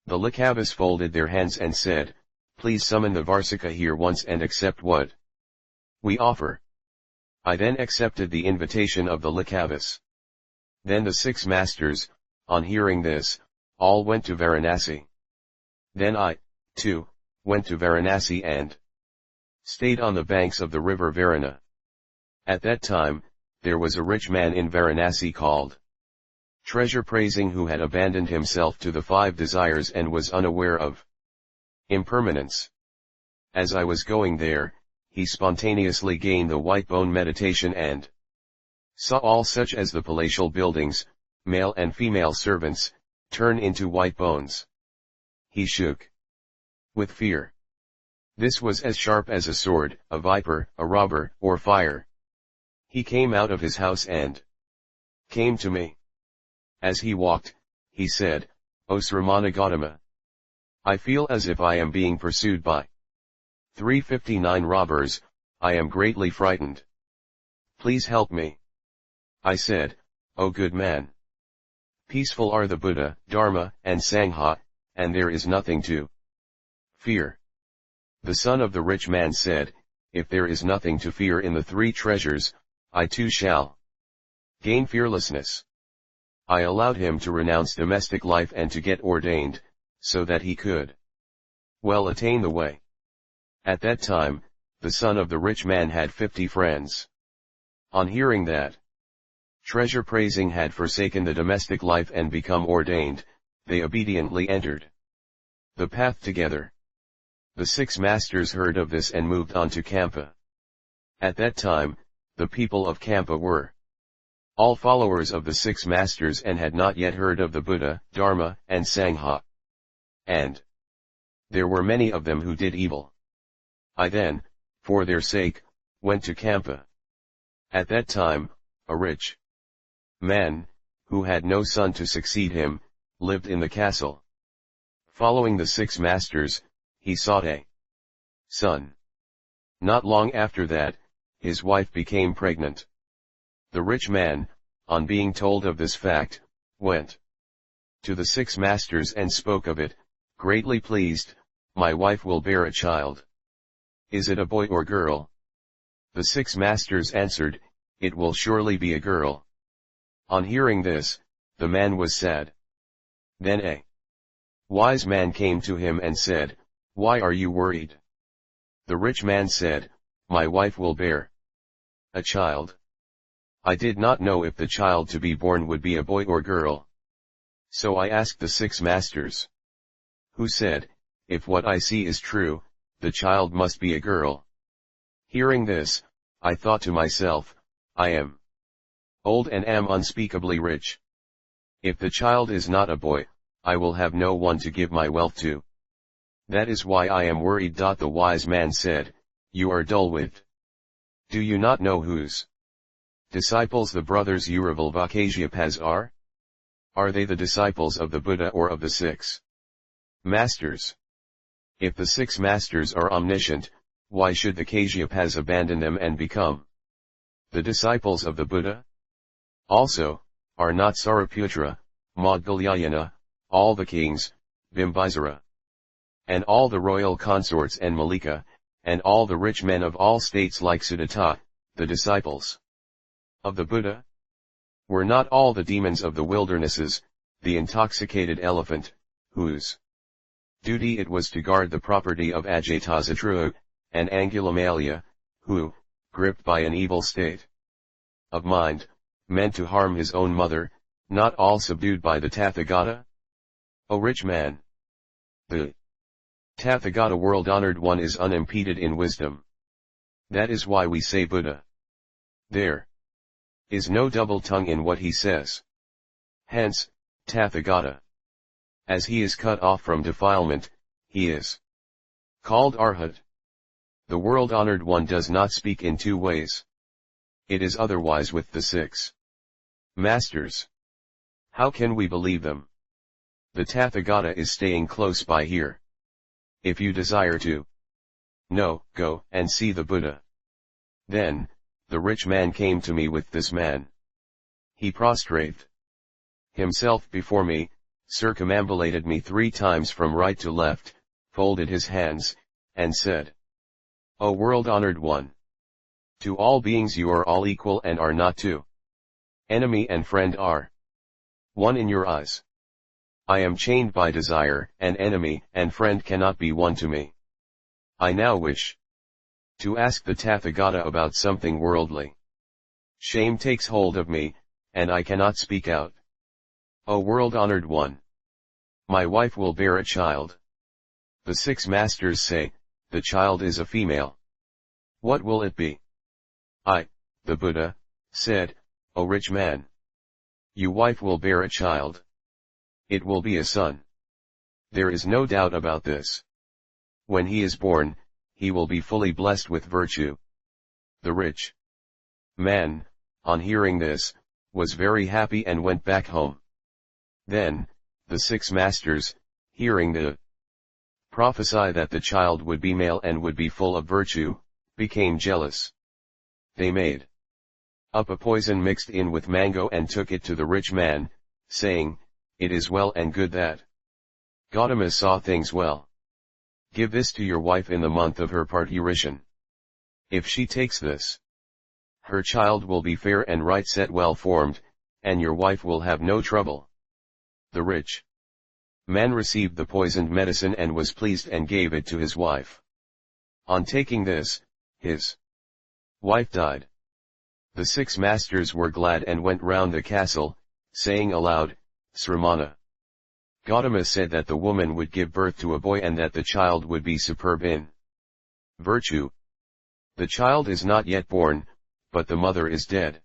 The Likavas folded their hands and said, please summon the Varsika here once and accept what we offer. I then accepted the invitation of the Likavas. Then the 6 masters, On hearing this, all went to Varanasi. Then I, too, went to Varanasi and stayed on the banks of the river Varana. At that time, there was a rich man in Varanasi called Treasure Praising, who had abandoned himself to the 5 desires and was unaware of impermanence. As I was going there, he spontaneously gained the white bone meditation and saw all such as the palatial buildings, male and female servants, turn into white bones. He shook with fear. This was as sharp as a sword, a viper, a robber, or fire. He came out of his house and came to me. As he walked, he said, "O Sramana Gautama, I feel as if I am being pursued by 359 robbers. I am greatly frightened. Please help me." I said, "O good man, peaceful are the Buddha, Dharma, and Sangha, and there is nothing to fear." The son of the rich man said, "If there is nothing to fear in the 3 treasures, I too shall gain fearlessness." I allowed him to renounce domestic life and to get ordained, so that he could well attain the way. At that time, the son of the rich man had 50 friends. On hearing that Treasure Praising had forsaken the domestic life and become ordained, they obediently entered the path together. The 6 masters heard of this and moved on to Kampa. At that time, the people of Kampa were all followers of the 6 masters and had not yet heard of the Buddha, Dharma, and Sangha. And there were many of them who did evil. I then, for their sake, went to Kampa. At that time, a rich man, who had no son to succeed him, lived in the castle. Following the 6 masters, he sought a son. Not long after that, his wife became pregnant. The rich man, on being told of this fact, went to the 6 masters and spoke of it, greatly pleased, "My wife will bear a child. Is it a boy or girl?" The 6 masters answered, "It will surely be a girl." On hearing this, the man was sad. Then a wise man came to him and said, "Why are you worried?" The rich man said, "My wife will bear a child. I did not know if the child to be born would be a boy or girl. So I asked the 6 masters, who said, 'If what I see is true, the child must be a girl.' Hearing this, I thought to myself, I am old and am unspeakably rich. If the child is not a boy, I will have no one to give my wealth to. That is why I am worried." The wise man said, "You are dull-witted. Do you not know whose disciples the brothers Uravalvakasyapaz are? Are they the disciples of the Buddha or of the 6 masters? If the 6 masters are omniscient, why should the Kasyapas abandon them and become the disciples of the Buddha? Also, are not Saraputra, Maudgalyayana, all the kings, Bimbisara, and all the royal consorts and Malika, and all the rich men of all states like Sudatta, the disciples of the Buddha? Were not all the demons of the wildernesses, the intoxicated elephant, whose duty it was to guard the property of Ajatasattu, and Angulimala, who, gripped by an evil state of mind, meant to harm his own mother, not all subdued by the Tathagata? O rich man! The Tathagata world-honored one is unimpeded in wisdom. That is why we say Buddha. There is no double tongue in what he says. Hence, Tathagata, as he is cut off from defilement, he is called Arhat. The world-honored one does not speak in 2 ways. It is otherwise with the 6 masters. How can we believe them? The Tathagata is staying close by here. If you desire to know, go and see the Buddha." Then, the rich man came to me with this man. He prostrated himself before me, circumambulated me 3 times from right to left, folded his hands, and said, "O world-honored one! To all beings you are all equal and are not two. Enemy and friend are One in your eyes. I am chained by desire, and enemy and friend cannot be one to me. I now wish to ask the Tathagata about something worldly. Shame takes hold of me, and I cannot speak out. O world-honored one! My wife will bear a child. The six masters say, the child is a female. What will it be? I, the Buddha, said, O rich man! Your wife will bear a child. It will be a son. There is no doubt about this. When he is born, he will be fully blessed with virtue. The rich man, on hearing this, was very happy and went back home. Then, the six masters, hearing the prophesy that the child would be male and would be full of virtue, became jealous. They made up a poison mixed in with mango and took it to the rich man, saying, It is well and good that Gautama saw things well. Give this to your wife in the month of her parturition. If she takes this, her child will be fair and right set well formed, and your wife will have no trouble. The rich man received the poisoned medicine and was pleased and gave it to his wife. On taking this, his wife died. The six masters were glad and went round the castle, saying aloud, Sramana. Gautama said that the woman would give birth to a boy and that the child would be superb in virtue. The child is not yet born, but the mother is dead.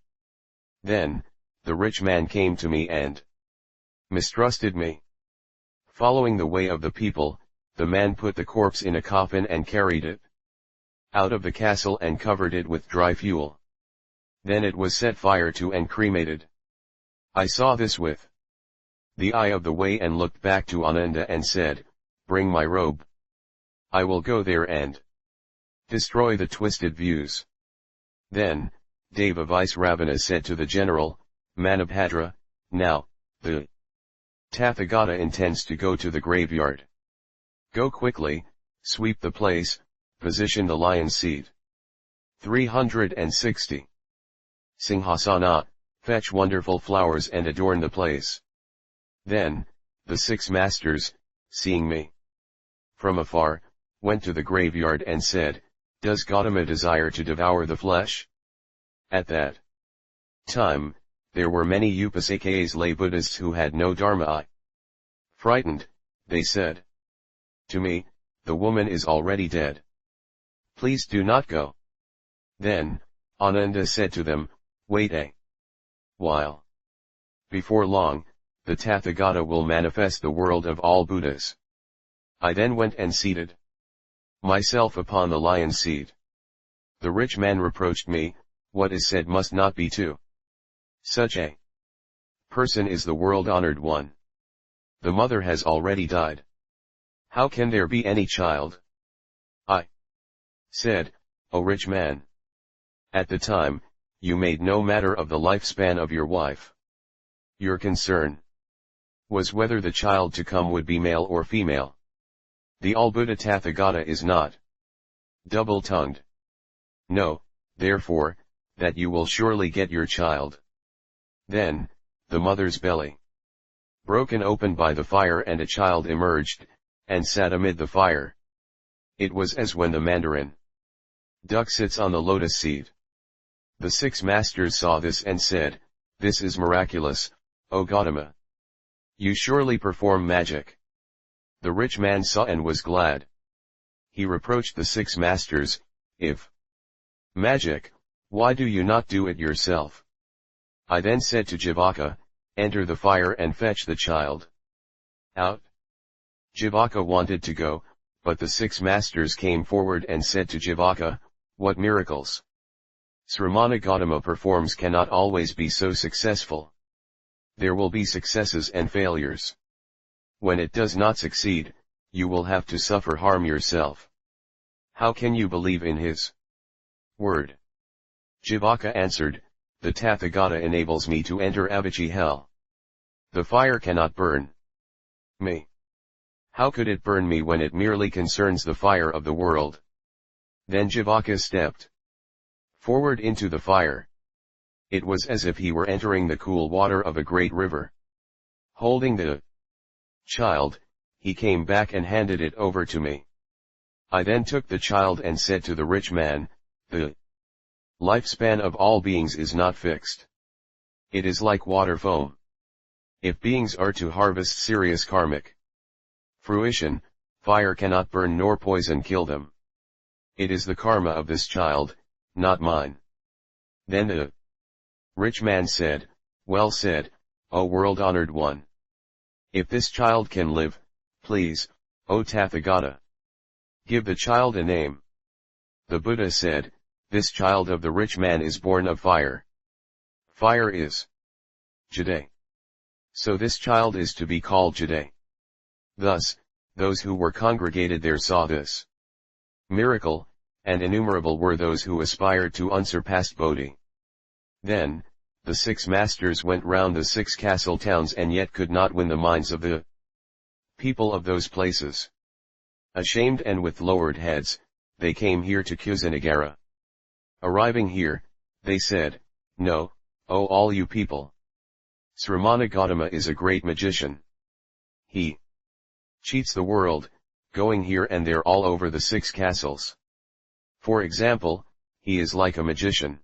Then, the rich man came to me and mistrusted me. Following the way of the people, the man put the corpse in a coffin and carried it out of the castle and covered it with dry fuel. Then it was set fire to and cremated. I saw this with the eye of the way and looked back to Ananda and said, Bring my robe. I will go there and destroy the twisted views. Then, Deva Vice Ravana said to the general, Manabhadra, now, the Tathagata intends to go to the graveyard. Go quickly, sweep the place, position the lion's seat. 360. Singhasana, fetch wonderful flowers and adorn the place. Then, the six masters, seeing me from afar, went to the graveyard and said, Does Gautama desire to devour the flesh? At that time, there were many Upasakas lay Buddhists who had no dharma. Frightened, they said to me, The woman is already dead. Please do not go. Then, Ananda said to them, Wait a while. Before long, the Tathagata will manifest the world of all Buddhas. I then went and seated myself upon the lion's seat. The rich man reproached me, What is said must not be too. Such a person is the world-honored one. The mother has already died. How can there be any child? I said, O rich man, at the time, you made no matter of the lifespan of your wife. Your concern was whether the child to come would be male or female. The all-Buddha Tathagata is not double-tongued. Know, therefore, that you will surely get your child. Then, the mother's belly broken open by the fire and a child emerged, and sat amid the fire. It was as when the mandarin duck sits on the lotus seed. The six masters saw this and said, This is miraculous, O Gautama. You surely perform magic. The rich man saw and was glad. He reproached the six masters, If magic, why do you not do it yourself? I then said to Jivaka, Enter the fire and fetch the child out. Jivaka wanted to go, but the six masters came forward and said to Jivaka, What miracles Sramana Gautama performs cannot always be so successful. There will be successes and failures. When it does not succeed, you will have to suffer harm yourself. How can you believe in his word? Jivaka answered, The Tathagata enables me to enter Avicii hell. The fire cannot burn me. How could it burn me when it merely concerns the fire of the world? Then Jivaka stepped forward into the fire. It was as if he were entering the cool water of a great river. Holding the child, he came back and handed it over to me. I then took the child and said to the rich man, the lifespan of all beings is not fixed. It is like water foam. If beings are to harvest serious karmic fruition, fire cannot burn nor poison kill them. It is the karma of this child, not mine. Then the rich man said, well said, O world-honored one. If this child can live, please, O Tathagata, give the child a name. The Buddha said, this child of the rich man is born of fire. Fire is Jade. So this child is to be called Jade. Thus, those who were congregated there saw this miracle, and innumerable were those who aspired to unsurpassed Bodhi. Then, the 6 masters went round the 6 castle towns and yet could not win the minds of the people of those places. Ashamed and with lowered heads, they came here to Kusinagara. Arriving here, they said, know, O all you people, Sramana Gautama is a great magician. He cheats the world, going here and there all over the 6 castles. For example, he is like a magician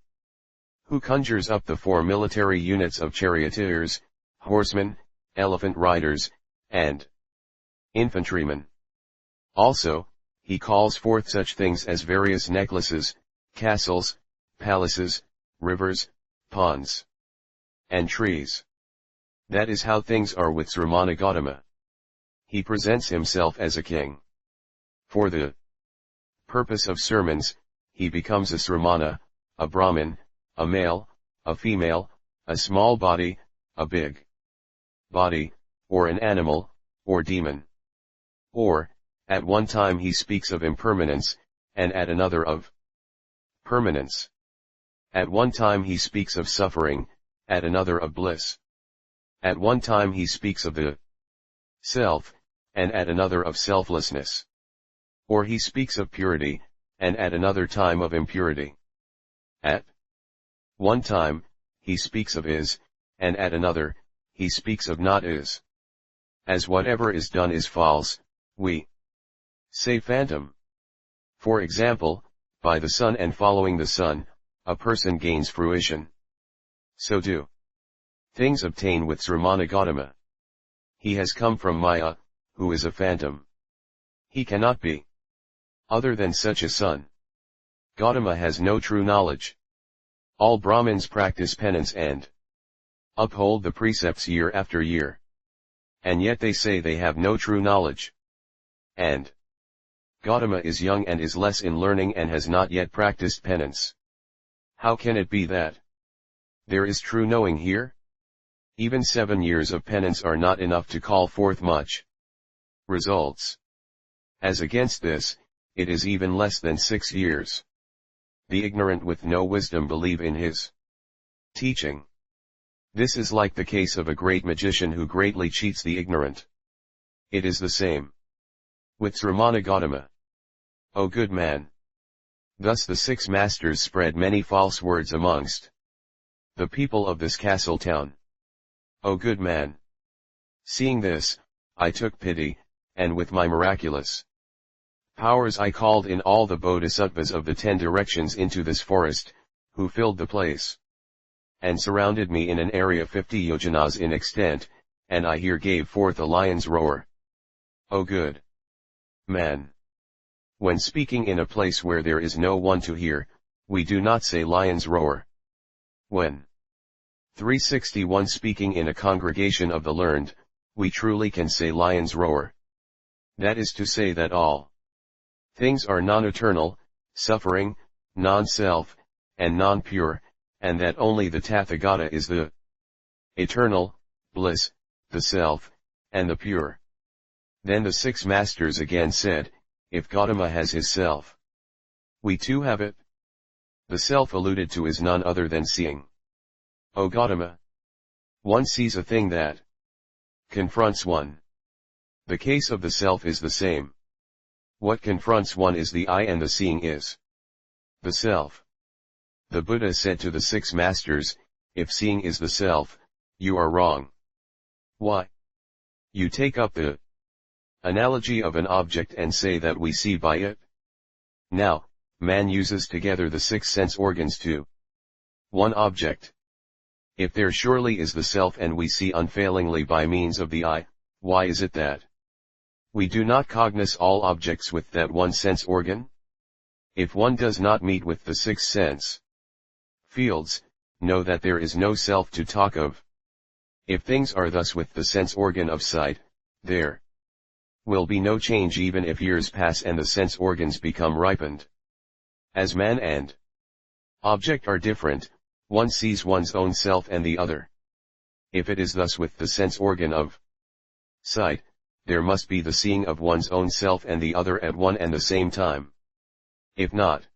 who conjures up the 4 military units of charioteers, horsemen, elephant riders, and infantrymen. Also, he calls forth such things as various necklaces, castles, palaces, rivers, ponds, and trees. That is how things are with Sramana Gautama. He presents himself as a king. For the purpose of sermons, he becomes a Sramana, a Brahmin, a male, a female, a small body, a big body, or an animal, or demon. Or, at one time he speaks of impermanence, and at another of permanence. At one time he speaks of suffering, at another of bliss. At one time he speaks of the self, and at another of selflessness. Or he speaks of purity, and at another time of impurity. At one time, he speaks of is, and at another, he speaks of not is. As whatever is done is false, we say phantom. For example, by the sun and following the sun, a person gains fruition. So do things obtain with Sramana Gautama. He has come from Maya, who is a phantom. He cannot be other than such a sun. Gautama has no true knowledge. All Brahmins practice penance and uphold the precepts year after year. And yet they say they have no true knowledge. And Gautama is young and is less in learning and has not yet practiced penance. How can it be that there is true knowing here? Even 7 years of penance are not enough to call forth much results. As against this, it is even less than 6 years. The ignorant with no wisdom believe in his teaching. This is like the case of a great magician who greatly cheats the ignorant. It is the same with Sramana Gautama. O good man! Thus the 6 masters spread many false words amongst the people of this castle town. O good man! Seeing this, I took pity, and with my miraculous powers I called in all the bodhisattvas of the 10 directions into this forest, who filled the place and surrounded me in an area 50 yojanas in extent, and I here gave forth a lion's roar. O good man! When speaking in a place where there is no one to hear, we do not say lion's roar. When 361 speaking in a congregation of the learned, we truly can say lion's roar. That is to say that all things are non-eternal, suffering, non-self, and non-pure, and that only the Tathagata is the eternal, bliss, the self, and the pure. Then the 6 masters again said, if Gautama has his self, we too have it. The self alluded to is none other than seeing. O Gautama! One sees a thing that confronts one. The case of the self is the same. What confronts one is the I, and the seeing is the self. The Buddha said to the 6 masters, if seeing is the self, you are wrong. Why? You take up the analogy of an object and say that we see by it. Now, man uses together the 6 sense organs to one object. If there surely is the self and we see unfailingly by means of the eye, why is it that we do not cognize all objects with that one sense organ? If one does not meet with the 6 sense fields, know that there is no self to talk of. If things are thus with the sense organ of sight, there will be no change even if years pass and the sense organs become ripened. As man and object are different, one sees one's own self and the other. If it is thus with the sense organ of sight, there must be the seeing of one's own self and the other at one and the same time. If not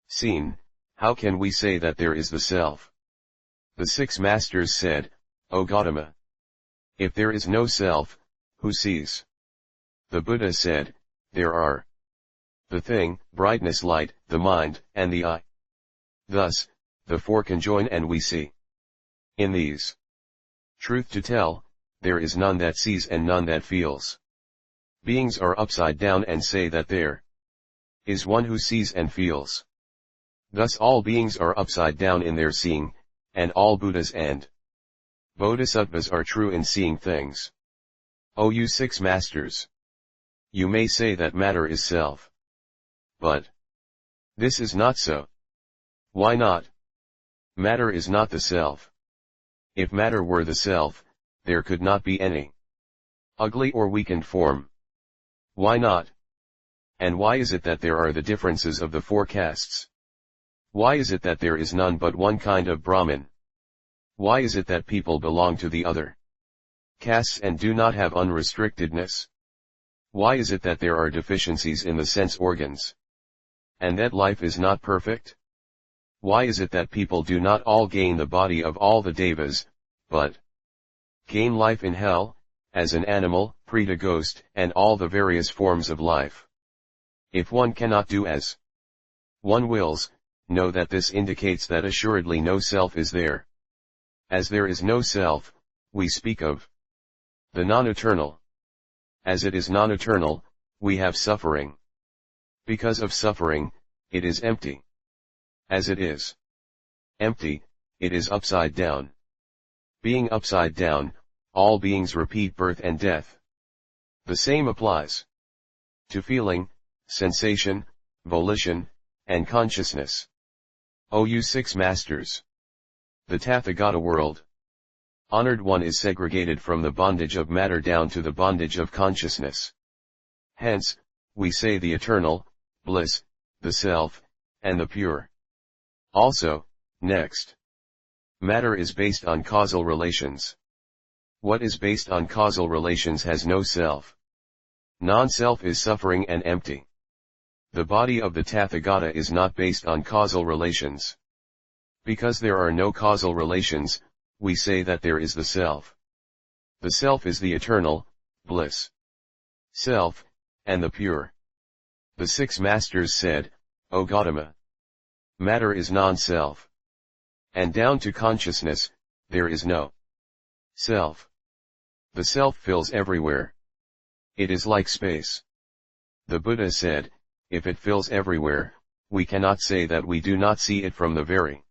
seen, how can we say that there is the self? The 6 masters said, O Gautama, if there is no self, who sees? The Buddha said, there are the thing, brightness, light, the mind, and the eye. Thus, the 4 conjoin and we see. In these, truth to tell, there is none that sees and none that feels. Beings are upside down and say that there is one who sees and feels. Thus all beings are upside down in their seeing, and all Buddhas and Bodhisattvas are true in seeing things. O you 6 masters! You may say that matter is self. But this is not so. Why not? Matter is not the self. If matter were the self, there could not be any ugly or weakened form. Why not? And why is it that there are the differences of the 4 castes? Why is it that there is none but one kind of Brahmin? Why is it that people belong to the other castes and do not have unrestrictedness? Why is it that there are deficiencies in the sense organs? And that life is not perfect? Why is it that people do not all gain the body of all the devas, but gain life in hell, as an animal, preta ghost, and all the various forms of life? If one cannot do as one wills, know that this indicates that assuredly no self is there. As there is no self, we speak of the non-eternal. As it is non-eternal, we have suffering. Because of suffering, it is empty. As it is empty, it is upside down. Being upside down, all beings repeat birth and death. The same applies to feeling, sensation, volition, and consciousness. O you 6 masters! The Tathagata world honored one is segregated from the bondage of matter down to the bondage of consciousness. Hence, we say the eternal, bliss, the self, and the pure. Also, next, matter is based on causal relations. What is based on causal relations has no self. Non-self is suffering and empty. The body of the Tathagata is not based on causal relations. Because there are no causal relations, we say that there is the self. The self is the eternal, bliss, self, and the pure. The 6 masters said, O Gautama, matter is non-self. And down to consciousness, there is no self. The self fills everywhere. It is like space. The Buddha said, if it fills everywhere, we cannot say that we do not see it from the very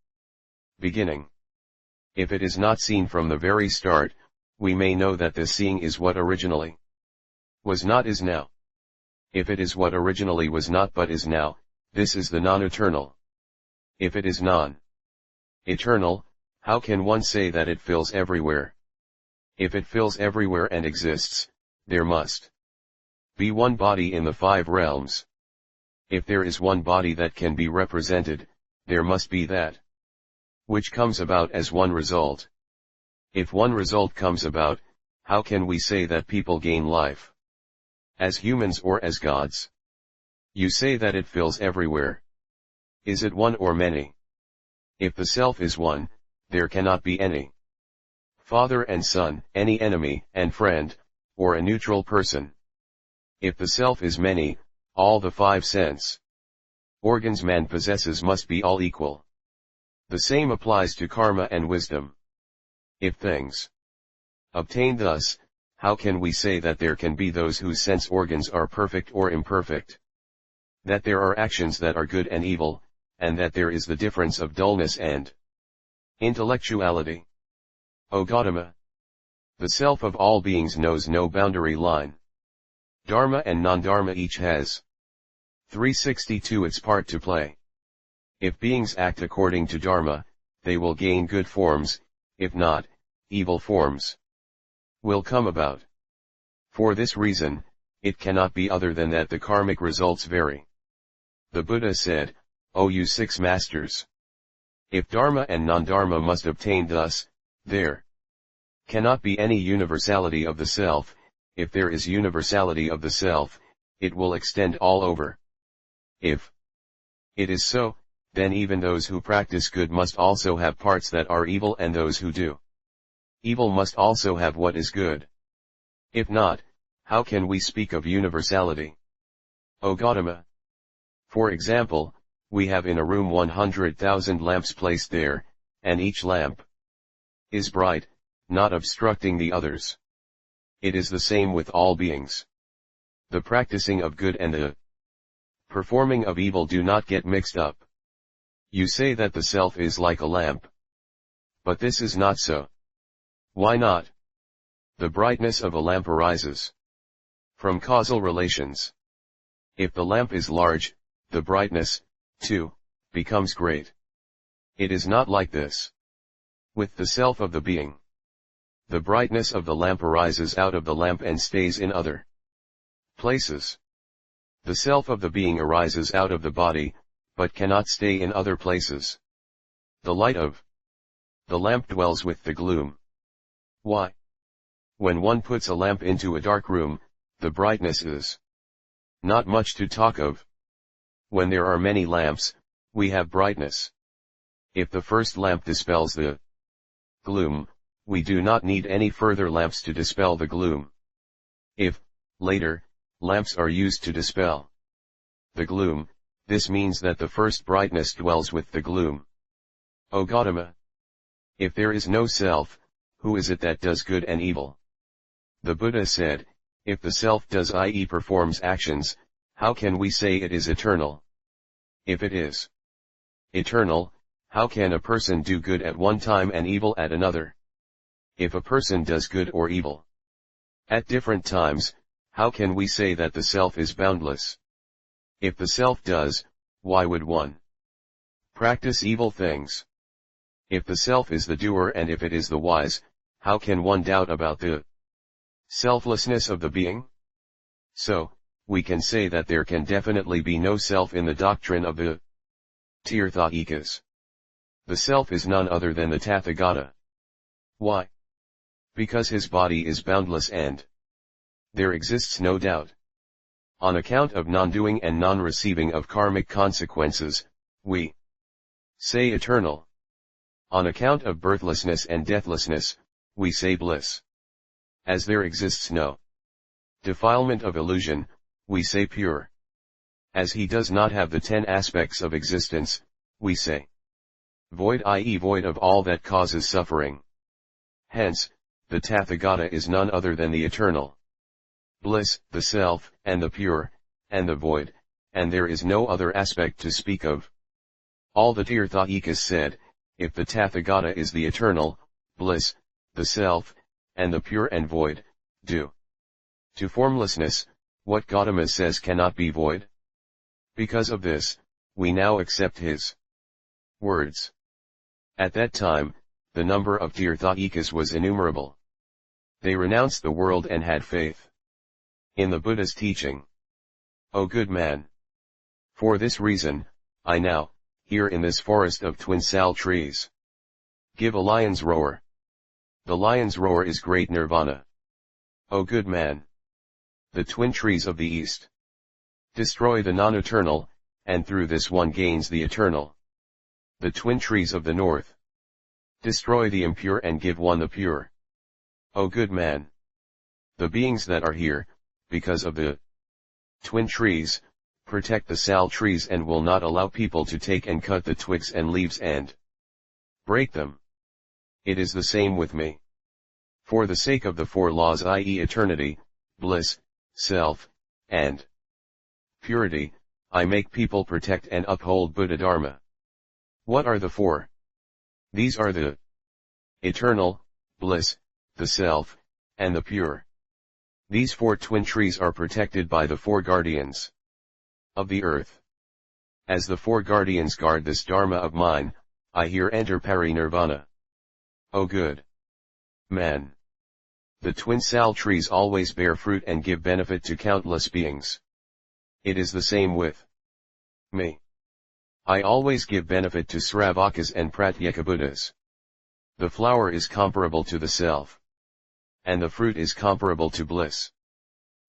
beginning. If it is not seen from the very start, we may know that this seeing is what originally was not is now. If it is what originally was not but is now, this is the non-eternal. If it is non-eternal, how can one say that it fills everywhere? If it fills everywhere and exists, there must be one body in the 5 realms. If there is one body that can be represented, there must be that which comes about as one result. If one result comes about, how can we say that people gain life? As humans or as gods? You say that it fills everywhere. Is it one or many? If the self is one, there cannot be any father and son, any enemy and friend, or a neutral person. If the self is many, all the 5 sense organs man possesses must be all equal. The same applies to karma and wisdom. If things obtain thus, how can we say that there can be those whose sense organs are perfect or imperfect? That there are actions that are good and evil, and that there is the difference of dullness and intellectuality. O Gautama! The self of all beings knows no boundary line. Dharma and non-dharma each has 362 its part to play. If beings act according to dharma, they will gain good forms; if not, evil forms will come about. For this reason, it cannot be other than that the karmic results vary. The Buddha said, O you six masters! If dharma and non-dharma must obtain thus, there cannot be any universality of the self. If there is universality of the self, it will extend all over. If it is so, then even those who practice good must also have parts that are evil, and those who do evil must also have what is good. If not, how can we speak of universality? O Gautama! For example, we have in a room 100,000 lamps placed there, and each lamp is bright, not obstructing the others. It is the same with all beings. The practicing of good and the performing of evil do not get mixed up. You say that the self is like a lamp. But this is not so. Why not? The brightness of a lamp arises from causal relations. If the lamp is large, the brightness, too, becomes great. It is not like this with the self of the being. The brightness of the lamp arises out of the lamp and stays in other places. The self of the being arises out of the body, but cannot stay in other places. The light of the lamp dwells with the gloom. Why? When one puts a lamp into a dark room, the brightness is not much to talk of. When there are many lamps, we have brightness. If the first lamp dispels the gloom, we do not need any further lamps to dispel the gloom. If, later, lamps are used to dispel the gloom, this means that the first brightness dwells with the gloom. O Gautama! If there is no self, who is it that does good and evil? The Buddha said, if the self does, i.e. performs actions, how can we say it is eternal? If it is eternal, how can a person do good at one time and evil at another? If a person does good or evil at different times, how can we say that the self is boundless? If the self does, why would one practice evil things? If the self is the doer and if it is the wise, how can one doubt about the selflessness of the being? So, we can say that there can definitely be no self in the doctrine of the Tirthaikas. The self is none other than the Tathagata. Why? Because his body is boundless and there exists no doubt. On account of non-doing and non-receiving of karmic consequences, we say eternal. On account of birthlessness and deathlessness, we say bliss. As there exists no defilement of illusion, we say pure. As he does not have the 10 aspects of existence, we say void, i.e. void of all that causes suffering. Hence, the Tathagata is none other than the eternal bliss, the self, and the pure, and the void, and there is no other aspect to speak of. All the Tirthaikas said, if the Tathagata is the eternal bliss, the self, and the pure and void, due to formlessness, what Gautama says cannot be void. Because of this, we now accept his words. At that time, the number of Tirthaikas was innumerable. They renounced the world and had faith in the Buddha's teaching. O good man! For this reason, I now, here in this forest of twin sal trees, give a lion's roar. The lion's roar is great nirvana. O good man! The twin trees of the east destroy the non-eternal, and through this one gains the eternal. The twin trees of the north destroy the impure and give one the pure. O good man! The beings that are here, because of the twin trees, protect the sal trees and will not allow people to take and cut the twigs and leaves and break them. It is the same with me. For the sake of the four laws, i.e. eternity, bliss, self, and purity, I make people protect and uphold Buddha Dharma. What are the four? These are the eternal, bliss, the self, and the pure. These four twin trees are protected by the four guardians of the earth. As the four guardians guard this Dharma of mine, I here enter Parinirvana. O good man! The twin sal trees always bear fruit and give benefit to countless beings. It is the same with me. I always give benefit to Sravakas and Pratyekabuddhas. The flower is comparable to the self, and the fruit is comparable to bliss.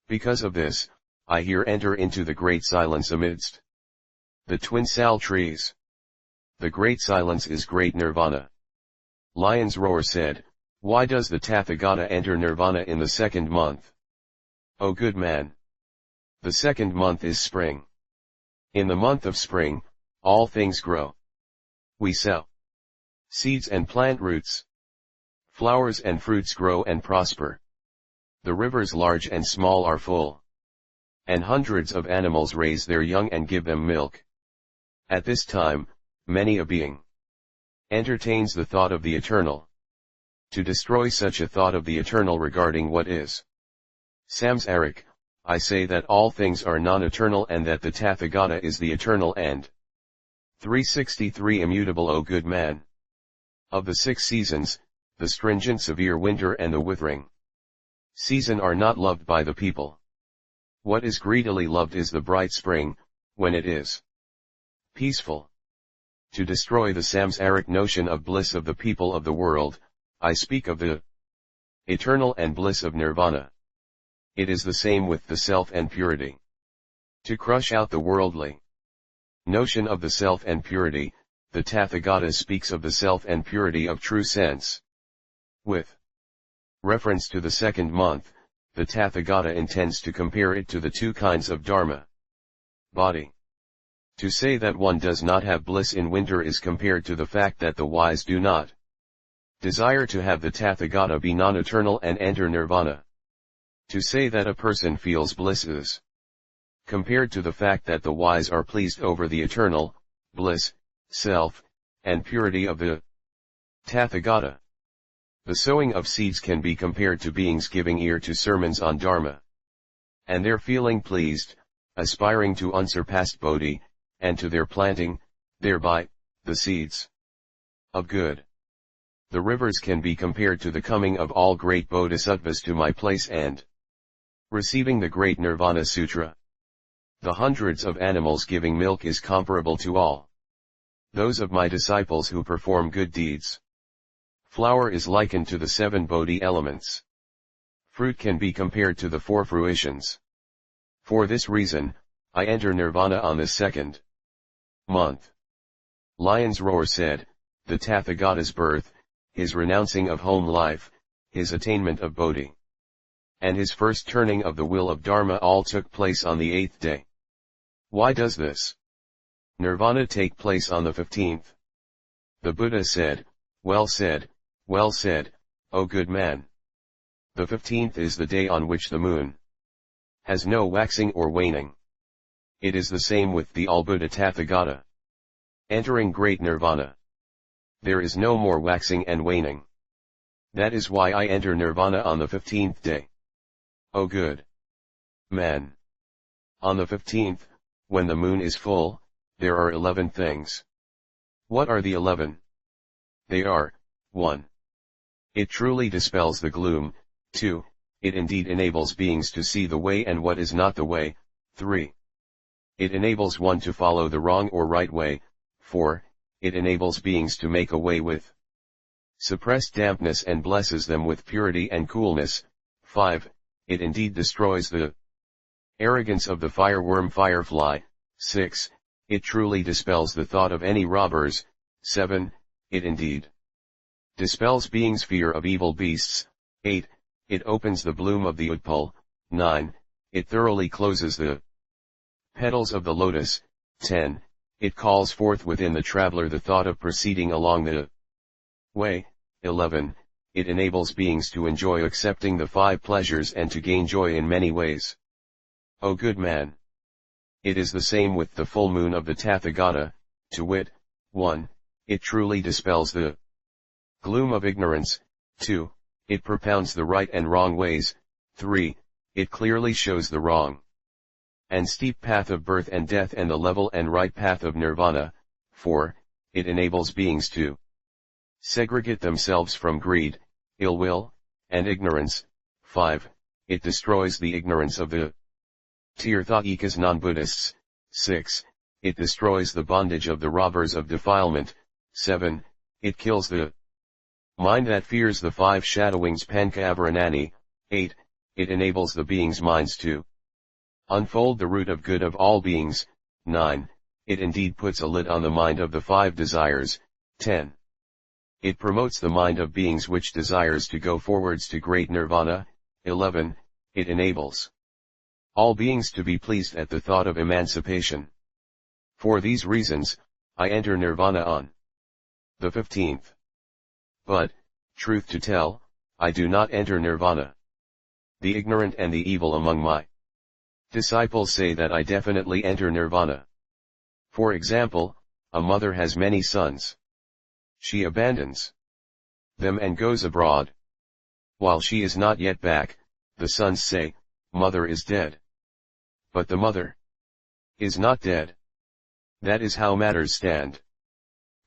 Because of this, I here enter into the great silence amidst the twin sal trees. The great silence is great nirvana. Lion's Roar said, why does the Tathagata enter nirvana in the second month? O good man! The second month is spring. In the month of spring, all things grow. We sow seeds and plant roots. Flowers and fruits grow and prosper. The rivers large and small are full. And hundreds of animals raise their young and give them milk. At this time, many a being entertains the thought of the eternal. To destroy such a thought of the eternal regarding what is samsaric, I say that all things are non-eternal and that the Tathagata is the eternal and 363 immutable. O good man! Of the 6 seasons, the stringent severe winter and the withering season are not loved by the people. What is greedily loved is the bright spring, when it is peaceful. To destroy the samsaric notion of bliss of the people of the world, I speak of the eternal and bliss of nirvana. It is the same with the self and purity. To crush out the worldly notion of the self and purity, the Tathagata speaks of the self and purity of true sense. With reference to the second month, the Tathagata intends to compare it to the two kinds of dharma. Body. To say that one does not have bliss in winter is compared to the fact that the wise do not desire to have the Tathagata be non-eternal and enter nirvana. To say that a person feels bliss is compared to the fact that the wise are pleased over the eternal, bliss, self, and purity of the Tathagata. The sowing of seeds can be compared to beings giving ear to sermons on Dharma. And their feeling pleased, aspiring to unsurpassed Bodhi, and to their planting, thereby, the seeds of good. The rivers can be compared to the coming of all great bodhisattvas to my place and receiving the great Nirvana Sutra. The hundreds of animals giving milk is comparable to all those of my disciples who perform good deeds. Flower is likened to the 7 Bodhi elements. Fruit can be compared to the 4 fruitions. For this reason, I enter nirvana on the second month. Lion's Roar said, the Tathagata's birth, his renouncing of home life, his attainment of Bodhi, and his first turning of the will of Dharma all took place on the 8th day. Why does this nirvana take place on the 15th? The Buddha said, well said, O good man! The 15th is the day on which the moon has no waxing or waning. It is the same with the all-Buddha Tathagata entering great nirvana. There is no more waxing and waning. That is why I enter nirvana on the 15th day. O good man! On the 15th, when the moon is full, there are 11 things. What are the 11? They are, 1. It truly dispels the gloom. 2. It indeed enables beings to see the way and what is not the way. 3. It enables one to follow the wrong or right way. 4. It enables beings to make away with suppressed dampness and blesses them with purity and coolness. 5. It indeed destroys the arrogance of the fireworm firefly. 6. It truly dispels the thought of any robbers. 7. It indeed dispels beings' fear of evil beasts. 8. It opens the bloom of the utpal. 9. It thoroughly closes the petals of the lotus. 10. It calls forth within the traveler the thought of proceeding along the way. 11. it enables beings to enjoy accepting the five pleasures and to gain joy in many ways. O good man! It is the same with the full moon of the Tathagata, to wit, 1. It truly dispels the gloom of ignorance, 2. It propounds the right and wrong ways, 3. It clearly shows the wrong and steep path of birth and death and the level and right path of nirvana, 4. It enables beings to segregate themselves from greed, ill will, and ignorance, 5. It destroys the ignorance of the Tirthayikas non-Buddhists, 6. It destroys the bondage of the robbers of defilement, 7. It kills the mind that fears the five shadowings Pankavaranani, 8. It enables the beings' minds to unfold the root of good of all beings, 9. It indeed puts a lid on the mind of the five desires, 10. It promotes the mind of beings which desires to go forwards to great nirvana, 11. It enables all beings to be pleased at the thought of emancipation. For these reasons, I enter nirvana on the 15th. But, truth to tell, I do not enter nirvana. The ignorant and the evil among my disciples say that I definitely enter nirvana. For example, a mother has many sons. She abandons them and goes abroad. While she is not yet back, the sons say, "Mother is dead." But the mother is not dead. That is how matters stand.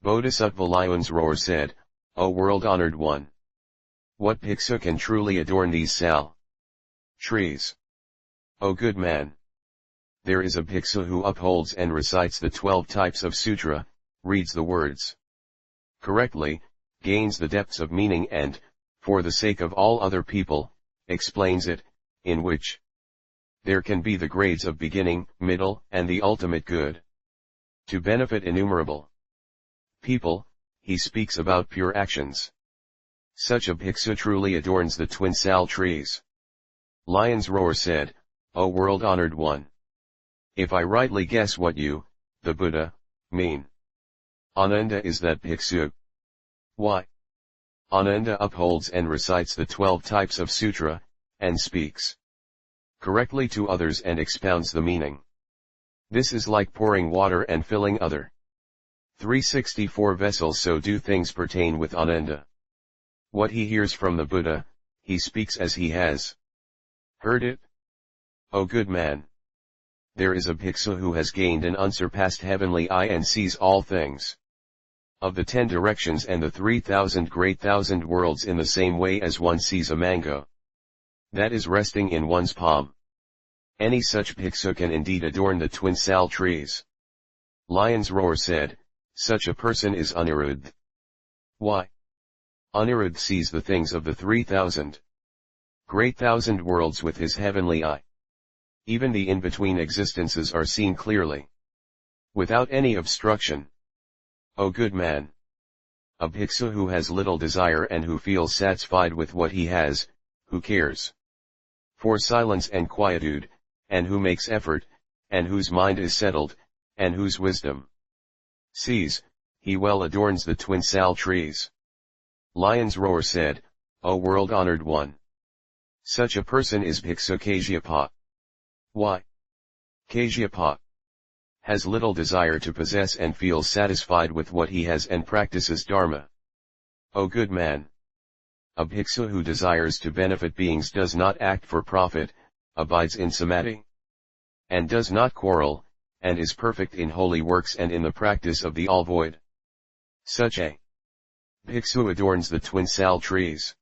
Bodhisattva Lyonsroar said, O world-honored one! What bhikshu can truly adorn these sal trees? O good man! There is a bhikshu who upholds and recites the 12 types of sutra, reads the words correctly, gains the depths of meaning and, for the sake of all other people, explains it, in which there can be the grades of beginning, middle, and the ultimate good. To benefit innumerable people, he speaks about pure actions. Such a bhikshu truly adorns the twin sal trees. Lyonsroar said, O world-honored one! If I rightly guess what you, the Buddha, mean, Ananda is that bhikshu. Why? Ananda upholds and recites the 12 types of sutra, and speaks correctly to others and expounds the meaning. This is like pouring water and filling other 364 vessels, so do things pertain with Ananda. What he hears from the Buddha, he speaks as he has heard it. O good man! There is a bhikshu who has gained an unsurpassed heavenly eye and sees all things of the 10 directions and the 3,000 great thousand worlds in the same way as one sees a mango that is resting in one's palm. Any such bhikshu can indeed adorn the twin sal trees. Lyonsroar said, such a person is Aniruddha. Why? Aniruddha sees the things of the 3,000 great thousand worlds with his heavenly eye. Even the in-between existences are seen clearly, without any obstruction. O good man! A bhikshu who has little desire and who feels satisfied with what he has, who cares for silence and quietude, and who makes effort, and whose mind is settled, and whose wisdom sees, he well adorns the twin sal trees. Lyonsroar said, O world-honored one! Such a person is Bhikshu Kasyapa. Why? Kasyapa has little desire to possess and feels satisfied with what he has and practices dharma. O good man! A bhikshu who desires to benefit beings does not act for profit, abides in samadhi, and does not quarrel, and is perfect in holy works and in the practice of the all-void. Such a bhikshu adorns the twin sal trees.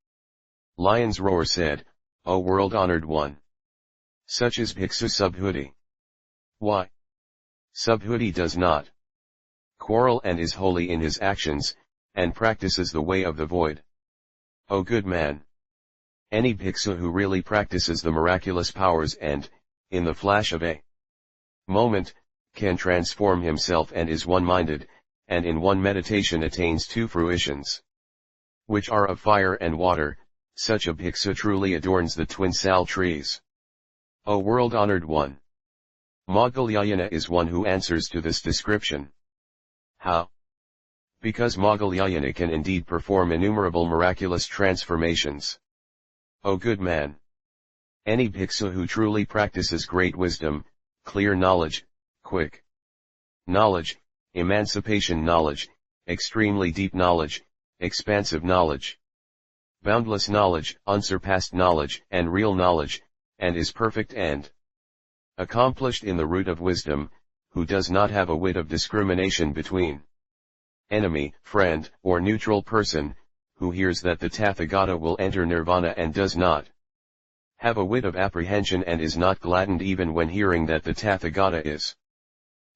Lyonsroar said, O world-honored one! Such is Bhikshu Subhuti. Why? Subhuti does not quarrel and is holy in his actions, and practices the way of the void. O good man! Any bhikshu who really practices the miraculous powers and, in the flash of a moment, can transform himself and is one-minded, and in one meditation attains 2 fruitions, which are of fire and water, such a bhikshu truly adorns the twin sal trees. O world-honored one! Moggallana is one who answers to this description. How? Because Mahayana can indeed perform innumerable miraculous transformations. O good man! Any bhiksu who truly practices great wisdom, clear knowledge, quick knowledge, emancipation knowledge, extremely deep knowledge, expansive knowledge, boundless knowledge, unsurpassed knowledge, and real knowledge, and is perfect and accomplished in the root of wisdom, who does not have a whit of discrimination between enemy, friend, or neutral person, who hears that the Tathagata will enter nirvana and does not have a whit of apprehension and is not gladdened even when hearing that the Tathagata is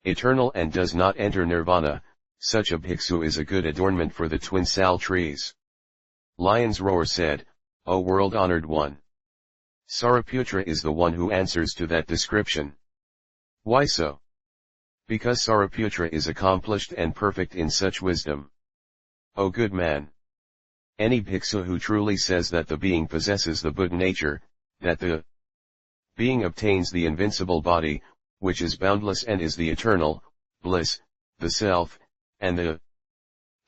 eternal and does not enter nirvana, such a bhiksu is a good adornment for the twin sal trees. Lion's Roar said, O world-honored one! Sariputra is the one who answers to that description. Why so? Because Sariputra is accomplished and perfect in such wisdom. O good man! Any bhiksu who truly says that the being possesses the Buddha nature, that the being obtains the invincible body, which is boundless and is the eternal bliss, the self, and the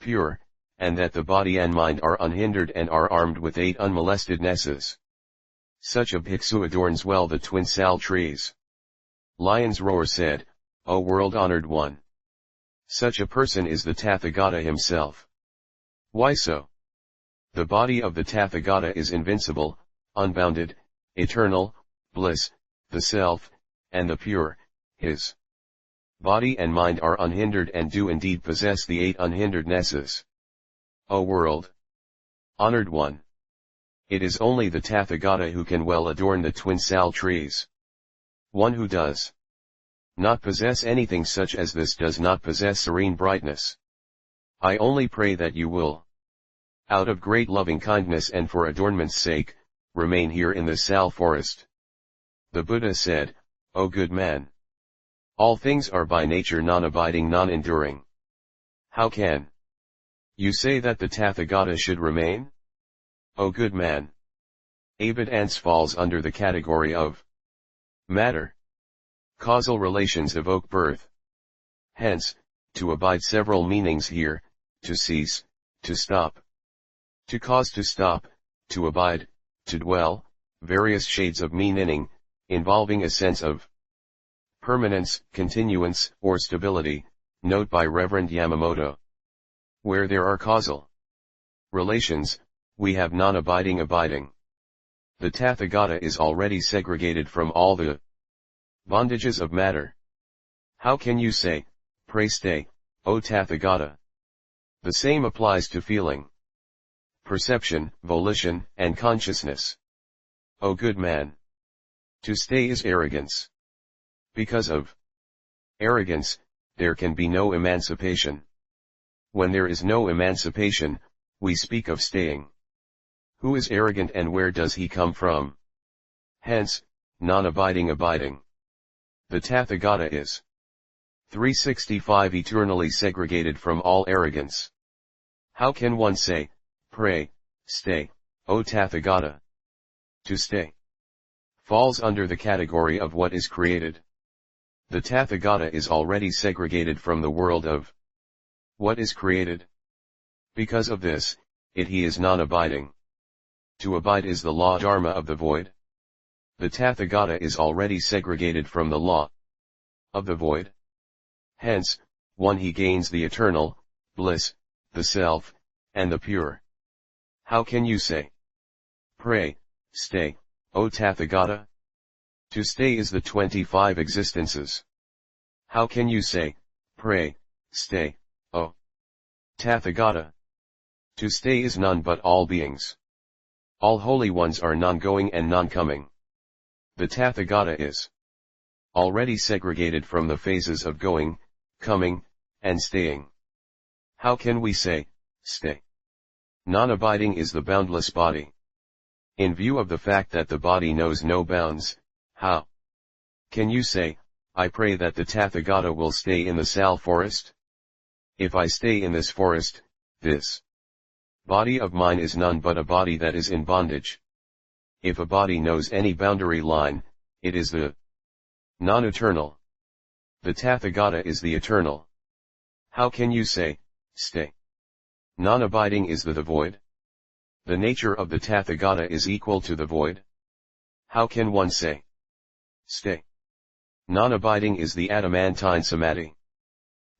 pure, and that the body and mind are unhindered and are armed with 8 unmolested nesses. Such a bhiksu adorns well the twin sal trees. Lion's Roar said, O world-honored one! Such a person is the Tathagata himself. Why so? The body of the Tathagata is invincible, unbounded, eternal, bliss, the self, and the pure, his body and mind are unhindered and do indeed possess the 8 unhindered nesses. O world honored one! It is only the Tathagata who can well adorn the twin sal trees. One who does not possess anything such as this does not possess serene brightness. I only pray that you will, out of great loving kindness and for adornment's sake, remain here in the sal forest. The Buddha said, O good man! All things are by nature non-abiding, non-enduring. How can you say that the Tathagata should remain? O good man! Abundance falls under the category of matter. Causal relations evoke birth. Hence, to abide several meanings here: to cease, to stop, to cause to stop, to abide, to dwell, various shades of meaning, involving a sense of permanence, continuance, or stability. Note by Reverend Yamamoto. Where there are causal relations, we have non-abiding abiding. The Tathagata is already segregated from all the bondages of matter. How can you say, pray stay, O Tathagata? The same applies to feeling, perception, volition, and consciousness. O good man! To stay is arrogance. Because of arrogance, there can be no emancipation. When there is no emancipation, we speak of staying. Who is arrogant and where does he come from? Hence, non-abiding abiding. The Tathagata is 365 eternally segregated from all arrogance. How can one say, pray, stay, O Tathagata? To stay falls under the category of what is created. The Tathagata is already segregated from the world of what is created. Because of this, he is non-abiding. To abide is the law dharma of the void. The Tathagata is already segregated from the law of the void. Hence, he gains the eternal bliss, the self, and the pure. How can you say, pray, stay, O Tathagata? To stay is the 25 existences. How can you say, pray, stay, O Tathagata? To stay is none but all beings. All holy ones are non-going and non-coming. The Tathagata is already segregated from the phases of going, coming, and staying. How can we say, stay? Non-abiding is the boundless body. In view of the fact that the body knows no bounds, how can you say, I pray that the Tathagata will stay in the sal forest? If I stay in this forest, this body of mine is none but a body that is in bondage. If a body knows any boundary line, it is the non-eternal. The Tathagata is the eternal. How can you say, stay? Non-abiding is the void. The nature of the Tathagata is equal to the void. How can one say, stay? Non-abiding is the adamantine samadhi.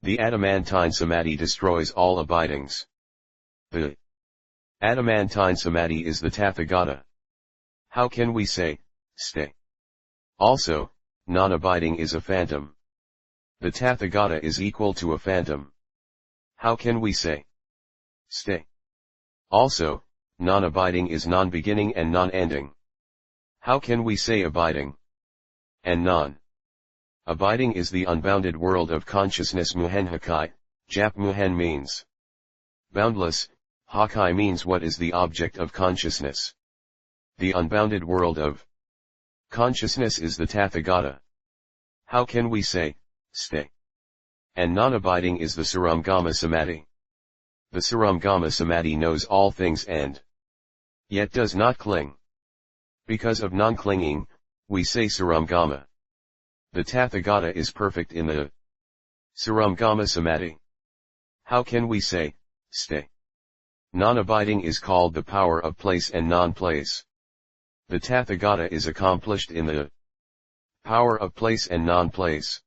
The adamantine samadhi destroys all abidings. The adamantine samadhi is the Tathagata. How can we say, stay? Also, non-abiding is a phantom. The Tathagata is equal to a phantom. How can we say, stay? Also, non-abiding is non-beginning and non-ending. How can we say abiding and non-abiding is the unbounded world of consciousness? Muhen Hakai, Jap Muhen means boundless, Hakai means what is the object of consciousness. The unbounded world of consciousness is the Tathagata. How can we say, stay? And non-abiding is the Saramgama Samadhi. The Saramgama Samadhi knows all things and yet does not cling. Because of non-clinging, we say Saramgama. The Tathagata is perfect in the Saramgama Samadhi. How can we say, stay? Non-abiding is called the power of place and non-place. The Tathagata is accomplished in the power of place and non-place.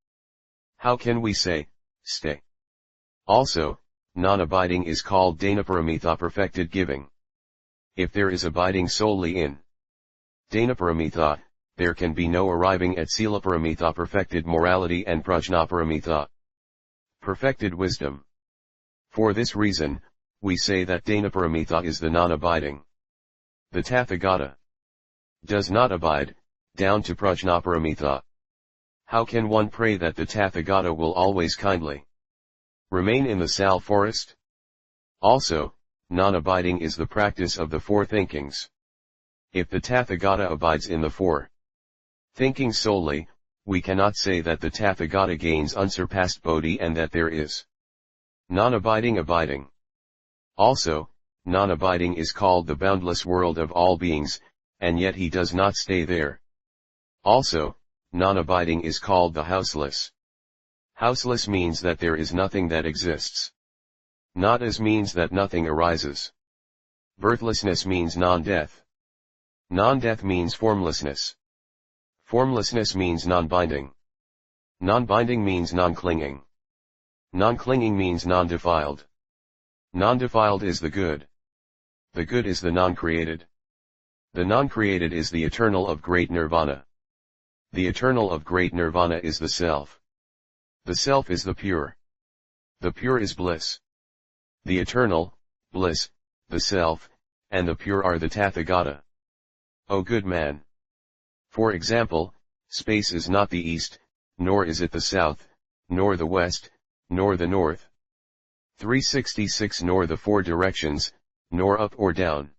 How can we say, stay? Also, non-abiding is called Danaparamita, perfected giving. If there is abiding solely in Danaparamita, there can be no arriving at Silaparamita, perfected morality, and Prajnaparamita, perfected wisdom. For this reason, we say that Danaparamita is the non-abiding. The Tathagata does not abide, down to Prajnaparamita. How can one pray that the Tathagata will always kindly remain in the Sal forest? Also, non-abiding is the practice of the four thinkings. If the Tathagata abides in the four thinkings solely, we cannot say that the Tathagata gains unsurpassed bodhi and that there is non-abiding abiding. Also, non-abiding is called the boundless world of all beings, and yet he does not stay there. Also, non-abiding is called the houseless. Houseless means that there is nothing that exists. Not as means that nothing arises. Birthlessness means non-death. Non-death means formlessness. Formlessness means non-binding. Non-binding means non-clinging. Non-clinging means non-defiled. Non-defiled is the good. The good is the non-created. The non-created is the eternal of great nirvana. The eternal of great nirvana is the self. The self is the pure. The pure is bliss. The eternal, bliss, the self, and the pure are the Tathagata. O good man! For example, space is not the east, nor is it the south, nor the west, nor the north. 366 nor the four directions, nor up or down.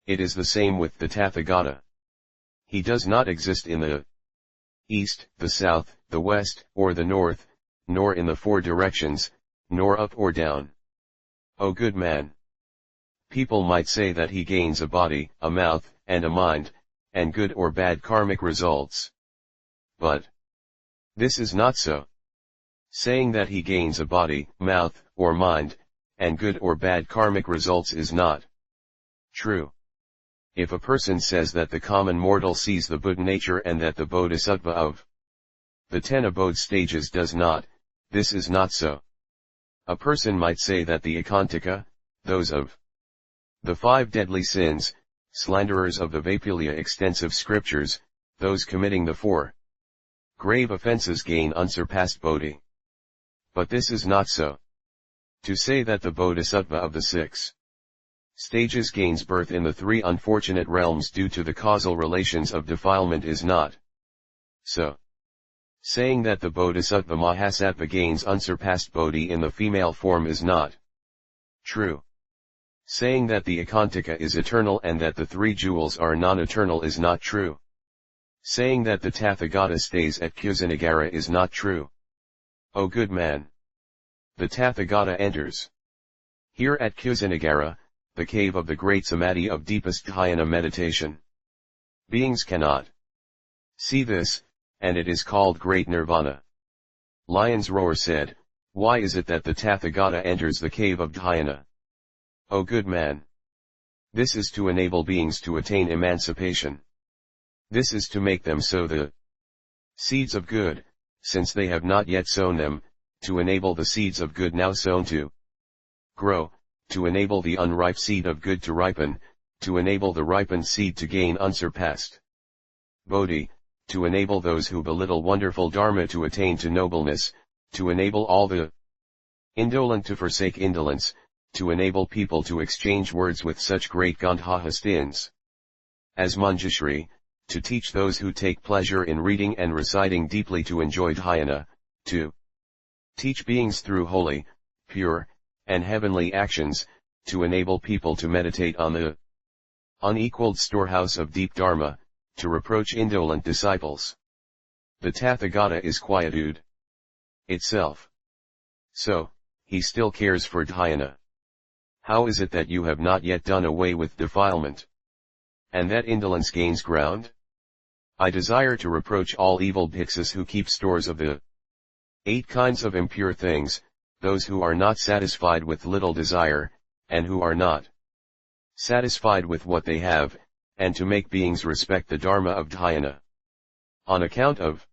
It is the same with the Tathagata. He does not exist in the east, the south, the west, or the north, nor in the four directions, nor up or down. O good man! People might say that he gains a body, a mouth, and a mind, and good or bad karmic results. But this is not so. Saying that he gains a body, mouth, or mind, and good or bad karmic results is not true. If a person says that the common mortal sees the Buddha nature and that the Bodhisattva of the 10 abode stages does not, this is not so. A person might say that the Ekantaka, those of the 5 deadly sins, slanderers of the Vaipulia extensive scriptures, those committing the 4 grave offenses gain unsurpassed bodhi. But this is not so. To say that the Bodhisattva of the 6 stages gains birth in the 3 unfortunate realms due to the causal relations of defilement is not so. Saying that the Bodhisattva Mahasattva gains unsurpassed bodhi in the female form is not true. Saying that the Ekantaka is eternal and that the 3 jewels are non-eternal is not true. Saying that the Tathagata stays at Kusinagara is not true. O good man! The Tathagata enters here at Kusinagara, the cave of the great samadhi of deepest dhyana meditation. Beings cannot see this, and it is called great nirvana. Lion's Roar said, why is it that the Tathagata enters the cave of dhyana? O good man. This is to enable beings to attain emancipation. This is to make them sow the seeds of good, since they have not yet sown them, to enable the seeds of good now sown to grow, to enable the unripe seed of good to ripen, to enable the ripened seed to gain unsurpassed bodhi, to enable those who belittle wonderful dharma to attain to nobleness, to enable all the indolent to forsake indolence, to enable people to exchange words with such great Gandhahastins as Manjushri, to teach those who take pleasure in reading and reciting deeply to enjoy dhyana, to teach beings through holy, pure, and heavenly actions, to enable people to meditate on the unequaled storehouse of deep dharma, to reproach indolent disciples. The Tathagata is quietude itself. So, he still cares for dhyana. How is it that you have not yet done away with defilement, and that indolence gains ground? I desire to reproach all evil bhikshus who keep stores of the 8 kinds of impure things, those who are not satisfied with little desire, and who are not satisfied with what they have, and to make beings respect the dharma of dhyana. On account of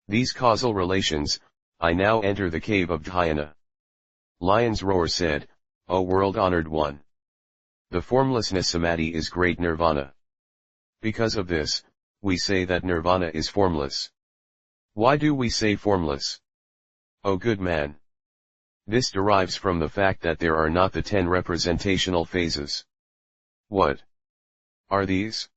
these causal relations, I now enter the cave of dhyana. Lion's Roar said, O world-honored one. The formlessness samadhi is great nirvana. Because of this, we say that nirvana is formless. Why do we say formless? O good man. This derives from the fact that there are not the 10 representational phases. What are these?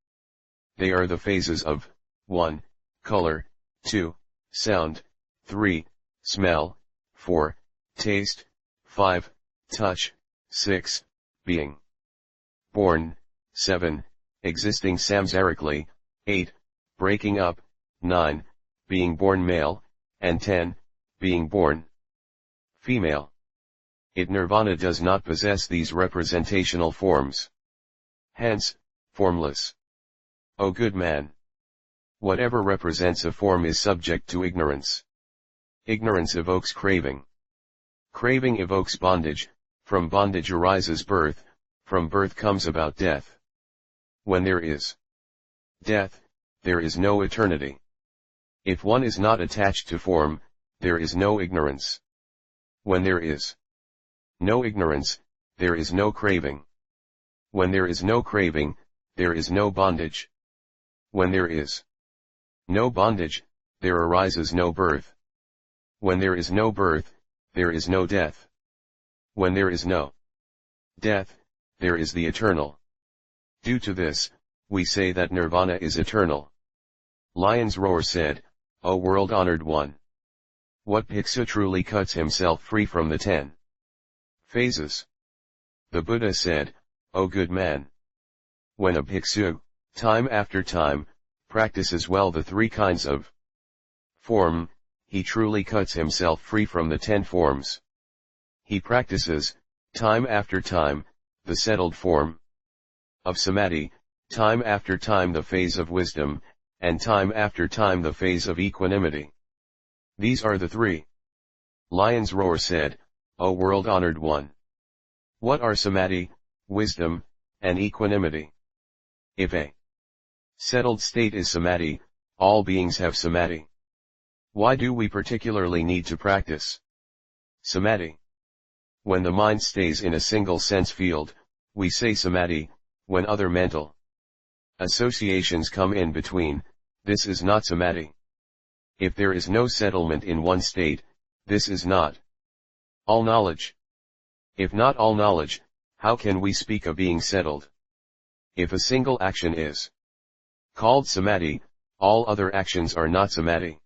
They are the phases of 1. Color, 2. Sound, 3. Smell, 4. Taste, 5. Touch, 6. Being born, 7. Existing samsarically, 8. Breaking up, 9. Being born male, and 10. Being born female. Nirvana does not possess these representational forms. Hence, formless. O good man. Whatever represents a form is subject to ignorance. Ignorance evokes craving. Craving evokes bondage, from bondage arises birth, from birth comes about death. When there is death, there is no eternity. If one is not attached to form, there is no ignorance. When there is no ignorance, there is no craving. When there is no craving, there is no bondage. When there is no bondage, there arises no birth. When there is no birth, there is no death. When there is no death, there is the eternal. Due to this, we say that nirvana is eternal. Lion's Roar said, O world-honored one. What bhikshu truly cuts himself free from the 10 phases? The Buddha said, O good man. When a bhikshu, time after time, practices well the 3 kinds of form, he truly cuts himself free from the 10 forms. He practices, time after time, the settled form of samadhi, time after time the phase of wisdom, and time after time the phase of equanimity. These are the 3. Lion's Roar said, O world-honored one. What are samadhi, wisdom, and equanimity? If a settled state is samadhi, all beings have samadhi. Why do we particularly need to practice samadhi? When the mind stays in a single sense field, we say samadhi. When other mental associations come in between, this is not samadhi. If there is no settlement in one state, this is not all knowledge. If not all knowledge, how can we speak of being settled? If a single action is called samadhi, all other actions are not samadhi.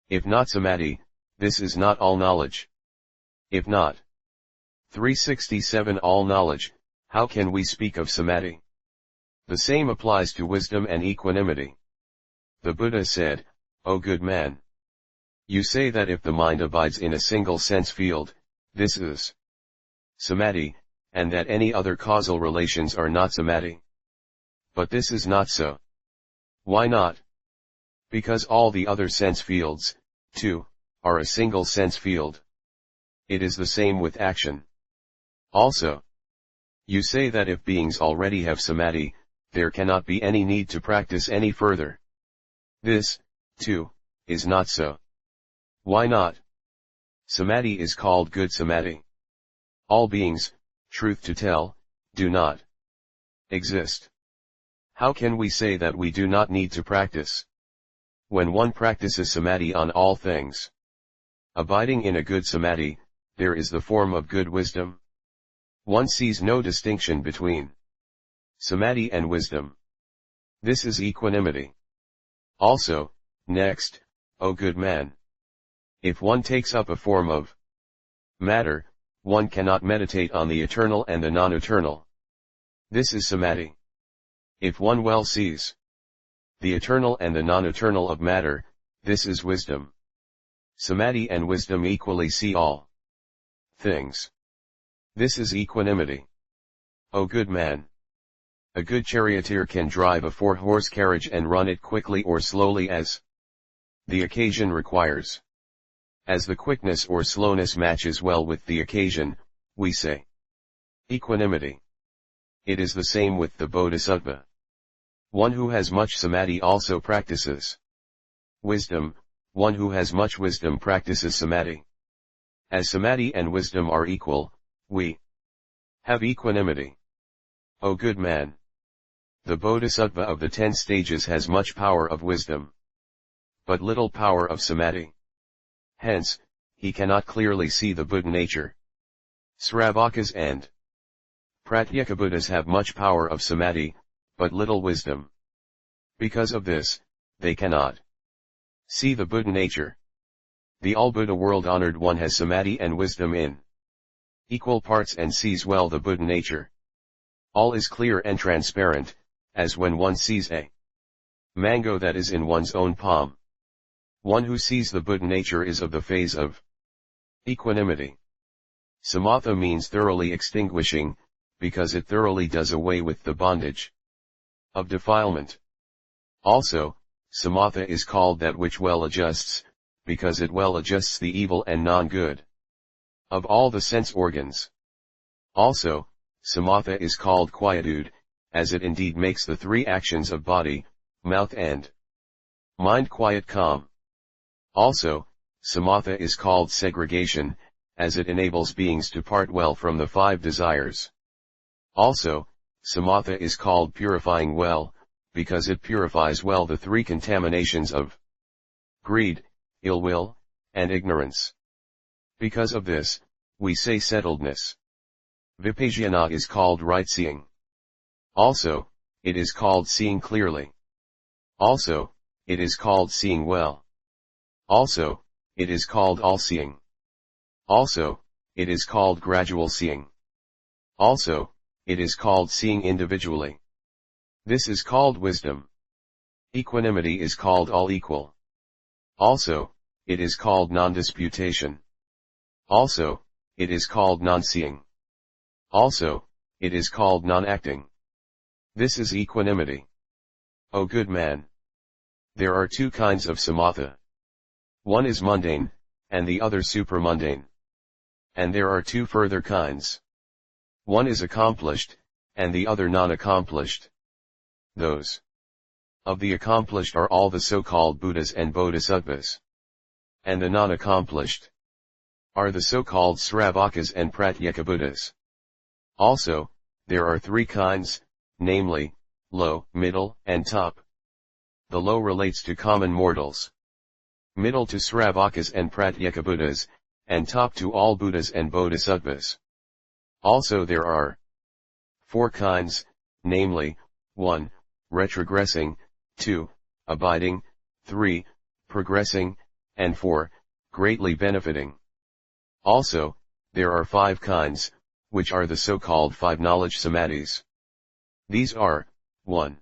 If not samadhi, this is not all knowledge. If not 367 all knowledge, how can we speak of samadhi? The same applies to wisdom and equanimity. The Buddha said, O good man. You say that if the mind abides in a single sense field, this is samadhi, and that any other causal relations are not samadhi. But this is not so. Why not? Because all the other sense fields, too, are a single sense field. It is the same with action. Also, You say that if beings already have samadhi, there cannot be any need to practice any further. This, too, is not so. Why not? Samadhi is called good samadhi. All beings, truth to tell, do not exist. How can we say that we do not need to practice? When one practices samadhi on all things, abiding in a good samadhi, there is the form of good wisdom. One sees no distinction between samadhi and wisdom. This is equanimity. Also, next, O good man, if one takes up a form of matter, one cannot meditate on the eternal and the non-eternal. This is samadhi. If one well sees the eternal and the non-eternal of matter, this is wisdom. Samadhi and wisdom equally see all things. This is equanimity. O good man, a good charioteer can drive a 4-horse carriage and run it quickly or slowly as the occasion requires. As the quickness or slowness matches well with the occasion, we say equanimity. It is the same with the bodhisattva. One who has much samadhi also practices wisdom. One who has much wisdom practices samadhi. As samadhi and wisdom are equal, we have equanimity. O good man, the bodhisattva of the 10 stages has much power of wisdom, but little power of samadhi. Hence, he cannot clearly see the Buddha nature. Sravakas and Pratyekabuddhas have much power of samadhi, but little wisdom. Because of this, they cannot see the Buddha nature. The all-Buddha world-honored one has samadhi and wisdom in equal parts and sees well the Buddha nature. All is clear and transparent, as when one sees a mango that is in one's own palm. One who sees the Buddha nature is of the phase of equanimity. Samatha means thoroughly extinguishing, because it thoroughly does away with the bondage of defilement. Also, samatha is called that which well adjusts, because it well adjusts the evil and non-good of all the sense organs. Also, samatha is called quietude, as it indeed makes the 3 actions of body, mouth and mind quiet calm. Also, samatha is called segregation, as it enables beings to part well from the 5 desires. Also, samatha is called purifying well, because it purifies well the 3 contaminations of greed, ill will, and ignorance. Because of this, we say settledness. Vipassana is called right seeing. Also, it is called seeing clearly. Also, it is called seeing well. Also, it is called all-seeing. Also, it is called gradual seeing. Also, it is called seeing individually. This is called wisdom. Equanimity is called all-equal. Also, it is called non-disputation. Also, it is called non-seeing. Also, it is called non-acting. This is equanimity. O good man, there are 2 kinds of samatha. One is mundane, and the other supramundane. And there are 2 further kinds. One is accomplished, and the other non-accomplished. Those of the accomplished are all the so-called Buddhas and Bodhisattvas. And the non-accomplished are the so-called Sravakas and Pratyekabuddhas. Also, there are 3 kinds, namely, low, middle, and top. The low relates to common mortals, middle to Sravakas and Pratyekabuddhas, and top to all Buddhas and Bodhisattvas. Also there are 4 kinds, namely, 1, retrogressing, 2, abiding, 3, progressing, and 4, greatly benefiting. Also, there are 5 kinds, which are the so-called 5 knowledge samadhis. These are, 1.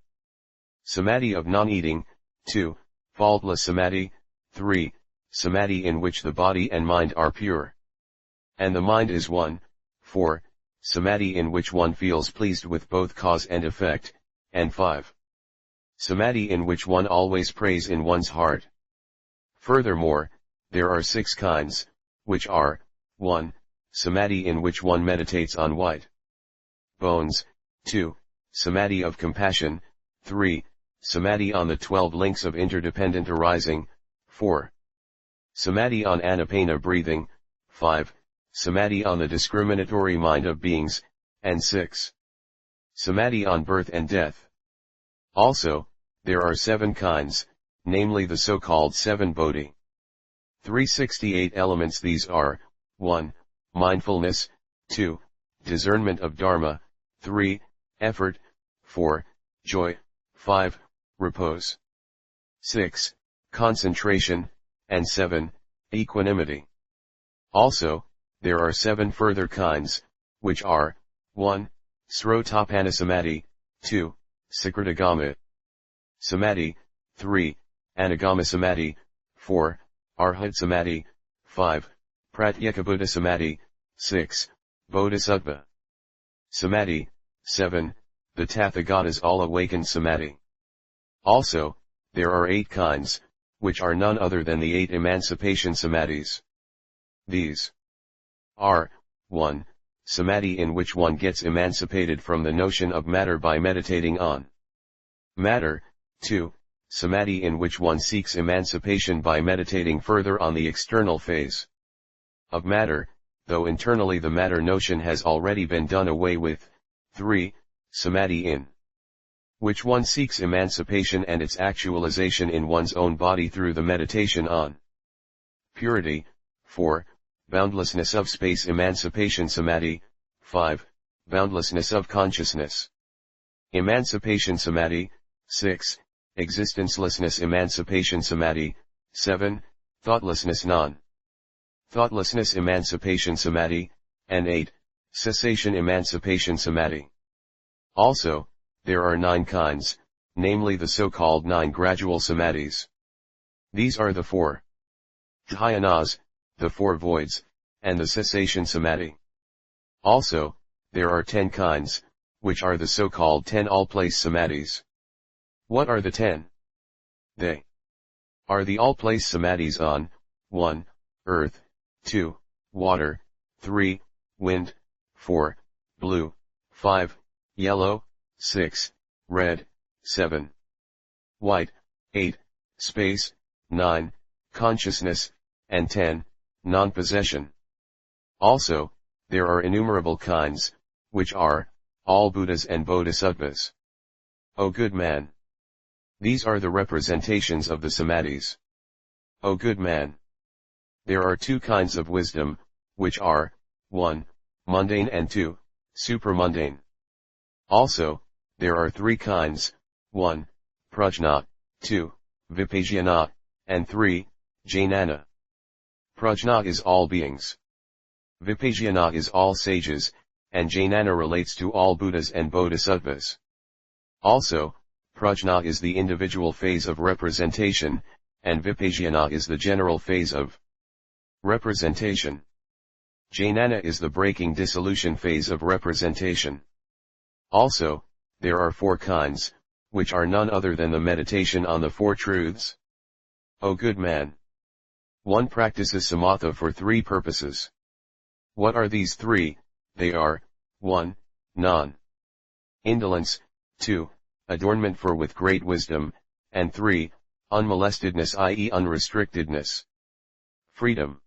Samadhi of non-eating, 2, faultless samadhi, 3, samadhi in which the body and mind are pure, and the mind is one, 4, samadhi in which one feels pleased with both cause and effect, and 5. Samadhi in which one always prays in one's heart. Furthermore, there are 6 kinds, which are, 1, samadhi in which one meditates on white bones, 2. Samadhi of compassion, 3. Samadhi on the 12 links of interdependent arising, 4. Samadhi on anapana breathing, 5. Samadhi on the discriminatory mind of beings, and 6. Samadhi on birth and death. Also, there are 7 kinds, namely the so-called 7 bodhi. 368 elements. These are, 1. Mindfulness, 2. Discernment of Dharma, 3. Effort, 4. Joy, 5. Repose, 6. Concentration, and 7. Equanimity. Also, there are 7 further kinds, which are, 1. Srotapana Samadhi, 2. Sakritagama Samadhi, 3. Anagama Samadhi, 4. Arhat Samadhi, 5. Pratyekabuddha Samadhi, 6. Bodhisattva Samadhi, 7. The Tathagata's all-awakened Samadhi. Also, there are 8 kinds, which are none other than the 8 emancipation samadhis. These are, 1. Samadhi in which one gets emancipated from the notion of matter by meditating on matter, 2. Samadhi in which one seeks emancipation by meditating further on the external phase of matter, though internally the matter notion has already been done away with, 3. Samadhi in which one seeks emancipation and its actualization in one's own body through the meditation on purity, 4. Boundlessness of space emancipation samadhi, 5. Boundlessness of consciousness emancipation samadhi, 6. Existencelessness emancipation samadhi, 7. Thoughtlessness thoughtlessness emancipation samadhi, and 8. Cessation emancipation samadhi. Also, there are 9 kinds, namely the so-called 9 gradual samadhis. These are the 4 dhayanas, the 4 voids, and the cessation samadhi. Also, there are 10 kinds, which are the so-called 10 all-place samadhis. What are the 10? They are the all-place samadhis on 1. Earth, 2. Water, 3. Wind, 4. Blue, 5. Yellow, 6. Red, 7. White, 8. Space, 9. Consciousness, and 10. Non-possession. Also, there are innumerable kinds, which are, all Buddhas and Bodhisattvas. O good man! These are the representations of the samadhis. O good man! There are 2 kinds of wisdom, which are, 1. Mundane and 2. Supramundane. Also, there are 3 kinds, 1. Prajna, 2. Vipassana, and 3. Jnana. Prajna is all beings. Vipassana is all sages, and Jnana relates to all Buddhas and Bodhisattvas. Also, Prajna is the individual phase of representation, and Vipassana is the general phase of representation. Jnana is the breaking dissolution phase of representation. Also, there are 4 kinds, which are none other than the meditation on the 4 truths. O good man! One practices samatha for 3 purposes. What are these 3? They are, 1. Non-indolence, 2. Adornment for with great wisdom, and 3. Unmolestedness, i.e. unrestrictedness. Freedom.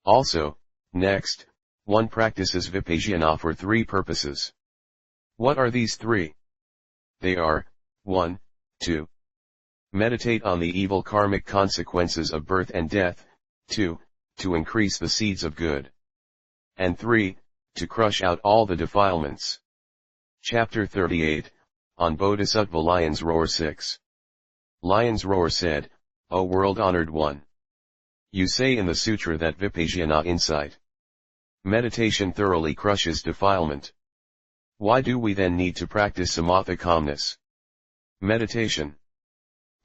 Also, next, one practices vipassana for 3 purposes. What are these 3? They are, 1. To meditate on the evil karmic consequences of birth and death, 2. To increase the seeds of good, and 3. To crush out all the defilements. Chapter 38, on Bodhisattva Lion's Roar 6. Lion's Roar said, O world-honored one! You say in the sutra that vipassana insight meditation thoroughly crushes defilement. Why do we then need to practice samatha calmness meditation?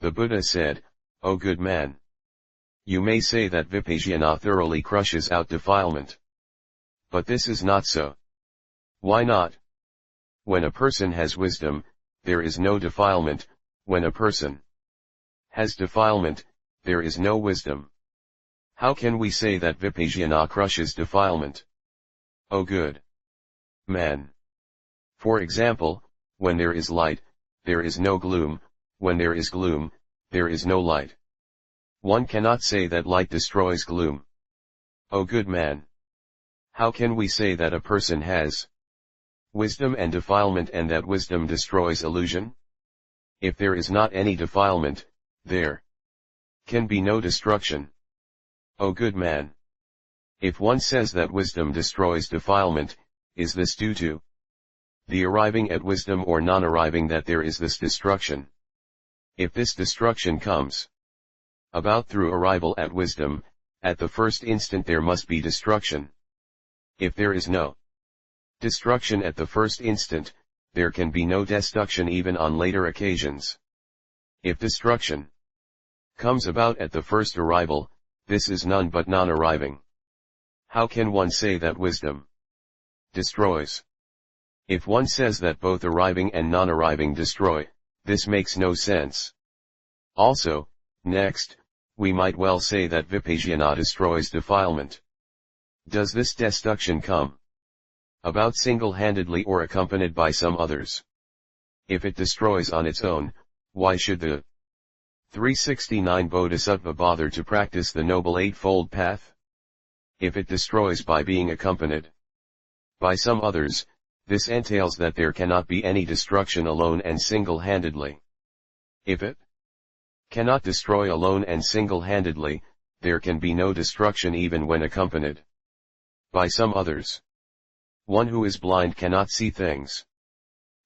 The Buddha said, O good man! You may say that vipassana thoroughly crushes out defilement. But this is not so. Why not? When a person has wisdom, there is no defilement. When a person has defilement, there is no wisdom. How can we say that vipassana crushes defilement? O good man! For example, when there is light, there is no gloom, when there is gloom, there is no light. One cannot say that light destroys gloom. O good man! How can we say that a person has wisdom and defilement and that wisdom destroys illusion? If there is not any defilement, there can be no destruction. O good man! If one says that wisdom destroys defilement, is this due to the arriving at wisdom or non-arriving that there is this destruction? If this destruction comes about through arrival at wisdom, at the first instant there must be destruction. If there is no destruction at the first instant, there can be no destruction even on later occasions. If destruction comes about at the first arrival, this is none but non-arriving. How can one say that wisdom destroys? If one says that both arriving and non-arriving destroy, this makes no sense. Also, next, we might well say that vipassana destroys defilement. Does this destruction come about single-handedly or accompanied by some others? If it destroys on its own, why should the 369 Bodhisattva bother to practice the Noble Eightfold Path? If it destroys by being accompanied by some others, this entails that there cannot be any destruction alone and single-handedly. If it cannot destroy alone and single-handedly, there can be no destruction even when accompanied by some others. One who is blind cannot see things.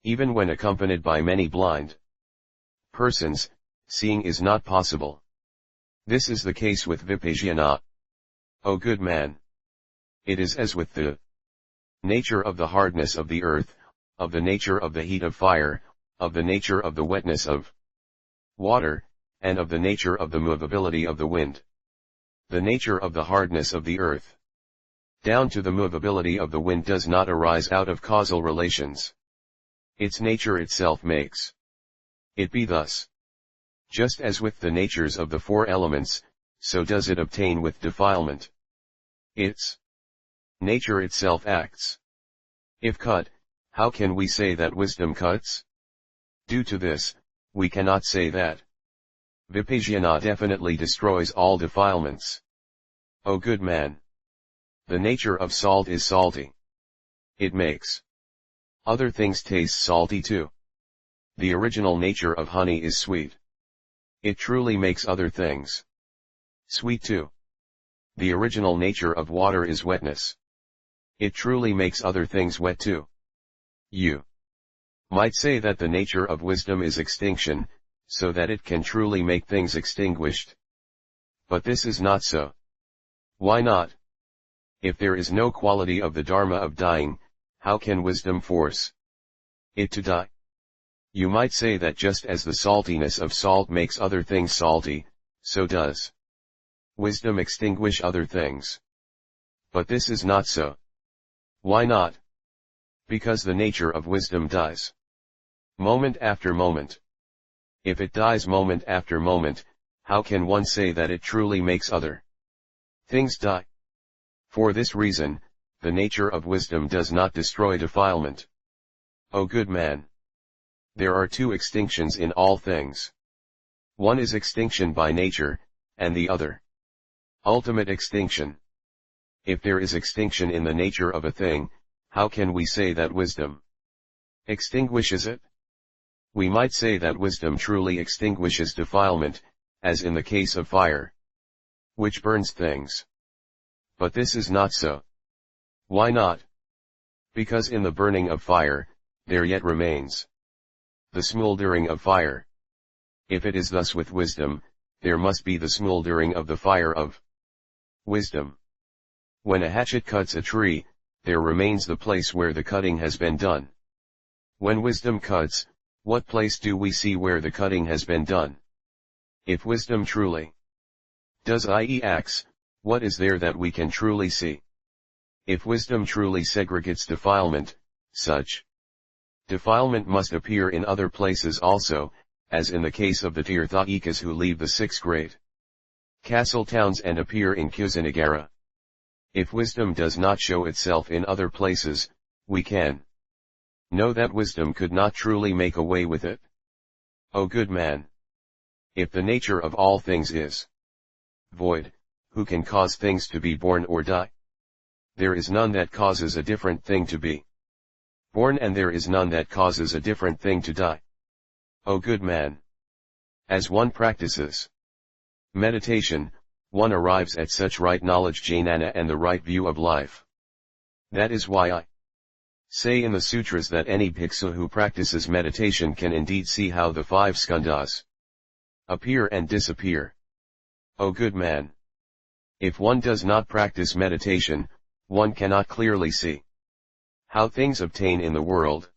Even when accompanied by many blind persons, seeing is not possible. This is the case with vipassana. O good man! It is as with the nature of the hardness of the earth, of the nature of the heat of fire, of the nature of the wetness of water, and of the nature of the movability of the wind. The nature of the hardness of the earth, down to the movability of the wind, does not arise out of causal relations. Its nature itself makes it be thus. Just as with the natures of the four elements, so does it obtain with defilement. Its nature itself acts. If cut, how can we say that wisdom cuts? Due to this, we cannot say that vipassana definitely destroys all defilements. O good man! The nature of salt is salty. It makes other things taste salty too. The original nature of honey is sweet. It truly makes other things sweet too. The original nature of water is wetness. It truly makes other things wet too. You might say that the nature of wisdom is extinction, so that it can truly make things extinguished. But this is not so. Why not? If there is no quality of the dharma of dying, how can wisdom force it to die? You might say that just as the saltiness of salt makes other things salty, so does wisdom extinguish other things. But this is not so. Why not? Because the nature of wisdom dies moment after moment. If it dies moment after moment, how can one say that it truly makes other things die? For this reason, the nature of wisdom does not destroy defilement. O good man! There are two extinctions in all things. One is extinction by nature, and the other ultimate extinction. If there is extinction in the nature of a thing, how can we say that wisdom extinguishes it? We might say that wisdom truly extinguishes defilement, as in the case of fire, which burns things. But this is not so. Why not? Because in the burning of fire, there yet remains the smoldering of fire. If it is thus with wisdom, there must be the smoldering of the fire of wisdom. When a hatchet cuts a tree, there remains the place where the cutting has been done. When wisdom cuts, what place do we see where the cutting has been done? If wisdom truly does i.e. acts, what is there that we can truly see? If wisdom truly segregates defilement, such defilement must appear in other places also, as in the case of the Tirthayikas who leave the 6 great castle towns and appear in Kusinagara. If wisdom does not show itself in other places, we can know that wisdom could not truly make away with it. O good man! If the nature of all things is void, who can cause things to be born or die? There is none that causes a different thing to be born, and there is none that causes a different thing to die. O good man! As one practices meditation, one arrives at such right knowledge, jnana, and the right view of life. That is why I say in the sutras that any bhiksu who practices meditation can indeed see how the 5 skandhas appear and disappear. O good man! If one does not practice meditation, one cannot clearly see how things obtain in the world.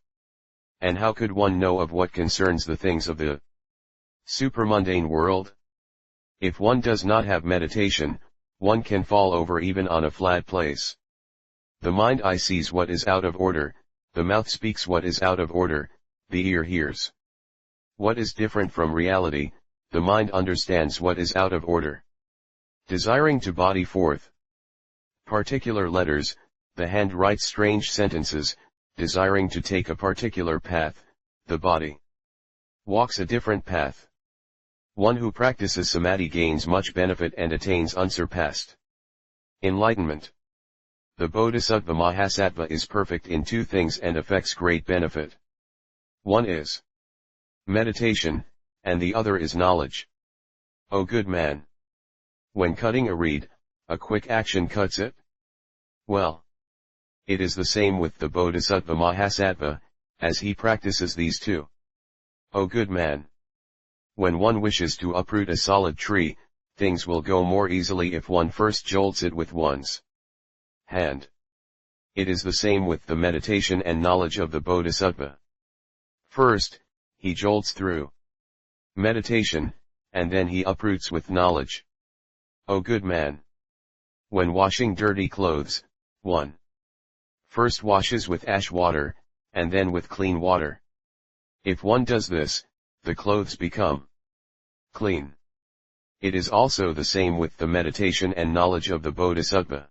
And how could one know of what concerns the things of the supramundane world? If one does not have meditation, one can fall over even on a flat place. The mind eye sees what is out of order, the mouth speaks what is out of order, the ear hears what is different from reality, the mind understands what is out of order. Desiring to body forth particular letters, the hand writes strange sentences. Desiring to take a particular path, the body walks a different path. One who practices samadhi gains much benefit and attains unsurpassed enlightenment. The Bodhisattva Mahasattva is perfect in 2 things and affects great benefit. One is meditation, and the other is knowledge. O good man! When cutting a reed, a quick action cuts it. Well, it is the same with the Bodhisattva Mahasattva, as he practices these 2. O good man! When one wishes to uproot a solid tree, things will go more easily if one first jolts it with one's hand. It is the same with the meditation and knowledge of the Bodhisattva. First, he jolts through meditation, and then he uproots with knowledge. O good man! When washing dirty clothes, one first washes with ash water, and then with clean water. If one does this, the clothes become clean. It is also the same with the meditation and knowledge of the Bodhisattva.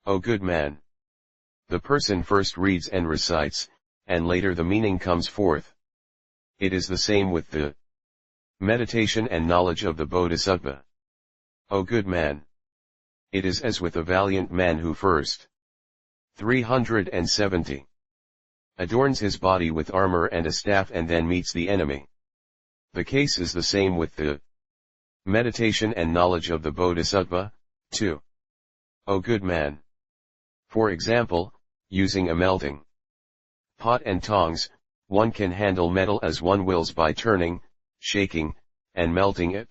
O good man! The person first reads and recites, and later the meaning comes forth. It is the same with the meditation and knowledge of the Bodhisattva. O good man! It is as with a valiant man who first 370 adorns his body with armor and a staff and then meets the enemy. The case is the same with the meditation and knowledge of the Bodhisattva, too. O good man! For example, using a melting pot and tongs, one can handle metal as one wills by turning, shaking, and melting it.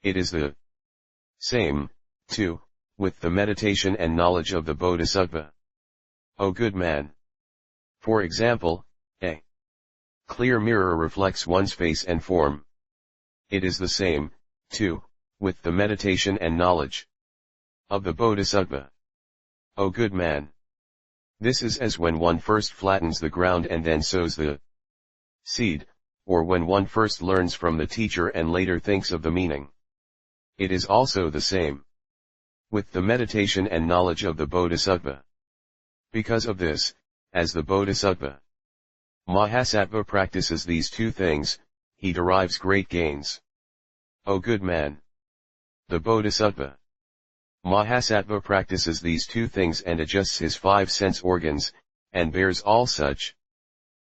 It is the same, too, with the meditation and knowledge of the Bodhisattva. O good man! For example, a clear mirror reflects one's face and form. It is the same, too, with the meditation and knowledge of the Bodhisattva. O good man! This is as when one first flattens the ground and then sows the seed, or when one first learns from the teacher and later thinks of the meaning. It is also the same with the meditation and knowledge of the Bodhisattva. Because of this, as the Bodhisattva Mahasattva practices these 2 things, he derives great gains. O good man! The Bodhisattva Mahasattva practices these 2 things and adjusts his 5 sense organs, and bears all such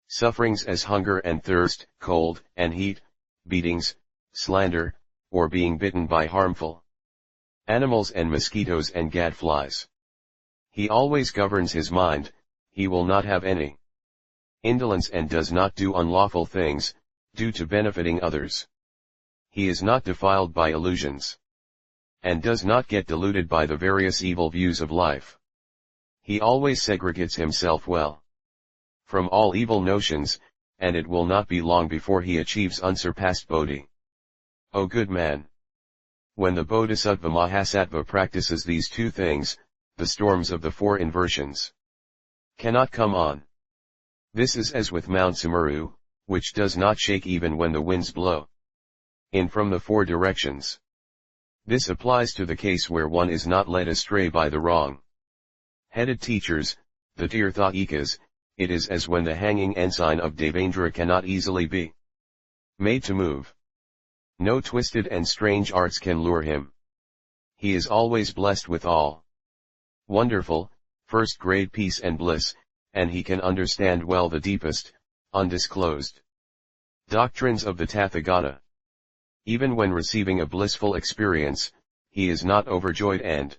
sufferings as hunger and thirst, cold and heat, beatings, slander, or being bitten by harmful animals and mosquitoes and gadflies. He always governs his mind, he will not have any indolence and does not do unlawful things, due to benefiting others. He is not defiled by illusions, and does not get deluded by the various evil views of life. He always segregates himself well from all evil notions, and it will not be long before he achieves unsurpassed bodhi. O good man! When the Bodhisattva Mahasattva practices these 2 things, the storms of the 4 inversions cannot come on. This is as with Mount Sumeru, which does not shake even when the winds blow in from the 4 directions. This applies to the case where one is not led astray by the wrong-headed teachers, the tirthaikas, it is as when the hanging ensign of Devendra cannot easily be made to move. No twisted and strange arts can lure him. He is always blessed with all wonderful, first-grade peace and bliss, and he can understand well the deepest, undisclosed doctrines of the Tathagata. Even when receiving a blissful experience, he is not overjoyed and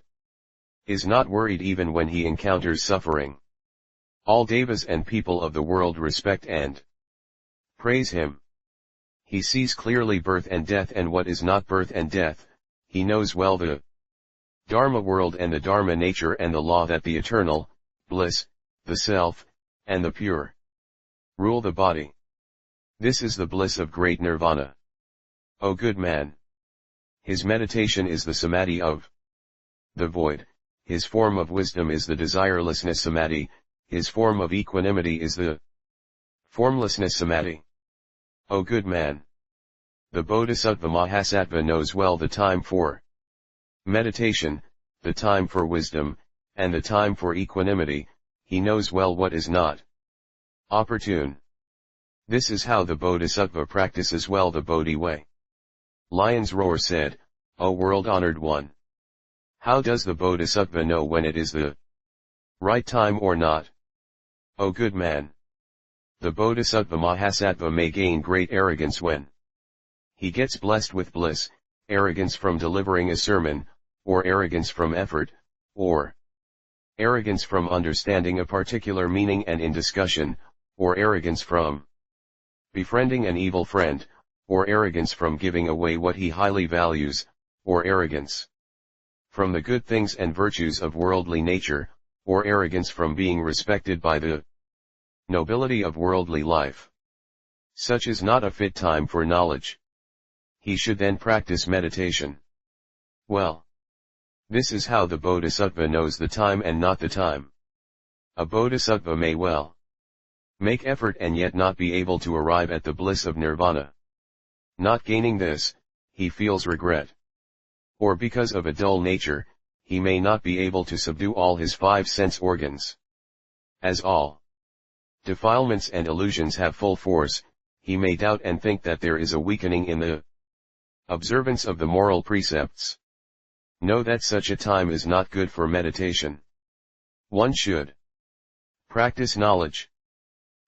is not worried even when he encounters suffering. All devas and people of the world respect and praise him. He sees clearly birth and death and what is not birth and death. He knows well the Dharma world and the Dharma nature and the law that the eternal, bliss, the self, and the pure rule the body. This is the bliss of great nirvana. O good man! His meditation is the samadhi of the void, his form of wisdom is the desirelessness samadhi, his form of equanimity is the formlessness samadhi. O good man! The Bodhisattva Mahasattva knows well the time for meditation, the time for wisdom, and the time for equanimity. He knows well what is not opportune. This is how the Bodhisattva practices well the Bodhi way. Lion's Roar said, O world-honored one! How does the Bodhisattva know when it is the right time or not? O good man! The Bodhisattva Mahasattva may gain great arrogance when he gets blessed with bliss, arrogance from delivering a sermon, or arrogance from effort, or arrogance from understanding a particular meaning and in discussion, or arrogance from befriending an evil friend, or arrogance from giving away what he highly values, or arrogance from the good things and virtues of worldly nature, or arrogance from being respected by the nobility of worldly life. Such is not a fit time for knowledge. He should then practice meditation. Well, this is how the Bodhisattva knows the time and not the time. A Bodhisattva may well make effort and yet not be able to arrive at the bliss of nirvana. Not gaining this, he feels regret. Or because of a dull nature, he may not be able to subdue all his 5 sense organs. As all defilements and illusions have full force, he may doubt and think that there is a weakening in the observance of the moral precepts. Know that such a time is not good for meditation. One should practice knowledge.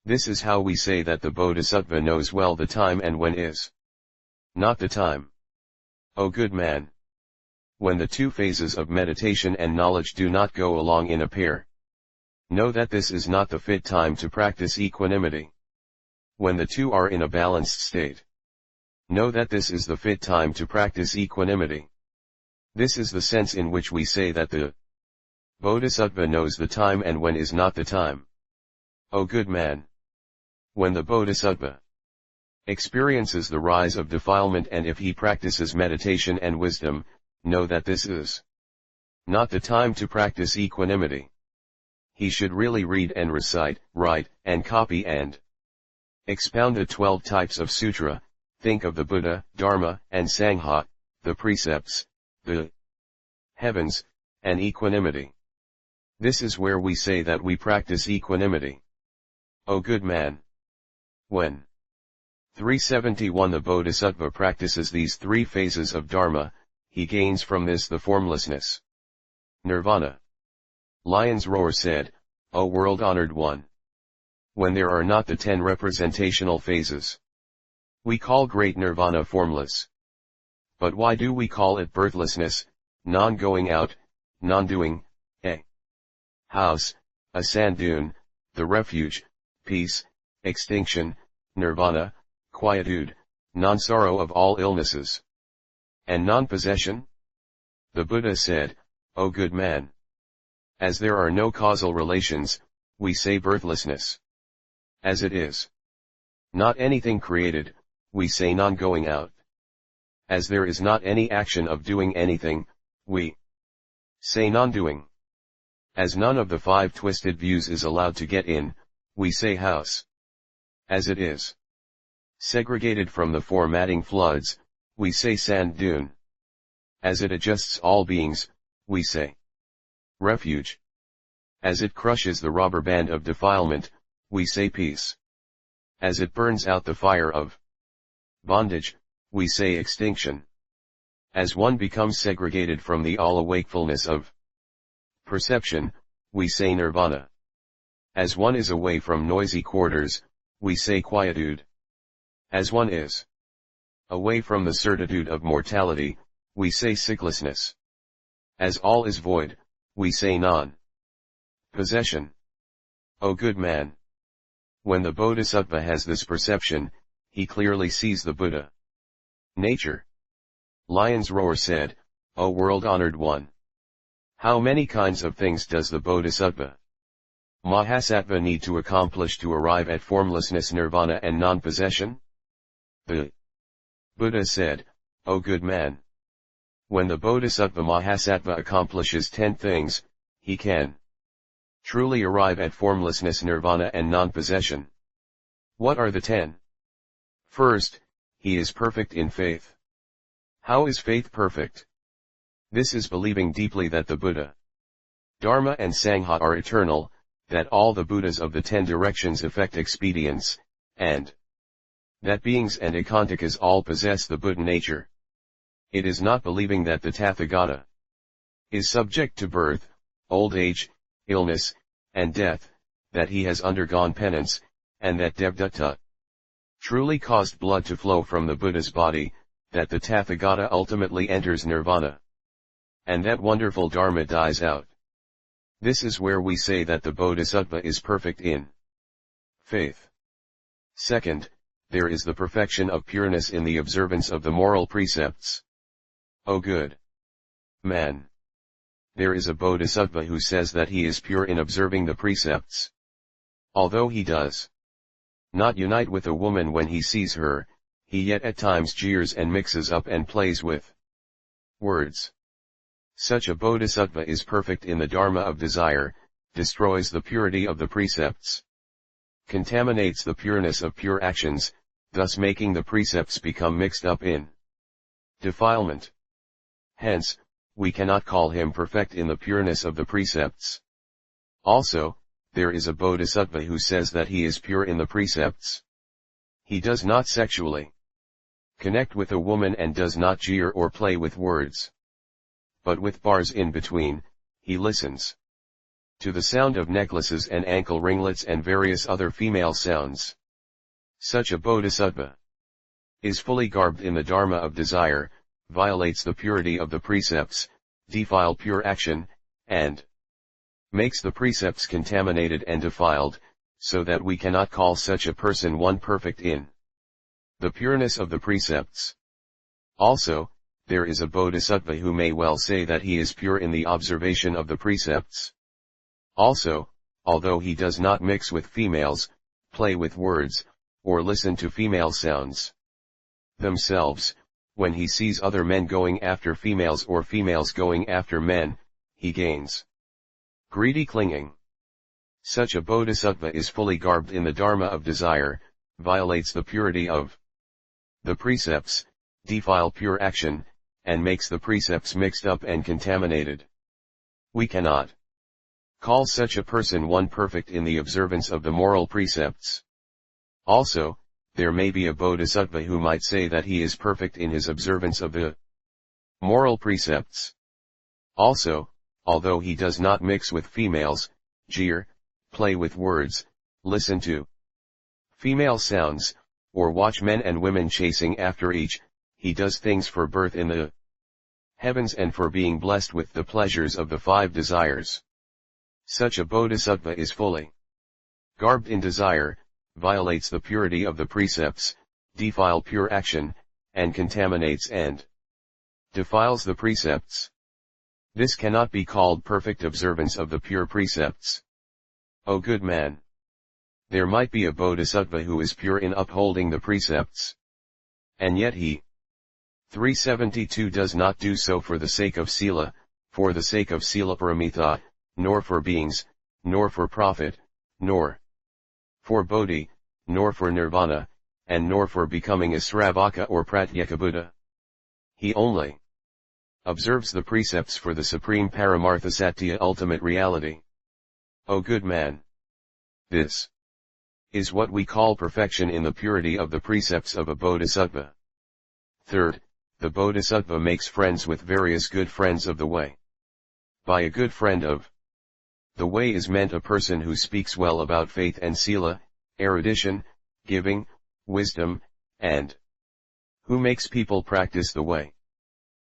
This is how we say that the Bodhisattva knows well the time and when is not the time. O good man! When the 2 phases of meditation and knowledge do not go along in a pair, know that this is not the fit time to practice equanimity. When the 2 are in a balanced state, know that this is the fit time to practice equanimity. This is the sense in which we say that the Bodhisattva knows the time and when is not the time. O good man! When the Bodhisattva experiences the rise of defilement and if he practices meditation and wisdom, know that this is not the time to practice equanimity. He should really read and recite, write, and copy and expound the 12 types of sutra, think of the Buddha, Dharma, and Sangha, the precepts, the heavens, and equanimity. This is where we say that we practice equanimity. O good man! When 371 the Bodhisattva practices these 3 phases of Dharma, he gains from this the formlessness nirvana. Lion's Roar said, O world-honored one! When there are not the 10 representational phases, we call great nirvana formless. But why do we call it birthlessness, non-going out, non-doing, a house, a sand dune, the refuge, peace, extinction, nirvana, quietude, non-sorrow of all illnesses, and non-possession? The Buddha said, O good man! As there are no causal relations, we say birthlessness. As it is not anything created, we say non-going out. As there is not any action of doing anything, we say non-doing. As none of the 5 twisted views is allowed to get in, we say house. As it is segregated from the formatting floods, we say sand dune. As it adjusts all beings, we say refuge. As it crushes the rubber band of defilement, we say peace. As it burns out the fire of bondage, we say extinction. As one becomes segregated from the all-awakefulness of perception, we say nirvana. As one is away from noisy quarters, we say quietude. As one is away from the certitude of mortality, we say sicklessness. As all is void, we say non-possession. O good man! When the Bodhisattva has this perception, he clearly sees the Buddha nature. Lion's Roar said, O world-honored one! How many kinds of things does the Bodhisattva Mahasattva need to accomplish to arrive at formlessness, nirvana and non-possession? The Buddha said, O good man! When the Bodhisattva Mahasattva accomplishes 10 things, he can truly arrive at formlessness, nirvana and non-possession. What are the 10? First, he is perfect in faith. How is faith perfect? This is believing deeply that the Buddha, Dharma and Sangha are eternal, that all the Buddhas of the 10 directions effect expedience, and that beings and ekantikas all possess the Buddha nature. It is not believing that the Tathagata is subject to birth, old age, illness, and death, that he has undergone penance, and that Devdatta truly caused blood to flow from the Buddha's body, that the Tathagata ultimately enters nirvana, and that wonderful Dharma dies out. This is where we say that the Bodhisattva is perfect in faith. Second, there is the perfection of pureness in the observance of the moral precepts. O good man! There is a Bodhisattva who says that he is pure in observing the precepts. Although he does not unite with a woman when he sees her, he yet at times jeers and mixes up and plays with words. Such a Bodhisattva is perfect in the Dharma of desire, destroys the purity of the precepts, contaminates the pureness of pure actions, thus making the precepts become mixed up in defilement. Hence, we cannot call him perfect in the pureness of the precepts. Also, there is a Bodhisattva who says that he is pure in the precepts. He does not sexually connect with a woman and does not jeer or play with words. But with bars in between, he listens to the sound of necklaces and ankle ringlets and various other female sounds. Such a Bodhisattva is fully garbed in the Dharma of desire, violates the purity of the precepts, defile pure action, and makes the precepts contaminated and defiled, so that we cannot call such a person one perfect in the pureness of the precepts. Also, there is a Bodhisattva who may well say that he is pure in the observation of the precepts. Also, although he does not mix with females, play with words, or listen to female sounds themselves, when he sees other men going after females or females going after men, he gains greedy clinging. Such a Bodhisattva is fully garbed in the Dharma of desire, violates the purity of the precepts, defile pure action, and makes the precepts mixed up and contaminated. We cannot call such a person one perfect in the observance of the moral precepts. Also, there may be a Bodhisattva who might say that he is perfect in his observance of the moral precepts. Also, although he does not mix with females, jeer, play with words, listen to female sounds, or watch men and women chasing after each, he does things for birth in the heavens and for being blessed with the pleasures of the 5 desires. Such a Bodhisattva is fully garbed in desire, violates the purity of the precepts, defile pure action, and contaminates and defiles the precepts. This cannot be called perfect observance of the pure precepts. O good man! There might be a Bodhisattva who is pure in upholding the precepts, and yet he 372 does not do so for the sake of Sila, for the sake of Sila Paramitha, nor for beings, nor for profit, nor for Bodhi, nor for Nirvana, and nor for becoming a Sravaka or Pratyeka Buddha. He only observes the precepts for the supreme Paramartha Satya ultimate reality. O good man! This is what we call perfection in the purity of the precepts of a bodhisattva. Third, the bodhisattva makes friends with various good friends of the way. By a good friend of the way is meant a person who speaks well about faith and sila, erudition, giving, wisdom, and who makes people practice the way.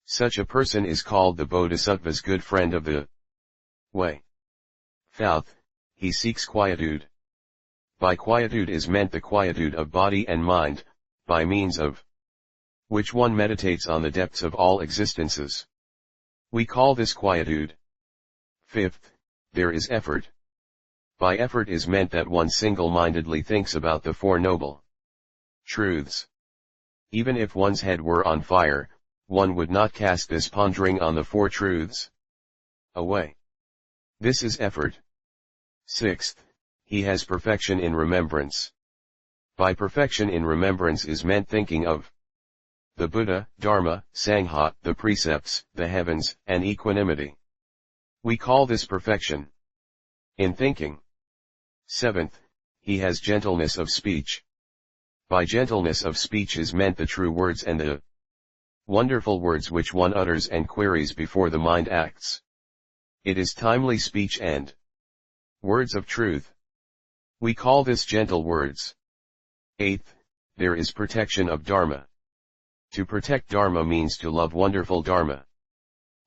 Such a person is called the bodhisattva's good friend of the way. Fourth, he seeks quietude. By quietude is meant the quietude of body and mind, by means of which one meditates on the depths of all existences. We call this quietude. Fifth, there is effort. By effort is meant that one single-mindedly thinks about the Four Noble Truths. Even if one's head were on fire, one would not cast this pondering on the Four Truths away. This is effort. Sixth, he has perfection in remembrance. By perfection in remembrance is meant thinking of the Buddha, Dharma, Sangha, the precepts, the heavens, and equanimity. We call this perfection in thinking. Seventh, he has gentleness of speech. By gentleness of speech is meant the true words and the wonderful words which one utters and queries before the mind acts. It is timely speech and words of truth. We call this gentle words. Eighth, there is protection of Dharma. To protect Dharma means to love wonderful Dharma.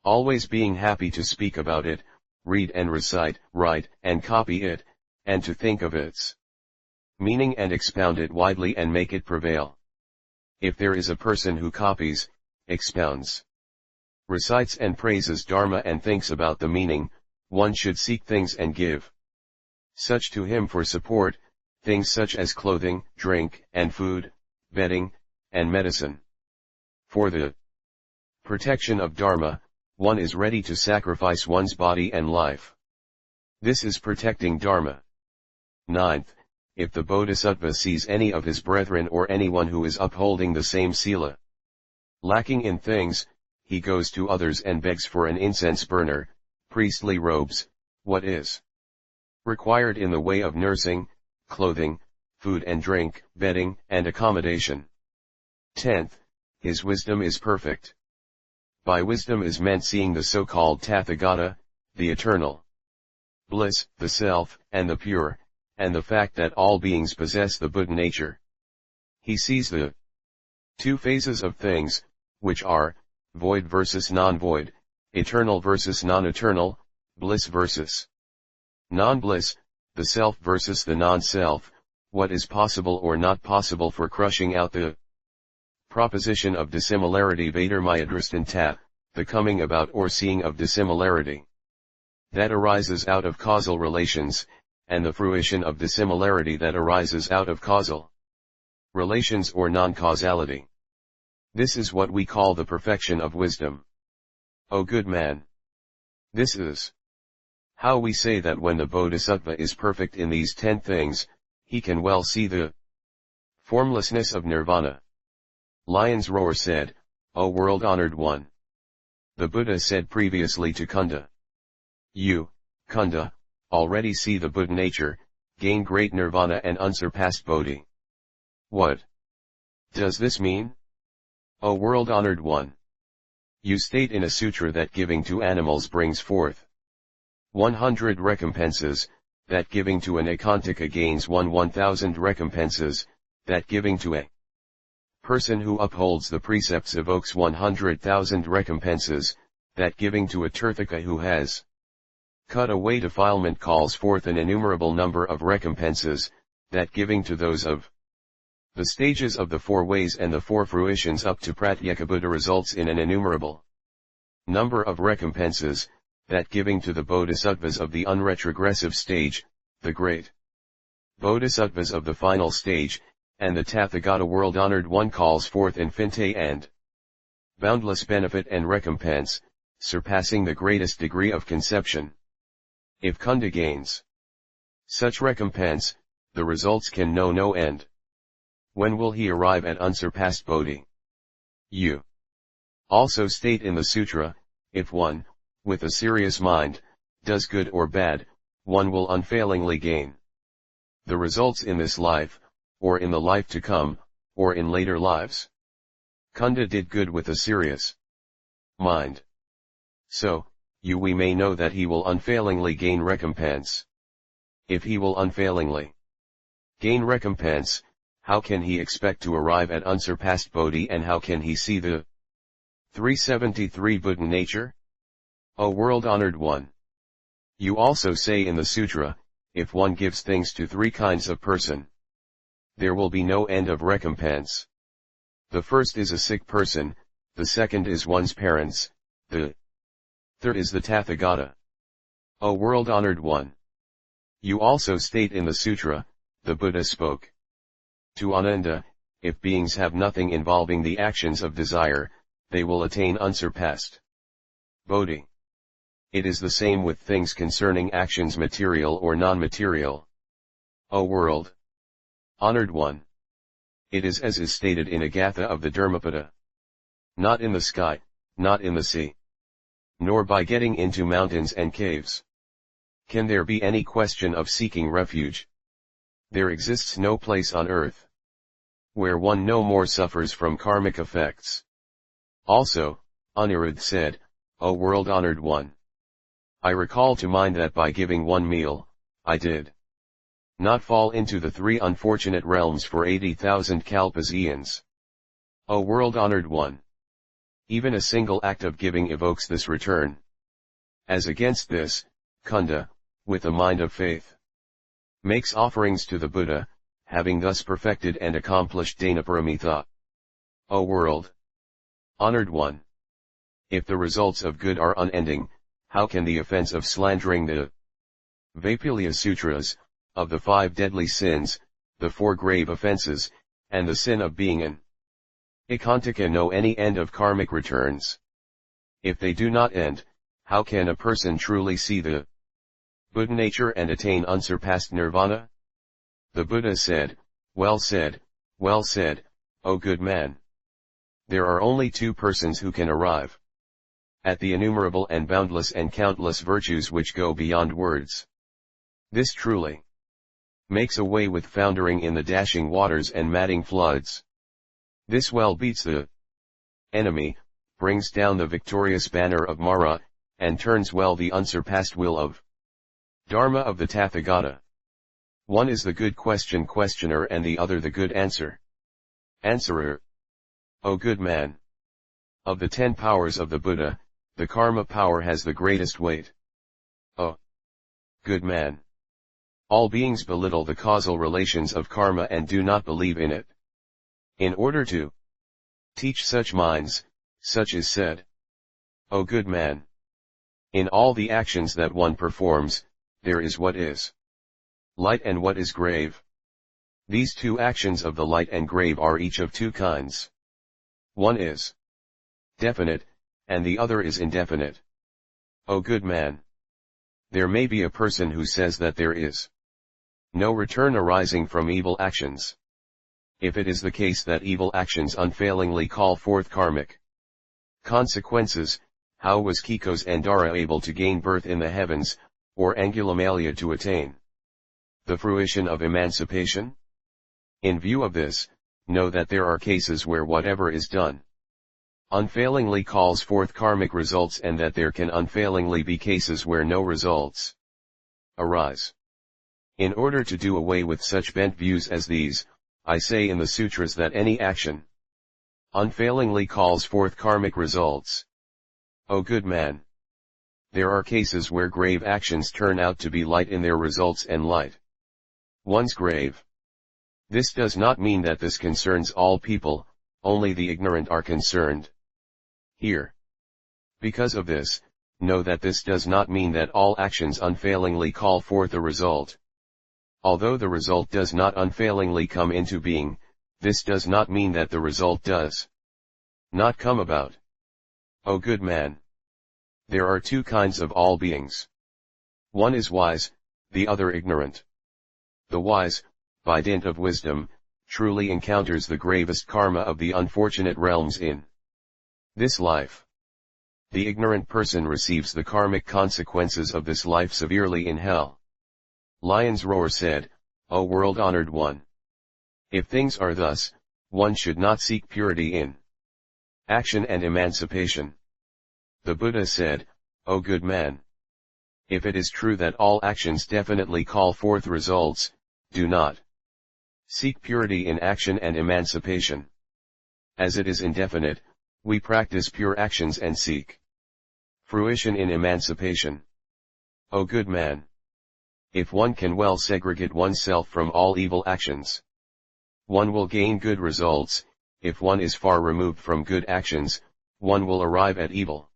Always being happy to speak about it, read and recite, write and copy it, and to think of its meaning and expound it widely and make it prevail. If there is a person who copies, expounds, recites and praises Dharma and thinks about the meaning, one should seek things and give such to him for support, things such as clothing, drink, and food, bedding, and medicine. For the protection of Dharma, one is ready to sacrifice one's body and life. This is protecting Dharma. Ninth, if the bodhisattva sees any of his brethren or anyone who is upholding the same sila lacking in things, he goes to others and begs for an incense burner, priestly robes, what is required in the way of nursing, clothing, food and drink, bedding, and accommodation. 10th, his wisdom is perfect. By wisdom is meant seeing the so-called Tathagata, the eternal bliss, the self, and the pure, and the fact that all beings possess the Buddha nature. He sees the two phases of things, which are, void versus non-void, eternal versus non-eternal, bliss versus non-bliss, the self versus the non-self, what is possible or not possible for crushing out the proposition of dissimilarity Vadermayadristan the coming about or seeing of dissimilarity that arises out of causal relations, and the fruition of dissimilarity that arises out of causal relations or non-causality. This is what we call the perfection of wisdom. O good man! This is how we say that when the bodhisattva is perfect in these 10 things, he can well see the formlessness of nirvana. Lion's Roar said, O world-honored one! The Buddha said previously to Kunda, you, Kunda, already see the Buddha nature, gain great nirvana and unsurpassed bodhi. What does this mean? O world-honored one! You state in a sutra that giving to animals brings forth 100 recompenses, that giving to an ekantaka gains 1,000 recompenses, that giving to a person who upholds the precepts evokes 100,000 recompenses, that giving to a tirthaka who has cut away defilement calls forth an innumerable number of recompenses, that giving to those of the stages of the 4 ways and the 4 fruitions up to Pratyekabuddha results in an innumerable number of recompenses, that giving to the bodhisattvas of the unretrogressive stage, the great bodhisattvas of the final stage, and the Tathagata world-honored one calls forth infinite and boundless benefit and recompense, surpassing the greatest degree of conception. If Kunda gains such recompense, the results can know no end. When will he arrive at unsurpassed bodhi? You also state in the sutra, if one, with a serious mind, does good or bad, one will unfailingly gain the results in this life, or in the life to come, or in later lives. Kunda did good with a serious mind. So, we may know that he will unfailingly gain recompense. If he will unfailingly gain recompense, how can he expect to arrive at unsurpassed Bodhi, and how can he see the 373 Buddha nature? O world-honored one! You also say in the Sutra, if one gives things to three kinds of person, there will be no end of recompense. The first is a sick person, the second is one's parents, the third is the Tathagata. O world-honored one! You also state in the Sutra, the Buddha spoke to Ananda, if beings have nothing involving the actions of desire, they will attain unsurpassed Bodhi. It is the same with things concerning actions material or non-material. O world honored one! It is as is stated in a Gatha of the Dharmapada. Not in the sky, not in the sea, nor by getting into mountains and caves can there be any question of seeking refuge. There exists no place on earth where one no more suffers from karmic effects. Also, Anirudh said, O world-honored one! I recall to mind that by giving one meal, I did not fall into the three unfortunate realms for 80,000 kalpas eons. O world-honored one! Even a single act of giving evokes this return. As against this, Kunda, with a mind of faith, makes offerings to the Buddha, having thus perfected and accomplished Danaparamita. O world honored one! If the results of good are unending, how can the offense of slandering the Vaipulya Sutras, of the 5 deadly sins, the 4 grave offenses, and the sin of being an Ekantaka know any end of karmic returns? If they do not end, how can a person truly see the Buddha nature and attain unsurpassed nirvana? The Buddha said, well said, O good man! There are only 2 persons who can arrive at the innumerable and boundless and countless virtues which go beyond words. This truly makes away with foundering in the dashing waters and madding floods. This well beats the enemy, brings down the victorious banner of Mara, and turns well the unsurpassed will of Dharma of the Tathagata. One is the good questioner and the other the good answerer. O good man! Of the 10 powers of the Buddha, the karma power has the greatest weight. O good man! All beings belittle the causal relations of karma and do not believe in it. In order to teach such minds, such is said. O good man! In all the actions that one performs, there is what is light and what is grave. These 2 actions of the light and grave are each of 2 kinds. One is definite, and the other is indefinite. O good man! There may be a person who says that there is no return arising from evil actions. If it is the case that evil actions unfailingly call forth karmic consequences, how was Kikos and Dara able to gain birth in the heavens, or Angulimala to attain the fruition of emancipation? In view of this, know that there are cases where whatever is done unfailingly calls forth karmic results, and that there can unfailingly be cases where no results arise. In order to do away with such bent views as these, I say in the sutras that any action unfailingly calls forth karmic results. O good man! There are cases where grave actions turn out to be light in their results and light one's grave. This does not mean that this concerns all people, only the ignorant are concerned here. Because of this, know that this does not mean that all actions unfailingly call forth a result. Although the result does not unfailingly come into being, this does not mean that the result does not come about. O good man! There are 2 kinds of all beings. One is wise, the other ignorant. The wise, by dint of wisdom, truly encounters the gravest karma of the unfortunate realms in this life. The ignorant person receives the karmic consequences of this life severely in hell. Lion's Roar said, O world-honored one. If things are thus, one should not seek purity in action and emancipation. The Buddha said, O good man. If it is true that all actions definitely call forth results, do not seek purity in action and emancipation. As it is indefinite, we practice pure actions and seek fruition in emancipation. O good man. If one can well segregate oneself from all evil actions, one will gain good results. If one is far removed from good actions, one will arrive at evil.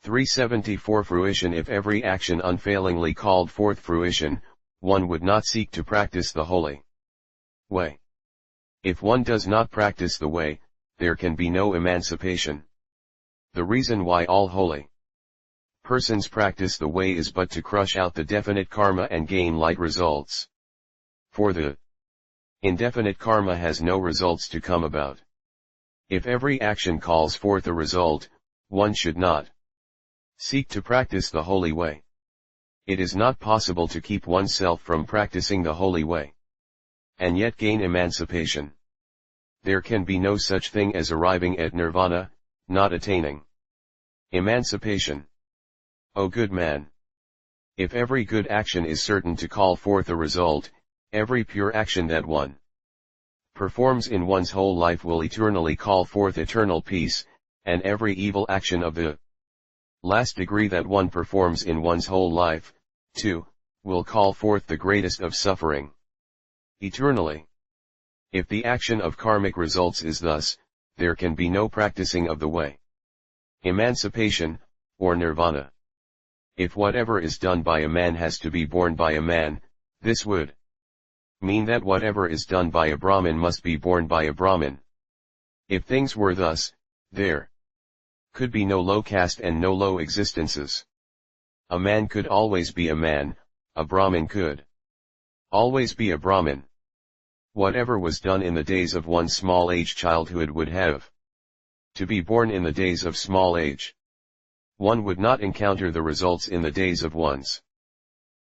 374 Fruition. If every action unfailingly called forth fruition, one would not seek to practice the holy way. If one does not practice the way, there can be no emancipation. The reason why all holy persons practice the way is but to crush out the definite karma and gain light results. For the indefinite karma has no results to come about. If every action calls forth a result, one should not seek to practice the holy way. It is not possible to keep oneself from practicing the holy way and yet gain emancipation. There can be no such thing as arriving at nirvana, not attaining emancipation. O good man. If every good action is certain to call forth a result, every pure action that one performs in one's whole life will eternally call forth eternal peace, and every evil action of the last degree that one performs in one's whole life, too, will call forth the greatest of suffering eternally. If the action of karmic results is thus, there can be no practicing of the way, emancipation, or nirvana. If whatever is done by a man has to be borne by a man, this would mean that whatever is done by a Brahmin must be borne by a Brahmin. If things were thus, there could be no low caste and no low existences. A man could always be a man, a Brahmin could always be a Brahmin. Whatever was done in the days of one's small age childhood would have to be born in the days of small age. One would not encounter the results in the days of one's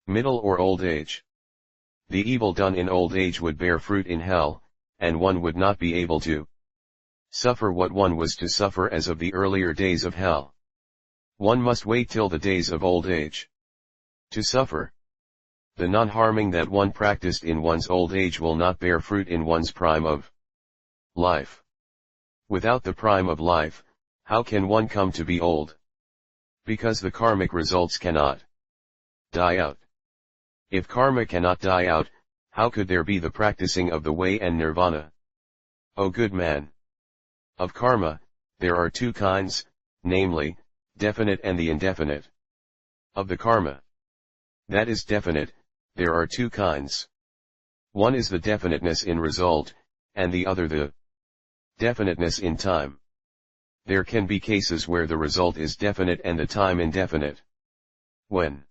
middle or old age. The evil done in old age would bear fruit in hell, and one would not be able to suffer what one was to suffer as of the earlier days of hell. One must wait till the days of old age to suffer. The non-harming that one practiced in one's old age will not bear fruit in one's prime of life. Without the prime of life, how can one come to be old? Because the karmic results cannot die out. If karma cannot die out, how could there be the practicing of the way and nirvana? O good man. Of karma, there are two kinds, namely, definite and the indefinite. Of the karma that is definite, there are two kinds. One is the definiteness in result, and the other the definiteness in time. There can be cases where the result is definite and the time indefinite. When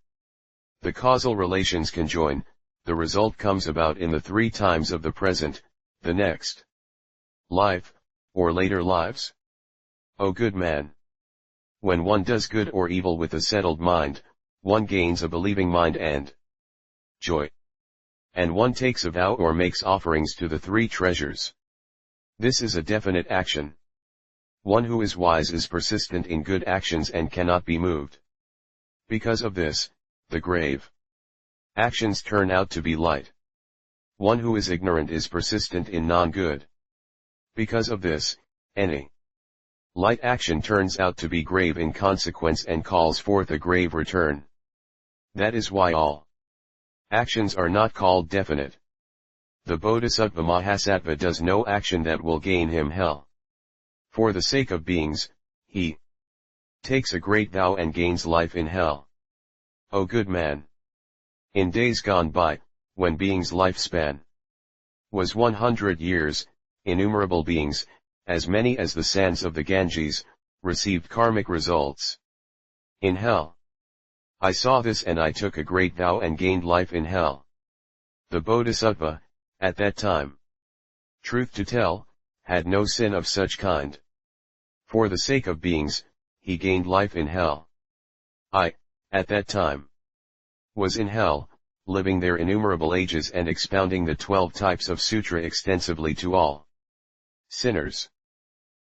the causal relations conjoin, the result comes about in the 3 times of the present, the next life, or later lives. O good man. When one does good or evil with a settled mind, one gains a believing mind and joy. And one takes a vow or makes offerings to the 3 treasures. This is a definite action. One who is wise is persistent in good actions and cannot be moved. Because of this, the grave actions turn out to be light. One who is ignorant is persistent in non-good. Because of this, any light action turns out to be grave in consequence and calls forth a grave return. That is why all actions are not called definite. The Bodhisattva Mahasattva does no action that will gain him hell. For the sake of beings, he takes a great vow and gains life in hell. O good man. In days gone by, when beings' lifespan was 100 years, innumerable beings, as many as the sands of the Ganges, received karmic results in hell. I saw this and I took a great vow and gained life in hell. The Bodhisattva, at that time, truth to tell, had no sin of such kind. For the sake of beings, he gained life in hell. I, at that time, was in hell, living their innumerable ages and expounding the 12 types of Sutra extensively to all sinners.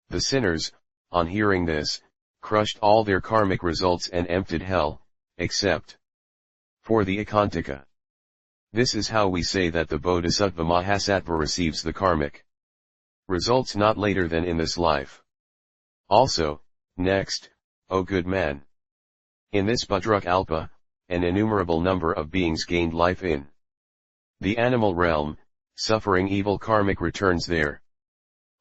The sinners, on hearing this, crushed all their karmic results and emptied hell, except for the Ekantaka. This is how we say that the Bodhisattva Mahasattva receives the karmic results not later than in this life. Also, next, O good man. In this Budruk Alpa, an innumerable number of beings gained life in the animal realm, suffering evil karmic returns there.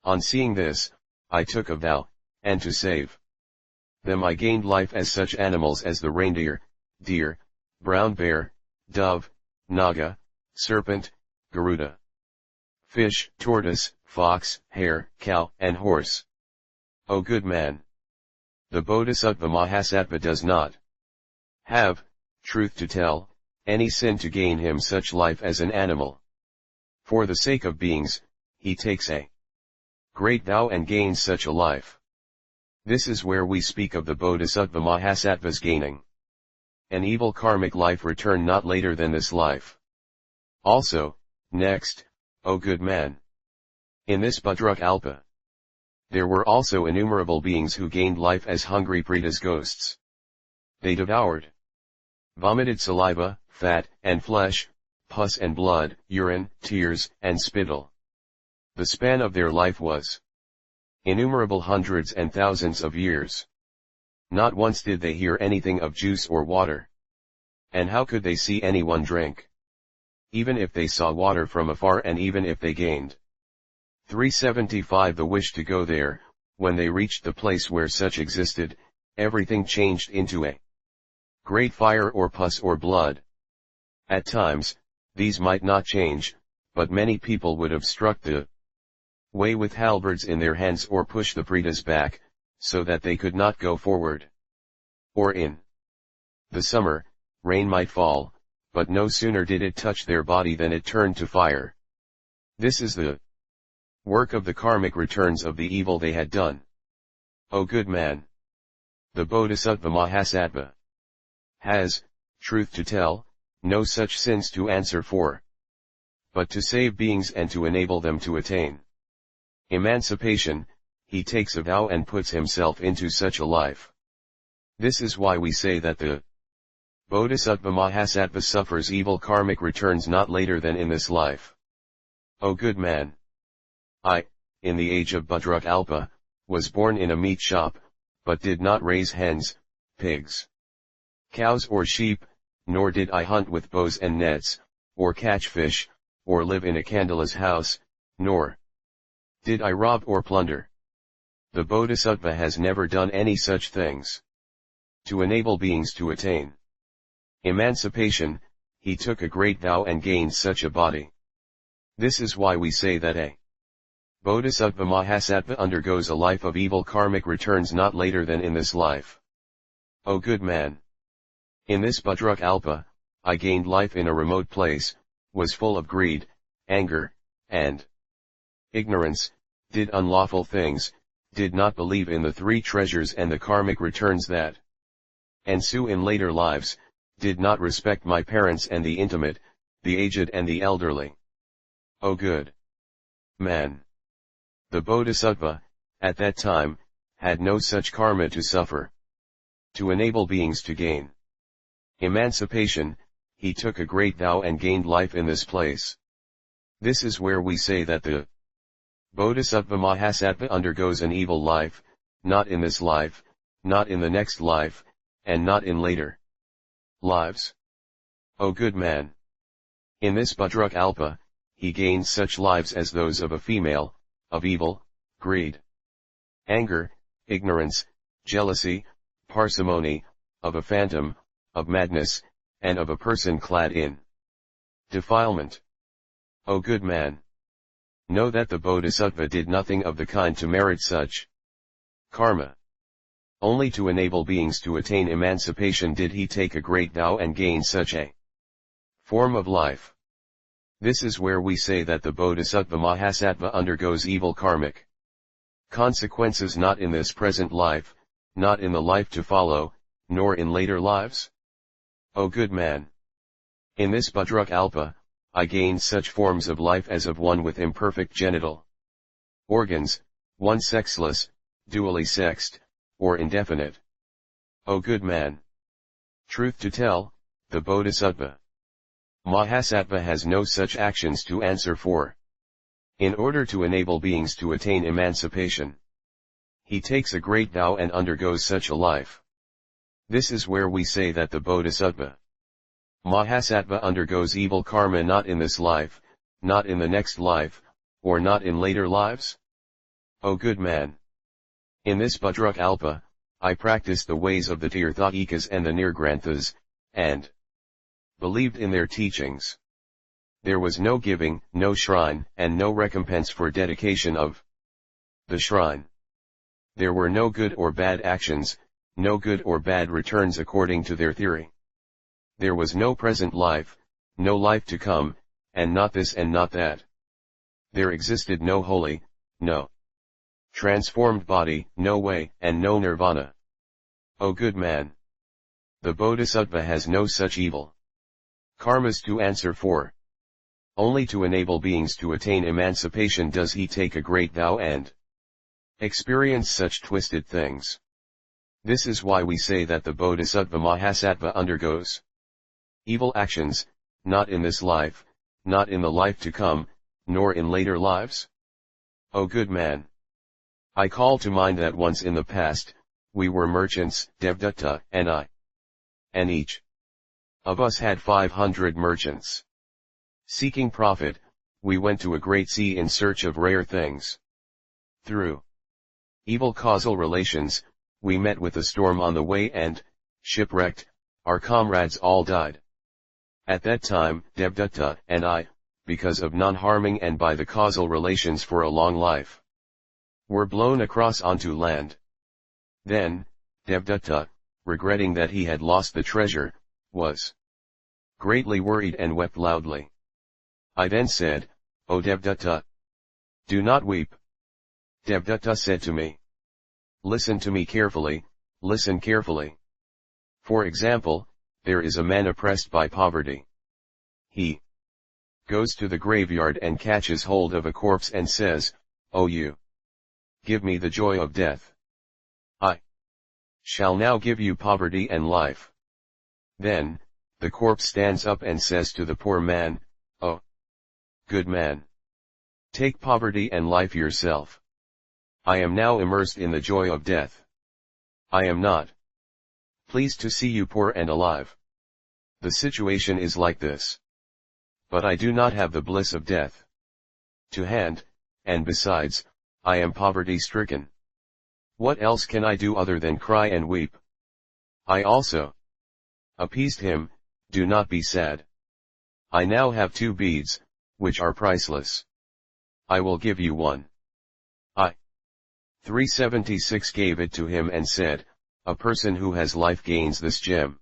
On seeing this, I took a vow, and to save them I gained life as such animals as the reindeer, deer, brown bear, dove, naga, serpent, garuda, fish, tortoise, fox, hare, cow, and horse. O good man. The Bodhisattva Mahasattva does not have, truth to tell, any sin to gain him such life as an animal. For the sake of beings, he takes a great vow and gains such a life. This is where we speak of the Bodhisattva Mahasattva's gaining an evil karmic life return not later than this life. Also, next, O good man. In this Budruk Alpa, there were also innumerable beings who gained life as hungry pretas ghosts. They devoured, vomited saliva, fat, and flesh, pus and blood, urine, tears, and spittle. The span of their life was innumerable hundreds and thousands of years. Not once did they hear anything of juice or water. And how could they see anyone drink? Even if they saw water from afar and even if they gained 375 the wish to go there, when they reached the place where such existed, everything changed into a great fire or pus or blood. At times, these might not change, but many people would have struck the way with halberds in their hands or push the pretas back, so that they could not go forward. Or in the summer, rain might fall, but no sooner did it touch their body than it turned to fire. This is the work of the karmic returns of the evil they had done. O good man. The Bodhisattva Mahasattva has, truth to tell, no such sins to answer for, but to save beings and to enable them to attain emancipation, he takes a vow and puts himself into such a life. This is why we say that the Bodhisattva Mahasattva suffers evil karmic returns not later than in this life. O good man. I, in the age of Budruk Alpa, was born in a meat shop, but did not raise hens, pigs, cows or sheep, nor did I hunt with bows and nets, or catch fish, or live in a Kandala's house, nor did I rob or plunder. The Bodhisattva has never done any such things. To enable beings to attain emancipation, he took a great vow and gained such a body. This is why we say that a Bodhisattva Mahasattva undergoes a life of evil karmic returns not later than in this life. O good man. In this Budruk Alpa, I gained life in a remote place, was full of greed, anger, and ignorance, did unlawful things, did not believe in the three treasures and the karmic returns that ensue in later lives, did not respect my parents and the intimate, the aged and the elderly. O good man. The Bodhisattva, at that time, had no such karma to suffer. To enable beings to gain emancipation, he took a great vow and gained life in this place. This is where we say that the Bodhisattva Mahasattva undergoes an evil life, not in this life, not in the next life, and not in later lives. O good man. In this Budruk Alpa, he gains such lives as those of a female, of evil, greed, anger, ignorance, jealousy, parsimony, of a phantom, of madness, and of a person clad in defilement. O good man. Know that the Bodhisattva did nothing of the kind to merit such karma. Only to enable beings to attain emancipation did he take a great vow and gain such a form of life. This is where we say that the Bodhisattva Mahasattva undergoes evil karmic consequences not in this present life, not in the life to follow, nor in later lives. O good man. In this Budruk Alpa, I gained such forms of life as of one with imperfect genital organs, one sexless, dually sexed, or indefinite. O good man! Truth to tell, the Bodhisattva Mahasattva has no such actions to answer for. In order to enable beings to attain emancipation, he takes a great vow and undergoes such a life. This is where we say that the Bodhisattva Mahasattva undergoes evil karma not in this life, not in the next life, or not in later lives. O good man! In this Budruk Alpa, I practiced the ways of the Tirthayikas and the Nirgranthas, and believed in their teachings. There was no giving, no shrine, and no recompense for dedication of the shrine. There were no good or bad actions, no good or bad returns according to their theory. There was no present life, no life to come, and not this and not that. There existed no holy, no transformed body, no way, and no nirvana. O good man! The Bodhisattva has no such evil karmas to answer for. Only to enable beings to attain emancipation does he take a great vow and experience such twisted things. This is why we say that the Bodhisattva Mahasattva undergoes evil actions, not in this life, not in the life to come, nor in later lives. O good man! I call to mind that once in the past, we were merchants, Devdatta and I. And each of us had 500 merchants. Seeking profit, we went to a great sea in search of rare things. Through evil causal relations, we met with a storm on the way and, shipwrecked, our comrades all died. At that time, Devdatta and I, because of non-harming and by the causal relations for a long life, were blown across onto land. Then, Devdatta, regretting that he had lost the treasure, was greatly worried and wept loudly. I then said, O Devdatta, do not weep. Devdatta said to me, listen to me carefully, listen carefully. For example, there is a man oppressed by poverty. He goes to the graveyard and catches hold of a corpse and says, O you! Give me the joy of death. I shall now give you poverty and life. Then, the corpse stands up and says to the poor man, O good man! Take poverty and life yourself. I am now immersed in the joy of death. I am not pleased to see you poor and alive. The situation is like this. But I do not have the bliss of death to hand, and besides, I am poverty-stricken. What else can I do other than cry and weep? I also appeased him, do not be sad. I now have 2 beads, which are priceless. I will give you one. I 376 gave it to him and said, a person who has life gains this gem.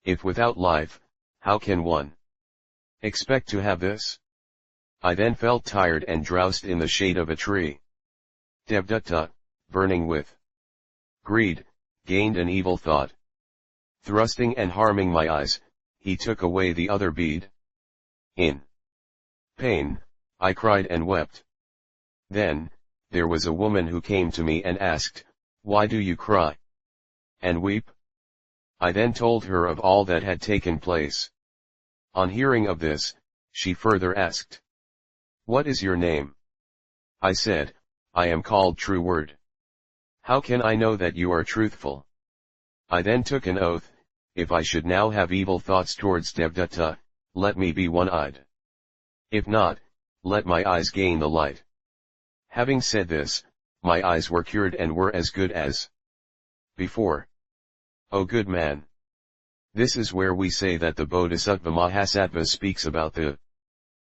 If without life, how can one expect to have this? I then felt tired and drowsed in the shade of a tree. Devdatta, burning with greed, gained an evil thought. Thrusting and harming my eyes, he took away the other bead. In pain, I cried and wept. Then, there was a woman who came to me and asked, why do you cry and weep? I then told her of all that had taken place. On hearing of this, she further asked, what is your name? I said, I am called True Word. How can I know that you are truthful? I then took an oath, if I should now have evil thoughts towards Devdatta, let me be one-eyed. If not, let my eyes gain the light. Having said this, my eyes were cured and were as good as before. O good man! This is where we say that the Bodhisattva Mahasattva speaks about the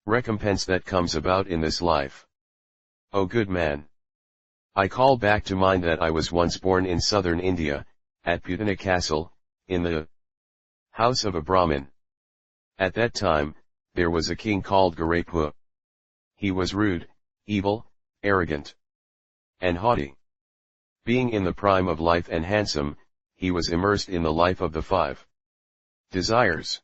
recompense that comes about in this life. O good man! I call back to mind that I was once born in southern India, at Putana Castle, in the house of a Brahmin. At that time, there was a king called Garapu. He was rude, evil, arrogant, and haughty. Being in the prime of life and handsome, he was immersed in the life of the 5 desires.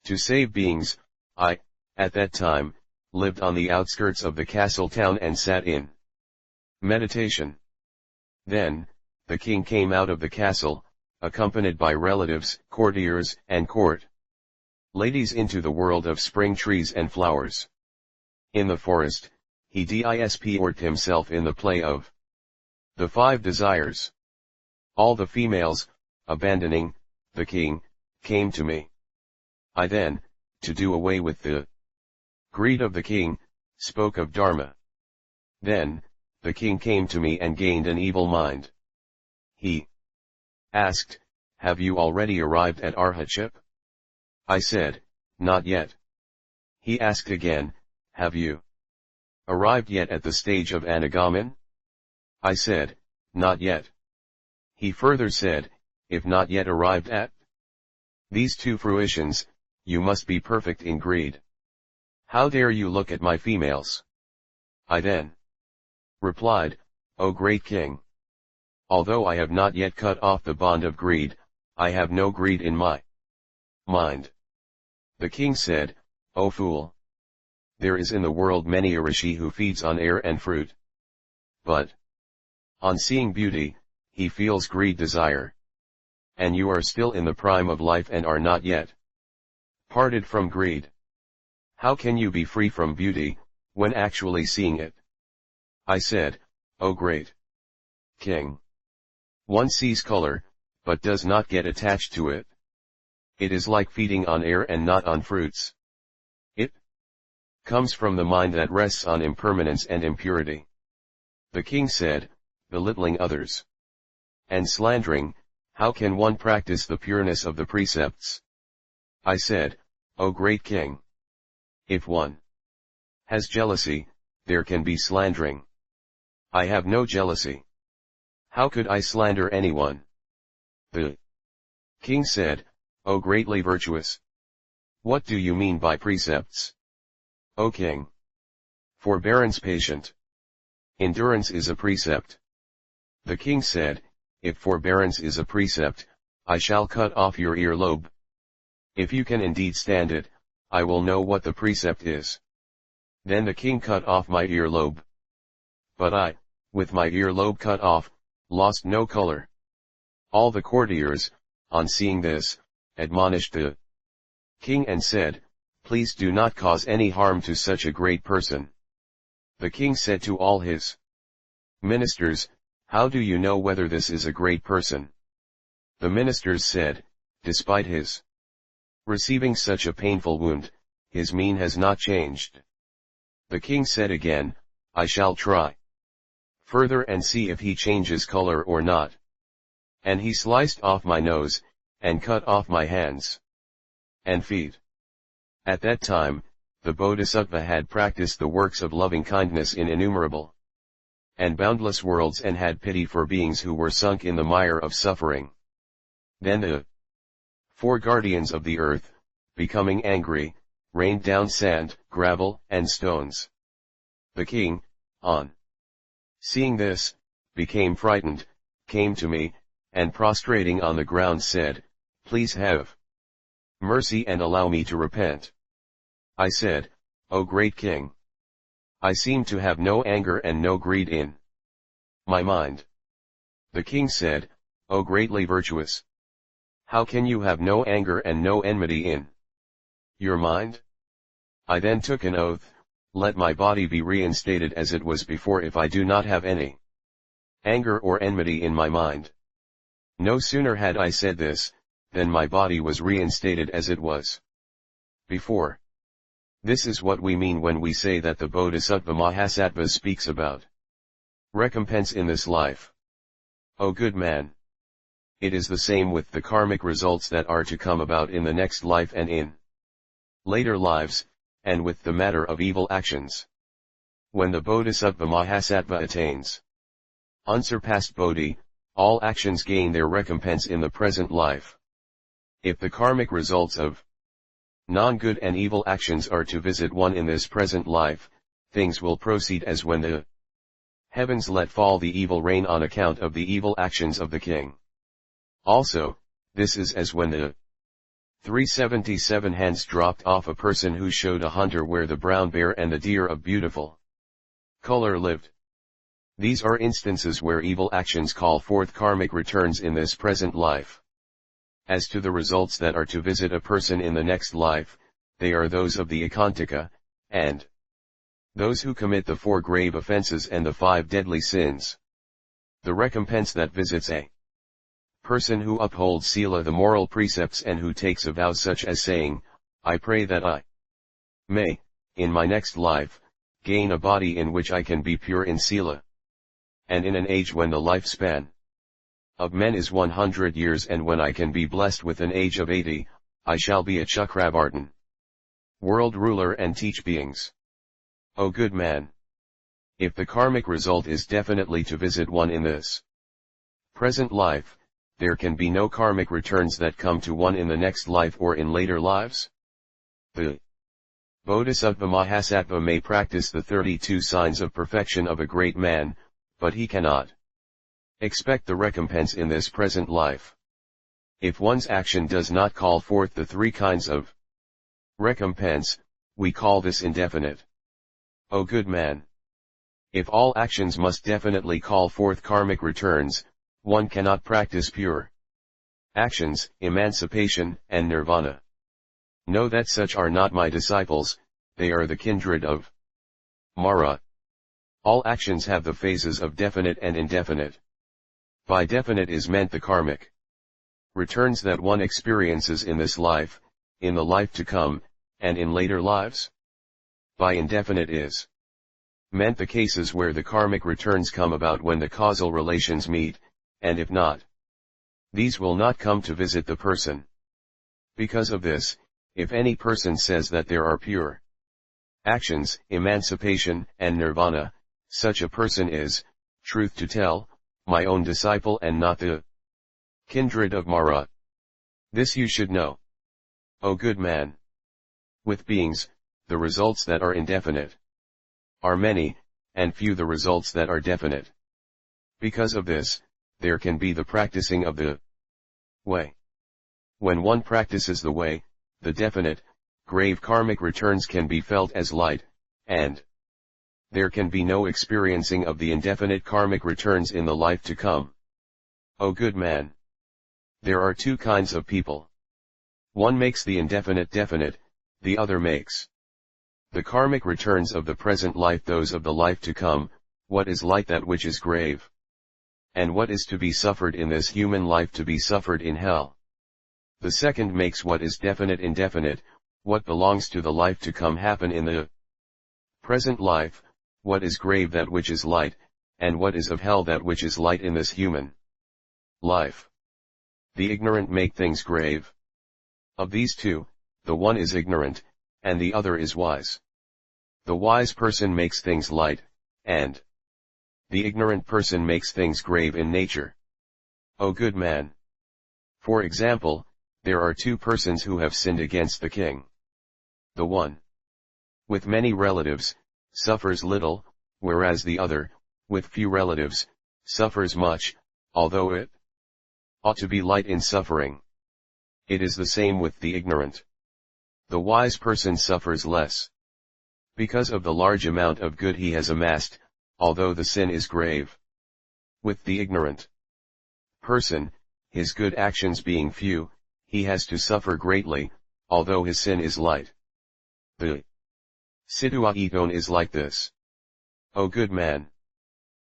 To save beings, I, at that time, lived on the outskirts of the castle town and sat in meditation. Then, the king came out of the castle, accompanied by relatives, courtiers, and court ladies into the world of spring trees and flowers. In the forest, he disported himself in the play of the 5 desires. All the females, abandoning the king, came to me. I then, to do away with the greed of the king, spoke of Dharma. Then, the king came to me and gained an evil mind. He asked, "Have you already arrived at arhatship?" I said, "Not yet." He asked again, "Have you arrived yet at the stage of anagaman?" I said, "Not yet." He further said, "If not yet arrived at these 2 fruitions, you must be perfect in greed. How dare you look at my females?" I then replied, "O great king! Although I have not yet cut off the bond of greed, I have no greed in my mind." The king said, "O fool! There is in the world many a rishi who feeds on air and fruit. But, on seeing beauty, he feels greed desire. And you are still in the prime of life and are not yet parted from greed. How can you be free from beauty, when actually seeing it?" I said, "O great king! One sees color, but does not get attached to it. It is like feeding on air and not on fruits. It comes from the mind that rests on impermanence and impurity." The king said, "Belittling others and slandering, how can one practice the pureness of the precepts?" I said, "O great king! If one has jealousy, there can be slandering. I have no jealousy. How could I slander anyone?" The king said, "O greatly virtuous! What do you mean by precepts?" "O king! Forbearance patient. Endurance is a precept." The king said, "If forbearance is a precept, I shall cut off your earlobe. If you can indeed stand it, I will know what the precept is." Then the king cut off my earlobe. But I, with my earlobe cut off, lost no color. All the courtiers, on seeing this, admonished the king and said, "Please do not cause any harm to such a great person." The king said to all his ministers, "How do you know whether this is a great person?" The ministers said, "Despite his receiving such a painful wound, his mien has not changed." The king said again, "I shall try further and see if he changes color or not." And he sliced off my nose, and cut off my hands and feet. At that time, the Bodhisattva had practiced the works of loving kindness in innumerable and boundless worlds and had pity for beings who were sunk in the mire of suffering. Then the 4 guardians of the earth, becoming angry, rained down sand, gravel, and stones. The king, on seeing this, became frightened, came to me, and prostrating on the ground said, "Please have mercy and allow me to repent." I said, "O great king! I seem to have no anger and no greed in my mind." The king said, "O greatly virtuous! How can you have no anger and no enmity in your mind?" I then took an oath, "Let my body be reinstated as it was before if I do not have any anger or enmity in my mind." No sooner had I said this, than my body was reinstated as it was before. This is what we mean when we say that the Bodhisattva Mahasattva speaks about recompense in this life. O good man! It is the same with the karmic results that are to come about in the next life and in later lives, and with the matter of evil actions. When the Bodhisattva Mahasattva attains unsurpassed Bodhi, all actions gain their recompense in the present life. If the karmic results of non-good and evil actions are to visit one in this present life, things will proceed as when the heavens let fall the evil rain on account of the evil actions of the king. Also, this is as when the 377 Hands dropped off a person who showed a hunter where the brown bear and the deer of beautiful color lived. These are instances where evil actions call forth karmic returns in this present life. As to the results that are to visit a person in the next life, they are those of the Ekantika, and those who commit the 4 grave offenses and the 5 deadly sins. The recompense that visits a person who upholds Sila, the moral precepts, and who takes a vow such as saying, I pray that I may, in my next life, gain a body in which I can be pure in Sila. And in an age when the lifespan of men is 100 years, and when I can be blessed with an age of 80, I shall be a Chakravartin, world ruler, and teach beings. O good man! If the karmic result is definitely to visit one in this present life, there can be no karmic returns that come to one in the next life or in later lives. The Bodhisattva Mahasattva may practice the 32 signs of perfection of a great man, but he cannot expect the recompense in this present life. If one's action does not call forth the 3 kinds of recompense, we call this indefinite. O good man! If all actions must definitely call forth karmic returns, one cannot practice pure actions, emancipation, and nirvana. Know that such are not my disciples, they are the kindred of Mara. All actions have the phases of definite and indefinite. By definite is meant the karmic returns that one experiences in this life, in the life to come, and in later lives. By indefinite is meant the cases where the karmic returns come about when the causal relations meet, and if not, these will not come to visit the person. Because of this, if any person says that there are pure actions, emancipation, and nirvana, such a person is, truth to tell, my own disciple and not the kindred of Mara. This you should know. O good man! With beings, the results that are indefinite are many, and few the results that are definite. Because of this, there can be the practicing of the way. When one practices the way, the definite, grave karmic returns can be felt as light, and there can be no experiencing of the indefinite karmic returns in the life to come. O good man! There are 2 kinds of people. One makes the indefinite definite, the other makes the karmic returns of the present life those of the life to come. What is light? That which is grave. And what is to be suffered in this human life to be suffered in hell. The second makes what is definite indefinite, what belongs to the life to come happen in the present life, what is grave that which is light, and what is of hell that which is light in this human life. The ignorant make things grave. Of these 2, the one is ignorant, and the other is wise. The wise person makes things light, and the ignorant person makes things grave in nature. O good man! For example, there are 2 persons who have sinned against the king. The one, with many relatives, suffers little, whereas the other, with few relatives, suffers much, although it ought to be light in suffering. It is the same with the ignorant. The wise person suffers less, because of the large amount of good he has amassed, although the sin is grave. With the ignorant person, his good actions being few, he has to suffer greatly, although his sin is light. The situation is like this. O good man!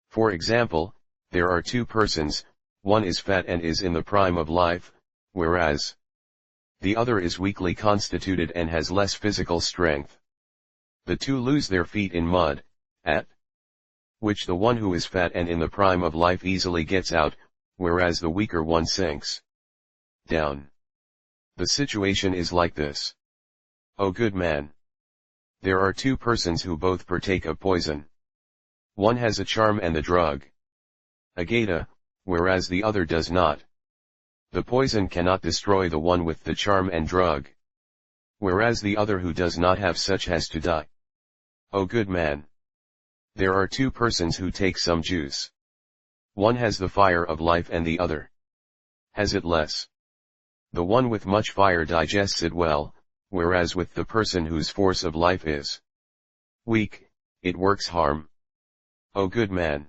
For example, there are 2 persons, one is fat and is in the prime of life, whereas the other is weakly constituted and has less physical strength. The 2 lose their feet in mud, at which the one who is fat and in the prime of life easily gets out, whereas the weaker one sinks down. The situation is like this. O good man! There are 2 persons who both partake of poison. One has a charm and the drug Agata, whereas the other does not. The poison cannot destroy the one with the charm and drug, whereas the other who does not have such has to die. O good man! There are 2 persons who take some juice. One has the fire of life and the other has it less. The one with much fire digests it well, whereas with the person whose force of life is weak, it works harm. O good man!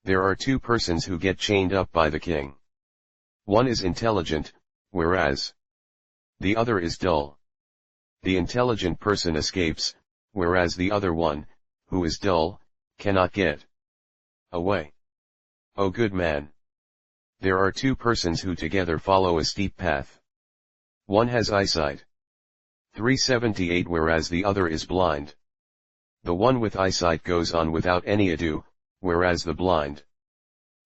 There are two persons who get chained up by the king. One is intelligent, whereas the other is dull. The intelligent person escapes, whereas the other one, who is dull, cannot get away. O good man! There are two persons who together follow a steep path. One has eyesight. 378 whereas the other is blind. The one with eyesight goes on without any ado, whereas the blind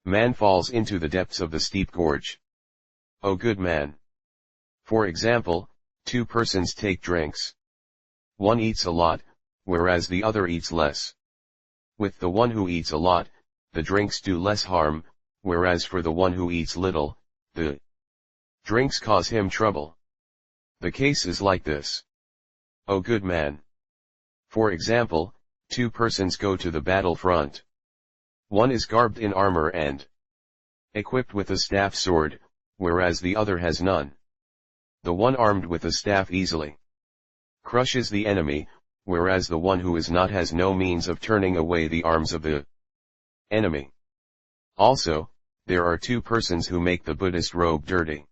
man falls into the depths of the steep gorge. O good man! For example, two persons take drinks. One eats a lot, whereas the other eats less. With the one who eats a lot, the drinks do less harm, whereas for the one who eats little, the drinks cause him trouble. The case is like this. O good man! For example, two persons go to the battle front. One is garbed in armor and equipped with a staff sword, whereas the other has none. The one armed with a staff easily crushes the enemy, whereas the one who is not has no means of turning away the arms of the enemy. Also, there are two persons who make the Buddhist robe dirty.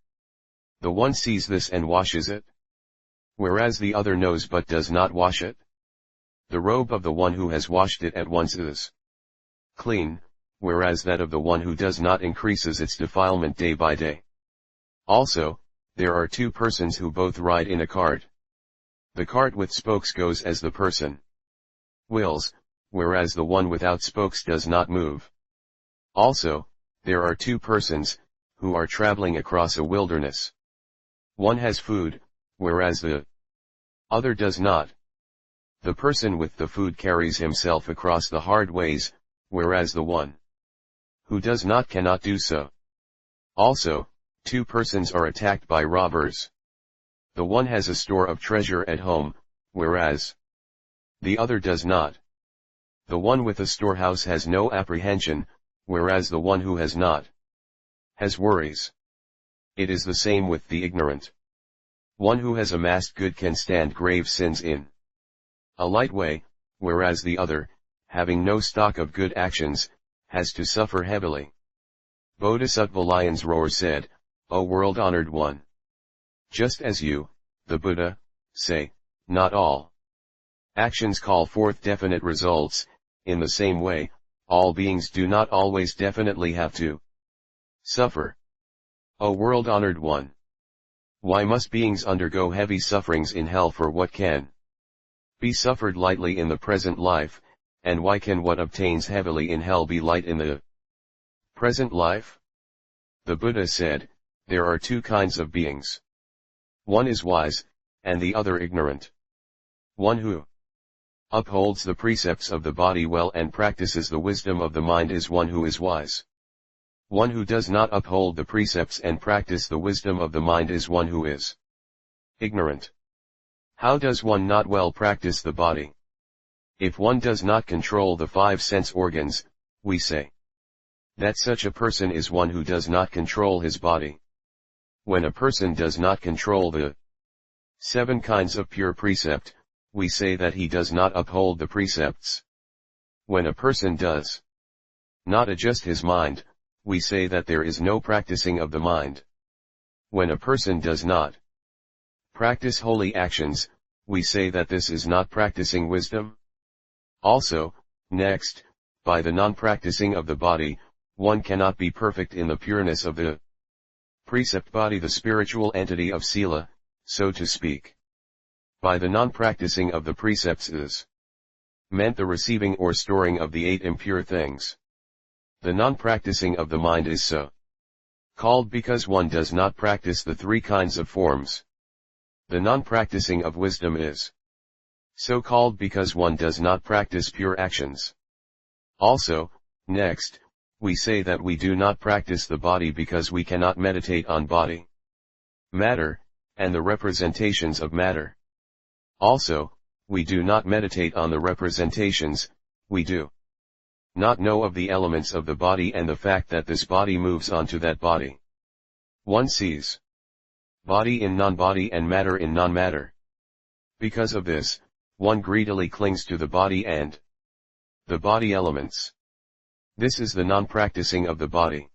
The one sees this and washes it, whereas the other knows but does not wash it. The robe of the one who has washed it at once is clean, whereas that of the one who does not increases its defilement day by day. Also, there are two persons who both ride in a cart. The cart with spokes goes as the person wills, whereas the one without spokes does not move. Also, there are two persons, who are traveling across a wilderness. One has food, whereas the other does not. The person with the food carries himself across the hard ways, whereas the one who does not cannot do so. Also, two persons are attacked by robbers. The one has a store of treasure at home, whereas the other does not. The one with a storehouse has no apprehension, whereas the one who has not has worries. It is the same with the ignorant. One who has amassed good can stand grave sins in a light way, whereas the other, having no stock of good actions, has to suffer heavily. Bodhisattva Lion's Roar said, O world-honored one! Just as you, the Buddha, say, not all actions call forth definite results, in the same way, all beings do not always definitely have to suffer. O world-honored one! Why must beings undergo heavy sufferings in hell for what can be suffered lightly in the present life, and why can what obtains heavily in hell be light in the present life? The Buddha said, there are two kinds of beings. One is wise, and the other ignorant. One who upholds the precepts of the body well and practices the wisdom of the mind is one who is wise. One who does not uphold the precepts and practice the wisdom of the mind is one who is ignorant. How does one not well practice the body? If one does not control the 5 sense organs, we say that such a person is one who does not control his body. When a person does not control the 7 kinds of pure precept, we say that he does not uphold the precepts. When a person does not adjust his mind, we say that there is no practicing of the mind. When a person does not practice holy actions, we say that this is not practicing wisdom. Also, next, by the non-practicing of the body, one cannot be perfect in the pureness of the precept body, the spiritual entity of Sila, so to speak. By the non-practicing of the precepts is meant the receiving or storing of the 8 impure things. The non-practicing of the mind is so called because one does not practice the 3 kinds of forms. The non-practicing of wisdom is so called because one does not practice pure actions. Also, next, we say that we do not practice the body because we cannot meditate on body, matter, and the representations of matter. Also, we do not meditate on the representations, we do not know of the elements of the body and the fact that this body moves onto that body. One sees body in non-body and matter in non-matter. Because of this, one greedily clings to the body and the body elements. This is the non-practicing of the body.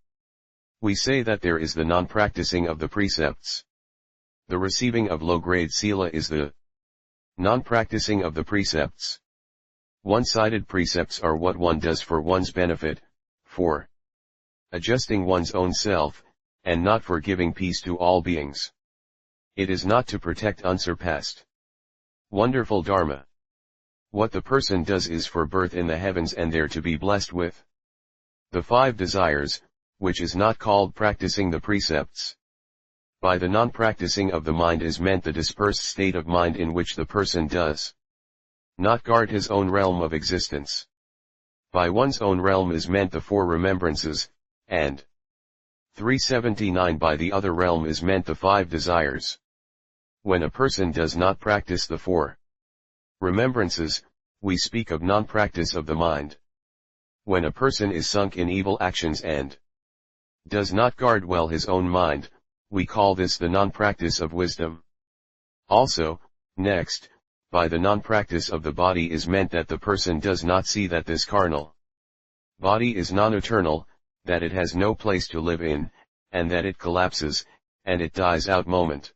We say that there is the non-practicing of the precepts. The receiving of low-grade sila is the non-practicing of the precepts. One-sided precepts are what one does for one's benefit, for adjusting one's own self, and not for giving peace to all beings. It is not to protect unsurpassed, wonderful Dharma. What the person does is for birth in the heavens and there to be blessed with the 5 desires, which is not called practicing the precepts. By the non-practicing of the mind is meant the dispersed state of mind in which the person does not guard his own realm of existence. By one's own realm is meant the 4 remembrances, and 379 by the other realm is meant the 5 desires. When a person does not practice the 4 remembrances, we speak of non-practice of the mind. When a person is sunk in evil actions and does not guard well his own mind, we call this the non-practice of wisdom. Also, next, by the non-practice of the body is meant that the person does not see that this carnal body is non-eternal, that it has no place to live in, and that it collapses, and it dies out moment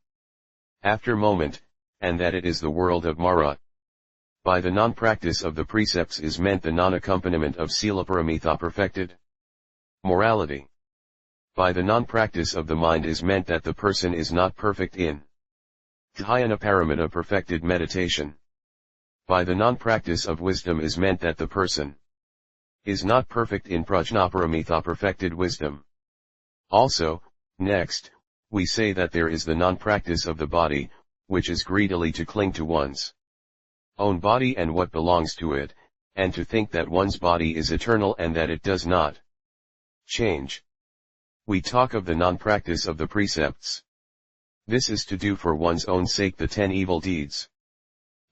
after moment, and that it is the world of Mara. By the non-practice of the precepts is meant the non-accompaniment of Silaparamita perfected morality. By the non-practice of the mind is meant that the person is not perfect in Dhyana Paramita perfected meditation. By the non-practice of wisdom is meant that the person is not perfect in Prajnaparamita perfected wisdom. Also, next, we say that there is the non-practice of the body, which is greedily to cling to one's own body and what belongs to it, and to think that one's body is eternal and that it does not change. We talk of the non-practice of the precepts. This is to do for one's own sake the 10 evil deeds.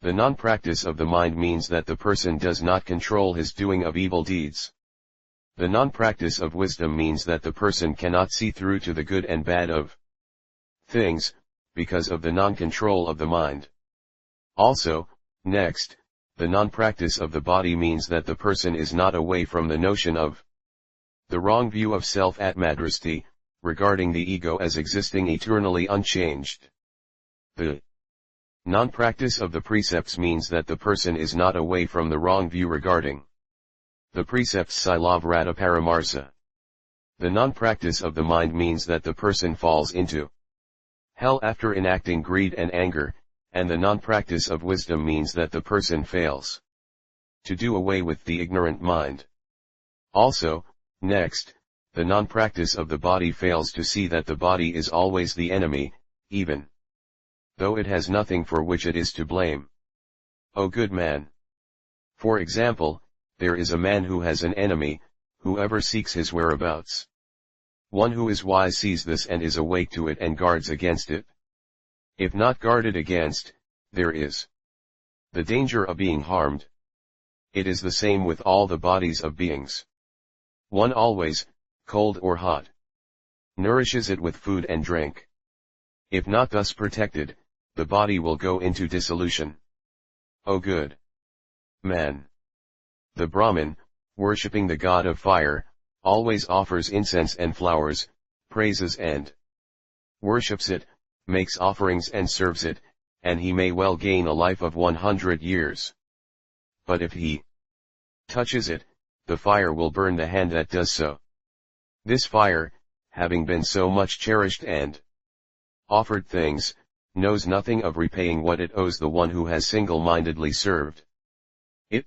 The non-practice of the mind means that the person does not control his doing of evil deeds. The non-practice of wisdom means that the person cannot see through to the good and bad of things, because of the non-control of the mind. Also, next, the non-practice of the body means that the person is not away from the notion of the wrong view of self-atmadrasti, regarding the ego as existing eternally unchanged. The non-practice of the precepts means that the person is not away from the wrong view regarding the precepts Silavrata Paramarsa. The non-practice of the mind means that the person falls into hell after enacting greed and anger, and the non-practice of wisdom means that the person fails to do away with the ignorant mind. Also, next, the non-practice of the body fails to see that the body is always the enemy, even though it has nothing for which it is to blame. O good man! For example, there is a man who has an enemy, whoever seeks his whereabouts. One who is wise sees this and is awake to it and guards against it. If not guarded against, there is the danger of being harmed. It is the same with all the bodies of beings. One always, cold or hot, nourishes it with food and drink. If not thus protected, the body will go into dissolution. O good man! The Brahmin, worshipping the god of fire, always offers incense and flowers, praises and worships it, makes offerings and serves it, and he may well gain a life of 100 years. But if he touches it, the fire will burn the hand that does so. This fire, having been so much cherished and offered things, knows nothing of repaying what it owes the one who has single-mindedly served it.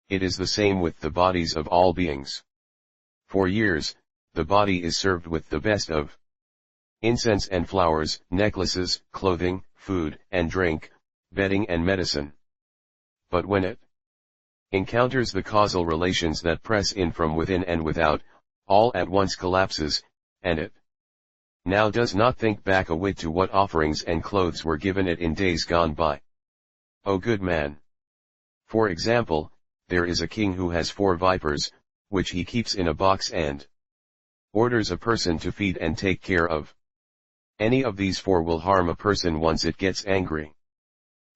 It is the same with the bodies of all beings. For years, the body is served with the best of incense and flowers, necklaces, clothing, food and drink, bedding and medicine. But when it encounters the causal relations that press in from within and without, all at once collapses, and it now does not think back a whit to what offerings and clothes were given it in days gone by. O good man! For example, there is a king who has 4 vipers, which he keeps in a box and orders a person to feed and take care of. Any of these four will harm a person once it gets angry.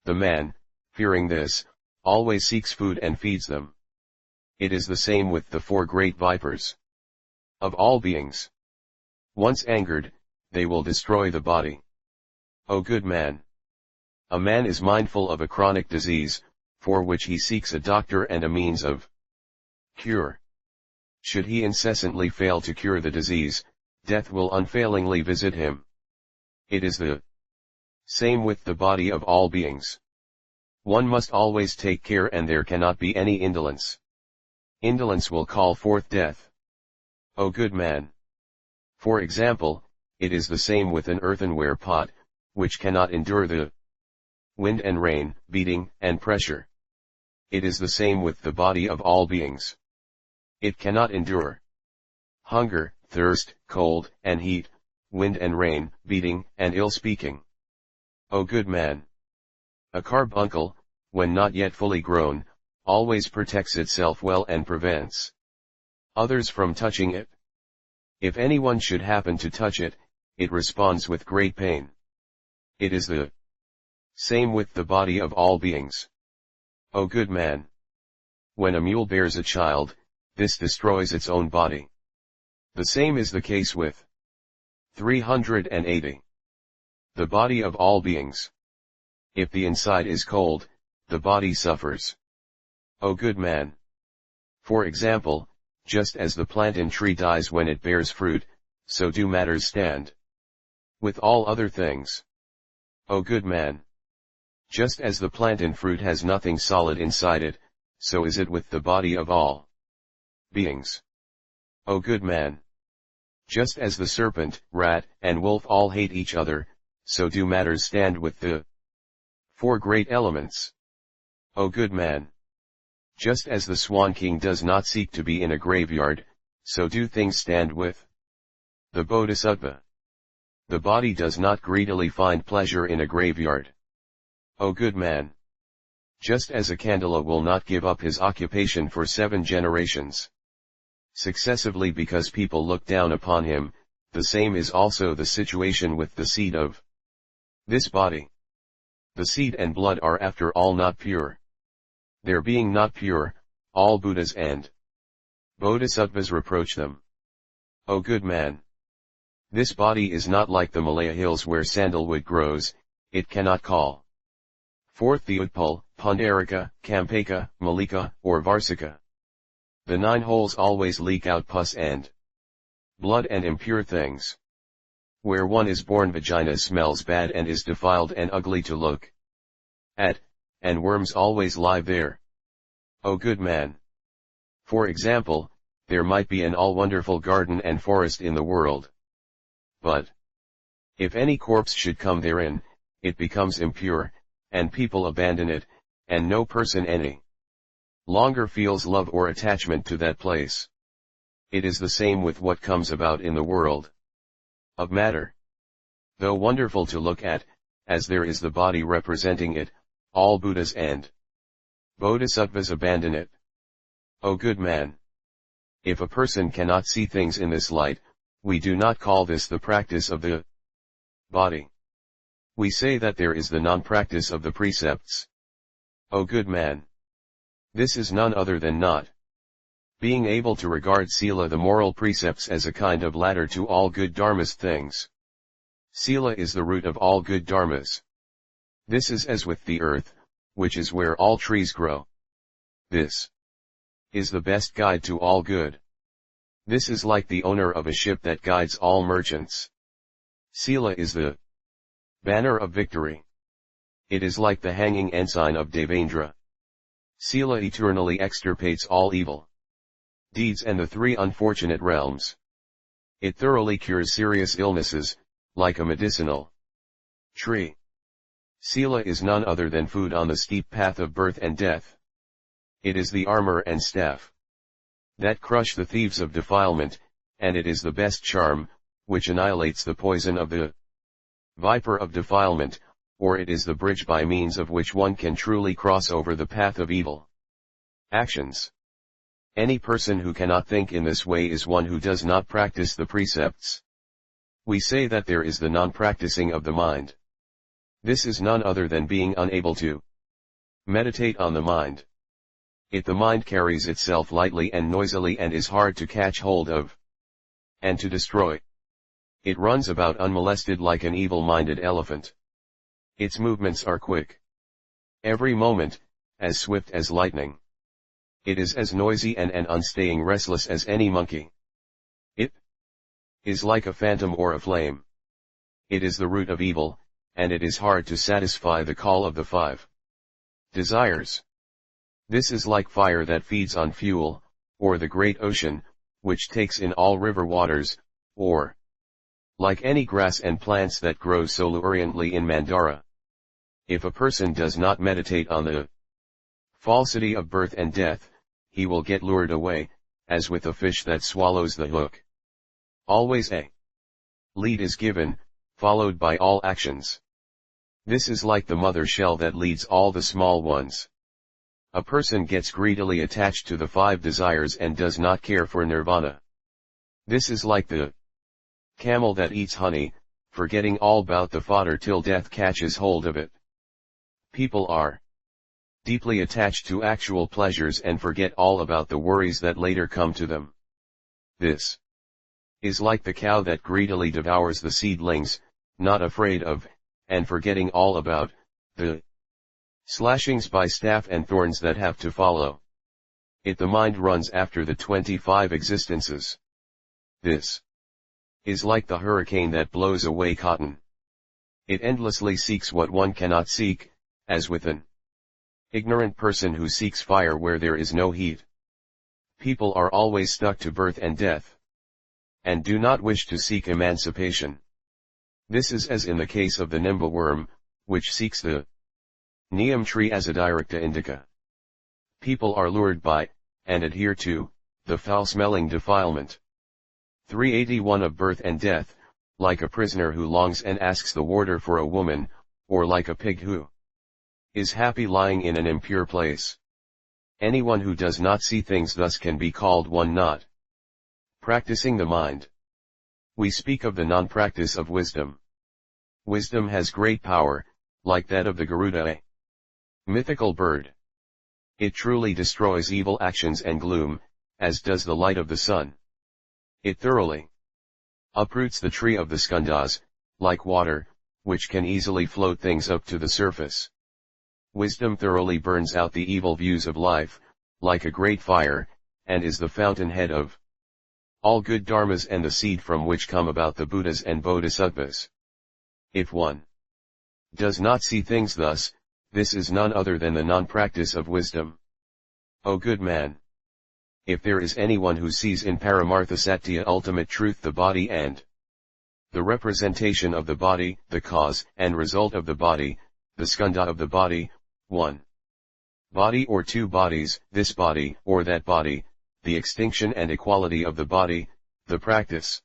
The man, fearing this, always seeks food and feeds them. It is the same with the four great vipers of all beings. Once angered, they will destroy the body. O good man! A man is mindful of a chronic disease, for which he seeks a doctor and a means of cure. Should he incessantly fail to cure the disease, death will unfailingly visit him. It is the same with the body of all beings. One must always take care, and there cannot be any indolence. Indolence will call forth death. O good man! For example, it is the same with an earthenware pot, which cannot endure the wind and rain, beating, and pressure. It is the same with the body of all beings. It cannot endure hunger, thirst, cold, and heat, wind and rain, beating, and ill-speaking. O good man! A carbuncle, when not yet fully grown, always protects itself well and prevents others from touching it. If anyone should happen to touch it, it responds with great pain. It is the same with the body of all beings. O good man! When a mule bears a child, this destroys its own body. The same is the case with 380. The body of all beings. If the inside is cold, the body suffers. O good man! For example, just as the plantain tree dies when it bears fruit, so do matters stand with all other things. O good man! Just as the plantain fruit has nothing solid inside it, so is it with the body of all beings. O good man! Just as the serpent, rat, and wolf all hate each other, so do matters stand with the four great elements. O good man! Just as the swan king does not seek to be in a graveyard, so do things stand with the bodhisattva. The body does not greedily find pleasure in a graveyard. O good man! Just as a Kandala will not give up his occupation for 7 generations successively because people look down upon him, the same is also the situation with the seed of this body. The seed and blood are after all not pure. Their being not pure, all Buddhas and Bodhisattvas reproach them. O good man! This body is not like the Malaya hills where sandalwood grows, it cannot call forth the Utpal, Pundarika, Kampaka, Malika, or Varsika. The 9 holes always leak out pus and blood and impure things. Where one is born, vagina smells bad and is defiled and ugly to look at, and worms always live there. O good man! For example, there might be an all-wonderful garden and forest in the world. But if any corpse should come therein, it becomes impure, and people abandon it, and no person any longer feels love or attachment to that place. It is the same with what comes about in the world of matter. Though wonderful to look at, as there is the body representing it, all Buddhas and Bodhisattvas abandon it. O good man! If a person cannot see things in this light, we do not call this the practice of the body. We say that there is the non-practice of the precepts. O good man! This is none other than not being able to regard Sila, the moral precepts, as a kind of ladder to all good dharmas things. Sila is the root of all good dharmas. This is as with the earth, which is where all trees grow. This is the best guide to all good. This is like the owner of a ship that guides all merchants. Sila is the banner of victory. It is like the hanging ensign of Devendra. Sila eternally extirpates all evil deeds and the 3 unfortunate realms. It thoroughly cures serious illnesses, like a medicinal tree. Sila is none other than food on the steep path of birth and death. It is the armor and staff that crush the thieves of defilement, and it is the best charm, which annihilates the poison of the viper of defilement, or it is the bridge by means of which one can truly cross over the path of evil actions. Any person who cannot think in this way is one who does not practice the precepts. We say that there is the non-practicing of the mind. This is none other than being unable to meditate on the mind. The mind carries itself lightly and noisily and is hard to catch hold of and to destroy. It runs about unmolested like an evil-minded elephant. Its movements are quick. Every moment, as swift as lightning. It is as noisy and unstaying restless as any monkey. It is like a phantom or a flame. It is the root of evil, and it is hard to satisfy the call of the five desires. This is like fire that feeds on fuel, or the great ocean, which takes in all river waters, or like any grass and plants that grow so luxuriantly in Mandara. If a person does not meditate on the falsity of birth and death, he will get lured away, as with a fish that swallows the hook. Always a lead is given, followed by all actions. This is like the mother shell that leads all the small ones. A person gets greedily attached to the five desires and does not care for nirvana. This is like the camel that eats honey, forgetting all about the fodder till death catches hold of it. People are deeply attached to actual pleasures and forget all about the worries that later come to them. This is like the cow that greedily devours the seedlings, not afraid of, and forgetting all about, the slashings by staff and thorns that have to follow. The mind runs after the 25 existences. This is like the hurricane that blows away cotton. It endlessly seeks what one cannot seek, as with an ignorant person who seeks fire where there is no heat. People are always stuck to birth and death, and do not wish to seek emancipation. This is as in the case of the nimba worm, which seeks the neem tree as a directa indica. People are lured by, and adhere to, the foul-smelling defilement. 381 of birth and death, like a prisoner who longs and asks the warder for a woman, or like a pig who is happy lying in an impure place. Anyone who does not see things thus can be called one not practicing the mind. We speak of the non-practice of wisdom. Wisdom has great power, like that of the Garuda, a mythical bird. It truly destroys evil actions and gloom, as does the light of the sun. It thoroughly uproots the tree of the skandhas, like water, which can easily float things up to the surface. Wisdom thoroughly burns out the evil views of life, like a great fire, and is the fountainhead of all good dharmas and the seed from which come about the Buddhas and Bodhisattvas. If one does not see things thus, this is none other than the non-practice of wisdom. O good man! If there is anyone who sees in Paramartha Satya ultimate truth the body and the representation of the body, the cause and result of the body, the skandha of the body, one body or two bodies, this body or that body, the extinction and equality of the body, the practice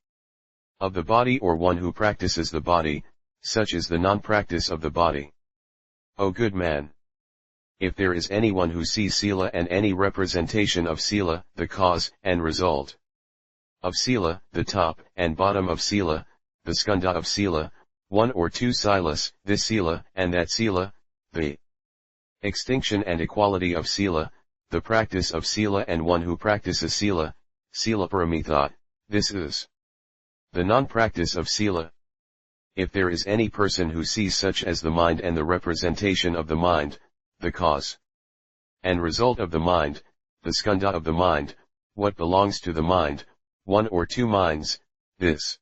of the body or one who practices the body, such is the non-practice of the body. O good man! If there is anyone who sees Sila and any representation of Sila, the cause and result of Sila, the top and bottom of Sila, the skandha of Sila, one or two silas, this Sila and that Sila, the extinction and equality of Sila, the practice of Sila and one who practices Sila, Sila Paramitha, this is the non-practice of Sila. If there is any person who sees such as the mind and the representation of the mind, the cause and result of the mind, the skandha of the mind, what belongs to the mind, one or two minds, this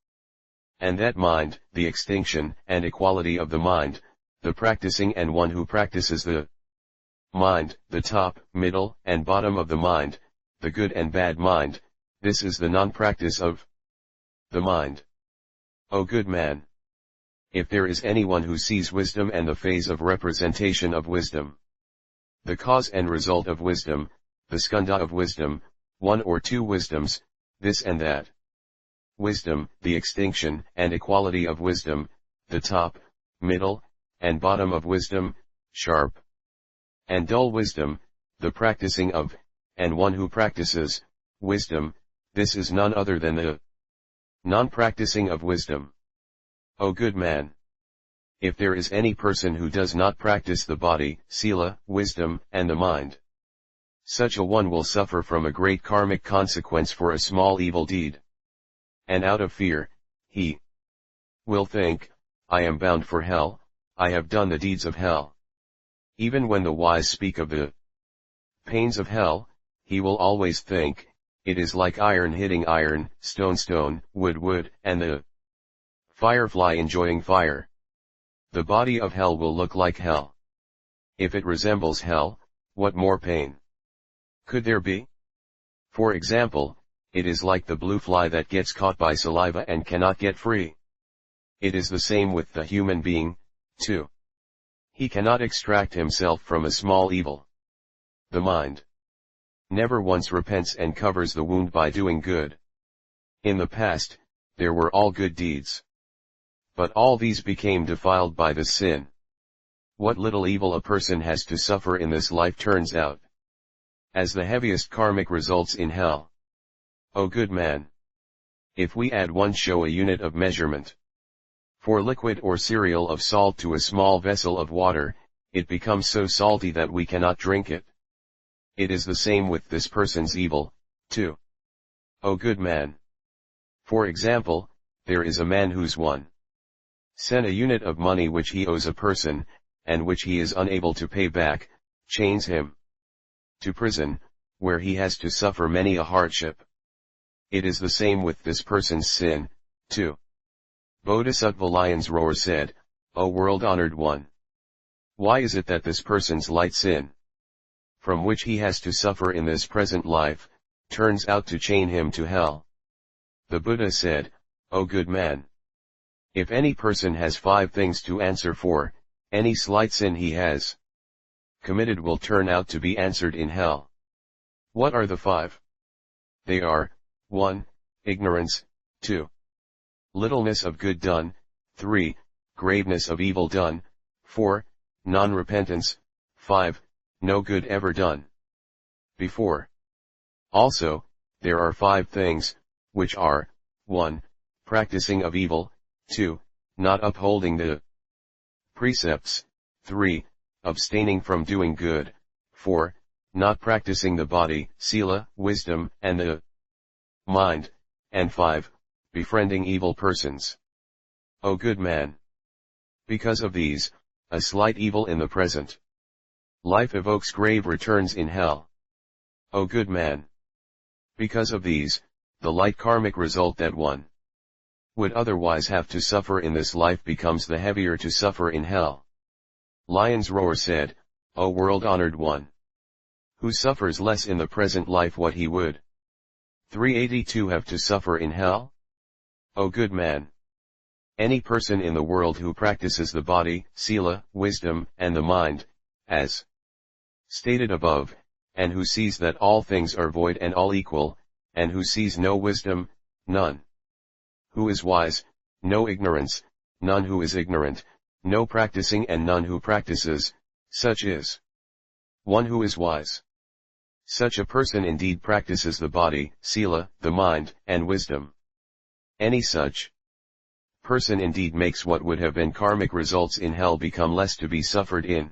and that mind, the extinction and equality of the mind, the practicing and one who practices the mind, the top, middle, and bottom of the mind, the good and bad mind, this is the non-practice of the mind. O good man! If there is anyone who sees wisdom and the phase of representation of wisdom, the cause and result of wisdom, the skandha of wisdom, one or two wisdoms, this and that wisdom, the extinction and equality of wisdom, the top, middle, and bottom of wisdom, sharp and dull wisdom, the practicing of, and one who practices, wisdom, this is none other than the non-practicing of wisdom. O good man! If there is any person who does not practice the body, sila, wisdom, and the mind, such a one will suffer from a great karmic consequence for a small evil deed. And out of fear, he will think, I am bound for hell, I have done the deeds of hell. Even when the wise speak of the pains of hell, he will always think, it is like iron hitting iron, stone, wood, and the firefly enjoying fire. The body of hell will look like hell. If it resembles hell, what more pain could there be? For example, it is like the blue fly that gets caught by saliva and cannot get free. It is the same with the human being, too. He cannot extract himself from a small evil. The mind never once repents and covers the wound by doing good. In the past, there were all good deeds. But all these became defiled by the sin. What little evil a person has to suffer in this life turns out as the heaviest karmic results in hell. O good man! If we add 1 show a unit of measurement for liquid or cereal of salt to a small vessel of water, it becomes so salty that we cannot drink it. It is the same with this person's evil, too. O good man! For example, there is a man whose 1 sen a unit of money which he owes a person, and which he is unable to pay back, chains him to prison, where he has to suffer many a hardship. It is the same with this person's sin, too. Bodhisattva Lion's Roar said, O world-honored one! Why is it that this person's light sin, from which he has to suffer in this present life, turns out to chain him to hell? The Buddha said, O good man! If any person has 5 things to answer for, any slight sin he has committed will turn out to be answered in hell. What are the 5? They are, 1. Ignorance, 2. Littleness of good done, 3. Graveness of evil done, 4. Non-repentance, 5. No good ever done before. Also, there are 5 things, which are, 1. Practicing of evil, 2. Not upholding the precepts, 3. Abstaining from doing good, 4. Not practicing the body, sila, wisdom, and the mind, and 5. Befriending evil persons. O good man! Because of these, a slight evil in the present life evokes grave returns in hell. O good man! Because of these, the light karmic result that one would otherwise have to suffer in this life becomes the heavier to suffer in hell. Lion's Roar said, O world-honored one! Who suffers less in the present life what he would 382 have to suffer in hell? O good man! Any person in the world who practices the body, sila, wisdom, and the mind, as stated above, and who sees that all things are void and all equal, and who sees no wisdom, none who is wise, no ignorance, none who is ignorant, no practicing and none who practices, such is one who is wise. Such a person indeed practices the body, sila, the mind, and wisdom. Any such person indeed makes what would have been karmic results in hell become less to be suffered in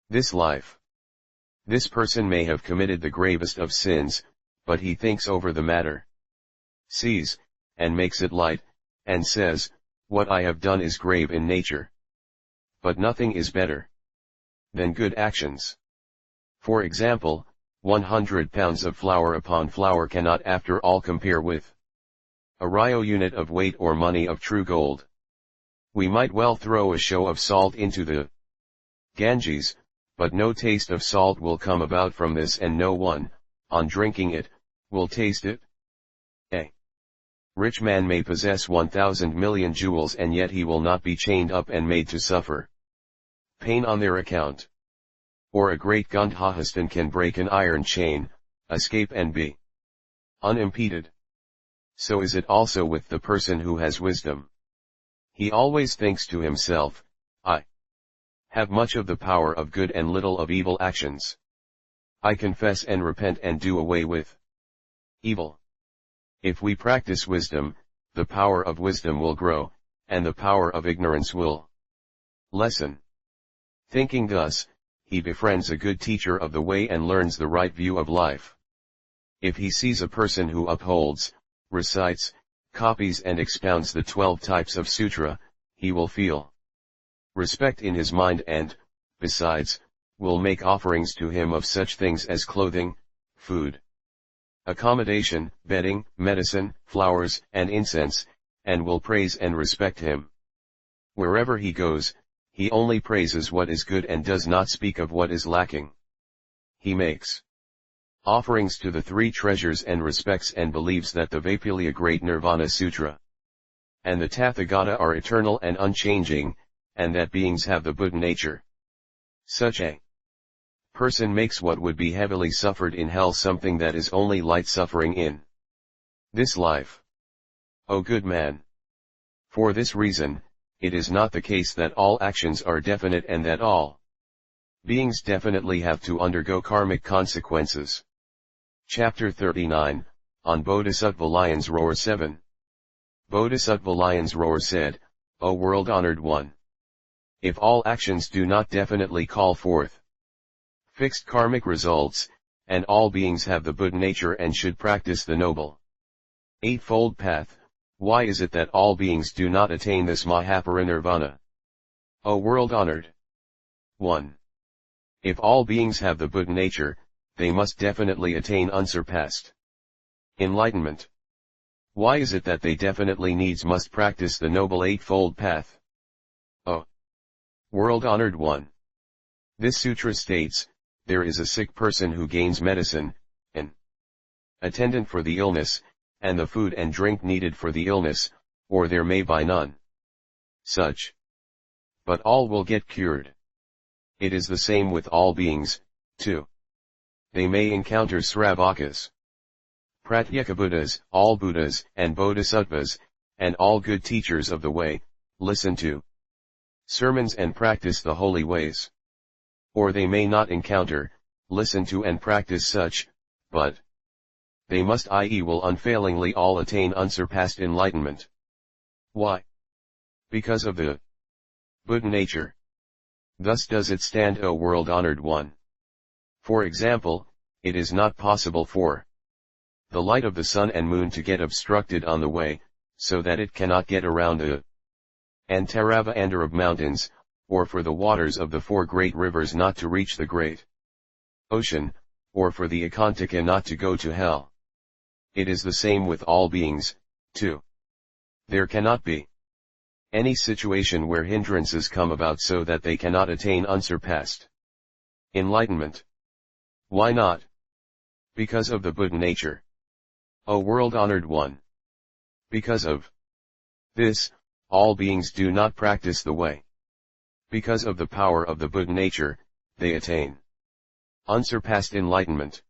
this life. This person may have committed the gravest of sins, but he thinks over the matter, sees, and makes it light, and says, what I have done is grave in nature. But nothing is better than good actions. For example, 100 pounds of flour upon flour cannot after all compare with a ryo unit of weight or money of true gold. We might well throw a show of salt into the Ganges, but no taste of salt will come about from this, and no one, on drinking it, will taste it. A rich man may possess 1,000 million jewels and yet he will not be chained up and made to suffer pain on their account. Or a great Gandhahastan can break an iron chain, escape and be unimpeded. So is it also with the person who has wisdom. He always thinks to himself, I have much of the power of good and little of evil actions. I confess and repent and do away with evil. If we practice wisdom, the power of wisdom will grow, and the power of ignorance will lessen. Thinking thus, he befriends a good teacher of the way and learns the right view of life. If he sees a person who upholds, recites, copies and expounds the 12 types of Sutra, he will feel respect in his mind and, besides, will make offerings to him of such things as clothing, food, accommodation, bedding, medicine, flowers, and incense, and will praise and respect him. Wherever he goes, he only praises what is good and does not speak of what is lacking. He makes offerings to the 3 treasures and respects and believes that the Vaipulya Great Nirvana Sutra and the Tathagata are eternal and unchanging, and that beings have the Buddha nature. Such a person makes what would be heavily suffered in hell something that is only light suffering in this life. O good man! For this reason, it is not the case that all actions are definite and that all beings definitely have to undergo karmic consequences. Chapter 39, on Bodhisattva Lion's Roar 7. Bodhisattva Lion's Roar said, O world-honored one! If all actions do not definitely call forth fixed karmic results, and all beings have the Buddha nature and should practice the noble eightfold path, why is it that all beings do not attain this Mahaparinirvana? O world-honored one! If all beings have the Buddha nature, they must definitely attain unsurpassed enlightenment. Why is it that they definitely needs must practice the noble eightfold path? O world-honored one! This sutra states, there is a sick person who gains medicine, an attendant for the illness, and the food and drink needed for the illness, or there may be none such. But all will get cured. It is the same with all beings, too. They may encounter Sravakas, Pratyekabuddhas, all Buddhas and Bodhisattvas, and all good teachers of the way, listen to sermons and practice the holy ways. Or they may not encounter, listen to and practice such, but they must i.e. will unfailingly all attain unsurpassed enlightenment. Why? Because of the Buddha nature. Thus does it stand, O world-honored one. For example, it is not possible for the light of the sun and moon to get obstructed on the way, so that it cannot get around the Antarava and Arab mountains, or for the waters of the 4 great rivers not to reach the great ocean, or for the Akantika not to go to hell. It is the same with all beings, too. There cannot be any situation where hindrances come about so that they cannot attain unsurpassed enlightenment. Why not? Because of the Buddha nature. O world-honored one! Because of this, all beings do not practice the way. Because of the power of the Buddha nature, they attain unsurpassed enlightenment.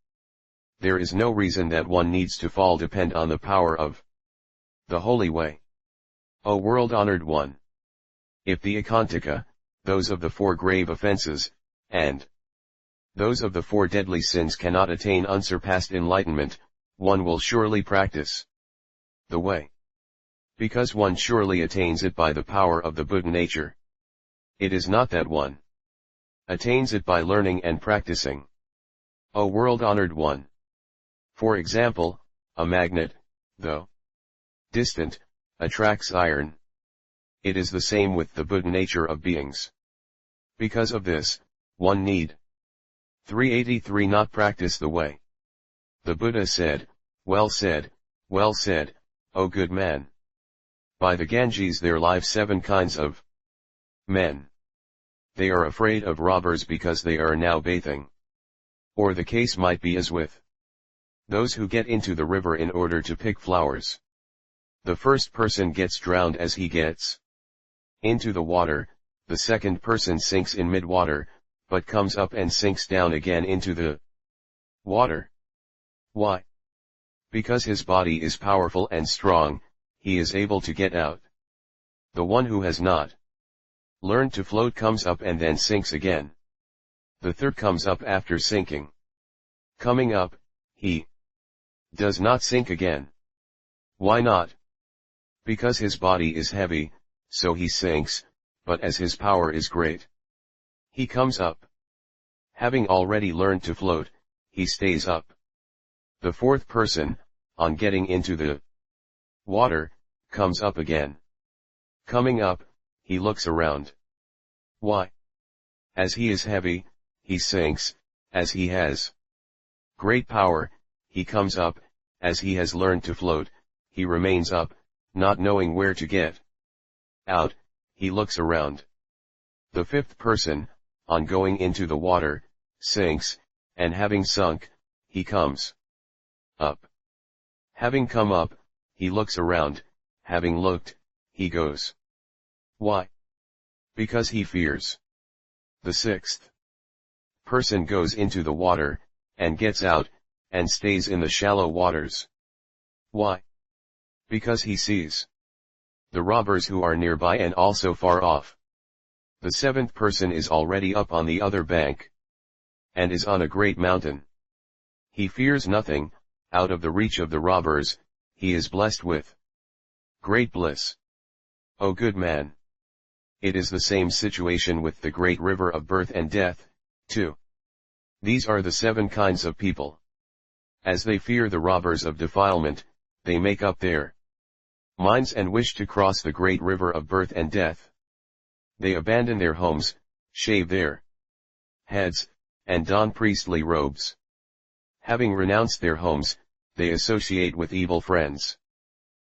There is no reason that one needs to fall depend on the power of the holy way. O world-honored one! If the Akantika, those of the 4 grave offenses, and those of the 4 deadly sins cannot attain unsurpassed enlightenment, one will surely practice the way. Because one surely attains it by the power of the Buddha nature. It is not that one attains it by learning and practicing. O world-honored one! For example, a magnet, though distant, attracts iron. It is the same with the Buddha nature of beings. Because of this, one need 383 not practice the way. The Buddha said, well said, O good man! By the Ganges there live 7 kinds of men. They are afraid of robbers because they are now bathing. Or the case might be as with those who get into the river in order to pick flowers. The first person gets drowned as he gets into the water, the second person sinks in mid-water, but comes up and sinks down again into the water. Why? Because his body is powerful and strong, he is able to get out. The one who has not learned to float comes up and then sinks again. The third comes up after sinking. Coming up, he does not sink again. Why not? Because his body is heavy, so he sinks, but as his power is great, he comes up. Having already learned to float, he stays up. The fourth person, on getting into the water, comes up again. Coming up, he looks around. Why? As he is heavy, he sinks. As he has great power, he comes up. As he has learned to float, he remains up, not knowing where to get out. He looks around. The fifth person, on going into the water, sinks, and having sunk, he comes up. Having come up, he looks around. Having looked, he goes. Why? Because he fears. The sixth person goes into the water, and gets out, and stays in the shallow waters. Why? Because he sees the robbers who are nearby and also far off. The seventh person is already up on the other bank, and is on a great mountain. He fears nothing, out of the reach of the robbers, he is blessed with great bliss. O good man! It is the same situation with the great river of birth and death, too. These are the 7 kinds of people. As they fear the robbers of defilement, they make up their minds and wish to cross the great river of birth and death. They abandon their homes, shave their heads, and don priestly robes. Having renounced their homes, they associate with evil friends,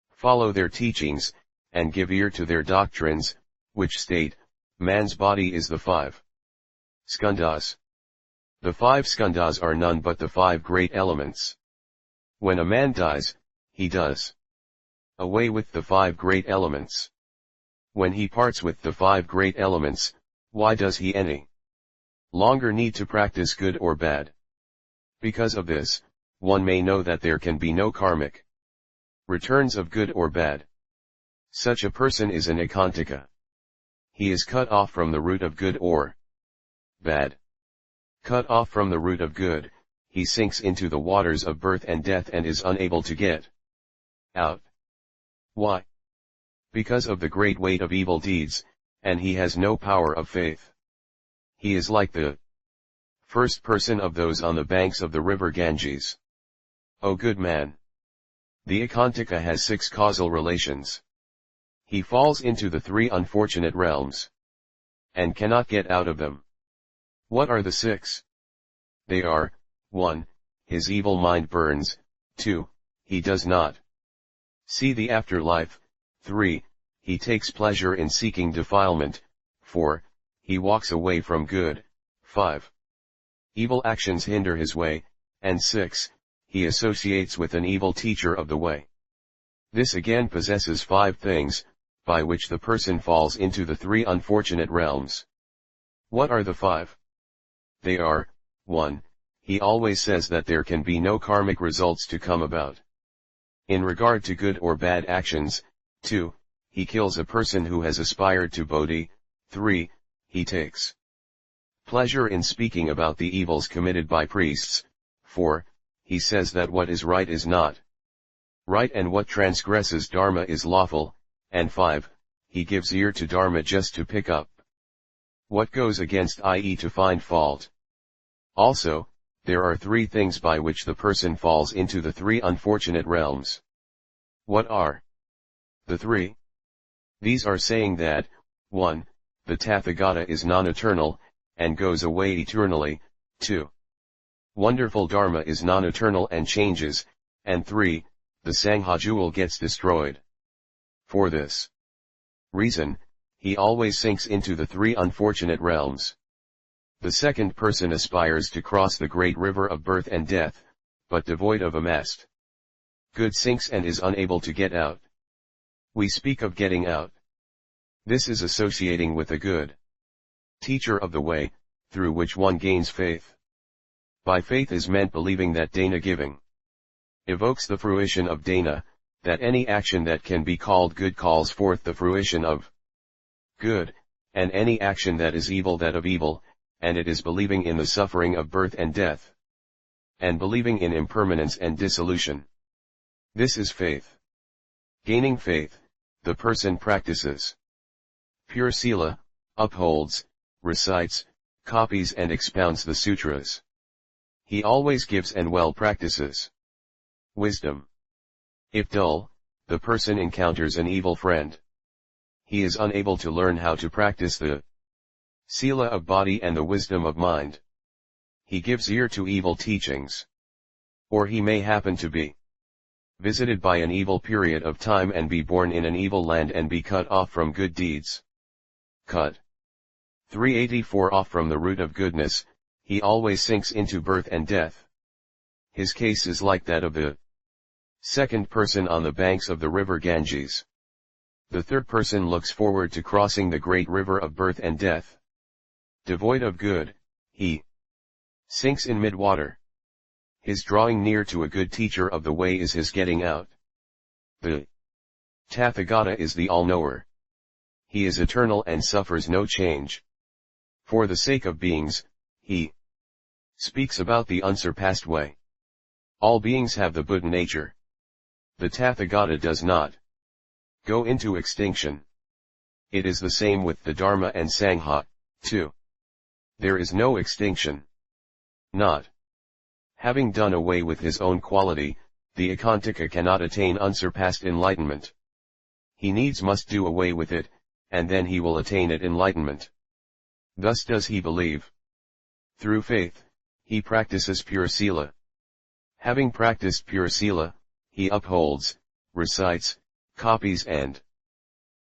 follow their teachings, and give ear to their doctrines, which state, man's body is the 5 skandhas. The 5 skandhas are none but the 5 great elements. When a man dies, he does away with the 5 great elements. When he parts with the 5 great elements, why does he any longer need to practice good or bad? Because of this, one may know that there can be no karmic returns of good or bad. Such a person is an ekantika. He is cut off from the root of good or bad. Cut off from the root of good, he sinks into the waters of birth and death and is unable to get out. Why? Because of the great weight of evil deeds, and he has no power of faith. He is like the first person of those on the banks of the river Ganges. O good man! The ekantika has 6 causal relations. He falls into the 3 unfortunate realms, and cannot get out of them. What are the 6? They are, 1. His evil mind burns, 2. He does not see the afterlife, 3. He takes pleasure in seeking defilement, 4. He walks away from good, 5. Evil actions hinder his way, and 6. He associates with an evil teacher of the way. This again possesses 5 things, by which the person falls into the 3 unfortunate realms. What are the 5? They are, 1. He always says that there can be no karmic results to come about in regard to good or bad actions. 2. He kills a person who has aspired to bodhi. 3. He takes pleasure in speaking about the evils committed by priests. 4. He says that what is right is not right and what transgresses dharma is lawful. And 5. He gives ear to dharma just to pick up what goes against, i.e. to find fault. Also, there are 3 things by which the person falls into the 3 unfortunate realms. What are the 3? These are saying that, 1. The Tathagata is non-eternal, and goes away eternally, 2. Wonderful Dharma is non-eternal and changes, and 3. The Sangha jewel gets destroyed. For this reason, he always sinks into the 3 unfortunate realms. The second person aspires to cross the great river of birth and death, but devoid of amassed good sinks and is unable to get out. We speak of getting out. This is associating with a good teacher of the way, through which one gains faith. By faith is meant believing that dana giving evokes the fruition of dana, that any action that can be called good calls forth the fruition of good, and any action that is evil that of evil, and it is believing in the suffering of birth and death, and believing in impermanence and dissolution. This is faith. Gaining faith, the person practices Pure Sila, upholds, recites, copies and expounds the sutras. He always gives and well practices. Wisdom. If dull, the person encounters an evil friend. He is unable to learn how to practice the Sila of body and the wisdom of mind. He gives ear to evil teachings. Or he may happen to be visited by an evil period of time and be born in an evil land and be cut off from good deeds. Cut. 384 Off from the root of goodness, he always sinks into birth and death. His case is like that of the second person on the banks of the river Ganges. The third person looks forward to crossing the great river of birth and death. Devoid of good, he sinks in mid-water. His drawing near to a good teacher of the way is his getting out. The Tathagata is the all-knower. He is eternal and suffers no change. For the sake of beings, he speaks about the unsurpassed way. All beings have the Buddha nature. The Tathagata does not go into extinction. It is the same with the Dharma and Sangha, too. There is no extinction. Not having done away with his own quality, the Ekantaka cannot attain unsurpassed enlightenment. He needs must do away with it, and then he will attain it enlightenment. Thus does he believe. Through faith, he practices pure Sila. Having practiced pure Sila, he upholds, recites, copies and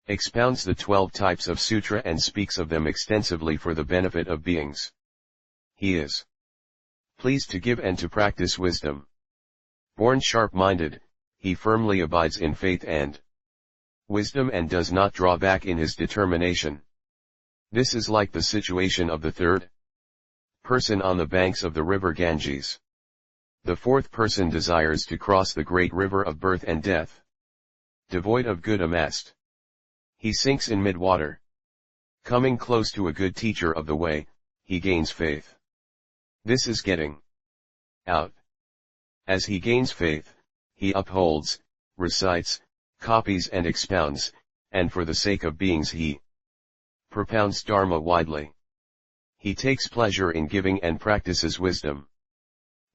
expounds the 12 types of sutra and speaks of them extensively for the benefit of beings. He is pleased to give and to practice wisdom. Born sharp-minded, he firmly abides in faith and wisdom and does not draw back in his determination. This is like the situation of the third person on the banks of the river Ganges. The fourth person desires to cross the great river of birth and death. Devoid of good amassed, he sinks in mid-water. Coming close to a good teacher of the way, he gains faith. This is getting out. As he gains faith, he upholds, recites, copies and expounds, and for the sake of beings he propounds Dharma widely. He takes pleasure in giving and practices wisdom.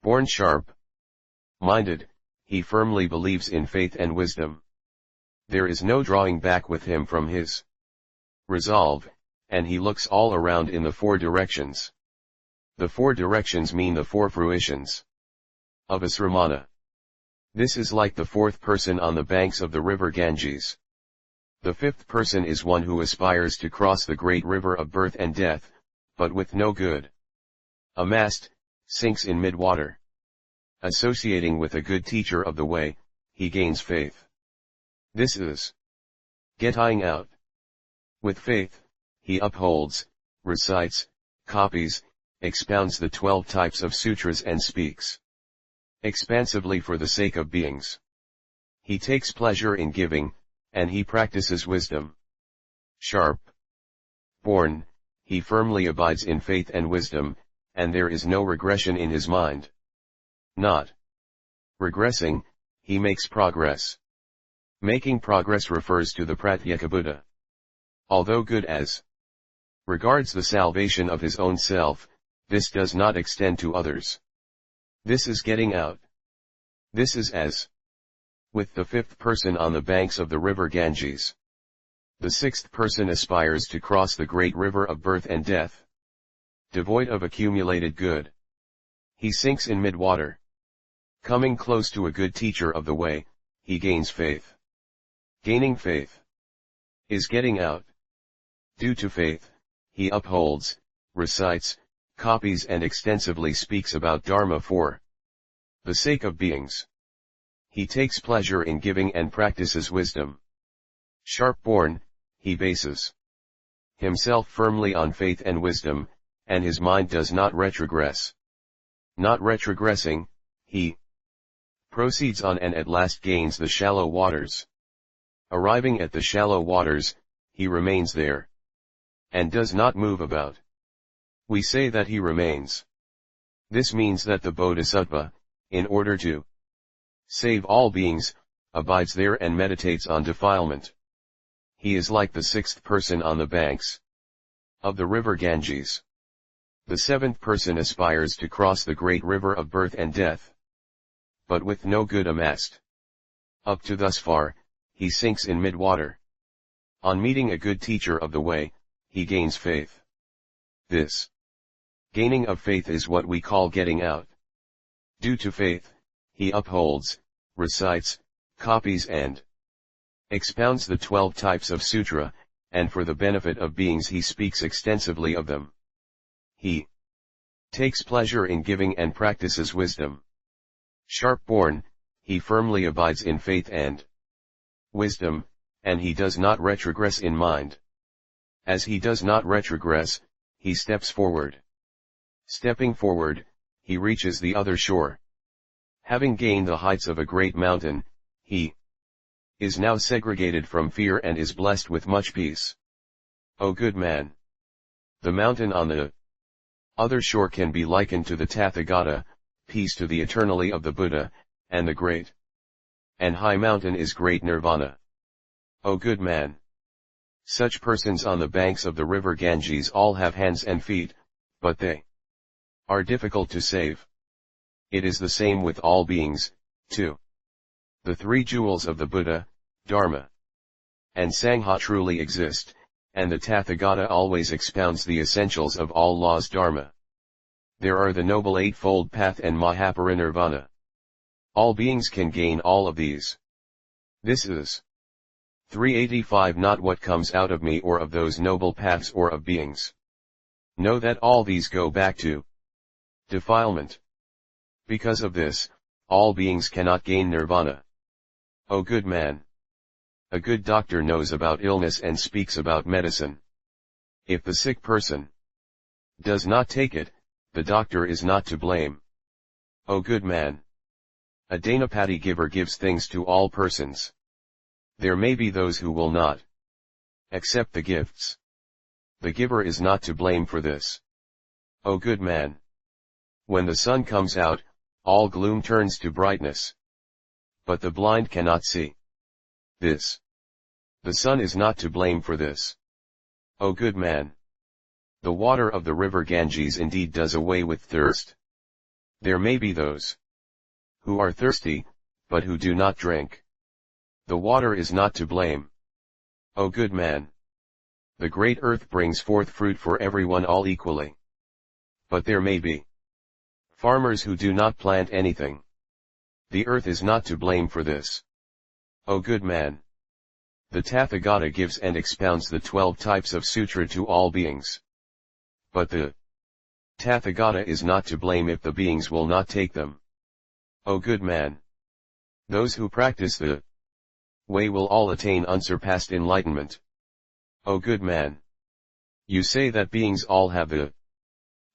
Born sharp-minded, he firmly believes in faith and wisdom. There is no drawing back with him from his resolve, and he looks all around in the 4 directions. The 4 directions mean the 4 fruitions of Asramana. This is like the fourth person on the banks of the river Ganges. The fifth person is one who aspires to cross the great river of birth and death, but with no good amassed, sinks in mid-water. Associating with a good teacher of the way, he gains faith. This is getting out. With faith, he upholds, recites, copies, expounds the 12 types of sutras and speaks expansively for the sake of beings. He takes pleasure in giving, and he practices wisdom. Sharp born, he firmly abides in faith and wisdom, and there is no regression in his mind. Not regressing, he makes progress. Making progress refers to the Pratyeka Buddha. Although good as regards the salvation of his own self, this does not extend to others. This is getting out. This is as with the fifth person on the banks of the river Ganges. The sixth person aspires to cross the great river of birth and death. Devoid of accumulated good, he sinks in mid-water. Coming close to a good teacher of the way, he gains faith. Gaining faith is getting out. Due to faith, he upholds, recites, copies and extensively speaks about Dharma for the sake of beings. He takes pleasure in giving and practices wisdom. Sharp-born, he bases himself firmly on faith and wisdom, and his mind does not retrogress. Not retrogressing, he proceeds on and at last gains the shallow waters. Arriving at the shallow waters, he remains there, and does not move about. We say that he remains. This means that the Bodhisattva, in order to save all beings, abides there and meditates on defilement. he is like the sixth person on the banks of the river Ganges. The seventh person aspires to cross the great river of birth and death, but with no good amassed. Up to thus far, he sinks in mid-water. On meeting a good teacher of the way, he gains faith. This gaining of faith is what we call getting out. Due to faith, he upholds, recites, copies and expounds the 12 types of Sutra, and for the benefit of beings he speaks extensively of them. He takes pleasure in giving and practices wisdom. Sharp-born, he firmly abides in faith and wisdom, and he does not retrogress in mind. As he does not retrogress, he steps forward. Stepping forward, he reaches the other shore. Having gained the heights of a great mountain, he is now segregated from fear and is blessed with much peace. O good man! The mountain on the other shore can be likened to the Tathagata, peace to the eternally of the Buddha, and the great and high mountain is great nirvana. O good man! Such persons on the banks of the river Ganges all have hands and feet, but they are difficult to save. It is the same with all beings, too. The three jewels of the Buddha, Dharma, and Sangha truly exist, and the Tathagata always expounds the essentials of all laws Dharma. There are the Noble Eightfold Path and Mahaparinirvana. All beings can gain all of these. This is 385 not what comes out of me or of those noble paths or of beings. Know that all these go back to defilement. Because of this, all beings cannot gain nirvana. O good man! A good doctor knows about illness and speaks about medicine. If the sick person does not take it, the doctor is not to blame. O good man! A Dhanapati giver gives things to all persons. There may be those who will not accept the gifts. The giver is not to blame for this. O good man! When the sun comes out, all gloom turns to brightness. But the blind cannot see this. The sun is not to blame for this. O good man! The water of the river Ganges indeed does away with thirst. There may be those who are thirsty, but who do not drink. The water is not to blame. O good man! The great earth brings forth fruit for everyone all equally. But there may be farmers who do not plant anything. The earth is not to blame for this. O good man! The Tathagata gives and expounds the 12 types of Sutra to all beings. But the Tathagata is not to blame if the beings will not take them. O good man! Those who practice the way will all attain unsurpassed enlightenment. O good man! You say that beings all have the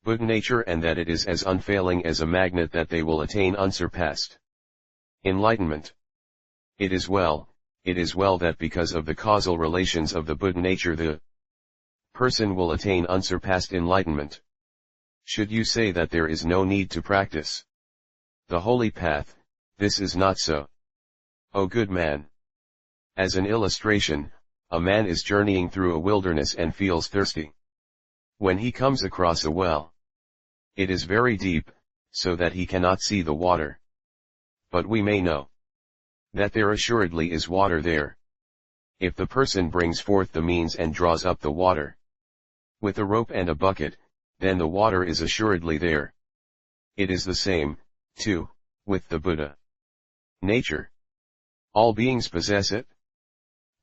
Buddha nature and that it is as unfailing as a magnet that they will attain unsurpassed enlightenment. It is well that because of the causal relations of the Buddha nature the person will attain unsurpassed enlightenment. Should you say that there is no need to practice the holy path, this is not so. O good man! As an illustration, a man is journeying through a wilderness and feels thirsty. When he comes across a well, it is very deep, so that he cannot see the water. But we may know that there assuredly is water there. If the person brings forth the means and draws up the water with a rope and a bucket, then the water is assuredly there. It is the same, too, with the Buddha nature. All beings possess it.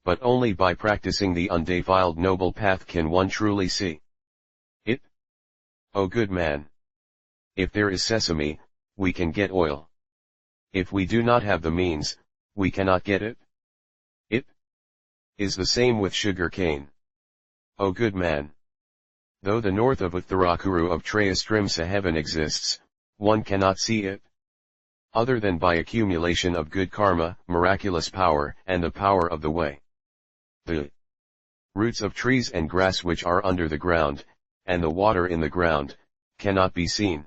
But only by practicing the undefiled noble path can one truly see it. O good man! If there is sesame, we can get oil. If we do not have the means, we cannot get it. It is the same with sugar cane. O good man! Though the north of Uttarakuru of Trayastrimsa heaven exists, one cannot see it other than by accumulation of good karma, miraculous power, and the power of the way. The roots of trees and grass which are under the ground, and the water in the ground, cannot be seen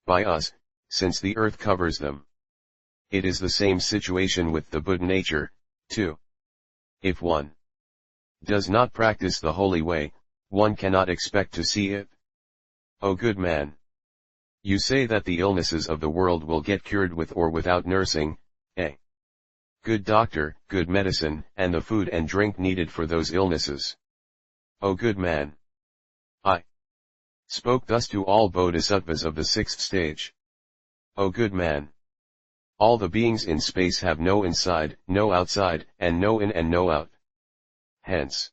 by us, since the earth covers them. It is the same situation with the Buddha nature, too. If one does not practice the holy way, one cannot expect to see it. O good man! You say that the illnesses of the world will get cured with or without nursing, a good doctor, good medicine, and the food and drink needed for those illnesses. O good man! I spoke thus to all bodhisattvas of the sixth stage. O good man! All the beings in space have no inside, no outside, and no in and no out. Hence,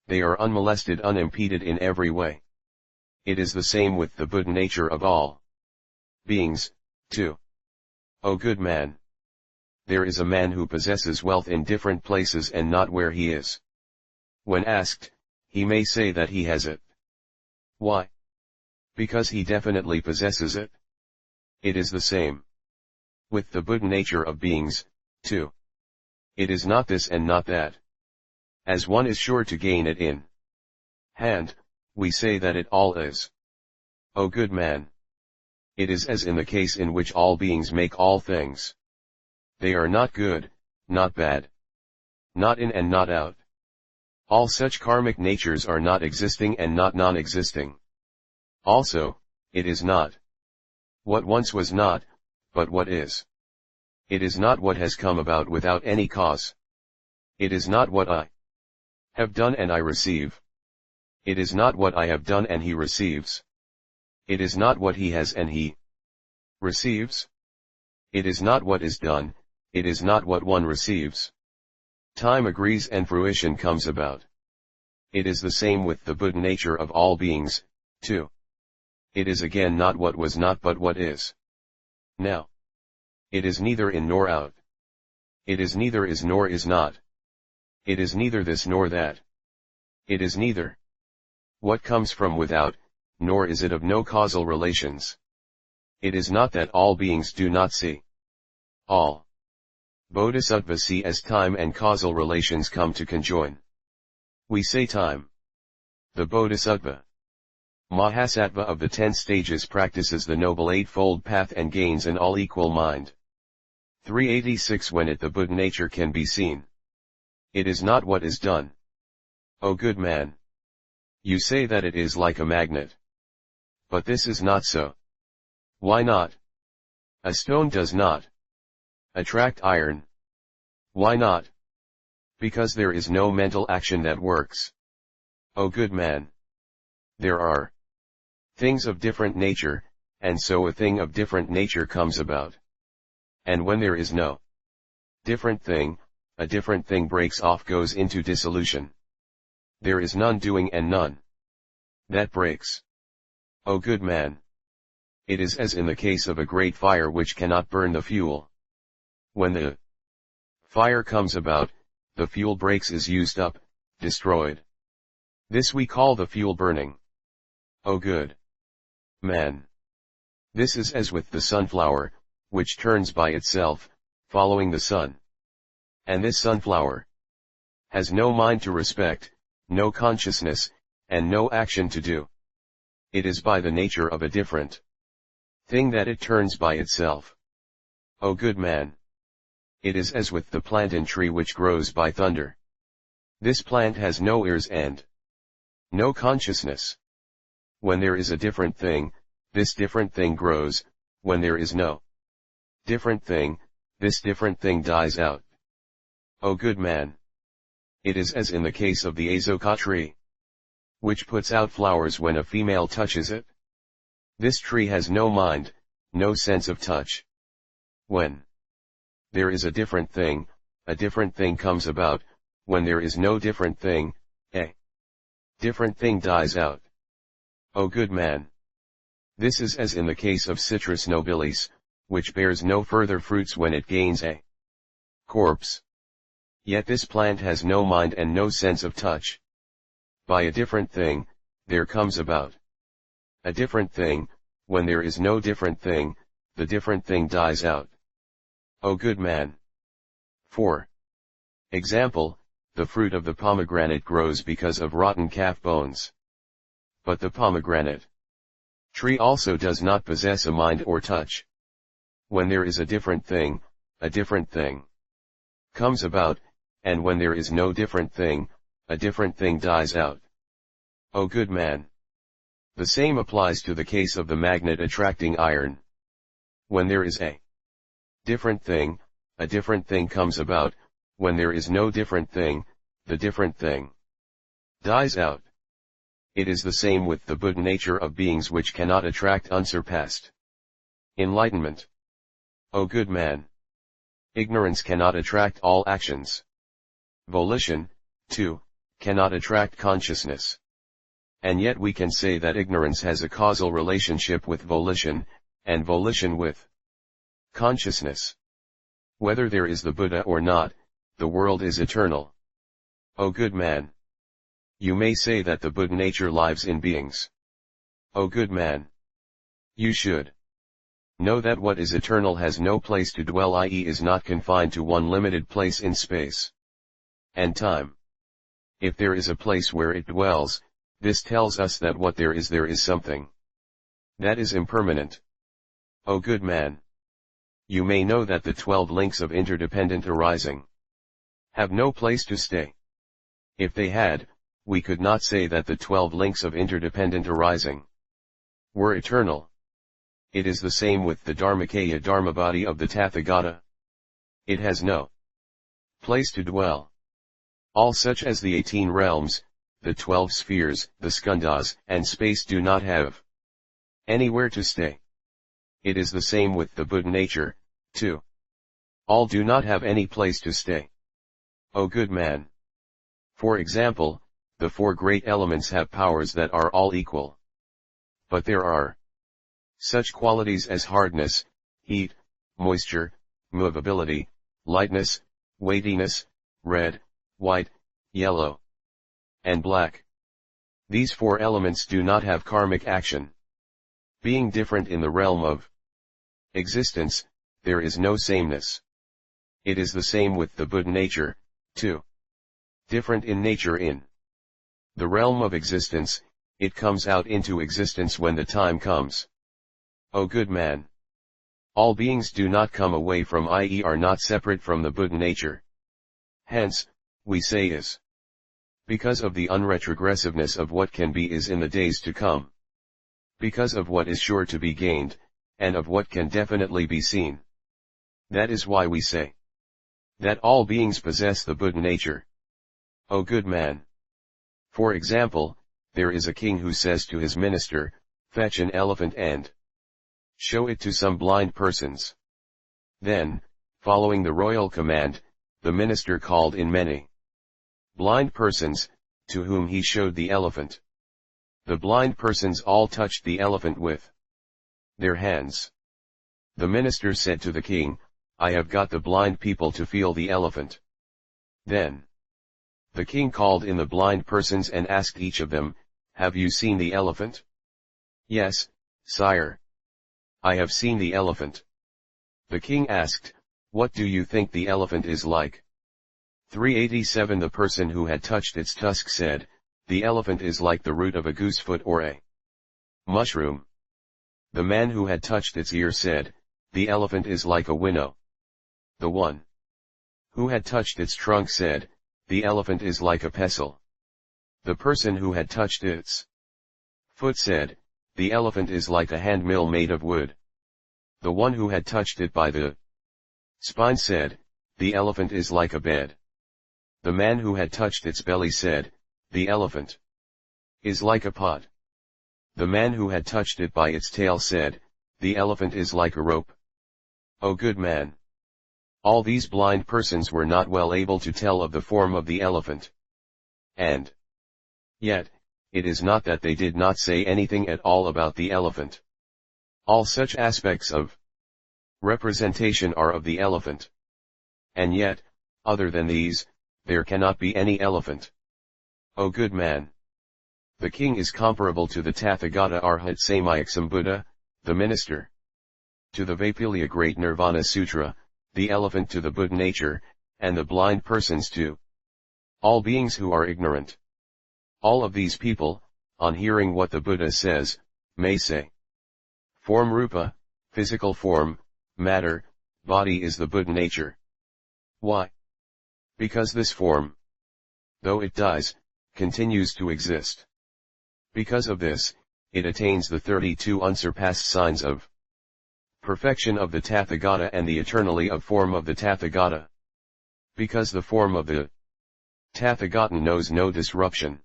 they are unmolested, unimpeded in every way. It is the same with the Buddha nature of all beings, too. O good man! There is a man who possesses wealth in different places and not where he is. When asked, he may say that he has it. Why? Because he definitely possesses it. It is the same with the Buddha nature of beings, too. It is not this and not that. As one is sure to gain it in hand, we say that it all is. O good man! It is as in the case in which all beings make all things. They are not good, not bad, not in and not out. All such karmic natures are not existing and not non-existing. Also, it is not what once was not, but what is. It is not what has come about without any cause. It is not what I have done and I receive. It is not what I have done and he receives. It is not what he has and he receives. It is not what is done, it is not what one receives. Time agrees and fruition comes about. It is the same with the Buddha nature of all beings, too. It is again not what was not but what is. Now, it is neither in nor out. It is neither is nor is not. It is neither this nor that. It is neither what comes from without, nor is it of no causal relations. It is not that all beings do not see. All bodhisattvas see as time and causal relations come to conjoin. We say time. The bodhisattva Mahasattva of the 10 stages practices the Noble Eightfold Path and gains an all-equal mind. 386 When it the Buddha nature can be seen. It is not what is done. O good man! You say that it is like a magnet. But this is not so. Why not? A stone does not attract iron. Why not? Because there is no mental action that works. O good man! There are things of different nature, and so a thing of different nature comes about. And when there is no different thing, a different thing breaks off, goes into dissolution. There is none doing and none that breaks. O good man! It is as in the case of a great fire which cannot burn the fuel. When the fire comes about, the fuel breaks, is used up, destroyed. This we call the fuel burning. O good man! This is as with the sunflower, which turns by itself, following the sun. And this sunflower has no mind to respect, no consciousness, and no action to do. It is by the nature of a different thing that it turns by itself. O good man! It is as with the plantain tree which grows by thunder. This plant has no ears and no consciousness. When there is a different thing, this different thing grows. When there is no different thing, this different thing dies out. O good man! It is as in the case of the azoka tree, which puts out flowers when a female touches it. This tree has no mind, no sense of touch. When there is a different thing comes about. When there is no different thing, a different thing dies out. O good man! This is as in the case of Citrus nobilis, which bears no further fruits when it gains a corpse. Yet this plant has no mind and no sense of touch. By a different thing, there comes about a different thing. When there is no different thing, the different thing dies out. O good man! 4. Example, the fruit of the pomegranate grows because of rotten calf bones. But the pomegranate tree also does not possess a mind or touch. When there is a different thing comes about, and when there is no different thing, a different thing dies out. O good man! The same applies to the case of the magnet attracting iron. When there is a different thing, a different thing comes about. When there is no different thing, the different thing dies out. It is the same with the Buddha nature of beings which cannot attract unsurpassed enlightenment. O good man! Ignorance cannot attract all actions. Volition, too, cannot attract consciousness. And yet we can say that ignorance has a causal relationship with volition, and volition with consciousness. Whether there is the Buddha or not, the world is eternal. O good man! You may say that the Buddha nature lives in beings. O good man! You should know that what is eternal has no place to dwell, i.e. is not confined to one limited place in space and time. If there is a place where it dwells, this tells us that what there is something that is impermanent. O good man! You may know that the 12 links of interdependent arising have no place to stay. If they had, we could not say that the 12 links of interdependent arising were eternal. It is the same with the Dharmakaya Dharmabody of the Tathagata. It has no place to dwell. All such as the 18 realms, the 12 spheres, the skandhas, and space do not have anywhere to stay. It is the same with the Buddha nature, too. All do not have any place to stay. O good man! For example, the 4 great elements have powers that are all equal. But there are such qualities as hardness, heat, moisture, movability, lightness, weightiness, red, white, yellow, and black. These 4 elements do not have karmic action. Being different in the realm of existence, there is no sameness. It is the same with the Buddha nature, too. Different in nature in the realm of existence, it comes out into existence when the time comes. O good man! All beings do not come away from, i.e. are not separate from the Buddha nature. Hence, we say is because of the unretrogressiveness of what can be is in the days to come. Because of what is sure to be gained, and of what can definitely be seen. That is why we say that all beings possess the Buddha nature. O good man! For example, there is a king who says to his minister, "Fetch an elephant and show it to some blind persons." Then, following the royal command, the minister called in many blind persons, to whom he showed the elephant. The blind persons all touched the elephant with their hands. The minister said to the king, "I have got the blind people to feel the elephant." Then the king called in the blind persons and asked each of them, "Have you seen the elephant?" "Yes, sire. I have seen the elephant." The king asked, "What do you think the elephant is like?" 387 The person who had touched its tusk said, "The elephant is like the root of a goosefoot or a mushroom." The man who had touched its ear said, "The elephant is like a winnow." The one who had touched its trunk said, "The elephant is like a pestle." The person who had touched its foot said, "The elephant is like a handmill made of wood." The one who had touched it by the spine said, "The elephant is like a bed." The man who had touched its belly said, "The elephant is like a pot." The man who had touched it by its tail said, "The elephant is like a rope." O good man! All these blind persons were not well able to tell of the form of the elephant. And yet, it is not that they did not say anything at all about the elephant. All such aspects of representation are of the elephant. And yet, other than these, there cannot be any elephant. O good man! The king is comparable to the Tathagata Arhat Samyaksambuddha, the minister to the Vaipulya Great Nirvana Sutra, the elephant to the Buddha nature, and the blind persons to all beings who are ignorant. All of these people, on hearing what the Buddha says, may say, "Form rupa, physical form, matter, body is the Buddha nature." Why? Because this form though it dies, continues to exist. Because of this, it attains the 32 unsurpassed signs of perfection of the Tathagata and the eternally of form of the Tathagata. Because the form of the Tathagata knows no disruption.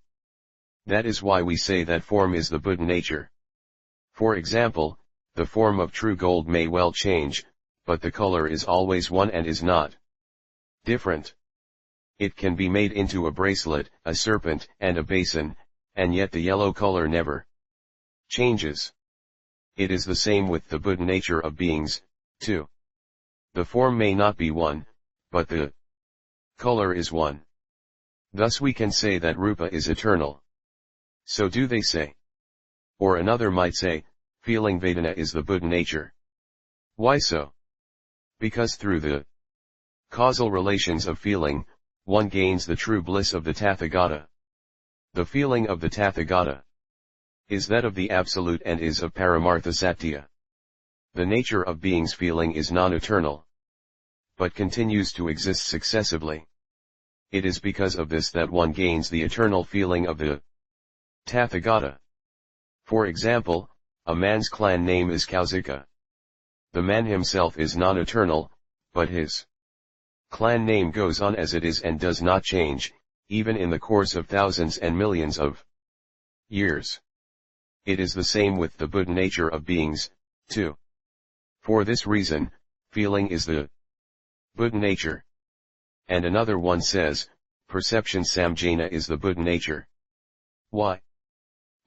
That is why we say that form is the Buddha nature. For example, the form of true gold may well change, but the color is always one and is not different. It can be made into a bracelet, a serpent, and a basin, and yet the yellow color never changes. It is the same with the Buddha nature of beings, too. The form may not be one, but the color is one. Thus we can say that Rupa is eternal. So do they say. Or another might say, feeling Vedana is the Buddha nature. Why so? Because through the causal relations of feeling, one gains the true bliss of the Tathagata. The feeling of the Tathagata is that of the Absolute and is of Paramartha Satya. The nature of being's feeling is non-eternal, but continues to exist successively. It is because of this that one gains the eternal feeling of the Tathagata. For example, a man's clan name is Kausika. The man himself is non-eternal, but his clan name goes on as it is and does not change, even in the course of thousands and millions of years. It is the same with the Buddha nature of beings, too. For this reason, feeling is the Buddha nature. And another one says, perception samjana is the Buddha nature. Why?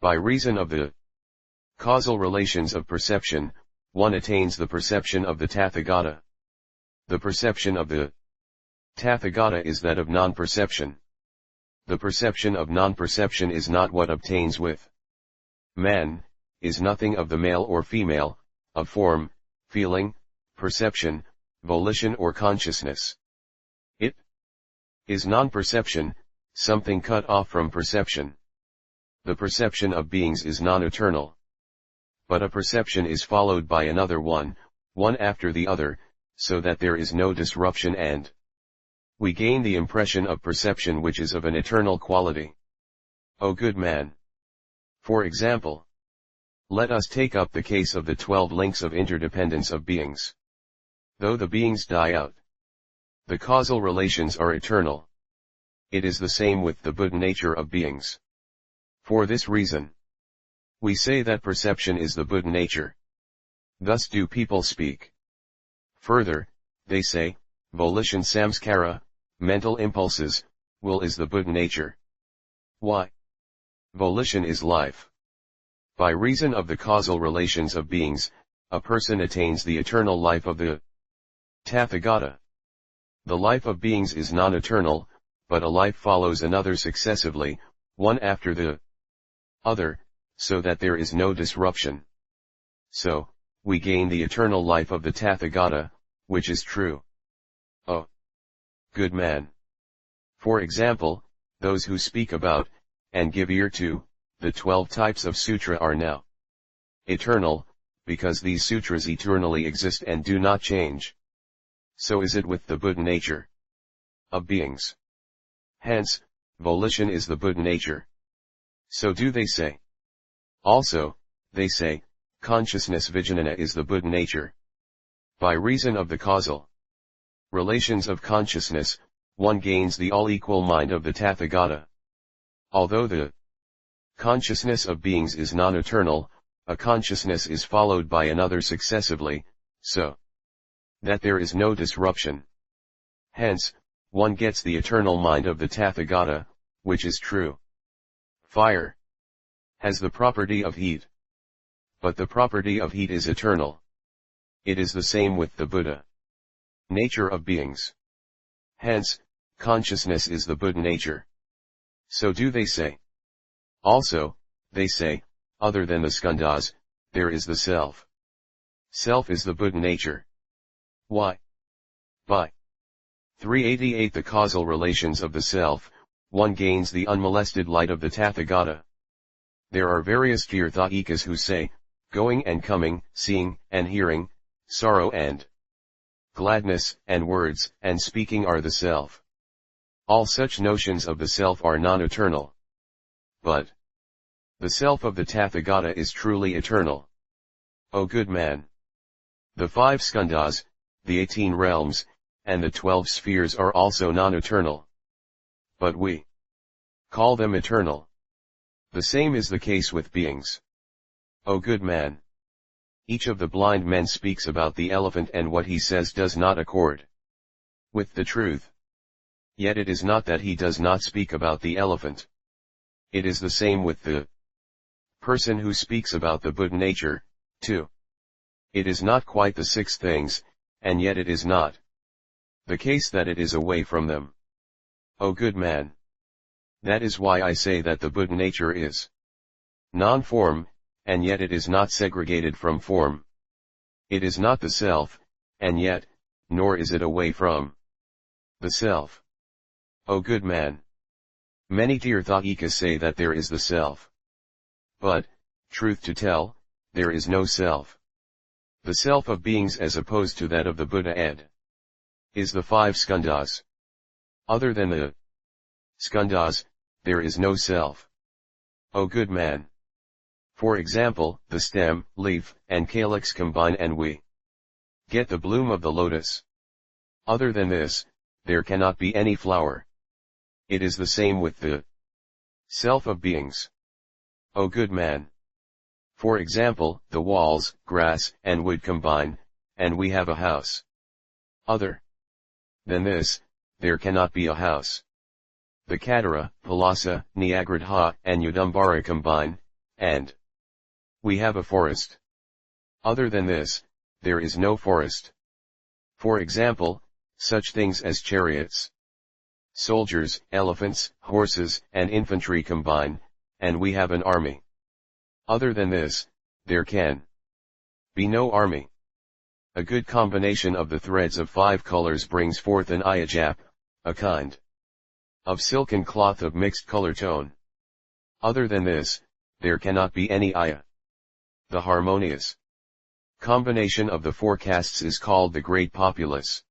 By reason of the causal relations of perception, one attains the perception of the Tathagata. The perception of the Tathagata is that of non-perception. The perception of non-perception is not what obtains with man, is nothing of the male or female, of form, feeling, perception, volition or consciousness. It is non-perception, something cut off from perception. The perception of beings is non-eternal. But a perception is followed by another one after the other, so that there is no disruption and we gain the impression of perception which is of an eternal quality. O good man! For example, let us take up the case of the 12 links of interdependence of beings. Though the beings die out, the causal relations are eternal. It is the same with the Buddha nature of beings. For this reason, we say that perception is the Buddha nature. Thus do people speak. Further, they say, volition samskara, mental impulses, will is the Buddha nature. Why? Volition is life. By reason of the causal relations of beings, a person attains the eternal life of the Tathagata. The life of beings is non-eternal, but a life follows another successively, one after the other, so that there is no disruption. So, we gain the eternal life of the Tathagata, which is true. Oh, good man! For example, those who speak about, and give ear to, the 12 types of sutra are now eternal, because these sutras eternally exist and do not change. So is it with the Buddha nature of beings. Hence, volition is the Buddha nature. So do they say. Also, they say, consciousness vijnana is the Buddha nature. By reason of the causal relations of consciousness, one gains the all-equal mind of the Tathagata. Although the consciousness of beings is non-eternal, a consciousness is followed by another successively, so that there is no disruption. Hence, one gets the eternal mind of the Tathagata, which is true. Fire has the property of heat. But the property of heat is eternal. It is the same with the Buddha nature of beings. Hence, consciousness is the Buddha nature. So do they say. Also, they say, other than the skandhas, there is the self. Self is the Buddha nature. Why? By 388 the causal relations of the self, one gains the unmolested light of the Tathagata. There are various Tirthayikas who say, going and coming, seeing and hearing, sorrow and gladness, and words and speaking are the self. All such notions of the self are non-eternal. But the self of the Tathagata is truly eternal. O good man! The 5 skandhas, the 18 realms, and the 12 spheres are also non-eternal. But we call them eternal. The same is the case with beings. O good man! Each of the blind men speaks about the elephant, and what he says does not accord with the truth. Yet it is not that he does not speak about the elephant. It is the same with the person who speaks about the Buddha nature, too. It is not quite the 6 things, and yet it is not the case that it is away from them. O good man! That is why I say that the Buddha nature is non-form, and yet it is not segregated from form. It is not the self, and yet, nor is it away from the self. O good man! Many Tirthaikas say that there is the self. But, truth to tell, there is no self. The self of beings as opposed to that of the Buddha is the 5 skandhas. Other than the skandhas, there is no self. O good man! For example, the stem, leaf, and calyx combine and we get the bloom of the lotus. Other than this, there cannot be any flower. It is the same with the self of beings. O good man! For example, the walls, grass, and wood combine, and we have a house. Other than this, there cannot be a house. The Katara, Palasa, Nyagadha, and Yudambara combine, and we have a forest. Other than this, there is no forest. For example, such things as chariots, soldiers, elephants, horses, and infantry combine, and we have an army. Other than this, there can be no army. A good combination of the threads of 5 colors brings forth an ayajap, a kind of silken cloth of mixed color tone. Other than this, there cannot be any aya. The harmonious combination of the 4 castes is called the great populace.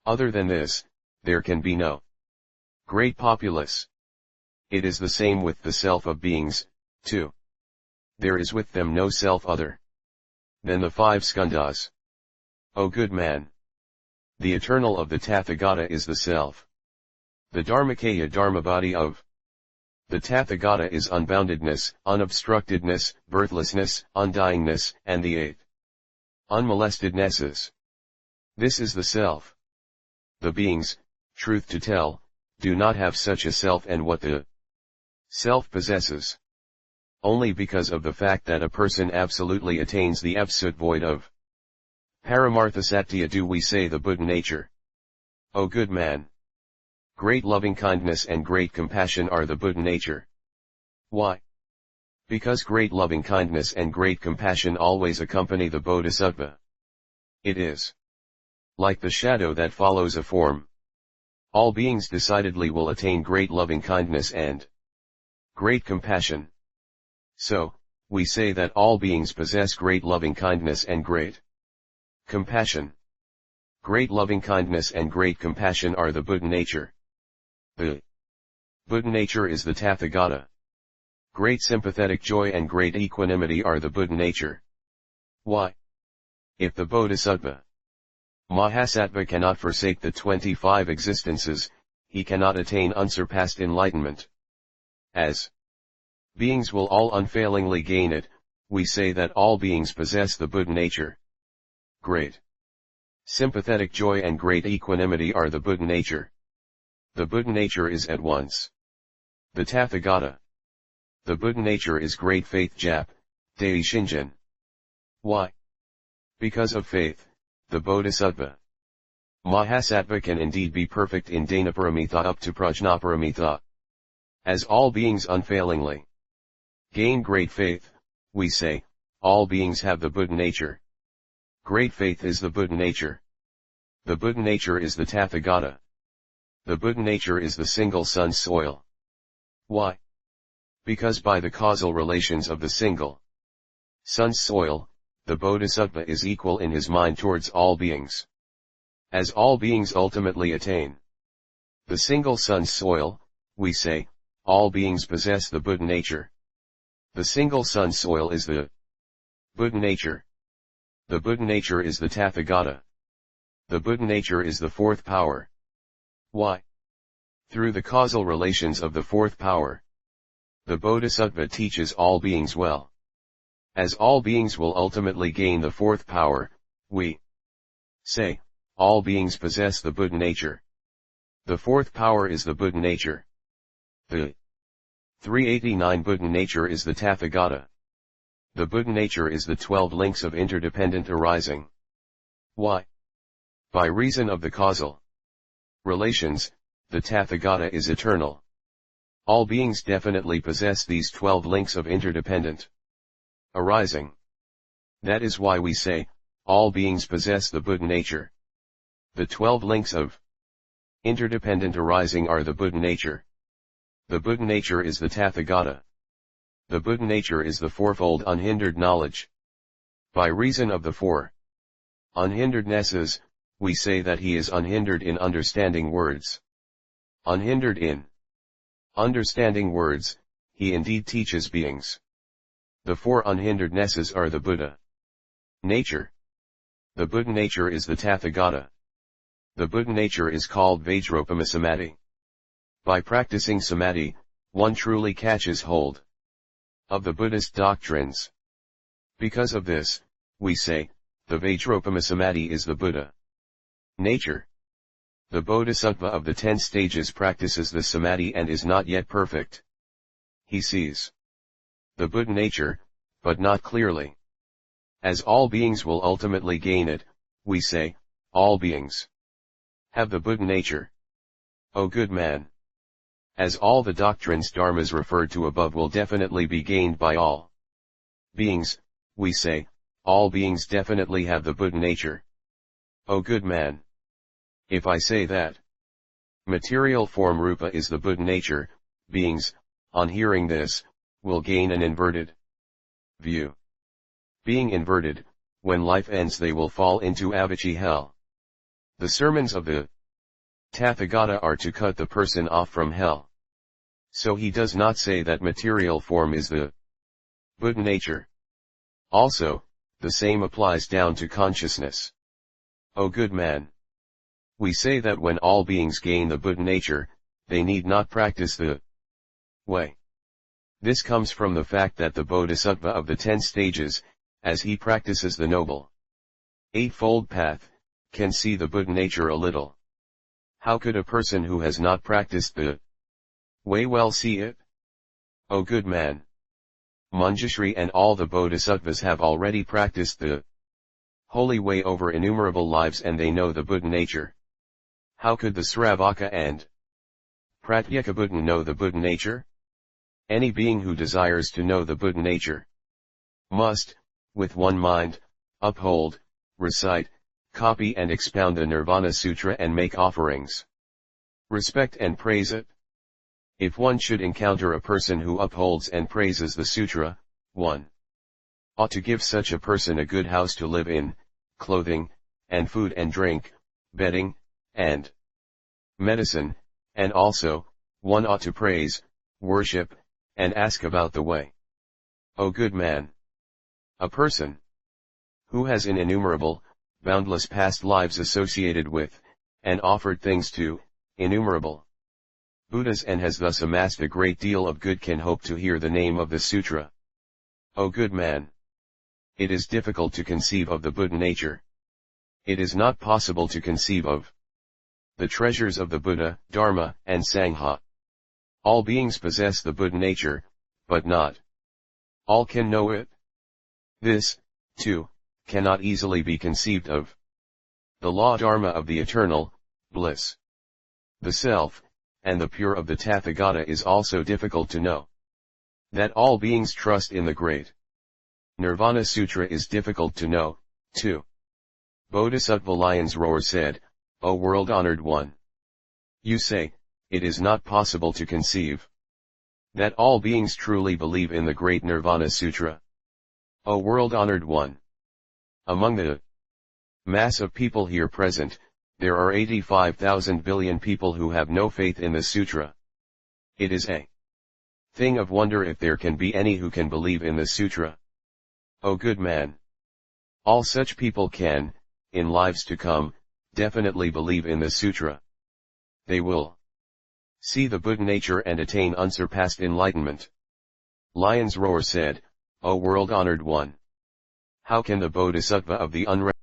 Other than this, there can be no great populace. It is the same with the self of beings, too. There is with them no self other than the 5 skandhas. O good man! The eternal of the Tathagata is the self. The Dharmakaya Dharmabody of the Tathagata is unboundedness, unobstructedness, birthlessness, undyingness, and the 8 unmolestednesses. This is the self. The beings, truth to tell, do not have such a self, and what the self possesses. Only because of the fact that a person absolutely attains the absolute void of Paramartha Satya do we say the Buddha nature. O good man! Great loving-kindness and great compassion are the Buddha nature. Why? Because great loving-kindness and great compassion always accompany the Bodhisattva. It is like the shadow that follows a form. All beings decidedly will attain great loving-kindness and great compassion. So, we say that all beings possess great loving-kindness and great compassion. Great loving-kindness and great compassion are the Buddha nature. The Buddha nature is the Tathagata. Great sympathetic joy and great equanimity are the Buddha nature. Why? If the Bodhisattva Mahasattva cannot forsake the 25 existences, he cannot attain unsurpassed enlightenment. As beings will all unfailingly gain it, we say that all beings possess the Buddha nature. Great sympathetic joy and great equanimity are the Buddha nature. The Buddha nature is at once the Tathagata. The Buddha nature is great faith jap, Dei Shinjin. Why? Because of faith, the Bodhisattva Mahasattva can indeed be perfect in Danaparamita up to Prajnaparamita. As all beings unfailingly gain great faith, we say, all beings have the Buddha nature. Great faith is the Buddha nature. The Buddha nature is the Tathagata. The Buddha nature is the single sun's soil. Why? Because by the causal relations of the single sun's soil, the Bodhisattva is equal in his mind towards all beings. As all beings ultimately attain The single sun's soil, we say, all beings possess the Buddha nature. The single sun's soil is the Buddha nature. The Buddha nature is the Tathagata. The Buddha nature is the fourth power. Why? Through the causal relations of the fourth power, the Bodhisattva teaches all beings well. As all beings will ultimately gain the fourth power, we say, all beings possess the Buddha nature. The fourth power is the Buddha nature. The 389 Buddha nature is the Tathagata. The Buddha nature is the 12 links of interdependent arising. Why? By reason of the causal relations, the Tathagata is eternal. All beings definitely possess these 12 links of interdependent arising. That is why we say, all beings possess the Buddha nature. The 12 links of interdependent arising are the Buddha nature. The Buddha nature is the Tathagata. The Buddha nature is the fourfold unhindered knowledge. By reason of the four unhinderednesses, we say that he is unhindered in understanding words. Unhindered in understanding words, he indeed teaches beings. The four unhinderednesses are the Buddha nature. The Buddha nature is the Tathagata. The Buddha nature is called Vajropama Samadhi. By practicing Samadhi, one truly catches hold of the Buddhist doctrines. Because of this, we say, the Vajropama Samadhi is the Buddha nature. The Bodhisattva of the 10 stages practices the Samadhi and is not yet perfect. He sees the Buddha nature, but not clearly. As all beings will ultimately gain it, we say, all beings have the Buddha nature. O good man! As all the doctrines dharmas referred to above will definitely be gained by all beings, we say, all beings definitely have the Buddha nature. O good man! If I say that material form rupa is the Buddha nature, beings, on hearing this, will gain an inverted view. Being inverted, when life ends they will fall into avicii hell. The sermons of the Tathagata are to cut the person off from hell. So he does not say that material form is the Buddha nature. Also, the same applies down to consciousness. O good man! We say that when all beings gain the Buddha nature, they need not practice the way. This comes from the fact that the Bodhisattva of the 10 stages, as he practices the noble eightfold path, can see the Buddha nature a little. How could a person who has not practiced the way well see it? O good man! Manjushri and all the Bodhisattvas have already practiced the holy way over innumerable lives and they know the Buddha nature. How could the Sravaka and Pratyekabuddha know the Buddha nature? Any being who desires to know the Buddha nature must, with one mind, uphold, recite, copy and expound the Nirvana Sutra and make offerings, respect and praise it. If one should encounter a person who upholds and praises the sutra, one ought to give such a person a good house to live in, clothing, and food and drink, bedding, and medicine, and also, one ought to praise, worship, and ask about the way. O good man! A person who has innumerable, boundless past lives associated with, and offered things to, innumerable Buddhas and has thus amassed a great deal of good can hope to hear the name of the sutra. O good man! It is difficult to conceive of the Buddha nature. It is not possible to conceive of the treasures of the Buddha, Dharma, and Sangha. All beings possess the Buddha nature, but not all can know it. This, too, cannot easily be conceived of. The law Dharma of the eternal bliss, the self, and the pure of the Tathagata is also difficult to know. That all beings trust in the great Nirvana Sutra is difficult to know, too. Bodhisattva Lion's Roar said, O world-honored one! You say, it is not possible to conceive that all beings truly believe in the great Nirvana Sutra. O world-honored one! Among the mass of people here present, There are 85,000 billion people who have no faith in the sutra. It is a thing of wonder if there can be any who can believe in the sutra. O good man! All such people can, in lives to come, definitely believe in the sutra. They will see the Buddha nature and attain unsurpassed enlightenment. Lion's Roar said, O world-honored one! How can the Bodhisattva of the unrealized